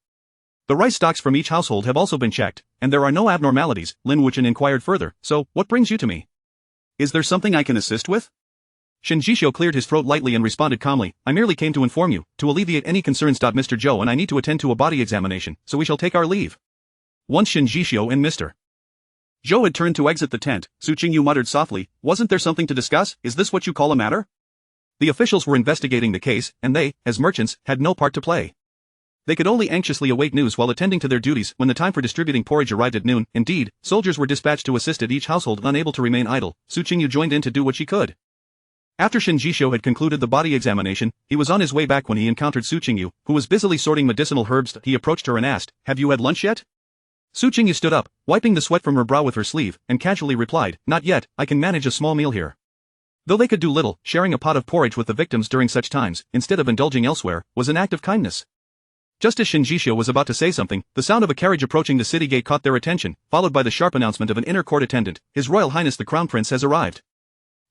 The rice stocks from each household have also been checked, and there are no abnormalities, Lin Wuchen inquired further, so, what brings you to me? Is there something I can assist with? Shen Jishio cleared his throat lightly and responded calmly, I merely came to inform you, to alleviate any concerns. Mr. Zhou and I need to attend to a body examination, so we shall take our leave. Once Shen Jishio and Mr. Zhou had turned to exit the tent, Su Qingyu muttered softly, wasn't there something to discuss? Is this what you call a matter? The officials were investigating the case, and they, as merchants, had no part to play. They could only anxiously await news while attending to their duties. When the time for distributing porridge arrived at noon, indeed, soldiers were dispatched to assist at each household. Unable to remain idle, Su Qingyu joined in to do what she could. After Shen Jishio had concluded the body examination, he was on his way back when he encountered Su Qingyu, who was busily sorting medicinal herbs. He approached her and asked, have you had lunch yet? Su Qingyu stood up, wiping the sweat from her brow with her sleeve, and casually replied, not yet, I can manage a small meal here. Though they could do little, sharing a pot of porridge with the victims during such times, instead of indulging elsewhere, was an act of kindness. Just as Shen Jishio was about to say something, the sound of a carriage approaching the city gate caught their attention, followed by the sharp announcement of an inner court attendant, His Royal Highness the Crown Prince has arrived.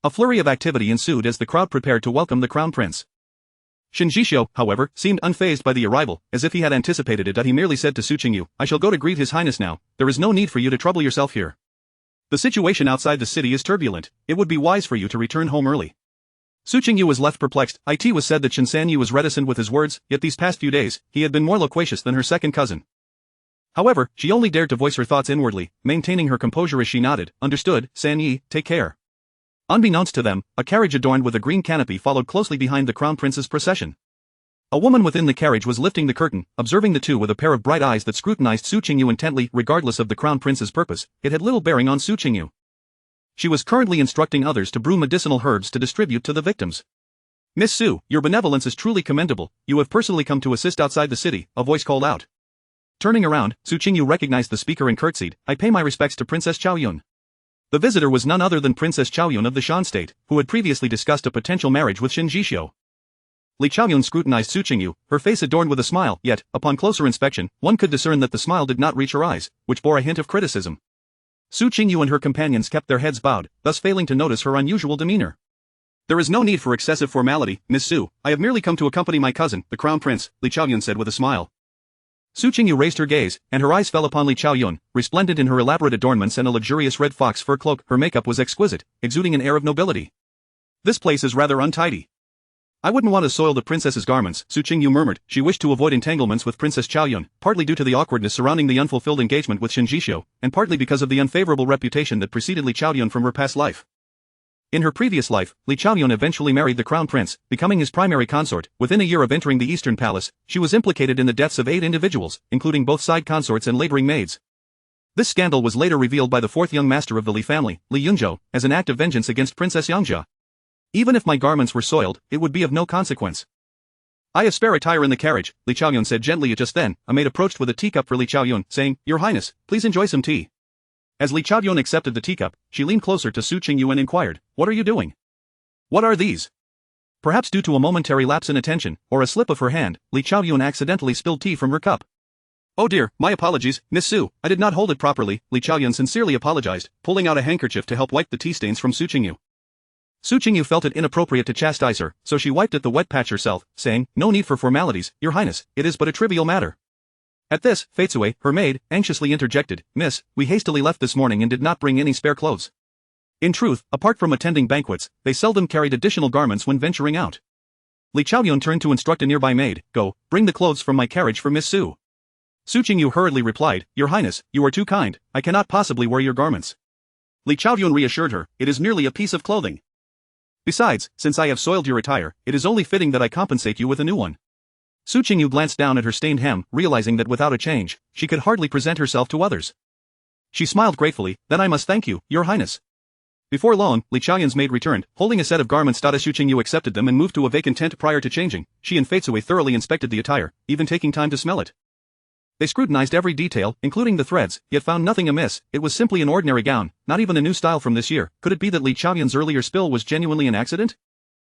A flurry of activity ensued as the crowd prepared to welcome the Crown Prince. Shen Jishio, however, seemed unfazed by the arrival, as if he had anticipated it. He merely said to Su Qingyu, I shall go to greet His Highness now, there is no need for you to trouble yourself here. The situation outside the city is turbulent, it would be wise for you to return home early. Su Qingyu was left perplexed. It was said that Shen Sanyu was reticent with his words, yet these past few days, he had been more loquacious than her second cousin. However, she only dared to voice her thoughts inwardly, maintaining her composure as she nodded, understood, San Yi, take care. Unbeknownst to them, a carriage adorned with a green canopy followed closely behind the Crown Prince's procession. A woman within the carriage was lifting the curtain, observing the two with a pair of bright eyes that scrutinized Su Qingyu intently. Regardless of the Crown Prince's purpose, it had little bearing on Su Qingyu. She was currently instructing others to brew medicinal herbs to distribute to the victims. Miss Su, your benevolence is truly commendable, you have personally come to assist outside the city, a voice called out. Turning around, Su Qingyu recognized the speaker and curtsied, I pay my respects to Princess Chaoyun. The visitor was none other than Princess Chaoyun of the Shan state, who had previously discussed a potential marriage with Shen Jishio. Li Chaoyun scrutinized Su Qingyu, her face adorned with a smile, yet, upon closer inspection, one could discern that the smile did not reach her eyes, which bore a hint of criticism. Su Qingyu and her companions kept their heads bowed, thus failing to notice her unusual demeanor. There is no need for excessive formality, Miss Su, I have merely come to accompany my cousin, the Crown Prince, Li Chaoyun said with a smile. Su Qingyu raised her gaze, and her eyes fell upon Li Chaoyun, resplendent in her elaborate adornments and a luxurious red fox fur cloak. Her makeup was exquisite, exuding an air of nobility. This place is rather untidy. I wouldn't want to soil the princess's garments, Su Qingyu murmured. She wished to avoid entanglements with Princess Chaoyun, partly due to the awkwardness surrounding the unfulfilled engagement with Shen Jishio, and partly because of the unfavorable reputation that preceded Li Chaoyun from her past life. In her previous life, Li Chaoyun eventually married the Crown Prince, becoming his primary consort. Within a year of entering the Eastern Palace, she was implicated in the deaths of 8 individuals, including both side consorts and laboring maids. This scandal was later revealed by the fourth young master of the Li family, Li Yunzhou, as an act of vengeance against Princess Yangjia. Even if my garments were soiled, it would be of no consequence. I have spare attire in the carriage, Li Chaoyun said gently. Just then, a maid approached with a teacup for Li Chaoyun, saying, Your Highness, please enjoy some tea. As Li Chaoyun accepted the teacup, she leaned closer to Su Qingyu and inquired, What are you doing? What are these? Perhaps due to a momentary lapse in attention, or a slip of her hand, Li Chaoyun accidentally spilled tea from her cup. Oh dear, my apologies, Miss Su, I did not hold it properly, Li Chaoyun sincerely apologized, pulling out a handkerchief to help wipe the tea stains from Su Qingyu. Su Qingyu felt it inappropriate to chastise her, so she wiped at the wet patch herself, saying, No need for formalities, Your Highness, it is but a trivial matter. At this, Feitsue, her maid, anxiously interjected, Miss, we hastily left this morning and did not bring any spare clothes. In truth, apart from attending banquets, they seldom carried additional garments when venturing out. Li Chaoyun turned to instruct a nearby maid, Go, bring the clothes from my carriage for Miss Su. Su Qingyu hurriedly replied, Your Highness, you are too kind, I cannot possibly wear your garments. Li Chaoyun reassured her, It is merely a piece of clothing. Besides, since I have soiled your attire, it is only fitting that I compensate you with a new one. Su Qingyu glanced down at her stained hem, realizing that without a change, she could hardly present herself to others. She smiled gratefully, Then I must thank you, Your Highness. Before long, Li Chaoyun's maid returned, holding a set of garments. Su Qingyu accepted them and moved to a vacant tent. Prior to changing, she and Feitsue thoroughly inspected the attire, even taking time to smell it. They scrutinized every detail, including the threads, yet found nothing amiss. It was simply an ordinary gown, not even a new style from this year. Could it be that Li Chaoyun's earlier spill was genuinely an accident?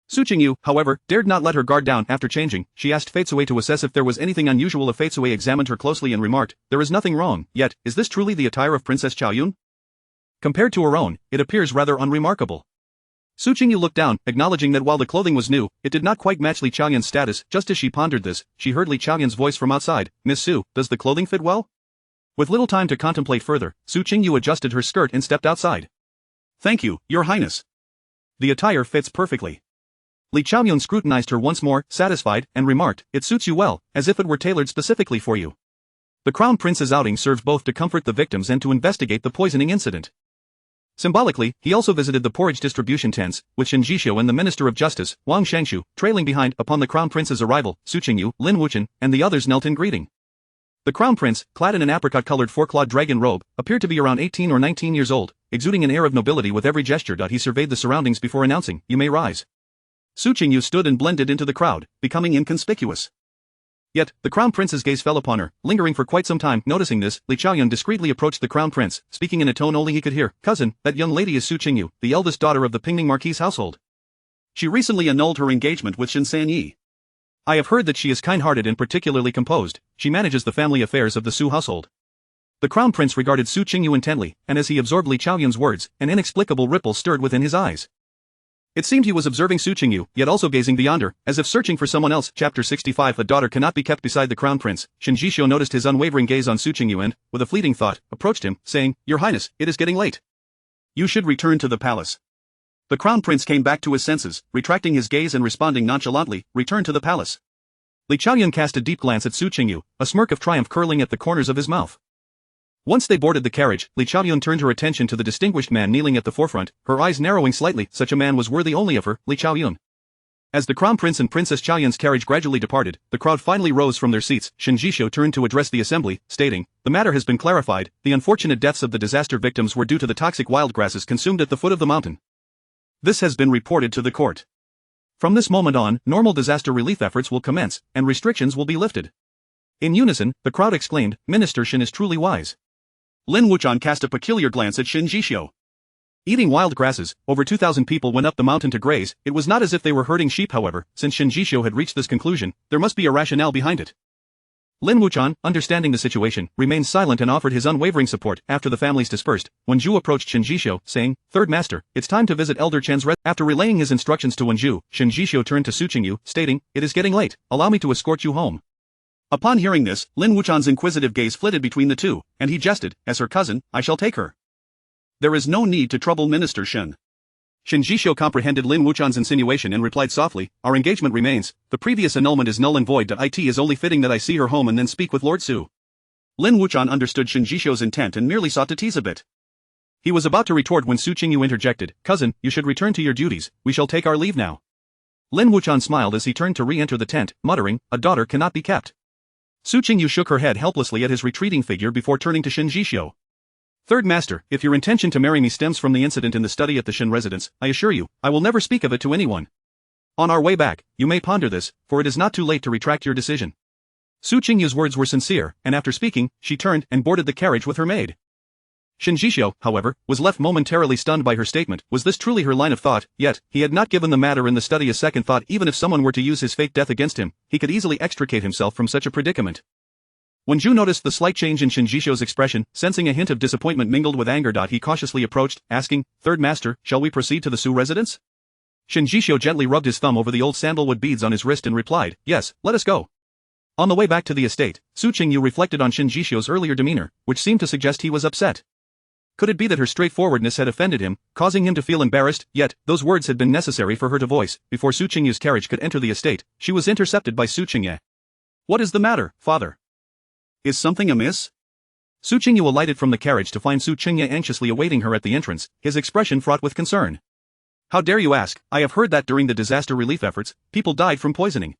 Su Qingyu, however, dared not let her guard down. After changing, she asked Feitsue to assess if there was anything unusual. Feitsue examined her closely and remarked, There is nothing wrong, yet, is this truly the attire of Princess Chaoyun? Compared to her own, it appears rather unremarkable. Su Qingyu looked down, acknowledging that while the clothing was new, it did not quite match Li Chaoyan's status. Just as she pondered this, she heard Li Chaoyan's voice from outside. Miss Su, does the clothing fit well? With little time to contemplate further, Su Qingyu adjusted her skirt and stepped outside. Thank you, Your Highness. The attire fits perfectly. Li Chaoyan scrutinized her once more, satisfied, and remarked, it suits you well, as if it were tailored specifically for you. The Crown Prince's outing served both to comfort the victims and to investigate the poisoning incident. Symbolically, he also visited the porridge distribution tents, with Shen Jishou and the Minister of Justice, Wang Shangshu, trailing behind. Upon the Crown Prince's arrival, Su Qingyu, Lin Wuchen, and the others knelt in greeting. The Crown Prince, clad in an apricot-colored four-clawed dragon robe, appeared to be around 18 or 19 years old, exuding an air of nobility with every gesture. He surveyed the surroundings before announcing, you may rise. Su Qingyu stood and blended into the crowd, becoming inconspicuous. Yet, the Crown Prince's gaze fell upon her, lingering for quite some time. Noticing this, Li Chaoyan discreetly approached the Crown Prince, speaking in a tone only he could hear. Cousin, that young lady is Su Qingyu, the eldest daughter of the Pingning Marquis household. She recently annulled her engagement with Shen Sanyi. I have heard that she is kind-hearted and particularly composed. She manages the family affairs of the Su household. The Crown Prince regarded Su Qingyu intently, and as he absorbed Li Chaoyan's words, an inexplicable ripple stirred within his eyes. It seemed he was observing Su Qingyu, yet also gazing beyond her, as if searching for someone else. Chapter 65. A daughter cannot be kept beside the Crown Prince. Shen Jishou noticed his unwavering gaze on Su Qingyu and, with a fleeting thought, approached him, saying, Your Highness, it is getting late. You should return to the palace. The Crown Prince came back to his senses, retracting his gaze and responding nonchalantly, return to the palace. Li Chaoyan cast a deep glance at Su Qingyu, a smirk of triumph curling at the corners of his mouth. Once they boarded the carriage, Li Chaoyan turned her attention to the distinguished man kneeling at the forefront, her eyes narrowing slightly. Such a man was worthy only of her, Li Chaoyan. As the Crown Prince and Princess Chaoyan's carriage gradually departed, the crowd finally rose from their seats. Shen Jishou turned to address the assembly, stating, the matter has been clarified, the unfortunate deaths of the disaster victims were due to the toxic wild grasses consumed at the foot of the mountain. This has been reported to the court. From this moment on, normal disaster relief efforts will commence, and restrictions will be lifted. In unison, the crowd exclaimed, Minister Shen is truly wise. Lin Wuchen cast a peculiar glance at Shen Jishou. Eating wild grasses, over 2,000 people went up the mountain to graze. It was not as if they were herding sheep. However, since Shen Jishou had reached this conclusion, there must be a rationale behind it. Lin Wuchen, understanding the situation, remained silent and offered his unwavering support. After the families dispersed, Wenju approached Shen Jishou, saying, Third Master, it's time to visit Elder Chen's rest. After relaying his instructions to Wenju, Shen Jishou turned to Su Qingyu, stating, it is getting late, allow me to escort you home. Upon hearing this, Lin Wuchen's inquisitive gaze flitted between the two, and he jested, as her cousin, I shall take her. There is no need to trouble Minister Shen. Shen Jishou comprehended Lin Wuchen's insinuation and replied softly, our engagement remains, the previous annulment is null and void. It is only fitting that I see her home and then speak with Lord Su. Lin Wuchen understood Shen Jishou's intent and merely sought to tease a bit. He was about to retort when Su Qingyu interjected, cousin, you should return to your duties, we shall take our leave now. Lin Wuchen smiled as he turned to re-enter the tent, muttering, a daughter cannot be kept. Su Qingyu shook her head helplessly at his retreating figure before turning to Shen Jishou. Third Master, if your intention to marry me stems from the incident in the study at the Shen residence, I assure you, I will never speak of it to anyone. On our way back, you may ponder this, for it is not too late to retract your decision. Su Qingyu's words were sincere, and after speaking, she turned and boarded the carriage with her maid. Shen Jishou, however, was left momentarily stunned by her statement. Was this truly her line of thought? Yet, he had not given the matter in the study a second thought. Even if someone were to use his fake death against him, he could easily extricate himself from such a predicament. When Zhu noticed the slight change in Shen Jishou's expression, sensing a hint of disappointment mingled with anger, he cautiously approached, asking, Third Master, shall we proceed to the Su residence? Shen Jishou gently rubbed his thumb over the old sandalwood beads on his wrist and replied, yes, let us go. On the way back to the estate, Su Qingyu reflected on Shen Jishou's earlier demeanor, which seemed to suggest he was upset. Could it be that her straightforwardness had offended him, causing him to feel embarrassed? Yet, those words had been necessary for her to voice. Before Su Qingyu's carriage could enter the estate, she was intercepted by Su Qingye. What is the matter, father? Is something amiss? Su Qingyu alighted from the carriage to find Su Qingye anxiously awaiting her at the entrance, his expression fraught with concern. How dare you ask? I have heard that during the disaster relief efforts, people died from poisoning.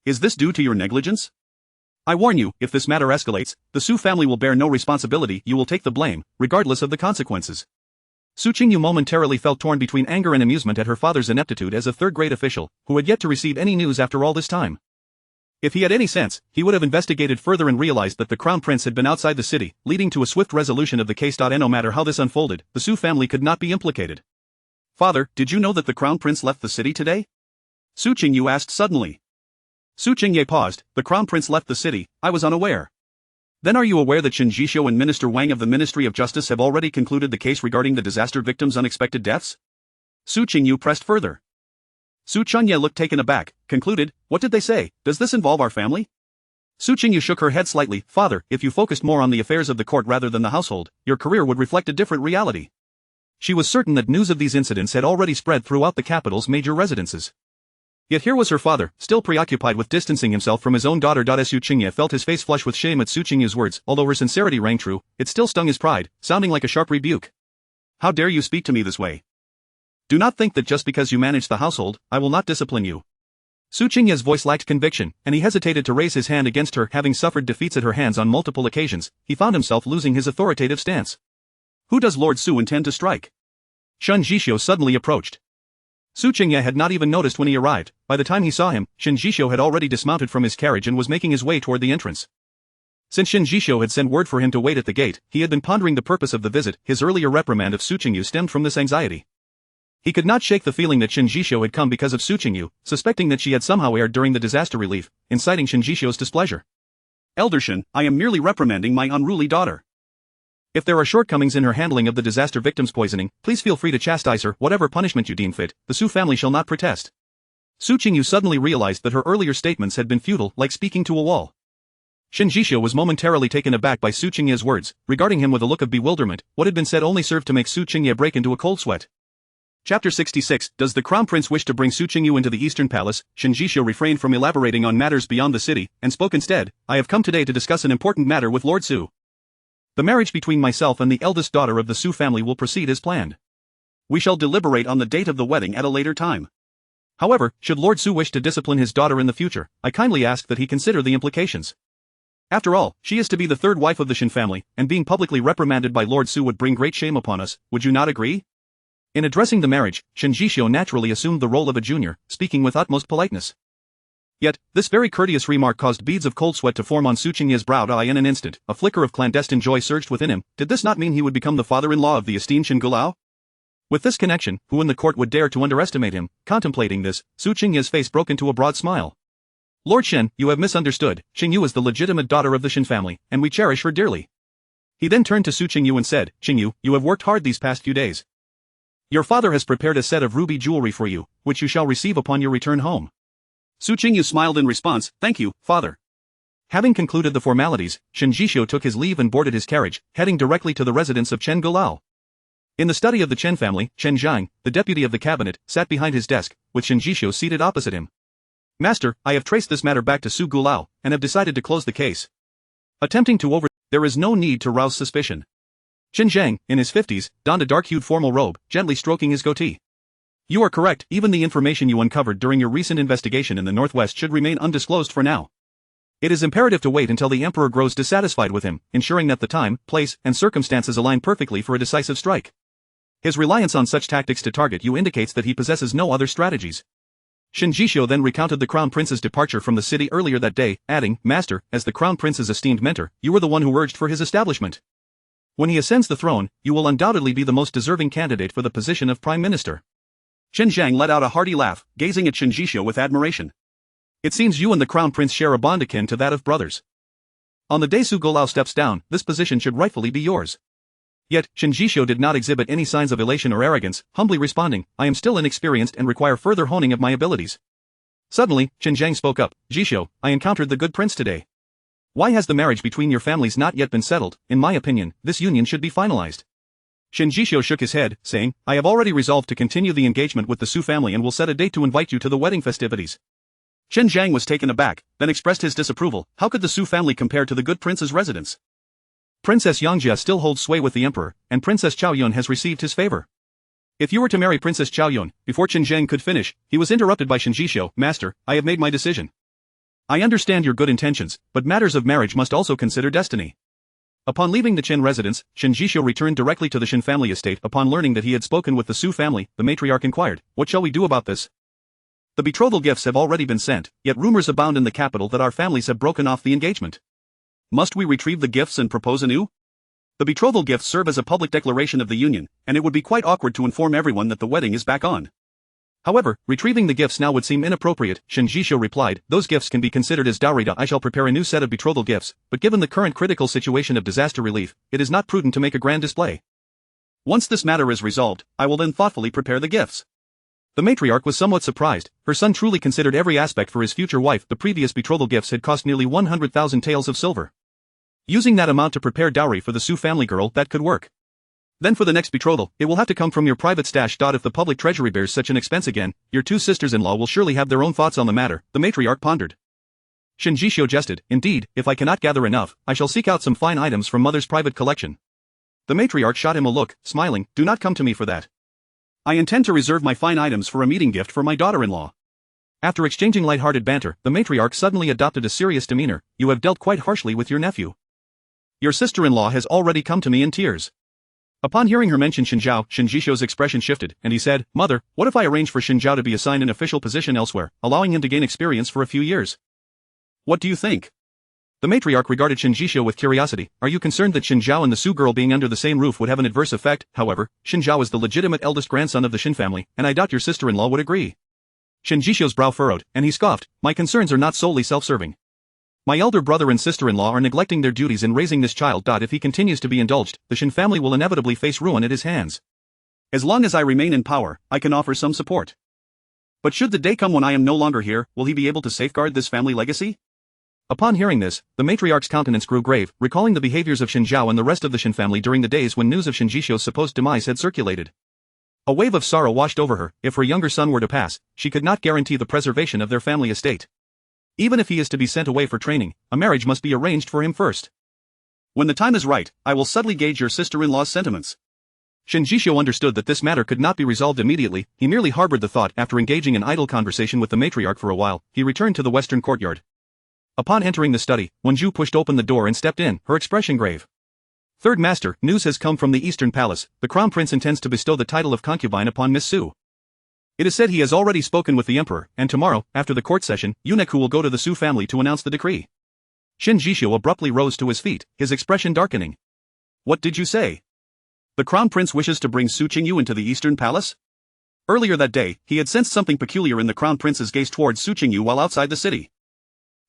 Is this due to your negligence? I warn you, if this matter escalates, the Su family will bear no responsibility. You will take the blame, regardless of the consequences. Su Qingyu momentarily felt torn between anger and amusement at her father's ineptitude as a third-grade official, who had yet to receive any news after all this time. If he had any sense, he would have investigated further and realized that the Crown Prince had been outside the city, leading to a swift resolution of the case. No matter how this unfolded, the Su family could not be implicated. Father, did you know that the Crown Prince left the city today? Su Qingyu asked suddenly. Su Qingye paused. The Crown Prince left the city, I was unaware. Then are you aware that Shen Jishou and Minister Wang of the Ministry of Justice have already concluded the case regarding the disaster victims' unexpected deaths? Su Qingyu pressed further. Su Chunye looked taken aback, concluded, what did they say, does this involve our family? Su Qingyu shook her head slightly, father, if you focused more on the affairs of the court rather than the household, your career would reflect a different reality. She was certain that news of these incidents had already spread throughout the capital's major residences. Yet here was her father, still preoccupied with distancing himself from his own daughter. Su Qingye felt his face flush with shame at Su Qingyu's words. Although her sincerity rang true, it still stung his pride, sounding like a sharp rebuke. How dare you speak to me this way? Do not think that just because you manage the household, I will not discipline you. Su Qingye's voice lacked conviction, and he hesitated to raise his hand against her. Having suffered defeats at her hands on multiple occasions, he found himself losing his authoritative stance. Who does Lord Su intend to strike? Shen Jishio suddenly approached. Su Qingye had not even noticed when he arrived. By the time he saw him, Shen Jishio had already dismounted from his carriage and was making his way toward the entrance. Since Shen Jishio had sent word for him to wait at the gate, he had been pondering the purpose of the visit. His earlier reprimand of Su Qingyu stemmed from this anxiety. He could not shake the feeling that Shen Jishio had come because of Su Qingyu, suspecting that she had somehow erred during the disaster relief, inciting Shen Jishio's displeasure. Elder Shen, I am merely reprimanding my unruly daughter. If there are shortcomings in her handling of the disaster victim's poisoning, please feel free to chastise her. Whatever punishment you deem fit, the Su family shall not protest. Su Qingyu suddenly realized that her earlier statements had been futile, like speaking to a wall. Shen Jishio was momentarily taken aback by Su Qingye's words, regarding him with a look of bewilderment. What had been said only served to make Su Qingye break into a cold sweat. Chapter 66. Does the Crown Prince wish to bring Su Qingyu into the Eastern Palace? Shen Jishio refrained from elaborating on matters beyond the city, and spoke instead. I have come today to discuss an important matter with Lord Su. The marriage between myself and the eldest daughter of the Su family will proceed as planned. We shall deliberate on the date of the wedding at a later time. However, should Lord Su wish to discipline his daughter in the future, I kindly ask that he consider the implications. After all, she is to be the third wife of the Shen family, and being publicly reprimanded by Lord Su would bring great shame upon us. Would you not agree? In addressing the marriage, Shen Jishio naturally assumed the role of a junior, speaking with utmost politeness. Yet, this very courteous remark caused beads of cold sweat to form on Su Qingye's brow. In an instant, a flicker of clandestine joy surged within him. Did this not mean he would become the father-in-law of the esteemed Shen Gulao? With this connection, who in the court would dare to underestimate him? Contemplating this, Su Qingye's face broke into a broad smile. Lord Shen, you have misunderstood. Qingyu is the legitimate daughter of the Shen family, and we cherish her dearly. He then turned to Su Qingyu and said, Qingyu, you have worked hard these past few days. Your father has prepared a set of ruby jewelry for you, which you shall receive upon your return home. Su Qingyu smiled in response, thank you, father. Having concluded the formalities, Shen Jishio took his leave and boarded his carriage, heading directly to the residence of Chen Gulao. In the study of the Chen family, Chen Zhang, the deputy of the cabinet, sat behind his desk, with Shen Jishio seated opposite him. Master, I have traced this matter back to Su Gulao, and have decided to close the case. Attempting to there is no need to rouse suspicion. Chen Zhang, in his 50s, donned a dark-hued formal robe, gently stroking his goatee. You are correct, even the information you uncovered during your recent investigation in the Northwest should remain undisclosed for now. It is imperative to wait until the Emperor grows dissatisfied with him, ensuring that the time, place, and circumstances align perfectly for a decisive strike. His reliance on such tactics to target you indicates that he possesses no other strategies. Shen Jishio then recounted the Crown Prince's departure from the city earlier that day, adding, Master, as the Crown Prince's esteemed mentor, you were the one who urged for his establishment. When he ascends the throne, you will undoubtedly be the most deserving candidate for the position of Prime Minister. Chen Zhang let out a hearty laugh, gazing at Shen Jishio with admiration. It seems you and the Crown Prince share a bond akin to that of brothers. On the day Su Gulao steps down, this position should rightfully be yours. Yet, Shen Jishio did not exhibit any signs of elation or arrogance, humbly responding, I am still inexperienced and require further honing of my abilities. Suddenly, Chen Zhang spoke up, Jishio, I encountered the good prince today. Why has the marriage between your families not yet been settled? In my opinion, this union should be finalized. Shen Jishio shook his head, saying, I have already resolved to continue the engagement with the Su family and will set a date to invite you to the wedding festivities. Chen Zhang was taken aback, then expressed his disapproval. How could the Su family compare to the good prince's residence? Princess Yangjia still holds sway with the emperor, and Princess Chaoyun has received his favor. If you were to marry Princess Chaoyun, before Chen Zhang could finish, he was interrupted by Shen Jishio. Master, I have made my decision. I understand your good intentions, but matters of marriage must also consider destiny. Upon leaving the Chen residence, Shen Jishio returned directly to the Shen family estate. Upon learning that he had spoken with the Su family, the matriarch inquired, what shall we do about this? The betrothal gifts have already been sent, yet rumors abound in the capital that our families have broken off the engagement. Must we retrieve the gifts and propose anew? The betrothal gifts serve as a public declaration of the union, and it would be quite awkward to inform everyone that the wedding is back on. However, retrieving the gifts now would seem inappropriate. Shen Jishio replied, those gifts can be considered as dowry. I shall prepare a new set of betrothal gifts, but given the current critical situation of disaster relief, it is not prudent to make a grand display. Once this matter is resolved, I will then thoughtfully prepare the gifts. The matriarch was somewhat surprised. Her son truly considered every aspect for his future wife. The previous betrothal gifts had cost nearly 100,000 taels of silver. Using that amount to prepare dowry for the Su family girl, that could work. Then for the next betrothal, it will have to come from your private stash. If the public treasury bears such an expense again, your two sisters-in-law will surely have their own thoughts on the matter, the matriarch pondered. Shinjisho jested, indeed, if I cannot gather enough, I shall seek out some fine items from mother's private collection. The matriarch shot him a look, smiling, do not come to me for that. I intend to reserve my fine items for a meeting gift for my daughter-in-law. After exchanging light-hearted banter, the matriarch suddenly adopted a serious demeanor. You have dealt quite harshly with your nephew. Your sister-in-law has already come to me in tears. Upon hearing her mention Shinjiao, Shinjisho's expression shifted, and he said, Mother, what if I arrange for Shinjiao to be assigned an official position elsewhere, allowing him to gain experience for a few years? What do you think? The matriarch regarded Shinjisho with curiosity. Are you concerned that Shinjiao and the Su girl being under the same roof would have an adverse effect? However, Shinjiao is the legitimate eldest grandson of the Shen family, and I doubt your sister-in-law would agree. Shinjisho's brow furrowed, and he scoffed, my concerns are not solely self-serving. My elder brother and sister-in-law are neglecting their duties in raising this child. If he continues to be indulged, the Shen family will inevitably face ruin at his hands. As long as I remain in power, I can offer some support. But should the day come when I am no longer here, will he be able to safeguard this family legacy? Upon hearing this, the matriarch's countenance grew grave, recalling the behaviors of Shinjiao and the rest of the Shen family during the days when news of Shinjisho's supposed demise had circulated. A wave of sorrow washed over her. If her younger son were to pass, she could not guarantee the preservation of their family estate. Even if he is to be sent away for training, a marriage must be arranged for him first. When the time is right, I will subtly gauge your sister-in-law's sentiments. Shinjisho understood that this matter could not be resolved immediately. He merely harbored the thought. After engaging in idle conversation with the matriarch for a while, he returned to the western courtyard. Upon entering the study, Wenju pushed open the door and stepped in, her expression grave. Third Master, news has come from the Eastern Palace. The Crown Prince intends to bestow the title of concubine upon Miss Su. It is said he has already spoken with the Emperor, and tomorrow, after the court session, Yuneku will go to the Su family to announce the decree. Shinjisho abruptly rose to his feet, his expression darkening. What did you say? The Crown Prince wishes to bring Su Qingyu into the Eastern Palace? Earlier that day, he had sensed something peculiar in the Crown Prince's gaze towards Su Qingyu while outside the city.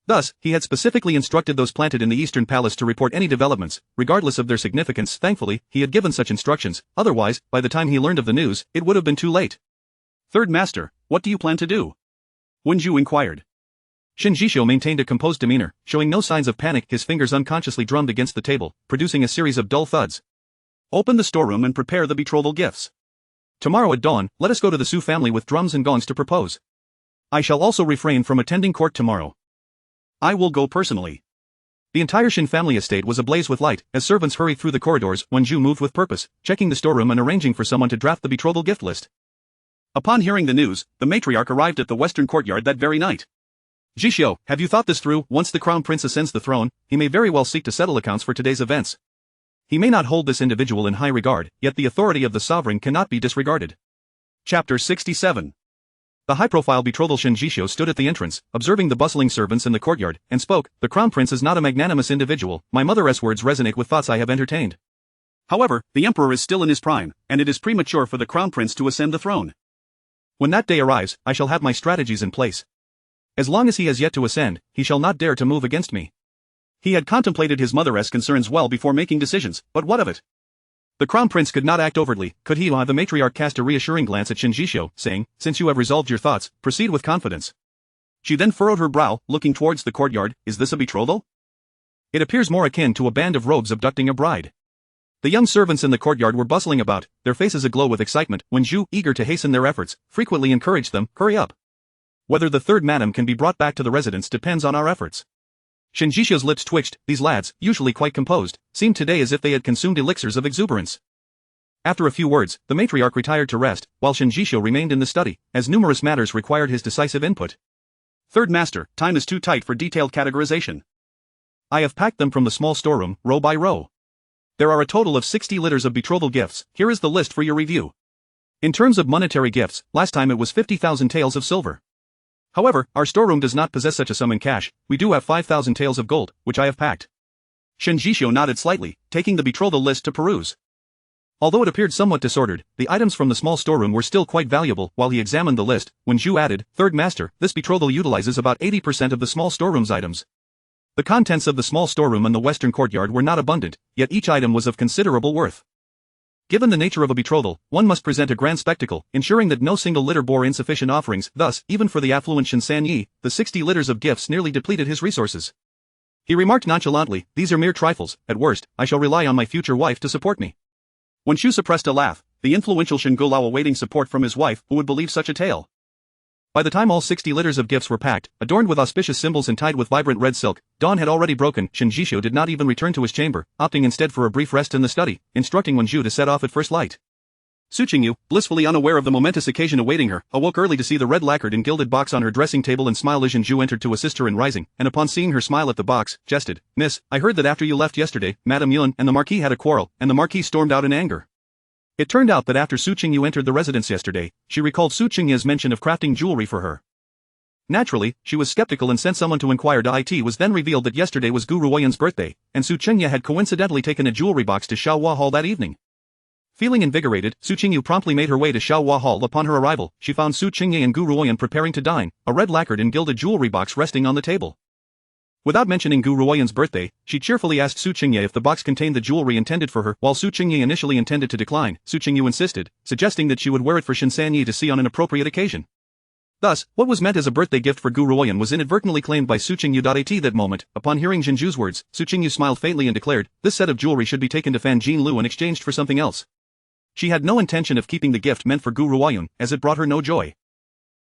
Thus, he had specifically instructed those planted in the Eastern Palace to report any developments, regardless of their significance. Thankfully, he had given such instructions, otherwise, by the time he learned of the news, it would have been too late. Third Master, what do you plan to do? Wenju inquired. Shinjisho maintained a composed demeanor, showing no signs of panic. His fingers unconsciously drummed against the table, producing a series of dull thuds. Open the storeroom and prepare the betrothal gifts. Tomorrow at dawn, let us go to the Su family with drums and gongs to propose. I shall also refrain from attending court tomorrow. I will go personally. The entire Shen family estate was ablaze with light. As servants hurried through the corridors, Wenju moved with purpose, checking the storeroom and arranging for someone to draft the betrothal gift list. Upon hearing the news, the matriarch arrived at the western courtyard that very night. Jishio, have you thought this through? Once the crown prince ascends the throne, he may very well seek to settle accounts for today's events. He may not hold this individual in high regard, yet the authority of the sovereign cannot be disregarded. Chapter 67. The high-profile betrothal Shinjisho stood at the entrance, observing the bustling servants in the courtyard, and spoke, the crown prince is not a magnanimous individual. My mother's words resonate with thoughts I have entertained. However, the emperor is still in his prime, and it is premature for the crown prince to ascend the throne. When that day arrives, I shall have my strategies in place. As long as he has yet to ascend, he shall not dare to move against me. He had contemplated his mother's concerns well before making decisions, but what of it? The crown prince could not act overtly, could he? The matriarch cast a reassuring glance at Shinjisho, saying, since you have resolved your thoughts, proceed with confidence. She then furrowed her brow, looking towards the courtyard. Is this a betrothal? It appears more akin to a band of rogues abducting a bride. The young servants in the courtyard were bustling about, their faces aglow with excitement, when Zhu, eager to hasten their efforts, frequently encouraged them, hurry up. Whether the third madam can be brought back to the residence depends on our efforts. Shinjisho's lips twitched. These lads, usually quite composed, seemed today as if they had consumed elixirs of exuberance. After a few words, the matriarch retired to rest, while Shinjisho remained in the study, as numerous matters required his decisive input. Third Master, time is too tight for detailed categorization. I have packed them from the small storeroom, row by row. There are a total of 60 litters of betrothal gifts. Here is the list for your review. In terms of monetary gifts, last time it was 50,000 taels of silver. However, our storeroom does not possess such a sum in cash. We do have 5,000 taels of gold, which I have packed. Shinjisho nodded slightly, taking the betrothal list to peruse. Although it appeared somewhat disordered, the items from the small storeroom were still quite valuable. While he examined the list, when Zhu added, Third Master, this betrothal utilizes about 80% of the small storeroom's items. The contents of the small storeroom in the western courtyard were not abundant, yet each item was of considerable worth. Given the nature of a betrothal, one must present a grand spectacle, ensuring that no single litter bore insufficient offerings. Thus, even for the affluent Shen, the 60 litters of gifts nearly depleted his resources. He remarked nonchalantly, "These are mere trifles. At worst, I shall rely on my future wife to support me." Wen Shu suppressed a laugh, the influential Shen Gulao awaiting support from his wife, who would believe such a tale. By the time all 60 litters of gifts were packed, adorned with auspicious symbols and tied with vibrant red silk, dawn had already broken. Shen Jisho did not even return to his chamber, opting instead for a brief rest in the study, instructing Wen Shu to set off at first light. Qingyu, blissfully unaware of the momentous occasion awaiting her, awoke early to see the red lacquered and gilded box on her dressing table and smiled as Zhu entered to assist her in rising, and upon seeing her smile at the box, jested, "Miss, I heard that after you left yesterday, Madam Yun and the Marquis had a quarrel, and the Marquis stormed out in anger." It turned out that after Qingyu entered the residence yesterday, she recalled Qingya's mention of crafting jewelry for her. Naturally, she was skeptical and sent someone to inquire. It was then revealed that yesterday was Gu Ruoyan's birthday, and Qingyu had coincidentally taken a jewelry box to Xiaohua Hall that evening. Feeling invigorated, Qingyu promptly made her way to Xiaohua Hall. Upon her arrival, she found Qingyu and Gu Ruoyan preparing to dine, a red lacquered and gilded jewelry box resting on the table. Without mentioning Gu Ruoyan's birthday, she cheerfully asked Qingyu if the box contained the jewelry intended for her. While Qingyu initially intended to decline, Qingyu insisted, suggesting that she would wear it for Shen to see on an appropriate occasion. Thus, what was meant as a birthday gift for Gu Ruoyan was inadvertently claimed by Qingyu. At that moment, upon hearing Zhu's words, Qingyu smiled faintly and declared, this set of jewelry should be taken to Fan Jinlu and exchanged for something else. She had no intention of keeping the gift meant for Gu Ruoyan, as it brought her no joy.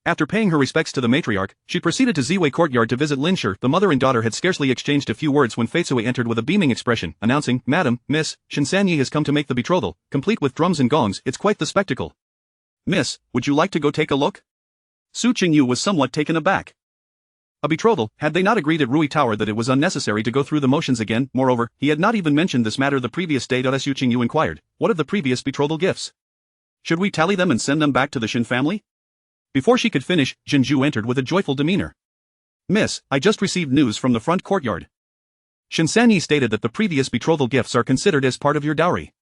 After paying her respects to the matriarch, she proceeded to Ziwei courtyard to visit Linshi. The mother and daughter had scarcely exchanged a few words when Feitsui entered with a beaming expression, announcing, "Madam, Miss, Shen has come to make the betrothal, complete with drums and gongs. It's quite the spectacle." "Miss, would you like to go take a look?" Qingyu was somewhat taken aback. A betrothal, had they not agreed at Rui Tower that it was unnecessary to go through the motions again? Moreover, he had not even mentioned this matter the previous day. Qingyu inquired, "What of the previous betrothal gifts? Should we tally them and send them back to the Shen family?" Before she could finish, Zhu entered with a joyful demeanor. "Miss, I just received news from the front courtyard. Shen stated that the previous betrothal gifts are considered as part of your dowry."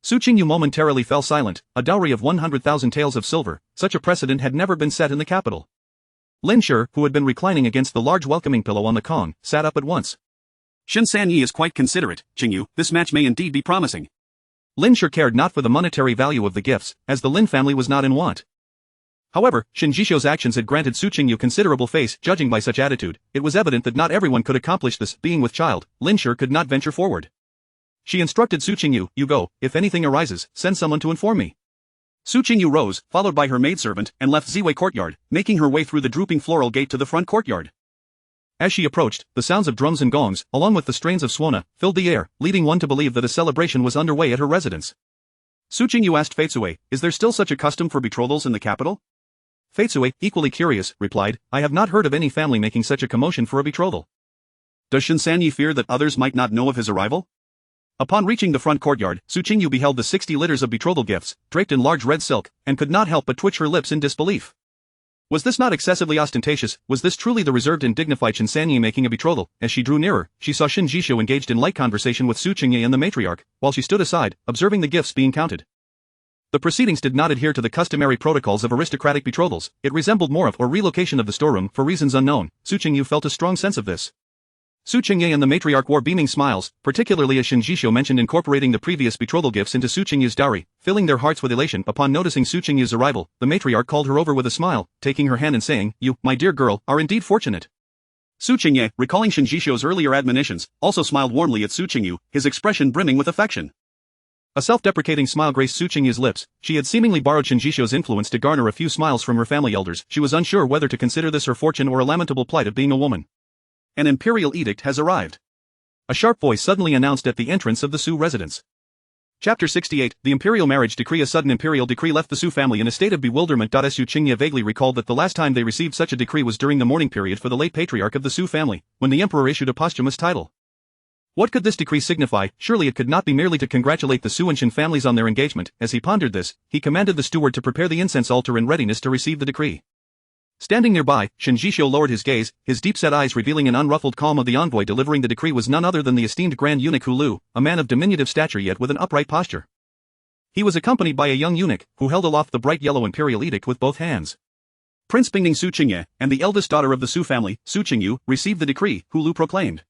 Qingyu momentarily fell silent. A dowry of 100,000 taels of silver, such a precedent had never been set in the capital. Linshi, who had been reclining against the large welcoming pillow on the Kong, sat up at once. "Shen is quite considerate, Qingyu. This match may indeed be promising." Linshi cared not for the monetary value of the gifts, as the Lin family was not in want. However, Shen Jisho's actions had granted Qingyu considerable face. Judging by such attitude, it was evident that not everyone could accomplish this. Being with child, Linshi could not venture forward. She instructed Qingyu, "You go, if anything arises, send someone to inform me." Qingyu rose, followed by her maidservant, and left Ziwei courtyard, making her way through the drooping floral gate to the front courtyard. As she approached, the sounds of drums and gongs, along with the strains of Suona, filled the air, leading one to believe that a celebration was underway at her residence. Qingyu asked Feitsui, "Is there still such a custom for betrothals in the capital?" Feitsui, equally curious, replied, "I have not heard of any family making such a commotion for a betrothal." "Does Shen fear that others might not know of his arrival?" Upon reaching the front courtyard, Qingyu beheld the 60 litters of betrothal gifts, draped in large red silk, and could not help but twitch her lips in disbelief. Was this not excessively ostentatious? Was this truly the reserved and dignified Shen making a betrothal? As she drew nearer, she saw Shen Jisho engaged in light conversation with Qingyu and the matriarch, while she stood aside, observing the gifts being counted. The proceedings did not adhere to the customary protocols of aristocratic betrothals. It resembled more of a relocation of the storeroom for reasons unknown. Qingyu felt a strong sense of this. Qingyu and the matriarch wore beaming smiles, particularly as Shen Jisho mentioned incorporating the previous betrothal gifts into Qingyu's dowry, filling their hearts with elation. Upon noticing Qingyu's arrival, the matriarch called her over with a smile, taking her hand and saying, "You, my dear girl, are indeed fortunate." Qingyu, recalling Shen Jisho's earlier admonitions, also smiled warmly at Qingyu, his expression brimming with affection. A self-deprecating smile graced Qingyu's lips. She had seemingly borrowed Shen Jisho's influence to garner a few smiles from her family elders. She was unsure whether to consider this her fortune or a lamentable plight of being a woman. An imperial edict has arrived. A sharp voice suddenly announced at the entrance of the Su residence. Chapter 68, The Imperial Marriage Decree. A sudden imperial decree left the Su family in a state of bewilderment. Qingyu vaguely recalled that the last time they received such a decree was during the mourning period for the late patriarch of the Su family, when the emperor issued a posthumous title. What could this decree signify? Surely it could not be merely to congratulate the Su and Shen families on their engagement. As he pondered this, he commanded the steward to prepare the incense altar in readiness to receive the decree. Standing nearby, Shen Jisho lowered his gaze, his deep-set eyes revealing an unruffled calm. Of the envoy delivering the decree was none other than the esteemed Grand Eunuch Hu Lu, a man of diminutive stature yet with an upright posture. He was accompanied by a young eunuch, who held aloft the bright yellow imperial edict with both hands. Prince Bingning Qingyu, and the eldest daughter of the Su family, Qingyu, received the decree, Hu Lu proclaimed.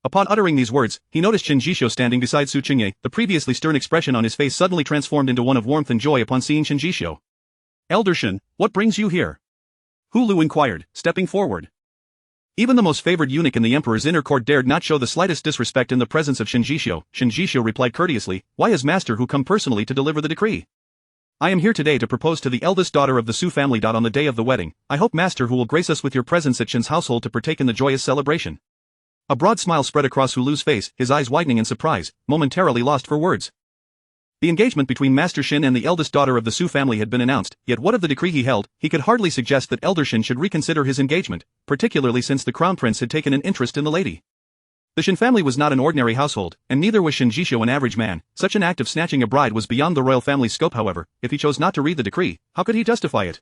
Upon uttering these words, he noticed Shen Jishou standing beside Su Qingye. The previously stern expression on his face suddenly transformed into one of warmth and joy upon seeing Shen Jishou. Elder Shen, what brings you here? Hu Lu inquired, stepping forward. Even the most favored eunuch in the emperor's inner court dared not show the slightest disrespect in the presence of Shen Jishou. Shen Jishou replied courteously, "Why has Master Hu come personally to deliver the decree? I am here today to propose to the eldest daughter of the Su family. On the day of the wedding, I hope Master Hu will grace us with your presence at Shen's household to partake in the joyous celebration." A broad smile spread across Hu Lu's face, his eyes widening in surprise, momentarily lost for words. The engagement between Master Shen and the eldest daughter of the Su family had been announced, yet what of the decree he held? He could hardly suggest that Elder Shen should reconsider his engagement, particularly since the crown prince had taken an interest in the lady. The Shen family was not an ordinary household, and neither was Shen Jishou an average man. Such an act of snatching a bride was beyond the royal family's scope. However, if he chose not to read the decree, how could he justify it?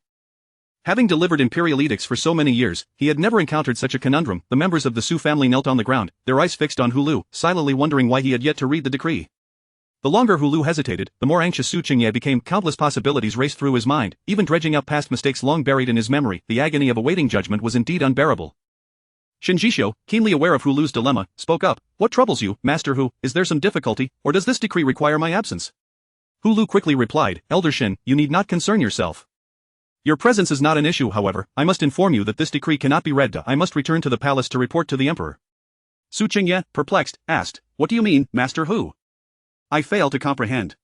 Having delivered imperial edicts for so many years, he had never encountered such a conundrum. The members of the Su family knelt on the ground, their eyes fixed on Hu Lu, silently wondering why he had yet to read the decree. The longer Hu Lu hesitated, the more anxious Su Qingye became. Countless possibilities raced through his mind, even dredging up past mistakes long buried in his memory. The agony of awaiting judgment was indeed unbearable. Shen Jishou, keenly aware of Hu Lu's dilemma, spoke up. "What troubles you, Master Hu? Is there some difficulty, or does this decree require my absence?" Hu Lu quickly replied, "Elder Shen, you need not concern yourself. Your presence is not an issue. However, I must inform you that this decree cannot be read. I must return to the palace to report to the emperor." Su Qingye, perplexed, asked, "What do you mean, Master Hu? I fail to comprehend."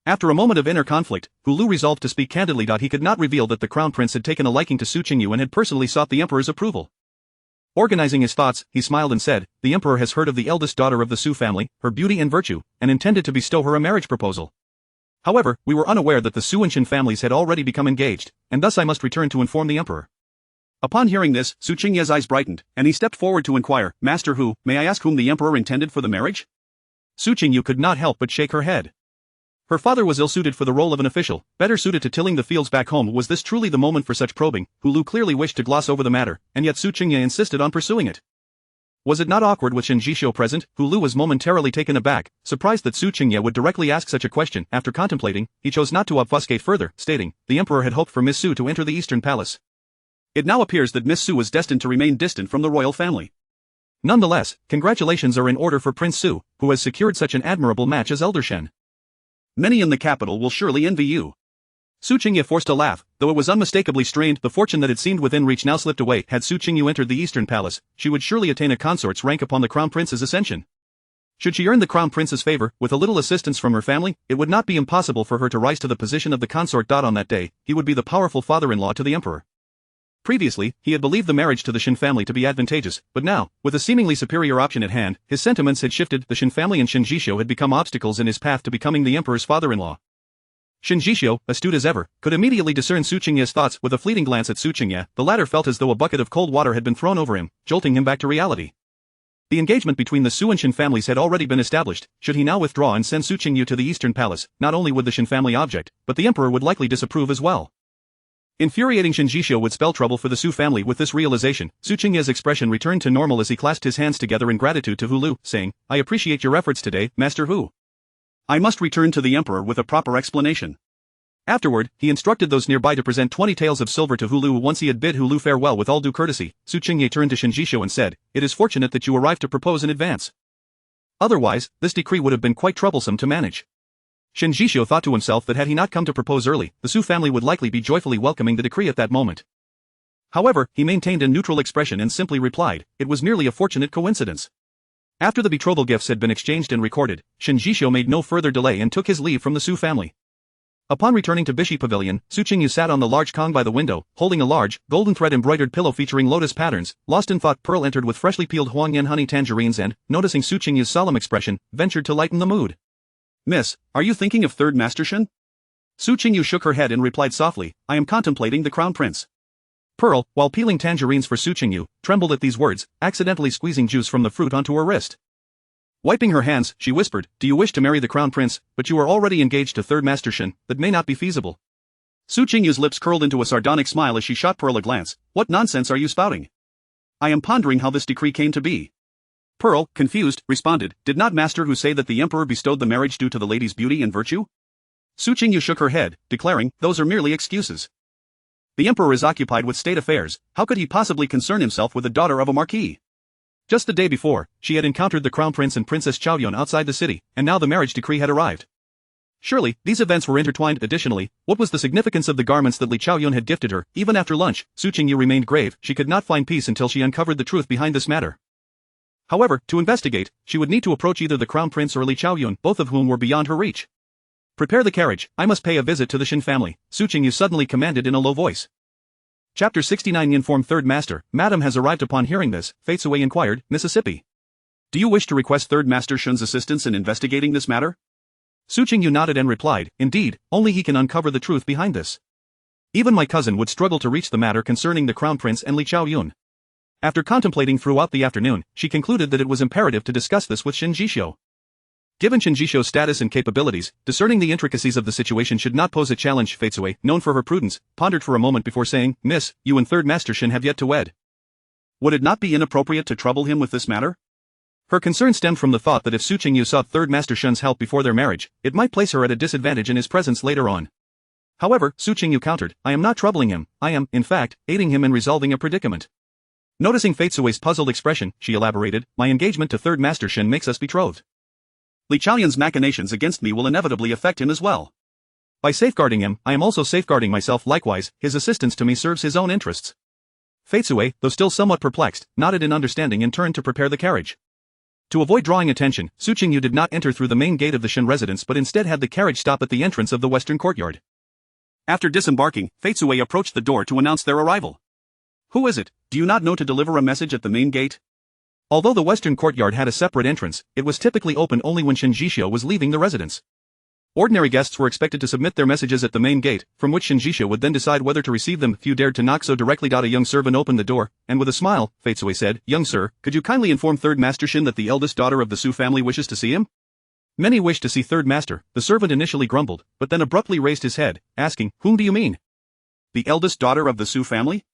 After a moment of inner conflict, Hu Lu resolved to speak candidly. He could not reveal that the crown prince had taken a liking to Su Qingyu and had personally sought the emperor's approval. Organizing his thoughts, he smiled and said, "The emperor has heard of the eldest daughter of the Su family, her beauty and virtue, and intended to bestow her a marriage proposal. However, we were unaware that the Su and Shen families had already become engaged, and thus I must return to inform the emperor." Upon hearing this, Su Qingye's eyes brightened, and he stepped forward to inquire, "Master Hu, may I ask whom the emperor intended for the marriage?" Su Qingyu could not help but shake her head. Her father was ill-suited for the role of an official, better suited to tilling the fields back home. Was this truly the moment for such probing? Hu Lu clearly wished to gloss over the matter, and yet Su Qingye insisted on pursuing it. Was it not awkward with Shen Jishou present? Hu Lu was momentarily taken aback, surprised that Su Qingye would directly ask such a question. After contemplating, he chose not to obfuscate further, stating, "The emperor had hoped for Miss Su to enter the Eastern Palace. It now appears that Miss Su was destined to remain distant from the royal family. Nonetheless, congratulations are in order for Prince Su, who has secured such an admirable match as Elder Shen. Many in the capital will surely envy you." Su Qingye forced a laugh, though it was unmistakably strained. The fortune that had seemed within reach now slipped away. Had Su Qingyu entered the Eastern Palace, she would surely attain a consort's rank upon the crown prince's ascension. Should she earn the crown prince's favor, with a little assistance from her family, it would not be impossible for her to rise to the position of the consort. On that day, he would be the powerful father-in-law to the emperor. Previously, he had believed the marriage to the Shen family to be advantageous, but now, with a seemingly superior option at hand, his sentiments had shifted. The Shen family and Shen Jishou had become obstacles in his path to becoming the emperor's father-in-law. Shen Jishou, astute as ever, could immediately discern Su Qingye's thoughts. With a fleeting glance at Su Qingye, the latter felt as though a bucket of cold water had been thrown over him, jolting him back to reality. The engagement between the Su and Shen families had already been established. Should he now withdraw and send Su Qingyu to the Eastern Palace, not only would the Shen family object, but the emperor would likely disapprove as well. Infuriating Shen Jishou would spell trouble for the Su family. With this realization, Su Qingye's expression returned to normal as he clasped his hands together in gratitude to Hu Lu, saying, "I appreciate your efforts today, Master Hu. I must return to the emperor with a proper explanation." Afterward, he instructed those nearby to present 20 taels of silver to Hu Lu. Once he had bid Hu Lu farewell with all due courtesy, Su Qingye turned to Shen Jishou and said, "It is fortunate that you arrived to propose in advance. Otherwise, this decree would have been quite troublesome to manage." Shen Jishou thought to himself that had he not come to propose early, the Su family would likely be joyfully welcoming the decree at that moment. However, he maintained a neutral expression and simply replied, "It was merely a fortunate coincidence." After the betrothal gifts had been exchanged and recorded, Shen Jishou made no further delay and took his leave from the Su family. Upon returning to Bishi Pavilion, Su Qingyu sat on the large kong by the window, holding a large, golden thread-embroidered pillow featuring lotus patterns. Lost in thought, Pearl entered with freshly peeled Huangyan honey tangerines and, noticing Su Qingyu's solemn expression, ventured to lighten the mood. "Miss, are you thinking of Third Master Shen?" Su Qingyu shook her head and replied softly, "I am contemplating the crown prince." Pearl, while peeling tangerines for Su Qingyu, trembled at these words, accidentally squeezing juice from the fruit onto her wrist. Wiping her hands, she whispered, "Do you wish to marry the crown prince? But you are already engaged to Third Master Shen. That may not be feasible." Su Qingyu's lips curled into a sardonic smile as she shot Pearl a glance. "What nonsense are you spouting? I am pondering how this decree came to be." Pearl, confused, responded, "Did not Master Hu say that the emperor bestowed the marriage due to the lady's beauty and virtue?" Su Qingyu shook her head, declaring, "Those are merely excuses. The emperor is occupied with state affairs. How could he possibly concern himself with the daughter of a marquis?" Just the day before, she had encountered the Crown Prince and Princess Qiaoyun outside the city, and now the marriage decree had arrived. Surely, these events were intertwined. Additionally, what was the significance of the garments that Li Qiaoyun had gifted her? Even after lunch, Su Qingyu remained grave. She could not find peace until she uncovered the truth behind this matter. However, to investigate, she would need to approach either the Crown Prince or Li Qiaoyun, both of whom were beyond her reach. Prepare the carriage, I must pay a visit to the Shen family, Su Qingyu suddenly commanded in a low voice. Chapter 69 Informed Third Master, Madam has arrived. Upon hearing this, Fatesue inquired, Mississippi. Do you wish to request Third Master Shen's assistance in investigating this matter? Su Qingyu nodded and replied, indeed, only he can uncover the truth behind this. Even my cousin would struggle to reach the matter concerning the Crown Prince and Li Qiaoyun. After contemplating throughout the afternoon, she concluded that it was imperative to discuss this with Shen Jishou. Given Shen Jishou's status and capabilities, discerning the intricacies of the situation should not pose a challenge. Fatesue, known for her prudence, pondered for a moment before saying, Miss, you and Third Master Shen have yet to wed. Would it not be inappropriate to trouble him with this matter? Her concern stemmed from the thought that if Su Qingyu sought Third Master Shen's help before their marriage, it might place her at a disadvantage in his presence later on. However, Su Qingyu countered, I am not troubling him, I am, in fact, aiding him in resolving a predicament. Noticing Fatesue's puzzled expression, she elaborated, my engagement to Third Master Shen makes us betrothed. Li Qiaoyun's machinations against me will inevitably affect him as well. By safeguarding him, I am also safeguarding myself. Likewise, his assistance to me serves his own interests. Fatesue, though still somewhat perplexed, nodded in understanding and turned to prepare the carriage. To avoid drawing attention, Su Qingyu did not enter through the main gate of the Shen residence but instead had the carriage stop at the entrance of the western courtyard. After disembarking, Fatesue approached the door to announce their arrival. Who is it? Do you not know to deliver a message at the main gate? Although the western courtyard had a separate entrance, it was typically open only when Shen Jishou was leaving the residence. Ordinary guests were expected to submit their messages at the main gate, from which Shen Jishou would then decide whether to receive them. Few dared to knock so directly. A young servant opened the door, and with a smile, Fatesue said, Young sir, could you kindly inform Third Master Shen that the eldest daughter of the Su family wishes to see him? Many wish to see Third Master, the servant initially grumbled, but then abruptly raised his head, asking, Whom do you mean? The eldest daughter of the Su family?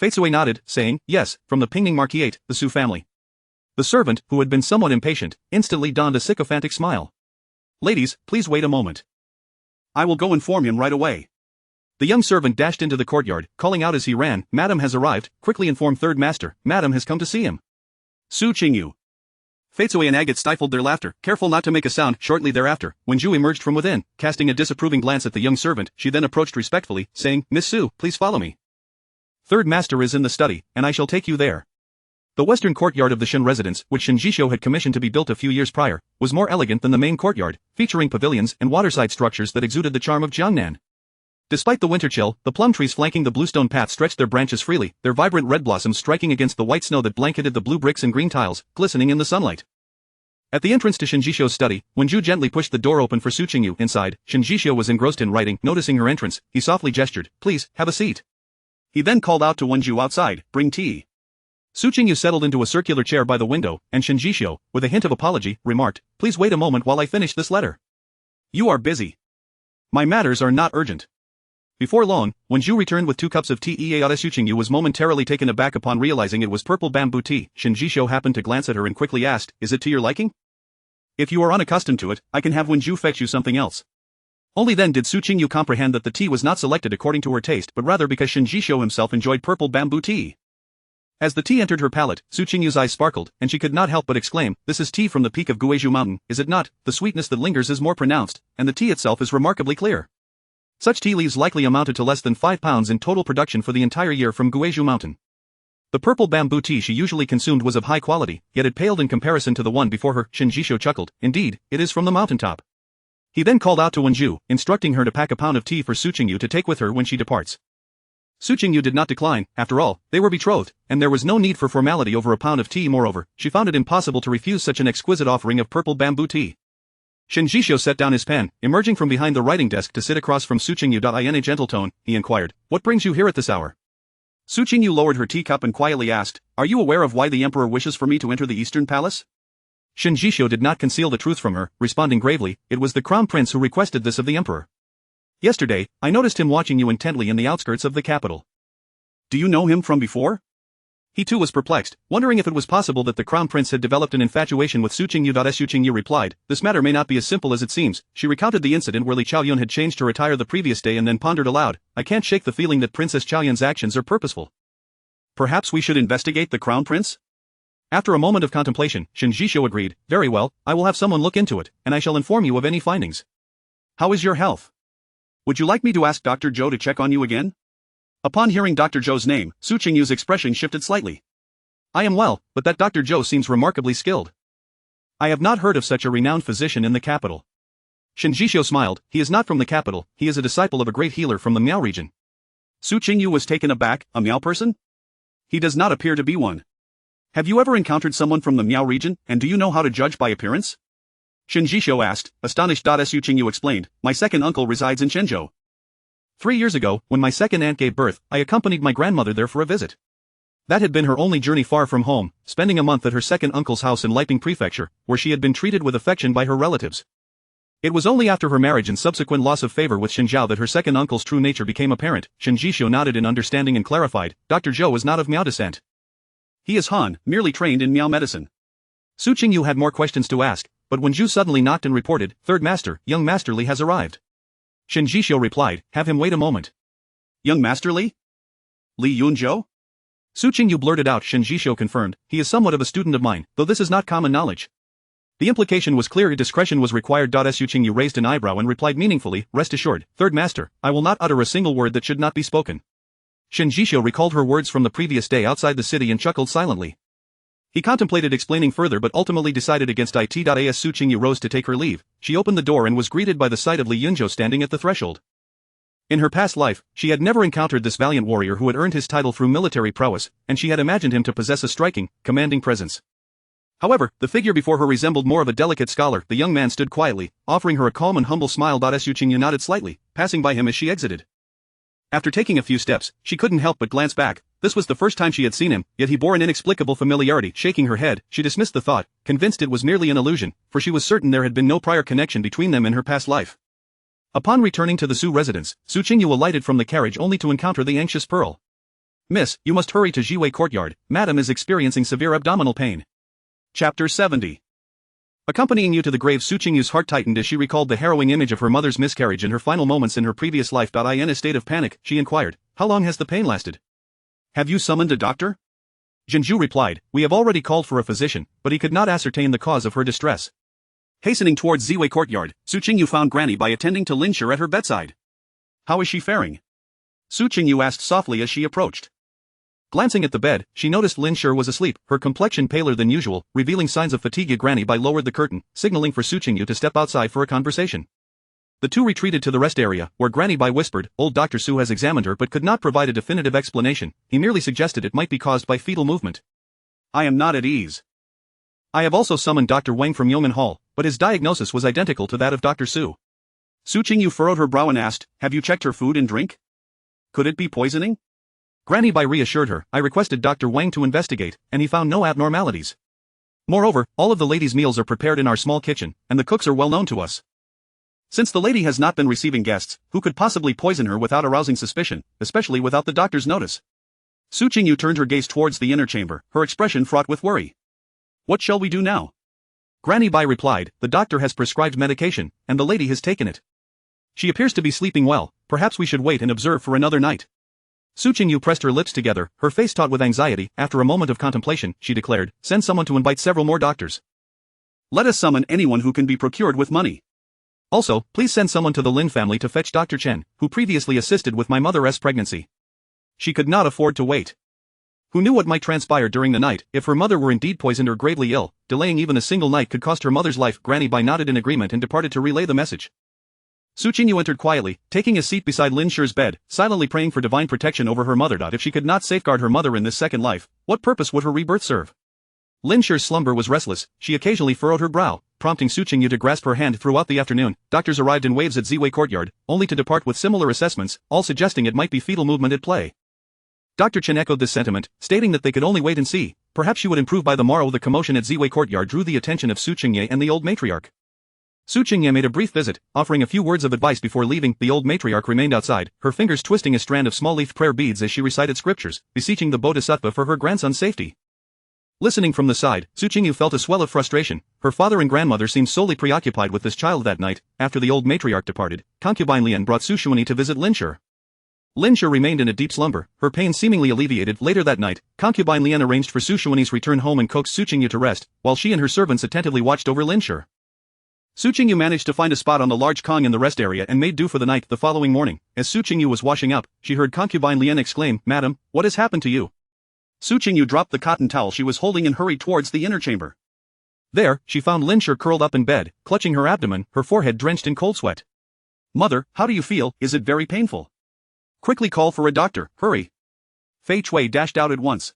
Fatesue nodded, saying, Yes, from the Pingning Marquis, the Su family. The servant, who had been somewhat impatient, instantly donned a sycophantic smile. Ladies, please wait a moment. I will go inform him right away. The young servant dashed into the courtyard, calling out as he ran, Madam has arrived, quickly inform Third Master, Madam has come to see him. Su Qingyu. Fatesue and Agate stifled their laughter, careful not to make a sound. Shortly thereafter, when Zhu emerged from within, casting a disapproving glance at the young servant, she then approached respectfully, saying, Miss Su, please follow me. Third Master is in the study, and I shall take you there. The western courtyard of the Shen residence, which Shen Jishou had commissioned to be built a few years prior, was more elegant than the main courtyard, featuring pavilions and waterside structures that exuded the charm of Jiangnan. Despite the winter chill, the plum trees flanking the bluestone path stretched their branches freely, their vibrant red blossoms striking against the white snow that blanketed the blue bricks and green tiles, glistening in the sunlight. At the entrance to Shen Jishou's study, when Zhu gently pushed the door open for Su Qingyu inside, Shen Jishou was engrossed in writing. Noticing her entrance, he softly gestured, Please, have a seat. He then called out to Wenju outside, Bring tea. Su Qingyu settled into a circular chair by the window, and Shen Jishou, with a hint of apology, remarked, Please wait a moment while I finish this letter. You are busy. My matters are not urgent. Before long, when Zhu returned with 2 cups of tea, Su Qingyu was momentarily taken aback upon realizing it was purple bamboo tea. Shen Jishou happened to glance at her and quickly asked, Is it to your liking? If you are unaccustomed to it, I can have Wenju fetch you something else. Only then did Su Qingyu comprehend that the tea was not selected according to her taste but rather because Shen Jishou himself enjoyed purple bamboo tea. As the tea entered her palate, Su Qingyu's eyes sparkled, and she could not help but exclaim, This is tea from the peak of Guizhou Mountain, is it not? The sweetness that lingers is more pronounced, and the tea itself is remarkably clear. Such tea leaves likely amounted to less than 5 pounds in total production for the entire year from Guizhou Mountain. The purple bamboo tea she usually consumed was of high quality, yet it paled in comparison to the one before her. Shen Jishou chuckled, Indeed, it is from the mountaintop. He then called out to Wenju, instructing her to pack a pound of tea for Su Qingyu to take with her when she departs. Su Qingyu did not decline. After all, they were betrothed, and there was no need for formality over a pound of tea. Moreover, she found it impossible to refuse such an exquisite offering of purple bamboo tea. Shen Jishou set down his pen, emerging from behind the writing desk to sit across from Su Qingyu. In a gentle tone, he inquired, What brings you here at this hour? Su Qingyu lowered her teacup and quietly asked, Are you aware of why the emperor wishes for me to enter the Eastern Palace? Shen Jishou did not conceal the truth from her, responding gravely, It was the Crown Prince who requested this of the emperor. Yesterday, I noticed him watching you intently in the outskirts of the capital. Do you know him from before? He too was perplexed, wondering if it was possible that the Crown Prince had developed an infatuation with Su Qingyu. Su Qingyu replied, This matter may not be as simple as it seems. She recounted the incident where Li Qiaoyun had changed her attire the previous day and then pondered aloud, I can't shake the feeling that Princess Qiaoyun's actions are purposeful. Perhaps we should investigate the Crown Prince? After a moment of contemplation, Shen Jishou agreed, very well, I will have someone look into it, and I shall inform you of any findings. How is your health? Would you like me to ask Dr. Zhou to check on you again? Upon hearing Dr. Zhou's name, Su Qingyu's expression shifted slightly. I am well, but that Dr. Zhou seems remarkably skilled. I have not heard of such a renowned physician in the capital. Shen Jishou smiled, he is not from the capital, he is a disciple of a great healer from the Miao region. Su Qingyu was taken aback, a Miao person? He does not appear to be one. Have you ever encountered someone from the Miao region, and do you know how to judge by appearance? Shen Jishou asked, astonished. Su Qingyu explained, my second uncle resides in Shenzhou. 3 years ago, when my second aunt gave birth, I accompanied my grandmother there for a visit. That had been her only journey far from home, spending a month at her second uncle's house in Liping Prefecture, where she had been treated with affection by her relatives. It was only after her marriage and subsequent loss of favor with Shen Zhao that her second uncle's true nature became apparent. Shen Jishou nodded in understanding and clarified, Dr. Zhou is not of Miao descent. He is Han, merely trained in Miao medicine. Su Qingyu had more questions to ask, but when Zhu suddenly knocked and reported, Third Master, young Master Li has arrived. Shen Jishou replied, have him wait a moment. Young Master Li? Li Yunzhou? Su Qingyu blurted out. Shen Jishou confirmed, he is somewhat of a student of mine, though this is not common knowledge. The implication was clear. Discretion was required. Su Qingyu raised an eyebrow and replied meaningfully, rest assured, Third Master, I will not utter a single word that should not be spoken. Shen Jishou recalled her words from the previous day outside the city and chuckled silently. He contemplated explaining further but ultimately decided against it. As Su Qingyu rose to take her leave, she opened the door and was greeted by the sight of Li Yunzhou standing at the threshold. In her past life, she had never encountered this valiant warrior who had earned his title through military prowess, and she had imagined him to possess a striking, commanding presence. However, the figure before her resembled more of a delicate scholar. The young man stood quietly, offering her a calm and humble smile. Su Qingyu nodded slightly, passing by him as she exited. After taking a few steps, she couldn't help but glance back. This was the first time she had seen him, yet he bore an inexplicable familiarity. Shaking her head, she dismissed the thought, convinced it was merely an illusion, for she was certain there had been no prior connection between them in her past life. Upon returning to the Su residence, Su Qingyu alighted from the carriage only to encounter the anxious Pearl. Miss, you must hurry to Jiwei Courtyard, Madam is experiencing severe abdominal pain. Chapter 70. Accompanying you to the grave. Su Qingyu's heart tightened as she recalled the harrowing image of her mother's miscarriage in her final moments in her previous life. In a state of panic, she inquired, how long has the pain lasted? Have you summoned a doctor? Zhenju replied, we have already called for a physician, but he could not ascertain the cause of her distress. Hastening towards Ziwei Courtyard, Su Qingyu found Granny Bai attending to Lin Shi at her bedside. How is she faring? Su Qingyu asked softly as she approached. Glancing at the bed, she noticed Lin Shi was asleep, her complexion paler than usual, revealing signs of fatigue. Granny Bai lowered the curtain, signaling for Su Qingyu to step outside for a conversation. The two retreated to the rest area, where Granny Bai whispered, old Dr. Su has examined her but could not provide a definitive explanation. He merely suggested it might be caused by fetal movement. I am not at ease. I have also summoned Dr. Wang from Yeoman Hall, but his diagnosis was identical to that of Dr. Su. Su Qingyu furrowed her brow and asked, have you checked her food and drink? Could it be poisoning? Granny Bai reassured her, I requested Dr. Wang to investigate, and he found no abnormalities. Moreover, all of the lady's meals are prepared in our small kitchen, and the cooks are well known to us. Since the lady has not been receiving guests, who could possibly poison her without arousing suspicion, especially without the doctor's notice? Su Qingyu turned her gaze towards the inner chamber, her expression fraught with worry. What shall we do now? Granny Bai replied, the doctor has prescribed medication, and the lady has taken it. She appears to be sleeping well, perhaps we should wait and observe for another night. Su Qingyu pressed her lips together, her face taut with anxiety. After a moment of contemplation, she declared, send someone to invite several more doctors. Let us summon anyone who can be procured with money. Also, please send someone to the Lin family to fetch Dr. Chen, who previously assisted with my mother's pregnancy. She could not afford to wait. Who knew what might transpire during the night? If her mother were indeed poisoned or gravely ill, delaying even a single night could cost her mother's life. Granny Bai nodded in agreement and departed to relay the message. Su Qingyu entered quietly, taking a seat beside Lin Shi's bed, silently praying for divine protection over her mother. If she could not safeguard her mother in this second life, what purpose would her rebirth serve? Lin Shi's slumber was restless, she occasionally furrowed her brow, prompting Su Qingyu to grasp her hand. Throughout the afternoon, doctors arrived in waves at Ziwei Courtyard, only to depart with similar assessments, all suggesting it might be fetal movement at play. Dr. Chen echoed this sentiment, stating that they could only wait and see, perhaps she would improve by the morrow. The commotion at Ziwei Courtyard drew the attention of Su Qingye and the old matriarch. Su Qingye made a brief visit, offering a few words of advice before leaving. The old matriarch remained outside, her fingers twisting a strand of small-leafed prayer beads as she recited scriptures, beseeching the Bodhisattva for her grandson's safety. Listening from the side, Su Qingyu felt a swell of frustration. Her father and grandmother seemed solely preoccupied with this child that night. After the old matriarch departed, concubine Lian brought Su Xuanyi to visit Lin Shi. Lin Shi remained in a deep slumber, her pain seemingly alleviated. Later that night, concubine Lian arranged for Su Xuanyi's return home and coaxed Su Qingyu to rest, while she and her servants attentively watched over Lin Shi. Su Qingyu managed to find a spot on the large kong in the rest area and made do for the night. The following morning, as Su Qingyu was washing up, she heard concubine Lian exclaim, "Madam, what has happened to you?" Su Qingyu dropped the cotton towel she was holding and hurried towards the inner chamber. There, she found Lin Shi curled up in bed, clutching her abdomen, her forehead drenched in cold sweat. "Mother, how do you feel? Is it very painful? Quickly call for a doctor, hurry." Fei Chui dashed out at once.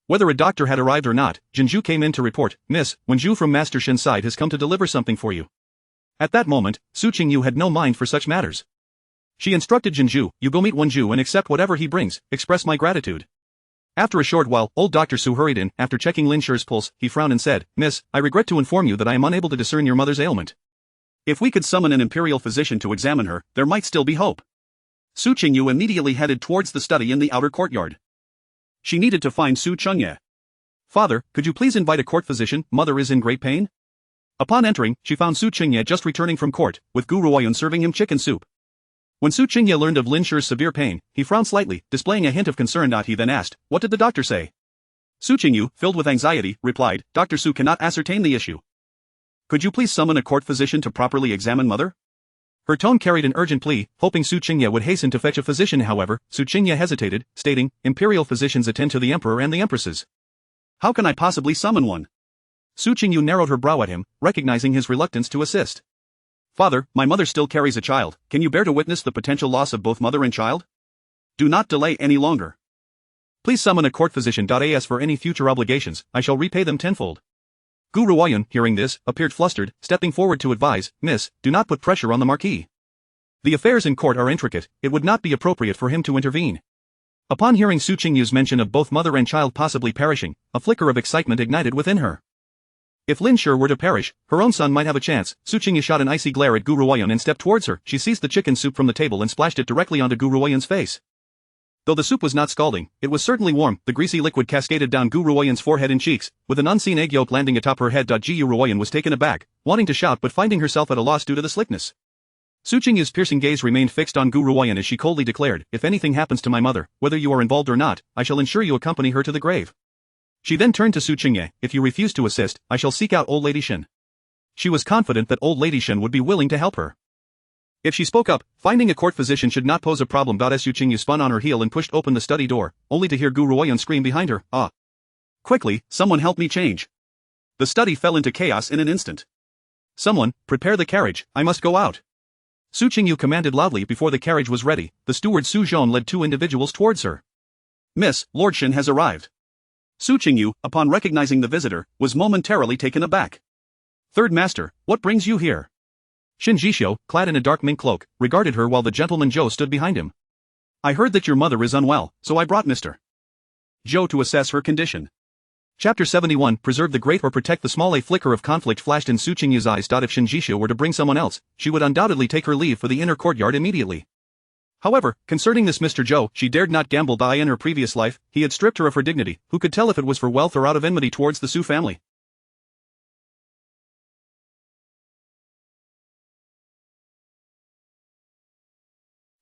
Whether a doctor had arrived or not, Jinju came in to report, "Miss, Wenju from Master Shen's side has come to deliver something for you." At that moment, Su Qingyu had no mind for such matters. She instructed Jinju, "You go meet Wenju and accept whatever he brings, express my gratitude." After a short while, old Dr. Su hurried in. After checking Lin Shi's pulse, he frowned and said, "Miss, I regret to inform you that I am unable to discern your mother's ailment. If we could summon an imperial physician to examine her, there might still be hope." Su Qingyu immediately headed towards the study in the outer courtyard. She needed to find Su Chengye. "Father, could you please invite a court physician? Mother is in great pain." Upon entering, she found Su Chengye just returning from court, with Gu Ruoyun serving him chicken soup. When Su Chengye learned of Lin Shi's severe pain, he frowned slightly, displaying a hint of concern. He then asked, "What did the doctor say?" Su Qingyu, filled with anxiety, replied, "Dr. Su cannot ascertain the issue. Could you please summon a court physician to properly examine mother?" Her tone carried an urgent plea, hoping Su Qingye would hasten to fetch a physician. However, Su Qingye hesitated, stating, "Imperial physicians attend to the emperor and the empresses. How can I possibly summon one?" Su Qingyu narrowed her brow at him, recognizing his reluctance to assist. "Father, my mother still carries a child. Can you bear to witness the potential loss of both mother and child? Do not delay any longer. Please summon a court physician. As for any future obligations, I shall repay them tenfold." Gu Ruoyun, hearing this, appeared flustered, stepping forward to advise, "Miss, do not put pressure on the Marquis. The affairs in court are intricate, it would not be appropriate for him to intervene." Upon hearing Su Qingyu's mention of both mother and child possibly perishing, a flicker of excitement ignited within her. If Lin Shi were to perish, her own son might have a chance. Su Qingyu shot an icy glare at Gu Ruoyun and stepped towards her. She seized the chicken soup from the table and splashed it directly onto Gu Ruoyun's face. Though the soup was not scalding, it was certainly warm. The greasy liquid cascaded down Gu Ruoyun's forehead and cheeks, with an unseen egg yolk landing atop her head. Gu Ruoyun was taken aback, wanting to shout but finding herself at a loss due to the slickness. Su Qingyu's piercing gaze remained fixed on Gu Ruoyun as she coldly declared, "If anything happens to my mother, whether you are involved or not, I shall ensure you accompany her to the grave." She then turned to Su Qingye, "If you refuse to assist, I shall seek out old Lady Shen." She was confident that old Lady Shen would be willing to help her. If she spoke up, finding a court physician should not pose a problem. Su Qingyu spun on her heel and pushed open the study door, only to hear Gu Ruoyun scream behind her, "Ah! Quickly, someone help me change." The study fell into chaos in an instant. "Someone, prepare the carriage, I must go out." Su Qingyu commanded loudly. Before the carriage was ready, the steward Su Zhong led two individuals towards her. "Miss, Lord Shen has arrived." Su Qingyu, upon recognizing the visitor, was momentarily taken aback. "Third Master, what brings you here?" Shin Jishio, clad in a dark mink cloak, regarded her while the gentleman Zhou stood behind him. "I heard that your mother is unwell, so I brought Mr. Zhou to assess her condition." Chapter 71 Preserve the Great or Protect the Small. A flicker of conflict flashed in Su Qingyu's eyes. If Shin Jishio were to bring someone else, she would undoubtedly take her leave for the inner courtyard immediately. However, concerning this Mr. Zhou, she dared not gamble. In her previous life, he had stripped her of her dignity. Who could tell if it was for wealth or out of enmity towards the Su family?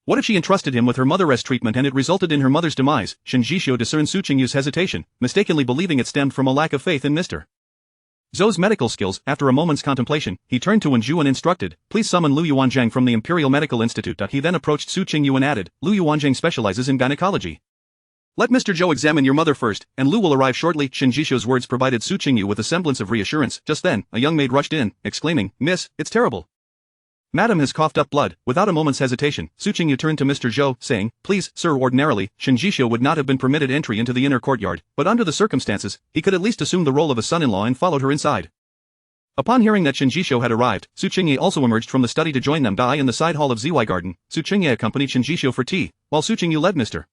What if she entrusted him with her mother's treatment and it resulted in her mother's demise? Shin Jishio discerned Su Qingyu's hesitation, mistakenly believing it stemmed from a lack of faith in Mr. Zhou's medical skills. After a moment's contemplation, he turned to Wenju and instructed, "Please summon Lu Yuanzhang from the Imperial Medical Institute." He then approached Su Qingyu and added, "Lu Yuanzhang specializes in gynecology. Let Mr. Zhou examine your mother first, and Lu will arrive shortly." Shin Jishio's words provided Su Qingyu with a semblance of reassurance. Just then, a young maid rushed in, exclaiming, "Miss, it's terrible. Madam has coughed up blood." Without a moment's hesitation, Su Qingyu turned to Mr. Zhou, saying, "Please, sir." Ordinarily, Shin Jishio would not have been permitted entry into the inner courtyard, but under the circumstances, he could at least assume the role of a son-in-law and followed her inside. Upon hearing that Shin Jishio had arrived, Su Qingye also emerged from the study to join them. In the side hall of Zy Garden, Su Qingye accompanied Shin Jishio for tea, while Su Qingyu led Mr.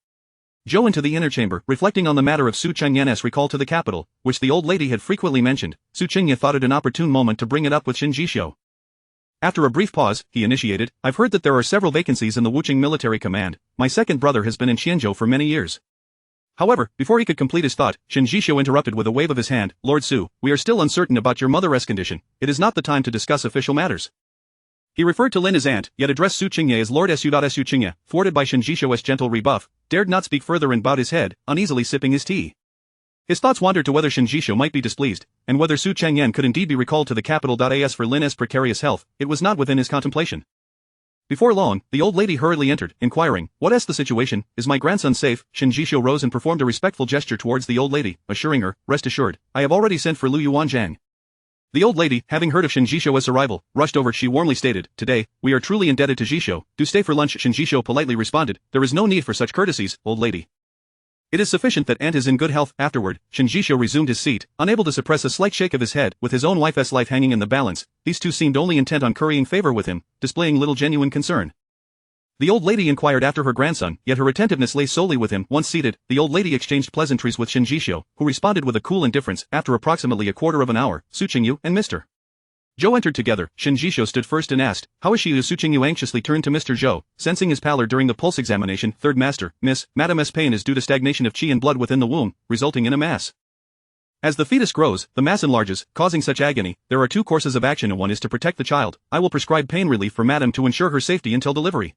Zhou into the inner chamber. Reflecting on the matter of Su Chengyan's recall to the capital, which the old lady had frequently mentioned, Su Qingye thought it an opportune moment to bring it up with Shin Jishio. After a brief pause, he initiated, "I've heard that there are several vacancies in the Wuqing military command. My second brother has been in Qianzhou for many years." However, before he could complete his thought, Shin Jishio interrupted with a wave of his hand, "Lord Su, we are still uncertain about your mother's condition. It is not the time to discuss official matters." He referred to Lin as aunt, yet addressed Su Qingye as Lord Su. Su Qingye, thwarted by Shen Jishuo's gentle rebuff, dared not speak further and bowed his head, uneasily sipping his tea. His thoughts wandered to whether Shen Jishuo might be displeased, and whether Su Changyan could indeed be recalled to the capital. As for Lin's precarious health, it was not within his contemplation. Before long, the old lady hurriedly entered, inquiring, "What's the situation? Is my grandson safe?" Shen Jishuo rose and performed a respectful gesture towards the old lady, assuring her, "Rest assured, I have already sent for Lu Yuanzhang." The old lady, having heard of Shen Jishuo's arrival, rushed over. She warmly stated, "Today, we are truly indebted to Jishuo. Do stay for lunch." Shen Jishuo politely responded, "There is no need for such courtesies, old lady. It is sufficient that aunt is in good health." Afterward, Shen Jishuo resumed his seat, unable to suppress a slight shake of his head. With his own wife's life hanging in the balance, these two seemed only intent on currying favor with him, displaying little genuine concern. The old lady inquired after her grandson, yet her attentiveness lay solely with him. Once seated, the old lady exchanged pleasantries with Shen Jishuo, who responded with a cool indifference. After approximately a quarter of an hour, Su Qingyu and Mr. Zhou entered together. Shen Jishuo stood first and asked, "How is she?" Su Qingyu anxiously turned to Mr. Zhou, sensing his pallor during the pulse examination. "Third Master, Madam's pain is due to stagnation of qi and blood within the womb, resulting in a mass. As the fetus grows, the mass enlarges, causing such agony. There are two courses of action and one is to protect the child. I will prescribe pain relief for Madam to ensure her safety until delivery.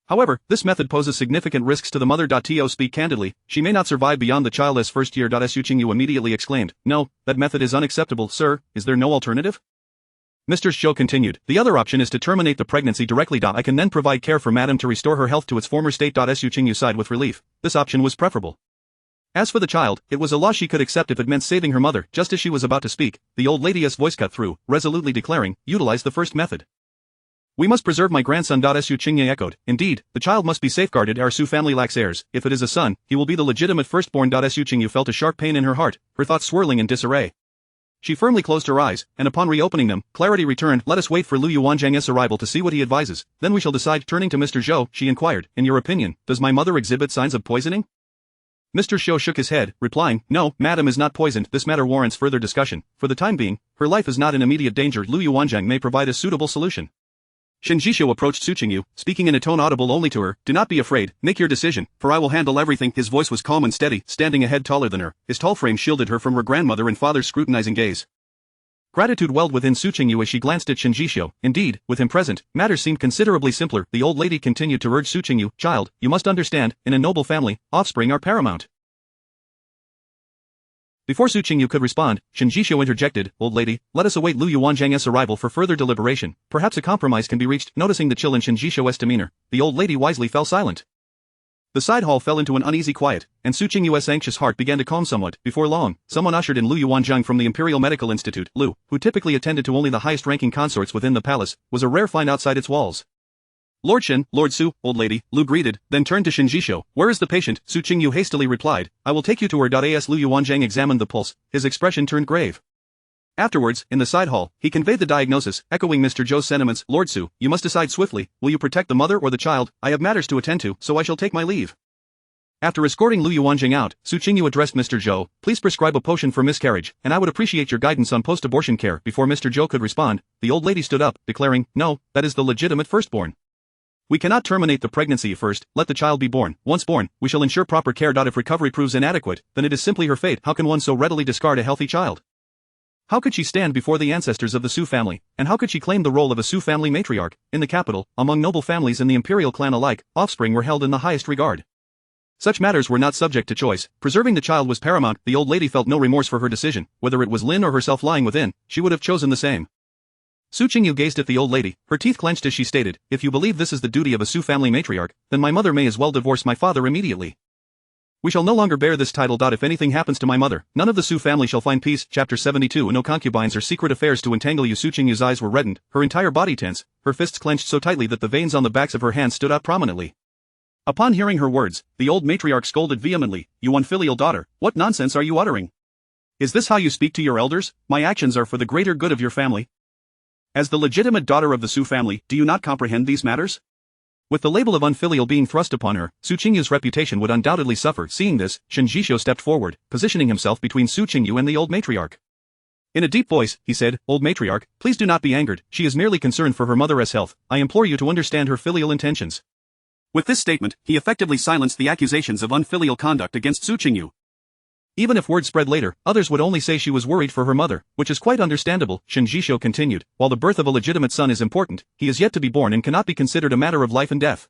However, this method poses significant risks to the mother. To speak candidly, she may not survive beyond the child's first year." Su Qingyu immediately exclaimed, "No, that method is unacceptable, sir. Is there no alternative?" Mr. Zhou continued, "The other option is to terminate the pregnancy directly. I can then provide care for Madam to restore her health to its former state." Su Qingyu sighed with relief. This option was preferable. As for the child, it was a loss she could accept if it meant saving her mother. Just as she was about to speak, the old lady's voice cut through, resolutely declaring, "Utilize the first method. We must preserve my grandson." Su Qingye echoed, "Indeed, the child must be safeguarded. Our Su family lacks heirs. If it is a son, he will be the legitimate firstborn." Su Qingyu felt a sharp pain in her heart, her thoughts swirling in disarray. She firmly closed her eyes, and upon reopening them, clarity returned. "Let us wait for Lu Yuanzhang's arrival to see what he advises, then we shall decide." Turning to Mr. Zhou, she inquired, "In your opinion, does my mother exhibit signs of poisoning?" Mr. Zhou shook his head, replying, "No, Madam is not poisoned. This matter warrants further discussion. For the time being, her life is not in immediate danger. Lu Yuanzhang may provide a suitable solution." Shen Jishuo approached Su Qingyu, speaking in a tone audible only to her. "Do not be afraid, make your decision, for I will handle everything." His voice was calm and steady, standing a head taller than her. His tall frame shielded her from her grandmother and father's scrutinizing gaze. Gratitude welled within Su Qingyu as she glanced at Shen Jishuo. Indeed, with him present, matters seemed considerably simpler. The old lady continued to urge Su Qingyu, "Child, you must understand, in a noble family, offspring are paramount." Before Su Qingyu could respond, Shen Jishuo interjected, "Old lady, let us await Lu Yuanzhang's arrival for further deliberation. Perhaps a compromise can be reached." Noticing the chill in Shen Jishuo's demeanor, the old lady wisely fell silent. The side hall fell into an uneasy quiet, and Su Qingyu's anxious heart began to calm somewhat. Before long, someone ushered in Lu Yuanzhang from the Imperial Medical Institute. Lu, who typically attended to only the highest-ranking consorts within the palace, was a rare find outside its walls. "Lord Shen, Lord Su, old lady," Lu greeted, then turned to Shen Jishuo. "Where is the patient?" Su Qingyu hastily replied, "I will take you to her." As Lu Yuanzhang examined the pulse, his expression turned grave. Afterwards, in the side hall, he conveyed the diagnosis, echoing Mr. Zhou's sentiments. "Lord Su, you must decide swiftly. Will you protect the mother or the child? I have matters to attend to, so I shall take my leave." After escorting Lu Yuanzhang out, Su Qingyu addressed Mr. Zhou, "Please prescribe a potion for miscarriage, and I would appreciate your guidance on post-abortion care." Before Mr. Zhou could respond, the old lady stood up, declaring, "No, that is the legitimate firstborn. We cannot terminate the pregnancy first. Let the child be born. Once born, we shall ensure proper care. If recovery proves inadequate, then it is simply her fate." How can one so readily discard a healthy child? How could she stand before the ancestors of the Su family, and how could she claim the role of a Su family matriarch? In the capital, among noble families and the imperial clan alike, offspring were held in the highest regard. Such matters were not subject to choice. Preserving the child was paramount. The old lady felt no remorse for her decision. Whether it was Lin or herself lying within, she would have chosen the same. Su Qingyu gazed at the old lady, her teeth clenched as she stated, "If you believe this is the duty of a Su family matriarch, then my mother may as well divorce my father immediately. We shall no longer bear this title. If anything happens to my mother, none of the Su family shall find peace." Chapter 72. No concubines or secret affairs to entangle you. Su Qingyu's eyes were reddened, her entire body tense, her fists clenched so tightly that the veins on the backs of her hands stood out prominently. Upon hearing her words, the old matriarch scolded vehemently, "You unfilial daughter, what nonsense are you uttering? Is this how you speak to your elders? My actions are for the greater good of your family. As the legitimate daughter of the Su family, do you not comprehend these matters?" With the label of unfilial being thrust upon her, Su Qingyu's reputation would undoubtedly suffer. Seeing this, Shen Jishuo stepped forward, positioning himself between Su Qingyu and the old matriarch. In a deep voice, he said, "Old matriarch, please do not be angered. She is merely concerned for her mother's health. I implore you to understand her filial intentions." With this statement, he effectively silenced the accusations of unfilial conduct against Su Qingyu. Even if word spread later, others would only say she was worried for her mother, which is quite understandable, Shen Jishou continued. While the birth of a legitimate son is important, he is yet to be born and cannot be considered a matter of life and death.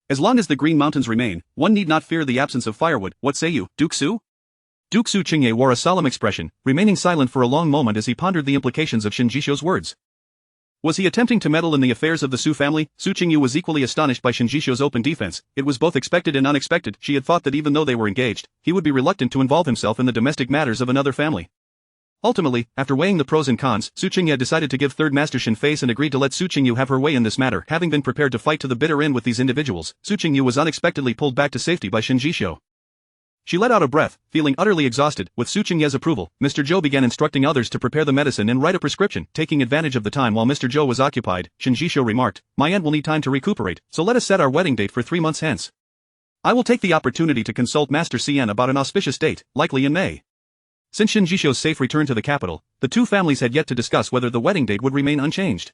As long as the Green Mountains remain, one need not fear the absence of firewood. What say you, Duke Su? Duke Su Qingyu wore a solemn expression, remaining silent for a long moment as he pondered the implications of Shen Jishou's words. Was he attempting to meddle in the affairs of the Su family? Su Qingyu was equally astonished by Shen Jishou's open defense. It was both expected and unexpected. She had thought that even though they were engaged, he would be reluctant to involve himself in the domestic matters of another family. Ultimately, after weighing the pros and cons, Su Qingyu had decided to give Third Master Shen face and agreed to let Su Qingyu have her way in this matter. Having been prepared to fight to the bitter end with these individuals, Su Qingyu was unexpectedly pulled back to safety by Shen Jishou. She let out a breath, feeling utterly exhausted. With Su Qingyu's approval, Mr. Zhou began instructing others to prepare the medicine and write a prescription. Taking advantage of the time while Mr. Zhou was occupied, Shen Jishou remarked, "My aunt will need time to recuperate, so let us set our wedding date for 3 months hence. I will take the opportunity to consult Master Cien about an auspicious date, likely in May." Since Shen Jishou's safe return to the capital, the two families had yet to discuss whether the wedding date would remain unchanged.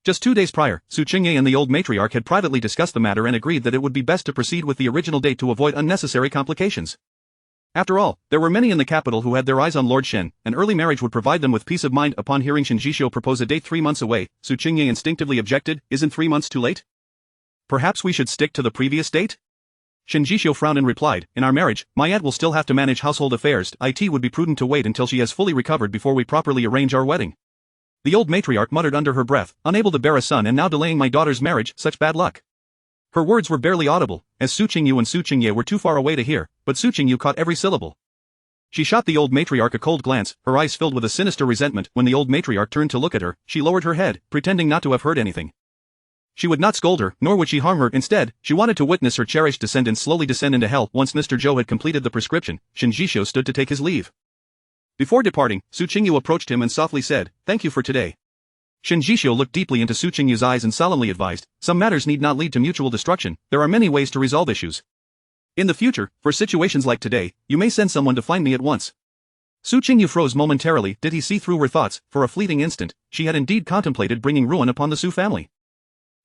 Just 2 days prior, Su Qingyu and the old matriarch had privately discussed the matter and agreed that it would be best to proceed with the original date to avoid unnecessary complications. After all, there were many in the capital who had their eyes on Lord Shen. An early marriage would provide them with peace of mind. Upon hearing Shen Jishou propose a date 3 months away, Su Qingyu instinctively objected, "Isn't 3 months too late? Perhaps we should stick to the previous date?" Shen Jishou frowned and replied, "In our marriage, my aunt will still have to manage household affairs. It would be prudent to wait until she has fully recovered before we properly arrange our wedding." The old matriarch muttered under her breath, "Unable to bear a son and now delaying my daughter's marriage, such bad luck." Her words were barely audible, as Su Qingyu and Su Qingyu were too far away to hear, but Su Qingyu caught every syllable. She shot the old matriarch a cold glance, her eyes filled with a sinister resentment. When the old matriarch turned to look at her, she lowered her head, pretending not to have heard anything. She would not scold her, nor would she harm her. Instead, she wanted to witness her cherished descendant slowly descend into hell. Once Mr. Zhou had completed the prescription, Shen Jishou stood to take his leave. Before departing, Su Qingyu approached him and softly said, "Thank you for today." Shen Jishou looked deeply into Su Qingyu's eyes and solemnly advised, "Some matters need not lead to mutual destruction. There are many ways to resolve issues. In the future, for situations like today, you may send someone to find me at once." Su Qingyu froze momentarily. Did he see through her thoughts? For a fleeting instant, she had indeed contemplated bringing ruin upon the Su family.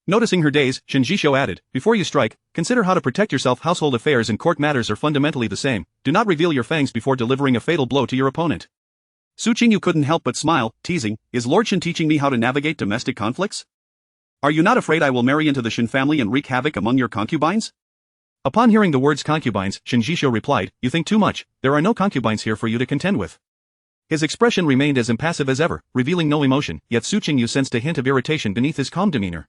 Noticing her daze, Shen Jishou added, "Before you strike, consider how to protect yourself. Household affairs and court matters are fundamentally the same. Do not reveal your fangs before delivering a fatal blow to your opponent." Su Qingyu couldn't help but smile, teasing, "Is Lord Shen teaching me how to navigate domestic conflicts? Are you not afraid I will marry into the Shen family and wreak havoc among your concubines?" Upon hearing the words concubines, Shen Jishou replied, "You think too much. There are no concubines here for you to contend with." His expression remained as impassive as ever, revealing no emotion, yet Su Qingyu sensed a hint of irritation beneath his calm demeanor.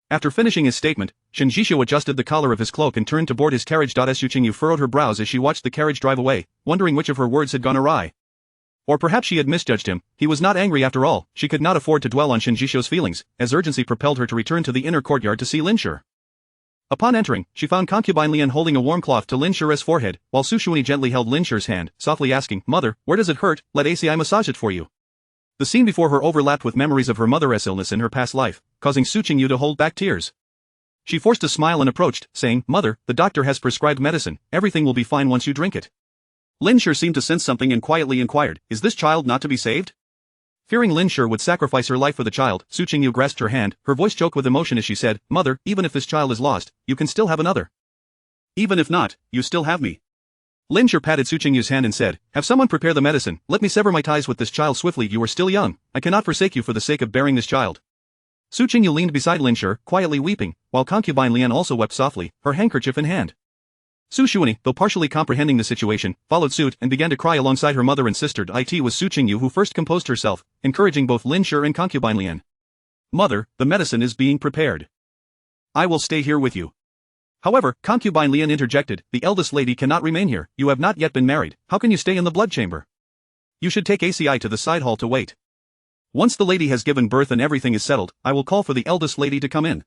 After finishing his statement, Shen Jishou adjusted the collar of his cloak and turned to board his carriage. Su Qingyu furrowed her brows as she watched the carriage drive away, wondering which of her words had gone awry. Or perhaps she had misjudged him. He was not angry after all. She could not afford to dwell on Shen Jishou's feelings, as urgency propelled her to return to the inner courtyard to see Lin Shi. Upon entering, she found concubine Lian holding a warm cloth to Lin Shi's forehead, while Su Shuani gently held Lin Shi's hand, softly asking, "Mother, where does it hurt? Let ACI massage it for you." The scene before her overlapped with memories of her mother's illness in her past life, causing Su Qingyu to hold back tears. She forced a smile and approached, saying, "Mother, the doctor has prescribed medicine. Everything will be fine once you drink it." Lin Shi seemed to sense something and quietly inquired, "Is this child not to be saved?" Fearing Lin Shi would sacrifice her life for the child, Su Qingyu grasped her hand, her voice choked with emotion as she said, "Mother, even if this child is lost, you can still have another. Even if not, you still have me." Lin Shi patted Su Qingyu's hand and said, "Have someone prepare the medicine. Let me sever my ties with this child swiftly. You are still young. I cannot forsake you for the sake of bearing this child." Su Qingyu leaned beside Lin Shi, quietly weeping, while concubine Lian also wept softly, her handkerchief in hand. Su Shuani, though partially comprehending the situation, followed suit and began to cry alongside her mother and sister. It was Su Qingyu who first composed herself, encouraging both Lin Shi and concubine Lian. "Mother, the medicine is being prepared. I will stay here with you." However, concubine Lian interjected, "The eldest lady cannot remain here. You have not yet been married. How can you stay in the blood chamber? You should take ACI to the side hall to wait. Once the lady has given birth and everything is settled, I will call for the eldest lady to come in."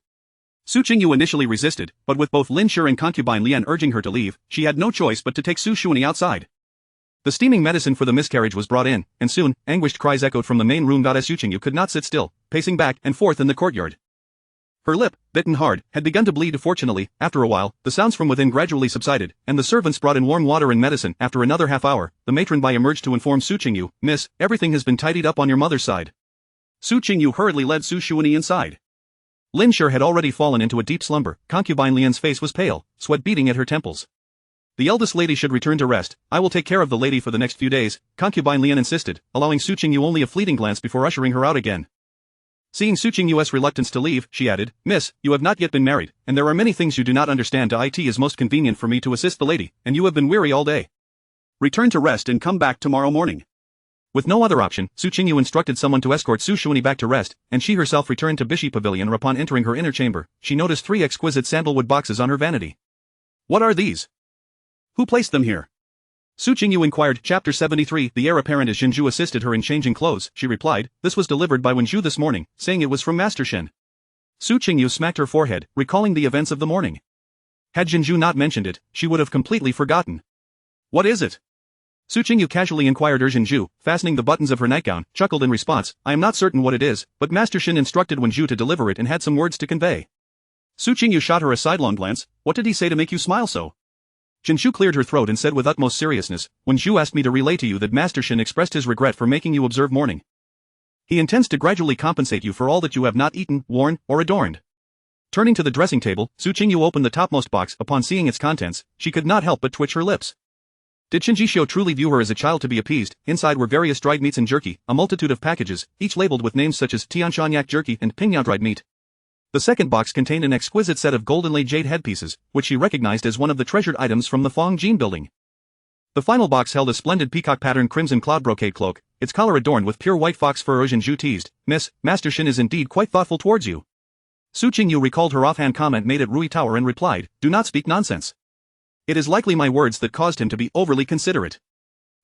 Su Qingyu initially resisted, but with both Lin Shi and concubine Lian urging her to leave, she had no choice but to take Su Shuani outside. The steaming medicine for the miscarriage was brought in, and soon, anguished cries echoed from the main room. Su Qingyu could not sit still, pacing back and forth in the courtyard. Her lip, bitten hard, had begun to bleed. Fortunately, after a while, the sounds from within gradually subsided, and the servants brought in warm water and medicine. After another half hour, the matron Bai emerged to inform Su Qingyu, "Miss, everything has been tidied up on your mother's side." Su Qingyu hurriedly led Su Shuani inside. Lin Shi had already fallen into a deep slumber. Concubine Lian's face was pale, sweat beading at her temples. The eldest lady should return to rest. I will take care of the lady for the next few days, concubine Lian insisted, allowing Su Qingyu only a fleeting glance before ushering her out again. Seeing Su Qingyu's reluctance to leave, she added, Miss, you have not yet been married, and there are many things you do not understand. It is most convenient for me to assist the lady, and you have been weary all day. Return to rest and come back tomorrow morning. With no other option, Su Qingyu instructed someone to escort Su Xuanyi back to rest, and she herself returned to Bishi Pavilion. Upon entering her inner chamber, she noticed 3 exquisite sandalwood boxes on her vanity. What are these? Who placed them here? Su Qingyu inquired. Chapter 73. The heir apparent as Jinju assisted her in changing clothes, she replied, this was delivered by Wenju this morning, saying it was from Master Shen. Su Qingyu smacked her forehead, recalling the events of the morning. Had Jinju not mentioned it, she would have completely forgotten. What is it? Su Qingyu casually inquired. Jinju, fastening the buttons of her nightgown, chuckled in response, I am not certain what it is, but Master Shen instructed Wenju to deliver it and had some words to convey. Su Qingyu shot her a sidelong glance. What did he say to make you smile so? Jinju cleared her throat and said with utmost seriousness, Wenju asked me to relay to you that Master Shen expressed his regret for making you observe mourning. He intends to gradually compensate you for all that you have not eaten, worn, or adorned. Turning to the dressing table, Su Qingyu opened the topmost box. Upon seeing its contents, she could not help but twitch her lips. Did Shinjisho truly view her as a child to be appeased? Inside were various dried meats and jerky, a multitude of packages, each labeled with names such as Tianshan yak jerky and Pingyang dried meat. The second box contained an exquisite set of golden-laid jade headpieces, which she recognized as one of the treasured items from the Fong Jin building. The final box held a splendid peacock-patterned crimson cloud brocade cloak, its collar adorned with pure white fox fur. Jinju teased, Miss, Master Shen is indeed quite thoughtful towards you. Su Qingyu recalled her offhand comment made at Rui Tower and replied, do not speak nonsense. It is likely my words that caused him to be overly considerate.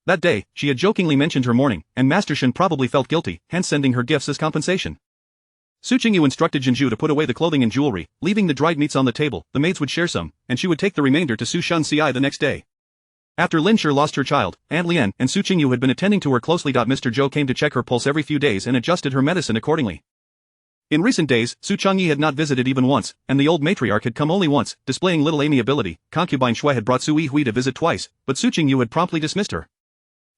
That day, she had jokingly mentioned her mourning, and Master Shen probably felt guilty, hence sending her gifts as compensation. Su Qingyu instructed Jinju to put away the clothing and jewelry, leaving the dried meats on the table. The maids would share some, and she would take the remainder to Su Shanxi the next day. After Lin Shi lost her child, Aunt Lian and Su Qingyu had been attending to her closely. Mr. Zhou came to check her pulse every few days and adjusted her medicine accordingly. In recent days, Su Changyi had not visited even once, and the old matriarch had come only once, displaying little amiability. Concubine Shui had brought Su Yihui to visit twice, but Su Qingyu had promptly dismissed her.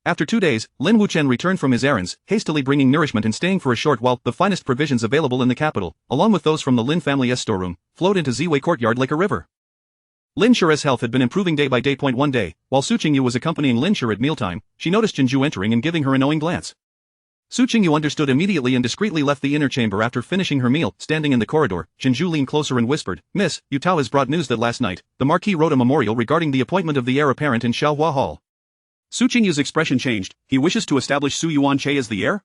After 2 days, Lin Wuchen returned from his errands, hastily bringing nourishment and staying for a short while. The finest provisions available in the capital, along with those from the Lin family's storeroom, flowed into Ziwei courtyard like a river. Lin Shi's health had been improving day by day. One day, while Su Qingyu was accompanying Lin Shi at mealtime, she noticed Jinju entering and giving her a knowing glance. Su Qingyu understood immediately and discreetly left the inner chamber after finishing her meal. Standing in the corridor, Jinju leaned closer and whispered, Miss, Yu Tao has brought news that last night, the Marquis wrote a memorial regarding the appointment of the heir apparent in Xiaohua Hall. Su Qingyu's expression changed. He wishes to establish Su Yuanche as the heir?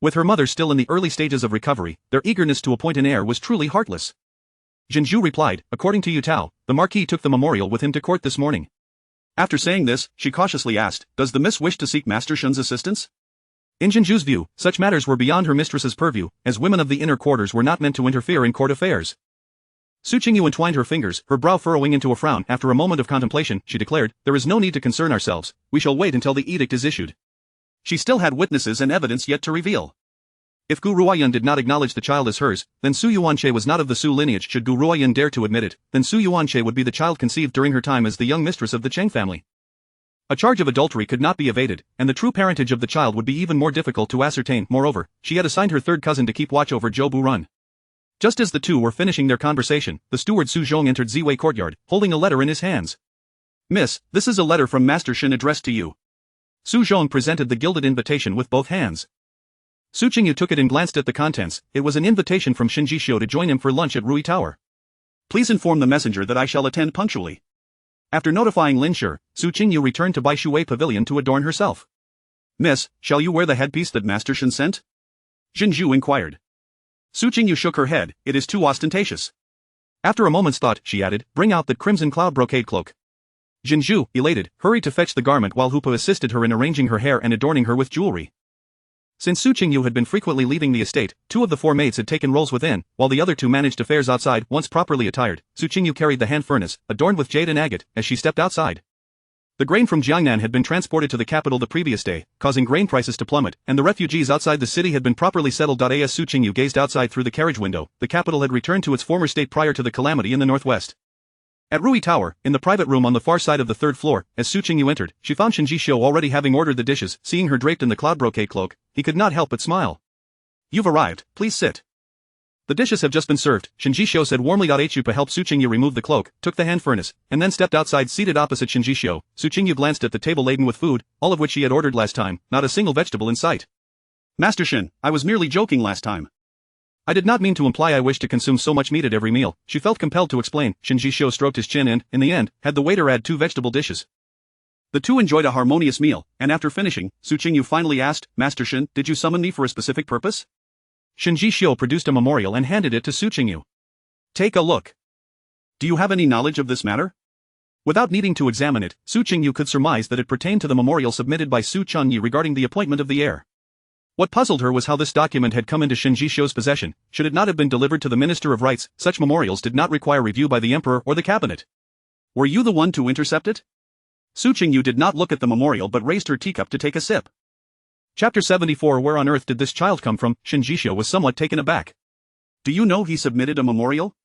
With her mother still in the early stages of recovery, their eagerness to appoint an heir was truly heartless. Jinju replied, according to Yu Tao, the Marquis took the memorial with him to court this morning. After saying this, she cautiously asked, does the miss wish to seek Master Shen's assistance? In Jinju's view, such matters were beyond her mistress's purview, as women of the inner quarters were not meant to interfere in court affairs. Su Qingyu entwined her fingers, her brow furrowing into a frown. After a moment of contemplation, she declared, there is no need to concern ourselves, we shall wait until the edict is issued. She still had witnesses and evidence yet to reveal. If Gu Ruoyun did not acknowledge the child as hers, then Su Yuanche was not of the Su lineage. Should Gu Ruoyun dare to admit it, then Su Yuanche would be the child conceived during her time as the young mistress of the Cheng family. A charge of adultery could not be evaded, and the true parentage of the child would be even more difficult to ascertain. Moreover, she had assigned her third cousin to keep watch over Zhou Burun. Just as the two were finishing their conversation, the steward Su Zhong entered Ziwei courtyard, holding a letter in his hands. Miss, this is a letter from Master Shen addressed to you. Su Zhong presented the gilded invitation with both hands. Su Qingyu took it and glanced at the contents. It was an invitation from Shinjisho to join him for lunch at Rui Tower. Please inform the messenger that I shall attend punctually. After notifying Lin Shi, Su Qingyu returned to Bai Shui Pavilion to adorn herself. Miss, shall you wear the headpiece that Master Shen sent? Jinju inquired. Su Qingyu shook her head, it is too ostentatious. After a moment's thought, she added, bring out that crimson cloud brocade cloak. Jinju, elated, hurried to fetch the garment while Hupa assisted her in arranging her hair and adorning her with jewelry. Since Su Qingyu had been frequently leaving the estate, 2 of the 4 maids had taken roles within, while the other 2 managed affairs outside. Once properly attired, Su Qingyu carried the hand furnace, adorned with jade and agate, as she stepped outside. The grain from Jiangnan had been transported to the capital the previous day, causing grain prices to plummet, and the refugees outside the city had been properly settled. As Su Qingyu gazed outside through the carriage window, the capital had returned to its former state prior to the calamity in the northwest. At Rui Tower, in the private room on the far side of the 3rd floor, as Su Qingyu entered, she found Shinjisho already having ordered the dishes. Seeing her draped in the cloud brocade cloak, he could not help but smile. You've arrived, please sit. The dishes have just been served, Shinjishio said warmly. Chupa helped Su Qingyu remove the cloak, took the hand furnace, and then stepped outside. Seated opposite Shinjishio, Su Qingyu glanced at the table laden with food, all of which he had ordered last time, not a single vegetable in sight. Master Shen, I was merely joking last time. I did not mean to imply I wished to consume so much meat at every meal, she felt compelled to explain. Shinjishio stroked his chin and, in the end, had the waiter add 2 vegetable dishes. The two enjoyed a harmonious meal, and after finishing, Su Qingyu finally asked, Master Shen, did you summon me for a specific purpose? Shinjishio produced a memorial and handed it to Su Qingyu. Take a look. Do you have any knowledge of this matter? Without needing to examine it, Su Qingyu could surmise that it pertained to the memorial submitted by Su Chunyi regarding the appointment of the heir. What puzzled her was how this document had come into Shinjishio's possession. Should it not have been delivered to the Minister of Rites, such memorials did not require review by the Emperor or the cabinet. Were you the one to intercept it? Su Qingyu did not look at the memorial but raised her teacup to take a sip. Chapter 74. Where on earth did this child come from? Shinjishio was somewhat taken aback. Do you know he submitted a memorial?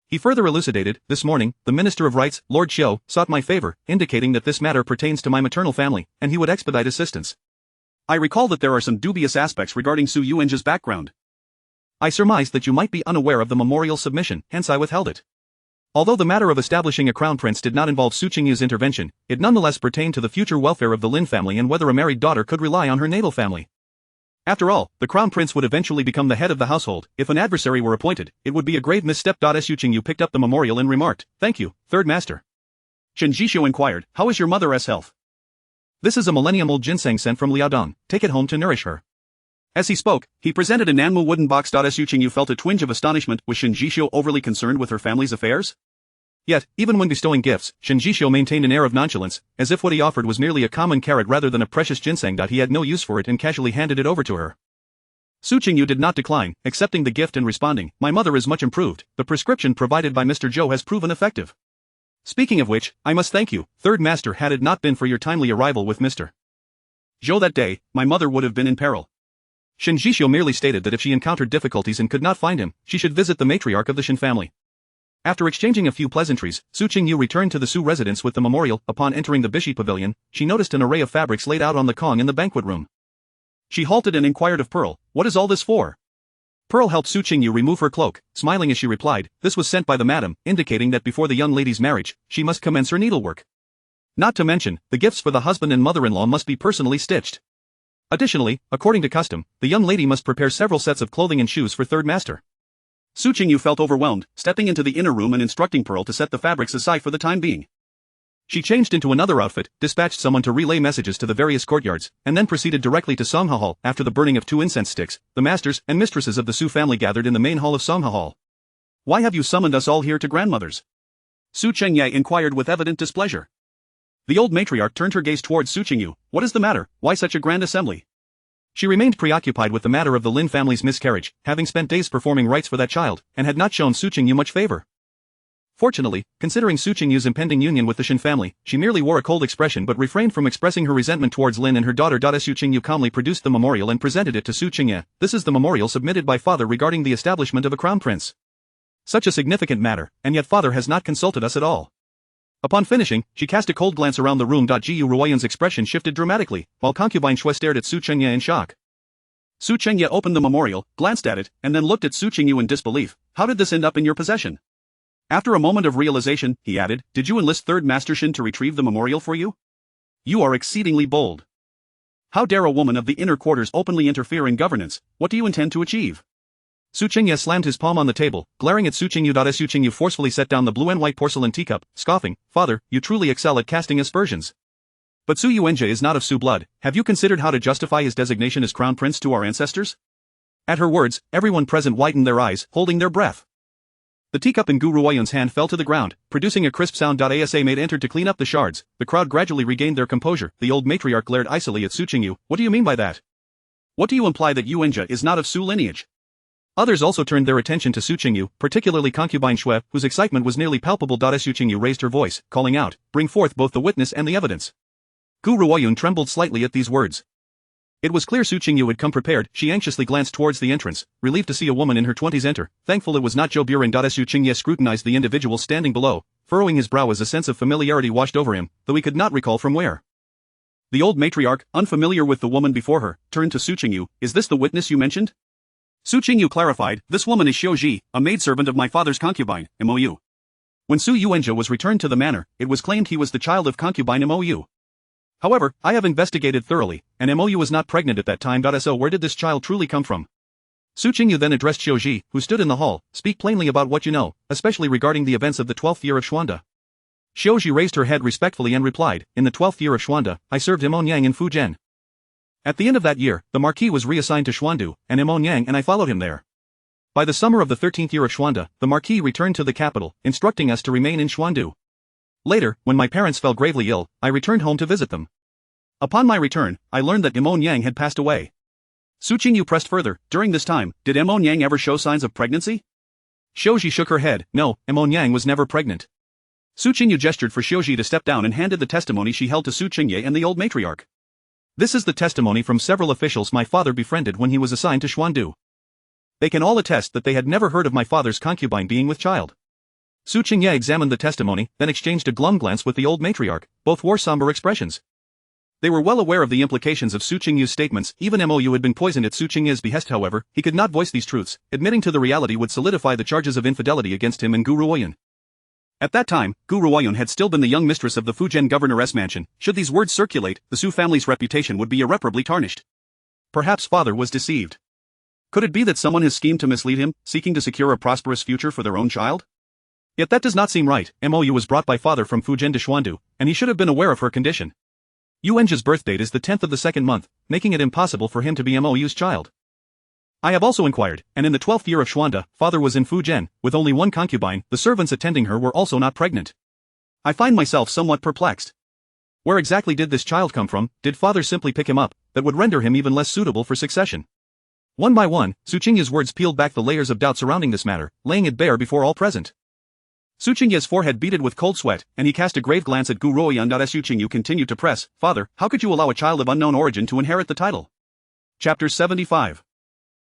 He further elucidated, this morning, the Minister of Rites, Lord Xiao, sought my favor, indicating that this matter pertains to my maternal family, and he would expedite assistance. I recall that there are some dubious aspects regarding Su Yuenjia's background. I surmised that you might be unaware of the memorial submission, hence I withheld it. Although the matter of establishing a crown prince did not involve Su Qingyu's intervention, it nonetheless pertained to the future welfare of the Lin family and whether a married daughter could rely on her natal family. After all, the crown prince would eventually become the head of the household. If an adversary were appointed, it would be a grave misstep. Su Qingyu picked up the memorial and remarked, Thank you, Third Master. Shinjishio inquired, How is your mother's health? This is a millennium-old ginseng sent from Liaodong, take it home to nourish her. As he spoke, he presented a Nanmu wooden box. Su Qingyu felt a twinge of astonishment. Was Shinjishio overly concerned with her family's affairs? Yet, even when bestowing gifts, Shinjishio maintained an air of nonchalance, as if what he offered was merely a common carrot rather than a precious ginseng. He had no use for it and casually handed it over to her. Su Qingyu did not decline, accepting the gift and responding, My mother is much improved, the prescription provided by Mr. Zhou has proven effective. Speaking of which, I must thank you, Third Master. Had it not been for your timely arrival with Mr. Zhou that day, my mother would have been in peril. Shinjishio merely stated that if she encountered difficulties and could not find him, she should visit the matriarch of the Shen family. After exchanging a few pleasantries, Su Qingyu returned to the Su residence with the memorial. Upon entering the Bishi pavilion, she noticed an array of fabrics laid out on the kong in the banquet room. She halted and inquired of Pearl, What is all this for? Pearl helped Su Qingyu remove her cloak, smiling as she replied, This was sent by the madam, indicating that before the young lady's marriage, she must commence her needlework. Not to mention, the gifts for the husband and mother-in-law must be personally stitched. Additionally, according to custom, the young lady must prepare several sets of clothing and shoes for Third Master. Su Qingyu felt overwhelmed, stepping into the inner room and instructing Pearl to set the fabrics aside for the time being. She changed into another outfit, dispatched someone to relay messages to the various courtyards, and then proceeded directly to Songha Hall. After the burning of 2 incense sticks, the masters and mistresses of the Su family gathered in the main hall of Songha Hall. Why have you summoned us all here to grandmother's? Su Chengye inquired with evident displeasure. The old matriarch turned her gaze towards Su Qingyu. What is the matter? Why such a grand assembly? She remained preoccupied with the matter of the Lin family's miscarriage, having spent days performing rites for that child, and had not shown Su Qingyu much favor. Fortunately, considering Su Qingyu's impending union with the Shen family, she merely wore a cold expression but refrained from expressing her resentment towards Lin and her daughter. Su Qingyu calmly produced the memorial and presented it to Su Qingye. This is the memorial submitted by father regarding the establishment of a crown prince. Such a significant matter, and yet father has not consulted us at all. Upon finishing, she cast a cold glance around the room. Gu Ruoyan's expression shifted dramatically, while concubine Xue stared at Su Qingye in shock. Su Qingye opened the memorial, glanced at it, and then looked at Su Qingyu in disbelief. How did this end up in your possession? After a moment of realization, he added, Did you enlist Third Master Shen to retrieve the memorial for you? You are exceedingly bold. How dare a woman of the inner quarters openly interfere in governance? What do you intend to achieve? Su Qingye slammed his palm on the table, glaring at Su Qingyu. Su Qingyu forcefully set down the blue and white porcelain teacup, scoffing, Father, you truly excel at casting aspersions. But Su Yuenjia is not of Su blood. Have you considered how to justify his designation as crown prince to our ancestors? At her words, everyone present widened their eyes, holding their breath. The teacup in Gu Ruoyan's hand fell to the ground, producing a crisp sound. Asa maid entered to clean up the shards. The crowd gradually regained their composure. The old matriarch glared icily at Su Qingyu. What do you mean by that? What do you imply that Yuenjia is not of Su lineage? Others also turned their attention to Su Qingyu, particularly concubine Xue, whose excitement was nearly palpable. Su Qingyu raised her voice, calling out, Bring forth both the witness and the evidence. Gu Ruoyan trembled slightly at these words. It was clear Su Qingyu had come prepared. She anxiously glanced towards the entrance, relieved to see a woman in her 20s enter, thankful it was not Zhou Buren. Su Qingye scrutinized the individual standing below, furrowing his brow as a sense of familiarity washed over him, though he could not recall from where. The old matriarch, unfamiliar with the woman before her, turned to Su Qingyu. Is this the witness you mentioned? Su Qingyu clarified, this woman is Xiu Ji, a maidservant of my father's concubine, Mou. When Su Yuanjia was returned to the manor, it was claimed he was the child of concubine Mou. However, I have investigated thoroughly, and Mou was not pregnant at that time. So where did this child truly come from? Su Qingyu then addressed Xiu Ji, who stood in the hall, speak plainly about what you know, especially regarding the events of the 12th year of Xuanda. Xiu Ji raised her head respectfully and replied, in the 12th year of Xuanda, I served Imon Yang in Fujian. At the end of that year, the Marquis was reassigned to Xuandu, and Imon Yang and I followed him there. By the summer of the 13th year of Xuanda, the Marquis returned to the capital, instructing us to remain in Xuandu. Later, when my parents fell gravely ill, I returned home to visit them. Upon my return, I learned that Imon Yang had passed away. Su Qingyu pressed further, during this time, did Imon Yang ever show signs of pregnancy? Xiu Ji shook her head, no, Imon Yang was never pregnant. Su Qingyu gestured for Xiu Ji to step down and handed the testimony she held to Su Qingye and the old matriarch. This is the testimony from several officials my father befriended when he was assigned to Xuandu. They can all attest that they had never heard of my father's concubine being with child. Su Qingye examined the testimony, then exchanged a glum glance with the old matriarch, both wore somber expressions. They were well aware of the implications of Su Qingyu's statements. Even Mou had been poisoned at Su Qingye's behest. However, he could not voice these truths. Admitting to the reality would solidify the charges of infidelity against him and Gu Ruoyun. At that time, Gu Ruoyun had still been the young mistress of the Fujian governor's mansion. Should these words circulate, the Su family's reputation would be irreparably tarnished. Perhaps father was deceived. Could it be that someone has schemed to mislead him, seeking to secure a prosperous future for their own child? Yet that does not seem right. Mou was brought by father from Fujian to Xuandu, and he should have been aware of her condition. Yuanjia's birth date is the 10th of the second month, making it impossible for him to be Mou's child. I have also inquired, and in the 12th year of Xuanda, father was in Fujian, with only one concubine. The servants attending her were also not pregnant. I find myself somewhat perplexed. Where exactly did this child come from? Did father simply pick him up, that would render him even less suitable for succession? One by one, Su Qingyu's words peeled back the layers of doubt surrounding this matter, laying it bare before all present. Su Qingye's forehead beaded with cold sweat, and he cast a grave glance at Gu Ruoyun. Su Qingyu continued to press, Father, how could you allow a child of unknown origin to inherit the title? Chapter 75.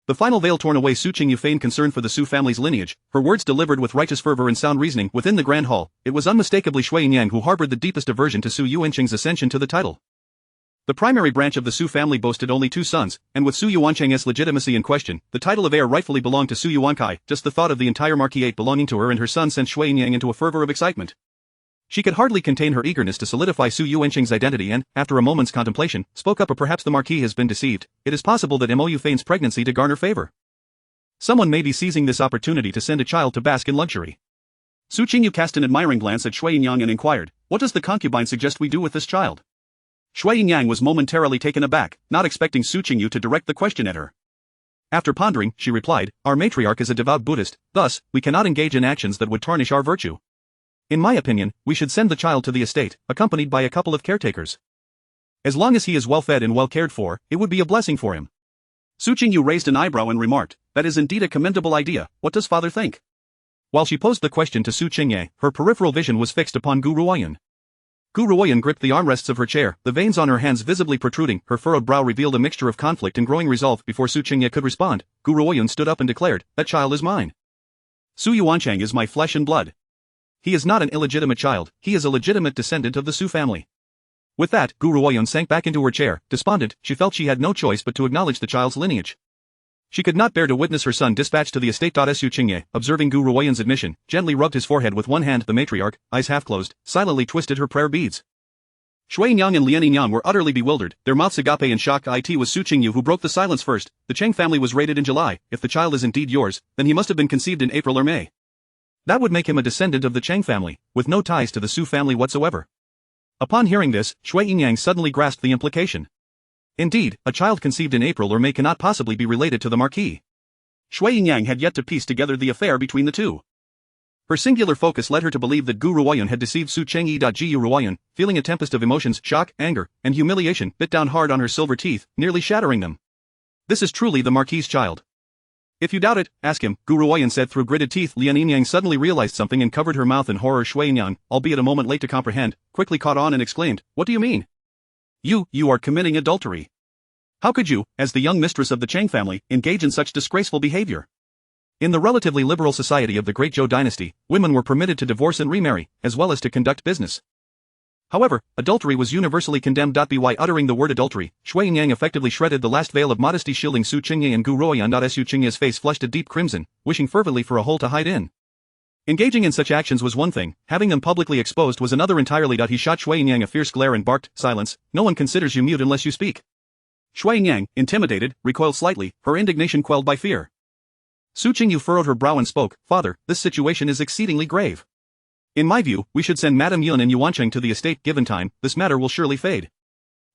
The final veil torn away. Su Qingyu feigned concern for the Su family's lineage, her words delivered with righteous fervor and sound reasoning. Within the grand hall, it was unmistakably Shui Yang who harbored the deepest aversion to Su Yuanqing's ascension to the title. The primary branch of the Su family boasted only 2 sons, and with Su Yuanqing's legitimacy in question, the title of heir rightfully belonged to Su Yuankai. Just the thought of the entire marquisate belonging to her and her son sent Shui Yang into a fervor of excitement. She could hardly contain her eagerness to solidify Su Yuanqing's identity and, after a moment's contemplation, spoke up. Perhaps the Marquis has been deceived. It is possible that Mou feigns pregnancy to garner favor. Someone may be seizing this opportunity to send a child to bask in luxury. Su Qingyu cast an admiring glance at Shui Yang and inquired, what does the concubine suggest we do with this child? Shui Yang was momentarily taken aback, not expecting Su Qingyu to direct the question at her. After pondering, she replied, our matriarch is a devout Buddhist, thus, we cannot engage in actions that would tarnish our virtue. In my opinion, we should send the child to the estate, accompanied by a couple of caretakers. As long as he is well fed and well cared for, it would be a blessing for him. Su Qingyu raised an eyebrow and remarked, that is indeed a commendable idea. What does father think? While she posed the question to Su Qingye, her peripheral vision was fixed upon Gu Ruoyun. Gu Ruoyun gripped the armrests of her chair, the veins on her hands visibly protruding. Her furrowed brow revealed a mixture of conflict and growing resolve. Before Su Qingye could respond, Gu Ruoyun stood up and declared, that child is mine. Su Yuanqing is my flesh and blood. He is not an illegitimate child, he is a legitimate descendant of the Su family. With that, Gu Ruoyun sank back into her chair, despondent. She felt she had no choice but to acknowledge the child's lineage. She could not bear to witness her son dispatched to the estate. Su Qingye, observing Gu Ruoyun's admission, gently rubbed his forehead with one hand. The matriarch, eyes half closed, silently twisted her prayer beads. Shui Yang and Lian Yang were utterly bewildered, their mouths agape in shock. It was Su Qingyu who broke the silence first. The Cheng family was raided in July. If the child is indeed yours, then he must have been conceived in April or May. That would make him a descendant of the Cheng family, with no ties to the Su family whatsoever. Upon hearing this, Shui Yang suddenly grasped the implication. Indeed, a child conceived in April or May cannot possibly be related to the Marquis. Shui Yang had yet to piece together the affair between the two. Her singular focus led her to believe that Gu Ruoyun had deceived Su Chengyi. Gu Ruoyun, feeling a tempest of emotions, shock, anger, and humiliation, bit down hard on her silver teeth, nearly shattering them. This is truly the Marquis's child. If you doubt it, ask him, Gu Ruoyun said through gritted teeth. Lian Yang suddenly realized something and covered her mouth in horror. Shui Yang, albeit a moment late to comprehend, quickly caught on and exclaimed, what do you mean? You are committing adultery. How could you, as the young mistress of the Cheng family, engage in such disgraceful behavior? In the relatively liberal society of the Great Zhou dynasty, women were permitted to divorce and remarry, as well as to conduct business. However, adultery was universally condemned. By uttering the word adultery, Shui Yang effectively shredded the last veil of modesty shielding Su Qingye and Gu Ruoyan. Su Qingye's face flushed a deep crimson, wishing fervently for a hole to hide in. Engaging in such actions was one thing, having them publicly exposed was another entirely. He shot Shui Yang a fierce glare and barked, "Silence, no one considers you mute unless you speak." Shui Yang, intimidated, recoiled slightly, her indignation quelled by fear. Su Qingyu furrowed her brow and spoke, "Father, this situation is exceedingly grave. In my view, we should send Madam Yun and Yuancheng to the estate. Given time, this matter will surely fade."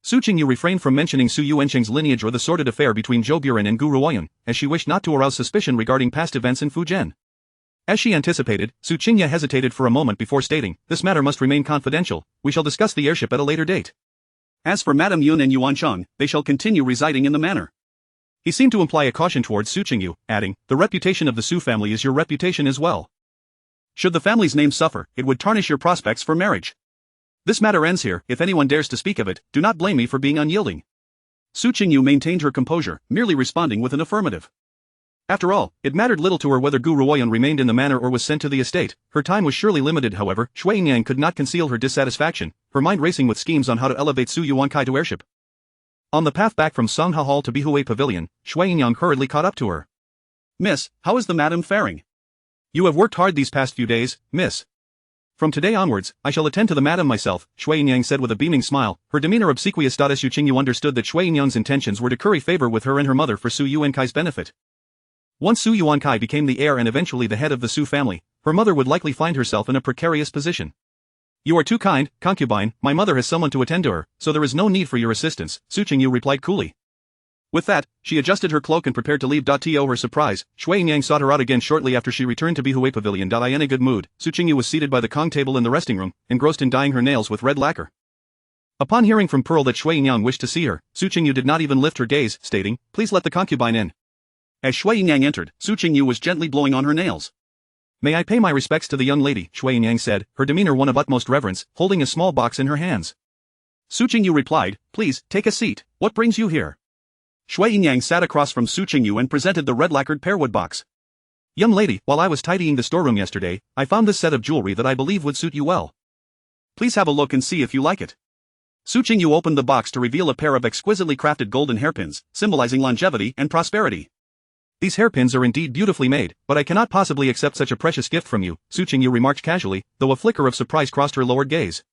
Su Qingyu refrained from mentioning Su Yuancheng's lineage or the sordid affair between Zhou Buren and Gu Ruoyan, as she wished not to arouse suspicion regarding past events in Fujian. As she anticipated, Su Qingye hesitated for a moment before stating, "This matter must remain confidential, we shall discuss the heirship at a later date. As for Madam Yun and Yuancheng, they shall continue residing in the manor." He seemed to imply a caution towards Su Qingyu, adding, "The reputation of the Su family is your reputation as well. Should the family's name suffer, it would tarnish your prospects for marriage. This matter ends here. If anyone dares to speak of it, do not blame me for being unyielding." Su Qingyu maintained her composure, merely responding with an affirmative. After all, it mattered little to her whether Gu Ruoyan remained in the manor or was sent to the estate. Her time was surely limited. However, Shui Yang could not conceal her dissatisfaction, her mind racing with schemes on how to elevate Su Yuankai to heirship. On the path back from Songha Hall to Bihui Pavilion, Shui Yang hurriedly caught up to her. "Miss, how is the madam faring? You have worked hard these past few days, miss." "From today onwards, I shall attend to the madam myself," Shui Yang said with a beaming smile, her demeanor obsequious. Su Qingyu understood that Shui Yang's intentions were to curry favor with her and her mother for Su Yuankai's benefit. Once Su Yuankai became the heir and eventually the head of the Su family, her mother would likely find herself in a precarious position. "You are too kind, concubine, my mother has someone to attend to her, so there is no need for your assistance," Su Qingyu replied coolly. With that, she adjusted her cloak and prepared to leave. To her surprise, Shui Yang sought her out again shortly after she returned to Bihui Pavilion. In a good mood, Su Qingyu was seated by the Kong table in the resting room, engrossed in dyeing her nails with red lacquer. Upon hearing from Pearl that Shui Yang wished to see her, Su Qingyu did not even lift her gaze, stating, "Please let the concubine in." As Shui Yang entered, Su Qingyu was gently blowing on her nails. "May I pay my respects to the young lady," Shui Yang said, her demeanor one of utmost reverence, holding a small box in her hands. Su Qingyu replied, "Please, take a seat, what brings you here?" Shui Yang sat across from Su Qingyu and presented the red-lacquered pearwood box. "Young lady, while I was tidying the storeroom yesterday, I found this set of jewelry that I believe would suit you well. Please have a look and see if you like it." Su Qingyu opened the box to reveal a pair of exquisitely crafted golden hairpins, symbolizing longevity and prosperity. "These hairpins are indeed beautifully made, but I cannot possibly accept such a precious gift from you," Su Qingyu remarked casually, though a flicker of surprise crossed her lowered gaze.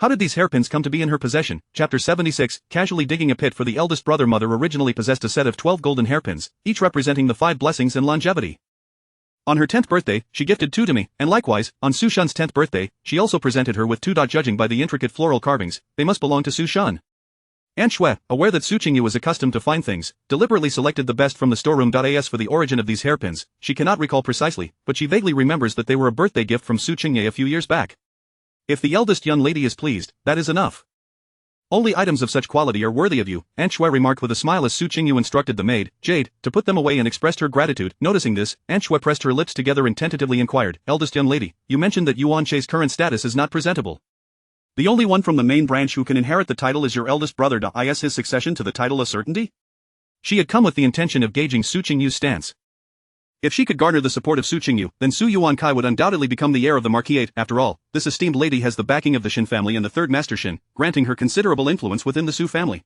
How did these hairpins come to be in her possession? Chapter 76, casually digging a pit for the eldest brother. Mother originally possessed a set of 12 golden hairpins, each representing the 5 blessings and longevity. On her 10th birthday, she gifted 2 to me, and likewise, on Su Shen's 10th birthday, she also presented her with 2. Judging by the intricate floral carvings, they must belong to Su Shen. Aunt Shui, aware that Su Qingyu was accustomed to fine things, deliberately selected the best from the storeroom. As for the origin of these hairpins, she cannot recall precisely, but she vaguely remembers that they were a birthday gift from Su Qingye a few years back. If the eldest young lady is pleased, that is enough. Only items of such quality are worthy of you, Aunt Shui remarked with a smile as Su Qingyu instructed the maid, Jade, to put them away and expressed her gratitude. Noticing this, Aunt Shui pressed her lips together and tentatively inquired, "Eldest young lady, you mentioned that Yuan Che's current status is not presentable. The only one from the main branch who can inherit the title is your eldest brother. Is his succession to the title a certainty?" She had come with the intention of gauging Su Qingyu's stance. If she could garner the support of Su Qingyu, then Su Yuankai would undoubtedly become the heir of the Marquis. After all, this esteemed lady has the backing of the Shen family and the Third Master Shen, granting her considerable influence within the Su family.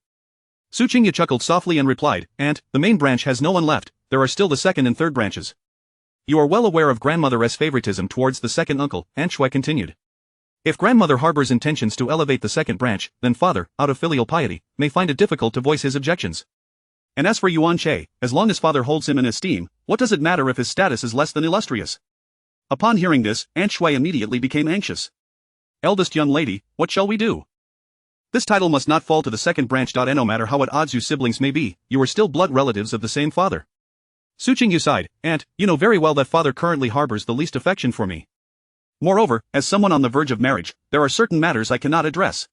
Su Qingyu chuckled softly and replied, "Aunt, the main branch has no one left, there are still the second and third branches." "You are well aware of grandmother's favoritism towards the second uncle," Aunt Shui continued. "If grandmother harbors intentions to elevate the second branch, then father, out of filial piety, may find it difficult to voice his objections. And as for Yuan Che, as long as father holds him in esteem, what does it matter if his status is less than illustrious?" Upon hearing this, Aunt Shui immediately became anxious. "Eldest young lady, what shall we do? This title must not fall to the second branch. And no matter how at odds you siblings may be, you are still blood relatives of the same father." Su Qingyu sighed, "Aunt, you know very well that father currently harbors the least affection for me. Moreover, as someone on the verge of marriage, there are certain matters I cannot address.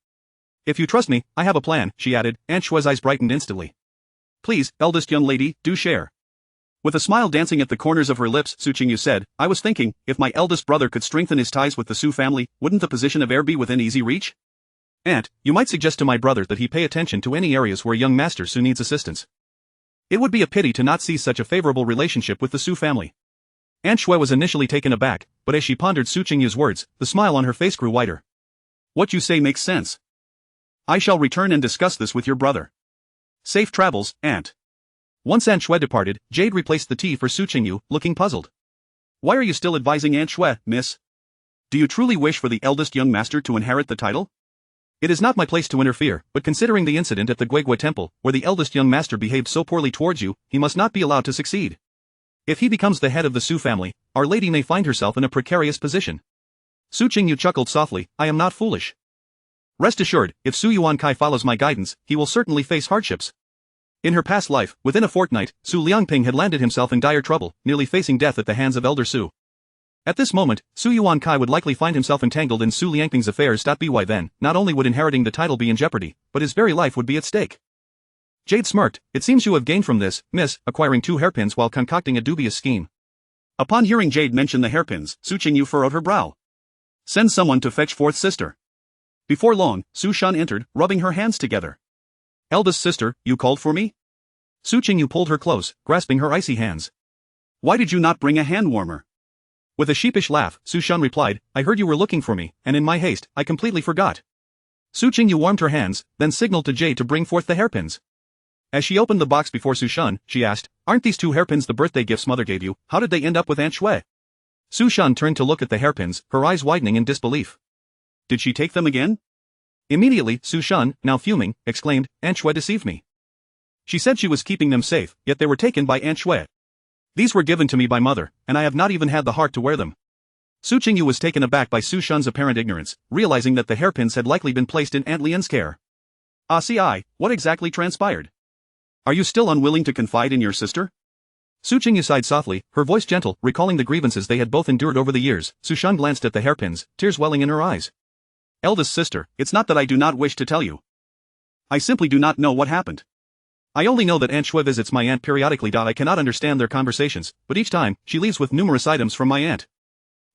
If you trust me, I have a plan," she added. Aunt Shui's eyes brightened instantly. "Please, eldest young lady, do share." With a smile dancing at the corners of her lips, Su Qingyu said, "I was thinking, if my eldest brother could strengthen his ties with the Su family, wouldn't the position of heir be within easy reach? Aunt, you might suggest to my brother that he pay attention to any areas where young Master Su needs assistance. It would be a pity to not see such a favorable relationship with the Su family." Aunt Shui was initially taken aback, but as she pondered Su Qingyu's words, the smile on her face grew wider. What you say makes sense. I shall return and discuss this with your brother. Safe travels, aunt. Once Aunt Shui departed, Jade replaced the tea for Su Qingyu, looking puzzled. Why are you still advising Aunt Shui, miss? Do you truly wish for the eldest young master to inherit the title? It is not my place to interfere, but considering the incident at the Guigui temple, where the eldest young master behaved so poorly towards you, he must not be allowed to succeed. If he becomes the head of the Su family, Our Lady may find herself in a precarious position. Su Qingyu chuckled softly, I am not foolish. Rest assured, if Su Yuankai follows my guidance, he will certainly face hardships. In her past life, within a fortnight, Su Liangping had landed himself in dire trouble, nearly facing death at the hands of Elder Su. At this moment, Su Yuankai would likely find himself entangled in Su Liangping's affairs. By then, not only would inheriting the title be in jeopardy, but his very life would be at stake. Jade smirked, it seems you have gained from this, miss, acquiring 2 hairpins while concocting a dubious scheme. Upon hearing Jade mention the hairpins, Su Qingyu furrowed her brow. Send someone to fetch fourth sister. Before long, Su Shan entered, rubbing her hands together. Eldest sister, you called for me? Su Qingyu pulled her close, grasping her icy hands. Why did you not bring a hand warmer? With a sheepish laugh, Su Shan replied, I heard you were looking for me, and in my haste, I completely forgot. Su Qingyu warmed her hands, then signaled to Jade to bring forth the hairpins. As she opened the box before Su Shan, she asked, aren't these 2 hairpins the birthday gifts mother gave you? How did they end up with Aunt Shui? Su Shan turned to look at the hairpins, her eyes widening in disbelief. Did she take them again? Immediately, Su Shan, now fuming, exclaimed, Aunt Shui deceived me. She said she was keeping them safe, yet they were taken by Aunt Shui. These were given to me by mother, and I have not even had the heart to wear them. Su Qingyu was taken aback by Su Shan's apparent ignorance, realizing that the hairpins had likely been placed in Aunt Lian's care. What exactly transpired? Are you still unwilling to confide in your sister? Su Qingyu sighed softly, her voice gentle, recalling the grievances they had both endured over the years. Su Shan glanced at the hairpins, tears welling in her eyes. Eldest sister, it's not that I do not wish to tell you. I simply do not know what happened. I only know that Aunt Shui visits my aunt periodically. I cannot understand their conversations, but each time, she leaves with numerous items from my aunt.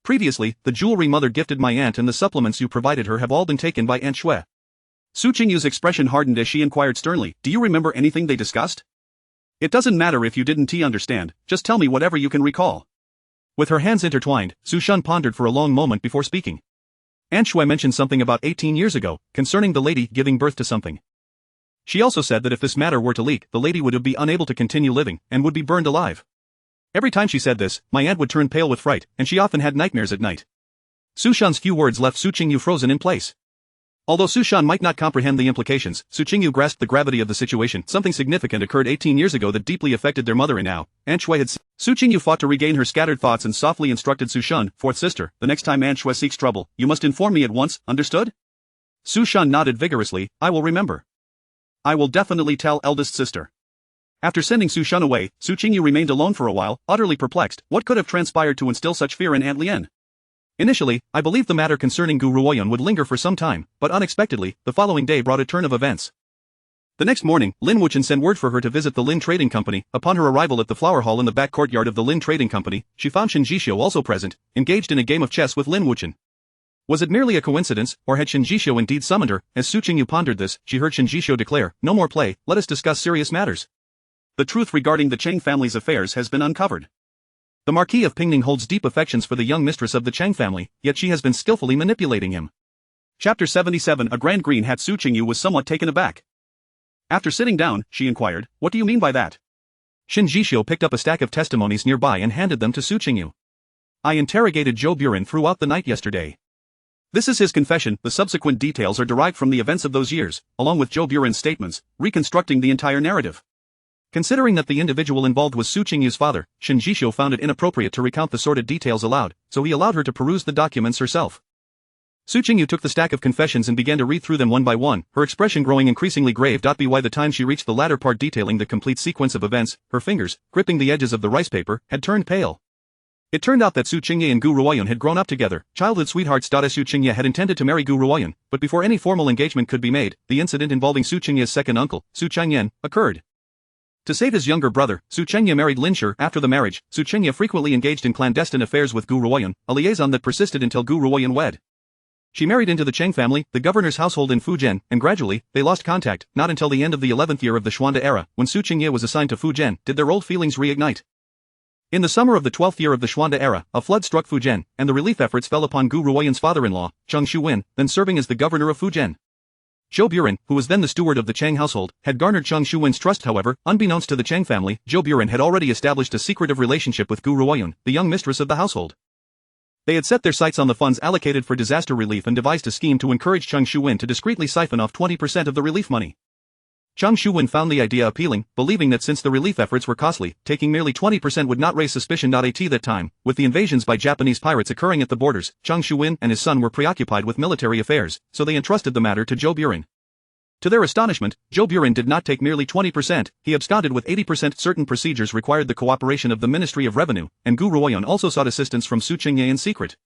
Previously, the jewelry mother gifted my aunt and the supplements you provided her have all been taken by Aunt Shui. Su Qingyu's expression hardened as she inquired sternly, do you remember anything they discussed? It doesn't matter if you didn't understand, just tell me whatever you can recall. With her hands intertwined, Su Shan pondered for a long moment before speaking. Aunt Shui mentioned something about 18 years ago, concerning the lady giving birth to something. She also said that if this matter were to leak, the lady would be unable to continue living, and would be burned alive. Every time she said this, my aunt would turn pale with fright, and she often had nightmares at night. Su Shan's few words left Su Qingyu frozen in place. Although Su Shan might not comprehend the implications, Su Qingyu grasped the gravity of the situation. Something significant occurred 18 years ago that deeply affected their mother, and now, Aunt Shui had Su Qingyu fought to regain her scattered thoughts and softly instructed Su Shan, fourth sister, the next time Aunt Shui seeks trouble, you must inform me at once, understood? Su Shan nodded vigorously, I will remember. I will definitely tell eldest sister. After sending Su Shan away, Su Qingyu remained alone for a while, utterly perplexed. What could have transpired to instill such fear in Aunt Lian? Initially, I believed the matter concerning Gu Ruoyun would linger for some time, but unexpectedly, the following day brought a turn of events. The next morning, Lin Wuchen sent word for her to visit the Lin Trading Company. Upon her arrival at the flower hall in the back courtyard of the Lin Trading Company, she found Shen Jishio also present, engaged in a game of chess with Lin Wuchen. Was it merely a coincidence, or had Shen Jishio indeed summoned her? As Su Qingyu pondered this, she heard Shen Jishio declare, no more play, let us discuss serious matters. The truth regarding the Cheng family's affairs has been uncovered. The Marquis of Pingning holds deep affections for the young mistress of the Cheng family, yet she has been skillfully manipulating him. Chapter 77 A Grand Green Hat. Su Qingyu was somewhat taken aback. After sitting down, she inquired, what do you mean by that? Shen Jishio picked up a stack of testimonies nearby and handed them to Su Qingyu. I interrogated Zhou Buren throughout the night yesterday. This is his confession. The subsequent details are derived from the events of those years, along with Zhou Buren's statements, reconstructing the entire narrative. Considering that the individual involved was Su Qingyu's father, Shen Jishio found it inappropriate to recount the sordid details aloud, so he allowed her to peruse the documents herself. Su Qingyu took the stack of confessions and began to read through them one by one, her expression growing increasingly grave. By the time she reached the latter part detailing the complete sequence of events, her fingers, gripping the edges of the rice paper, had turned pale. It turned out that Su Qingye and Gu Ruoyun had grown up together, childhood sweethearts. Su Qingye had intended to marry Gu Ruoyun, but before any formal engagement could be made, the incident involving Su Qingye's second uncle, Su Changyan, occurred. To save his younger brother, Su Chengye married Lin Shi. After the marriage, Su Chengye frequently engaged in clandestine affairs with Gu Ruoyun, a liaison that persisted until Gu Ruoyun wed. She married into the Cheng family, the governor's household in Fujian, and gradually, they lost contact. Not until the end of the 11th year of the Xuande era, when Su Qingye was assigned to Fujian, did their old feelings reignite. In the summer of the 12th year of the Xuanda era, a flood struck Fujian, and the relief efforts fell upon Gu Ruoyan's father-in-law, Cheng Shuwen, then serving as the governor of Fujian. Zhou Buren, who was then the steward of the Cheng household, had garnered Cheng Shuwen's trust. However, unbeknownst to the Cheng family, Zhou Buren had already established a secretive relationship with Gu Ruoyan, the young mistress of the household. They had set their sights on the funds allocated for disaster relief and devised a scheme to encourage Cheng Shuwen to discreetly siphon off 20% of the relief money. Cheng Shuwen found the idea appealing, believing that since the relief efforts were costly, taking merely 20% would not raise suspicion. At that time, with the invasions by Japanese pirates occurring at the borders, Cheng Shuwen and his son were preoccupied with military affairs, so they entrusted the matter to Zhou Buren. To their astonishment, Zhou Buren did not take merely 20%, he absconded with 80%. Certain procedures required the cooperation of the Ministry of Revenue, and Gu Ruoyan also sought assistance from Su Qingyu in secret.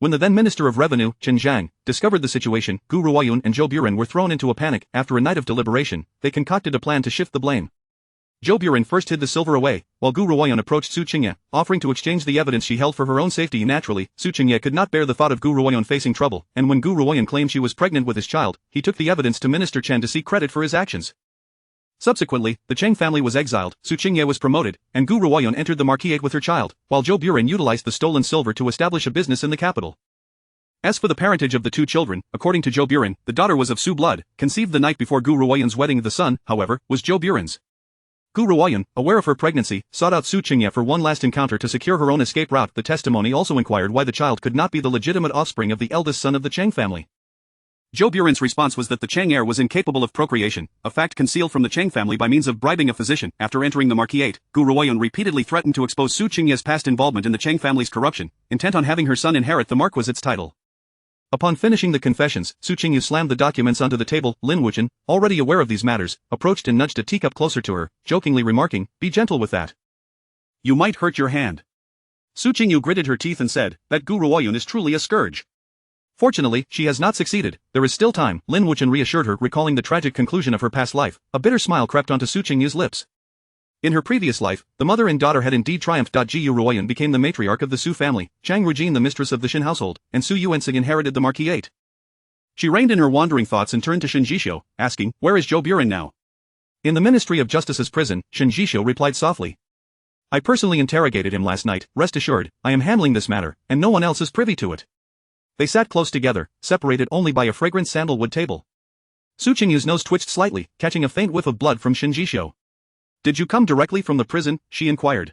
When the then Minister of Revenue, Chen Zhang, discovered the situation, Gu Ruoyan and Zhou Buren were thrown into a panic. After a night of deliberation, they concocted a plan to shift the blame. Zhou Buren first hid the silver away, while Gu Ruoyan approached Su Qingyu, offering to exchange the evidence she held for her own safety. Naturally, Su Qingyu could not bear the thought of Gu Ruoyan facing trouble, and when Gu Ruoyan claimed she was pregnant with his child, he took the evidence to Minister Chen to seek credit for his actions. Subsequently, the Cheng family was exiled, Su Qingyu was promoted, and Gu Ruoyan entered the Marquis with her child, while Zhou Buren utilized the stolen silver to establish a business in the capital. As for the parentage of the two children, according to Zhou Buren, the daughter was of Su blood, conceived the night before Gu Ruoyan's wedding. The son, however, was Zhou Buren's. Gu Ruoyan, aware of her pregnancy, sought out Su Qingyu for one last encounter to secure her own escape route. The testimony also inquired why the child could not be the legitimate offspring of the eldest son of the Cheng family. Zhou Buren's response was that the Cheng heir was incapable of procreation, a fact concealed from the Cheng family by means of bribing a physician. After entering the Marquis, Gu Ruoyan repeatedly threatened to expose Su Qingyu's past involvement in the Cheng family's corruption, intent on having her son inherit the Marquis's title. Upon finishing the confessions, Su Qingyu slammed the documents onto the table. Lin Wuchen, already aware of these matters, approached and nudged a teacup closer to her, jokingly remarking, "Be gentle with that. You might hurt your hand." Su Qingyu gritted her teeth and said, "That Gu Ruoyan is truly a scourge." Fortunately, she has not succeeded. There is still time, Lin Wuchen reassured her, recalling the tragic conclusion of her past life. A bitter smile crept onto Su Qingyu's lips. In her previous life, the mother and daughter had indeed triumphed. Gu Ruoyan became the matriarch of the Su family, Chang Rujin the mistress of the Shen household, and Su Yuensing inherited the Marquis. She reined in her wandering thoughts and turned to Shen Jishou, asking, "Where is Zhou Buren now?" "In the Ministry of Justice's prison," Shen Jishou replied softly. "I personally interrogated him last night. Rest assured, I am handling this matter, and no one else is privy to it." They sat close together, separated only by a fragrant sandalwood table. Su Qingyu's nose twitched slightly, catching a faint whiff of blood from Shen Jishou. "Did you come directly from the prison?" she inquired.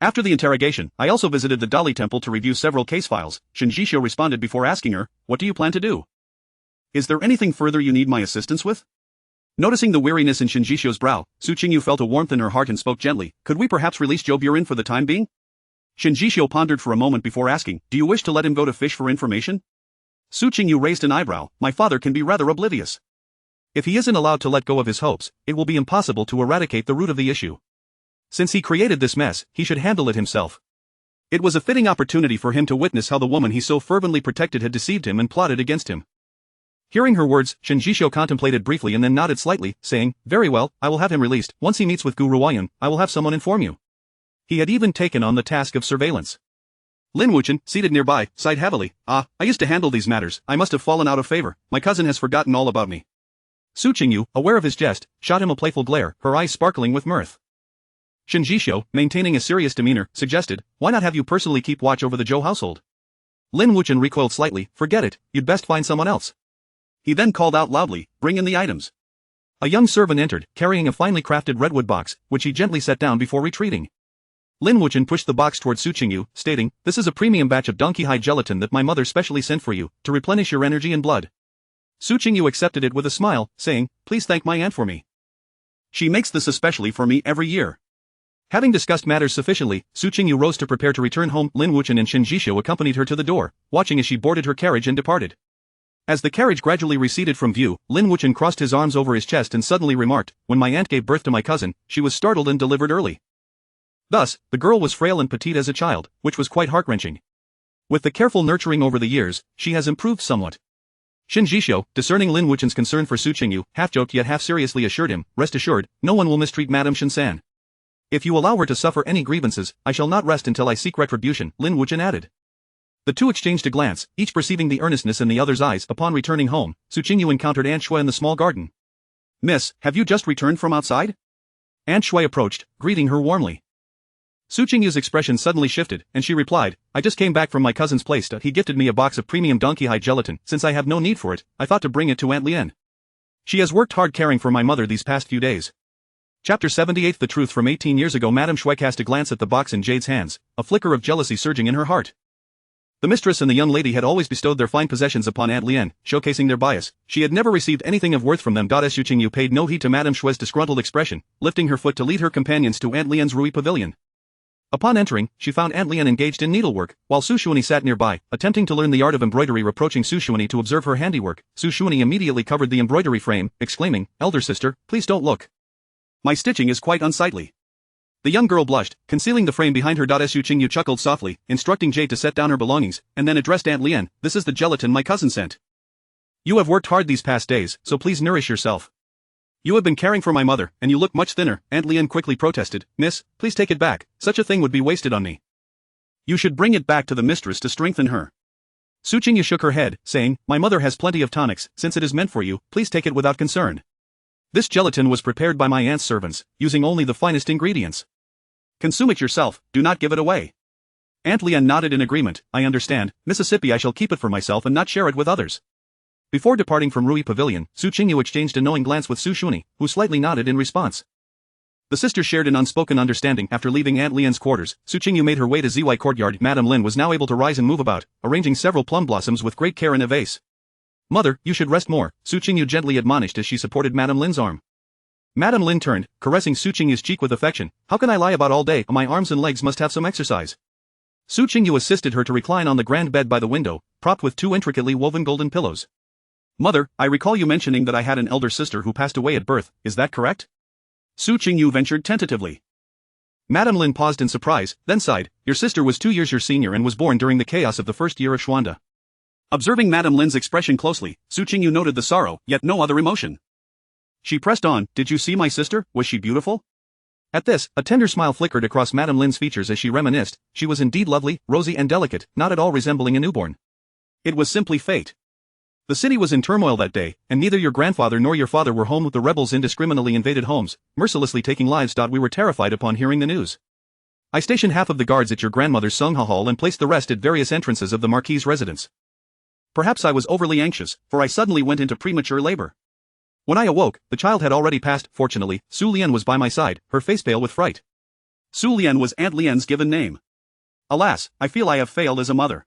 "After the interrogation, I also visited the Dali temple to review several case files," Shen Jishou responded before asking her, "What do you plan to do? Is there anything further you need my assistance with?" Noticing the weariness in Shen Jishou's brow, Su Qingyu felt a warmth in her heart and spoke gently, "Could we perhaps release Zhou Buren for the time being?" Shen Jishou pondered for a moment before asking, "Do you wish to let him go to fish for information?" Su Qingyu raised an eyebrow. "My father can be rather oblivious. If he isn't allowed to let go of his hopes, it will be impossible to eradicate the root of the issue. Since he created this mess, he should handle it himself." It was a fitting opportunity for him to witness how the woman he so fervently protected had deceived him and plotted against him. Hearing her words, Shen Jishou contemplated briefly and then nodded slightly, saying, "Very well, I will have him released. Once he meets with Gu Ruoyan, I will have someone inform you." He had even taken on the task of surveillance. Lin Wuchen, seated nearby, sighed heavily. "I used to handle these matters. I must have fallen out of favor. My cousin has forgotten all about me." Su Qingyu, aware of his jest, shot him a playful glare, her eyes sparkling with mirth. Shen Jishou, maintaining a serious demeanor, suggested, "Why not have you personally keep watch over the Zhou household?" Lin Wuchen recoiled slightly. "Forget it, you'd best find someone else." He then called out loudly, "Bring in the items." A young servant entered, carrying a finely crafted redwood box, which he gently set down before retreating. Lin Wuchen pushed the box towards Su Qingyu, stating, "This is a premium batch of donkey hide gelatin that my mother specially sent for you, to replenish your energy and blood." Su Qingyu accepted it with a smile, saying, "Please thank my aunt for me. She makes this especially for me every year." Having discussed matters sufficiently, Su Qingyu rose to prepare to return home. Lin Wuchen and Shen Jishou accompanied her to the door, watching as she boarded her carriage and departed. As the carriage gradually receded from view, Lin Wuchen crossed his arms over his chest and suddenly remarked, "When my aunt gave birth to my cousin, she was startled and delivered early." Thus, the girl was frail and petite as a child, which was quite heart-wrenching. With the careful nurturing over the years, she has improved somewhat. Shen Jishou, discerning Lin Wuchen's concern for Su Qingyu, half-joked yet half-seriously assured him, "Rest assured, no one will mistreat Madam Shen. If you allow her to suffer any grievances, I shall not rest until I seek retribution," Lin Wuchen added. The two exchanged a glance, each perceiving the earnestness in the other's eyes. Upon returning home, Su Qingyu encountered Aunt Shui in the small garden. "Miss, have you just returned from outside?" Aunt Shui approached, greeting her warmly. Su Qingyu's expression suddenly shifted, and she replied, I just came back from my cousin's place. He gifted me a box of premium donkey hide gelatin. Since I have no need for it, I thought to bring it to Aunt Lien. She has worked hard caring for my mother these past few days. Chapter 78 The truth from 18 years ago. Madame Shen cast a glance at the box in Jade's hands, a flicker of jealousy surging in her heart. The mistress and the young lady had always bestowed their fine possessions upon Aunt Lien, showcasing their bias. She had never received anything of worth from them. Su Qingyu paid no heed to Madame Shen's disgruntled expression, lifting her foot to lead her companions to Aunt Lien's Rui Pavilion. Upon entering, she found Aunt Lien engaged in needlework, while Su Xuanyi sat nearby, attempting to learn the art of embroidery. Approaching Su Xuanyi to observe her handiwork, Su Xuanyi immediately covered the embroidery frame, exclaiming, Elder sister, please don't look. My stitching is quite unsightly. The young girl blushed, concealing the frame behind her. Su Qingyu chuckled softly, instructing Jade to set down her belongings, and then addressed Aunt Lien, this is the gelatin my cousin sent. You have worked hard these past days, so please nourish yourself. You have been caring for my mother, and you look much thinner. Aunt Lien quickly protested, Miss, please take it back, such a thing would be wasted on me. You should bring it back to the mistress to strengthen her. Su Qingyu shook her head, saying, my mother has plenty of tonics, since it is meant for you, please take it without concern. This gelatin was prepared by my aunt's servants, using only the finest ingredients. Consume it yourself, do not give it away. Aunt Lien nodded in agreement, I understand, Mississippi. I shall keep it for myself and not share it with others. Before departing from Rui Pavilion, Su Qingyu exchanged a knowing glance with Su Xuanyi, who slightly nodded in response. The sisters shared an unspoken understanding. After leaving Aunt Lien's quarters, Su Qingyu made her way to Zy courtyard. Madam Lin was now able to rise and move about, arranging several plum blossoms with great care in a vase. Mother, you should rest more, Su Qingyu gently admonished as she supported Madam Lin's arm. Madam Lin turned, caressing Su Qingyu's cheek with affection. How can I lie about all day? My arms and legs must have some exercise. Su Qingyu assisted her to recline on the grand bed by the window, propped with two intricately woven golden pillows. Mother, I recall you mentioning that I had an elder sister who passed away at birth, is that correct? Su Qingyu ventured tentatively. Madam Lin paused in surprise, then sighed, your sister was 2 years your senior and was born during the chaos of the first year of Xuanda. Observing Madam Lin's expression closely, Su Qingyu noted the sorrow, yet no other emotion. She pressed on, did you see my sister, was she beautiful? At this, a tender smile flickered across Madam Lin's features as she reminisced, she was indeed lovely, rosy and delicate, not at all resembling a newborn. It was simply fate. The city was in turmoil that day, and neither your grandfather nor your father were home. The rebels indiscriminately invaded homes, mercilessly taking lives. We were terrified upon hearing the news. I stationed half of the guards at your grandmother's Sungha Hall and placed the rest at various entrances of the Marquis' residence. Perhaps I was overly anxious, for I suddenly went into premature labor. When I awoke, the child had already passed. Fortunately, Su Lien was by my side, her face pale with fright. Su Lien was Aunt Lien's given name. Alas, I feel I have failed as a mother.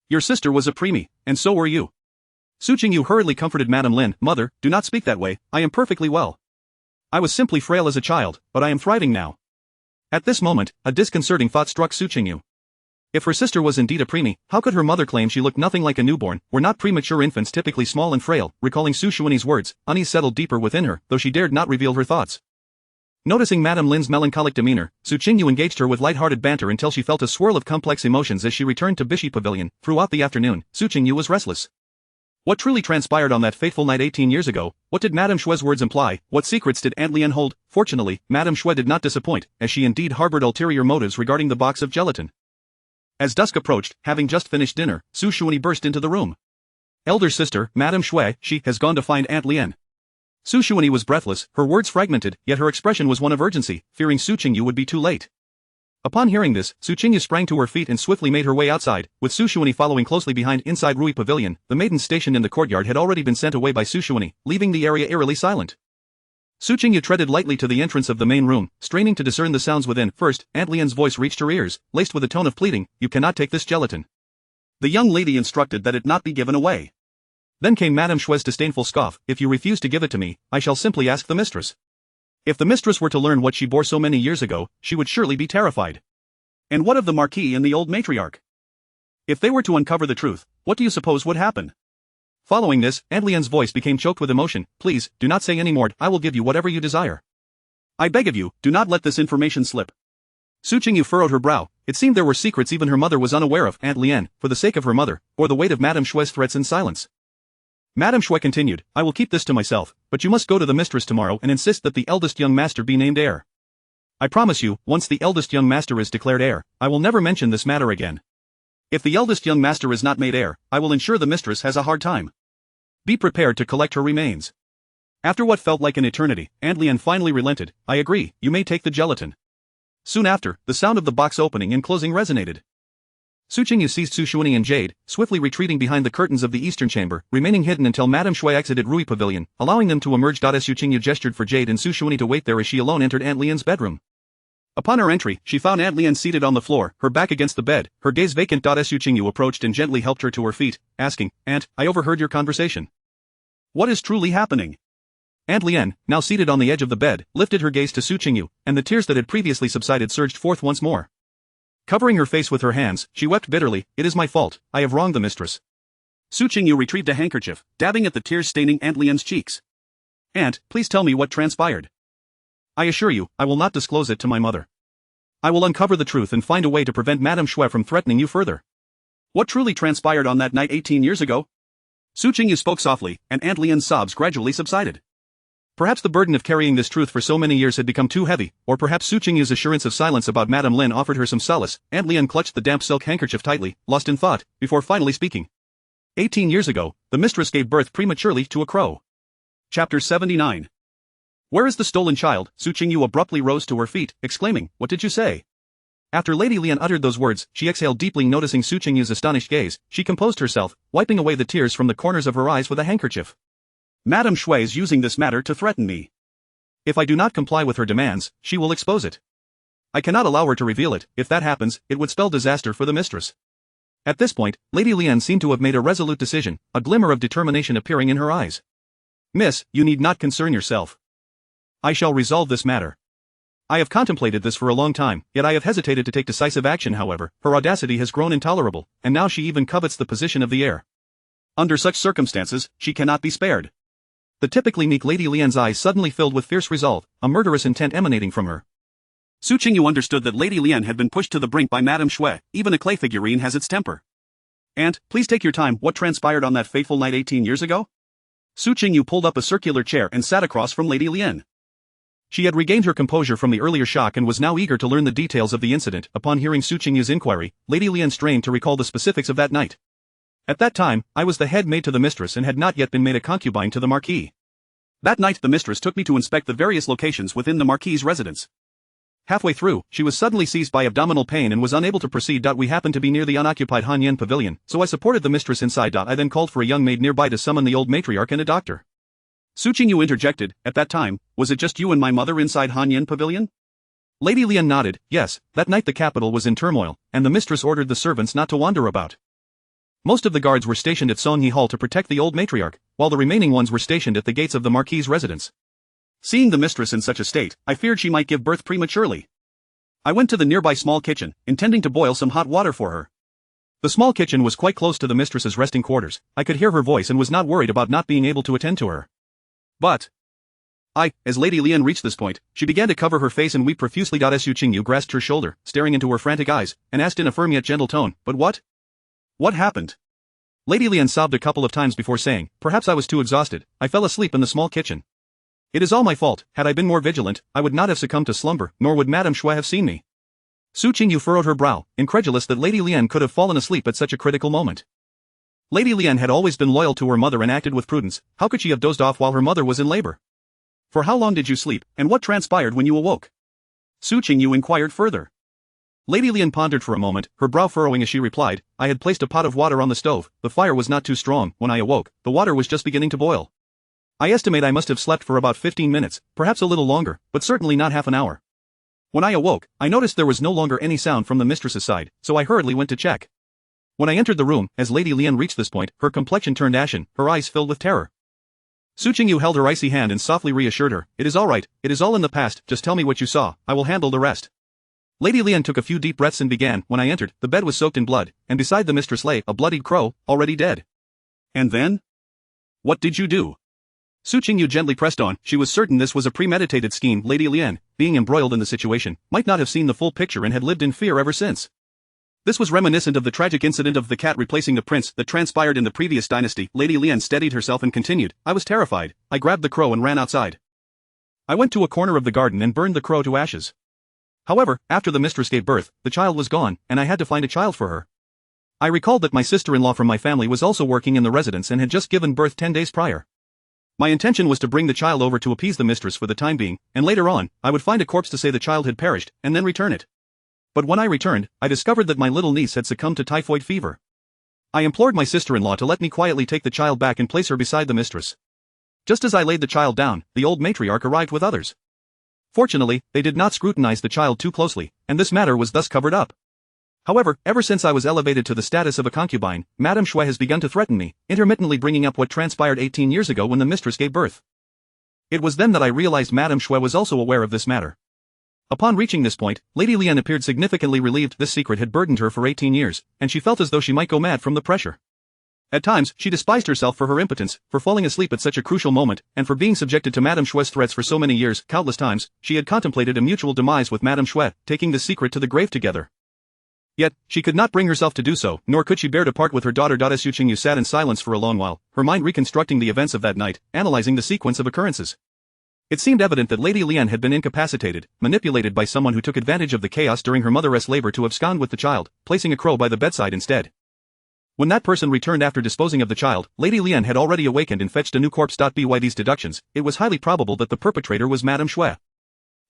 Your sister was a preemie, and so were you. Su Qingyu hurriedly comforted Madam Lin, Mother, do not speak that way, I am perfectly well. I was simply frail as a child, but I am thriving now. At this moment, a disconcerting thought struck Su Qingyu. If her sister was indeed a preemie, how could her mother claim she looked nothing like a newborn? Were not premature infants typically small and frail? Recalling Su Xuanyi's words, unease settled deeper within her, though she dared not reveal her thoughts. Noticing Madam Lin's melancholic demeanor, Su Qingyu engaged her with light-hearted banter until she felt a swirl of complex emotions as she returned to Bishi Pavilion. Throughout the afternoon, Su Qingyu was restless. What truly transpired on that fateful night 18 years ago? What did Madame Shen's words imply? What secrets did Aunt Lien hold? Fortunately, Madame Shen did not disappoint, as she indeed harbored ulterior motives regarding the box of gelatin. As dusk approached, having just finished dinner, Su Xuanyi burst into the room. Elder sister, Madame Shen, she has gone to find Aunt Lien. Su Xuanyi was breathless, her words fragmented, yet her expression was one of urgency, fearing Su Qingyu would be too late. Upon hearing this, Su Qingyu sprang to her feet and swiftly made her way outside, with Su Xuanyi following closely behind. Inside Rui Pavilion, the maidens stationed in the courtyard had already been sent away by Su Xuanyi, leaving the area eerily silent. Su Qingyu treaded lightly to the entrance of the main room, straining to discern the sounds within. First, Aunt Lien's voice reached her ears, laced with a tone of pleading, you cannot take this gelatin. The young lady instructed that it not be given away. Then came Madame Shen's disdainful scoff, if you refuse to give it to me, I shall simply ask the mistress. If the mistress were to learn what she bore so many years ago, she would surely be terrified. And what of the Marquis and the old matriarch? If they were to uncover the truth, what do you suppose would happen? Following this, Aunt Lien's voice became choked with emotion, please, do not say any more, I will give you whatever you desire. I beg of you, do not let this information slip. Su Qingyu furrowed her brow, it seemed there were secrets even her mother was unaware of. Aunt Lien, for the sake of her mother, or the weight of Madame Shen's threats in silence. Madame Shen continued, I will keep this to myself, but you must go to the mistress tomorrow and insist that the eldest young master be named heir. I promise you, once the eldest young master is declared heir, I will never mention this matter again. If the eldest young master is not made heir, I will ensure the mistress has a hard time. Be prepared to collect her remains. After what felt like an eternity, Aunt Lien finally relented, I agree, you may take the gelatin. Soon after, the sound of the box opening and closing resonated. Qingyu seized Su Xuanyi and Jade, swiftly retreating behind the curtains of the eastern chamber, remaining hidden until Madam Shui exited Rui Pavilion, allowing them to emerge. Su Qingyu gestured for Jade and Su Xuanyi to wait there as she alone entered Aunt Lian's bedroom. Upon her entry, she found Aunt Lian seated on the floor, her back against the bed, her gaze vacant. Su Qingyu approached and gently helped her to her feet, asking, "Aunt, I overheard your conversation. What is truly happening?" Aunt Lian, now seated on the edge of the bed, lifted her gaze to Su Qingyu, and the tears that had previously subsided surged forth once more. Covering her face with her hands, she wept bitterly. "It is my fault, I have wronged the mistress." Su Qingyu retrieved a handkerchief, dabbing at the tears staining Aunt Lian's cheeks. "Aunt, please tell me what transpired. I assure you, I will not disclose it to my mother. I will uncover the truth and find a way to prevent Madame Shui from threatening you further." "What truly transpired on that night 18 years ago?" Su Qingyu spoke softly, and Aunt Lian's sobs gradually subsided. Perhaps the burden of carrying this truth for so many years had become too heavy, or perhaps Su Qingyu's assurance of silence about Madame Lin offered her some solace. Aunt Lian clutched the damp silk handkerchief tightly, lost in thought, before finally speaking. 18 years ago, the mistress gave birth prematurely to a crow. Chapter 79. "Where is the stolen child?" Su Qingyu abruptly rose to her feet, exclaiming, "What did you say?" After Lady Lian uttered those words, she exhaled deeply. Noticing Su Qingyu's astonished gaze, she composed herself, wiping away the tears from the corners of her eyes with a handkerchief. "Madame Shui is using this matter to threaten me. If I do not comply with her demands, she will expose it. I cannot allow her to reveal it. If that happens, it would spell disaster for the mistress." At this point, Lady Lian seemed to have made a resolute decision, a glimmer of determination appearing in her eyes. "Miss, you need not concern yourself. I shall resolve this matter. I have contemplated this for a long time, yet I have hesitated to take decisive action. However, her audacity has grown intolerable, and now she even covets the position of the heir. Under such circumstances, she cannot be spared." The typically meek Lady Lian's eyes suddenly filled with fierce resolve, a murderous intent emanating from her. Su Qingyu understood that Lady Lian had been pushed to the brink by Madame Shui. Even a clay figurine has its temper. "And, please take your time. What transpired on that fateful night 18 years ago?" Su Qingyu pulled up a circular chair and sat across from Lady Lian. She had regained her composure from the earlier shock and was now eager to learn the details of the incident. Upon hearing Su Qingyu's inquiry, Lady Lian strained to recall the specifics of that night. "At that time, I was the head maid to the mistress and had not yet been made a concubine to the Marquis. That night the mistress took me to inspect the various locations within the Marquis' residence. Halfway through, she was suddenly seized by abdominal pain and was unable to proceed. We happened to be near the unoccupied Hanyan pavilion, so I supported the mistress inside. I then called for a young maid nearby to summon the old matriarch and a doctor." Su Qingyu interjected, "At that time, was it just you and my mother inside Hanyan pavilion?" Lady Lian nodded. "Yes, that night the capital was in turmoil, and the mistress ordered the servants not to wander about. Most of the guards were stationed at Songhe Hall to protect the old matriarch, while the remaining ones were stationed at the gates of the Marquis' residence. Seeing the mistress in such a state, I feared she might give birth prematurely. I went to the nearby small kitchen, intending to boil some hot water for her. The small kitchen was quite close to the mistress's resting quarters. I could hear her voice and was not worried about not being able to attend to her. But as Lady Lian reached this point, she began to cover her face and weep profusely. Su Qingyu grasped her shoulder, staring into her frantic eyes, and asked in a firm yet gentle tone, "But what? What happened?" Lady Lian sobbed a couple of times before saying, "Perhaps I was too exhausted. I fell asleep in the small kitchen. It is all my fault. Had I been more vigilant, I would not have succumbed to slumber, nor would Madame Shui have seen me." Su Qingyu furrowed her brow, incredulous that Lady Lian could have fallen asleep at such a critical moment. Lady Lian had always been loyal to her mother and acted with prudence. How could she have dozed off while her mother was in labor? "For how long did you sleep, and what transpired when you awoke?" Su Qingyu inquired further. Lady Lian pondered for a moment, her brow furrowing as she replied, "I had placed a pot of water on the stove. The fire was not too strong. When I awoke, the water was just beginning to boil. I estimate I must have slept for about 15 minutes, perhaps a little longer, but certainly not half an hour. When I awoke, I noticed there was no longer any sound from the mistress's side, so I hurriedly went to check. When I entered the room, as Lady Lian reached this point, her complexion turned ashen, her eyes filled with terror." Su Qingyu held her icy hand and softly reassured her, "It is all right, it is all in the past, just tell me what you saw, I will handle the rest." Lady Lian took a few deep breaths and began. "When I entered, the bed was soaked in blood, and beside the mistress lay a bloodied crow, already dead." "And then? What did you do?" Su Qingyu gently pressed on. She was certain this was a premeditated scheme. Lady Lian, being embroiled in the situation, might not have seen the full picture and had lived in fear ever since. This was reminiscent of the tragic incident of the cat replacing the prince that transpired in the previous dynasty. Lady Lian steadied herself and continued, "I was terrified. I grabbed the crow and ran outside. I went to a corner of the garden and burned the crow to ashes. However, after the mistress gave birth, the child was gone, and I had to find a child for her. I recalled that my sister-in-law from my family was also working in the residence and had just given birth 10 days prior. My intention was to bring the child over to appease the mistress for the time being, and later on, I would find a corpse to say the child had perished, and then return it. But when I returned, I discovered that my little niece had succumbed to typhoid fever. I implored my sister-in-law to let me quietly take the child back and place her beside the mistress. Just as I laid the child down, the old matriarch arrived with others. Fortunately, they did not scrutinize the child too closely, and this matter was thus covered up. However, ever since I was elevated to the status of a concubine, Madam Shen has begun to threaten me, intermittently bringing up what transpired 18 years ago when the mistress gave birth. It was then that I realized Madam Shen was also aware of this matter. Upon reaching this point, Lady Lian appeared significantly relieved this secret had burdened her for 18 years, and she felt as though she might go mad from the pressure. At times, she despised herself for her impotence, for falling asleep at such a crucial moment, and for being subjected to Madam Shen's threats for so many years. Countless times, she had contemplated a mutual demise with Madam Shen, taking the secret to the grave together. Yet, she could not bring herself to do so, nor could she bear to part with her daughter. Su Qingyu sat in silence for a long while, her mind reconstructing the events of that night, analyzing the sequence of occurrences. It seemed evident that Lady Lian had been incapacitated, manipulated by someone who took advantage of the chaos during her mother's labor to abscond with the child, placing a crow by the bedside instead. When that person returned after disposing of the child, Lady Lian had already awakened and fetched a new corpse. By these deductions, it was highly probable that the perpetrator was Madam Shen.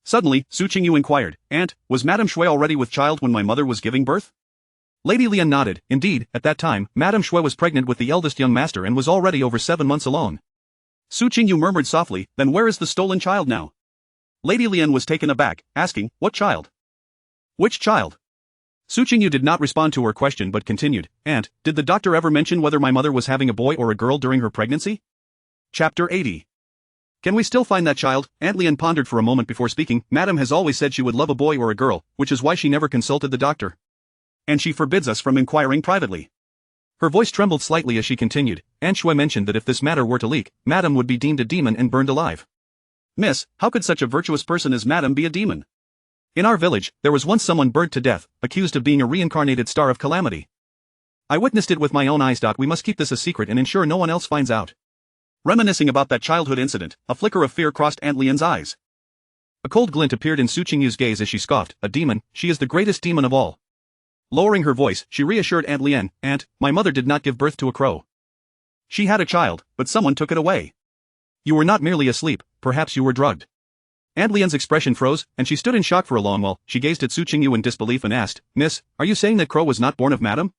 Suddenly, Su Qingyu inquired, "Aunt, was Madam Shen already with child when my mother was giving birth?" Lady Lian nodded. Indeed, at that time, Madam Shen was pregnant with the eldest young master and was already over 7 months alone. Su Qingyu murmured softly, "Then where is the stolen child now?" Lady Lian was taken aback, asking, "What child? Which child?" Su Qingyu did not respond to her question but continued, "Aunt, did the doctor ever mention whether my mother was having a boy or a girl during her pregnancy?" Chapter 80. Can we still find that child? Aunt Lian pondered for a moment before speaking. Madam has always said she would love a boy or a girl, which is why she never consulted the doctor. And she forbids us from inquiring privately. Her voice trembled slightly as she continued. Aunt Shui mentioned that if this matter were to leak, Madam would be deemed a demon and burned alive. Miss, how could such a virtuous person as Madam be a demon? In our village, there was once someone burnt to death, accused of being a reincarnated star of calamity. I witnessed it with my own eyes. We must keep this a secret and ensure no one else finds out. Reminiscing about that childhood incident, a flicker of fear crossed Aunt Lian's eyes. A cold glint appeared in Su Qingyu's gaze as she scoffed, "A demon, she is the greatest demon of all." Lowering her voice, she reassured Aunt Lian, "Aunt, my mother did not give birth to a crow. She had a child, but someone took it away. You were not merely asleep, perhaps you were drugged." Aunt Lian's expression froze, and she stood in shock for a long while. She gazed at Su Qingyu in disbelief and asked, "Miss, are you saying that crow was not born of Madam?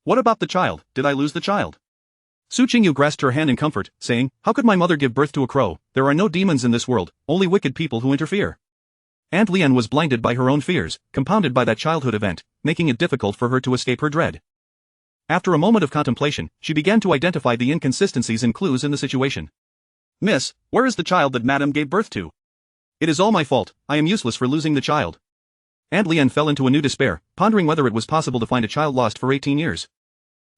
What about the child? Did I lose the child?" Su Qingyu grasped her hand in comfort, saying, "How could my mother give birth to a crow? There are no demons in this world, only wicked people who interfere." Aunt Lian was blinded by her own fears, compounded by that childhood event, making it difficult for her to escape her dread. After a moment of contemplation, she began to identify the inconsistencies and clues in the situation. "Miss, where is the child that Madam gave birth to? It is all my fault, I am useless for losing the child." Aunt Lian fell into a new despair, pondering whether it was possible to find a child lost for 18 years.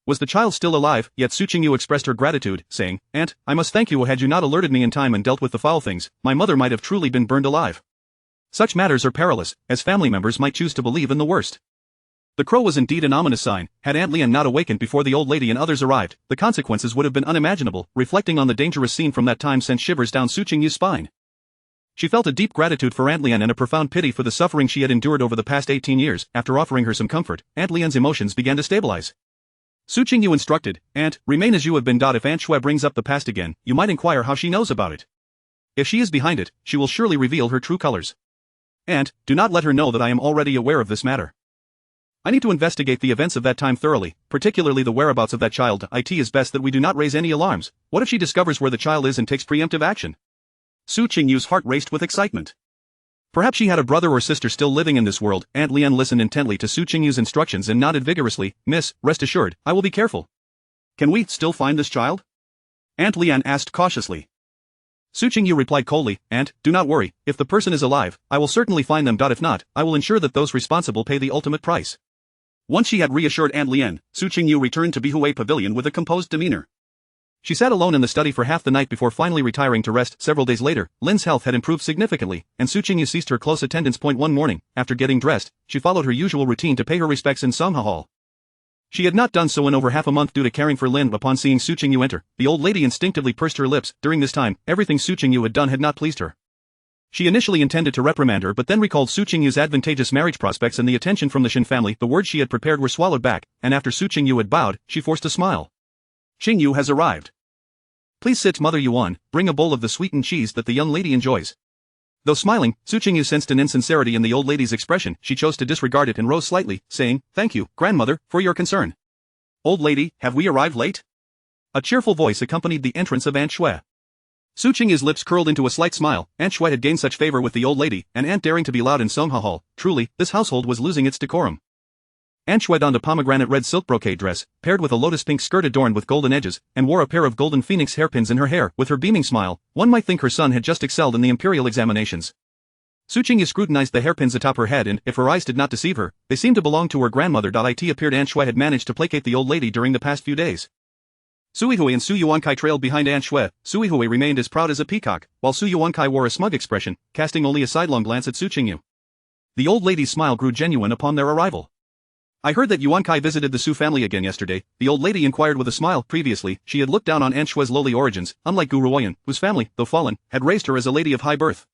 Was the child still alive? Yet Su Qingyu expressed her gratitude, saying, "Aunt, I must thank you. Had you not alerted me in time and dealt with the foul things, my mother might have truly been burned alive." Such matters are perilous, as family members might choose to believe in the worst. The crow was indeed an ominous sign. Had Aunt Lian not awakened before the old lady and others arrived, the consequences would have been unimaginable. Reflecting on the dangerous scene from that time sent shivers down Su Qingyu's spine. She felt a deep gratitude for Aunt Lian and a profound pity for the suffering she had endured over the past 18 years. After offering her some comfort, Aunt Lian's emotions began to stabilize. Su Qingyu instructed, "Aunt, remain as you have been. If Aunt Shui brings up the past again, you might inquire how she knows about it. If she is behind it, she will surely reveal her true colors. Aunt, do not let her know that I am already aware of this matter. I need to investigate the events of that time thoroughly, particularly the whereabouts of that child. It is best that we do not raise any alarms. What if she discovers where the child is and takes preemptive action?" Su Qingyu's heart raced with excitement. Perhaps she had a brother or sister still living in this world. Aunt Lian listened intently to Su Qingyu's instructions and nodded vigorously. "Miss, rest assured, I will be careful." "Can we still find this child?" Aunt Lian asked cautiously. Su Qingyu replied coldly, "Aunt, do not worry, if the person is alive, I will certainly find them. If not, I will ensure that those responsible pay the ultimate price." Once she had reassured Aunt Lian, Su Qingyu returned to Bihui Pavilion with a composed demeanor. She sat alone in the study for half the night before finally retiring to rest. Several days later, Lin's health had improved significantly, and Su Qingyu ceased her close attendance. One morning, after getting dressed, she followed her usual routine to pay her respects in Sangha Hall. She had not done so in over half a month due to caring for Lin. Upon seeing Su Qingyu enter, the old lady instinctively pursed her lips. During this time, everything Su Qingyu had done had not pleased her. She initially intended to reprimand her but then recalled Su Qingyu's advantageous marriage prospects and the attention from the Shen family. The words she had prepared were swallowed back, and after Su Qingyu had bowed, she forced a smile. "Qingyu has arrived." Please sit, Mother Yuan, bring a bowl of the sweetened cheese that the young lady enjoys. Though smiling, Su Qingyu sensed an insincerity in the old lady's expression. She chose to disregard it and rose slightly, saying, "Thank you, grandmother, for your concern. Old lady, have we arrived late?" A cheerful voice accompanied the entrance of Aunt Shui. Su Qingyu's lips curled into a slight smile. Aunt Shui had gained such favor with the old lady, an aunt daring to be loud in Songha Hall. Truly, this household was losing its decorum. Aunt Shui donned a pomegranate red silk brocade dress, paired with a lotus pink skirt adorned with golden edges, and wore a pair of golden phoenix hairpins in her hair. With her beaming smile, one might think her son had just excelled in the imperial examinations. Su Qingyu scrutinized the hairpins atop her head, and, if her eyes did not deceive her, they seemed to belong to her grandmother. It appeared Aunt Shui had managed to placate the old lady during the past few days. Sui Hui and Su Yuankai trailed behind Aunt Shui. Sui Hui remained as proud as a peacock, while Su Yuankai wore a smug expression, casting only a sidelong glance at Su Qingyu. The old lady's smile grew genuine upon their arrival. "I heard that Yuankai visited the Su family again yesterday," the old lady inquired with a smile. Previously, she had looked down on Aunt Shui's lowly origins, unlike Gu Ruoyan, whose family, though fallen, had raised her as a lady of high birth.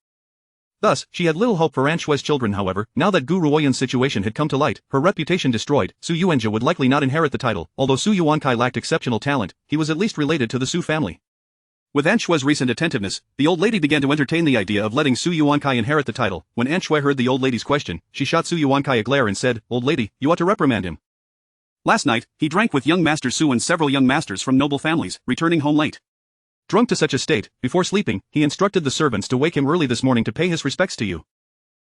Thus, she had little hope for Aunt Shui's children. However, now that Gu Ruoyan's situation had come to light, her reputation destroyed, Su Yuanjia would likely not inherit the title. Although Su Yuankai lacked exceptional talent, he was at least related to the Su family. With Aunt Shui's recent attentiveness, the old lady began to entertain the idea of letting Su Yuankai inherit the title. When Aunt Shui heard the old lady's question, she shot Su Yuankai a glare and said, "Old lady, you ought to reprimand him. Last night, he drank with young Master Su and several young masters from noble families, returning home late. Drunk to such a state, before sleeping, he instructed the servants to wake him early this morning to pay his respects to you.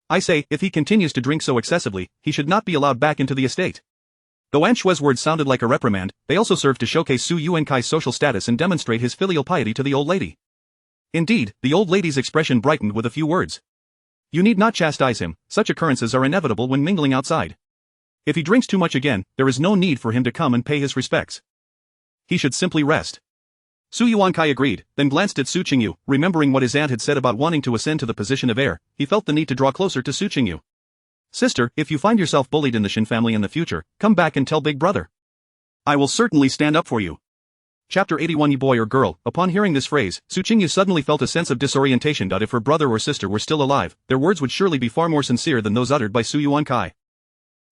I say, if he continues to drink so excessively, he should not be allowed back into the estate." Though Aunt Shui's words sounded like a reprimand, they also served to showcase Su Yuankai's social status and demonstrate his filial piety to the old lady. Indeed, the old lady's expression brightened with a few words. "You need not chastise him, such occurrences are inevitable when mingling outside. If he drinks too much again, there is no need for him to come and pay his respects. He should simply rest." Su Yuankai agreed, then glanced at Su Qingyu. Remembering what his aunt had said about wanting to ascend to the position of heir, he felt the need to draw closer to Su Qingyu. "Sister, if you find yourself bullied in the Shen family in the future, come back and tell big brother. I will certainly stand up for you." Chapter 81. You boy or girl. Upon hearing this phrase, Su Qingyu suddenly felt a sense of disorientation. If her brother or sister were still alive, their words would surely be far more sincere than those uttered by Su Yuankai.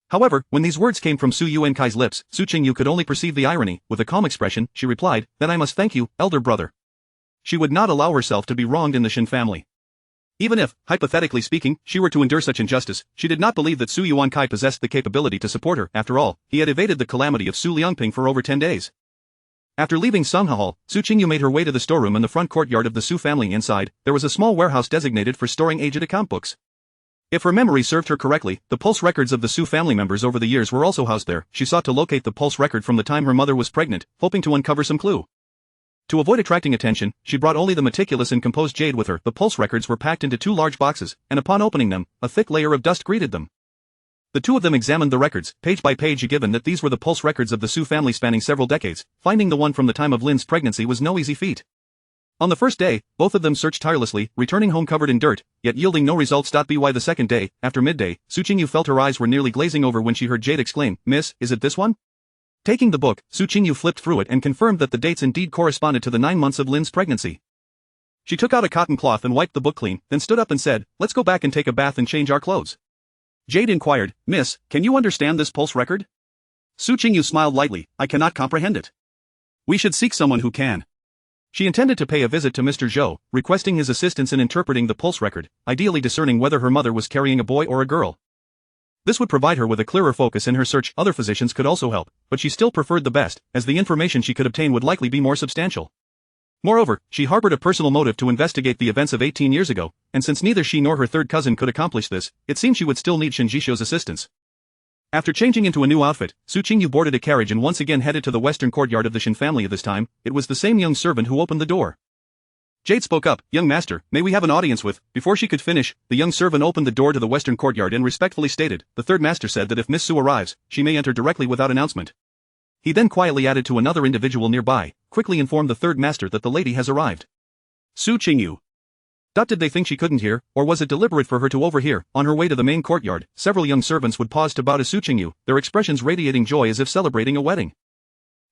However, when these words came from Su Yuankai's lips, Su Qingyu could only perceive the irony. With a calm expression, she replied, "Then I must thank you, elder brother." She would not allow herself to be wronged in the Shen family. Even if, hypothetically speaking, she were to endure such injustice, she did not believe that Su Yuankai possessed the capability to support her. After all, he had evaded the calamity of Su Liangping for over 10 days. After leaving Songha Hall, Su Qingyu made her way to the storeroom in the front courtyard of the Su family. Inside, there was a small warehouse designated for storing aged account books. If her memory served her correctly, the pulse records of the Su family members over the years were also housed there. She sought to locate the pulse record from the time her mother was pregnant, hoping to uncover some clue. To avoid attracting attention, she brought only the meticulous and composed jade with her. The pulse records were packed into 2 large boxes, and upon opening them, a thick layer of dust greeted them. The two of them examined the records, page by page. Given that these were the pulse records of the Su family spanning several decades, finding the one from the time of Lin's pregnancy was no easy feat. On the first day, both of them searched tirelessly, returning home covered in dirt, yet yielding no results. By the second day, after midday, Su Qingyu felt her eyes were nearly glazing over when she heard Jade exclaim, "Miss, is it this one?" Taking the book, Su Qingyu flipped through it and confirmed that the dates indeed corresponded to the 9 months of Lin's pregnancy. She took out a cotton cloth and wiped the book clean, then stood up and said, "Let's go back and take a bath and change our clothes." Jade inquired, "Miss, can you understand this pulse record?" Su Qingyu smiled lightly, "I cannot comprehend it. We should seek someone who can." She intended to pay a visit to Mr. Zhou, requesting his assistance in interpreting the pulse record, ideally discerning whether her mother was carrying a boy or a girl. This would provide her with a clearer focus in her search. Other physicians could also help, but she still preferred the best, as the information she could obtain would likely be more substantial. Moreover, she harbored a personal motive to investigate the events of 18 years ago, and since neither she nor her third cousin could accomplish this, it seemed she would still need Shen Jishou's assistance. After changing into a new outfit, Su Qingyu boarded a carriage and once again headed to the western courtyard of the Shen family. This time, it was the same young servant who opened the door. Jade spoke up, "Young master, may we have an audience with..." Before she could finish, the young servant opened the door to the western courtyard and respectfully stated, "The third master said that if Miss Su arrives, she may enter directly without announcement." He then quietly added to another individual nearby, "Quickly inform the third master that the lady has arrived." Su Qingyu. Did they think she couldn't hear, or was it deliberate for her to overhear? On her way to the main courtyard, several young servants would pause to bow to Su Qingyu, their expressions radiating joy as if celebrating a wedding.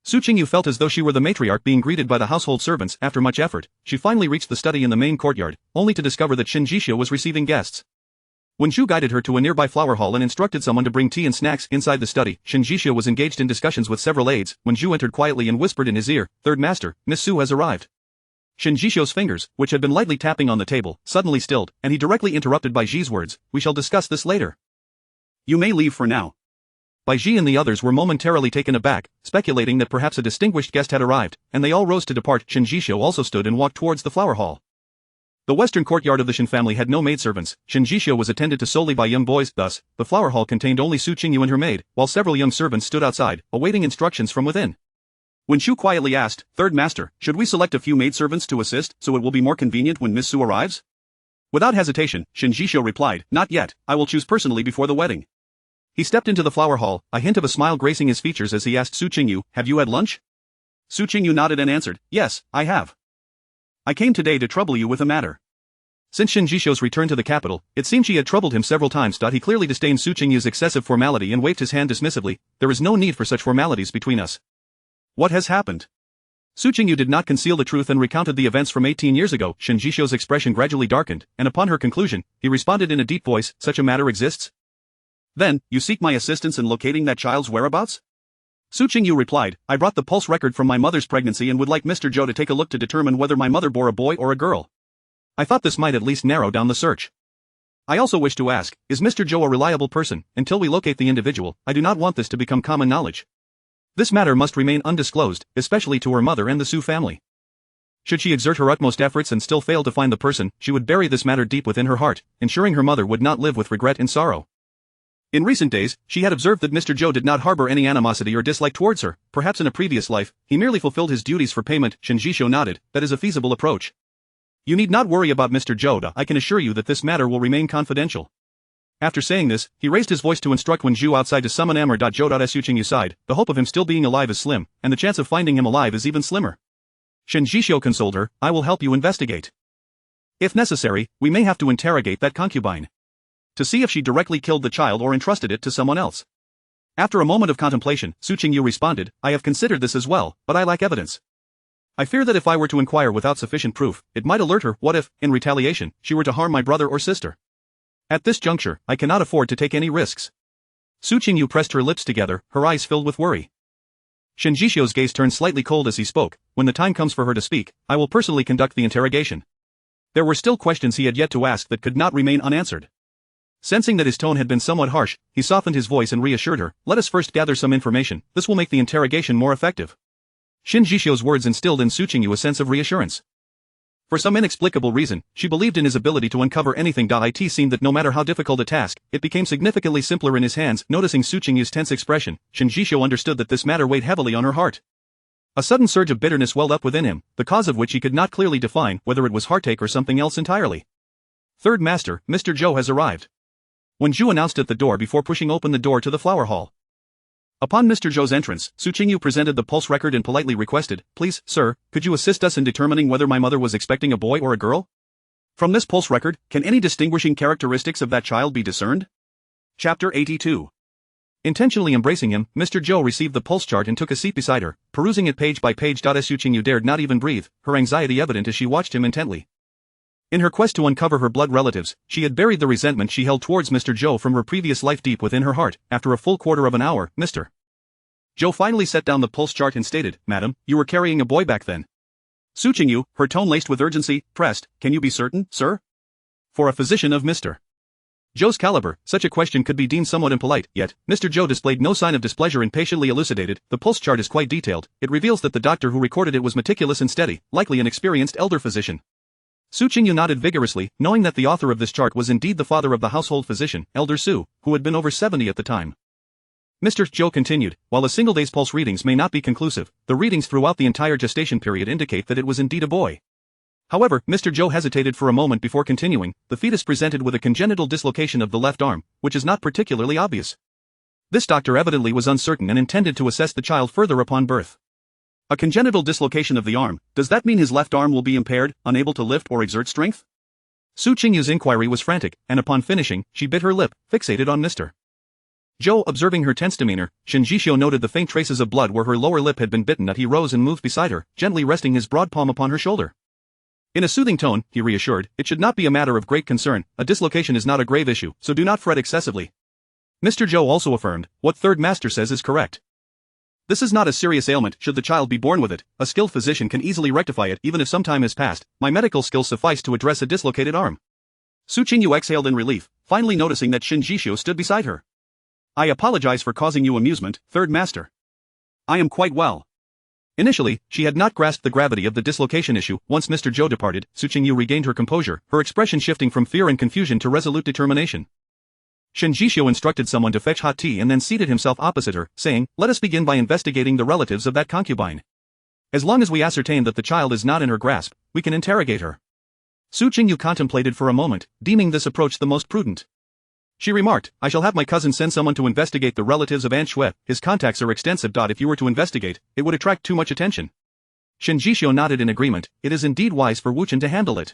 Su Qingyu felt as though she were the matriarch being greeted by the household servants. After much effort, she finally reached the study in the main courtyard, only to discover that Shen Jishou was receiving guests. When Zhu guided her to a nearby flower hall and instructed someone to bring tea and snacks inside the study, Shen Jishou was engaged in discussions with several aides. When Zhu entered quietly and whispered in his ear, "Third master, Miss Su has arrived." Shen Jishou's fingers, which had been lightly tapping on the table, suddenly stilled, and he directly interrupted Bai Ji's words, "We shall discuss this later. You may leave for now." Bai Ji and the others were momentarily taken aback, speculating that perhaps a distinguished guest had arrived, and they all rose to depart. Shen Jishou also stood and walked towards the flower hall. The western courtyard of the Shen family had no maidservants. Shen Jishou was attended to solely by young boys, thus, the flower hall contained only Su Qingyu and her maid, while several young servants stood outside, awaiting instructions from within. When Shu quietly asked, "Third Master, should we select a few maidservants to assist so it will be more convenient when Miss Su arrives?" Without hesitation, Shen Jishou replied, "Not yet, I will choose personally before the wedding." He stepped into the flower hall, a hint of a smile gracing his features as he asked Su Qingyu, "Have you had lunch?" Su Qingyu nodded and answered, "Yes, I have. I came today to trouble you with a matter." Since Shen Jishou's return to the capital, it seemed she had troubled him several times. He clearly disdained Su Qingyu's excessive formality and waved his hand dismissively. "There is no need for such formalities between us." "What has happened?" Su Qingyu did not conceal the truth and recounted the events from 18 years ago. Shen Jishou's expression gradually darkened, and upon her conclusion, he responded in a deep voice, "Such a matter exists? Then, you seek my assistance in locating that child's whereabouts?" Su Qingyu replied, "I brought the pulse record from my mother's pregnancy and would like Mr. Zhou to take a look to determine whether my mother bore a boy or a girl. I thought this might at least narrow down the search. I also wish to ask, is Mr. Zhou a reliable person? Until we locate the individual, I do not want this to become common knowledge. This matter must remain undisclosed, especially to her mother and the Su family. Should she exert her utmost efforts and still fail to find the person, she would bury this matter deep within her heart, ensuring her mother would not live with regret and sorrow." In recent days, she had observed that Mr. Zhou did not harbor any animosity or dislike towards her. Perhaps in a previous life, he merely fulfilled his duties for payment. Shen Jishou nodded, "That is a feasible approach. You need not worry about Mr. Zhou. I can assure you that this matter will remain confidential." After saying this, he raised his voice to instruct Wen Zhu outside to summon Amr. Zhou. Su Qingyu sighed, "The hope of him still being alive is slim, and the chance of finding him alive is even slimmer." Shen Jishou consoled her, "I will help you investigate. If necessary, we may have to interrogate that concubine to see if she directly killed the child or entrusted it to someone else." After a moment of contemplation, Su Qingyu responded, "I have considered this as well, but I lack evidence. I fear that if I were to inquire without sufficient proof, it might alert her. What if, in retaliation, she were to harm my brother or sister? At this juncture, I cannot afford to take any risks." Su Qingyu pressed her lips together, her eyes filled with worry. Shen Jishou's gaze turned slightly cold as he spoke, "When the time comes for her to speak, I will personally conduct the interrogation." There were still questions he had yet to ask that could not remain unanswered. Sensing that his tone had been somewhat harsh, he softened his voice and reassured her, "Let us first gather some information, this will make the interrogation more effective." Shen Jishou's words instilled in Su Qingyu a sense of reassurance. For some inexplicable reason, she believed in his ability to uncover anything. It seemed that no matter how difficult a task, it became significantly simpler in his hands. Noticing Su Qingyu's tense expression, Shen Jishou understood that this matter weighed heavily on her heart. A sudden surge of bitterness welled up within him, the cause of which he could not clearly define, whether it was heartache or something else entirely. "Third Master, Mr. Zhou has arrived," Wen Zhu announced at the door before pushing open the door to the flower hall. Upon Mr. Zhou's entrance, Su Qingyu presented the pulse record and politely requested, "Please, sir, could you assist us in determining whether my mother was expecting a boy or a girl? From this pulse record, can any distinguishing characteristics of that child be discerned?" Chapter 82. Intentionally embracing him, Mr. Zhou received the pulse chart and took a seat beside her, perusing it page by page. Su Qingyu dared not even breathe, her anxiety evident as she watched him intently. In her quest to uncover her blood relatives, she had buried the resentment she held towards Mr. Zhou from her previous life deep within her heart. After a full quarter of an hour, Mr. Zhou finally set down the pulse chart and stated, "Madam, you were carrying a boy back then." Su Qingyu, her tone laced with urgency, pressed, "Can you be certain, sir?" For a physician of Mr. Zhou's caliber, such a question could be deemed somewhat impolite, yet, Mr. Zhou displayed no sign of displeasure and patiently elucidated, "The pulse chart is quite detailed. It reveals that the doctor who recorded it was meticulous and steady, likely an experienced elder physician." Su Qingyu nodded vigorously, knowing that the author of this chart was indeed the father of the household physician, Elder Su, who had been over 70 at the time. Mr. Zhou continued, "While a single day's pulse readings may not be conclusive, the readings throughout the entire gestation period indicate that it was indeed a boy." However, Mr. Zhou hesitated for a moment before continuing, "The fetus presented with a congenital dislocation of the left arm, which is not particularly obvious." This doctor evidently was uncertain and intended to assess the child further upon birth. A congenital dislocation of the arm, does that mean his left arm will be impaired, unable to lift or exert strength? Su Qingyu's inquiry was frantic, and upon finishing, she bit her lip, fixated on Mr. Zhou. Observing her tense demeanor, Shen Jishou noted the faint traces of blood where her lower lip had been bitten. He rose and moved beside her, gently resting his broad palm upon her shoulder. In a soothing tone, he reassured, "It should not be a matter of great concern, a dislocation is not a grave issue, so do not fret excessively." Mr. Zhou also affirmed, "What Third Master says is correct. This is not a serious ailment should the child be born with it, a skilled physician can easily rectify it even if some time has passed, my medical skills suffice to address a dislocated arm. Su Qingyu exhaled in relief, finally noticing that Shen Jishio stood beside her. I apologize for causing you amusement, Third Master. I am quite well. Initially, she had not grasped the gravity of the dislocation issue. Once Mr. Zhou departed, Su Qingyu regained her composure, her expression shifting from fear and confusion to resolute determination. Shen Jishio instructed someone to fetch hot tea and then seated himself opposite her, saying, let us begin by investigating the relatives of that concubine. As long as we ascertain that the child is not in her grasp, we can interrogate her. Su Qingyu contemplated for a moment, deeming this approach the most prudent. She remarked, I shall have my cousin send someone to investigate the relatives of Aunt Shui. His contacts are extensive. If you were to investigate, it would attract too much attention. Shen Jishio nodded in agreement, it is indeed wise for Wu Chen to handle it.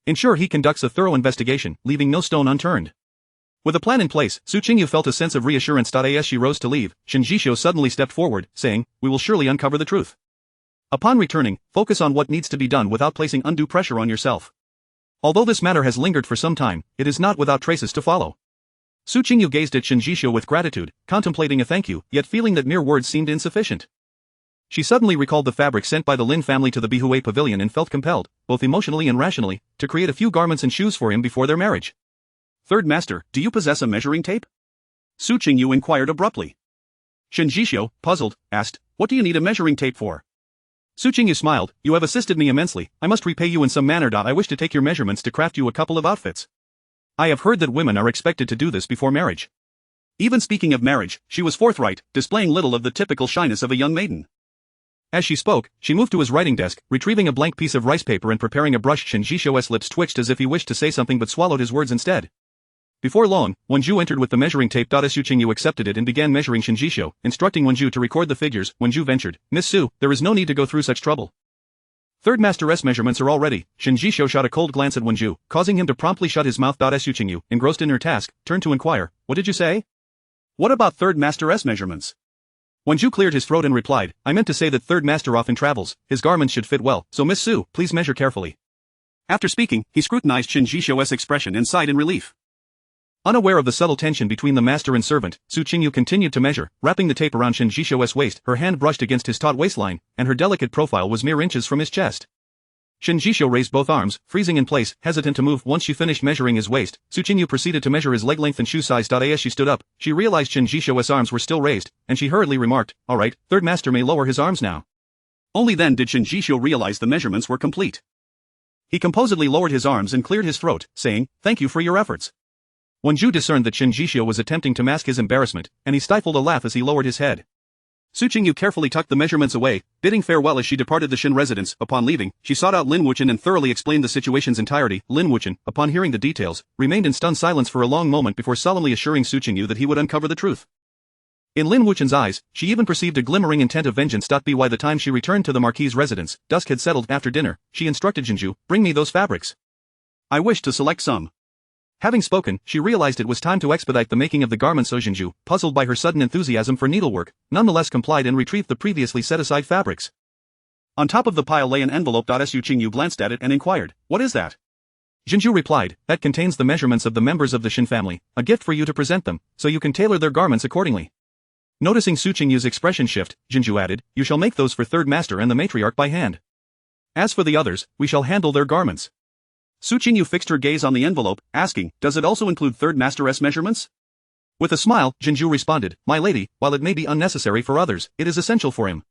Ensure he conducts a thorough investigation, leaving no stone unturned. With a plan in place, Su Qingyu felt a sense of reassurance. As she rose to leave, Shen Jishio suddenly stepped forward, saying, we will surely uncover the truth. Upon returning, focus on what needs to be done without placing undue pressure on yourself. Although this matter has lingered for some time, it is not without traces to follow. Su Qingyu gazed at Shen Jishio with gratitude, contemplating a thank you, yet feeling that mere words seemed insufficient. She suddenly recalled the fabric sent by the Lin family to the Bihui pavilion and felt compelled, both emotionally and rationally, to create a few garments and shoes for him before their marriage. Third Master, do you possess a measuring tape? Su Qingyu inquired abruptly. Shen Jishio, puzzled, asked, what do you need a measuring tape for? Su Qingyu smiled, you have assisted me immensely, I must repay you in some manner. I wish to take your measurements to craft you a couple of outfits. I have heard that women are expected to do this before marriage. Even speaking of marriage, she was forthright, displaying little of the typical shyness of a young maiden. As she spoke, she moved to his writing desk, retrieving a blank piece of rice paper and preparing a brush. Shen Jishio's lips twitched as if he wished to say something but swallowed his words instead. Before long, Wenju entered with the measuring tape. Su Qingyu accepted it and began measuring Shen Jishio, instructing Wenju to record the figures. Wenju ventured, Miss Su, there is no need to go through such trouble. Third Master's measurements are all ready. Shen Jishio shot a cold glance at Wenju, causing him to promptly shut his mouth. Su Qingyu, engrossed in her task, turned to inquire, what did you say? What about Third Master's measurements? Wenju cleared his throat and replied, I meant to say that Third Master often travels, his garments should fit well, so Miss Su, please measure carefully. After speaking, he scrutinized Shen Jishio's expression and sighed in relief. Unaware of the subtle tension between the master and servant, Su Qingyu continued to measure, wrapping the tape around Shen Jishio's waist. Her hand brushed against his taut waistline, and her delicate profile was mere inches from his chest. Shen Jishio raised both arms, freezing in place, hesitant to move. Once she finished measuring his waist, Su Qingyu proceeded to measure his leg length and shoe size. As she stood up, she realized Shen Jishio's arms were still raised, and she hurriedly remarked, all right, Third Master may lower his arms now. Only then did Shen Jishio realize the measurements were complete. He composedly lowered his arms and cleared his throat, saying, thank you for your efforts. Wenju discerned that Shen Jishio was attempting to mask his embarrassment, and he stifled a laugh as he lowered his head. Su Qingyu carefully tucked the measurements away, bidding farewell as she departed the Shen residence. Upon leaving, she sought out Lin Wuchen and thoroughly explained the situation's entirety. Lin Wuchen, upon hearing the details, remained in stunned silence for a long moment before solemnly assuring Su Qingyu that he would uncover the truth. In Lin Wuchen's eyes, she even perceived a glimmering intent of vengeance. By the time she returned to the Marquis' residence, dusk had settled. After dinner, she instructed Jinju, bring me those fabrics. I wish to select some. Having spoken, she realized it was time to expedite the making of the garments. Jinju, puzzled by her sudden enthusiasm for needlework, nonetheless complied and retrieved the previously set-aside fabrics. On top of the pile lay an envelope. Su Qingyu glanced at it and inquired, what is that? Jinju replied, that contains the measurements of the members of the Shen family, a gift for you to present them, so you can tailor their garments accordingly. Noticing Su Qingyu's expression shift, Jinju added, you shall make those for Third Master and the matriarch by hand. As for the others, we shall handle their garments. Su Qingyu fixed her gaze on the envelope, asking, does it also include Third Master's measurements? With a smile, Jinju responded, my lady, while it may be unnecessary for others, it is essential for him.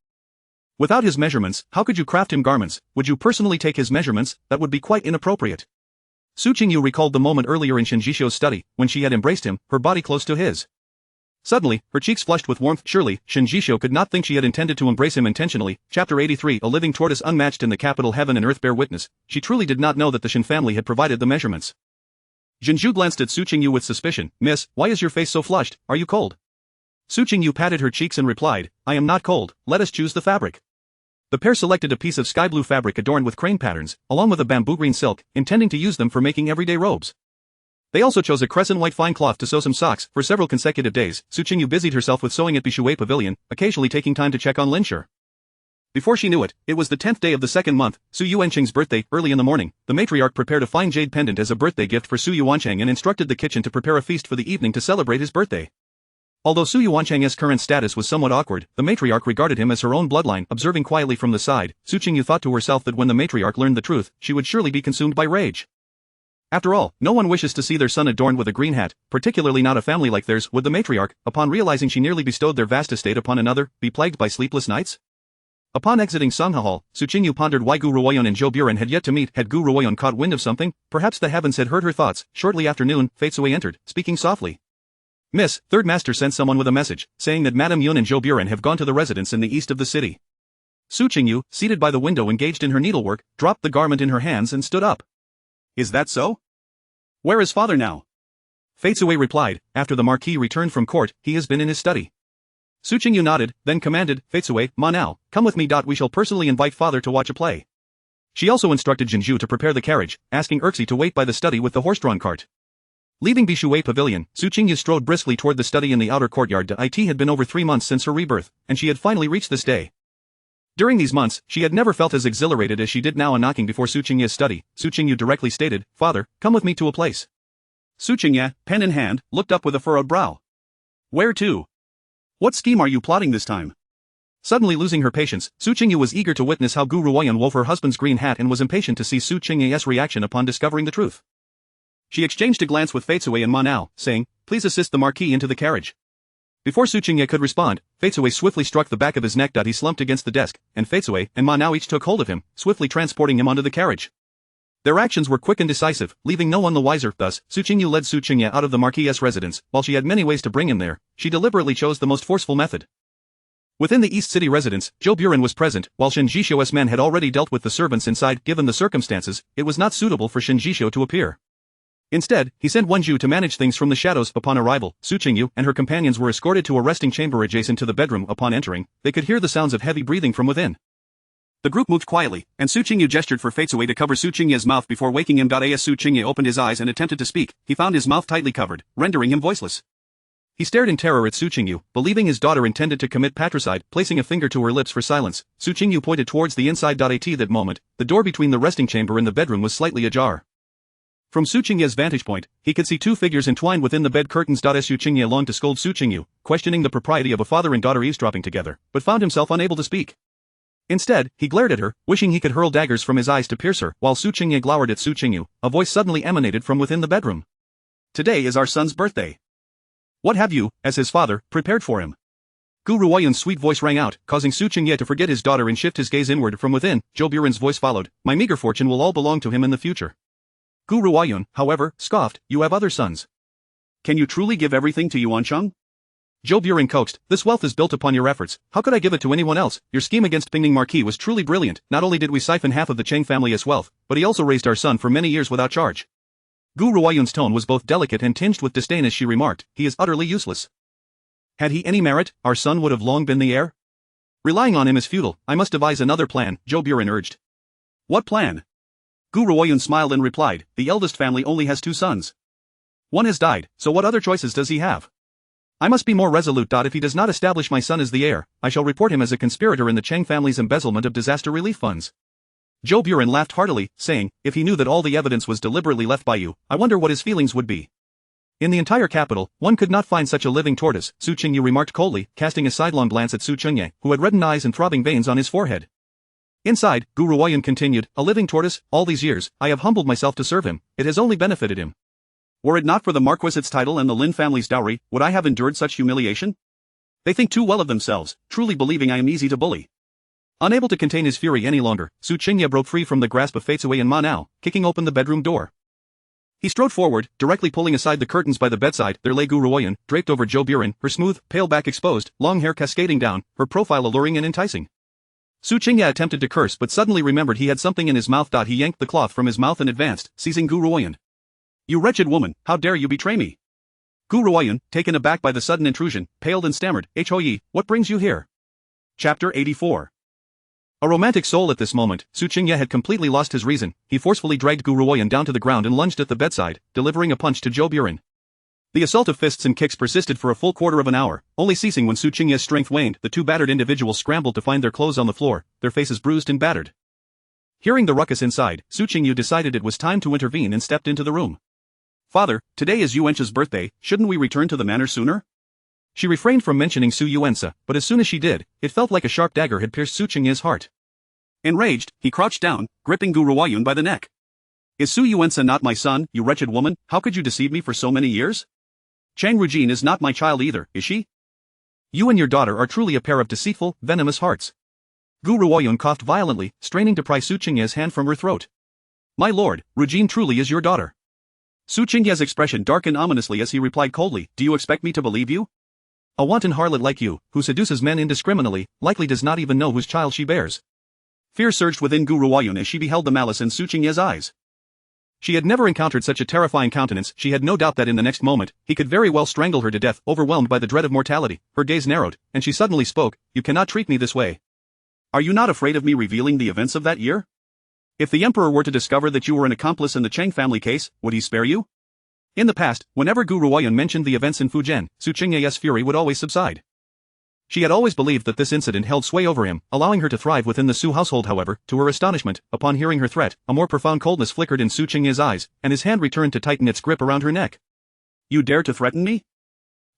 Without his measurements, how could you craft him garments? Would you personally take his measurements? That would be quite inappropriate. Su Qingyu recalled the moment earlier in Shen Jishio's study, when she had embraced him, her body close to his. Suddenly, her cheeks flushed with warmth. Surely, Shen Jishio could not think she had intended to embrace him intentionally. Chapter 83 A living tortoise unmatched in the capital. Heaven and earth bear witness, she truly did not know that the Shen family had provided the measurements. Jinju glanced at Su Qingyu with suspicion. Miss, why is your face so flushed, are you cold? Su Qingyu patted her cheeks and replied, I am not cold, let us choose the fabric. The pair selected a piece of sky blue fabric adorned with crane patterns, along with a bamboo green silk, intending to use them for making everyday robes. They also chose a crescent white fine cloth to sew some socks. For several consecutive days, Su Qingyu busied herself with sewing at Bishui Pavilion, occasionally taking time to check on Linshur. Before she knew it, it was the 10th day of the second month, Su Yuancheng's birthday. Early in the morning, the matriarch prepared a fine jade pendant as a birthday gift for Su Yuancheng and instructed the kitchen to prepare a feast for the evening to celebrate his birthday. Although Su Yuanchang's current status was somewhat awkward, the matriarch regarded him as her own bloodline. Observing quietly from the side, Su Qingyu thought to herself that when the matriarch learned the truth, she would surely be consumed by rage. After all, no one wishes to see their son adorned with a green hat, particularly not a family like theirs. Would the matriarch, upon realizing she nearly bestowed their vast estate upon another, be plagued by sleepless nights? Upon exiting Sangha Hall, Su Qingyu pondered why Gu Ruoyun and Zhou Buren had yet to meet. Had Gu Ruoyun caught wind of something? Perhaps the heavens had heard her thoughts. Shortly after noon, Fei Sui entered, speaking softly. Miss, Third Master sent someone with a message, saying that Madam Yun and Zhou Buren have gone to the residence in the east of the city. Su Qingyu, seated by the window engaged in her needlework, dropped the garment in her hands and stood up. Is that so? Where is father now? Fei Sui replied, after the Marquis returned from court, he has been in his study. Su Qingyu nodded, then commanded, Fei Sui, Ma now, come with me. We shall personally invite father to watch a play. She also instructed Jinju to prepare the carriage, asking Erxi to wait by the study with the horse-drawn cart. Leaving Bishui Pavilion, Su Qingyu strode briskly toward the study in the outer courtyard. It had been over 3 months since her rebirth, and she had finally reached this day. During these months, she had never felt as exhilarated as she did now on knocking before Su Qingyu's study. Su Qingyu directly stated, Father, come with me to a place. Su Qingyu, pen in hand, looked up with a furrowed brow. Where to? What scheme are you plotting this time? Suddenly losing her patience, Su Qingyu was eager to witness how Gu Ruoyun wove her husband's green hat and was impatient to see Su Qingyu's reaction upon discovering the truth. She exchanged a glance with Fei Sui and Ma Nao, saying, please assist the Marquis into the carriage. Before Su Qingyu could respond, Fei Sui swiftly struck the back of his neck. He slumped against the desk, and Fei Sui and Ma Nao each took hold of him, swiftly transporting him onto the carriage. Their actions were quick and decisive, leaving no one the wiser. Thus, Su Qingyu led Su Qingyu out of the Marquis' residence. While she had many ways to bring him there, she deliberately chose the most forceful method. Within the East City residence, Zhou Buren was present. While Shen Jishou's men had already dealt with the servants inside. Given the circumstances, it was not suitable for Shen Jishou to appear. Instead, he sent Wenju to manage things from the shadows. Upon arrival, Su Qingyu and her companions were escorted to a resting chamber adjacent to the bedroom. Upon entering, they could hear the sounds of heavy breathing from within. The group moved quietly, and Su Qingyu gestured for Fei Sui to cover Su Qingyu's mouth before waking him. As Su Qingyu opened his eyes and attempted to speak, he found his mouth tightly covered, rendering him voiceless. He stared in terror at Su Qingyu, believing his daughter intended to commit patricide. Placing a finger to her lips for silence, Su Qingyu pointed towards the inside. At that moment, the door between the resting chamber and the bedroom was slightly ajar. From Su Qingyu's vantage point, he could see 2 figures entwined within the bed curtains. Su Qingyu longed to scold Su Qingyu, questioning the propriety of a father and daughter eavesdropping together, but found himself unable to speak. Instead, he glared at her, wishing he could hurl daggers from his eyes to pierce her. While Su Qingyu glowered at Su Qingyu, a voice suddenly emanated from within the bedroom. Today is our son's birthday. What have you, as his father, prepared for him? Gu Ruoyun's sweet voice rang out, causing Su Qingyu to forget his daughter and shift his gaze inward. From within, Zhou Buren's voice followed, my meager fortune will all belong to him in the future. Gu Ruoyun, however, scoffed, you have other sons. Can you truly give everything to Yuancheng? Zhou Buren coaxed, this wealth is built upon your efforts, how could I give it to anyone else? Your scheme against Pingning Marquis was truly brilliant. Not only did we siphon half of the Cheng family's wealth, but he also raised our son for many years without charge. Gu Ruoyun's tone was both delicate and tinged with disdain as she remarked, he is utterly useless. Had he any merit, our son would have long been the heir. Relying on him is futile, I must devise another plan, Zhou Buren urged. What plan? Gu Ruoyun smiled and replied, the eldest family only has 2 sons. One has died, so what other choices does he have? I must be more resolute. If he does not establish my son as the heir, I shall report him as a conspirator in the Cheng family's embezzlement of disaster relief funds. Zhou Buren laughed heartily, saying, if he knew that all the evidence was deliberately left by you, I wonder what his feelings would be. In the entire capital, one could not find such a living tortoise, Su Qingyu remarked coldly, casting a sidelong glance at Su Qingyu, who had reddened eyes and throbbing veins on his forehead. Inside, Gu Ruoyun continued, a living tortoise, all these years, I have humbled myself to serve him, it has only benefited him. Were it not for the Marquis's title and the Lin family's dowry, would I have endured such humiliation? They think too well of themselves, truly believing I am easy to bully. Unable to contain his fury any longer, Su Qingyu broke free from the grasp of Fei Sui and Ma Nao, kicking open the bedroom door. He strode forward, directly pulling aside the curtains by the bedside. There lay Gu Ruoyun, draped over Zhou Buren, her smooth, pale back exposed, long hair cascading down, her profile alluring and enticing. Su Qingyu attempted to curse but suddenly remembered he had something in his mouth. He yanked the cloth from his mouth and advanced, seizing Gu Ruoyun. You wretched woman, how dare you betray me? Gu Ruoyun, taken aback by the sudden intrusion, paled and stammered, Hoi, what brings you here? Chapter 84. A romantic soul at this moment, Su Qingyu had completely lost his reason. He forcefully dragged Gu Ruoyun down to the ground and lunged at the bedside, delivering a punch to Zhou Buren. The assault of fists and kicks persisted for a full quarter of an hour, only ceasing when Su Qingyu's strength waned. The 2 battered individuals scrambled to find their clothes on the floor, their faces bruised and battered. Hearing the ruckus inside, Su Qingyu decided it was time to intervene and stepped into the room. Father, today is Yuanche's birthday, shouldn't we return to the manor sooner? She refrained from mentioning Su Yuansa, but as soon as she did, it felt like a sharp dagger had pierced Su Qingye's heart. Enraged, he crouched down, gripping Gu Ruoyun by the neck. Is Su Yuansa not my son, you wretched woman? How could you deceive me for so many years? Chang Rujin is not my child either, is she? You and your daughter are truly a pair of deceitful, venomous hearts. Gu Ruoyun coughed violently, straining to pry Su Qingye's hand from her throat. My lord, Rujin truly is your daughter. Su Qingye's expression darkened ominously as he replied coldly, do you expect me to believe you? A wanton harlot like you, who seduces men indiscriminately, likely does not even know whose child she bears. Fear surged within Gu Ruoyun as she beheld the malice in Su Qingye's eyes. She had never encountered such a terrifying countenance. She had no doubt that in the next moment, he could very well strangle her to death. Overwhelmed by the dread of mortality, her gaze narrowed, and she suddenly spoke, you cannot treat me this way. Are you not afraid of me revealing the events of that year? If the emperor were to discover that you were an accomplice in the Cheng family case, would he spare you? In the past, whenever Gu Ruoyun mentioned the events in Fujian, Su Qingye's fury would always subside. She had always believed that this incident held sway over him, allowing her to thrive within the Su household. However, to her astonishment, upon hearing her threat, a more profound coldness flickered in Su Qingye's eyes, and his hand returned to tighten its grip around her neck. You dare to threaten me?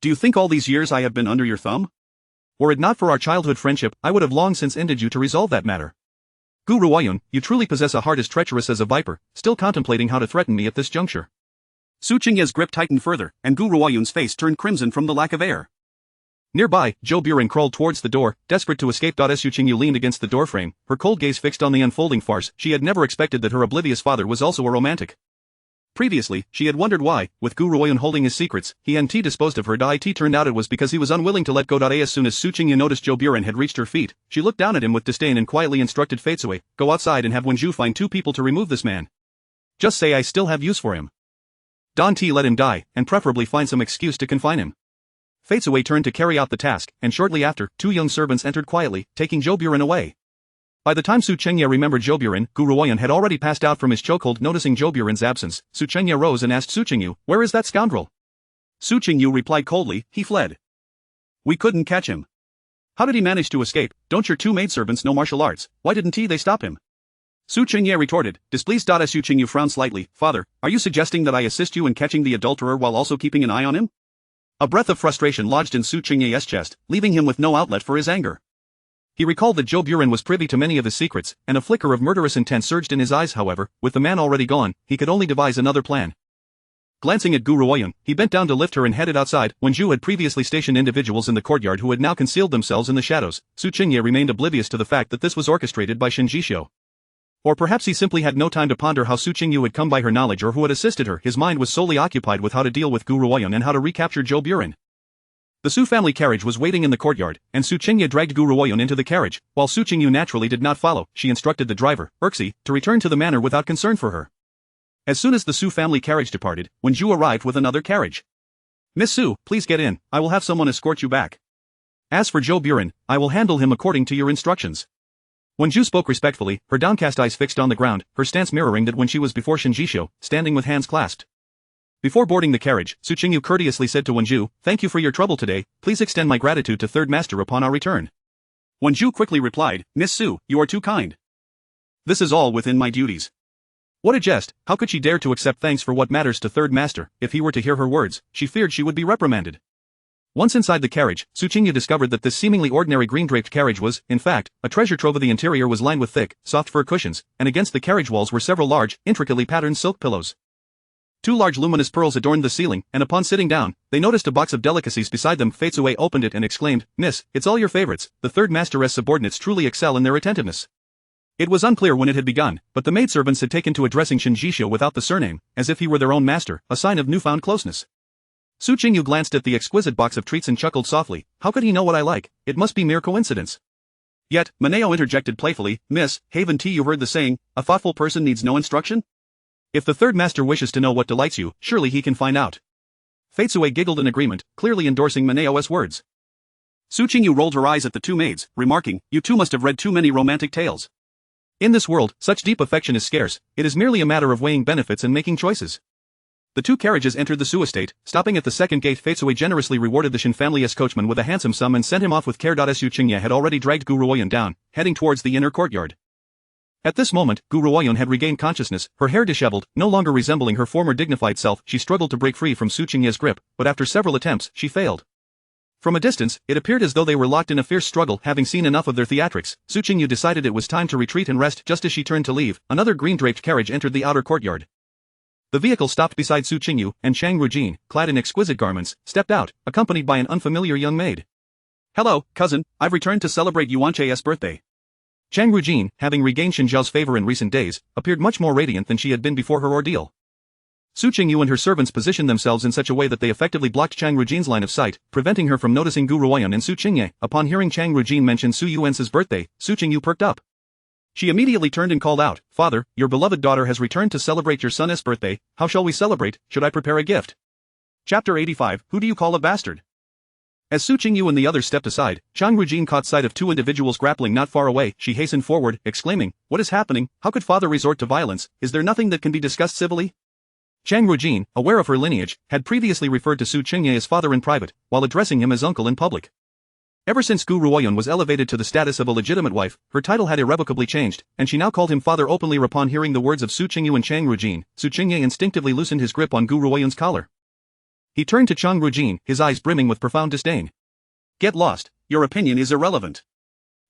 Do you think all these years I have been under your thumb? Were it not for our childhood friendship, I would have long since ended you to resolve that matter. Gu Ruoyun, you truly possess a heart as treacherous as a viper, still contemplating how to threaten me at this juncture. Su Qingye's grip tightened further, and Gu Ruoyun's face turned crimson from the lack of air. Nearby, Zhou Buren crawled towards the door, desperate to escape. Su Qingyu leaned against the doorframe, her cold gaze fixed on the unfolding farce. She had never expected that her oblivious father was also a romantic. Previously, she had wondered why, with Gu Ruoyun holding his secrets, he and disposed of her. It turned out it was because he was unwilling to let go. As soon as Su Qingyu noticed Zhou Buren had reached her feet, she looked down at him with disdain and quietly instructed Fatesui, go outside and have Wenju find 2 people to remove this man. Just say I still have use for him. Don T let him die, and preferably find some excuse to confine him. Fatesui turned to carry out the task, and shortly after, 2 young servants entered quietly, taking Zhou Buren away. By the time Su Qingye remembered Zhou Buren, Gu Ruoyun had already passed out from his chokehold. Noticing Zhou Buren's absence, Su Qingye rose and asked Su Qingyu, where is that scoundrel? Su Qingyu replied coldly, he fled. We couldn't catch him. How did he manage to escape? Don't your 2 maidservants know martial arts? Why didn't they stop him? Su Qingye retorted, displeased. Su Qingyu frowned slightly, father, are you suggesting that I assist you in catching the adulterer while also keeping an eye on him? A breath of frustration lodged in Su Qingye's chest, leaving him with no outlet for his anger. He recalled that Zhou Buren was privy to many of his secrets, and a flicker of murderous intent surged in his eyes. However, with the man already gone, he could only devise another plan. Glancing at Gu Ruoyun, he bent down to lift her and headed outside. Wenju had previously stationed individuals in the courtyard who had now concealed themselves in the shadows. Su Qingye remained oblivious to the fact that this was orchestrated by Shen Jishou. Or perhaps he simply had no time to ponder how Su Qingyu had come by her knowledge or who had assisted her. His mind was solely occupied with how to deal with Gu Ruoyun and how to recapture Zhou Buren. The Su family carriage was waiting in the courtyard, and Su Qingye dragged Gu Ruoyun into the carriage. While Su Qingyu naturally did not follow, she instructed the driver, Erxi, to return to the manor without concern for her. As soon as the Su family carriage departed, Wenju arrived with another carriage. Miss Su, please get in, I will have someone escort you back. As for Zhou Buren, I will handle him according to your instructions. Wenju spoke respectfully, her downcast eyes fixed on the ground, her stance mirroring that when she was before Shen Jishou, standing with hands clasped. Before boarding the carriage, Su Qingyu courteously said to Wenju, thank you for your trouble today, please extend my gratitude to Third Master upon our return. Wenju quickly replied, Miss Su, you are too kind. This is all within my duties. What a jest, how could she dare to accept thanks for what matters to Third Master? If he were to hear her words, she feared she would be reprimanded. Once inside the carriage, Su Qingyu discovered that this seemingly ordinary green-draped carriage was, in fact, a treasure trove. Of the interior was lined with thick, soft fur cushions, and against the carriage walls were several large, intricately patterned silk pillows. 2 large luminous pearls adorned the ceiling, and upon sitting down, they noticed a box of delicacies beside them. Fatesui opened it and exclaimed, Miss, it's all your favorites, the Third Master's subordinates truly excel in their attentiveness. It was unclear when it had begun, but the maidservants had taken to addressing Shen Jishou without the surname, as if he were their own master, a sign of newfound closeness. Su Qingyu glanced at the exquisite box of treats and chuckled softly, how could he know what I like? It must be mere coincidence. Yet, Maneo interjected playfully, Miss, haven't you heard the saying, a thoughtful person needs no instruction? If the Third Master wishes to know what delights you, surely he can find out. Fatesui giggled in agreement, clearly endorsing Maneo's words. Su Qingyu rolled her eyes at the 2 maids, remarking, you 2 must have read too many romantic tales. In this world, such deep affection is scarce, it is merely a matter of weighing benefits and making choices. The 2 carriages entered the Su estate, stopping at the second gate. Fatesui generously rewarded the Shen family's coachman with a handsome sum and sent him off with care. Su Qingye had already dragged Gu Ruoyun down, heading towards the inner courtyard. At this moment, Gu Ruoyun had regained consciousness, her hair disheveled, no longer resembling her former dignified self. She struggled to break free from Su Qingye's grip, but after several attempts, she failed. From a distance, it appeared as though they were locked in a fierce struggle. Having seen enough of their theatrics, Qingyu decided it was time to retreat and rest. Just as she turned to leave, another green-draped carriage entered the outer courtyard. The vehicle stopped beside Qingyu, and Chang Rujin, clad in exquisite garments, stepped out, accompanied by an unfamiliar young maid. "Hello, cousin, I've returned to celebrate Yuanche's birthday." Chang Rujin, having regained Shen Zhao's favor in recent days, appeared much more radiant than she had been before her ordeal. Qingyu and her servants positioned themselves in such a way that they effectively blocked Chang Rujin's line of sight, preventing her from noticing Gu Ruoyan and Su Qingye. Upon hearing Chang Rujin mention Su Yuan's birthday, Qingyu perked up. She immediately turned and called out, "Father, your beloved daughter has returned to celebrate your son's birthday. How shall we celebrate? Should I prepare a gift?" Chapter 85, Who do you call a bastard? As Qingyu and the others stepped aside, Chang Rujin caught sight of two individuals grappling not far away. She hastened forward, exclaiming, "What is happening? How could father resort to violence? Is there nothing that can be discussed civilly?" Chang Rujin, aware of her lineage, had previously referred to Su Qingye as father in private, while addressing him as uncle in public. Ever since Gu Ruoyan was elevated to the status of a legitimate wife, her title had irrevocably changed, and she now called him father openly. Upon hearing the words of Su Qingyu and Chang Rujin, Su Qingye instinctively loosened his grip on Gu Ruoyan's collar. He turned to Chang Rujin, his eyes brimming with profound disdain. "Get lost, your opinion is irrelevant."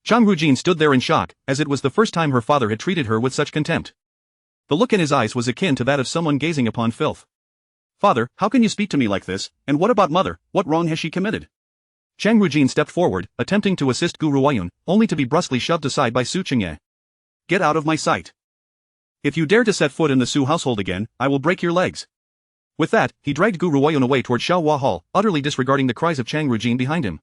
Chang Rujin stood there in shock, as it was the first time her father had treated her with such contempt. The look in his eyes was akin to that of someone gazing upon filth. "Father, how can you speak to me like this, and what about mother, what wrong has she committed?" Chang Rujin stepped forward, attempting to assist Gu Ruoyan, only to be brusquely shoved aside by Su Qingye. "Get out of my sight. If you dare to set foot in the Su household again, I will break your legs." With that, he dragged Gu Ruoyan away toward Xiaohua Hall, utterly disregarding the cries of Chang Rujin behind him.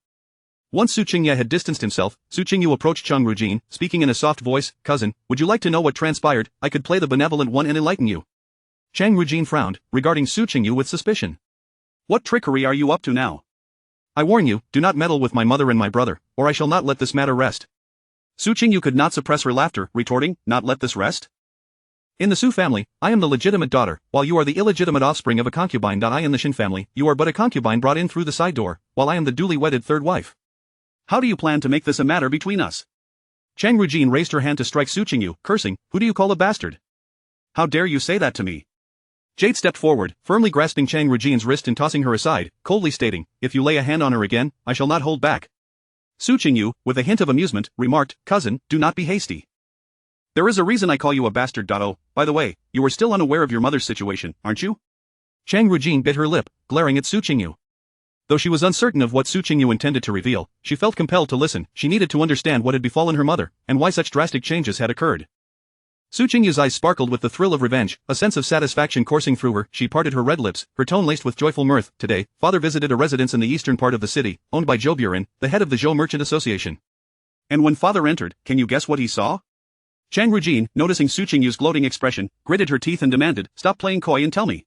Once Su Qingye had distanced himself, Su Qingyu approached Chang Rujin, speaking in a soft voice, "Cousin, would you like to know what transpired? I could play the benevolent one and enlighten you." Chang Rujin frowned, regarding Su Qingyu with suspicion. "What trickery are you up to now? I warn you, do not meddle with my mother and my brother, or I shall not let this matter rest." Su Qingyu could not suppress her laughter, retorting, "Not let this rest? In the Su family, I am the legitimate daughter, while you are the illegitimate offspring of a concubine. I in the Shen family, you are but a concubine brought in through the side door, while I am the duly wedded third wife. How do you plan to make this a matter between us?" Chang Rujin raised her hand to strike Su Qingyu, cursing, "Who do you call a bastard? How dare you say that to me?" Jade stepped forward, firmly grasping Chang Rujin's wrist and tossing her aside, coldly stating, "If you lay a hand on her again, I shall not hold back." Su Qingyu, with a hint of amusement, remarked, "Cousin, do not be hasty. There is a reason I call you a bastard. Oh, by the way, you are still unaware of your mother's situation, aren't you?" Chang Rujin bit her lip, glaring at Su Qingyu. Though she was uncertain of what Su Qingyu intended to reveal, she felt compelled to listen. She needed to understand what had befallen her mother, and why such drastic changes had occurred. Su Qingyu's eyes sparkled with the thrill of revenge, a sense of satisfaction coursing through her. She parted her red lips, her tone laced with joyful mirth. "Today, father visited a residence in the eastern part of the city, owned by Zhou Buren, the head of the Zhou Merchant Association. And when father entered, can you guess what he saw?" Chang Rujin, noticing Su Qingyu's gloating expression, gritted her teeth and demanded, "Stop playing coy and tell me."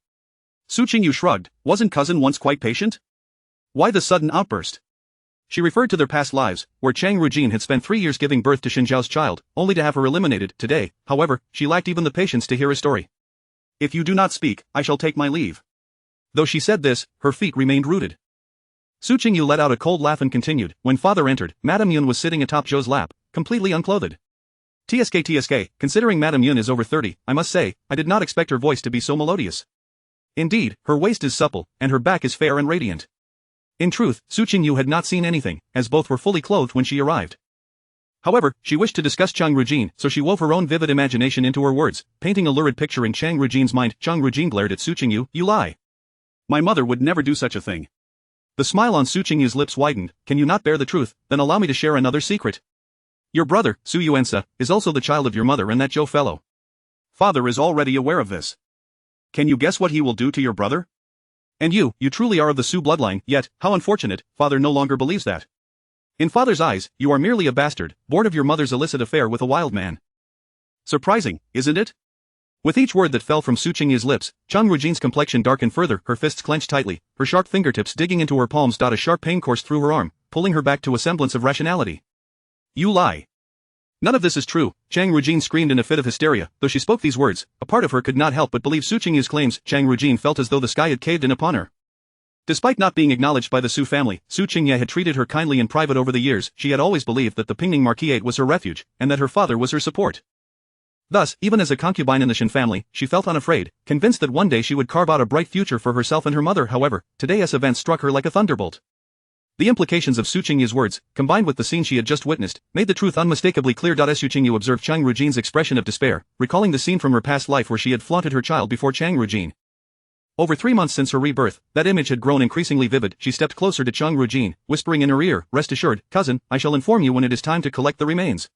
Su Qingyu shrugged. "Wasn't cousin once quite patient? Why the sudden outburst?" She referred to their past lives, where Chang Rujin had spent 3 years giving birth to Shen Zhao's child, only to have her eliminated. Today, however, she lacked even the patience to hear his story. "If you do not speak, I shall take my leave." Though she said this, her feet remained rooted. Su Qingyu let out a cold laugh and continued, "When father entered, Madam Yun was sitting atop Zhou's lap, completely unclothed. TSK, considering Madam Yun is over 30, I must say, I did not expect her voice to be so melodious. Indeed, her waist is supple, and her back is fair and radiant." In truth, Su Qingyu had not seen anything, as both were fully clothed when she arrived. However, she wished to discuss Chang Rujin, so she wove her own vivid imagination into her words, painting a lurid picture in Chang Rujin's mind. Chang Rujin glared at Su Qingyu, "You lie. My mother would never do such a thing." The smile on Su Qingyu's lips widened. "Can you not bear the truth? Then allow me to share another secret. Your brother, Su Yuansa, is also the child of your mother and that Zhou fellow. Father is already aware of this. Can you guess what he will do to your brother? And you truly are of the Su bloodline, yet, how unfortunate, father no longer believes that. In father's eyes, you are merely a bastard, born of your mother's illicit affair with a wild man. Surprising, isn't it?" With each word that fell from Su Qingyu's lips, Chang Rujin's complexion darkened further, her fists clenched tightly, her sharp fingertips digging into her palms. A sharp pain coursed through her arm, pulling her back to a semblance of rationality. "You lie. None of this is true," Chang Rujin screamed in a fit of hysteria. Though she spoke these words, a part of her could not help but believe Su Qingyu's claims. Chang Rujin felt as though the sky had caved in upon her. Despite not being acknowledged by the Su family, Su Qingye had treated her kindly in private over the years. She had always believed that the Pingning Marquis was her refuge, and that her father was her support. Thus, even as a concubine in the Shen family, she felt unafraid, convinced that one day she would carve out a bright future for herself and her mother. However, today's event struck her like a thunderbolt. The implications of Su Qingyu's words, combined with the scene she had just witnessed, made the truth unmistakably clear. Su Qingyu observed Chang Rujin's expression of despair, recalling the scene from her past life where she had flaunted her child before Chang Rujin. Over 3 months since her rebirth, that image had grown increasingly vivid. She stepped closer to Chang Rujin, whispering in her ear, "Rest assured, cousin, I shall inform you when it is time to collect the remains."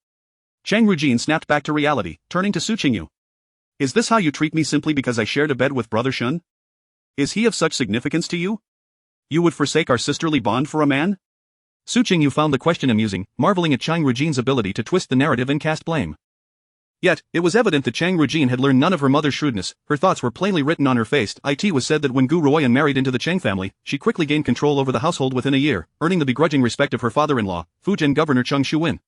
Chang Rujin snapped back to reality, turning to Su Qingyu. "Is this how you treat me simply because I shared a bed with Brother Shen? Is he of such significance to you? You would forsake our sisterly bond for a man?" Su Qingyu found the question amusing, marveling at Chang Rujin's ability to twist the narrative and cast blame. Yet, it was evident that Chang Rujin had learned none of her mother's shrewdness. Her thoughts were plainly written on her face. It was said that when Gu Ruoyan married into the Cheng family, she quickly gained control over the household within a year, earning the begrudging respect of her father-in-law, Fujian Governor Cheng Shuwen.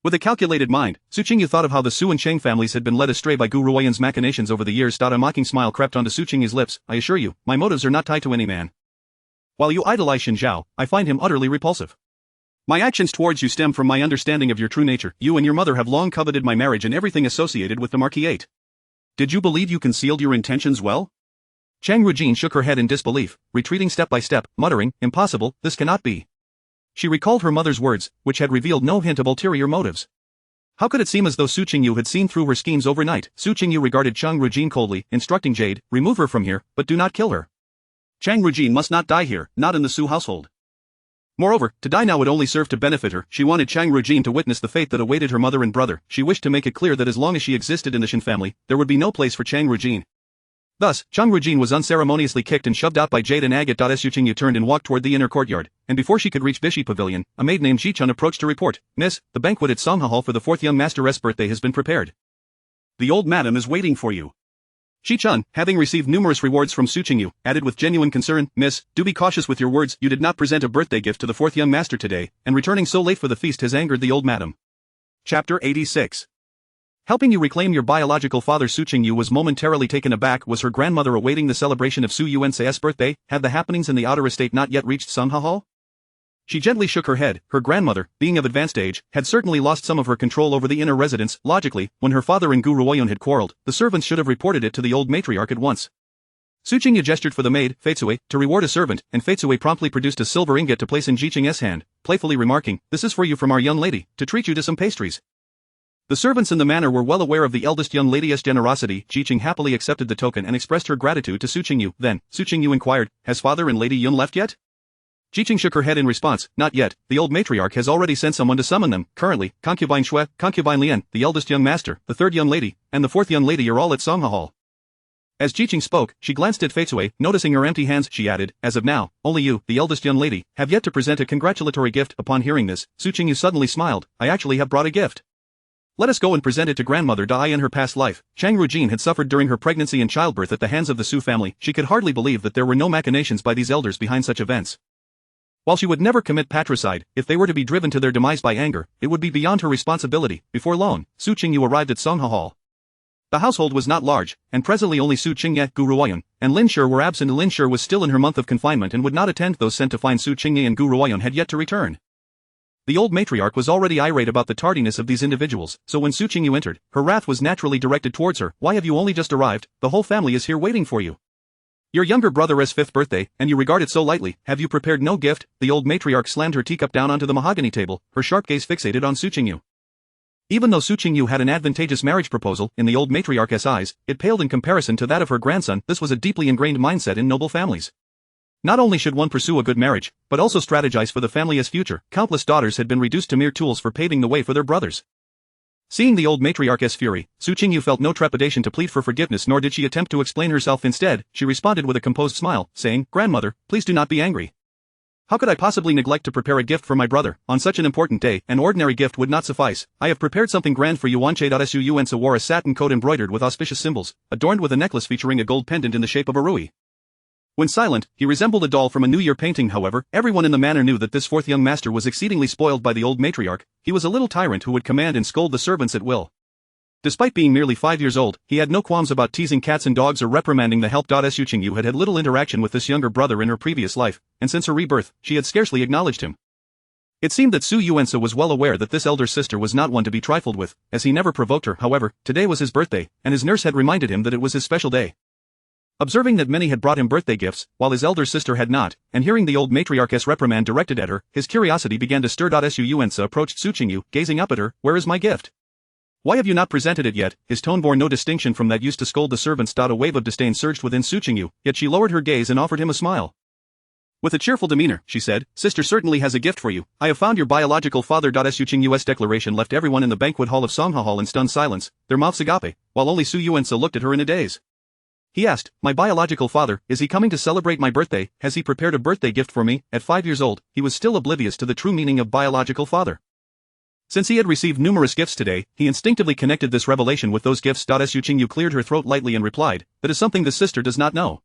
With a calculated mind, Su Qingyu thought of how the Su and Cheng families had been led astray by Gu Ruoyan's machinations over the years. A mocking smile crept onto Su Qingyu's lips. "I assure you, my motives are not tied to any man. While you idolize Shen Zhao, I find him utterly repulsive. My actions towards you stem from my understanding of your true nature. You and your mother have long coveted my marriage and everything associated with the Marquis. Did you believe you concealed your intentions well?" Chang Rujin shook her head in disbelief, retreating step by step, muttering, "Impossible, this cannot be." She recalled her mother's words, which had revealed no hint of ulterior motives. How could it seem as though Su Qingyu had seen through her schemes overnight? Su Qingyu regarded Chang Rujin coldly, instructing Jade, "Remove her from here, but do not kill her. Chang Rujin must not die here, not in the Su household." Moreover, to die now would only serve to benefit her. She wanted Chang Rujin to witness the fate that awaited her mother and brother. She wished to make it clear that as long as she existed in the Shen family, there would be no place for Chang Rujin. Thus, Chang Rujin was unceremoniously kicked and shoved out by Jade and Agate. Su Qingyu turned and walked toward the inner courtyard, and before she could reach Bishi Pavilion, a maid named Ji Chun approached to report, "Miss, the banquet at Songha Hall for the 4th young master's birthday has been prepared. The old madam is waiting for you." Ji Chun, having received numerous rewards from Su Qingyu, added with genuine concern, "Miss, do be cautious with your words. You did not present a birthday gift to the 4th young master today, and returning so late for the feast has angered the old madam." Chapter 86. Helping you reclaim your biological father. Su Qingyu was momentarily taken aback. Was her grandmother awaiting the celebration of Su Yuanse's birthday? Had the happenings in the outer estate not yet reached Songha Hall? She gently shook her head. Her grandmother, being of advanced age, had certainly lost some of her control over the inner residence. Logically, when her father and Gu Ruoyan had quarreled, the servants should have reported it to the old matriarch at once. Su Qingyu gestured for the maid, Feitsue, to reward a servant, and Feitsue promptly produced a silver ingot to place in Ji Qing's hand, playfully remarking, "This is for you from our young lady, to treat you to some pastries." The servants in the manor were well aware of the eldest young lady's generosity. Ji Qing happily accepted the token and expressed her gratitude to Su Qingyu. Then, Su Qingyu inquired, "Has father and Lady Yun left yet?" Ji Qing shook her head in response, "Not yet. The old matriarch has already sent someone to summon them. Currently, concubine Shui, concubine Lian, the eldest young master, the 3rd young lady, and the 4th young lady are all at Songha Hall." As Ji Qing spoke, she glanced at Feitsue, noticing her empty hands. She added, "As of now, only you, the eldest young lady, have yet to present a congratulatory gift." Upon hearing this, Su Qingyu suddenly smiled, "I actually have brought a gift. Let us go and present it to grandmother Dai. In her past life, Chang Rujin had suffered during her pregnancy and childbirth at the hands of the Su family. She could hardly believe that there were no machinations by these elders behind such events. While she would never commit patricide, if they were to be driven to their demise by anger, it would be beyond her responsibility. Before long, Su Qingyu arrived at Songha Hall. The household was not large, and presently only Su Qingye, Gu Ruoyan, and Lin Shi were absent. Lin Shi was still in her month of confinement and would not attend. Those sent to find Su Qingye and Gu Ruoyan had yet to return. The old matriarch was already irate about the tardiness of these individuals, so when Su Qingyu entered, her wrath was naturally directed towards her. "Why have you only just arrived? The whole family is here waiting for you. Your younger brother's 5th birthday, and you regard it so lightly. Have you prepared no gift?" The old matriarch slammed her teacup down onto the mahogany table, her sharp gaze fixated on Su Qingyu. Even though Su Qingyu had an advantageous marriage proposal, in the old matriarch's eyes, it paled in comparison to that of her grandson. This was a deeply ingrained mindset in noble families. Not only should one pursue a good marriage, but also strategize for the family's future. Countless daughters had been reduced to mere tools for paving the way for their brothers. Seeing the old matriarch's fury, Su Qingyu felt no trepidation to plead for forgiveness, nor did she attempt to explain herself. Instead, she responded with a composed smile, saying, "Grandmother, please do not be angry. How could I possibly neglect to prepare a gift for my brother? On such an important day, an ordinary gift would not suffice. I have prepared something grand for you." Su Yuanse wore a satin coat embroidered with auspicious symbols, adorned with a necklace featuring a gold pendant in the shape of a rui. When silent, he resembled a doll from a New Year painting. However, everyone in the manor knew that this 4th young master was exceedingly spoiled by the old matriarch. He was a little tyrant who would command and scold the servants at will. Despite being merely 5 years old, he had no qualms about teasing cats and dogs or reprimanding the help. Su Qingyu had had little interaction with this younger brother in her previous life, and since her rebirth, she had scarcely acknowledged him. It seemed that Su Yuanse was well aware that this elder sister was not one to be trifled with, as he never provoked her. However, today was his birthday, and his nurse had reminded him that it was his special day. Observing that many had brought him birthday gifts, while his elder sister had not, and hearing the old matriarch's reprimand directed at her, his curiosity began to stir. Su Yuanzi approached Su Qingyu, gazing up at her. "Where is my gift? Why have you not presented it yet?" His tone bore no distinction from that used to scold the servants. A wave of disdain surged within Su Qingyu, yet she lowered her gaze and offered him a smile. With a cheerful demeanor, she said, "Sister certainly has a gift for you. I have found your biological father." Su Qingyu's declaration left everyone in the banquet hall of Songha Hall in stunned silence, their mouths agape, while only Su Yuanzi looked at her in a daze. He asked, "My biological father, is he coming to celebrate my birthday? Has he prepared a birthday gift for me?" At 5 years old, he was still oblivious to the true meaning of biological father. Since he had received numerous gifts today, he instinctively connected this revelation with those gifts. Su Qingyu cleared her throat lightly and replied, "That is something the sister does not know.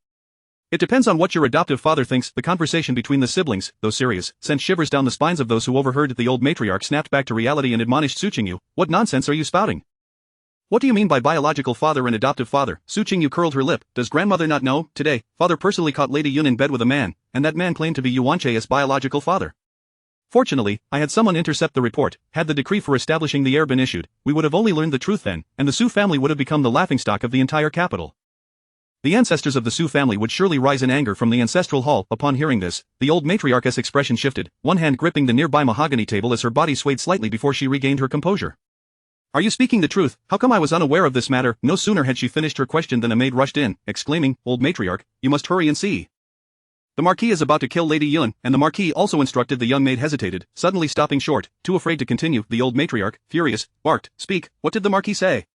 It depends on what your adoptive father thinks." The conversation between the siblings, though serious, sent shivers down the spines of those who overheard. The old matriarch snapped back to reality and admonished Su Qingyu, "What nonsense are you spouting? What do you mean by biological father and adoptive father?" Su Qingyu curled her lip. "Does grandmother not know? Today, father personally caught Lady Yun in bed with a man, and that man claimed to be Yuanche's biological father. Fortunately, I had someone intercept the report. Had the decree for establishing the heir been issued, we would have only learned the truth then, and the Su family would have become the laughingstock of the entire capital. The ancestors of the Su family would surely rise in anger from the ancestral hall." Upon hearing this, the old matriarch's expression shifted, one hand gripping the nearby mahogany table as her body swayed slightly before she regained her composure. "Are you speaking the truth? How come I was unaware of this matter?" No sooner had she finished her question than a maid rushed in, exclaiming, "Old matriarch, you must hurry and see. The Marquis is about to kill Lady Yun," and the Marquis also instructed. The young maid hesitated, suddenly stopping short, too afraid to continue. The old matriarch, furious, barked, "Speak, what did the Marquis say?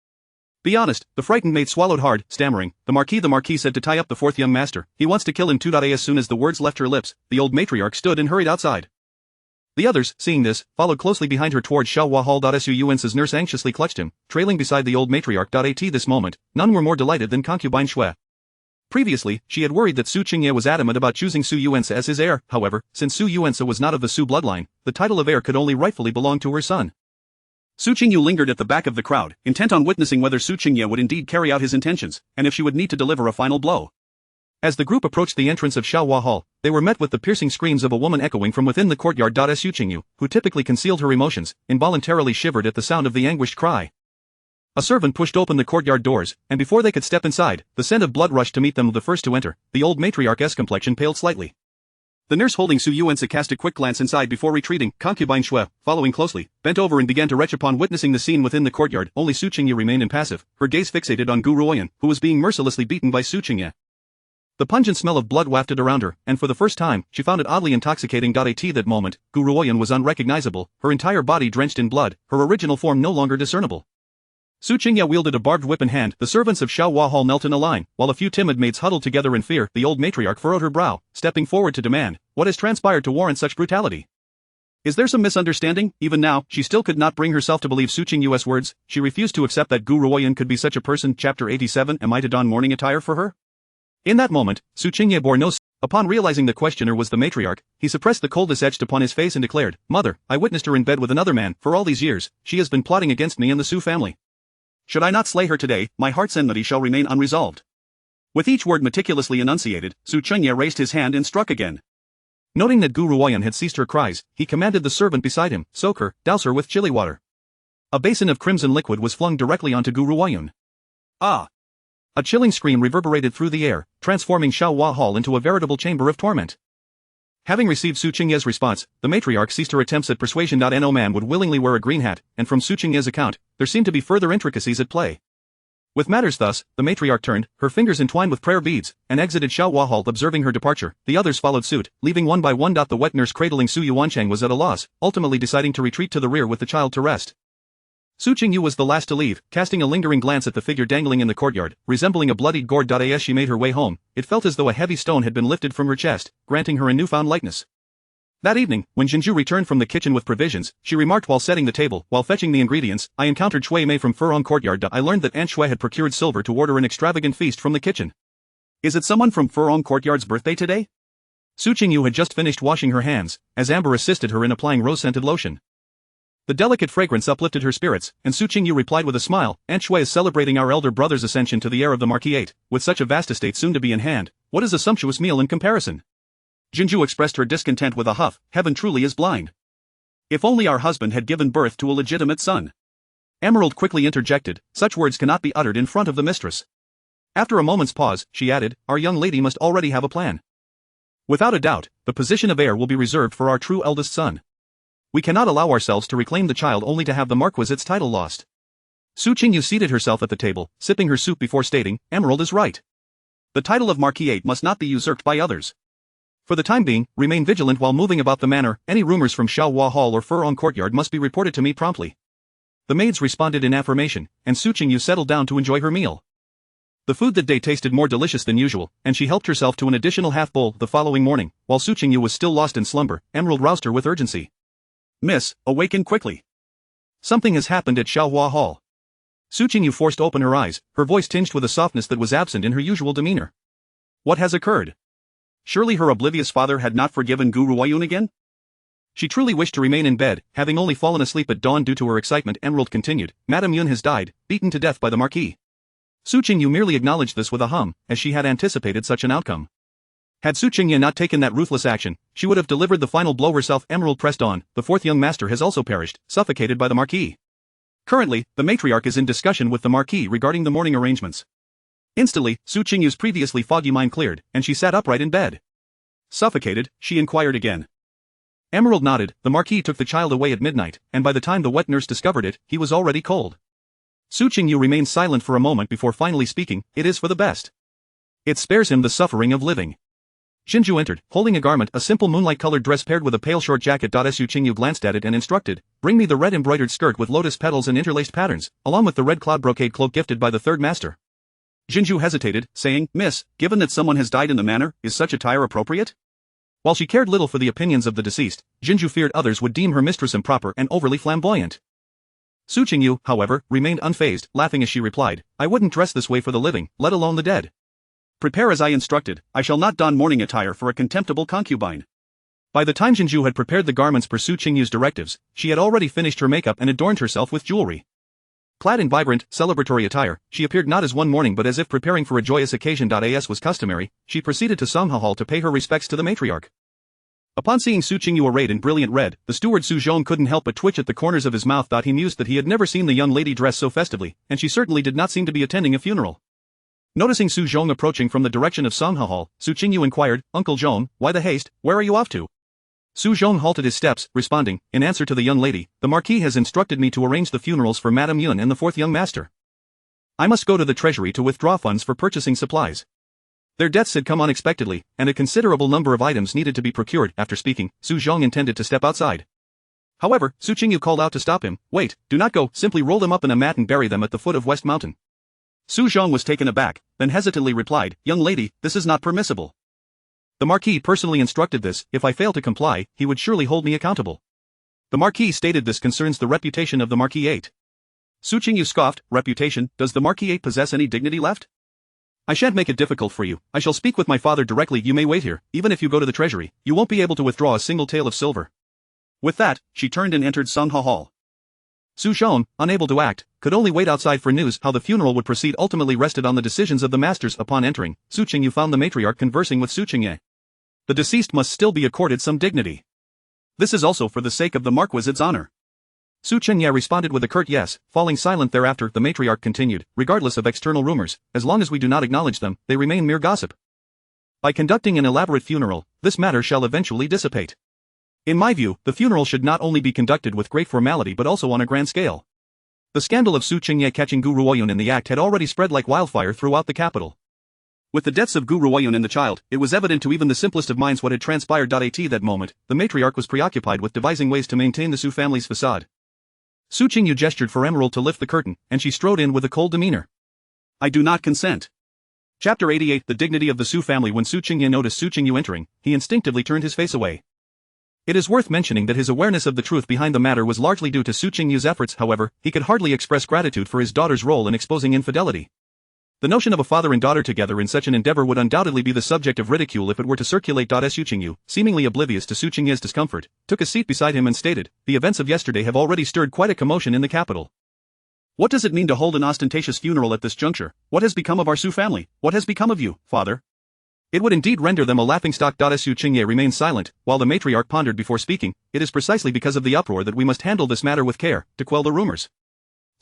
Be honest." The frightened maid swallowed hard, stammering, The Marquis said to tie up the fourth young master. He wants to kill him too." As soon as the words left her lips, the old matriarch stood and hurried outside. The others, seeing this, followed closely behind her towards Xiaohua Hall. Su Yuanzi's nurse anxiously clutched him, trailing beside the old matriarch. At this moment, none were more delighted than concubine Shui. Previously, she had worried that Su Qingyu was adamant about choosing Su Yuanzi as his heir. However, since Su Yuanzi was not of the Su bloodline, the title of heir could only rightfully belong to her son. Su Qingyu lingered at the back of the crowd, intent on witnessing whether Su Qingyu would indeed carry out his intentions, and if she would need to deliver a final blow. As the group approached the entrance of Xiaohua Hall, they were met with the piercing screams of a woman echoing from within the courtyard. Su Qingyu, who typically concealed her emotions, involuntarily shivered at the sound of the anguished cry. A servant pushed open the courtyard doors, and before they could step inside, the scent of blood rushed to meet them. The first to enter, the old matriarch's complexion paled slightly. The nurse holding Su Yuanzi cast a quick glance inside before retreating. Concubine Shui, following closely, bent over and began to retch upon witnessing the scene within the courtyard. Only Su Qingyu remained impassive, her gaze fixated on Gu Ruoyan, who was being mercilessly beaten by Su Qingyu. The pungent smell of blood wafted around her, and for the first time, she found it oddly intoxicating. At that moment, Gu Ruoyan was unrecognizable, her entire body drenched in blood, her original form no longer discernible. Su Qingyu wielded a barbed whip in hand. The servants of Xiaohua Hall knelt in a line, while a few timid maids huddled together in fear. The old matriarch furrowed her brow, stepping forward to demand, "What has transpired to warrant such brutality? Is there some misunderstanding?" Even now, she still could not bring herself to believe Su Qingyu's words. She refused to accept that Gu Ruoyan could be such a person. Chapter 87. Am I to don mourning attire for her? In that moment, Su Qingyu bore no. Upon realizing the questioner was the matriarch, he suppressed the coldness etched upon his face and declared, "Mother, I witnessed her in bed with another man. For all these years, she has been plotting against me and the Su family. Should I not slay her today, my heart's enmity shall remain unresolved." With each word meticulously enunciated, Su Qingyu raised his hand and struck again. Noting that Gu Ruoyan had ceased her cries, he commanded the servant beside him, "Soak her, douse her with chilly water." A basin of crimson liquid was flung directly onto Gu Ruoyan. "Ah!" A chilling scream reverberated through the air, transforming Xiaohua Hall into a veritable chamber of torment. Having received Su Qingyu's response, the matriarch ceased her attempts at persuasion. No man would willingly wear a green hat, and from Su Qingyu's account, there seemed to be further intricacies at play. With matters thus, the matriarch turned, her fingers entwined with prayer beads, and exited Xiaohua Hall. Observing her departure, the others followed suit, leaving one by one. The wet nurse cradling Su Yuancheng was at a loss, ultimately deciding to retreat to the rear with the child to rest. Su Qingyu was the last to leave, casting a lingering glance at the figure dangling in the courtyard, resembling a bloodied gourd. As she made her way home, it felt as though a heavy stone had been lifted from her chest, granting her a newfound lightness. That evening, when Qingyu returned from the kitchen with provisions, she remarked while setting the table, "While fetching the ingredients, I encountered Shui Mei from Furong Courtyard. I learned that Aunt Shui had procured silver to order an extravagant feast from the kitchen. Is it someone from Furong Courtyard's birthday today?" Su Qingyu had just finished washing her hands, as Amber assisted her in applying rose-scented lotion. The delicate fragrance uplifted her spirits, and Su Qingyu replied with a smile, "Aunt Shui is celebrating our elder brother's ascension to the heir of the Marquis. With such a vast estate soon to be in hand, what is a sumptuous meal in comparison?" Qingyu expressed her discontent with a huff, "Heaven truly is blind. If only our husband had given birth to a legitimate son." Emerald quickly interjected, "Such words cannot be uttered in front of the mistress." After a moment's pause, she added, our young lady must already have a plan. Without a doubt, the position of heir will be reserved for our true eldest son. We cannot allow ourselves to reclaim the child only to have the Marquis's title lost. Su Qingyu seated herself at the table, sipping her soup before stating, Emerald is right. The title of Marquis must not be usurped by others. For the time being, remain vigilant while moving about the manor. Any rumors from Xiaohua Hall or Furong Courtyard must be reported to me promptly. The maids responded in affirmation, and Su Qingyu settled down to enjoy her meal. The food that day tasted more delicious than usual, and she helped herself to an additional half-bowl the following morning. While Su Qingyu was still lost in slumber, Emerald roused her with urgency. Miss, awaken quickly. Something has happened at Xiaohua Hall. Su Qingyu forced open her eyes, her voice tinged with a softness that was absent in her usual demeanor. What has occurred? Surely her oblivious father had not forgiven Gu Ruoyun again? She truly wished to remain in bed, having only fallen asleep at dawn due to her excitement. Emerald continued, Madam Yun has died, beaten to death by the Marquis. Su Qingyu merely acknowledged this with a hum, as she had anticipated such an outcome. Had Su Qingyu not taken that ruthless action, she would have delivered the final blow herself. Emerald pressed on, the fourth young master has also perished, suffocated by the Marquis. Currently, the matriarch is in discussion with the Marquis regarding the mourning arrangements. Instantly, Su Qingyu's previously foggy mind cleared, and she sat upright in bed. Suffocated, she inquired again. Emerald nodded. The Marquis took the child away at midnight, and by the time the wet nurse discovered it, he was already cold. Su Qingyu remained silent for a moment before finally speaking, it is for the best. It spares him the suffering of living. Qingyu entered, holding a garment, a simple moonlight-colored dress paired with a pale short jacket. Su Qingyu glanced at it and instructed, bring me the red embroidered skirt with lotus petals and interlaced patterns, along with the red cloud brocade cloak gifted by the third master. Qingyu hesitated, saying, Miss, given that someone has died in the manor, is such attire appropriate? While she cared little for the opinions of the deceased, Qingyu feared others would deem her mistress improper and overly flamboyant. Su Qingyu, however, remained unfazed, laughing as she replied, I wouldn't dress this way for the living, let alone the dead. Prepare as I instructed, I shall not don mourning attire for a contemptible concubine. By the time Qingyu had prepared the garments per Su Qingyu's directives, she had already finished her makeup and adorned herself with jewelry. Clad in vibrant, celebratory attire, she appeared not as one mourning but as if preparing for a joyous occasion. As was customary, she proceeded to Songha Hall to pay her respects to the matriarch. Upon seeing Su Qingyu arrayed in brilliant red, the steward Su Zhong couldn't help but twitch at the corners of his mouth. He mused that he had never seen the young lady dress so festively, and she certainly did not seem to be attending a funeral. Noticing Su Zhong approaching from the direction of Songha Hall, Su Qingyu inquired, Uncle Zhong, why the haste, where are you off to? Su Zhong halted his steps, responding, in answer to the young lady, the Marquis has instructed me to arrange the funerals for Madam Yun and the fourth young master. I must go to the treasury to withdraw funds for purchasing supplies. Their deaths had come unexpectedly, and a considerable number of items needed to be procured. After speaking, Su Zhong intended to step outside. However, Su Qingyu called out to stop him, wait, do not go, simply roll them up in a mat and bury them at the foot of West Mountain. Su Zhong was taken aback, then hesitantly replied, young lady, this is not permissible. The Marquis personally instructed this, if I fail to comply, he would surely hold me accountable. The Marquis stated this concerns the reputation of the Marquis 8. Su Qingyu scoffed, reputation, does the Marquis 8 possess any dignity left? I shan't make it difficult for you, I shall speak with my father directly. You may wait here, even if you go to the treasury, you won't be able to withdraw a single tael of silver. With that, she turned and entered Songha Hall. Su Zhong, unable to act, could only wait outside for news. How the funeral would proceed ultimately rested on the decisions of the masters. Upon entering, Su Qingyu found the matriarch conversing with Su Qingye. The deceased must still be accorded some dignity. This is also for the sake of the Marquis's honor. Su Qingye responded with a curt yes, falling silent thereafter. The matriarch continued, regardless of external rumors, as long as we do not acknowledge them, they remain mere gossip. By conducting an elaborate funeral, this matter shall eventually dissipate. In my view, the funeral should not only be conducted with great formality but also on a grand scale. The scandal of Su Qingye catching Gu Ruoyun in the act had already spread like wildfire throughout the capital. With the deaths of Gu Ruoyun and the child, it was evident to even the simplest of minds what had transpired. At that moment, the matriarch was preoccupied with devising ways to maintain the Su family's facade. Su Qingyu gestured for Emerald to lift the curtain, and she strode in with a cold demeanor. I do not consent. Chapter 88 The dignity of the Su family. When Su Qingye noticed Su Qingyu entering, he instinctively turned his face away. It is worth mentioning that his awareness of the truth behind the matter was largely due to Su Qingyu's efforts. However, he could hardly express gratitude for his daughter's role in exposing infidelity. The notion of a father and daughter together in such an endeavor would undoubtedly be the subject of ridicule if it were to circulate. Su Qingyu, seemingly oblivious to Su Qingye's discomfort, took a seat beside him and stated, the events of yesterday have already stirred quite a commotion in the capital. What does it mean to hold an ostentatious funeral at this juncture? What has become of our Su family? What has become of you, father? It would indeed render them a laughingstock. Su Qingye remained silent, while the matriarch pondered before speaking, it is precisely because of the uproar that we must handle this matter with care, to quell the rumors.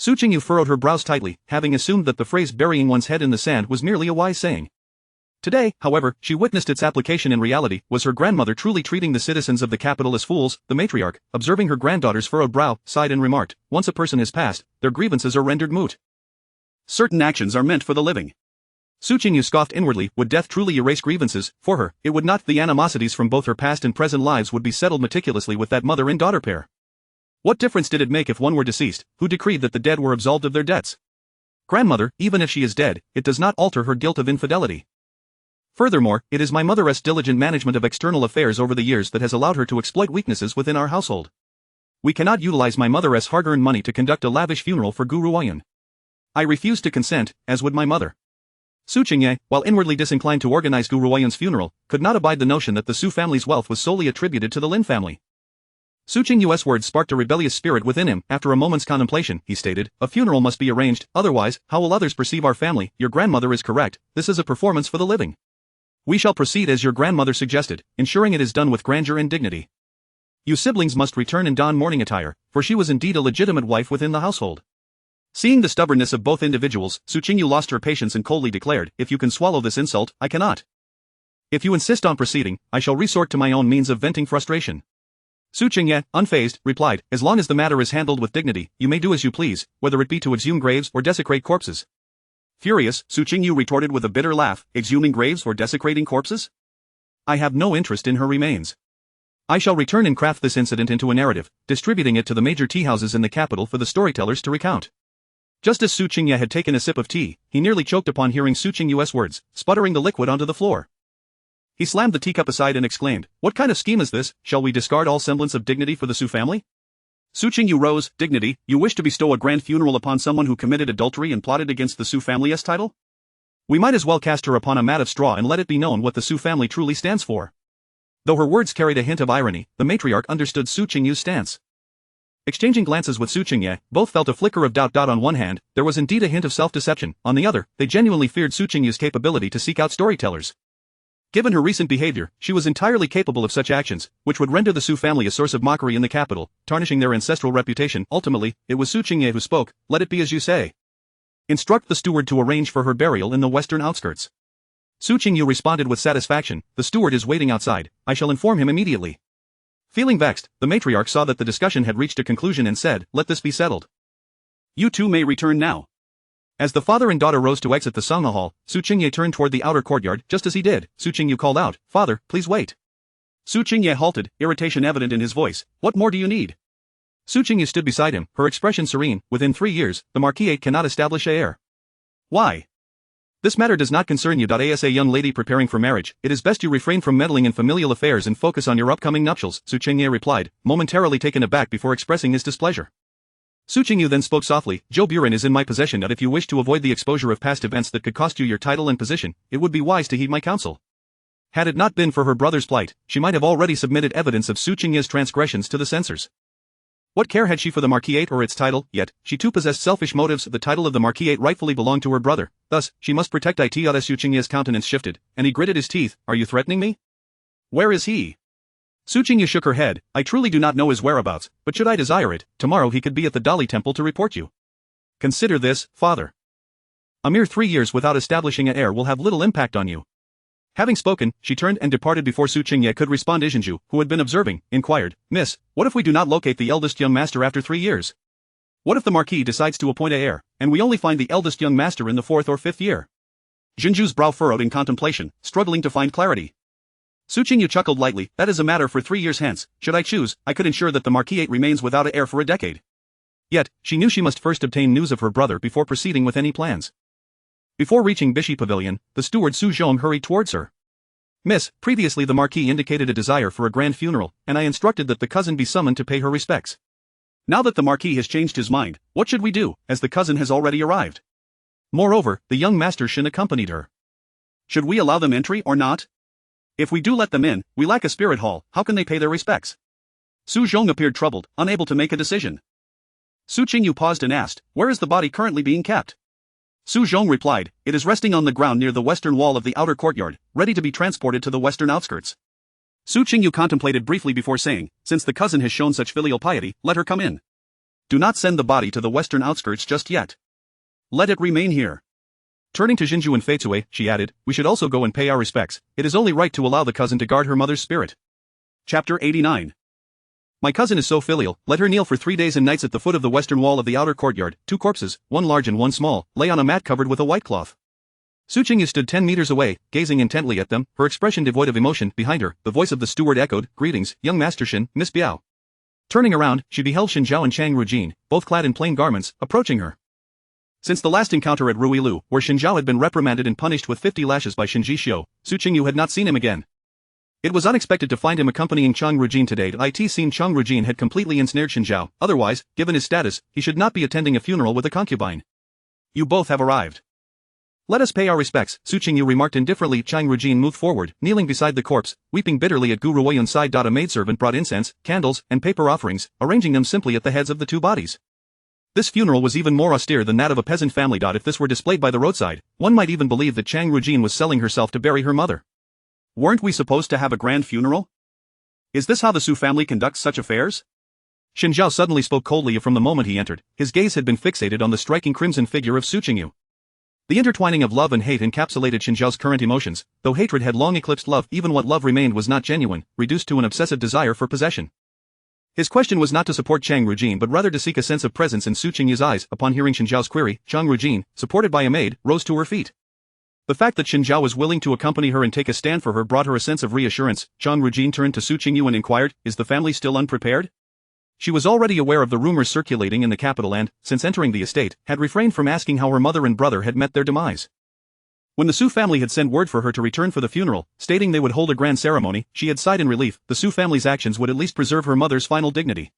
Su Qingyu furrowed her brows tightly, having assumed that the phrase burying one's head in the sand was merely a wise saying. Today, however, she witnessed its application in reality. Was her grandmother truly treating the citizens of the capital as fools? The matriarch, observing her granddaughter's furrowed brow, sighed and remarked, once a person has passed, their grievances are rendered moot. Certain actions are meant for the living. Su Qingyu scoffed inwardly. Would death truly erase grievances? For her, it would not. The animosities from both her past and present lives would be settled meticulously with that mother and daughter pair. What difference did it make if one were deceased? Who decreed that the dead were absolved of their debts? Grandmother, even if she is dead, it does not alter her guilt of infidelity. Furthermore, it is my mother's diligent management of external affairs over the years that has allowed her to exploit weaknesses within our household. We cannot utilize my mother's hard-earned money to conduct a lavish funeral for Guru Oyen. I refuse to consent, as would my mother. Su Qingyu, while inwardly disinclined to organize Guru Oyen's funeral, could not abide the notion that the Su family's wealth was solely attributed to the Lin family. Su Qingyu's words sparked a rebellious spirit within him. After a moment's contemplation, he stated, a funeral must be arranged, otherwise, how will others perceive our family? Your grandmother is correct, this is a performance for the living. We shall proceed as your grandmother suggested, ensuring it is done with grandeur and dignity. You siblings must return and don mourning attire, for she was indeed a legitimate wife within the household. Seeing the stubbornness of both individuals, Su Qingyu lost her patience and coldly declared, if you can swallow this insult, I cannot. If you insist on proceeding, I shall resort to my own means of venting frustration. Su Qingyu, unfazed, replied, as long as the matter is handled with dignity, you may do as you please, whether it be to exhume graves or desecrate corpses. Furious, Su Qingyu retorted with a bitter laugh, exhuming graves or desecrating corpses? I have no interest in her remains. I shall return and craft this incident into a narrative, distributing it to the major tea houses in the capital for the storytellers to recount. Just as Su Qingyu had taken a sip of tea, he nearly choked upon hearing Su Qingyu's words, sputtering the liquid onto the floor. He slammed the teacup aside and exclaimed, what kind of scheme is this? Shall we discard all semblance of dignity for the Su family? Su Qingyu rose. Dignity? You wish to bestow a grand funeral upon someone who committed adultery and plotted against the Su family's title? We might as well cast her upon a mat of straw and let it be known what the Su family truly stands for. Though her words carried a hint of irony, the matriarch understood Su Qingyu's stance. Exchanging glances with Su Qingyu, both felt a flicker of doubt. On one hand, there was indeed a hint of self-deception, on the other, they genuinely feared Su Qingyu's capability to seek out storytellers. Given her recent behavior, she was entirely capable of such actions, which would render the Su family a source of mockery in the capital, tarnishing their ancestral reputation. Ultimately, it was Su Qingyu who spoke, let it be as you say. Instruct the steward to arrange for her burial in the western outskirts. Su Qingyu responded with satisfaction, the steward is waiting outside, I shall inform him immediately. Feeling vexed, the matriarch saw that the discussion had reached a conclusion and said, let this be settled. You two may return now. As the father and daughter rose to exit the Sangha hall, Su Qingyu turned toward the outer courtyard. Just as he did, Su Qingyu called out, Father, please wait. Su Qingyu halted, irritation evident in his voice. What more do you need? Su Qingyu stood beside him, her expression serene. Within 3 years, the Marquis cannot establish a heir. Why? This matter does not concern you. As a young lady preparing for marriage, it is best you refrain from meddling in familial affairs and focus on your upcoming nuptials, Su Qingyu replied, momentarily taken aback before expressing his displeasure. Su Qingyu then spoke softly, Zhou Buren is in my possession. If you wish to avoid the exposure of past events that could cost you your title and position, it would be wise to heed my counsel. Had it not been for her brother's plight, she might have already submitted evidence of Su Qingyu's transgressions to the censors. What care had she for the Marquis or its title? Yet, she too possessed selfish motives. The title of the Marquis rightfully belonged to her brother, thus, she must protect it. Su Qingyu's countenance shifted, and he gritted his teeth. Are you threatening me? Where is he? Su Qingyu shook her head, I truly do not know his whereabouts, but should I desire it, tomorrow he could be at the Dali temple to report you. Consider this, father. A mere 3 years without establishing an heir will have little impact on you. Having spoken, she turned and departed before Su Qingyu could respond. Zhenju, who had been observing, inquired, Miss, what if we do not locate the eldest young master after 3 years? What if the Marquis decides to appoint an heir, and we only find the eldest young master in the 4th or 5th year? Zhenju's brow furrowed in contemplation, struggling to find clarity. Su Qingyu chuckled lightly, that is a matter for 3 years hence. Should I choose, I could ensure that the Marquis remains without an heir for a decade. Yet, she knew she must first obtain news of her brother before proceeding with any plans. Before reaching Bishi Pavilion, the steward Su Zhong hurried towards her. Miss, previously the Marquis indicated a desire for a grand funeral, and I instructed that the cousin be summoned to pay her respects. Now that the Marquis has changed his mind, what should we do, as the cousin has already arrived? Moreover, the young Master Shen accompanied her. Should we allow them entry or not? If we do let them in, we lack a spirit hall, how can they pay their respects? Su Zhong appeared troubled, unable to make a decision. Su Qingyu paused and asked, where is the body currently being kept? Su Zhong replied, it is resting on the ground near the western wall of the outer courtyard, ready to be transported to the western outskirts. Su Qingyu contemplated briefly before saying, since the cousin has shown such filial piety, let her come in. Do not send the body to the western outskirts just yet. Let it remain here. Turning to Qingyu and Feicue, she added, we should also go and pay our respects. It is only right to allow the cousin to guard her mother's spirit. Chapter 89. My cousin is so filial, let her kneel for 3 days and nights at the foot of the western wall of the outer courtyard. 2 corpses, one large and one small, lay on a mat covered with a white cloth. Qingyu stood 10 meters away, gazing intently at them, her expression devoid of emotion. Behind her, the voice of the steward echoed, greetings, young Master Shen, Miss Biao. Turning around, she beheld Xinjiao and Chang Rujin, both clad in plain garments, approaching her. Since the last encounter at Ruilu, where Xinjiao had been reprimanded and punished with 50 lashes by Shinji Xiu, Qingyu had not seen him again. It was unexpected to find him accompanying Chang Rujin today. It seemed Chang Rujin had completely ensnared Xinjiao, otherwise, given his status, he should not be attending a funeral with a concubine. You both have arrived. Let us pay our respects, Qingyu remarked indifferently. Chang Rujin moved forward, kneeling beside the corpse, weeping bitterly at Gu Ruoyun's side. A maidservant brought incense, candles, and paper offerings, arranging them simply at the heads of the 2 bodies. This funeral was even more austere than that of a peasant family. If this were displayed by the roadside, one might even believe that Chang Rujin was selling herself to bury her mother. Weren't we supposed to have a grand funeral? Is this how the Su family conducts such affairs? Xinjiao suddenly spoke coldly. From the moment he entered, his gaze had been fixated on the striking crimson figure of Qingyu. The intertwining of love and hate encapsulated Xinjiao's current emotions, though hatred had long eclipsed love. Even what love remained was not genuine, reduced to an obsessive desire for possession. His question was not to support Chang Rujin but rather to seek a sense of presence in Qingyu's eyes. Upon hearing Xinjiao's query, Chang Rujin, supported by a maid, rose to her feet. The fact that Xinjiao was willing to accompany her and take a stand for her brought her a sense of reassurance. Chang Rujin turned to Qingyu and inquired, is the family still unprepared? She was already aware of the rumors circulating in the capital and, since entering the estate, had refrained from asking how her mother and brother had met their demise. When the Su family had sent word for her to return for the funeral, stating they would hold a grand ceremony, she had sighed in relief. The Su family's actions would at least preserve her mother's final dignity.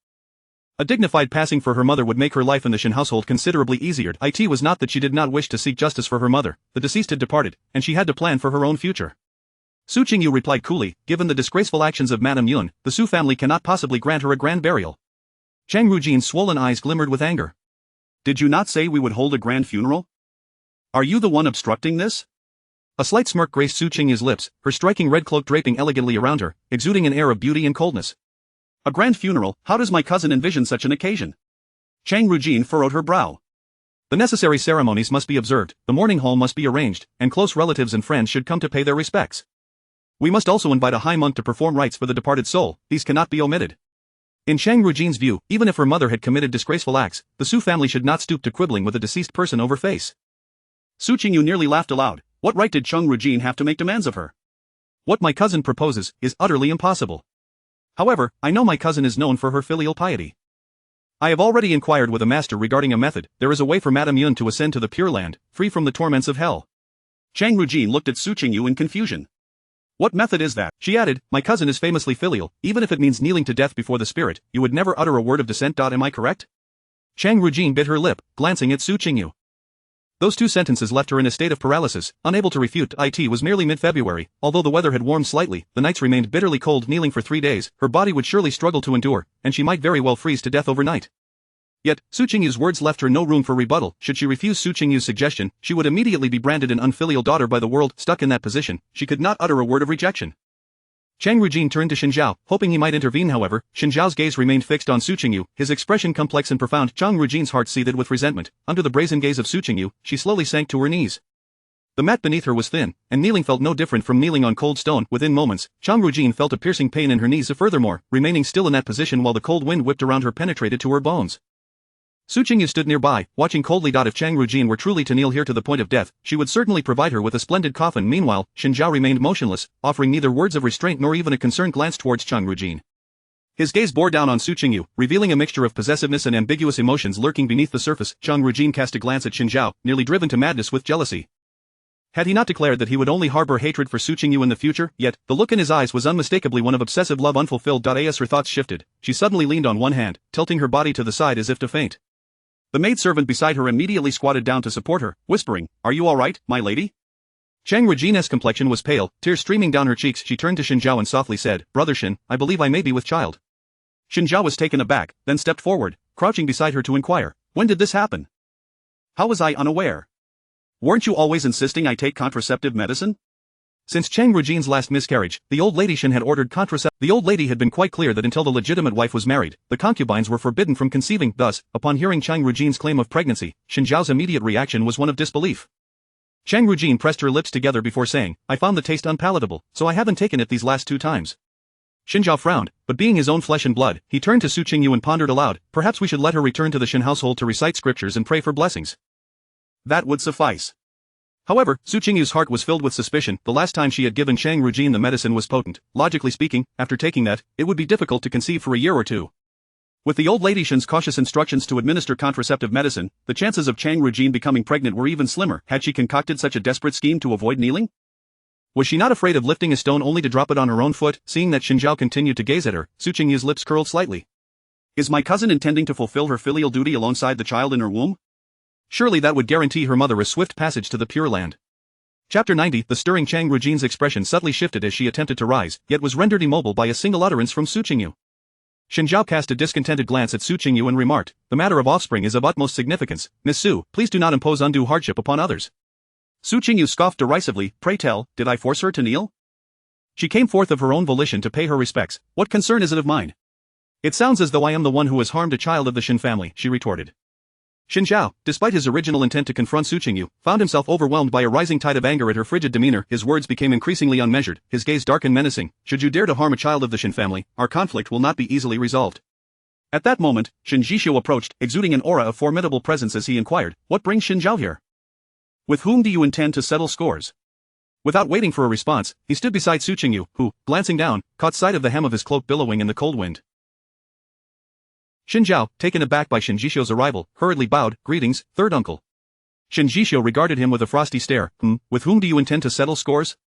A dignified passing for her mother would make her life in the Shen household considerably easier. It was not that she did not wish to seek justice for her mother, the deceased had departed, and she had to plan for her own future. Qingyu replied coolly, given the disgraceful actions of Madam Yun, the Su family cannot possibly grant her a grand burial. Chang Rujin's swollen eyes glimmered with anger. Did you not say we would hold a grand funeral? Are you the one obstructing this? A slight smirk graced Qingyu's lips, her striking red cloak draping elegantly around her, exuding an air of beauty and coldness. A grand funeral, how does my cousin envision such an occasion? Chang Rujin furrowed her brow. The necessary ceremonies must be observed, the mourning hall must be arranged, and close relatives and friends should come to pay their respects. We must also invite a high monk to perform rites for the departed soul, these cannot be omitted. In Chang Rujin's view, even if her mother had committed disgraceful acts, the Su family should not stoop to quibbling with a deceased person over face. Qingyu nearly laughed aloud. What right did Chang Rujin have to make demands of her? What my cousin proposes is utterly impossible. However, I know my cousin is known for her filial piety. I have already inquired with a master regarding a method. There is a way for Madam Yun to ascend to the Pure Land, free from the torments of hell. Chang Rujin looked at Qingyu in confusion. What method is that? She added, my cousin is famously filial, even if it means kneeling to death before the spirit, you would never utter a word of dissent. Am I correct? Chang Rujin bit her lip, glancing at Qingyu. Those 2 sentences left her in a state of paralysis, unable to refute. It was merely mid-February, although the weather had warmed slightly, the nights remained bitterly cold. Kneeling for 3 days, her body would surely struggle to endure, and she might very well freeze to death overnight. Yet, Qingyu's words left her no room for rebuttal. Should she refuse Qingyu's suggestion, she would immediately be branded an unfilial daughter by the world. Stuck in that position, she could not utter a word of rejection. Chang Rujin turned to Xinjiao, hoping he might intervene. However, Xinjiao's gaze remained fixed on Qingyu, his expression complex and profound. Chang Rujin's heart seethed with resentment. Under the brazen gaze of Qingyu, she slowly sank to her knees. The mat beneath her was thin, and kneeling felt no different from kneeling on cold stone. Within moments, Chang Rujin felt a piercing pain in her knees. Furthermore, remaining still in that position while the cold wind whipped around her penetrated to her bones. Qingyu stood nearby, watching coldly. If Chang Rujin were truly to kneel here to the point of death, she would certainly provide her with a splendid coffin. Meanwhile, Xinjiao remained motionless, offering neither words of restraint nor even a concerned glance towards Chang Rujin. His gaze bore down on Qingyu, revealing a mixture of possessiveness and ambiguous emotions lurking beneath the surface. Chang Rujin cast a glance at Xinjiao, nearly driven to madness with jealousy. Had he not declared that he would only harbor hatred for Qingyu in the future? Yet, the look in his eyes was unmistakably one of obsessive love unfulfilled. As her thoughts shifted, she suddenly leaned on one hand, tilting her body to the side as if to faint. The maidservant beside her immediately squatted down to support her, whispering, "Are you all right, my lady?" Chang Rujin's complexion was pale, tears streaming down her cheeks. She turned to Xinjiao and softly said, "Brother Shen, I believe I may be with child." Xinjiao was taken aback, then stepped forward, crouching beside her to inquire, "When did this happen? How was I unaware? Weren't you always insisting I take contraceptive medicine?" Since Chang Rujian's last miscarriage, the old lady Shen had ordered contraception. The old lady had been quite clear that until the legitimate wife was married, the concubines were forbidden from conceiving. Thus, upon hearing Chang Rujian's claim of pregnancy, Shen Zhao's immediate reaction was one of disbelief. Chang Rujin pressed her lips together before saying, "I found the taste unpalatable, so I haven't taken it these last 2 times." Shen Zhao frowned, but being his own flesh and blood, he turned to Su Qingyu and pondered aloud, "Perhaps we should let her return to the Shen household to recite scriptures and pray for blessings. That would suffice." However, Su Qingyu's heart was filled with suspicion. The last time she had given Chang Rujin the medicine was potent. Logically speaking, after taking that, it would be difficult to conceive for a year or 2. With the old lady Shen's cautious instructions to administer contraceptive medicine, the chances of Chang Rujin becoming pregnant were even slimmer. Had she concocted such a desperate scheme to avoid kneeling? Was she not afraid of lifting a stone only to drop it on her own foot? Seeing that Shen Zhao continued to gaze at her, Su Qingyu's lips curled slightly. Is my cousin intending to fulfill her filial duty alongside the child in her womb? Surely that would guarantee her mother a swift passage to the Pure Land. Chapter 90. The stirring Chang Rujin's expression subtly shifted as she attempted to rise, yet was rendered immobile by a single utterance from Su Qingyu. Shen Zhao cast a discontented glance at Su Qingyu and remarked, "The matter of offspring is of utmost significance. Miss Su, please do not impose undue hardship upon others." Su Qingyu scoffed derisively, "Pray tell, did I force her to kneel? She came forth of her own volition to pay her respects. What concern is it of mine?" "It sounds as though I am the one who has harmed a child of the Shen family," she retorted. Shen Zhao, despite his original intent to confront Su Qingyu, found himself overwhelmed by a rising tide of anger at her frigid demeanor. His words became increasingly unmeasured, his gaze dark and menacing. "Should you dare to harm a child of the Shen family, our conflict will not be easily resolved." At that moment, Shen Zhishu approached, exuding an aura of formidable presence as he inquired, "What brings Shen Zhao here? With whom do you intend to settle scores?" Without waiting for a response, he stood beside Su Qingyu, who, glancing down, caught sight of the hem of his cloak billowing in the cold wind. Shen Zhao, taken aback by Shen Zhishu's arrival, hurriedly bowed, "Greetings, third uncle." Shen Zhishu regarded him with a frosty stare. With whom do you intend to settle scores?"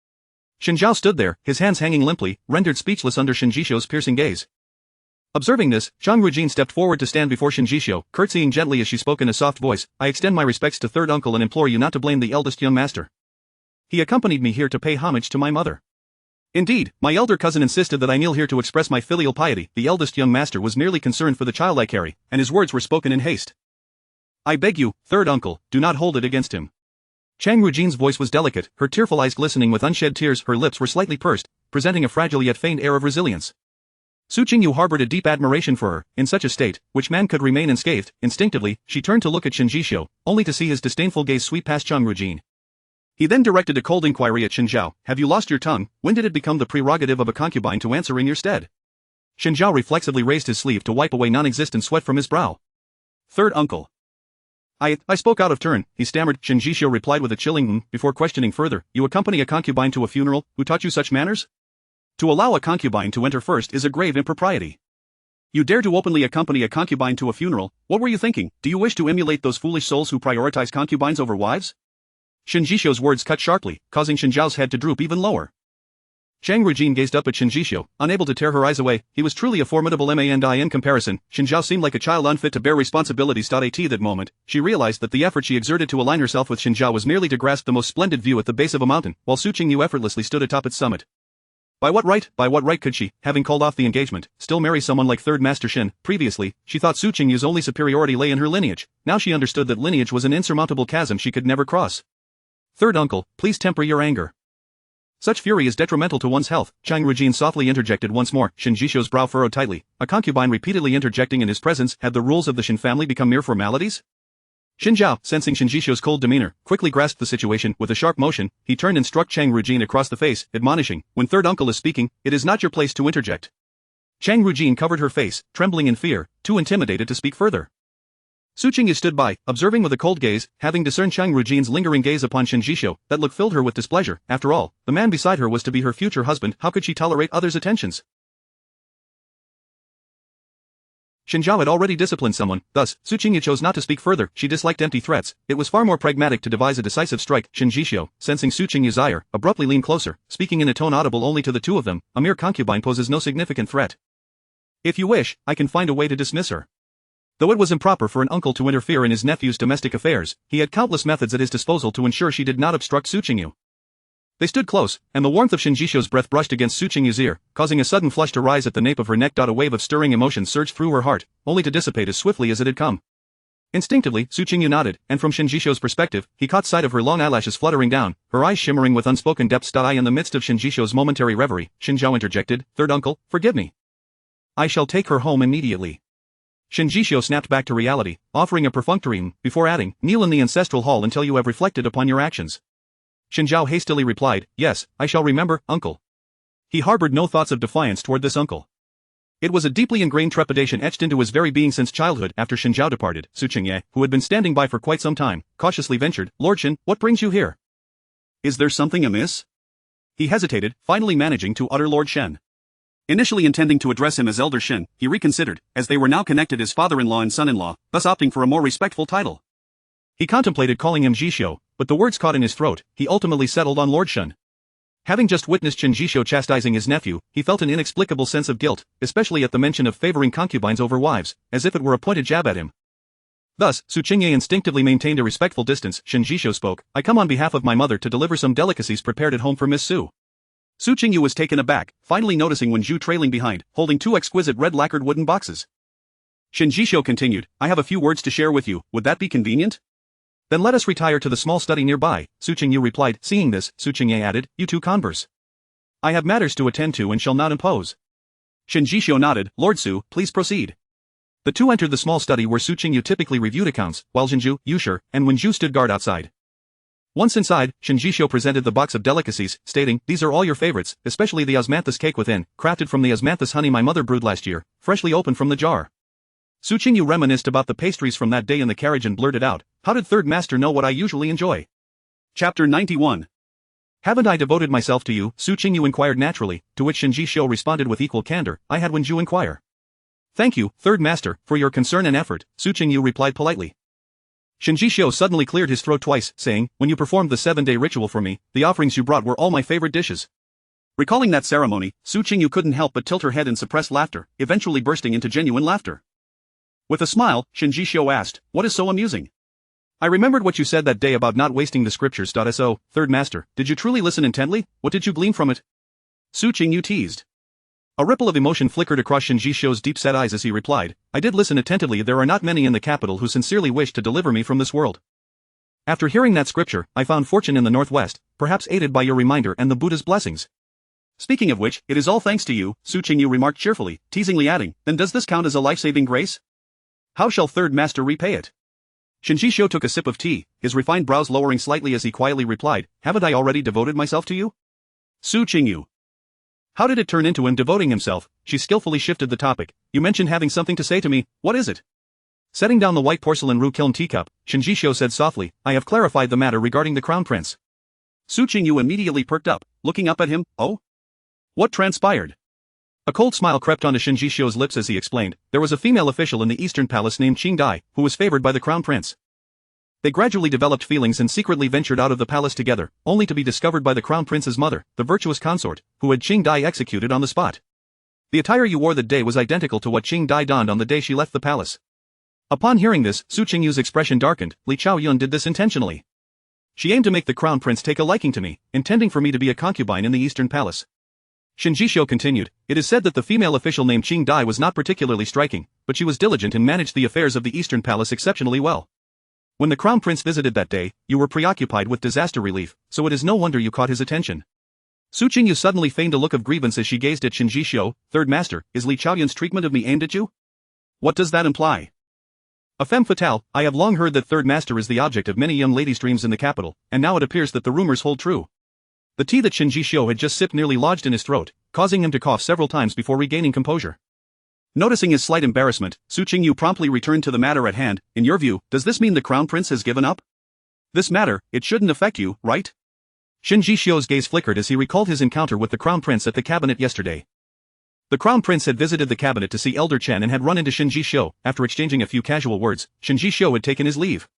Shen Zhao stood there, his hands hanging limply, rendered speechless under Shen Zhishu's piercing gaze. Observing this, Chang Rujin stepped forward to stand before Shen Zhishu, curtsying gently as she spoke in a soft voice, "I extend my respects to third uncle and implore you not to blame the eldest young master. He accompanied me here to pay homage to my mother. Indeed, my elder cousin insisted that I kneel here to express my filial piety." The eldest young master was merely concerned for the child I carry, and his words were spoken in haste. "I beg you, third uncle, do not hold it against him." Chang Rujin's voice was delicate, her tearful eyes glistening with unshed tears. Her lips were slightly pursed, presenting a fragile yet feigned air of resilience. Su Qingyu harbored a deep admiration for her. In such a state, which man could remain unscathed? Instinctively, she turned to look at Shen Zhishu, only to see his disdainful gaze sweep past Chang Rujin. He then directed a cold inquiry at Shen Zhao, "Have you lost your tongue? When did it become the prerogative of a concubine to answer in your stead?" Shen Zhao reflexively raised his sleeve to wipe away non-existent sweat from his brow. "Third uncle. I spoke out of turn," he stammered. Shen Zhishu replied with a chilling before questioning further, "You accompany a concubine to a funeral? Who taught you such manners? To allow a concubine to enter first is a grave impropriety. You dare to openly accompany a concubine to a funeral? What were you thinking? Do you wish to emulate those foolish souls who prioritize concubines over wives?" Shen Zhishu's words cut sharply, causing Shen Zhao's head to droop even lower. Chang Rujin gazed up at Shen Zhishu, unable to tear her eyes away. He was truly a formidable man. In comparison, Shen Zhao seemed like a child unfit to bear responsibilities. At that moment, she realized that the effort she exerted to align herself with Shen Zhao was merely to grasp the most splendid view at the base of a mountain, while Su Qingyu effortlessly stood atop its summit. By what right could she, having called off the engagement, still marry someone like Third Master Shen? Previously, she thought Su Qingyu's only superiority lay in her lineage. Now she understood that lineage was an insurmountable chasm she could never cross. "Third uncle, please temper your anger. Such fury is detrimental to one's health," Chang Rujin softly interjected once more. Shen Zhishu's brow furrowed tightly. A concubine repeatedly interjecting in his presence, had the rules of the Shen family become mere formalities? Shen Zhao, sensing Shen Zhishu's cold demeanor, quickly grasped the situation. With a sharp motion, he turned and struck Chang Rujin across the face, admonishing, "When third uncle is speaking, it is not your place to interject." Chang Rujin covered her face, trembling in fear, too intimidated to speak further. Su Qingyu stood by, observing with a cold gaze, having discerned Chang Rujin's lingering gaze upon Shen Zhishu. That look filled her with displeasure. After all, the man beside her was to be her future husband. How could she tolerate others' attentions? Shen Zhao had already disciplined someone, thus, Su Qingyu chose not to speak further. She disliked empty threats. It was far more pragmatic to devise a decisive strike. Shen Zhishu, sensing Su Qingyu's ire, abruptly leaned closer, speaking in a tone audible only to the two of them. "A mere concubine poses no significant threat. If you wish, I can find a way to dismiss her." Though it was improper for an uncle to interfere in his nephew's domestic affairs, he had countless methods at his disposal to ensure she did not obstruct Su Qingyu. They stood close, and the warmth of Shen Zhishu's breath brushed against Su Qingyu's ear, causing a sudden flush to rise at the nape of her neck. A wave of stirring emotion surged through her heart, only to dissipate as swiftly as it had come. Instinctively, Su Qingyu nodded, and from Shen Jishou's perspective, he caught sight of her long eyelashes fluttering down, her eyes shimmering with unspoken depths. In the midst of Shen Jishou's momentary reverie, Shen Zhao interjected, "Third uncle, forgive me. I shall take her home immediately." Shen Jishou snapped back to reality, offering a perfunctory before adding, "Kneel in the ancestral hall until you have reflected upon your actions." Shen Zhao hastily replied, "Yes, I shall remember, uncle." He harbored no thoughts of defiance toward this uncle. It was a deeply ingrained trepidation etched into his very being since childhood. After Shen Zhao departed, Su Qingye, who had been standing by for quite some time, cautiously ventured, "Lord Shen, what brings you here?" "Is there something amiss?" He hesitated, finally managing to utter Lord Shen. Initially intending to address him as Elder Shen, he reconsidered, as they were now connected as father-in-law and son-in-law, thus opting for a more respectful title. He contemplated calling him Jishou, but the words caught in his throat. He ultimately settled on Lord Shen. Having just witnessed Shen Jishou chastising his nephew, he felt an inexplicable sense of guilt, especially at the mention of favoring concubines over wives, as if it were a pointed jab at him. Thus, Su Qingye instinctively maintained a respectful distance. Shen Jishou spoke, "I come on behalf of my mother to deliver some delicacies prepared at home for Miss Su." Su Qingyu was taken aback, finally noticing Wen Zhu trailing behind, holding two exquisite red lacquered wooden boxes. Shen Jishou continued, "I have a few words to share with you, would that be convenient?" "Then let us retire to the small study nearby," Su Qingyu replied. Seeing this, Su Qingye added, "You two converse. I have matters to attend to and shall not impose." Shen Jishou nodded, "Lord Su, please proceed." The two entered the small study where Su Qingyu typically reviewed accounts, while Zhenju, Yushi, and Wen Zhu stood guard outside. Once inside, Shen Jishou presented the box of delicacies, stating, "These are all your favorites, especially the osmanthus cake within, crafted from the osmanthus honey my mother brewed last year, freshly opened from the jar." Su Qingyu reminisced about the pastries from that day in the carriage and blurted out, "How did Third Master know what I usually enjoy?" Chapter 91. "Haven't I devoted myself to you?" Su Qingyu inquired naturally, to which Shen Jishou responded with equal candor, "I had Wen Zhu inquire." "Thank you, Third Master, for your concern and effort," Su Qingyu replied politely. Shen Jishou suddenly cleared his throat twice, saying, "When you performed the 7-day ritual for me, the offerings you brought were all my favorite dishes." Recalling that ceremony, Su Qingyu couldn't help but tilt her head in suppressed laughter, eventually bursting into genuine laughter. With a smile, Shen Jishou asked, "What is so amusing?" "I remembered what you said that day about not wasting the scriptures. So, Third Master, did you truly listen intently? What did you glean from it?" Su Qingyu teased. A ripple of emotion flickered across Shen Jishou's deep-set eyes as he replied, "I did listen attentively. There are not many in the capital who sincerely wish to deliver me from this world. After hearing that scripture, I found fortune in the northwest, perhaps aided by your reminder and the Buddha's blessings." "Speaking of which, it is all thanks to you," Su Qingyu remarked cheerfully, teasingly adding, "Then does this count as a life-saving grace? How shall Third Master repay it?" Shen Jishou took a sip of tea, his refined brows lowering slightly as he quietly replied, "Haven't I already devoted myself to you?" Su Qingyu. How did it turn into him devoting himself? She skillfully shifted the topic. "You mentioned having something to say to me, what is it?" Setting down the white porcelain roux kiln teacup, Shen Jishou said softly, "I have clarified the matter regarding the crown prince." Su Qingyu immediately perked up, looking up at him, "Oh? What transpired?" A cold smile crept onto Shen Jishou's lips as he explained, "There was a female official in the Eastern Palace named Qingdai, who was favored by the crown prince. They gradually developed feelings and secretly ventured out of the palace together, only to be discovered by the crown prince's mother, the virtuous consort, who had Qingdai executed on the spot. The attire you wore that day was identical to what Qingdai donned on the day she left the palace." Upon hearing this, Su Qingyu's expression darkened. "Li Chaoyun did this intentionally. She aimed to make the crown prince take a liking to me, intending for me to be a concubine in the Eastern Palace." Shen Jishou continued, "It is said that the female official named Qingdai was not particularly striking, but she was diligent and managed the affairs of the Eastern Palace exceptionally well. When the crown prince visited that day, you were preoccupied with disaster relief, so it is no wonder you caught his attention." Su Qingyu suddenly feigned a look of grievance as she gazed at Shen Jishou. "Third Master, is Li Chaoyun's treatment of me aimed at you? What does that imply?" "A femme fatale, I have long heard that Third Master is the object of many young ladies' dreams in the capital, and now it appears that the rumors hold true." The tea that Shen Jishou had just sipped nearly lodged in his throat, causing him to cough several times before regaining composure. Noticing his slight embarrassment, Su Qingyu promptly returned to the matter at hand. "In your view, does this mean the crown prince has given up? This matter, it shouldn't affect you, right?" Shen Jishou's gaze flickered as he recalled his encounter with the crown prince at the cabinet yesterday. The crown prince had visited the cabinet to see Elder Chen and had run into Shen Jishou. After exchanging a few casual words, Shen Jishou had taken his leave.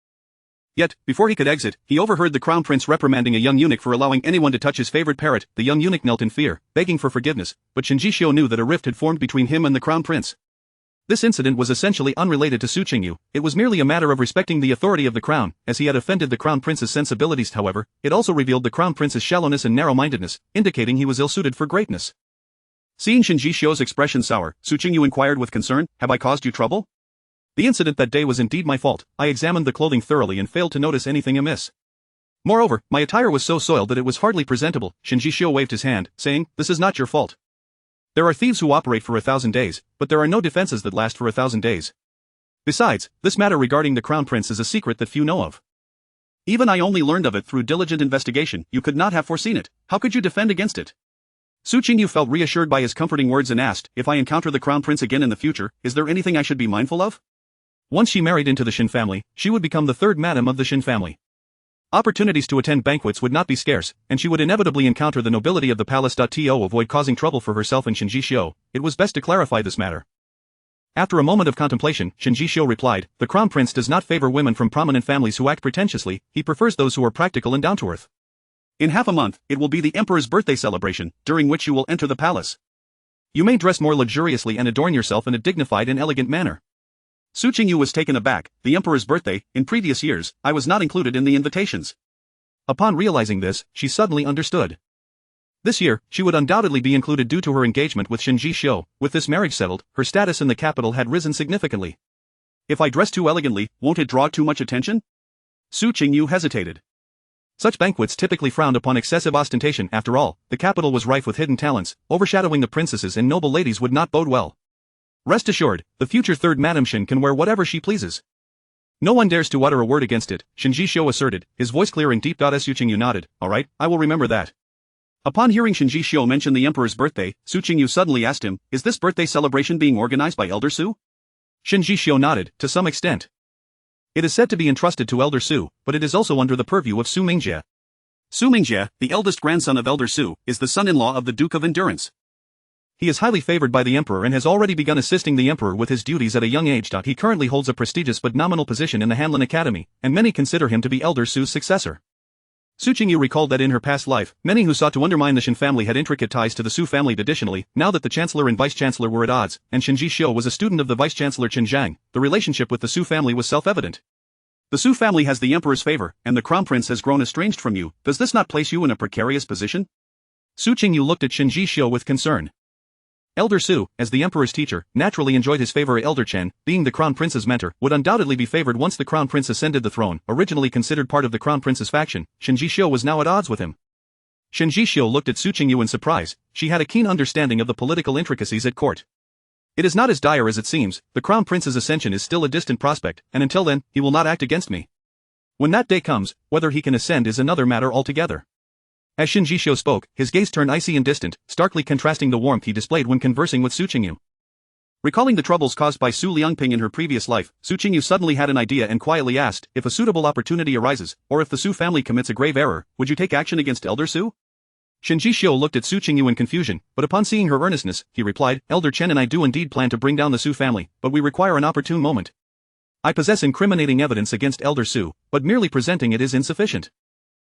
Yet, before he could exit, he overheard the crown prince reprimanding a young eunuch for allowing anyone to touch his favorite parrot. The young eunuch knelt in fear, begging for forgiveness, but Shen Jishou knew that a rift had formed between him and the crown prince. This incident was essentially unrelated to Su Qingyu, it was merely a matter of respecting the authority of the crown, as he had offended the crown prince's sensibilities. However, it also revealed the crown prince's shallowness and narrow-mindedness, indicating he was ill-suited for greatness. Seeing Shen Jishou's expression sour, Su Qingyu inquired with concern, "Have I caused you trouble?" The incident that day was indeed my fault. I examined the clothing thoroughly and failed to notice anything amiss. Moreover, my attire was so soiled that it was hardly presentable. Qingyu waved his hand, saying, "This is not your fault. There are thieves who operate for 1,000 days, but there are no defenses that last for 1,000 days. Besides, this matter regarding the crown prince is a secret that few know of. Even I only learned of it through diligent investigation. You could not have foreseen it. How could you defend against it?" Qingyu felt reassured by his comforting words and asked, "If I encounter the crown prince again in the future, is there anything I should be mindful of?" Once she married into the Shen family, she would become the third madam of the Shen family. Opportunities to attend banquets would not be scarce, and she would inevitably encounter the nobility of the palace. To avoid causing trouble for herself and Qingyu, it was best to clarify this matter. After a moment of contemplation, Qingyu replied, "The crown prince does not favor women from prominent families who act pretentiously, he prefers those who are practical and down-to-earth. In half a month, it will be the emperor's birthday celebration, during which you will enter the palace. You may dress more luxuriously and adorn yourself in a dignified and elegant manner." Qingyu was taken aback. The emperor's birthday, in previous years, I was not included in the invitations. Upon realizing this, she suddenly understood. This year, she would undoubtedly be included due to her engagement with Qingyu. With this marriage settled, her status in the capital had risen significantly. "If I dress too elegantly, won't it draw too much attention?" Qingyu hesitated. Such banquets typically frowned upon excessive ostentation. After all, the capital was rife with hidden talents, overshadowing the princesses and noble ladies would not bode well. Rest assured, the future third Madam Shen can wear whatever she pleases. No one dares to utter a word against it, Qingyu asserted, his voice clear and deep. Qingyu nodded, "All right, I will remember that." Upon hearing Qingyu mention the emperor's birthday, Qingyu suddenly asked him, "Is this birthday celebration being organized by Elder Su?" Qingyu nodded, to some extent. It is said to be entrusted to Elder Su, but it is also under the purview of Su Mingjie. Su Mingjie, the eldest grandson of Elder Su, is the son-in-law of the Duke of Endurance. He is highly favored by the emperor and has already begun assisting the emperor with his duties at a young age. He currently holds a prestigious but nominal position in the Hanlin Academy, and many consider him to be Elder Su's successor. Qingyu recalled that in her past life, many who sought to undermine the Shen family had intricate ties to the Su family. Additionally, now that the chancellor and vice-chancellor were at odds, and Qingyu was a student of the vice-chancellor Chen Zhang, the relationship with the Su family was self-evident. "The Su family has the emperor's favor, and the crown prince has grown estranged from you. Does this not place you in a precarious position?" Qingyu looked at Qingyu with concern. Elder Su, as the emperor's teacher, naturally enjoyed his favor. Elder Chen, being the crown prince's mentor, would undoubtedly be favored once the crown prince ascended the throne. Originally considered part of the crown prince's faction, Qingyu was now at odds with him. Qingyu looked at Qingyu in surprise. She had a keen understanding of the political intricacies at court. "It is not as dire as it seems. The crown prince's ascension is still a distant prospect, and until then, he will not act against me. When that day comes, whether he can ascend is another matter altogether." As Qingyu spoke, his gaze turned icy and distant, starkly contrasting the warmth he displayed when conversing with Qingyu. Recalling the troubles caused by Su Liangping in her previous life, Qingyu suddenly had an idea and quietly asked, "If a suitable opportunity arises, or if the Su family commits a grave error, would you take action against Elder Su?" Qingyu looked at Qingyu in confusion, but upon seeing her earnestness, he replied, "Elder Chen and I do indeed plan to bring down the Su family, but we require an opportune moment. I possess incriminating evidence against Elder Su, but merely presenting it is insufficient.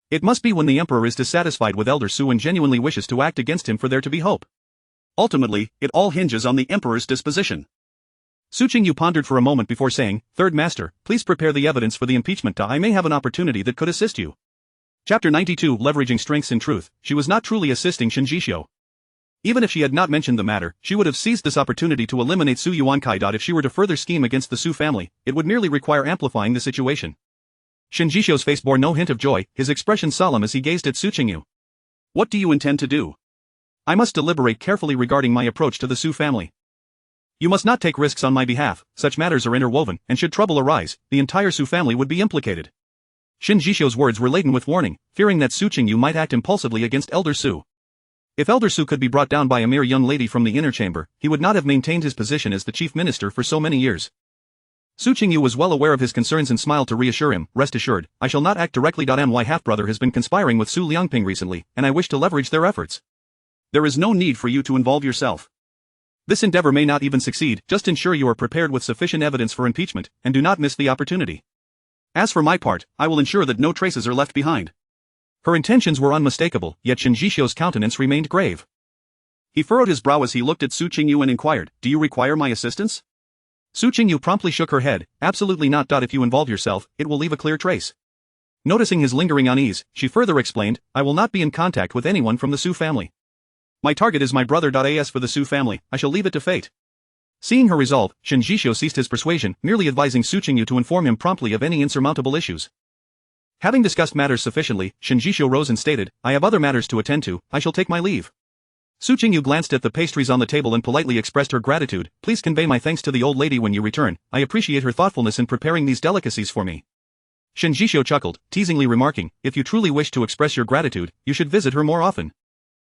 It must be when the emperor is dissatisfied with Elder Su and genuinely wishes to act against him for there to be hope. Ultimately, it all hinges on the emperor's disposition." Qingyu pondered for a moment before saying, "Third Master, please prepare the evidence for the impeachment. I may have an opportunity that could assist you." Chapter 92 Leveraging Strengths. In truth, she was not truly assisting Qingyu. Even if she had not mentioned the matter, she would have seized this opportunity to eliminate Su Yuankai. If she were to further scheme against the Su family, it would merely require amplifying the situation. Qingyu's face bore no hint of joy, his expression solemn as he gazed at Qingyu. "What do you intend to do?" "I must deliberate carefully regarding my approach to the Su family. You must not take risks on my behalf. Such matters are interwoven, and should trouble arise, the entire Su family would be implicated." Qingyu's words were laden with warning, fearing that Qingyu might act impulsively against Elder Su. If Elder Su could be brought down by a mere young lady from the inner chamber, he would not have maintained his position as the chief minister for so many years. Qingyu was well aware of his concerns and smiled to reassure him, "Rest assured, I shall not act directly. My half-brother has been conspiring with Su Liangping recently, and I wish to leverage their efforts. There is no need for you to involve yourself. This endeavor may not even succeed. Just ensure you are prepared with sufficient evidence for impeachment, and do not miss the opportunity. As for my part, I will ensure that no traces are left behind." Her intentions were unmistakable, yet Qingyu's countenance remained grave. He furrowed his brow as he looked at Qingyu and inquired, "Do you require my assistance?" Qingyu promptly shook her head, "Absolutely not. If you involve yourself, it will leave a clear trace." Noticing his lingering unease, she further explained, "I will not be in contact with anyone from the Su family. My target is my brother. As for the Su family, I shall leave it to fate." Seeing her resolve, Shen Jishou ceased his persuasion, merely advising Su Qingyu to inform him promptly of any insurmountable issues. Having discussed matters sufficiently, Shen Jishou rose and stated, "I have other matters to attend to, I shall take my leave." Su Qingyu glanced at the pastries on the table and politely expressed her gratitude. "Please convey my thanks to the old lady when you return, I appreciate her thoughtfulness in preparing these delicacies for me." Shen Jishou chuckled, teasingly remarking, "If you truly wish to express your gratitude, you should visit her more often.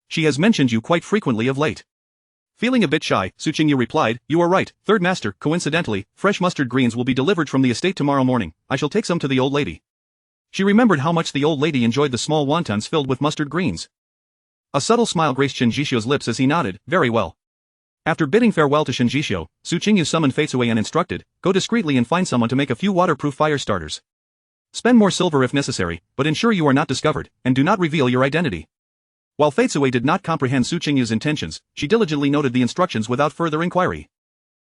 She has mentioned you quite frequently of late." Feeling a bit shy, Su Qingyu replied, "You are right, Third Master. Coincidentally, fresh mustard greens will be delivered from the estate tomorrow morning. I shall take some to the old lady." She remembered how much the old lady enjoyed the small wontons filled with mustard greens. A subtle smile graced Shen Jishou's lips as he nodded, "Very well." After bidding farewell to Shen Jishou, Su Qingyu summoned Feitsui and instructed, "Go discreetly and find someone to make a few waterproof fire starters. Spend more silver if necessary, but ensure you are not discovered, and do not reveal your identity." While Feitsui did not comprehend Su Qingyu's intentions, she diligently noted the instructions without further inquiry.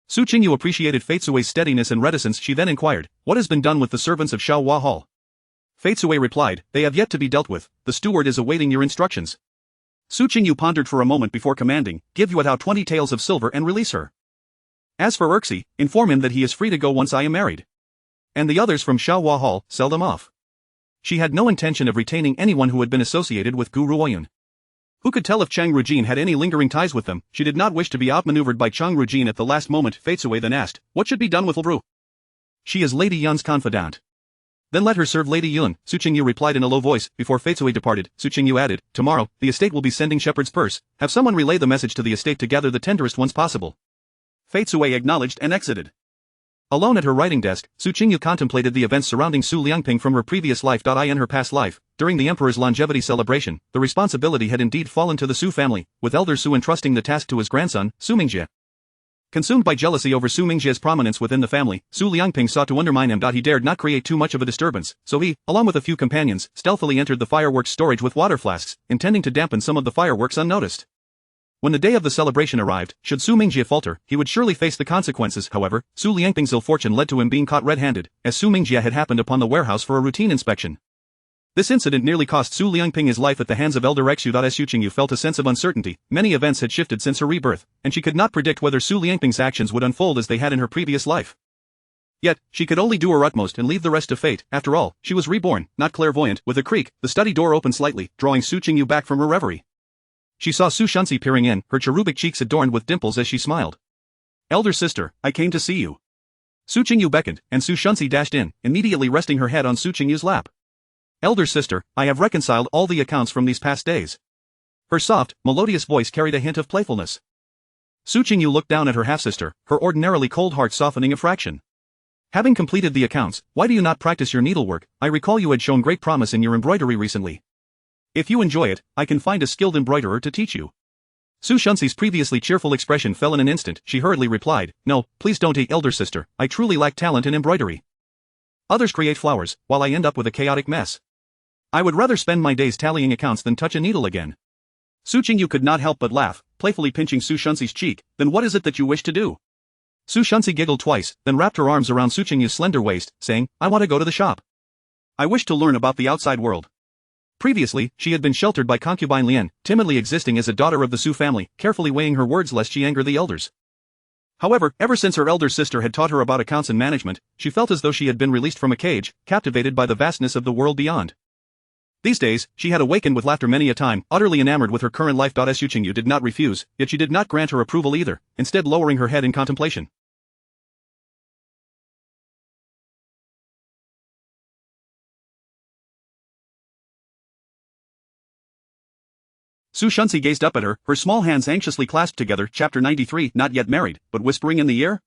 Su Qingyu appreciated Feitsui's steadiness and reticence. She then inquired, "What has been done with the servants of Xiaohua Hall?" Feitsui replied, "They have yet to be dealt with, the steward is awaiting your instructions." Su Qingyu pondered for a moment before commanding, "Give Yuatao 20 taels of silver and release her. As for Erxi, inform him that he is free to go once I am married. And the others from Xiaohua Hall, sell them off." She had no intention of retaining anyone who had been associated with Gu Ruoyun. Who could tell if Chang Rujin had any lingering ties with them? She did not wish to be outmaneuvered by Chang Rujin at the last moment. Feitsui then asked, "What should be done with Lbru?" "She is Lady Yun's confidant." "Then let her serve Lady Yun," Su Qingyu replied in a low voice. Before Feitsui departed, Su Qingyu added, "Tomorrow, the estate will be sending shepherd's purse. Have someone relay the message to the estate to gather the tenderest ones possible." Feitsui acknowledged and exited. Alone at her writing desk, Su Qingyu contemplated the events surrounding Su Liangping from her previous life. In her past life, during the emperor's longevity celebration, the responsibility had indeed fallen to the Su family, with elder Su entrusting the task to his grandson, Su Mingjie. Consumed by jealousy over Su Mingjie's prominence within the family, Su Liangping sought to undermine him. He dared not create too much of a disturbance, so he, along with a few companions, stealthily entered the fireworks storage with water flasks, intending to dampen some of the fireworks unnoticed. When the day of the celebration arrived, should Su Mingjie falter, he would surely face the consequences. However, Su Liangping's ill fortune led to him being caught red-handed, as Su Mingjie had happened upon the warehouse for a routine inspection. This incident nearly cost Su Liangping his life at the hands of elder Xu. Su Qingyu felt a sense of uncertainty. Many events had shifted since her rebirth, and she could not predict whether Su Liangping's actions would unfold as they had in her previous life. Yet, she could only do her utmost and leave the rest to fate. After all, she was reborn, not clairvoyant. With a creak, the study door opened slightly, drawing Su Qingyu back from her reverie. She saw Su Shunzi peering in, her cherubic cheeks adorned with dimples as she smiled. "Elder sister, I came to see you." Su Qingyu beckoned, and Su Shunzi dashed in, immediately resting her head on Su Qingyu's lap. "Elder sister, I have reconciled all the accounts from these past days." Her soft, melodious voice carried a hint of playfulness. Su Qingyu looked down at her half-sister, her ordinarily cold heart softening a fraction. "Having completed the accounts, why do you not practice your needlework? I recall you had shown great promise in your embroidery recently. If you enjoy it, I can find a skilled embroiderer to teach you." Su Shunzi's previously cheerful expression fell in an instant. She hurriedly replied, "No, please don't, elder sister, I truly lack talent in embroidery. Others create flowers, while I end up with a chaotic mess. I would rather spend my days tallying accounts than touch a needle again." Su Qingyu could not help but laugh, playfully pinching Su Shunzi's cheek. "Then what is it that you wish to do?" Su Shunzi giggled twice, then wrapped her arms around Su Qingyu's slender waist, saying, "I want to go to the shop. I wish to learn about the outside world." Previously, she had been sheltered by concubine Lian, timidly existing as a daughter of the Su family, carefully weighing her words lest she anger the elders. However, ever since her elder sister had taught her about accounts and management, she felt as though she had been released from a cage, captivated by the vastness of the world beyond. These days, she had awakened with laughter many a time, utterly enamored with her current life. Su Qingyu did not refuse, yet she did not grant her approval either, instead lowering her head in contemplation. Su Shunzi gazed up at her, her small hands anxiously clasped together. Chapter 93. Not yet married, but whispering in the ear?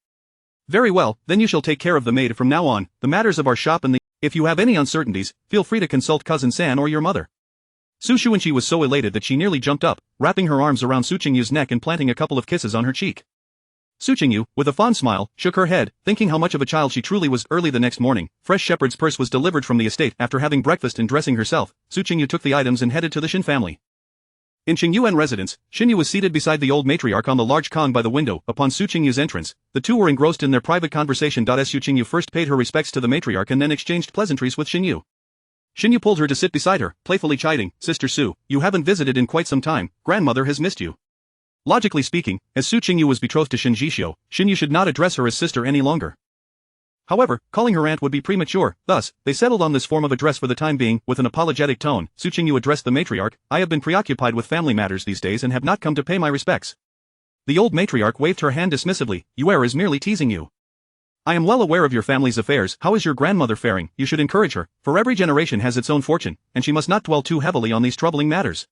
"Very well, then you shall take care of the maid from now on, the matters of our shop and the... If you have any uncertainties, feel free to consult cousin San or your mother." Su Xuanqi was so elated that she nearly jumped up, wrapping her arms around Su Qingyu's neck and planting a couple of kisses on her cheek. Su Qingyu, with a fond smile, shook her head, thinking how much of a child she truly was. Early the next morning, fresh shepherd's purse was delivered from the estate. After having breakfast and dressing herself, Su Qingyu took the items and headed to the Shen family. In Qingyuan residence, Xinyu was seated beside the old matriarch on the large kong by the window. Upon Su Qingyu's entrance, the two were engrossed in their private conversation. Su Qingyu first paid her respects to the matriarch and then exchanged pleasantries with Xinyu. Xinyu pulled her to sit beside her, playfully chiding, "Sister Su, you haven't visited in quite some time, grandmother has missed you." Logically speaking, as Su Qingyu was betrothed to Shen Jishio, Qingyu should not address her as sister any longer. However, calling her aunt would be premature, thus, they settled on this form of address for the time being. With an apologetic tone, Su Qingyu addressed the matriarch. I have been preoccupied with family matters these days and have not come to pay my respects. The old matriarch waved her hand dismissively. Yuer is merely teasing you. I am well aware of your family's affairs. How is your grandmother faring? You should encourage her, for every generation has its own fortune, and she must not dwell too heavily on these troubling matters.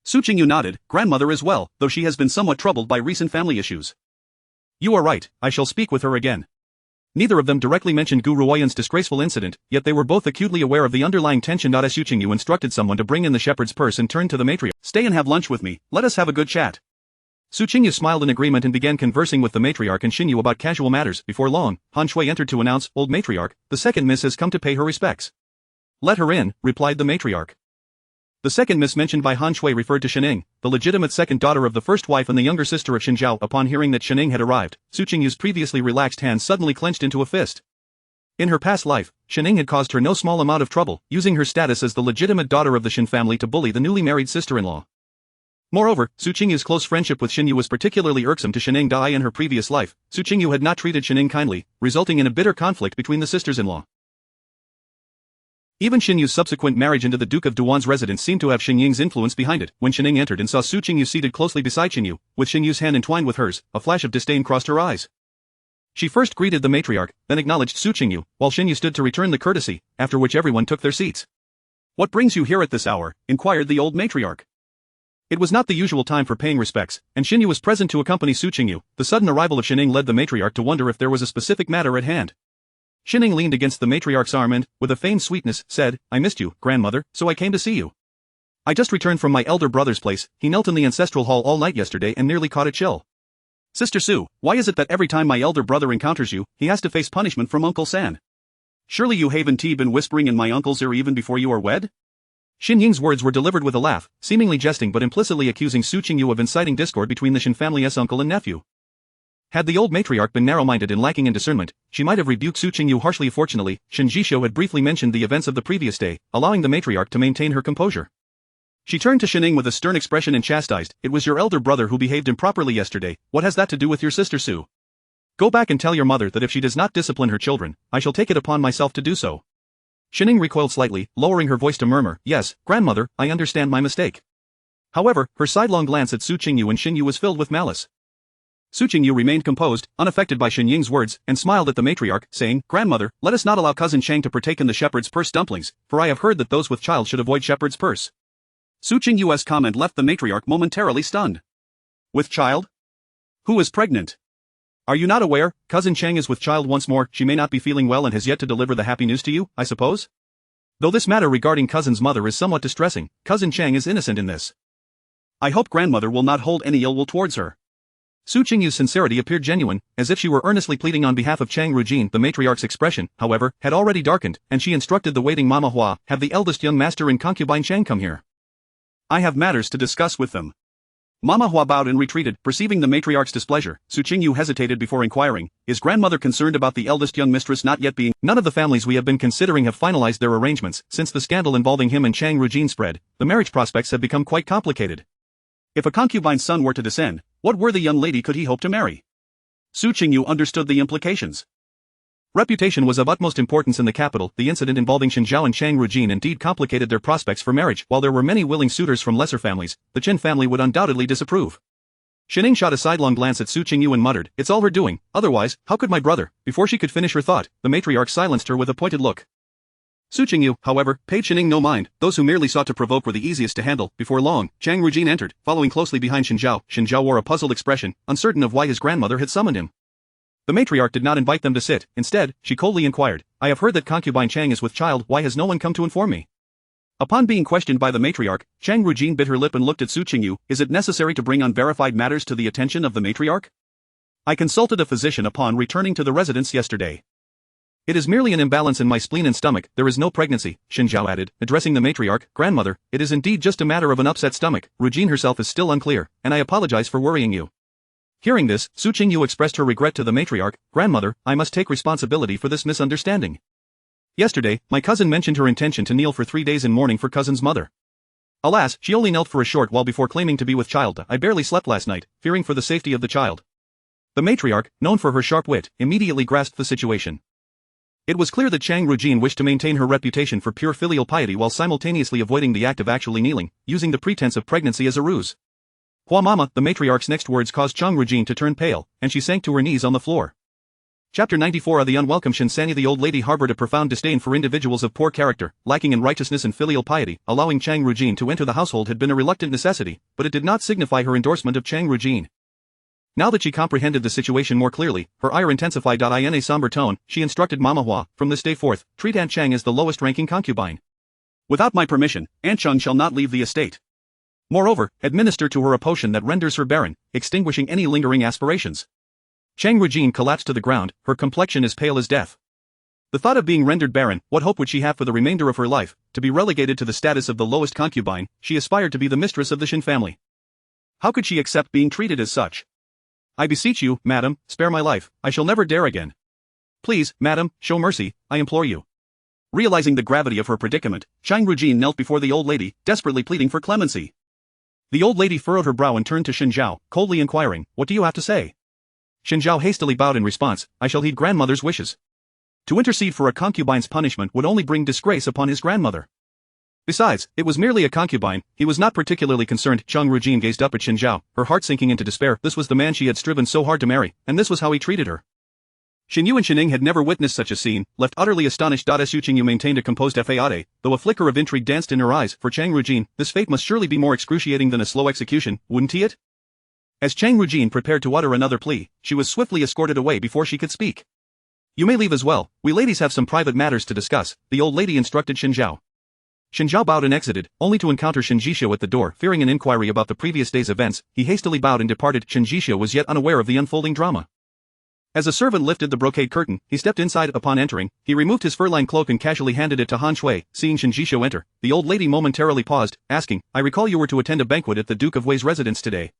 Su Qingyu nodded. Grandmother is well, though she has been somewhat troubled by recent family issues. You are right, I shall speak with her again. Neither of them directly mentioned Gu Ruoyan's disgraceful incident, yet they were both acutely aware of the underlying tension. As Su Qingyu instructed someone to bring in the shepherd's purse and turned to the matriarch. Stay and have lunch with me, let us have a good chat. Su Qingyu smiled in agreement and began conversing with the matriarch and Qingyu about casual matters. Before long, Han Shui entered to announce, Old matriarch, the second miss has come to pay her respects. Let her in, replied the matriarch. The second miss mentioned by Han Shui referred to Shening, the legitimate second daughter of the first wife and the younger sister of Xinjiao. Upon hearing that Shening had arrived, Su Qingyu's previously relaxed hand suddenly clenched into a fist. In her past life, Shening had caused her no small amount of trouble, using her status as the legitimate daughter of the Shen family to bully the newly married sister-in-law. Moreover, Su Qingyu's close friendship with Qingyu was particularly irksome to Shening Dai. In her previous life, Su Qingyu had not treated Shening kindly, resulting in a bitter conflict between the sisters-in-law. Even Qinyu's subsequent marriage into the Duke of Duan's residence seemed to have Xinying's influence behind it. When Shening entered and saw Su Qingyu seated closely beside Qingyu, with Xinyu's hand entwined with hers, a flash of disdain crossed her eyes. She first greeted the matriarch, then acknowledged Su Qingyu, while Qingyu stood to return the courtesy, after which everyone took their seats. What brings you here at this hour? Inquired the old matriarch. It was not the usual time for paying respects, and Qingyu was present to accompany Su Qingyu. The sudden arrival of Shening led the matriarch to wonder if there was a specific matter at hand. Shening leaned against the matriarch's arm and, with a feigned sweetness, said, I missed you, grandmother, so I came to see you. I just returned from my elder brother's place. He knelt in the ancestral hall all night yesterday and nearly caught a chill. Sister Su, why is it that every time my elder brother encounters you, he has to face punishment from Uncle San? Surely you haven't been whispering in my uncle's ear even before you are wed? Xinying's words were delivered with a laugh, seemingly jesting but implicitly accusing Su Qingyu of inciting discord between the Shen family's uncle and nephew. Had the old matriarch been narrow-minded and lacking in discernment, she might have rebuked Su Qingyu harshly. Fortunately, Shen Jishio had briefly mentioned the events of the previous day, allowing the matriarch to maintain her composure. She turned to Shening with a stern expression and chastised, It was your elder brother who behaved improperly yesterday. What has that to do with your sister Su? Go back and tell your mother that if she does not discipline her children, I shall take it upon myself to do so. Shening recoiled slightly, lowering her voice to murmur, Yes, grandmother, I understand my mistake. However, her sidelong glance at Su Qingyu and Qingyu was filled with malice. Su Qingyu remained composed, unaffected by Xinying's words, and smiled at the matriarch, saying, Grandmother, let us not allow cousin Chang to partake in the shepherd's purse dumplings, for I have heard that those with child should avoid shepherd's purse. Su Qingyu's comment left the matriarch momentarily stunned. With child? Who is pregnant? Are you not aware? Cousin Chang is with child once more. She may not be feeling well and has yet to deliver the happy news to you, I suppose? Though this matter regarding cousin's mother is somewhat distressing, cousin Chang is innocent in this. I hope grandmother will not hold any ill will towards her. Su Qingyu's sincerity appeared genuine, as if she were earnestly pleading on behalf of Chang Rujin. The matriarch's expression, however, had already darkened, and she instructed the waiting Mama Hua, have the eldest young master and concubine Chang come here. I have matters to discuss with them. Mama Hua bowed and retreated. Perceiving the matriarch's displeasure, Su Qingyu hesitated before inquiring, Is grandmother concerned about the eldest young mistress not yet being? None of the families we have been considering have finalized their arrangements. Since the scandal involving him and Chang Rujin spread, the marriage prospects have become quite complicated. If a concubine's son were to descend, what worthy young lady could he hope to marry? Su Qingyu understood the implications. Reputation was of utmost importance in the capital. The incident involving Xinjiao and Chang Rujin indeed complicated their prospects for marriage. While there were many willing suitors from lesser families, the Chen family would undoubtedly disapprove. Shening shot a sidelong glance at Su Qingyu and muttered, It's all her doing, otherwise, how could my brother? Before she could finish her thought, the matriarch silenced her with a pointed look. Su Qingyu, however, paid Shening no mind. Those who merely sought to provoke were the easiest to handle. Before long, Chang Rujin entered, following closely behind Xinjiao. Xinjiao wore a puzzled expression, uncertain of why his grandmother had summoned him. The matriarch did not invite them to sit. Instead, she coldly inquired, I have heard that concubine Chang is with child. Why has no one come to inform me? Upon being questioned by the matriarch, Chang Rujin bit her lip and looked at Su Qingyu. Is it necessary to bring unverified matters to the attention of the matriarch? I consulted a physician upon returning to the residence yesterday. It is merely an imbalance in my spleen and stomach. There is no pregnancy, Xinjiao added, addressing the matriarch. Grandmother, it is indeed just a matter of an upset stomach. Rujin herself is still unclear, and I apologize for worrying you. Hearing this, Su Qingyu expressed her regret to the matriarch. Grandmother, I must take responsibility for this misunderstanding. Yesterday, my cousin mentioned her intention to kneel for 3 days in mourning for cousin's mother. Alas, she only knelt for a short while before claiming to be with child. I barely slept last night, fearing for the safety of the child. The matriarch, known for her sharp wit, immediately grasped the situation. It was clear that Chang Rujin wished to maintain her reputation for pure filial piety while simultaneously avoiding the act of actually kneeling, using the pretense of pregnancy as a ruse. Hua Mama, the matriarch's next words caused Chang Rujin to turn pale, and she sank to her knees on the floor. Chapter 94 of the unwelcome Shen. The old lady harbored a profound disdain for individuals of poor character, lacking in righteousness and filial piety. Allowing Chang Rujin to enter the household had been a reluctant necessity, but it did not signify her endorsement of Chang Rujin. Now that she comprehended the situation more clearly, her ire intensified. In a somber tone, she instructed Mama Hua, from this day forth, treat Aunt Chang as the lowest-ranking concubine. Without my permission, Aunt Chang shall not leave the estate. Moreover, administer to her a potion that renders her barren, extinguishing any lingering aspirations. Chang Rujin collapsed to the ground, her complexion as pale as death. The thought of being rendered barren, what hope would she have for the remainder of her life? To be relegated to the status of the lowest concubine, she aspired to be the mistress of the Shen family. How could she accept being treated as such? I beseech you, madam, spare my life, I shall never dare again. Please, madam, show mercy, I implore you. Realizing the gravity of her predicament, Chang Rujin knelt before the old lady, desperately pleading for clemency. The old lady furrowed her brow and turned to Shen Zhao, coldly inquiring, what do you have to say? Shen Zhao hastily bowed in response, I shall heed grandmother's wishes. To intercede for a concubine's punishment would only bring disgrace upon his grandmother. Besides, it was merely a concubine, he was not particularly concerned. Chang Rujin gazed up at Shen Zhao, her heart sinking into despair. This was the man she had striven so hard to marry, and this was how he treated her. Qingyu and Shening had never witnessed such a scene, left utterly astonished. Qingyu maintained a composed facade, though a flicker of intrigue danced in her eyes. For Chang Rujin, this fate must surely be more excruciating than a slow execution, wouldn't it? As Chang Rujin prepared to utter another plea, she was swiftly escorted away before she could speak. You may leave as well, we ladies have some private matters to discuss, the old lady instructed Shen Zhao. Shen Zhao bowed and exited, only to encounter Shen Jishou at the door. Fearing an inquiry about the previous day's events, he hastily bowed and departed. Shen Jishou was yet unaware of the unfolding drama. As a servant lifted the brocade curtain, he stepped inside. Upon entering, he removed his fur-lined cloak and casually handed it to Han Shui. Seeing Shen Jishou enter, the old lady momentarily paused, asking, I recall you were to attend a banquet at the Duke of Wei's residence today.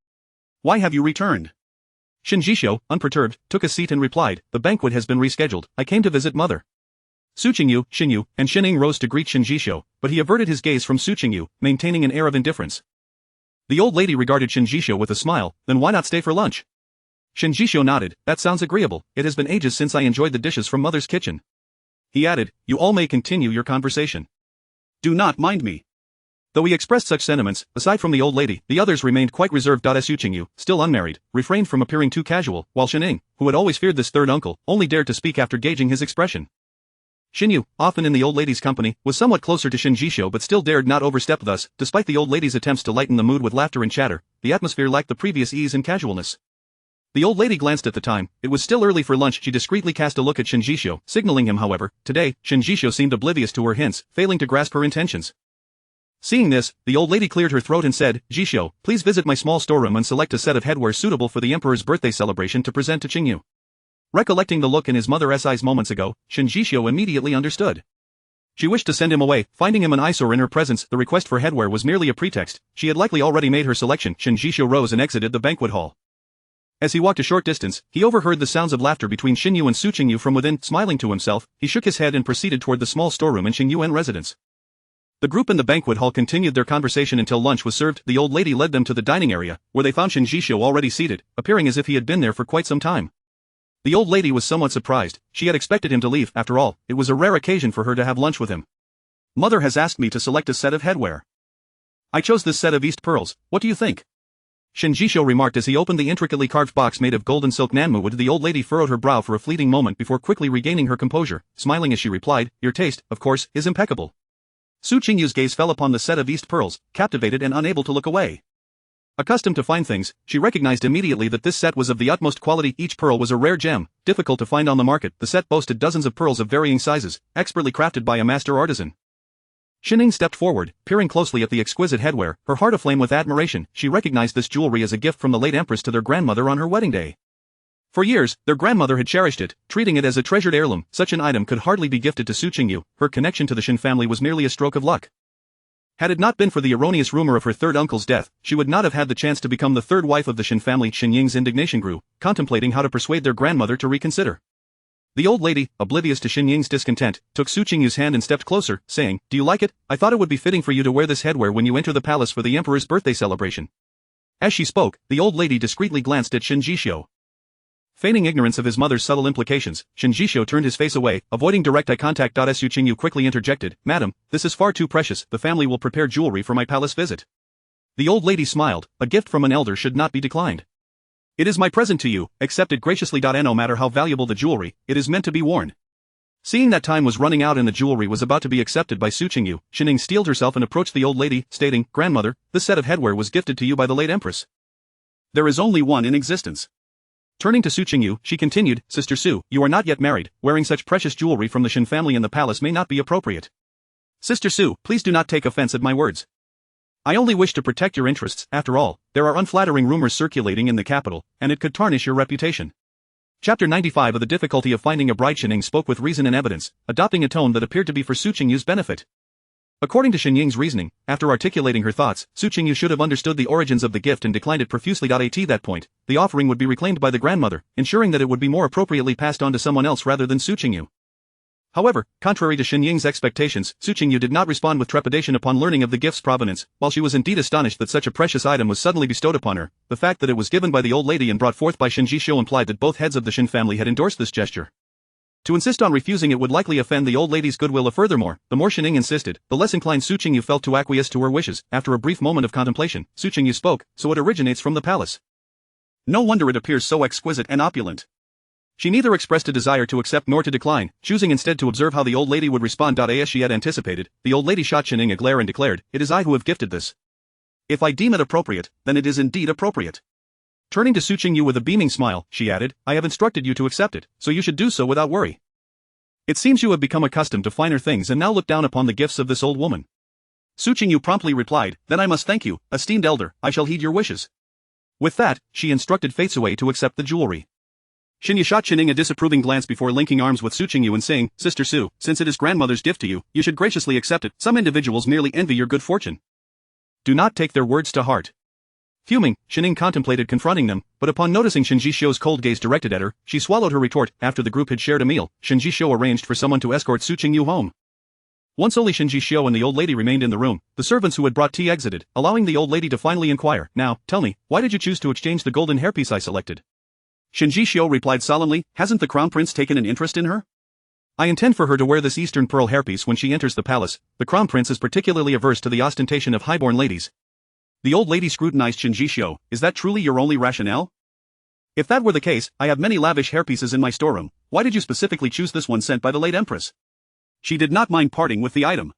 Why have you returned? Shen Jishou, unperturbed, took a seat and replied, the banquet has been rescheduled, I came to visit mother. Su Qingyu, Xinyu, and Shening rose to greet Shen Jishou, but he averted his gaze from Su Qingyu, maintaining an air of indifference. The old lady regarded Shen Jishou with a smile, then why not stay for lunch? Shen Jishou nodded, that sounds agreeable, it has been ages since I enjoyed the dishes from mother's kitchen. He added, you all may continue your conversation. Do not mind me. Though he expressed such sentiments, aside from the old lady, the others remained quite reserved. Su Qingyu, still unmarried, refrained from appearing too casual, while Shening, who had always feared this third uncle, only dared to speak after gauging his expression. Xinyu, often in the old lady's company, was somewhat closer to Shen Jishou but still dared not overstep. Thus, despite the old lady's attempts to lighten the mood with laughter and chatter, the atmosphere lacked the previous ease and casualness. The old lady glanced at the time, it was still early for lunch. She discreetly cast a look at Shen Jishou, signaling him. However, today, Shen Jishou seemed oblivious to her hints, failing to grasp her intentions. Seeing this, the old lady cleared her throat and said, Jishou, please visit my small storeroom and select a set of headwear suitable for the emperor's birthday celebration to present to Qingyu. Recollecting the look in his mother's eyes moments ago, Shen Jishou immediately understood. She wished to send him away, finding him an eyesore in her presence. The request for headwear was merely a pretext, she had likely already made her selection. Shen Jishou rose and exited the banquet hall. As he walked a short distance, he overheard the sounds of laughter between Xinyu and Su Qingyu from within. Smiling to himself, he shook his head and proceeded toward the small storeroom in Qingyuan residence. The group in the banquet hall continued their conversation until lunch was served. The old lady led them to the dining area, where they found Shen Jishou already seated, appearing as if he had been there for quite some time. The old lady was somewhat surprised, she had expected him to leave. After all, it was a rare occasion for her to have lunch with him. Mother has asked me to select a set of headwear. I chose this set of East pearls, what do you think? Shen Jishou remarked as he opened the intricately carved box made of golden silk nanmuwood. The old lady furrowed her brow for a fleeting moment before quickly regaining her composure, smiling as she replied, your taste, of course, is impeccable. Su Qingyu's gaze fell upon the set of East pearls, captivated and unable to look away. Accustomed to fine things, she recognized immediately that this set was of the utmost quality. Each pearl was a rare gem, difficult to find on the market. The set boasted dozens of pearls of varying sizes, expertly crafted by a master artisan. Shening stepped forward, peering closely at the exquisite headwear, her heart aflame with admiration. She recognized this jewelry as a gift from the late empress to their grandmother on her wedding day. For years, their grandmother had cherished it, treating it as a treasured heirloom. Such an item could hardly be gifted to Su Qingyu. Her connection to the Shen family was merely a stroke of luck. Had it not been for the erroneous rumor of her third uncle's death, she would not have had the chance to become the third wife of the Shen family. Shen Ying's indignation grew, contemplating how to persuade their grandmother to reconsider. The old lady, oblivious to Shen Ying's discontent, took Su Qingyu's hand and stepped closer, saying, "Do you like it? I thought it would be fitting for you to wear this headwear when you enter the palace for the emperor's birthday celebration." As she spoke, the old lady discreetly glanced at Shen Jishou. Feigning ignorance of his mother's subtle implications, Shen Jishou turned his face away, avoiding direct eye contact. Su Qingyu quickly interjected, "Madam, this is far too precious, the family will prepare jewelry for my palace visit." The old lady smiled, a gift from an elder should not be declined. "It is my present to you, accept it graciously. No matter how valuable the jewelry, it is meant to be worn." Seeing that time was running out and the jewelry was about to be accepted by Su Qingyu, Shen Ying steeled herself and approached the old lady, stating, "Grandmother, this set of headwear was gifted to you by the late empress. There is only one in existence." Turning to Su Qingyu, she continued, "Sister Su, you are not yet married, wearing such precious jewelry from the Shen family in the palace may not be appropriate." "Sister Su, please do not take offense at my words. I only wish to protect your interests. After all, there are unflattering rumors circulating in the capital, and it could tarnish your reputation." Chapter 95 of The Difficulty of Finding a Bride. Shen Ying spoke with reason and evidence, adopting a tone that appeared to be for Su Qingyu's benefit. According to Shen Ying's reasoning, after articulating her thoughts, Su Qingyu should have understood the origins of the gift and declined it profusely. At that point, the offering would be reclaimed by the grandmother, ensuring that it would be more appropriately passed on to someone else rather than Su Qingyu. However, contrary to Shen Ying's expectations, Su Qingyu did not respond with trepidation upon learning of the gift's provenance. While she was indeed astonished that such a precious item was suddenly bestowed upon her, the fact that it was given by the old lady and brought forth by Shen Jishou implied that both heads of the Shen family had endorsed this gesture. To insist on refusing it would likely offend the old lady's goodwill. Furthermore, the more Shen Ying insisted, the less inclined Su Qingyu felt to acquiesce to her wishes. After a brief moment of contemplation, Su Qingyu spoke, "So it originates from the palace. No wonder it appears so exquisite and opulent." She neither expressed a desire to accept nor to decline, choosing instead to observe how the old lady would respond. As she had anticipated, the old lady shot Shen Ying a glare and declared, "It is I who have gifted this. If I deem it appropriate, then it is indeed appropriate." Turning to Su Qingyu with a beaming smile, she added, "I have instructed you to accept it, so you should do so without worry. It seems you have become accustomed to finer things and now look down upon the gifts of this old woman." Su Qingyu promptly replied, "Then I must thank you, esteemed elder, I shall heed your wishes." With that, she instructed Fatesue to accept the jewelry. Shen Yi shot Shen Ying a disapproving glance before linking arms with Su Qingyu and saying, "Sister Su, since it is grandmother's gift to you, you should graciously accept it. Some individuals merely envy your good fortune. Do not take their words to heart." Fuming, Shen Ying contemplated confronting them, but upon noticing Shen Jishou's cold gaze directed at her, she swallowed her retort. After the group had shared a meal, Shen Jishou arranged for someone to escort Su Qingyu home. Once only Shen Jishou and the old lady remained in the room, the servants who had brought tea exited, allowing the old lady to finally inquire, "Now, tell me, why did you choose to exchange the golden hairpiece I selected?" Shen Jishou replied solemnly, "Hasn't the crown prince taken an interest in her? I intend for her to wear this Eastern pearl hairpiece when she enters the palace. The crown prince is particularly averse to the ostentation of highborn ladies." The old lady scrutinized Shen Jishou. "Is that truly your only rationale? If that were the case, I have many lavish hairpieces in my storeroom. Why did you specifically choose this one sent by the late empress?" She did not mind parting with the item.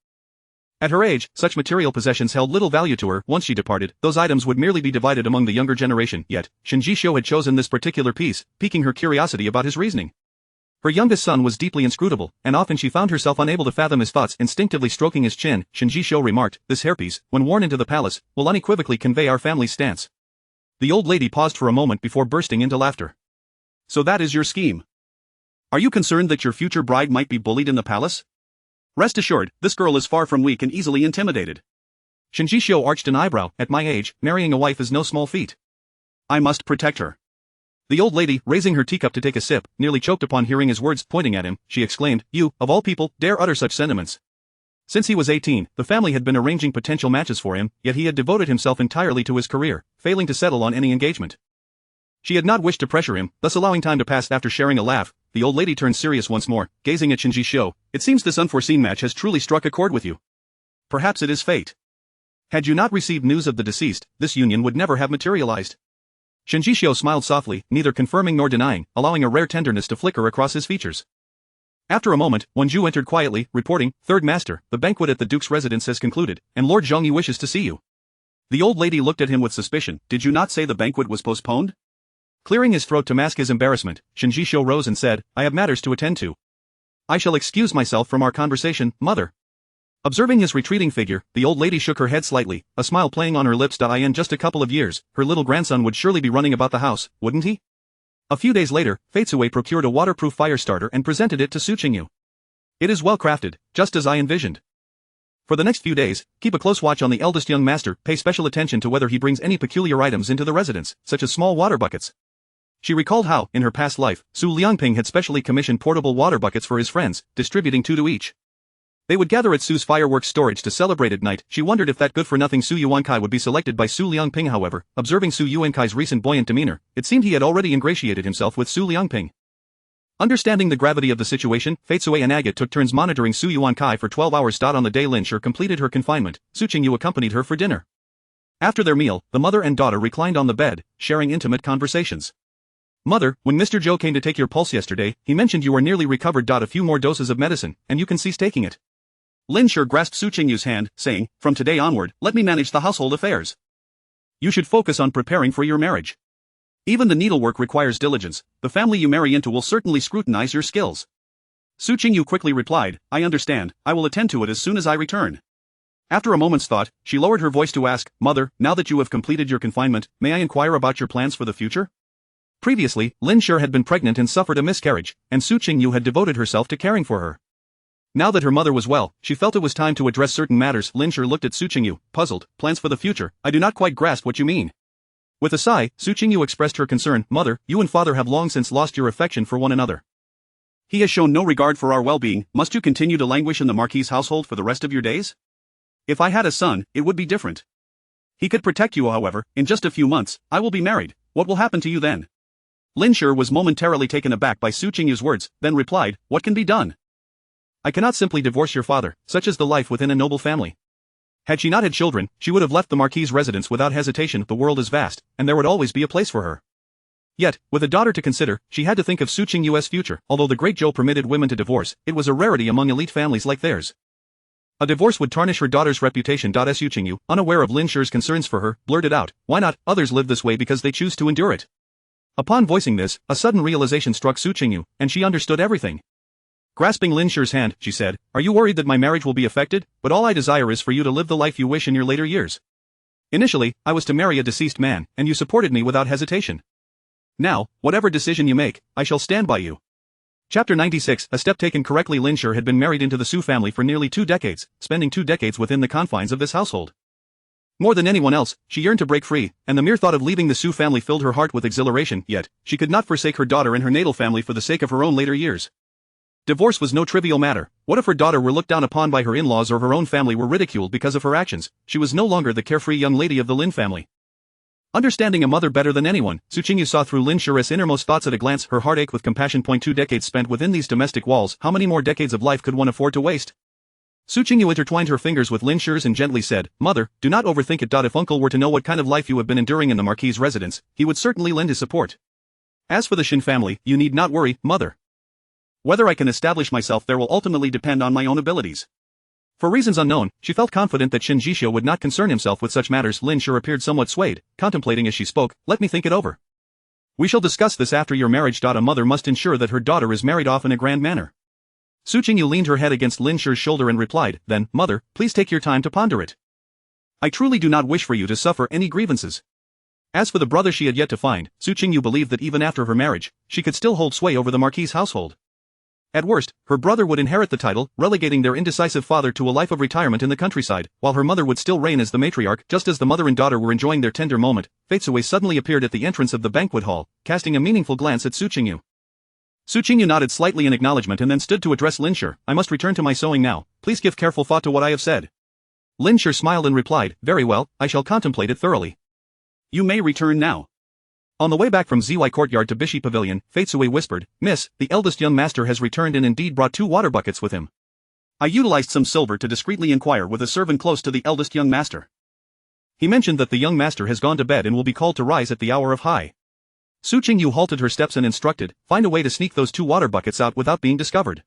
At her age, such material possessions held little value to her. Once she departed, those items would merely be divided among the younger generation. Yet, Shen Jishou had chosen this particular piece, piquing her curiosity about his reasoning. Her youngest son was deeply inscrutable, and often she found herself unable to fathom his thoughts. Instinctively stroking his chin, Shen Jishou remarked, "This hairpiece, when worn into the palace, will unequivocally convey our family's stance." The old lady paused for a moment before bursting into laughter. "So that is your scheme? Are you concerned that your future bride might be bullied in the palace? Rest assured, this girl is far from weak and easily intimidated." Shen Jishou arched an eyebrow. "At my age, marrying a wife is no small feat. I must protect her." The old lady, raising her teacup to take a sip, nearly choked upon hearing his words. Pointing at him, she exclaimed, "You, of all people, dare utter such sentiments." Since he was 18, the family had been arranging potential matches for him, yet he had devoted himself entirely to his career, failing to settle on any engagement. She had not wished to pressure him, thus allowing time to pass. After sharing a laugh, the old lady turned serious once more, gazing at Shen Jishou. "It seems this unforeseen match has truly struck a chord with you. Perhaps it is fate. Had you not received news of the deceased, this union would never have materialized." Shen Jishou smiled softly, neither confirming nor denying, allowing a rare tenderness to flicker across his features. After a moment, Wen Zhu entered quietly, reporting, "Third Master, the banquet at the Duke's residence has concluded, and Lord Zhongyi wishes to see you." The old lady looked at him with suspicion. "Did you not say the banquet was postponed?" Clearing his throat to mask his embarrassment, Shen Jishou rose and said, "I have matters to attend to. I shall excuse myself from our conversation, mother." Observing his retreating figure, the old lady shook her head slightly, a smile playing on her lips. In just a couple of years, her little grandson would surely be running about the house, wouldn't he? A few days later, Fatesue procured a waterproof fire starter and presented it to Su Qingyu. "It is well crafted, just as I envisioned. For the next few days, keep a close watch on the eldest young master. Pay special attention to whether he brings any peculiar items into the residence, such as small water buckets." She recalled how, in her past life, Su Liangping had specially commissioned portable water buckets for his friends, distributing 2 to each. They would gather at Su's fireworks storage to celebrate at night. She wondered if that good-for-nothing Su Yuankai would be selected by Su Liangping. However, observing Su Yuankai's recent buoyant demeanor, it seemed he had already ingratiated himself with Su Liangping. Understanding the gravity of the situation, Fei Sui and Agate took turns monitoring Su Yuankai for 12 hours. On the day Lin Shi completed her confinement, Su Qingyu accompanied her for dinner. After their meal, the mother and daughter reclined on the bed, sharing intimate conversations. Mother, when Mr. Zhou came to take your pulse yesterday, he mentioned you are nearly recovered. A few more doses of medicine, and you can cease taking it. Lin Shi grasped Su Qingyu's hand, saying, from today onward, let me manage the household affairs. You should focus on preparing for your marriage. Even the needlework requires diligence. The family you marry into will certainly scrutinize your skills. Su Qingyu quickly replied, I understand, I will attend to it as soon as I return. After a moment's thought, she lowered her voice to ask, Mother, now that you have completed your confinement, may I inquire about your plans for the future? Previously, Lin Shi had been pregnant and suffered a miscarriage, and Su Qingyu had devoted herself to caring for her. Now that her mother was well, she felt it was time to address certain matters. Lin Shi looked at Su Qingyu, puzzled. Plans for the future? I do not quite grasp what you mean. With a sigh, Su Qingyu expressed her concern. Mother, you and father have long since lost your affection for one another. He has shown no regard for our well-being. Must you continue to languish in the Marquis' household for the rest of your days? If I had a son, it would be different. He could protect you. However, in just a few months, I will be married. What will happen to you then? Lin Shi was momentarily taken aback by Su Qingyu's words, then replied, what can be done? I cannot simply divorce your father, such is the life within a noble family. Had she not had children, she would have left the Marquis' residence without hesitation. The world is vast, and there would always be a place for her. Yet, with a daughter to consider, she had to think of Su Qingyu's future. Although the great Zhou permitted women to divorce, it was a rarity among elite families like theirs. A divorce would tarnish her daughter's reputation. Su Qingyu, unaware of Lin Shi's concerns for her, blurted out, why not? Others live this way because they choose to endure it. Upon voicing this, a sudden realization struck Su Qingyu, and she understood everything. Grasping Lin Shi's hand, she said, are you worried that my marriage will be affected? But all I desire is for you to live the life you wish in your later years. Initially, I was to marry a deceased man, and you supported me without hesitation. Now, whatever decision you make, I shall stand by you. Chapter 96, a step taken correctly. Lin Shi had been married into the Su family for nearly 2 decades, spending 2 decades within the confines of this household. More than anyone else, she yearned to break free, and the mere thought of leaving the Su family filled her heart with exhilaration. Yet, she could not forsake her daughter and her natal family for the sake of her own later years. Divorce was no trivial matter. What if her daughter were looked down upon by her in-laws or her own family were ridiculed because of her actions? She was no longer the carefree young lady of the Lin family. Understanding a mother better than anyone, Su Qingyu saw through Lin Shi's innermost thoughts at a glance. Her heart ached with compassion. 2 decades spent within these domestic walls, how many more decades of life could one afford to waste? Su Qingyu intertwined her fingers with Lin Shi's and gently said, Mother, do not overthink it. If uncle were to know what kind of life you have been enduring in the Marquis' residence, he would certainly lend his support. As for the Shen family, you need not worry, Mother. Whether I can establish myself there will ultimately depend on my own abilities. For reasons unknown, she felt confident that Shen Jishio would not concern himself with such matters. Lin Shi appeared somewhat swayed, contemplating as she spoke, let me think it over. We shall discuss this after your marriage. A mother must ensure that her daughter is married off in a grand manner. Su Qingyu leaned her head against Lin Shi's shoulder and replied, then, Mother, please take your time to ponder it. I truly do not wish for you to suffer any grievances. As for the brother she had yet to find, Su Qingyu believed that even after her marriage, she could still hold sway over the Marquis' household. At worst, her brother would inherit the title, relegating their indecisive father to a life of retirement in the countryside, while her mother would still reign as the matriarch. Just as the mother and daughter were enjoying their tender moment, Fei Sui suddenly appeared at the entrance of the banquet hall, casting a meaningful glance at Su Qingyu. Su Qingyu nodded slightly in acknowledgement and then stood to address Lin Shi. I must return to my sewing now, please give careful thought to what I have said. Lin Shi smiled and replied, very well, I shall contemplate it thoroughly. You may return now. On the way back from Zy Courtyard to Bishi Pavilion, Fei Sui whispered, Miss, the eldest young master has returned and indeed brought 2 water buckets with him. I utilized some silver to discreetly inquire with a servant close to the eldest young master. He mentioned that the young master has gone to bed and will be called to rise at the hour of high. Su Qingyu halted her steps and instructed, find a way to sneak those 2 water buckets out without being discovered.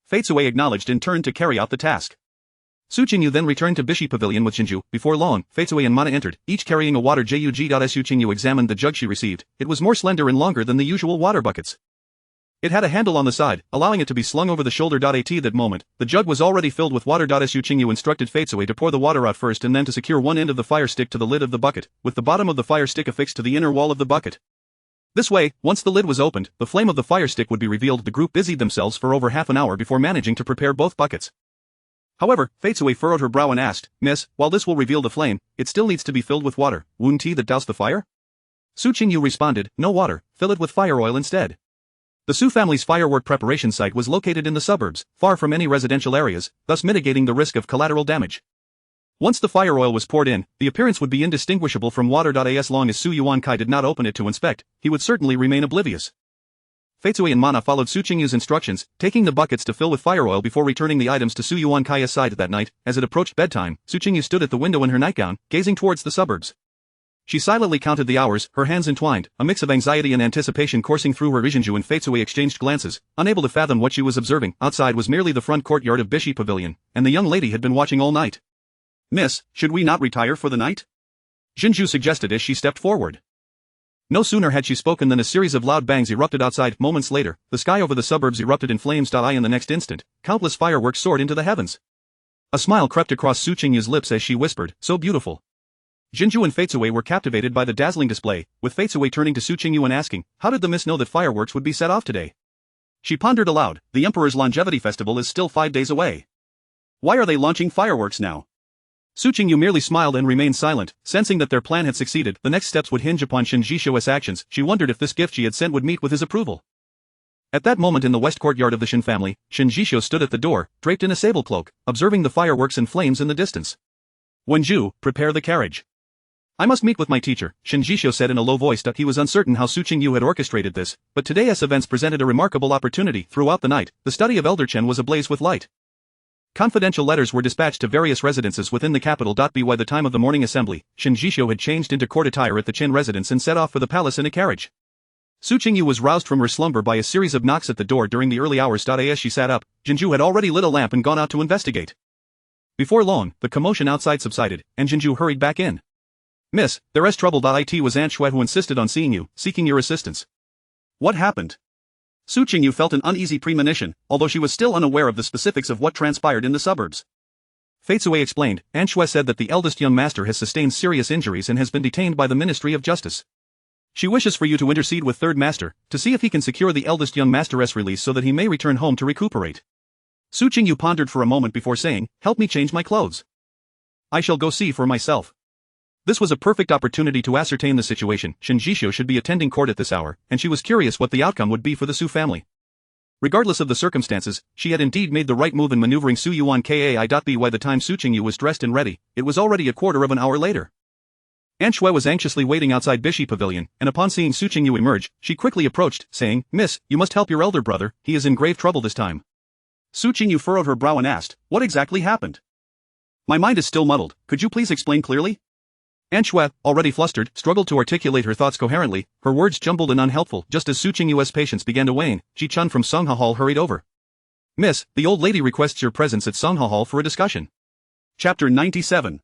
Fei Sui acknowledged and turned to carry out the task. Su Qingyu then returned to Bishi Pavilion with Qingyu. Before long, Fei Sui and Mana entered, each carrying a water jug. Su Qingyu examined the jug she received. It was more slender and longer than the usual water buckets. It had a handle on the side, allowing it to be slung over the shoulder. At that moment, the jug was already filled with water. Su Qingyu instructed Fei Sui to pour the water out first and then to secure one end of the fire stick to the lid of the bucket, with the bottom of the fire stick affixed to the inner wall of the bucket. This way, once the lid was opened, the flame of the fire stick would be revealed. The group busied themselves for over half an hour before managing to prepare both buckets. However, Fei Sui furrowed her brow and asked, Miss, while this will reveal the flame, it still needs to be filled with water. Wouldn't tea that doused the fire? Su Qingyu responded, no water, fill it with fire oil instead. The Su family's firework preparation site was located in the suburbs, far from any residential areas, thus mitigating the risk of collateral damage. Once the fire oil was poured in, the appearance would be indistinguishable from water. As long as Su Yuankai did not open it to inspect, he would certainly remain oblivious. Feitsui and Mana followed Su Qingyu's instructions, taking the buckets to fill with fire oil before returning the items to Su Yuankai's side. That night, as it approached bedtime, Su Qingyu stood at the window in her nightgown, gazing towards the suburbs. She silently counted the hours, her hands entwined, a mix of anxiety and anticipation coursing through her. Rijinju and Feitsui exchanged glances, unable to fathom what she was observing. Outside was merely the front courtyard of Bishi Pavilion, and the young lady had been watching all night. Miss, should we not retire for the night? Jinju suggested as she stepped forward. No sooner had she spoken than a series of loud bangs erupted outside. Moments later, the sky over the suburbs erupted in flames. In the next instant, countless fireworks soared into the heavens. A smile crept across Su Qingyu's lips as she whispered, so beautiful. Jinju and Feitsui were captivated by the dazzling display, with Feitsui turning to Su Qingyu and asking, how did the miss know that fireworks would be set off today? She pondered aloud, the Emperor's longevity festival is still 5 days away. Why are they launching fireworks now? Su Qingyu merely smiled and remained silent, sensing that their plan had succeeded. The next steps would hinge upon Shen Jishou's actions. She wondered if this gift she had sent would meet with his approval. At that moment in the west courtyard of the Shen family, Shen Jishou stood at the door, draped in a sable cloak, observing the fireworks and flames in the distance. Wenju, prepare the carriage. I must meet with my teacher, Shen Jishou said in a low voice. He was uncertain how Su Qingyu had orchestrated this, but today's events presented a remarkable opportunity. Throughout the night, the study of Elder Chen was ablaze with light. Confidential letters were dispatched to various residences within the capital. By the time of the morning assembly, Shen Jishou had changed into court attire at the Chen residence and set off for the palace in a carriage. Su Qingyu was roused from her slumber by a series of knocks at the door during the early hours. As she sat up, Jinju had already lit a lamp and gone out to investigate. Before long, the commotion outside subsided, and Jinju hurried back in. Miss, there's trouble. It was Aunt Shui who insisted on seeing you, seeking your assistance. What happened? Su Qingyu felt an uneasy premonition, although she was still unaware of the specifics of what transpired in the suburbs. Feitsui explained, Aunt Shui said that the eldest young master has sustained serious injuries and has been detained by the Ministry of Justice. She wishes for you to intercede with Third Master, to see if he can secure the eldest young master's release so that he may return home to recuperate. Su Qingyu pondered for a moment before saying, help me change my clothes. I shall go see for myself. This was a perfect opportunity to ascertain the situation. Shen Jishou should be attending court at this hour, and she was curious what the outcome would be for the Su family. Regardless of the circumstances, she had indeed made the right move in maneuvering Su Yuan Kai. By the time Su Qingyu was dressed and ready, it was already a quarter of an hour later. Aunt Shui was anxiously waiting outside Bishi Pavilion, and upon seeing Su Qingyu emerge, she quickly approached, saying, Miss, you must help your elder brother, he is in grave trouble this time. Su Qingyu furrowed her brow and asked, what exactly happened? My mind is still muddled, could you please explain clearly? Aunt Shui, already flustered, struggled to articulate her thoughts coherently, her words jumbled and unhelpful. Just as Su Qingyu's patience began to wane, Ji Chun from Songha Hall hurried over. Miss, the old lady requests your presence at Songha Hall for a discussion. Chapter 97.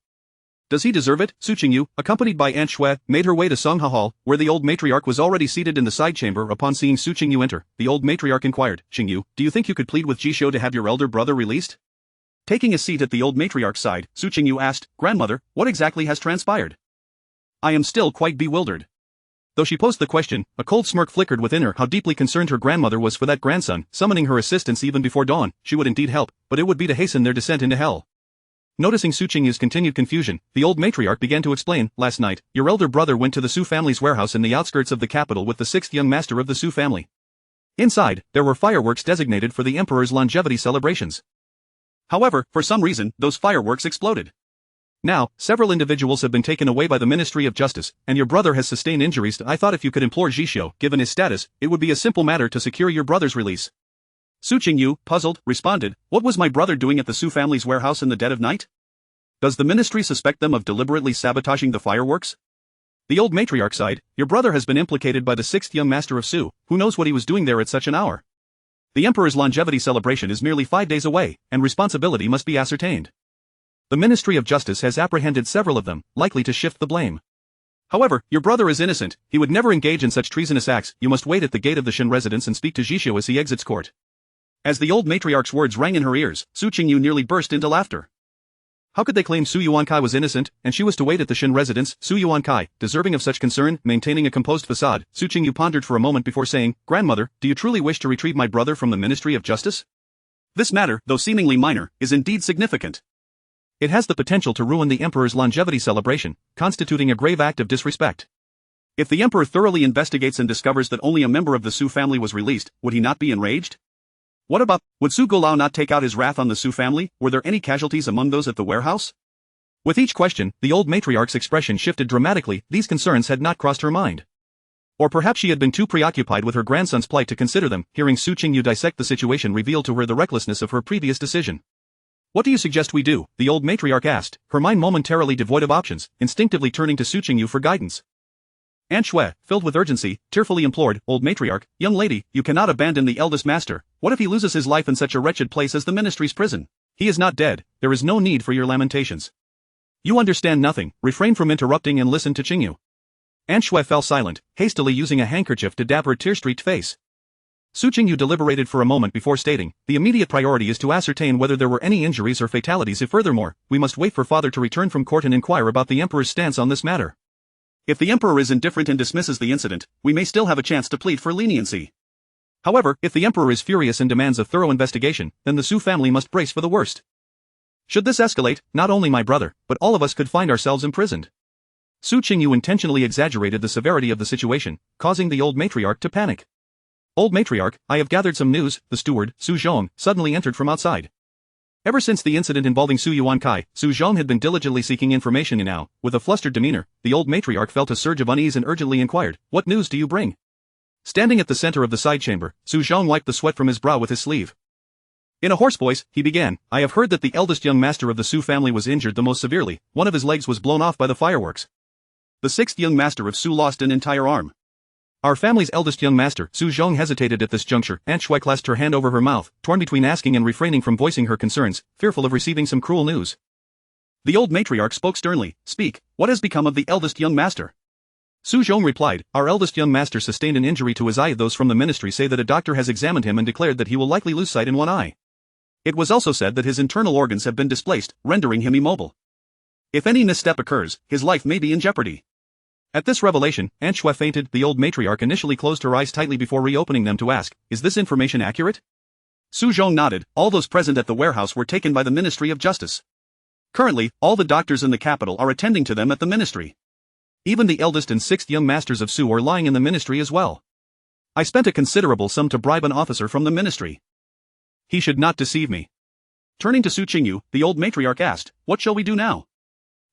Does he deserve it? Su Qingyu, accompanied by Aunt Shui, made her way to Songha Hall, where the old matriarch was already seated in the side chamber. Upon seeing Su Qingyu enter, the old matriarch inquired, Qingyu, do you think you could plead with Jishou to have your elder brother released? Taking a seat at the old matriarch's side, Su Qingyu asked, Grandmother, what exactly has transpired? I am still quite bewildered. Though she posed the question, a cold smirk flickered within her. How deeply concerned her grandmother was for that grandson, summoning her assistance even before dawn. She would indeed help, but it would be to hasten their descent into hell. Noticing Su Qingyu's continued confusion, the old matriarch began to explain, last night, your elder brother went to the Su family's warehouse in the outskirts of the capital with the 6th young master of the Su family. Inside, there were fireworks designated for the emperor's longevity celebrations. However, for some reason, those fireworks exploded. Now, several individuals have been taken away by the Ministry of Justice, and your brother has sustained injuries. I thought if you could implore Jishou, given his status, it would be a simple matter to secure your brother's release. Su Qingyu, puzzled, responded, what was my brother doing at the Su family's warehouse in the dead of night? Does the ministry suspect them of deliberately sabotaging the fireworks? The old matriarch sighed, your brother has been implicated by the 6th young master of Su, who knows what he was doing there at such an hour? The emperor's longevity celebration is merely 5 days away, and responsibility must be ascertained. The Ministry of Justice has apprehended several of them, likely to shift the blame. However, your brother is innocent, he would never engage in such treasonous acts. You must wait at the gate of the Shen residence and speak to Jishou as he exits court. As the old matriarch's words rang in her ears, Su Qingyu nearly burst into laughter. How could they claim Su Yuankai was innocent, and she was to wait at the Shen residence? Su Yuankai, deserving of such concern, maintaining a composed facade. Su Qingyu pondered for a moment before saying, Grandmother, do you truly wish to retrieve my brother from the Ministry of Justice? This matter, though seemingly minor, is indeed significant. It has the potential to ruin the emperor's longevity celebration, constituting a grave act of disrespect. If the emperor thoroughly investigates and discovers that only a member of the Su family was released, would he not be enraged? What about, would Su Gulao not take out his wrath on the Su family? Were there any casualties among those at the warehouse? With each question, the old matriarch's expression shifted dramatically. These concerns had not crossed her mind. Or perhaps she had been too preoccupied with her grandson's plight to consider them. Hearing Su Qingyu dissect the situation revealed to her the recklessness of her previous decision. What do you suggest we do? The old matriarch asked, her mind momentarily devoid of options, instinctively turning to Su Qingyu for guidance. Aunt Shui, filled with urgency, tearfully implored, old matriarch, young lady, you cannot abandon the eldest master. What if he loses his life in such a wretched place as the ministry's prison? He is not dead, there is no need for your lamentations. You understand nothing, refrain from interrupting and listen to Qingyu. Aunt Shui fell silent, hastily using a handkerchief to dab her tear-streaked face. Su Qingyu deliberated for a moment before stating, the immediate priority is to ascertain whether there were any injuries or fatalities. If furthermore, we must wait for father to return from court and inquire about the emperor's stance on this matter. If the emperor is indifferent and dismisses the incident, we may still have a chance to plead for leniency. However, if the emperor is furious and demands a thorough investigation, then the Su family must brace for the worst. Should this escalate, not only my brother, but all of us could find ourselves imprisoned. Su Qingyu intentionally exaggerated the severity of the situation, causing the old matriarch to panic. Old matriarch, I have gathered some news. The steward, Su Zhong, suddenly entered from outside. Ever since the incident involving Su Yuankai, Su Zhong had been diligently seeking information and now, with a flustered demeanor, the old matriarch felt a surge of unease and urgently inquired, what news do you bring? Standing at the center of the side chamber, Su Zhong wiped the sweat from his brow with his sleeve. In a hoarse voice, he began, I have heard that the eldest young master of the Su family was injured the most severely. One of his legs was blown off by the fireworks. The sixth young master of Su lost an entire arm. Our family's eldest young master. Su Zhong hesitated at this juncture. Aunt Shui clasped her hand over her mouth, torn between asking and refraining from voicing her concerns, fearful of receiving some cruel news. The old matriarch spoke sternly, speak, what has become of the eldest young master? Su Zhong replied, our eldest young master sustained an injury to his eye. Those from the ministry say that a doctor has examined him and declared that he will likely lose sight in one eye. It was also said that his internal organs have been displaced, rendering him immobile. If any misstep occurs, his life may be in jeopardy. At this revelation, Aunt Shui fainted. The old matriarch initially closed her eyes tightly before reopening them to ask, is this information accurate? Su Zhong nodded. All those present at the warehouse were taken by the Ministry of Justice. Currently, all the doctors in the capital are attending to them at the ministry. Even the eldest and sixth young masters of Su are lying in the ministry as well. I spent a considerable sum to bribe an officer from the ministry. He should not deceive me. Turning to Su Qingyu, the old matriarch asked, what shall we do now?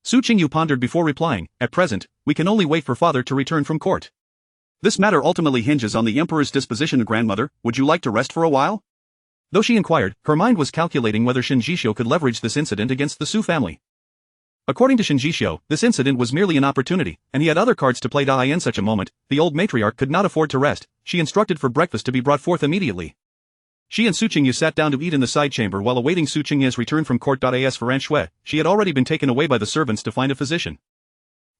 Su Qingyu pondered before replying, at present, we can only wait for father to return from court. This matter ultimately hinges on the emperor's disposition. Grandmother, would you like to rest for a while? Though she inquired, her mind was calculating whether Shen Jishou could leverage this incident against the Su family. According to Shen Jishou, this incident was merely an opportunity, and he had other cards to play. In such a moment, the old matriarch could not afford to rest. She instructed for breakfast to be brought forth immediately. She and Su Qingyu sat down to eat in the side chamber while awaiting Su Qingyu's return from court. As for Aunt Shui, she had already been taken away by the servants to find a physician.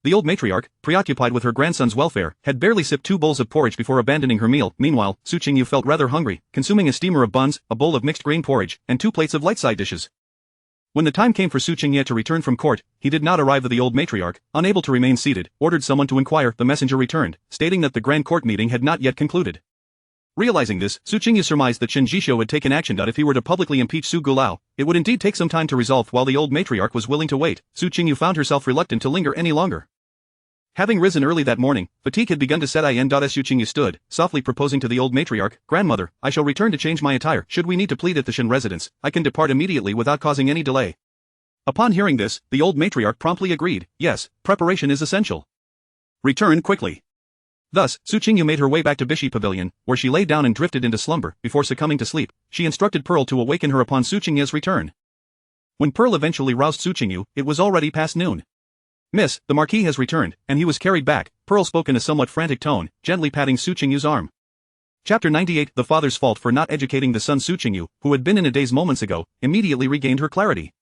The old matriarch, preoccupied with her grandson's welfare, had barely sipped 2 bowls of porridge before abandoning her meal. Meanwhile, Su Qingyu felt rather hungry, consuming a steamer of buns, a bowl of mixed grain porridge, and 2 plates of light side dishes. When the time came for Su Qingyu to return from court, he did not arrive. The old matriarch, unable to remain seated, ordered someone to inquire. The messenger returned, stating that the grand court meeting had not yet concluded. Realizing this, Su Qingyu surmised that Shen Jishou had taken action. If he were to publicly impeach Su Gulao, it would indeed take some time to resolve. While the old matriarch was willing to wait, Su Qingyu found herself reluctant to linger any longer. Having risen early that morning, fatigue had begun to set in. Su Qingyu stood, softly proposing to the old matriarch, Grandmother, I shall return to change my attire. Should we need to plead at the Shen residence, I can depart immediately without causing any delay. Upon hearing this, the old matriarch promptly agreed, yes, preparation is essential. Return quickly. Thus, Su Qingyu made her way back to Bishi Pavilion, where she lay down and drifted into slumber. Before succumbing to sleep, she instructed Pearl to awaken her upon Su Qingyu's return. When Pearl eventually roused Su Qingyu, it was already past noon. Miss, the Marquis has returned, and he was carried back. Pearl spoke in a somewhat frantic tone, gently patting Su Qingyu's arm. Chapter 98. The father's fault for not educating the son. Su Qingyu, who had been in a daze moments ago, immediately regained her clarity.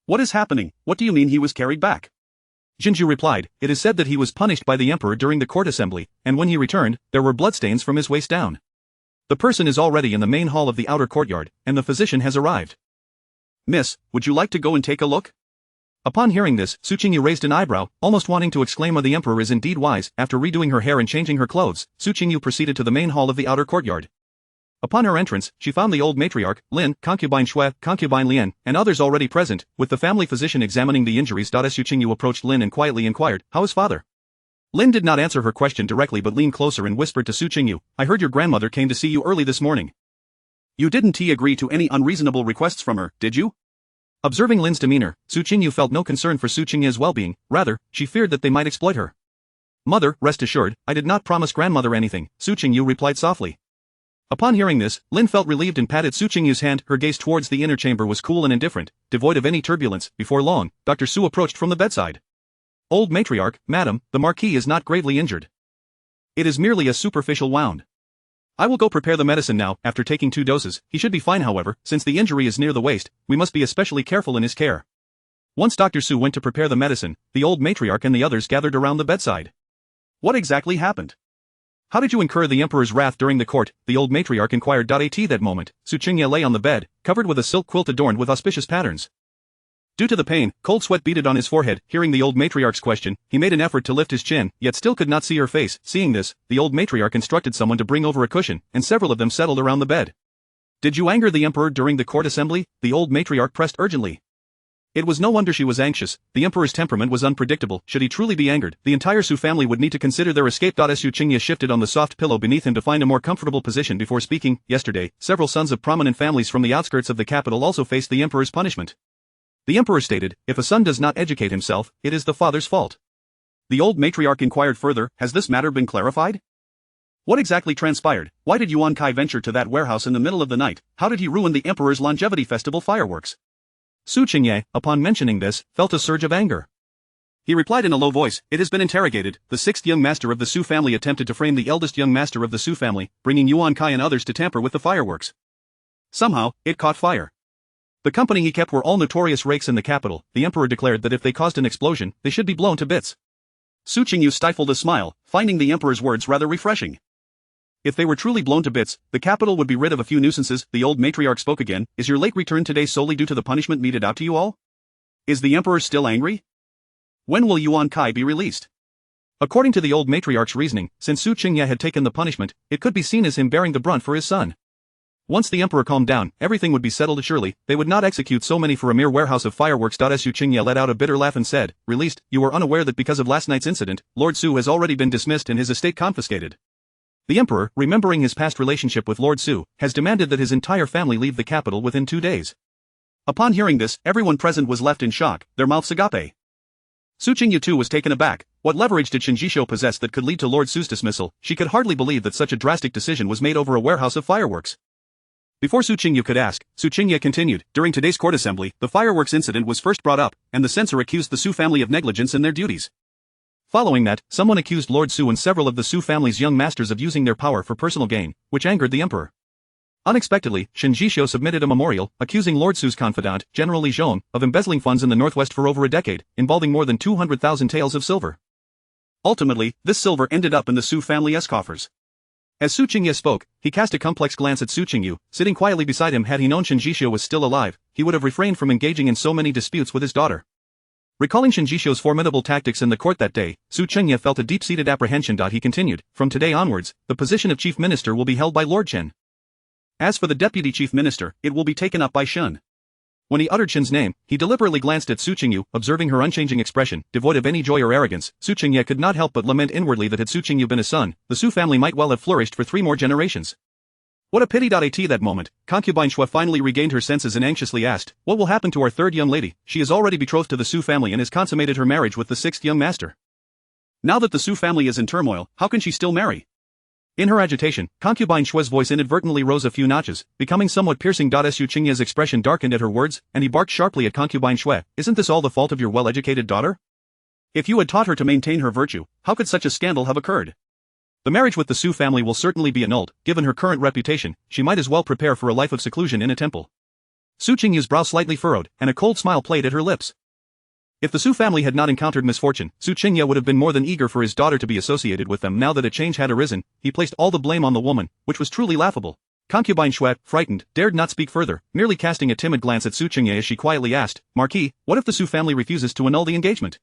What is happening? What do you mean he was carried back? Jinju replied, it is said that he was punished by the emperor during the court assembly, and when he returned, there were bloodstains from his waist down. The person is already in the main hall of the outer courtyard, and the physician has arrived. Miss, would you like to go and take a look? Upon hearing this, Su Qingyu raised an eyebrow, almost wanting to exclaim, the emperor is indeed wise. After redoing her hair and changing her clothes, Su Qingyu proceeded to the main hall of the outer courtyard. Upon her entrance, she found the old matriarch, Lin, concubine Shui, concubine Lian, and others already present, with the family physician examining the injuries. Su Qingyu approached Lin and quietly inquired, how is father? Lin did not answer her question directly but leaned closer and whispered to Su Qingyu, I heard your grandmother came to see you early this morning. You didn't agree to any unreasonable requests from her, did you? Observing Lin's demeanor, Su Qingyu felt no concern for Su Qingya's well-being, rather, she feared that they might exploit her. Mother, rest assured, I did not promise grandmother anything, Su Qingyu replied softly. Upon hearing this, Lin felt relieved and patted Su Qingyu's hand. Her gaze towards the inner chamber was cool and indifferent, devoid of any turbulence. Before long, Dr. Su approached from the bedside. Old matriarch, madam, the Marquis is not gravely injured. It is merely a superficial wound. I will go prepare the medicine now. After taking 2 doses, he should be fine. However, since the injury is near the waist, we must be especially careful in his care. Once Dr. Su went to prepare the medicine, the old matriarch and the others gathered around the bedside. What exactly happened? How did you incur the emperor's wrath during the court? The old matriarch inquired. At that moment, Su Qingyu lay on the bed, covered with a silk quilt adorned with auspicious patterns. Due to the pain, cold sweat beaded on his forehead. Hearing the old matriarch's question, he made an effort to lift his chin, yet still could not see her face. Seeing this, the old matriarch instructed someone to bring over a cushion, and several of them settled around the bed. Did you anger the emperor during the court assembly? The old matriarch pressed urgently. It was no wonder she was anxious. The emperor's temperament was unpredictable. Should he truly be angered, the entire Su family would need to consider their escape. Su Qingyu shifted on the soft pillow beneath him to find a more comfortable position before speaking. Yesterday, several sons of prominent families from the outskirts of the capital also faced the emperor's punishment. The emperor stated, if a son does not educate himself, it is the father's fault. The old matriarch inquired further, has this matter been clarified? What exactly transpired? Why did Yuan Kai venture to that warehouse in the middle of the night? How did he ruin the emperor's longevity festival fireworks? Su Qingyu, upon mentioning this, felt a surge of anger. He replied in a low voice, it has been interrogated. The 6th young master of the Su family attempted to frame the eldest young master of the Su family, bringing Yuan Kai and others to tamper with the fireworks. Somehow, it caught fire. The company he kept were all notorious rakes in the capital. The emperor declared that if they caused an explosion, they should be blown to bits. Su Qingyu stifled a smile, finding the emperor's words rather refreshing. If they were truly blown to bits, the capital would be rid of a few nuisances. The old matriarch spoke again, is your late return today solely due to the punishment meted out to you all? Is the emperor still angry? When will Yuan Kai be released? According to the old matriarch's reasoning, since Su Qingyu had taken the punishment, it could be seen as him bearing the brunt for his son. Once the emperor calmed down, everything would be settled. Surely, they would not execute so many for a mere warehouse of fireworks. Su Qingyu let out a bitter laugh and said, released, you are unaware that because of last night's incident, Lord Su has already been dismissed and his estate confiscated. The emperor, remembering his past relationship with Lord Su, has demanded that his entire family leave the capital within 2 days. Upon hearing this, everyone present was left in shock, their mouths agape. Su Qingyu too was taken aback. What leverage did Shinjisho possess that could lead to Lord Su's dismissal? She could hardly believe that such a drastic decision was made over a warehouse of fireworks. Before Su Qingyu could ask, Su Qingyu continued, during today's court assembly, the fireworks incident was first brought up, and the censor accused the Su family of negligence in their duties. Following that, someone accused Lord Su and several of the Su family's young masters of using their power for personal gain, which angered the emperor. Unexpectedly, Shinjisho submitted a memorial, accusing Lord Su's confidant, General Li Zhong, of embezzling funds in the northwest for over a decade, involving more than 200,000 taels of silver. Ultimately, this silver ended up in the Su family's coffers. As Su Qingyu spoke, he cast a complex glance at Su Qingyu, sitting quietly beside him. Had he known Shinjisho was still alive, he would have refrained from engaging in so many disputes with his daughter. Recalling Shinjisho's formidable tactics in the court that day, Su Qingyu felt a deep-seated apprehension. He continued, from today onwards, the position of chief minister will be held by Lord Shen. As for the deputy chief minister, it will be taken up by Shen. When he uttered Shen's name, he deliberately glanced at Su Qingyu, observing her unchanging expression, devoid of any joy or arrogance. Su Qingyu could not help but lament inwardly that had Su Qingyu been a son, the Su family might well have flourished for 3 more generations. What a pity. At that moment, concubine Xue finally regained her senses and anxiously asked, what will happen to our 3rd young lady? She is already betrothed to the Su family and has consummated her marriage with the 6th young master. Now that the Su family is in turmoil, how can she still marry? In her agitation, concubine Xue's voice inadvertently rose a few notches, becoming somewhat piercing. Su Qingyu's expression darkened at her words, and he barked sharply at concubine Xue, isn't this all the fault of your well-educated daughter? If you had taught her to maintain her virtue, how could such a scandal have occurred? The marriage with the Su family will certainly be annulled. Given her current reputation, she might as well prepare for a life of seclusion in a temple. Su Qingyu's brow slightly furrowed, and a cold smile played at her lips. If the Su family had not encountered misfortune, Su Qingyu would have been more than eager for his daughter to be associated with them. Now that a change had arisen, he placed all the blame on the woman, which was truly laughable. Concubine Xue, frightened, dared not speak further, merely casting a timid glance at Su Qingyu as she quietly asked, Marquis, what if the Su family refuses to annul the engagement?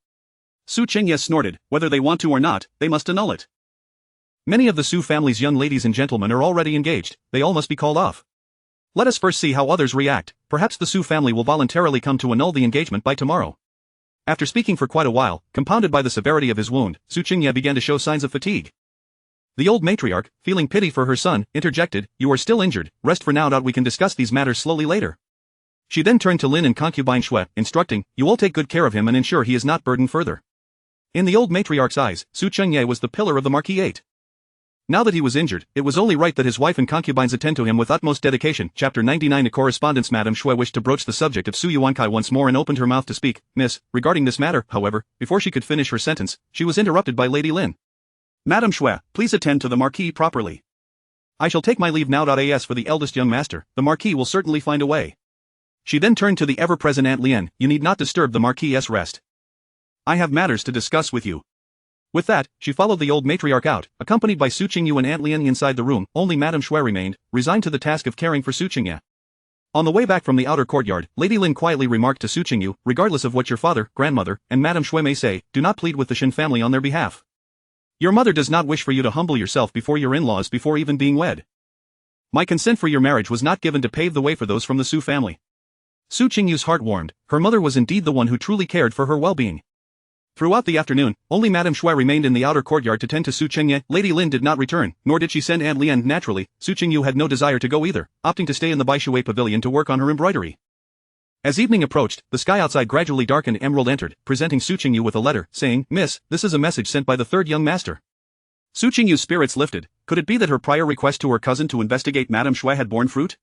Su Qingyu snorted, whether they want to or not, they must annul it. Many of the Su family's young ladies and gentlemen are already engaged, they all must be called off. Let us first see how others react, perhaps the Su family will voluntarily come to annul the engagement by tomorrow. After speaking for quite a while, compounded by the severity of his wound, Su Qingyu began to show signs of fatigue. The old matriarch, feeling pity for her son, interjected, "You are still injured, rest for now. We can discuss these matters slowly later." She then turned to Lin and concubine Shui, instructing, "You all take good care of him and ensure he is not burdened further." In the old matriarch's eyes, Su Qingyu was the pillar of the Marquis. Now that he was injured, it was only right that his wife and concubines attend to him with utmost dedication. Chapter 99. A correspondence. Madam Shui wished to broach the subject of Su Yuankai once more and opened her mouth to speak. "Miss, regarding this matter," however, before she could finish her sentence, she was interrupted by Lady Lin. "Madam Shui, please attend to the Marquis properly. I shall take my leave now. As for the eldest young master, the Marquis will certainly find a way." She then turned to the ever-present Aunt Lien. "You need not disturb the Marquis's rest. I have matters to discuss with you." With that, she followed the old matriarch out, accompanied by Su Qingyu and Aunt Lien. Inside the room, only Madam Shui remained, resigned to the task of caring for Su Qingyu. On the way back from the outer courtyard, Lady Lin quietly remarked to Su Qingyu, "Regardless of what your father, grandmother, and Madam Shui may say, do not plead with the Shen family on their behalf. Your mother does not wish for you to humble yourself before your in-laws before even being wed. My consent for your marriage was not given to pave the way for those from the Su family." Su Qingyu's heart warmed. Her mother was indeed the one who truly cared for her well-being. Throughout the afternoon, only Madam Shui remained in the outer courtyard to tend to Su Qingyu. Lady Lin did not return, nor did she send Aunt Lien. Naturally, Su Qingyu had no desire to go either, opting to stay in the Baishui pavilion to work on her embroidery. As evening approached, the sky outside gradually darkened. Emerald entered, presenting Su Qingyu with a letter, saying, "Miss, this is a message sent by the third young master." Su Qingyu's spirits lifted. Could it be that her prior request to her cousin to investigate Madam Shui had borne fruit?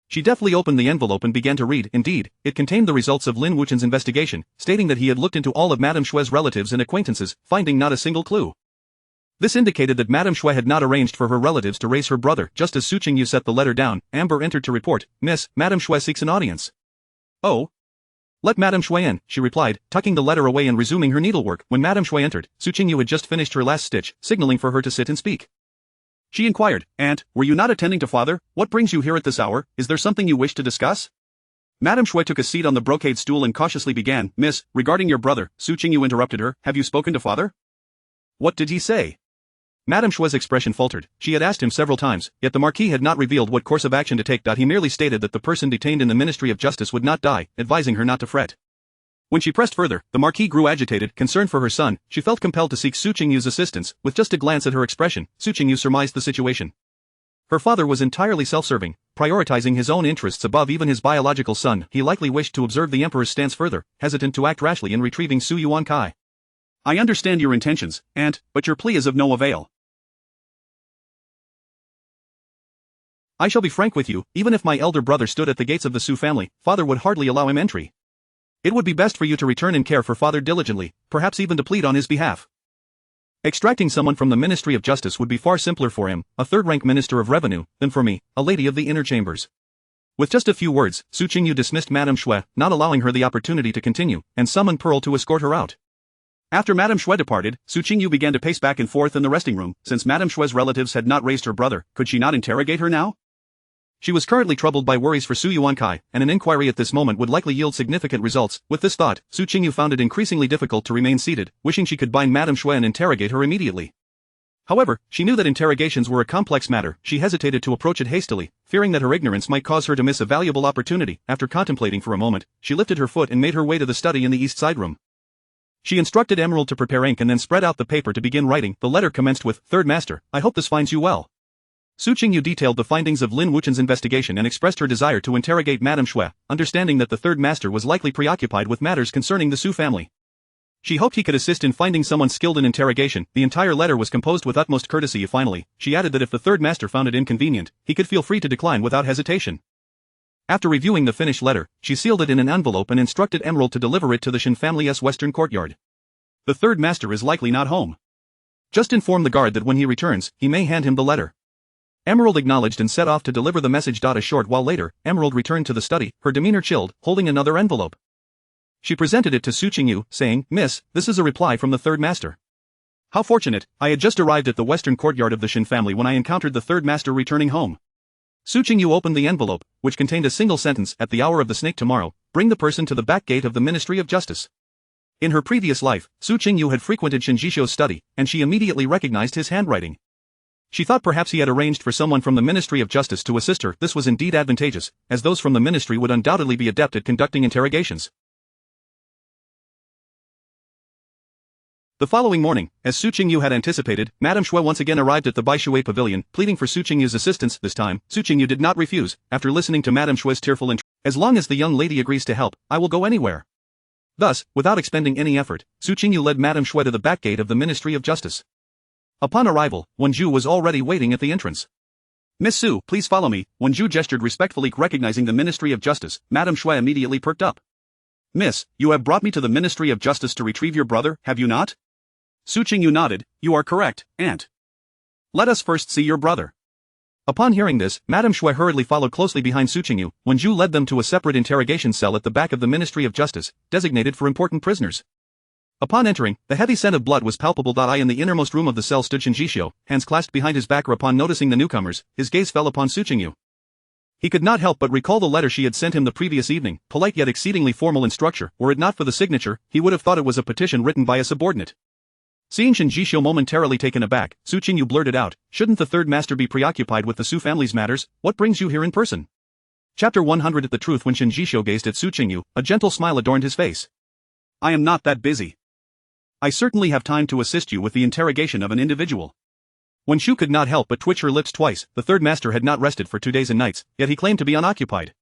She deftly opened the envelope and began to read. Indeed, it contained the results of Lin Wuchen's investigation, stating that he had looked into all of Madam Shui's relatives and acquaintances, finding not a single clue. This indicated that Madam Shui had not arranged for her relatives to raise her brother. Just as Su Qingyu set the letter down, Amber entered to report, "Miss, Madam Shui seeks an audience." "Oh? Let Madam Shui in," she replied, tucking the letter away and resuming her needlework. When Madam Shui entered, Su Qingyu had just finished her last stitch, signaling for her to sit and speak. She inquired, "Aunt, were you not attending to father? What brings you here at this hour? Is there something you wish to discuss?" Madam Shui took a seat on the brocade stool and cautiously began, "Miss, regarding your brother," Su Qingyu interrupted her, "have you spoken to father?" "What did he say?" Madam Shui's expression faltered. She had asked him several times, yet the Marquis had not revealed what course of action to take. He merely stated that the person detained in the Ministry of Justice would not die, advising her not to fret. When she pressed further, the Marquis grew agitated. Concerned for her son, she felt compelled to seek Su Qingyu's assistance. With just a glance at her expression, Su Qingyu surmised the situation. Her father was entirely self-serving, prioritizing his own interests above even his biological son. He likely wished to observe the Emperor's stance further, hesitant to act rashly in retrieving Su Yuankai. "I understand your intentions, Aunt, but your plea is of no avail. I shall be frank with you, even if my elder brother stood at the gates of the Su family, father would hardly allow him entry. It would be best for you to return and care for father diligently, perhaps even to plead on his behalf. Extracting someone from the Ministry of Justice would be far simpler for him, a third-rank Minister of Revenue, than for me, a lady of the inner chambers." With just a few words, Su Qingyu dismissed Madam Shui, not allowing her the opportunity to continue, and summoned Pearl to escort her out. After Madam Shui departed, Su Qingyu began to pace back and forth in the resting room. Since Madam Shui's relatives had not raised her brother, could she not interrogate her now? She was currently troubled by worries for Su Yuankai, and an inquiry at this moment would likely yield significant results. With this thought, Su Qingyu found it increasingly difficult to remain seated, wishing she could bind Madam Shui and interrogate her immediately. However, she knew that interrogations were a complex matter. She hesitated to approach it hastily, fearing that her ignorance might cause her to miss a valuable opportunity. After contemplating for a moment, she lifted her foot and made her way to the study in the east side room. She instructed Emerald to prepare ink and then spread out the paper to begin writing. The letter commenced with, "Third Master, I hope this finds you well." Su Qingyu detailed the findings of Lin Wuchen's investigation and expressed her desire to interrogate Madam Shui, understanding that the third master was likely preoccupied with matters concerning the Su family. She hoped he could assist in finding someone skilled in interrogation. The entire letter was composed with utmost courtesy. Finally, she added that if the third master found it inconvenient, he could feel free to decline without hesitation. After reviewing the finished letter, she sealed it in an envelope and instructed Emerald to deliver it to the Shen family's western courtyard. "The third master is likely not home. Just inform the guard that when he returns, he may hand him the letter." Emerald acknowledged and set off to deliver the message. A short while later, Emerald returned to the study, her demeanor chilled, holding another envelope. She presented it to Su Qingyu, saying, "Miss, this is a reply from the third master." "How fortunate, I had just arrived at the western courtyard of the Shen family when I encountered the third master returning home." Su Qingyu opened the envelope, which contained a single sentence, "At the hour of the snake tomorrow, bring the person to the back gate of the Ministry of Justice." In her previous life, Su Qingyu had frequented Shen Jisho's study, and she immediately recognized his handwriting. She thought perhaps he had arranged for someone from the Ministry of Justice to assist her. This was indeed advantageous, as those from the ministry would undoubtedly be adept at conducting interrogations. The following morning, as Su Qingyu had anticipated, Madam Shen once again arrived at the Baishui pavilion, pleading for Su Qingyu's assistance. This time, Su Qingyu did not refuse. After listening to Madam Shen's tearful entreaty, as long as the young lady agrees to help, I will go anywhere. Thus, without expending any effort, Su Qingyu led Madam Shen to the back gate of the Ministry of Justice. Upon arrival, Wenju was already waiting at the entrance. Miss Su, please follow me. Wenju gestured respectfully, recognizing the Ministry of Justice. Madam Shen immediately perked up. Miss, you have brought me to the Ministry of Justice to retrieve your brother, have you not? Su Qingyu nodded. You are correct, aunt. Let us first see your brother. Upon hearing this, Madam Shen hurriedly followed closely behind Su Qingyu. Wenju led them to a separate interrogation cell at the back of the Ministry of Justice, designated for important prisoners. Upon entering, the heavy scent of blood was palpable. In the innermost room of the cell stood Qingyu, hands clasped behind his back. Upon noticing the newcomers, his gaze fell upon Su Qingyu. He could not help but recall the letter she had sent him the previous evening, polite yet exceedingly formal in structure. Were it not for the signature, he would have thought it was a petition written by a subordinate. Seeing Qingyu momentarily taken aback, Su Qingyu blurted out, "Shouldn't the third master be preoccupied with the Su family's matters? What brings you here in person?" Chapter 100 At the truth. When Qingyu gazed at Su Qingyu, a gentle smile adorned his face. I am not that busy. I certainly have time to assist you with the interrogation of an individual. When Shu could not help but twitch her lips twice. The third master had not rested for 2 days and nights, yet he claimed to be unoccupied.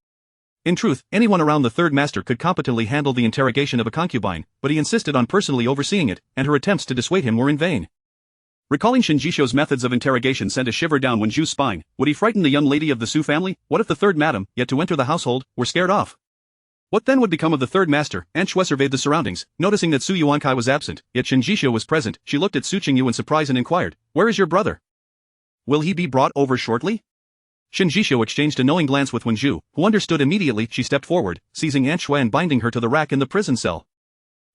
In truth, anyone around the third master could competently handle the interrogation of a concubine, but he insisted on personally overseeing it, and her attempts to dissuade him were in vain. Recalling Qingyu's methods of interrogation sent a shiver down Wenju's spine. Would he frighten the young lady of the Su family? What if the third madam, yet to enter the household, were scared off? What then would become of the third master? Aunt Shui surveyed the surroundings, noticing that Su Yuankai was absent, yet Qingyu was present. She looked at Su Qingyu in surprise and inquired, "Where is your brother? Will he be brought over shortly?" Qingyu exchanged a knowing glance with Wenju, who understood immediately. She stepped forward, seizing Aunt Shui and binding her to the rack in the prison cell.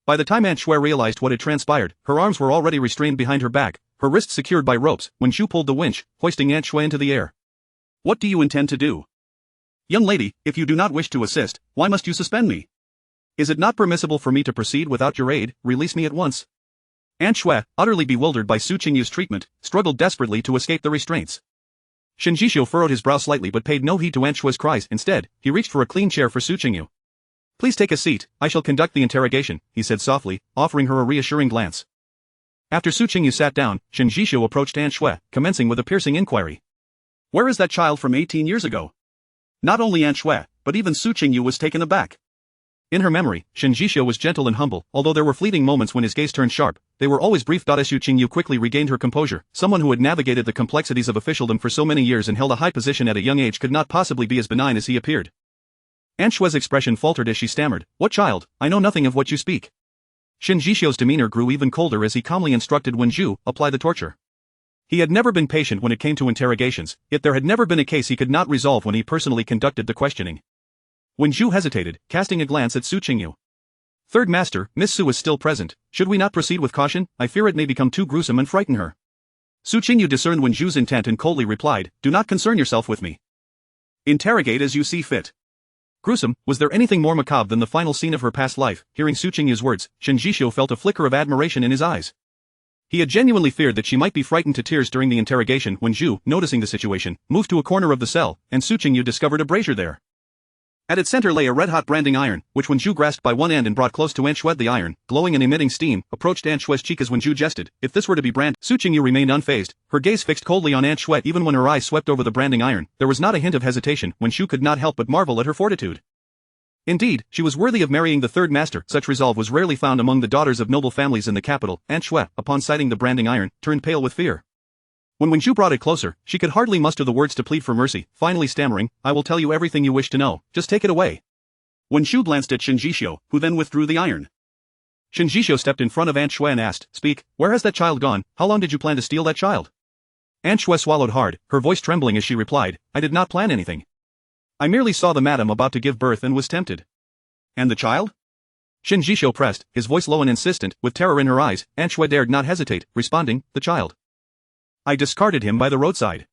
By the time Aunt Shui realized what had transpired, her arms were already restrained behind her back, her wrists secured by ropes. Wenju pulled the winch, hoisting Aunt Shui into the air. "What do you intend to do? Young lady, if you do not wish to assist, why must you suspend me? Is it not permissible for me to proceed without your aid? Release me at once." Aunt Shui, utterly bewildered by Su Qingyu's treatment, struggled desperately to escape the restraints. Qingyu furrowed his brow slightly but paid no heed to Aunt Shui's cries. Instead, he reached for a clean chair for Su Qingyu. "Please take a seat, I shall conduct the interrogation," he said softly, offering her a reassuring glance. After Su Qingyu sat down, Qingyu approached Aunt Shui, commencing with a piercing inquiry. "Where is that child from 18 years ago?" Not only Aunt Shui, but even Su Qingyu was taken aback. In her memory, Qingyu was gentle and humble, although there were fleeting moments when his gaze turned sharp. They were always brief. Su Qingyu quickly regained her composure. Someone who had navigated the complexities of officialdom for so many years and held a high position at a young age could not possibly be as benign as he appeared. Aunt Shui's expression faltered as she stammered, "What child? I know nothing of what you speak." Qingyu's demeanor grew even colder as he calmly instructed Wenju, "Apply the torture." He had never been patient when it came to interrogations, yet there had never been a case he could not resolve when he personally conducted the questioning. Wenju hesitated, casting a glance at Su Qingyu. "Third Master, Miss Su is still present. Should we not proceed with caution? I fear it may become too gruesome and frighten her." Su Qingyu discerned Wenju's intent and coldly replied, "Do not concern yourself with me. Interrogate as you see fit." Gruesome? Was there anything more macabre than the final scene of her past life? Hearing Su Qingyu's words, Qingyu felt a flicker of admiration in his eyes. He had genuinely feared that she might be frightened to tears during the interrogation. Wenju, noticing the situation, moved to a corner of the cell, and Su Qingyu discovered a brazier there. At its center lay a red-hot branding iron, which Wenju grasped by one end and brought close to Aunt Shui. The iron, glowing and emitting steam, approached Aunt Shui's cheek as Wenju jested. If this were to be branded, Su Qingyu remained unfazed, her gaze fixed coldly on Aunt Shui. Even when her eyes swept over the branding iron, there was not a hint of hesitation. Wenju could not help but marvel at her fortitude. Indeed, she was worthy of marrying the third master. Such resolve was rarely found among the daughters of noble families in the capital. Aunt Shui, upon sighting the branding iron, turned pale with fear. When Wenju brought it closer, she could hardly muster the words to plead for mercy, finally stammering, "I will tell you everything you wish to know, just take it away." Wenju glanced at Qingyu, who then withdrew the iron. Qingyu stepped in front of Aunt Shui and asked, "Speak, where has that child gone? How long did you plan to steal that child?" Aunt Shui swallowed hard, her voice trembling as she replied, "I did not plan anything. I merely saw the madam about to give birth and was tempted." "And the child?" Qingyu pressed, his voice low and insistent, with terror in her eyes. Aunt Shui dared not hesitate, responding, "The child. I discarded him by the roadside.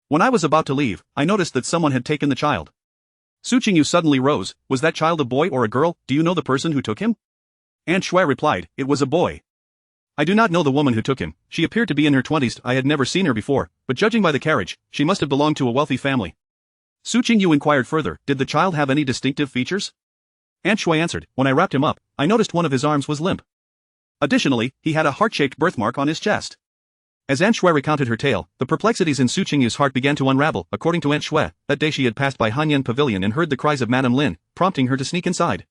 When I was about to leave, I noticed that someone had taken the child." Su Qingyu suddenly rose. "Was that child a boy or a girl? Do you know the person who took him?" Aunt Shui replied, "It was a boy. I do not know the woman who took him. She appeared to be in her 20s. I had never seen her before, but judging by the carriage, she must have belonged to a wealthy family." Su Qingyu inquired further, "Did the child have any distinctive features?" Aunt Shui answered, "When I wrapped him up, I noticed one of his arms was limp." Additionally, he had a heart-shaped birthmark on his chest. As Aunt Shui recounted her tale, the perplexities in Su Qingyu's heart began to unravel. According to Aunt Shui, that day she had passed by Hanyan Pavilion and heard the cries of Madam Lin, prompting her to sneak inside.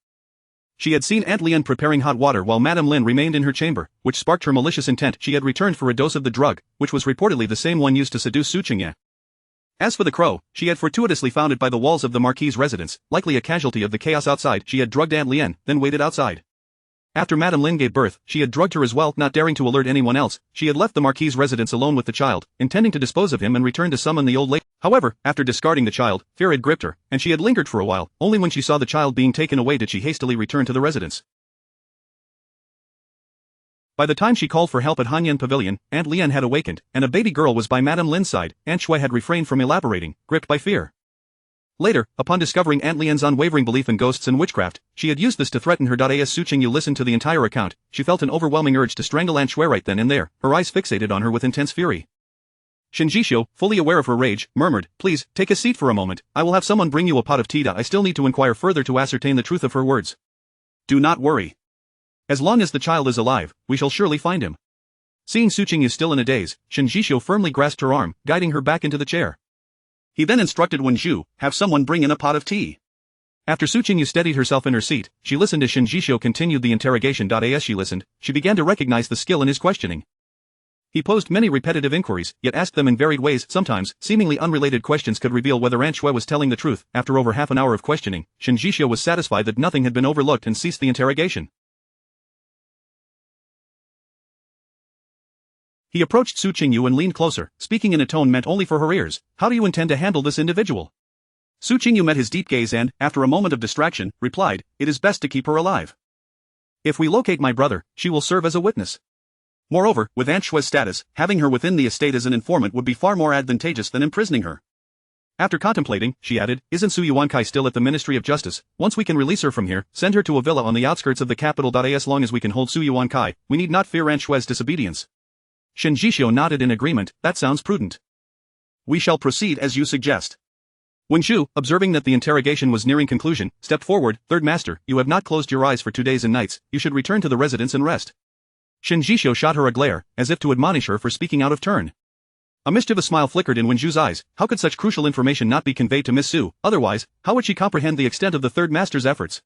She had seen Aunt Lian preparing hot water while Madam Lin remained in her chamber, which sparked her malicious intent. She had returned for a dose of the drug, which was reportedly the same one used to seduce Su Qingyu. As for the crow, she had fortuitously found it by the walls of the Marquis' residence, likely a casualty of the chaos outside. She had drugged Aunt Lian, then waited outside. After Madam Lin gave birth, she had drugged her as well. Not daring to alert anyone else, she had left the Marquis' residence alone with the child, intending to dispose of him and return to summon the old lady. However, after discarding the child, fear had gripped her, and she had lingered for a while. Only when she saw the child being taken away did she hastily return to the residence. By the time she called for help at Hanyan Pavilion, Aunt Lian had awakened, and a baby girl was by Madam Lin's side. Aunt Shui had refrained from elaborating, gripped by fear. Later, upon discovering Aunt Lian's unwavering belief in ghosts and witchcraft, she had used this to threaten her. As Su Qingyu listened to the entire account, she felt an overwhelming urge to strangle Aunt Shui right then and there, her eyes fixated on her with intense fury. Shen Jishou, fully aware of her rage, murmured, "Please, take a seat for a moment, I will have someone bring you a pot of tea. I still need to inquire further to ascertain the truth of her words." "Do not worry. As long as the child is alive, we shall surely find him." Seeing Su Qingyu still in a daze, Shen Jishou firmly grasped her arm, guiding her back into the chair. He then instructed Wen Zhu, "Have someone bring in a pot of tea." After Su Qingyu steadied herself in her seat, she listened as Shen Jishou continued the interrogation. As she listened, she began to recognize the skill in his questioning. He posed many repetitive inquiries, yet asked them in varied ways. Sometimes, seemingly unrelated questions could reveal whether Aunt Shui was telling the truth. After over half an hour of questioning, Shen Jishou was satisfied that nothing had been overlooked and ceased the interrogation. He approached Su Qingyu and leaned closer, speaking in a tone meant only for her ears. "How do you intend to handle this individual?" Su Qingyu met his deep gaze and, after a moment of distraction, replied, "It is best to keep her alive. If we locate my brother, she will serve as a witness. Moreover, with Aunt Shui's status, having her within the estate as an informant would be far more advantageous than imprisoning her." After contemplating, she added, "Isn't Su Yuankai still at the Ministry of Justice? Once we can release her from here, send her to a villa on the outskirts of the capital. As long as we can hold Su Yuankai, we need not fear Aunt Shui's disobedience." Shen Jishou nodded in agreement. "That sounds prudent. We shall proceed as you suggest." Wen Zhu, observing that the interrogation was nearing conclusion, stepped forward. "Third Master, you have not closed your eyes for 2 days and nights, you should return to the residence and rest." Shen Jishou shot her a glare, as if to admonish her for speaking out of turn. A mischievous smile flickered in Wen Zhu's eyes. How could such crucial information not be conveyed to Miss Su? Otherwise, how would she comprehend the extent of the Third Master's efforts?